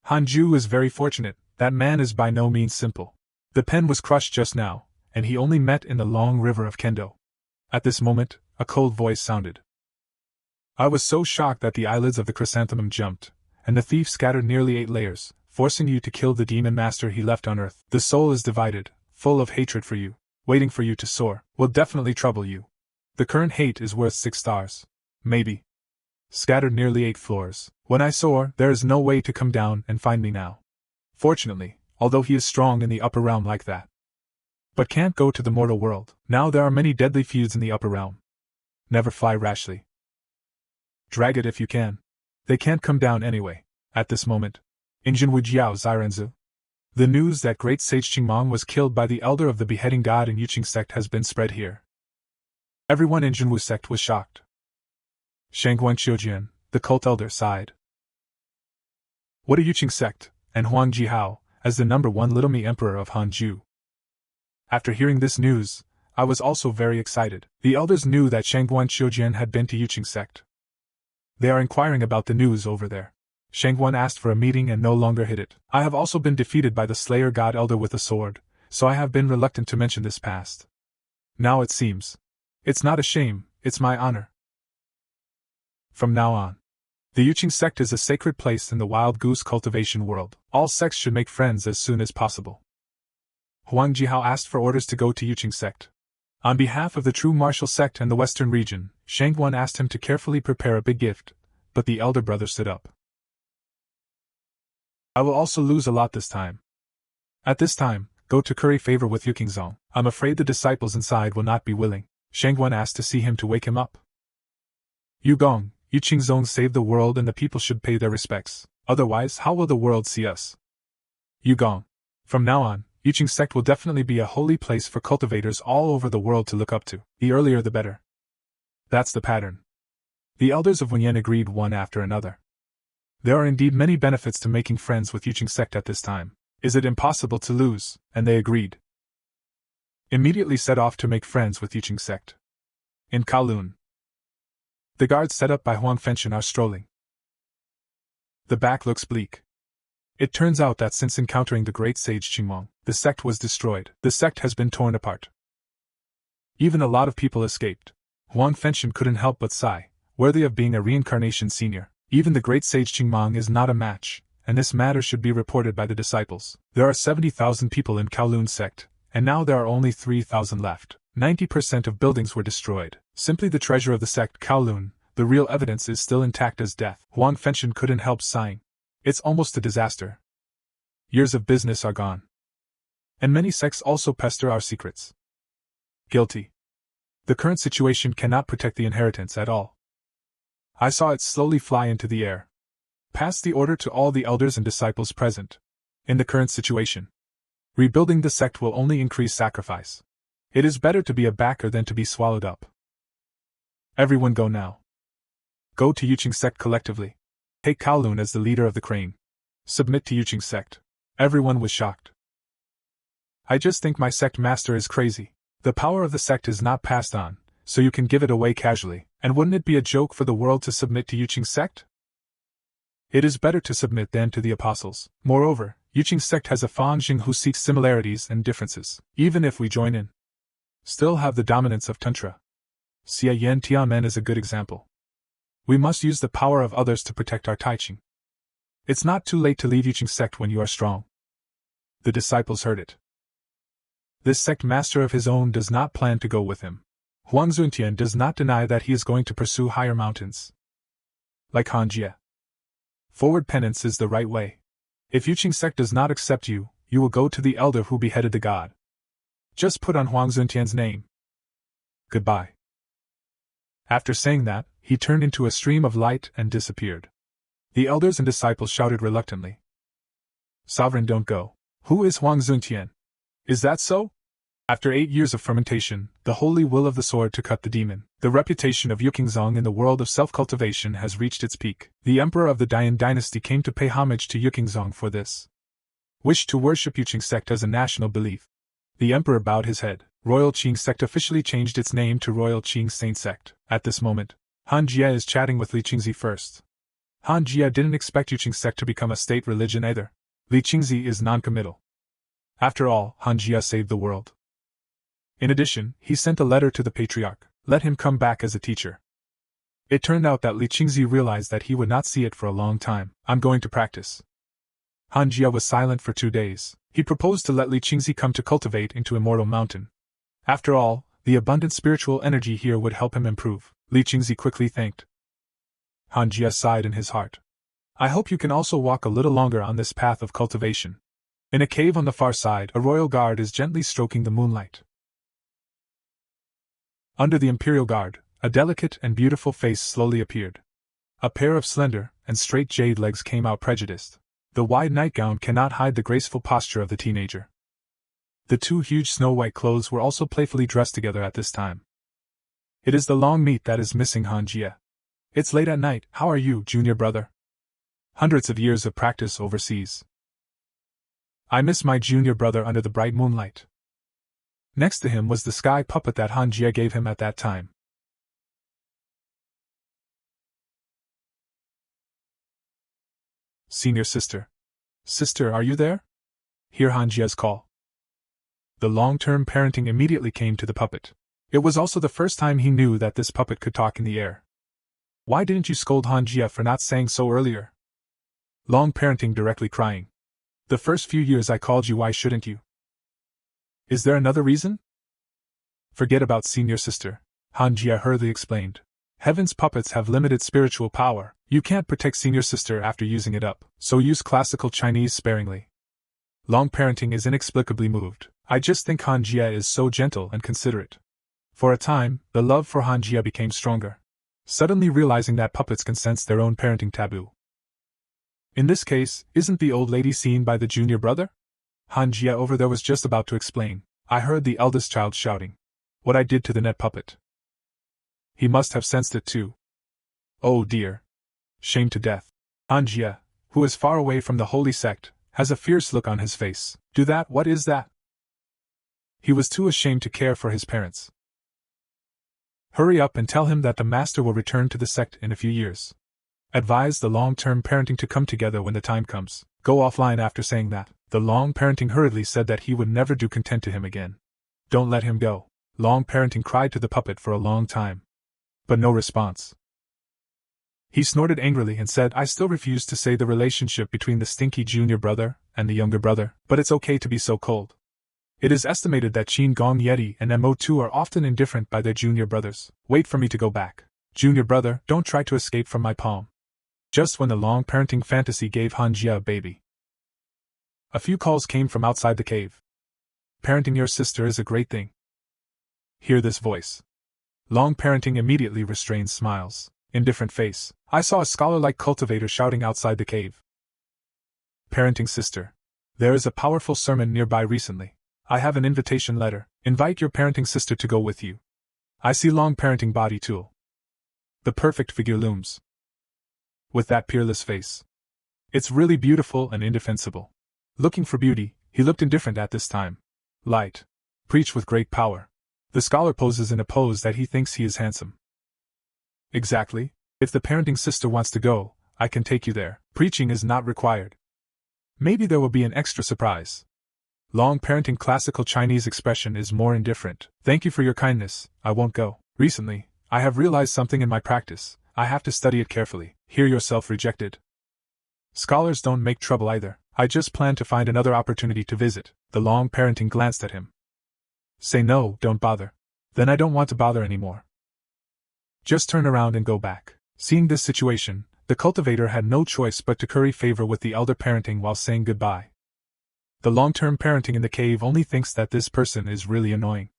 Hanju is very fortunate. That man is by no means simple. The pen was crushed just now, and he only met in the long river of Kendo. At this moment, a cold voice sounded. I was so shocked that the eyelids of the chrysanthemum jumped, and the thief scattered nearly 8 layers, forcing you to kill the demon master he left on earth. The soul is divided, full of hatred for you, waiting for you to soar, will definitely trouble you. The current hate is worth 6 stars. Maybe. Scattered nearly 8 floors. When I soar, there is no way to come down and find me now. Fortunately, although he is strong in the upper realm like that. But can't go to the mortal world. Now there are many deadly feuds in the upper realm. Never fly rashly. Drag it if you can. They can't come down anyway. At this moment, Injinwu Jiao Zairenzu. The news that great sage Qingmong was killed by the elder of the beheading god in Yuqing Sect has been spread here. Everyone in Jinwu Sect was shocked. Shangguan Qiujian, the cult elder, sighed. What a Yuqing Sect, and Huang Jihao, as the number 1 Little Me Emperor of Hanju. After hearing this news, I was also very excited. The elders knew that Shangguan Qiujian had been to Yuqing Sect. They are inquiring about the news over there. Shangguan asked for a meeting and no longer hid it. I have also been defeated by the Slayer God Elder with a sword, so I have been reluctant to mention this past. Now it seems. It's not a shame, it's my honor. From now on, the Yuqing Sect is a sacred place in the wild goose cultivation world. All sects should make friends as soon as possible. Huang Jihao asked for orders to go to Yuqing Sect. On behalf of the true martial sect and the western region, Shangguan asked him to carefully prepare a big gift, but the elder brother stood up. I will also lose a lot this time. At this time, go to curry favor with Yukingzong. I'm afraid the disciples inside will not be willing. Shangguan asked to see him to wake him up. Yugong, Yuqingzong saved the world and the people should pay their respects. Otherwise, how will the world see us? Yugong. From now on, Yuqing Sect will definitely be a holy place for cultivators all over the world to look up to. The earlier the better. That's the pattern. The elders of Wenyan agreed one after another. There are indeed many benefits to making friends with Yuqing Sect at this time. Is it impossible to lose? And they agreed. immediately set off to make friends with Yiching Sect. In Kowloon, the guards set up by Huang Fenshin are strolling. The back looks bleak. It turns out that since encountering the great sage Qingmong, the sect was destroyed. The sect has been torn apart. Even a lot of people escaped. Huang Fenshin couldn't help but sigh, worthy of being a reincarnation senior. Even the great sage Qingmong is not a match, and this matter should be reported by the disciples. There are 70,000 people in Kowloon sect, and now there are only 3,000 left. 90% of buildings were destroyed. Simply the treasure of the sect Kowloon, the real evidence is still intact as death. Huang Fenshin couldn't help sighing. It's almost a disaster. Years of business are gone. And many sects also pester our secrets. Guilty. The current situation cannot protect the inheritance at all. I saw it slowly fly into the air. Pass the order to all the elders and disciples present. In the current situation, rebuilding the sect will only increase sacrifice. It is better to be a backer than to be swallowed up. Everyone go now. Go to Yiching Sect collectively. Take Kowloon as the leader of the crane. Submit to Yiching Sect. Everyone was shocked. I just think my sect master is crazy. The power of the sect is not passed on, so you can give it away casually, and wouldn't it be a joke for the world to submit to Yiching Sect? It is better to submit than to the apostles. Moreover, Yiching Sect has a Fan Jing who seeks similarities and differences. Even if we join in, still have the dominance of Tantra. Xia Yan Tiamen is a good example. We must use the power of others to protect our Taiching. It's not too late to leave Yiching Sect when you are strong. The disciples heard it. This sect master of his own does not plan to go with him. Huang Zuntian does not deny that he is going to pursue higher mountains. Like Han Jie. Forward penance is the right way. If Yiching Sect does not accept you, you will go to the elder who beheaded the god. Just put on Huang Zuntian's name. Goodbye. After saying that, he turned into a stream of light and disappeared. The elders and disciples shouted reluctantly. Sovereign, don't go. Who is Huang Zuntian? Is that so? After 8 years of fermentation, the holy will of the sword to cut the demon, the reputation of Yukingzong in the world of self-cultivation has reached its peak. The emperor of the Dian dynasty came to pay homage to Yukingzong for this. Wished to worship Yiching Sect as a national belief. The emperor bowed his head. Royal Qing Sect officially changed its name to Royal Qing Saint Sect. At this moment, Han Jie is chatting with Li Qingzi first. Han Jie didn't expect Yiching Sect to become a state religion either. Li Qingzi is non-committal. After all, Han Jie saved the world. In addition, he sent a letter to the patriarch, let him come back as a teacher. It turned out that Li Qingzi realized that he would not see it for a long time. I'm going to practice. Han Jie was silent for 2 days. He proposed to let Li Qingzi come to cultivate into Immortal Mountain. After all, the abundant spiritual energy here would help him improve. Li Qingzi quickly thanked. Han Jie sighed in his heart. I hope you can also walk a little longer on this path of cultivation. In a cave on the far side, a royal guard is gently stroking the moonlight. Under the imperial guard, a delicate and beautiful face slowly appeared. A pair of slender and straight jade legs came out prejudiced. The wide nightgown cannot hide the graceful posture of the teenager. The 2 huge snow-white clothes were also playfully dressed together at this time. It is the long meat that is missing, Han Jie. It's late at night. How are you, junior brother? Hundreds of years of practice overseas. I miss my junior brother under the bright moonlight. Next to him was the sky puppet that Han Jie gave him at that time. Senior sister. Sister, are you there? Hear Han Jie's call. The long-term parenting immediately came to the puppet. It was also the first time he knew that this puppet could talk in the air. Why didn't you scold Han Jie for not saying so earlier? Long parenting directly crying. The first few years I called you, why shouldn't you? Is there another reason? Forget about senior sister, Han Jie hurriedly explained. Heaven's puppets have limited spiritual power. You can't protect senior sister after using it up, so use classical Chinese sparingly. Long parenting is inexplicably moved. I just think Han Jie is so gentle and considerate. For a time, the love for Han Jie became stronger. Suddenly realizing that puppets can sense their own parenting taboo. In this case, isn't the old lady seen by the junior brother? Han Jie over there was just about to explain. I heard the eldest child shouting. What I did to the net puppet. He must have sensed it too. Oh dear. Shame to death. Han Jie, who is far away from the holy sect, has a fierce look on his face. Do that, what is that? He was too ashamed to care for his parents. Hurry up and tell him that the master will return to the sect in a few years. Advise the long-term parenting to come together when the time comes. Go offline after saying that. The long parenting hurriedly said that he would never do content to him again. Don't let him go. Long parenting cried to the puppet for a long time. But no response. He snorted angrily and said, I still refuse to say the relationship between the stinky junior brother and the younger brother, but it's okay to be so cold. It is estimated that Qin Gong Yeti and Mo2 are often indifferent by their junior brothers. Wait for me to go back. Junior brother, don't try to escape from my palm. Just when the long parenting fantasy gave Hanjia a baby. A few calls came from outside the cave. Parenting your sister is a great thing. Hear this voice. Long parenting immediately restrained smiles. Indifferent face. I saw a scholar-like cultivator shouting outside the cave. Parenting sister. There is a powerful sermon nearby recently. I have an invitation letter. Invite your parenting sister to go with you. I see long parenting body tool. The perfect figure looms. With that peerless face. It's really beautiful and indefensible. Looking for beauty, he looked indifferent at this time. Light. Preach with great power. The scholar poses in a pose that he thinks he is handsome. Exactly. If the parenting sister wants to go, I can take you there. Preaching is not required. Maybe there will be an extra surprise. Long parenting classical Chinese expression is more indifferent. Thank you for your kindness, I won't go. Recently, I have realized something in my practice. I have to study it carefully. Hear yourself rejected. Scholars don't make trouble either. I just plan to find another opportunity to visit. The long parenting glanced at him. Say no, don't bother. Then I don't want to bother anymore. Just turn around and go back. Seeing this situation, the cultivator had no choice but to curry favor with the elder parenting while saying goodbye. The long-term parenting in the cave only thinks that this person is really annoying.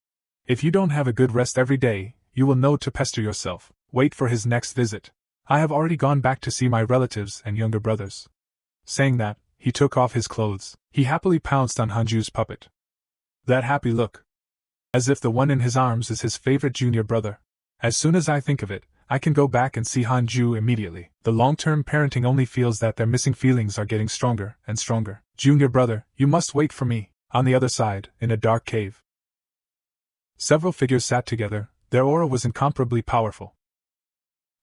If you don't have a good rest every day, you will know to pester yourself. Wait for his next visit. I have already gone back to see my relatives and younger brothers. Saying that, he took off his clothes. He happily pounced on Hanju's puppet. That happy look. As if the one in his arms is his favorite junior brother. As soon as I think of it, I can go back and see Hanju immediately. The long-term parenting only feels that their missing feelings are getting stronger and stronger. Junior brother, you must wait for me. On the other side, in a dark cave. Several figures sat together. Their aura was incomparably powerful.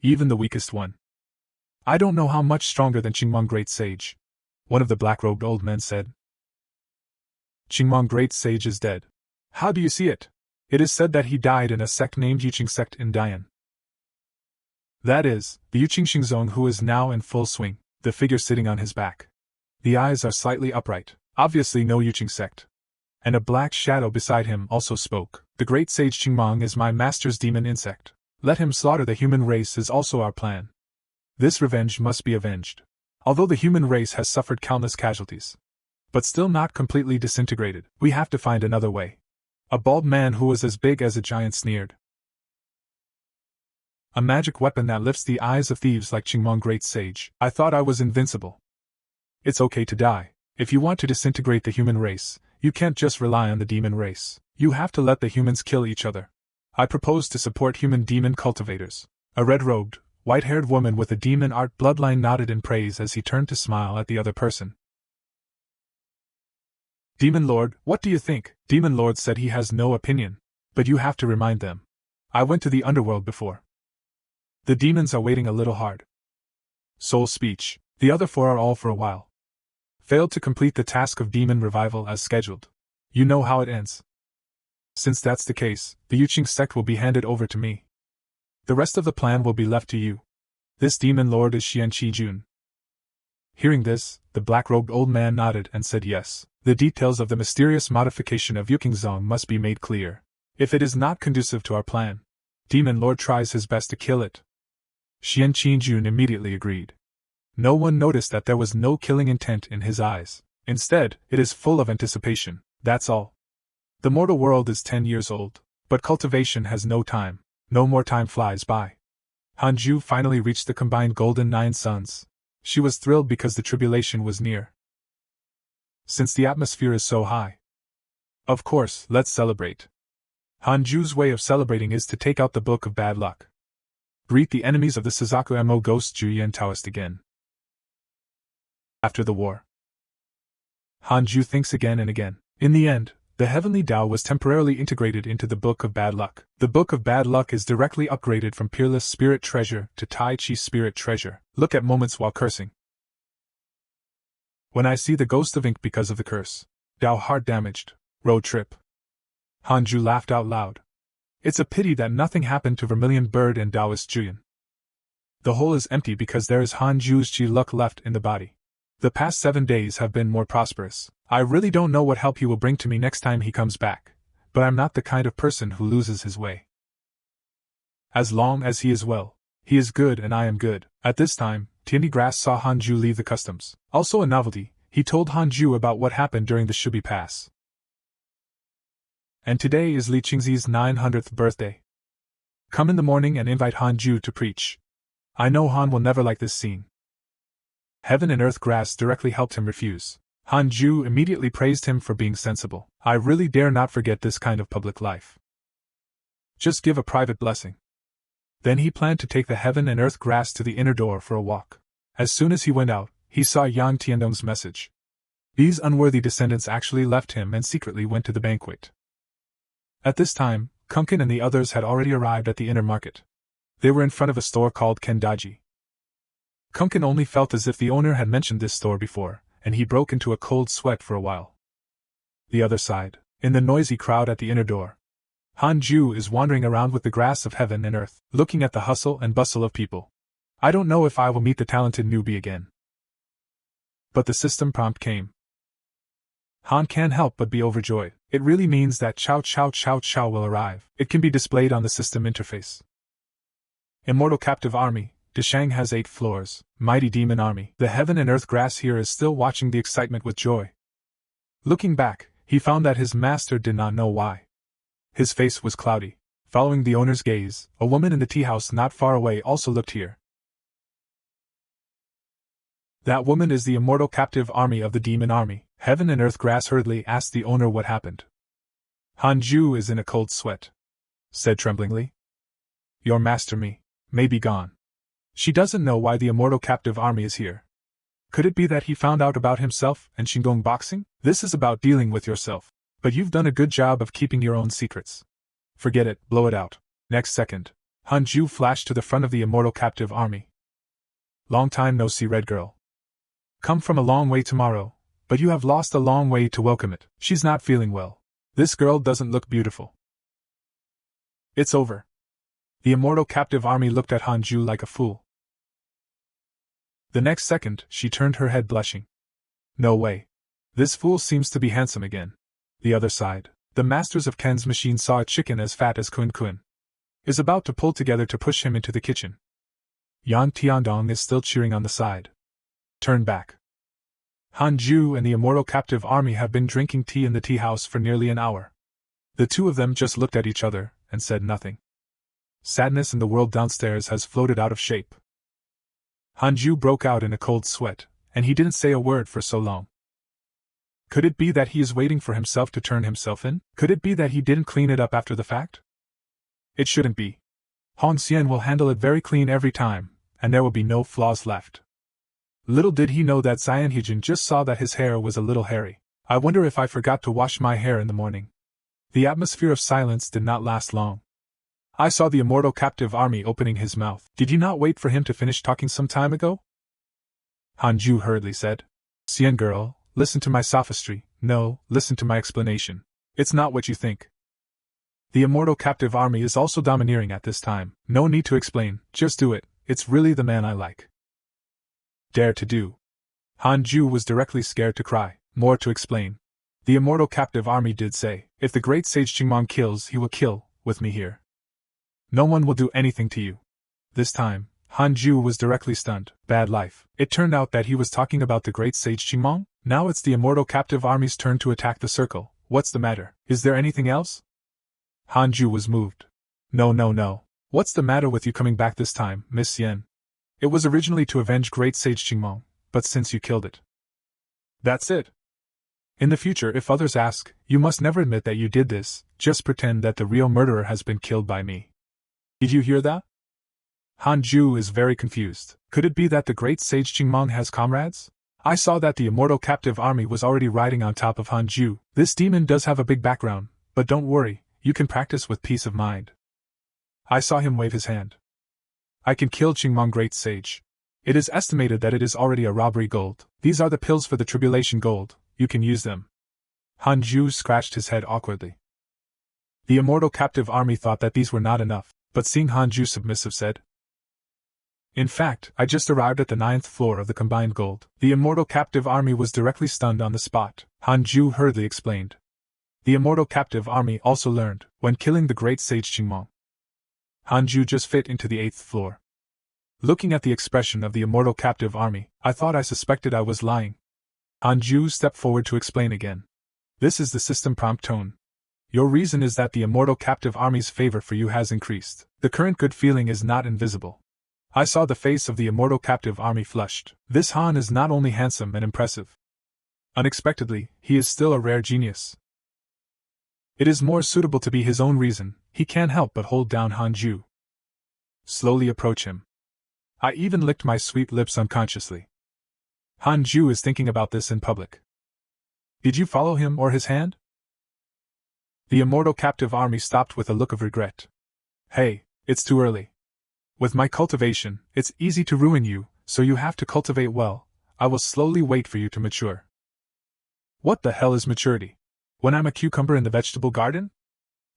Even the weakest one. I don't know how much stronger than Qingmong Great Sage. One of the black-robed old men said. Qingmong Great Sage is dead. How do you see it? It is said that he died in a sect named Yuqing Sect in Dian. That is, the Yuqing Xingzong who is now in full swing, the figure sitting on his back. The eyes are slightly upright, obviously no Yuqing Sect. And a black shadow beside him also spoke. The great sage Qingmong is my master's demon insect. Let him slaughter the human race is also our plan. This revenge must be avenged. Although the human race has suffered countless casualties, but still not completely disintegrated, we have to find another way. A bald man who was as big as a giant sneered. A magic weapon that lifts the eyes of thieves like Qingmong Great Sage. I thought I was invincible. It's okay to die. If you want to disintegrate the human race, you can't just rely on the demon race. You have to let the humans kill each other. I propose to support human demon cultivators. A red-robed, white-haired woman with a demon art bloodline nodded in praise as he turned to smile at the other person. Demon Lord, what do you think? Demon Lord said he has no opinion, but you have to remind them. I went to the underworld before. The demons are waiting a little hard. Soul speech. The other four are all for a while. Failed to complete the task of demon revival as scheduled. You know how it ends. Since that's the case, the Yuqing sect will be handed over to me. The rest of the plan will be left to you. This demon lord is Xian Qi Jun. Hearing this, the black-robed old man nodded and said yes. The details of the mysterious modification of Yuqingzong must be made clear. If it is not conducive to our plan, Demon Lord tries his best to kill it. Xian Qi Jun immediately agreed. No one noticed that there was no killing intent in his eyes. Instead, it is full of anticipation, that's all. The mortal world is 10 years old, but cultivation has no time. No more time flies by. Hanju finally reached the combined golden 9 suns. She was thrilled because the tribulation was near. Since the atmosphere is so high. Of course, let's celebrate. Hanju's way of celebrating is to take out the Book of Bad Luck. Greet the enemies of the Suzaku Mo Ghost Juyen Taoist again. After the war. Hanju thinks again and again. In the end, The heavenly Tao was temporarily integrated into the Book of Bad Luck. The Book of Bad Luck is directly upgraded from Peerless Spirit Treasure to Tai Chi Spirit Treasure. Look at moments while cursing. When I see the ghost of ink because of the curse. Tao heart damaged. Road trip. Hanju laughed out loud. It's a pity that nothing happened to Vermilion Bird and Taoist Julian. The hole is empty because there is Hanju's chi luck left in the body. The past 7 days have been more prosperous. I really don't know what help he will bring to me next time he comes back, but I'm not the kind of person who loses his way. As long as he is well, he is good and I am good. At this time, Tianyi Grass saw Hanju leave the customs. Also a novelty, he told Hanju about what happened during the Shubi Pass. And today is Li Qingzi's 900th birthday. Come in the morning and invite Hanju to preach. I know Han will never like this scene. Heaven and Earth Grass directly helped him refuse. Hanju immediately praised him for being sensible. I really dare not forget this kind of public life. Just give a private blessing. Then he planned to take the Heaven and Earth Grass to the inner door for a walk. As soon as he went out, he saw Yang Tiandong's message. These unworthy descendants actually left him and secretly went to the banquet. At this time, Kunkin and the others had already arrived at the inner market. They were in front of a store called Kendaji. Kunkin only felt as if the owner had mentioned this store before, and he broke into a cold sweat for a while. The other side, in the noisy crowd at the inner door, Hanju is wandering around with the grass of heaven and earth, looking at the hustle and bustle of people. I don't know if I will meet the talented newbie again. But the system prompt came. Han can't help but be overjoyed. It really means that Chow Chow Chow Chow will arrive. It can be displayed on the system interface. Immortal Captive Army. Deshang has 8 floors. Mighty Demon Army. The Heaven and Earth Grass here is still watching the excitement with joy. Looking back, he found that his master did not know why. His face was cloudy. Following the owner's gaze, a woman in the tea house not far away also looked here. That woman is the Immortal Captive Army of the Demon Army. Heaven and Earth Grass hurriedly asked the owner what happened. Hanju is in a cold sweat. Said tremblingly. Your master may be gone. She doesn't know why the Immortal Captive Army is here. Could it be that he found out about himself and Shingon boxing? This is about dealing with yourself. But you've done a good job of keeping your own secrets. Forget it, blow it out. Next second, Hanju flashed to the front of the Immortal Captive Army. Long time no see, Red Girl. Come from a long way tomorrow, but you have lost a long way to welcome it. She's not feeling well. This girl doesn't look beautiful. It's over. The Immortal Captive Army looked at Hanju like a fool. The next second, she turned her head blushing. No way. This fool seems to be handsome again. The other side, the masters of Ken's machine saw a chicken as fat as Kun Kun. Is about to pull together to push him into the kitchen. Yang Tiandong is still cheering on the side. Turn back. Hanju and the Immortal Captive Army have been drinking tea in the tea house for nearly an hour. The two of them just looked at each other and said nothing. Sadness in the world downstairs has floated out of shape. Hanju broke out in a cold sweat, and he didn't say a word for so long. Could it be that he is waiting for himself to turn himself in? Could it be that he didn't clean it up after the fact? It shouldn't be. Hong Xian will handle it very clean every time, and there will be no flaws left. Little did he know that Xian Hijin just saw that his hair was a little hairy. I wonder if I forgot to wash my hair in the morning. The atmosphere of silence did not last long. I saw the Immortal Captive Army opening his mouth. Did you not wait for him to finish talking some time ago? Hanju hurriedly said. Xian girl, listen to my sophistry. No, listen to my explanation. It's not what you think. The Immortal Captive Army is also domineering at this time. No need to explain, just do it. It's really the man I like. Dare to do. Hanju was directly scared to cry. More to explain. The Immortal Captive Army did say, if the great sage Qingmong kills, he will kill, with me here. No one will do anything to you. This time, Hanju was directly stunned. Bad life. It turned out that he was talking about the great sage Qingmong? Now it's the Immortal Captive Army's turn to attack the circle. What's the matter? Is there anything else? Hanju was moved. No. What's the matter with you coming back this time, Miss Yen? It was originally to avenge great sage Qingmong, but since you killed it. That's it. In the future, if others ask, you must never admit that you did this, just pretend that the real murderer has been killed by me. Did you hear that? Hanju is very confused. Could it be that the great sage Qingmong has comrades? I saw that the immortal captive army was already riding on top of Han Ju. This demon does have a big background, but don't worry, you can practice with peace of mind. I saw him wave his hand. I can kill Qingmong Great Sage. It is estimated that it is already a robbery gold. These are the pills for the tribulation gold, you can use them. Han Ju scratched his head awkwardly. The immortal captive army thought that these were not enough, but seeing Han Ju submissive said, "In fact, I just arrived at the 9th floor of the combined gold." The immortal captive army was directly stunned on the spot. Han Ju hurriedly explained. The immortal captive army also learned, when killing the great sage Qingmong, Han Ju just fit into the 8th floor. Looking at the expression of the immortal captive army, I thought I suspected I was lying. Han Ju stepped forward to explain again. This is the system prompt tone. Your reason is that the immortal captive army's favor for you has increased. The current good feeling is not invisible. I saw the face of the immortal captive army flushed. This Han is not only handsome and impressive. Unexpectedly, he is still a rare genius. It is more suitable to be his own reason. He can't help but hold down Han Ju. Slowly approach him. I even licked my sweet lips unconsciously. Han Ju is thinking about this in public. Did you follow him or his hand? The immortal captive army stopped with a look of regret. Hey, it's too early. With my cultivation, it's easy to ruin you, so you have to cultivate well. I will slowly wait for you to mature. What the hell is maturity? When I'm a cucumber in the vegetable garden?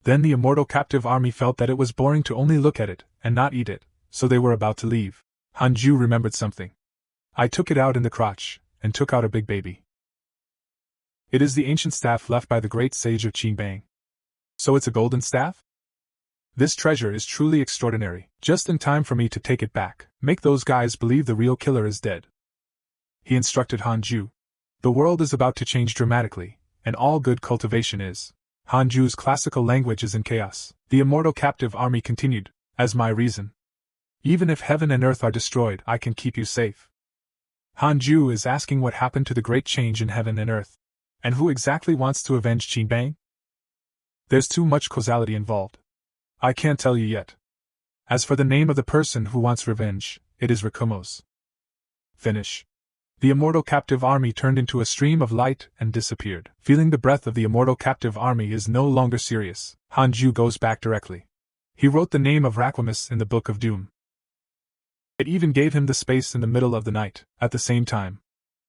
Then the immortal captive army felt that it was boring to only look at it, and not eat it, so they were about to leave. Han Ju remembered something. I took it out in the crotch, and took out a big baby. It is the ancient staff left by the great sage of Qingbang. So it's a golden staff? This treasure is truly extraordinary, just in time for me to take it back. Make those guys believe the real killer is dead. He instructed Han Ju. The world is about to change dramatically, and all good cultivation is. Han Ju's classical language is in chaos. The immortal captive army continued, as my reason. Even if heaven and earth are destroyed, I can keep you safe. Han Ju is asking what happened to the great change in heaven and earth. And who exactly wants to avenge Qingbang? There's too much causality involved. I can't tell you yet. As for the name of the person who wants revenge, it is Rikumo's. Finish. The immortal captive army turned into a stream of light and disappeared. Feeling the breath of the immortal captive army is no longer serious, Han Ju goes back directly. He wrote the name of Raquimus in the Book of Doom. It even gave him the space in the middle of the night, at the same time.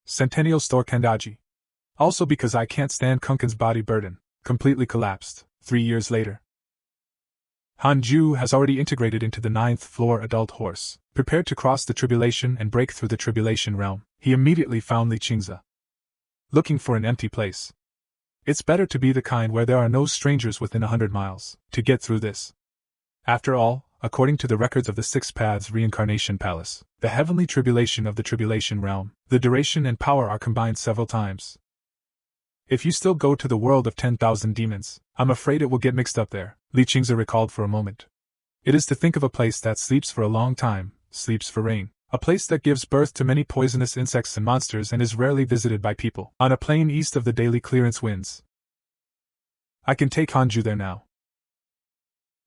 Centennial Store Kendaji. Also because I can't stand Kunken's body burden, completely collapsed, 3 years later. Han Ju has already integrated into the 9th floor adult horse, prepared to cross the tribulation and break through the tribulation realm. He immediately found Li Qingze. Looking for an empty place. It's better to be the kind where there are no strangers within 100 miles, to get through this. After all, according to the records of the Six Paths Reincarnation Palace, the heavenly tribulation of the tribulation realm, the duration and power are combined several times. If you still go to the world of 10,000 demons, I'm afraid it will get mixed up there, Li Qingze recalled for a moment. It is to think of a place that sleeps for a long time, sleeps for rain, a place that gives birth to many poisonous insects and monsters and is rarely visited by people, on a plain east of the daily clearance winds. I can take Han Ju there now.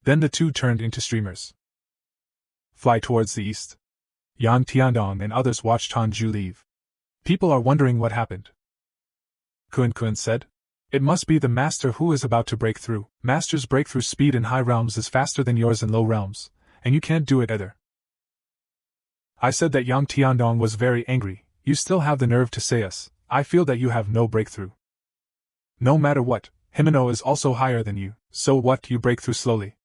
Then the two turned into streamers. Fly towards the east. Yang Tiandong and others watched Han Ju leave. People are wondering what happened. Kun said. It must be the master who is about to break through. Master's breakthrough speed in high realms is faster than yours in low realms, and you can't do it either. I said that Yang Tiandong was very angry. You still have the nerve to say us. I feel that you have no breakthrough. No matter what, Himeno is also higher than you, so what, you break through slowly.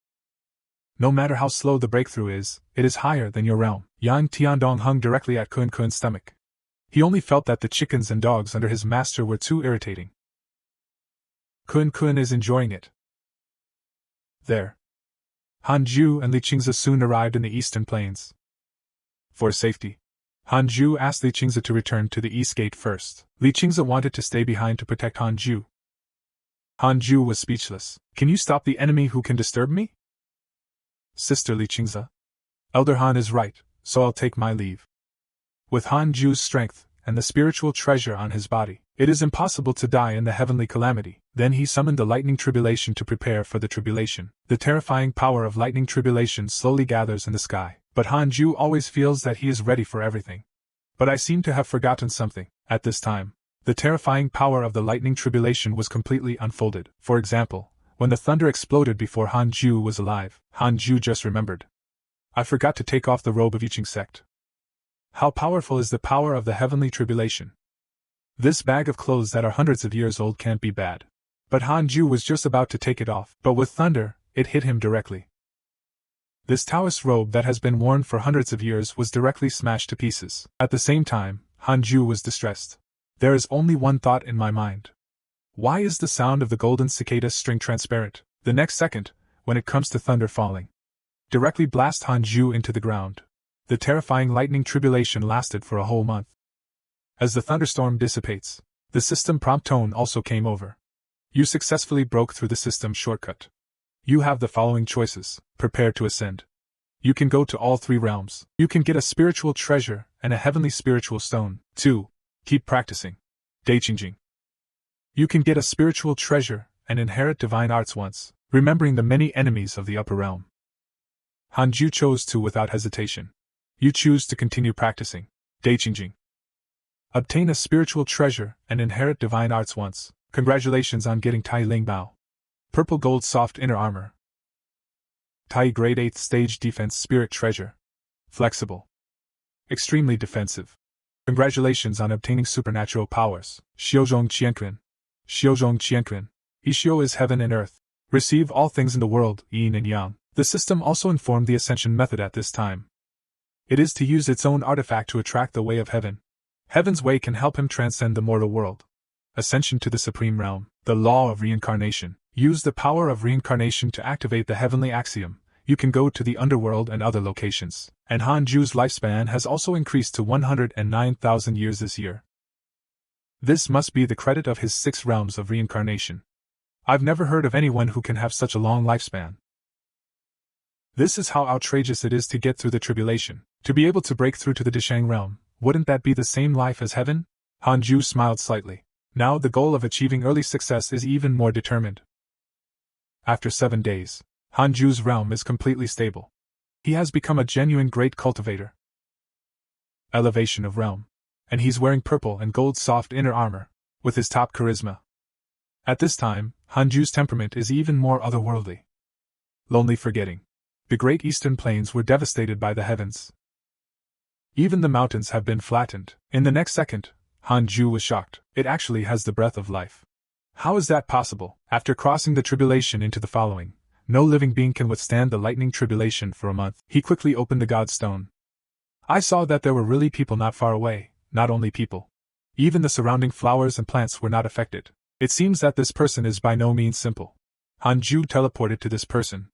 No matter how slow the breakthrough is, it is higher than your realm. Yang Tiandong hung directly at Kun's stomach. He only felt that the chickens and dogs under his master were too irritating. Kun is enjoying it. There. Han Ju and Li Qingze soon arrived in the eastern plains. For safety, Han Ju asked Li Qingze to return to the east gate first. Li Qingze wanted to stay behind to protect Han Ju. Han Ju was speechless. Can you stop the enemy who can disturb me? Sister Li Qingze. Elder Han is right, so I'll take my leave. With Han Ju's strength, and the spiritual treasure on his body, it is impossible to die in the heavenly calamity. Then he summoned the lightning tribulation to prepare for the tribulation. The terrifying power of lightning tribulation slowly gathers in the sky, but Han Ju always feels that he is ready for everything. But I seem to have forgotten something. At this time, the terrifying power of the lightning tribulation was completely unfolded. For example, when the thunder exploded before Hanju was alive, Hanju just remembered. I forgot to take off the robe of Yiching Sect. How powerful is the power of the heavenly tribulation? This bag of clothes that are hundreds of years old can't be bad. But Hanju was just about to take it off, but with thunder, it hit him directly. This Taoist robe that has been worn for hundreds of years was directly smashed to pieces. At the same time, Hanju was distressed. There is only one thought in my mind. Why is the sound of the golden cicada string transparent? The next second, when it comes to thunder falling, directly blast Hanju into the ground. The terrifying lightning tribulation lasted for a whole month. As the thunderstorm dissipates, the system prompt tone also came over. You successfully broke through the system shortcut. You have the following choices. Prepare to ascend. You can go to all 3 realms. You can get a spiritual treasure and a heavenly spiritual stone. 2. Keep practicing. Daiqingjing. You can get a spiritual treasure and inherit divine arts once, remembering the many enemies of the upper realm. Hanju chose to without hesitation. You choose to continue practicing. Daiqingjing. Obtain a spiritual treasure and inherit divine arts once. Congratulations on getting Tai Ling Bao. Purple gold soft inner armor. Tai grade 8th stage defense spirit treasure. Flexible. Extremely defensive. Congratulations on obtaining supernatural powers. Xiuzhong Qianquan. Xiuzhong Qianquan. Ishio is heaven and earth. Receive all things in the world, yin and yang. The system also informed the ascension method at this time. It is to use its own artifact to attract the way of heaven. Heaven's way can help him transcend the mortal world. Ascension to the supreme realm. The law of reincarnation. Use the power of reincarnation to activate the heavenly axiom. You can go to the underworld and other locations. And Hanju's lifespan has also increased to 109,000 years this year. This must be the credit of his 6 realms of reincarnation. I've never heard of anyone who can have such a long lifespan. This is how outrageous it is to get through the tribulation. To be able to break through to the Deshang realm, wouldn't that be the same life as heaven? Hanju smiled slightly. Now the goal of achieving early success is even more determined. After 7 days, Hanju's realm is completely stable. He has become a genuine great cultivator. Elevation of realm. And he's wearing purple and gold soft inner armor, with his top charisma. At this time, Hanju's temperament is even more otherworldly. Lonely forgetting. The great eastern plains were devastated by the heavens. Even the mountains have been flattened. In the next second, Hanju was shocked. It actually has the breath of life. How is that possible? After crossing the tribulation into the following, no living being can withstand the lightning tribulation for a month. He quickly opened the God Stone. I saw that there were really people not far away, not only people. Even the surrounding flowers and plants were not affected. It seems that this person is by no means simple. Hanju teleported to this person.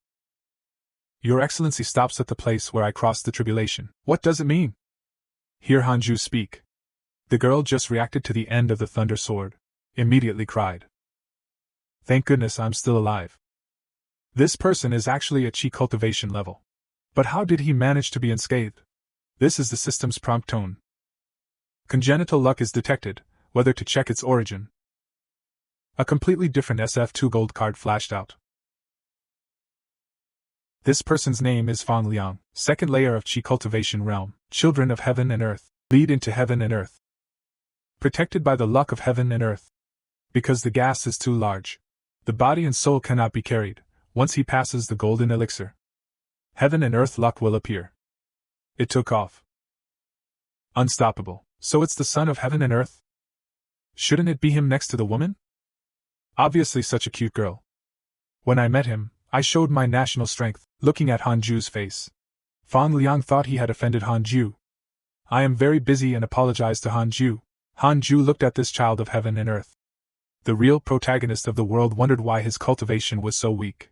Your Excellency stops at the place where I crossed the tribulation. What does it mean? Hear Hanju speak. The girl just reacted to the end of the thunder sword. Immediately cried. Thank goodness I'm still alive. This person is actually a chi cultivation level. But how did he manage to be unscathed? This is the system's prompt tone. Congenital luck is detected, whether to check its origin. A completely different SF2 gold card flashed out. This person's name is Fang Liang, second layer of Qi cultivation realm, children of heaven and earth, lead into heaven and earth. Protected by the luck of heaven and earth. Because the gas is too large. The body and soul cannot be carried, once he passes the golden elixir. Heaven and earth luck will appear. It took off. Unstoppable. So it's the son of heaven and earth? Shouldn't it be him next to the woman? Obviously such a cute girl. When I met him, I showed my national strength, looking at Hanju's face. Fang Liang thought he had offended Hanju. I am very busy and apologized to Hanju. Hanju looked at this child of heaven and earth. The real protagonist of the world wondered why his cultivation was so weak.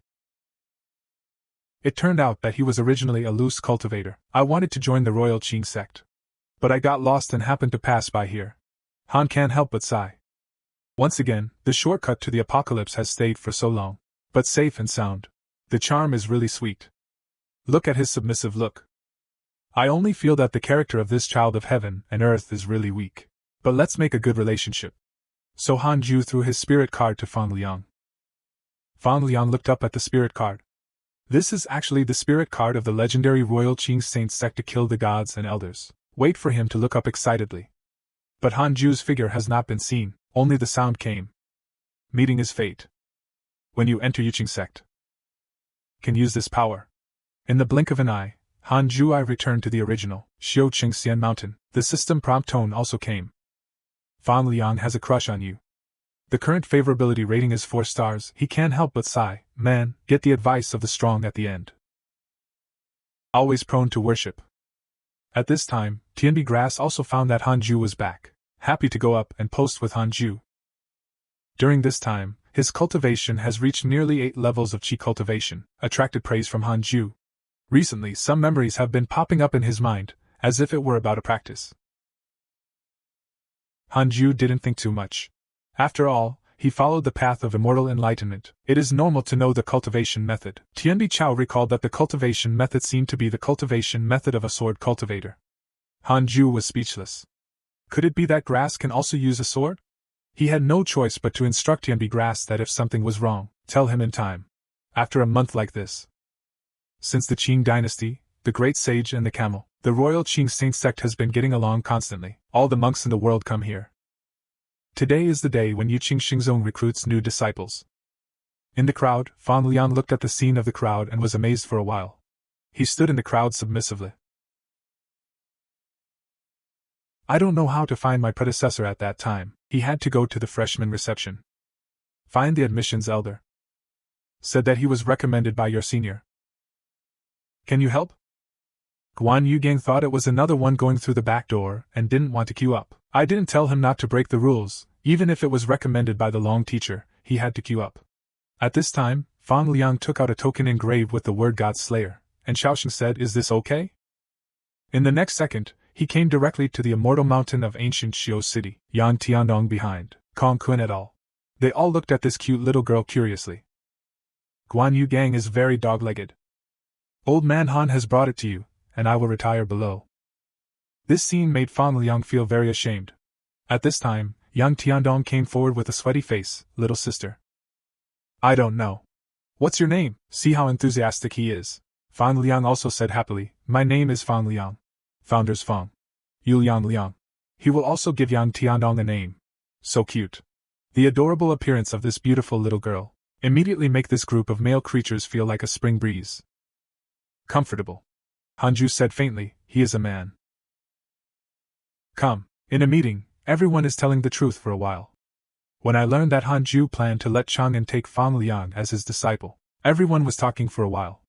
It turned out that he was originally a loose cultivator. I wanted to join the royal Qing sect. But I got lost and happened to pass by here. Han can't help but sigh. Once again, the shortcut to the apocalypse has stayed for so long. But safe and sound. The charm is really sweet. Look at his submissive look. I only feel that the character of this child of heaven and earth is really weak. But let's make a good relationship. So Hanju threw his spirit card to Fang Liang. Fang Liang looked up at the spirit card. This is actually the spirit card of the legendary royal Qing saint sect to kill the gods and elders. Wait for him to look up excitedly. But Hanju's figure has not been seen, only the sound came. Meeting is fate. When you enter Yuqing Sect, can use this power. In the blink of an eye, Hanju returned to the original, Xiu Qingxian mountain. The system prompt tone also came. Fan Liang has a crush on you. The current favorability rating is 4 stars. He can't help but sigh. Man, get the advice of the strong at the end. Always prone to worship. At this time, Tianbi Grass also found that Hanju was back, happy to go up and post with Hanju. During this time, his cultivation has reached nearly 8 levels of Qi cultivation, attracted praise from Hanju. Recently, some memories have been popping up in his mind, as if it were about a practice. Hanju didn't think too much. After all, he followed the path of immortal enlightenment. It is normal to know the cultivation method. Tianbi Chao recalled that the cultivation method seemed to be the cultivation method of a sword cultivator. Hanju was speechless. Could it be that grass can also use a sword? He had no choice but to instruct Tianbi Grass that if something was wrong, tell him in time. After a month like this. Since the Qing dynasty, the great sage and the camel, the royal Qing Saint sect has been getting along constantly. All the monks in the world come here. Today is the day when Yuqing Xingzong recruits new disciples. In the crowd, Fan Liang looked at the scene of the crowd and was amazed for a while. He stood in the crowd submissively. I don't know how to find my predecessor at that time. He had to go to the freshman reception. Find the admissions elder. Said that he was recommended by your senior. Can you help? Guan Yugang thought it was another one going through the back door and didn't want to queue up. I didn't tell him not to break the rules. Even if it was recommended by the long teacher, he had to queue up. At this time, Fan Liang took out a token engraved with the word God Slayer, and Xiaoxing said, "Is this okay?" In the next second, he came directly to the immortal mountain of ancient Xiu City, Yang Tiandong behind, Kong Kun et al. They all looked at this cute little girl curiously. Guan Yu Gang is very dog-legged. Old man Han has brought it to you, and I will retire below. This scene made Fan Liang feel very ashamed. At this time, Yang Tiandong came forward with a sweaty face. Little sister. I don't know. What's your name? See how enthusiastic he is. Fan Liang also said happily, my name is Fan Liang. Founders Fang. Yuliang Liang. He will also give Yang Tiandong a name. So cute. The adorable appearance of this beautiful little girl immediately make this group of male creatures feel like a spring breeze. Comfortable. Hanju said faintly, he is a man. Come, in a meeting, everyone is telling the truth for a while. When I learned that Hanju planned to let Chang'an take Fan Liang as his disciple, everyone was talking for a while.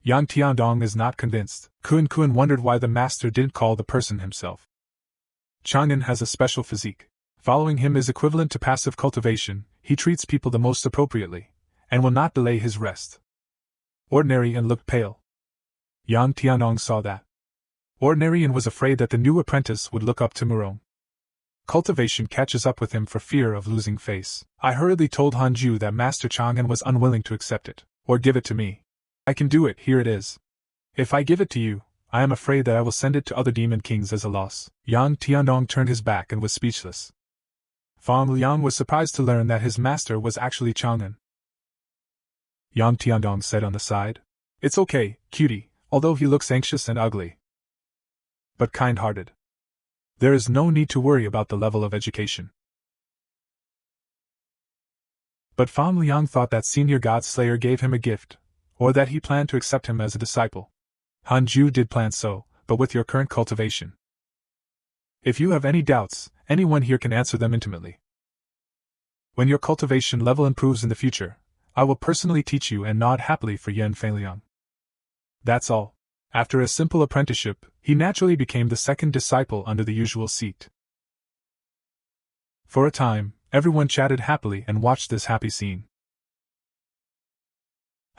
Yang Tiandong is not convinced. Kun wondered why the master didn't call the person himself. Chang'an has a special physique. Following him is equivalent to passive cultivation. He treats people the most appropriately, and will not delay his rest. Ordinary and looked pale. Yang Tiandong saw that. Ordinary and was afraid that the new apprentice would look up to Murong. Cultivation catches up with him for fear of losing face. I hurriedly told Hanju that Master Chang'an was unwilling to accept it, or give it to me. I can do it, here it is. If I give it to you, I am afraid that I will send it to other demon kings as a loss. Yang Tiandong turned his back and was speechless. Fan Liang was surprised to learn that his master was actually Chang'an. Yang Tiandong said on the side, it's okay, cutie, although he looks anxious and ugly. But kind-hearted. There is no need to worry about the level of education. But Fan Liang thought that Senior God Slayer gave him a gift, or that he planned to accept him as a disciple. Hanju did plan so, but with your current cultivation. If you have any doubts, anyone here can answer them intimately. When your cultivation level improves in the future, I will personally teach you and nod happily for Yan Fengliang. That's all. After a simple apprenticeship, he naturally became the second disciple under the usual seat. For a time, everyone chatted happily and watched this happy scene.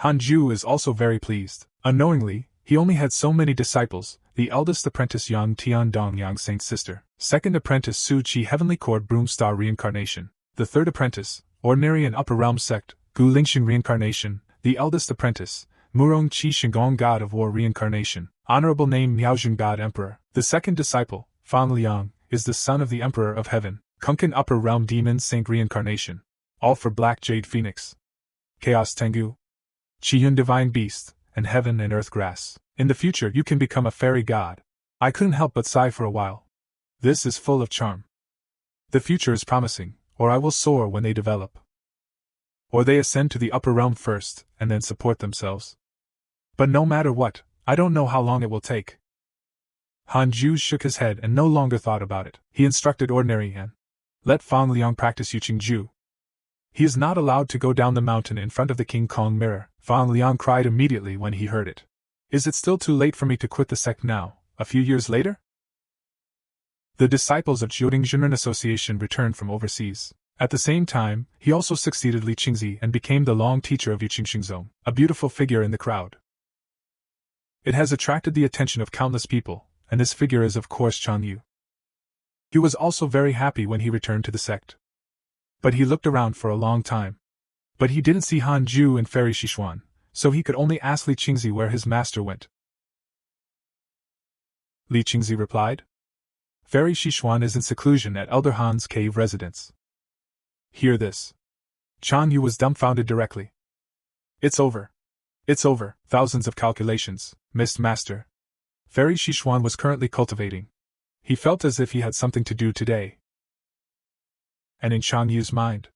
Hanju is also very pleased. Unknowingly, he only had so many disciples, the eldest apprentice Yang Tiandong Yang Saint's sister, second apprentice Su Qi Heavenly Court Broomstar Reincarnation, the third apprentice, Ordinary and Upper Realm Sect, Gu Lingxing Reincarnation, the eldest apprentice, Murong Qi Shinggong God of War Reincarnation, honorable name Miaojun God Emperor. The second disciple, Fan Liang, is the son of the Emperor of Heaven, Kunkin Upper Realm Demon Saint Reincarnation. All for Black Jade Phoenix, Chaos Tengu, Qiyun Divine Beast, and Heaven and Earth Grass. In the future you can become a fairy god. I couldn't help but sigh for a while. This is full of charm. The future is promising, or I will soar when they develop. Or they ascend to the upper realm first, and then support themselves. But no matter what, I don't know how long it will take. Han Ju shook his head and no longer thought about it. He instructed Ordinary Yan. Let Fang Liang practice Yuqing Ju. He is not allowed to go down the mountain in front of the King Kong mirror. Fang Liang cried immediately when he heard it. Is it still too late for me to quit the sect now, a few years later? The disciples of Jioding Zhenren Association returned from overseas. At the same time, he also succeeded Li Qingzi and became the long teacher of Yuqing Xingzong, a beautiful figure in the crowd. It has attracted the attention of countless people, and this figure is of course Chan Yu. He was also very happy when he returned to the sect. But he looked around for a long time. But he didn't see Han Ju and Fairy Xishuan, so he could only ask Li Qingzi where his master went. Li Qingzi replied. Fairy Xishuan is in seclusion at Elder Han's cave residence. Hear this. Chan Yu was dumbfounded directly. It's over. It's over. Thousands of calculations, Missed Master. Fairy Xishuan was currently cultivating. He felt as if he had something to do today. And in Chan Yu's mind,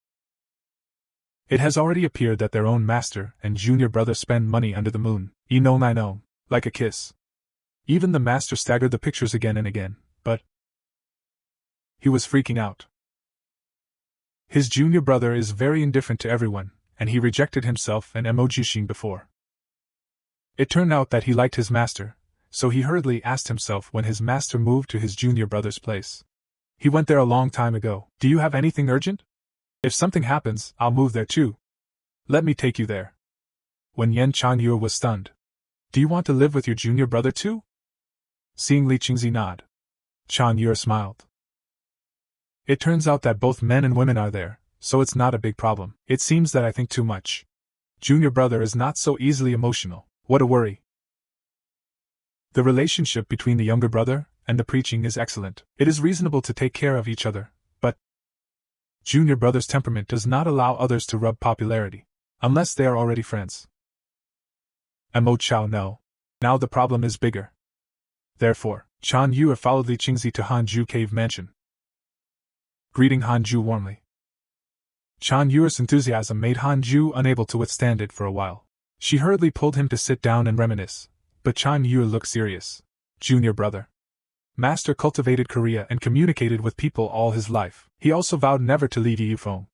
it has already appeared that their own master and junior brother spend money under the moon, I know, like a kiss. Even the master staggered the pictures again and again, but he was freaking out. His junior brother is very indifferent to everyone, and he rejected himself and Mo Jixing before. It turned out that he liked his master, so he hurriedly asked himself when his master moved to his junior brother's place. He went there a long time ago. Do you have anything urgent? If something happens, I'll move there too. Let me take you there. When Yan Chanyu was stunned. Do you want to live with your junior brother too? Seeing Li Qingzi nod, Chanyu smiled. It turns out that both men and women are there, so it's not a big problem. It seems that I think too much. Junior brother is not so easily emotional. What a worry. The relationship between the younger brother and the preaching is excellent. It is reasonable to take care of each other, but junior brother's temperament does not allow others to rub popularity, unless they are already friends. Mo Chao no. Now the problem is bigger. Therefore, Chan Yu followed Li Qingzi to Hanju Cave Mansion. Greeting Hanju warmly. Chan Yu's enthusiasm made Hanju unable to withstand it for a while. She hurriedly pulled him to sit down and reminisce, but Chan Yu looked serious. Junior brother. Master cultivated Korea and communicated with people all his life. He also vowed never to leave Yufeng.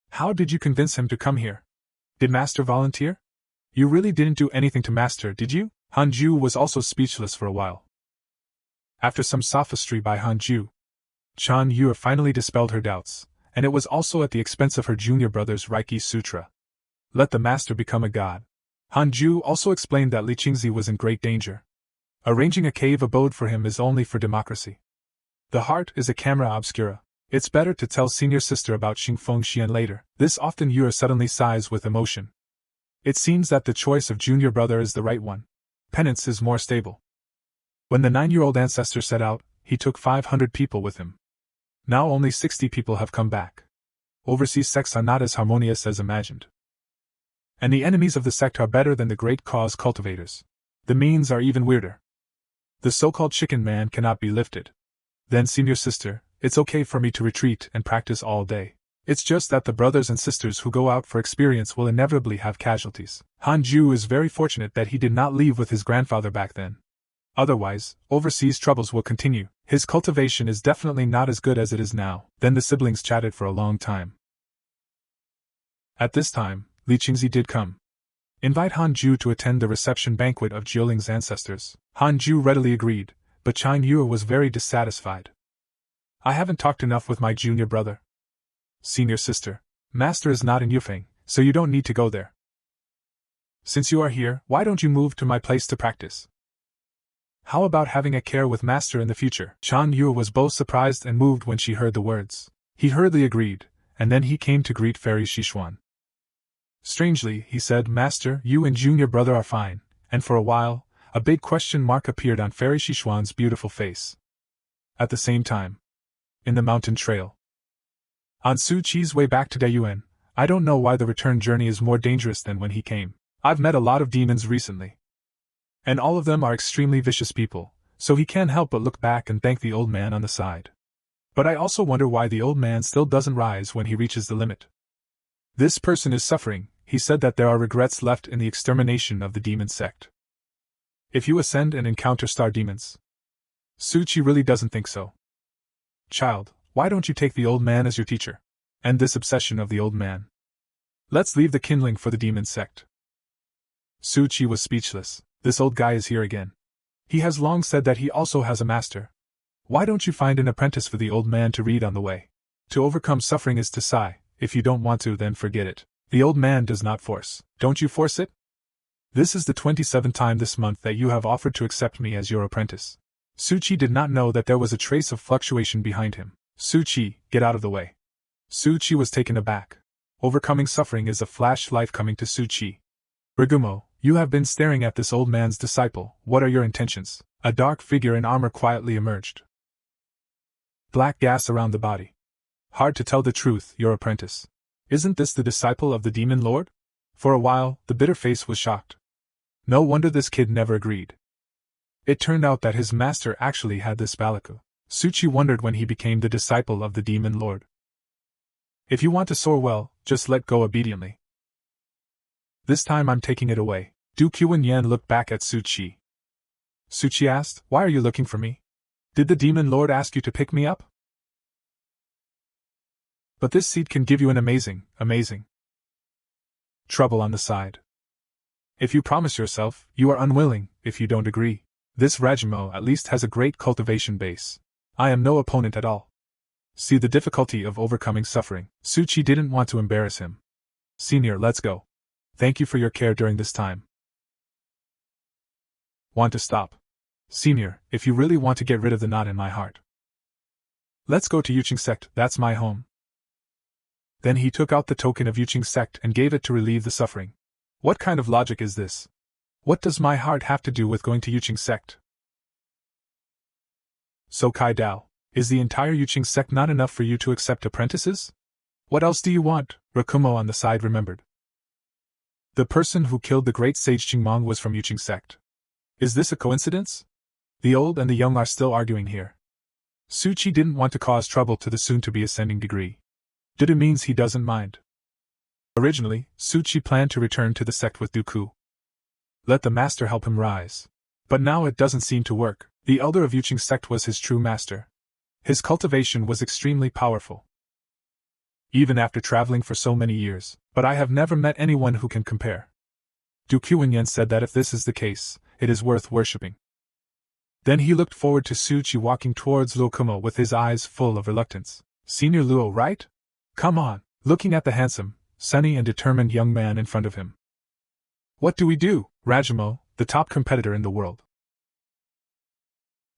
How did you convince him to come here? Did Master volunteer? You really didn't do anything to Master, did you? Hanju was also speechless for a while. After some sophistry by Hanju, Chan Yu finally dispelled her doubts, and it was also at the expense of her junior brother's Reiki Sutra. Let the Master become a god. Hanju also explained that Li Qingzi was in great danger. Arranging a cave abode for him is only for democracy. The heart is a camera obscura. It's better to tell senior sister about Xingfeng Xian later. This often Yu suddenly sighs with emotion. It seems that the choice of junior brother is the right one. Penance is more stable. When the 9-year-old ancestor set out, he took 500 people with him. Now only 60 people have come back. Overseas sects are not as harmonious as imagined. And the enemies of the sect are better than the great cause cultivators. The means are even weirder. The so-called chicken man cannot be lifted. Then, senior sister, it's okay for me to retreat and practice all day. It's just that the brothers and sisters who go out for experience will inevitably have casualties. Hanju is very fortunate that he did not leave with his grandfather back then. Otherwise, overseas troubles will continue. His cultivation is definitely not as good as it is now. Then the siblings chatted for a long time. At this time, Li Qingzi did come. Invite Hanju to attend the reception banquet of Jiuling's ancestors. Hanju readily agreed, but Chan Yu was very dissatisfied. I haven't talked enough with my junior brother. Senior sister, Master is not in Yufeng, so you don't need to go there. Since you are here, why don't you move to my place to practice? How about having a care with Master in the future? Chan Yu was both surprised and moved when she heard the words. He hurriedly agreed, and then he came to greet Fairy Xishuan. Strangely, he said, Master, you and junior brother are fine, and for a while, a big question mark appeared on Fairy Xishuan's beautiful face. At the same time, in the mountain trail, on Su Qi's way back to Dayuan, I don't know why the return journey is more dangerous than when he came. I've met a lot of demons recently. And all of them are extremely vicious people, so he can't help but look back and thank the old man on the side. But I also wonder why the old man still doesn't rise when he reaches the limit. This person is suffering. He said that there are regrets left in the extermination of the demon sect. If you ascend and encounter star demons. Suchi really doesn't think so. Child, why don't you take the old man as your teacher? End this obsession of the old man. Let's leave the kindling for the demon sect. Suchi was speechless. This old guy is here again. He has long said that he also has a master. Why don't you find an apprentice for the old man to read on the way? To overcome suffering is to sigh. If you don't want to, then forget it. The old man does not force. Don't you force it? This is the 27th time this month that you have offered to accept me as your apprentice. Suchi did not know that there was a trace of fluctuation behind him. Suchi, get out of the way. Suchi was taken aback. Overcoming suffering is a flash life coming to Suchi. Ragumo, you have been staring at this old man's disciple. What are your intentions? A dark figure in armor quietly emerged. Black gas around the body. Hard to tell the truth, your apprentice. Isn't this the disciple of the demon lord? For a while, the bitter face was shocked. No wonder this kid never agreed. It turned out that his master actually had this balaku. Suchi wondered when he became the disciple of the demon lord. If you want to soar well, just let go obediently. This time I'm taking it away. Du Qian looked back at Suchi. Suchi asked, why are you looking for me? Did the demon lord ask you to pick me up? But this seed can give you an amazing trouble on the side. If you promise yourself, you are unwilling. If you don't agree. This Rajimo at least has a great cultivation base. I am no opponent at all. See the difficulty of overcoming suffering. Suchi didn't want to embarrass him. Senior, let's go. Thank you for your care during this time. Want to stop? Senior, if you really want to get rid of the knot in my heart. Let's go to Yuqing Sect, that's my home. Then he took out the token of Yuqing Sect and gave it to relieve the suffering. What kind of logic is this? What does my heart have to do with going to Yuqing Sect? So Kai Dao, is the entire Yuqing Sect not enough for you to accept apprentices? What else do you want? Rakumo on the side remembered. The person who killed the great sage Qingmong was from Yuqing Sect. Is this a coincidence? The old and the young are still arguing here. Suchi didn't want to cause trouble to the soon-to-be ascending degree. Dudu means he doesn't mind. Originally, Suchi planned to return to the sect with Dooku. Let the master help him rise. But now it doesn't seem to work. The elder of Yuqing Sect was his true master. His cultivation was extremely powerful. Even after traveling for so many years, but I have never met anyone who can compare. Du Qian said that if this is the case, it is worth worshipping. Then he looked forward to Suchi walking towards Luo Kumo with his eyes full of reluctance. Senior Luo, right? Come on, looking at the handsome, sunny and determined young man in front of him. What do we do, Rajimo, the top competitor in the world?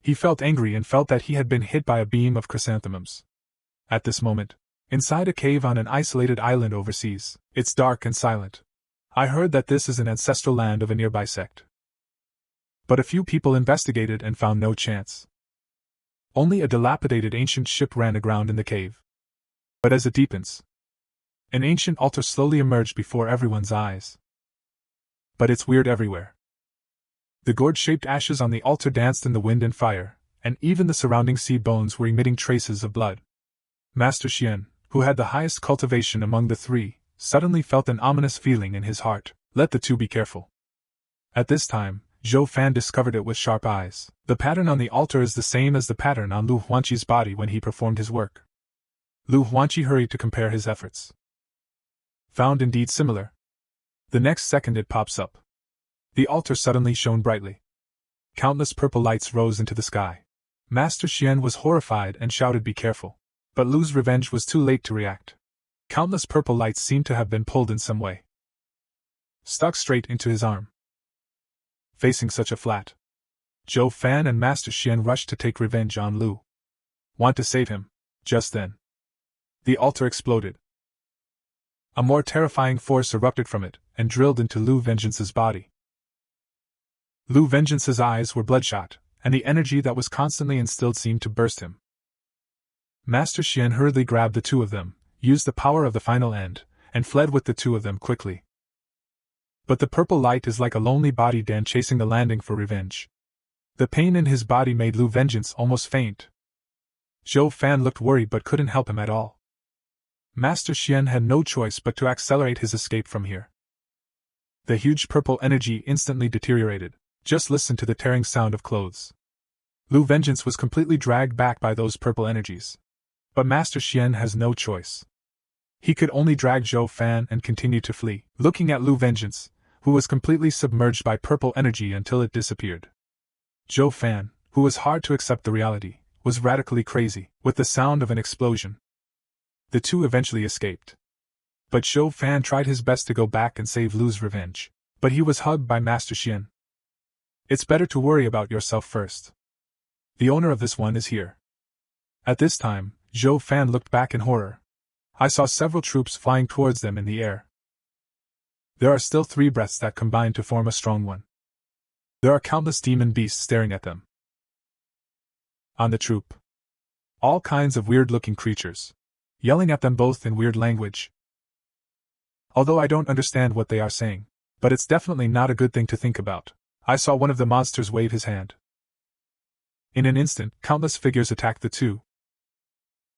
He felt angry and felt that he had been hit by a beam of chrysanthemums. At this moment, inside a cave on an isolated island overseas, it's dark and silent. I heard that this is an ancestral land of a nearby sect. But a few people investigated and found no chance. Only a dilapidated ancient ship ran aground in the cave. But as it deepens, an ancient altar slowly emerged before everyone's eyes. But it's weird everywhere. The gourd-shaped ashes on the altar danced in the wind and fire, and even the surrounding sea bones were emitting traces of blood. Master Xian, who had the highest cultivation among the three, suddenly felt an ominous feeling in his heart. Let the two be careful. At this time, Zhou Fan discovered it with sharp eyes. The pattern on the altar is the same as the pattern on Lu Huanqi's body when he performed his work. Lu Huanqi hurried to compare his efforts. Found indeed similar. The next second it pops up. The altar suddenly shone brightly. Countless purple lights rose into the sky. Master Xian was horrified and shouted, "Be careful." But Lu's revenge was too late to react. Countless purple lights seemed to have been pulled in some way. Stuck straight into his arm. Facing such a flat, Zhou Fan and Master Xian rushed to take revenge on Lu. Want to save him. Just then, the altar exploded. A more terrifying force erupted from it and drilled into Lu Vengeance's body. Lu Vengeance's eyes were bloodshot, and the energy that was constantly instilled seemed to burst him. Master Xian hurriedly grabbed the two of them, used the power of the final end, and fled with the two of them quickly. But the purple light is like a lonely body Dan chasing the landing for revenge. The pain in his body made Lu Vengeance almost faint. Zhou Fan looked worried but couldn't help him at all. Master Xian had no choice but to accelerate his escape from here. The huge purple energy instantly deteriorated. Just listen to the tearing sound of clothes. Lu Vengeance was completely dragged back by those purple energies. But Master Xian has no choice. He could only drag Zhou Fan and continue to flee, looking at Lu Vengeance, who was completely submerged by purple energy until it disappeared. Zhou Fan, who was hard to accept the reality, was radically crazy, with the sound of an explosion. The two eventually escaped. But Zhou Fan tried his best to go back and save Lu's revenge, but he was hugged by Master Xian. It's better to worry about yourself first. The owner of this one is here. At this time, Zhou Fan looked back in horror. I saw several troops flying towards them in the air. There are still 3 breaths that combine to form a strong one. There are countless demon beasts staring at them. On the troop, all kinds of weird-looking creatures, yelling at them both in weird language. Although I don't understand what they are saying, but it's definitely not a good thing to think about. I saw one of the monsters wave his hand. In an instant, countless figures attacked the two.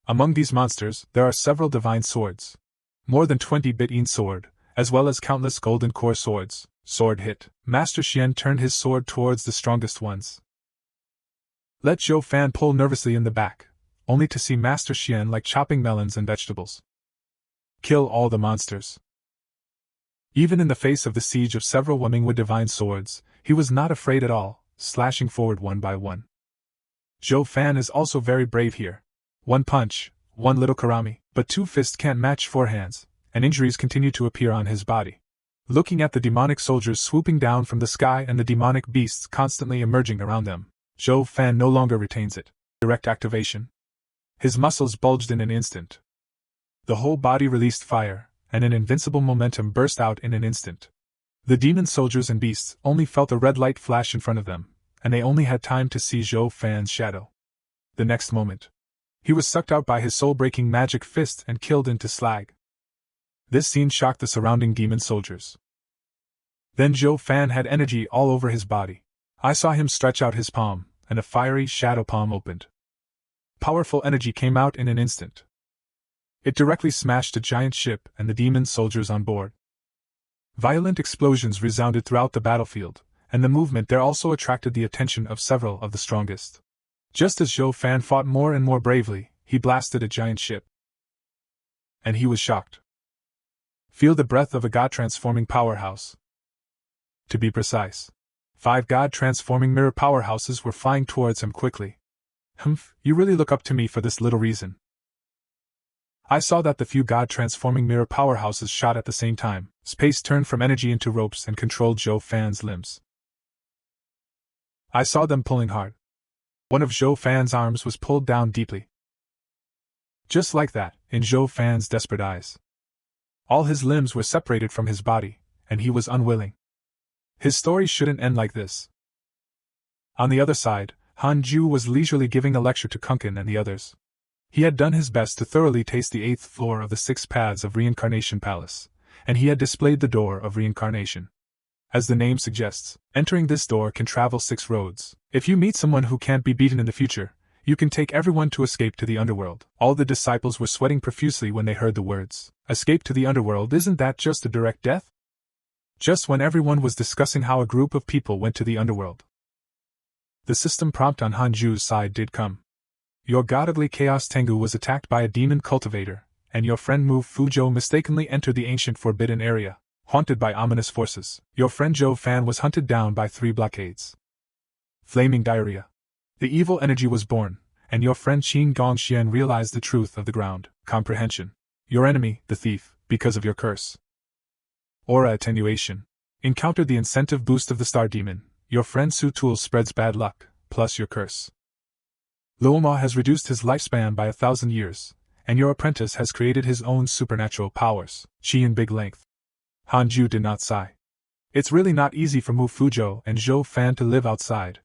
Among these monsters, there are several divine swords. More than 20 bit-een sword, as well as countless golden core swords. Sword hit. Master Xian turned his sword towards the strongest ones. Let Zhou Fan pull nervously in the back, only to see Master Xian like chopping melons and vegetables. Kill all the monsters. Even in the face of the siege of several Wumingwa divine swords, he was not afraid at all, slashing forward one by one. Zhou Fan is also very brave here. 1 punch, 1 little karami, but 2 fists can't match 4 hands, and injuries continue to appear on his body. Looking at the demonic soldiers swooping down from the sky and the demonic beasts constantly emerging around them, Zhou Fan no longer retains it. Direct activation. His muscles bulged in an instant. The whole body released fire, and an invincible momentum burst out in an instant. The demon soldiers and beasts only felt a red light flash in front of them, and they only had time to see Zhou Fan's shadow. The next moment, he was sucked out by his soul-breaking magic fist and killed into slag. This scene shocked the surrounding demon soldiers. Then Zhou Fan had energy all over his body. I saw him stretch out his palm, and a fiery shadow palm opened. Powerful energy came out in an instant. It directly smashed a giant ship and the demon soldiers on board. Violent explosions resounded throughout the battlefield, and the movement there also attracted the attention of several of the strongest. Just as Zhou Fan fought more and more bravely, he blasted a giant ship. And he was shocked. Feel the breath of a god-transforming powerhouse. To be precise, 5 god-transforming mirror powerhouses were flying towards him quickly. Humph, you really look up to me for this little reason. I saw that the few god-transforming mirror powerhouses shot at the same time. Space turned from energy into ropes and controlled Zhou Fan's limbs. I saw them pulling hard. One of Zhou Fan's arms was pulled down deeply. Just like that, in Zhou Fan's desperate eyes. All his limbs were separated from his body, and he was unwilling. His story shouldn't end like this. On the other side, Han Ju was leisurely giving a lecture to Kunkin and the others. He had done his best to thoroughly taste the 8th floor of the 6 paths of Reincarnation Palace, and he had displayed the door of reincarnation. As the name suggests, entering this door can travel 6 roads. If you meet someone who can't be beaten in the future, you can take everyone to escape to the underworld. All the disciples were sweating profusely when they heard the words. Escape to the underworld, isn't that just a direct death? Just when everyone was discussing how a group of people went to the underworld, the system prompt on Hanju's side did come. Your godly Chaos Tengu was attacked by a demon cultivator, and your friend Mu Fuzhou mistakenly entered the ancient forbidden area, haunted by ominous forces. Your friend Zhou Fan was hunted down by 3 blockades. Flaming diarrhea. The evil energy was born, and your friend Qin Gongxian realized the truth of the ground. Comprehension. Your enemy, the thief, because of your curse. Aura attenuation. Encountered the incentive boost of the star demon. Your friend Su Tool spreads bad luck, plus your curse. Luoma has reduced his lifespan by 1,000 years, and your apprentice has created his own supernatural powers. Qi in big length. Hanju did not sigh. It's really not easy for Mu Fuzhou and Zhou Fan to live outside,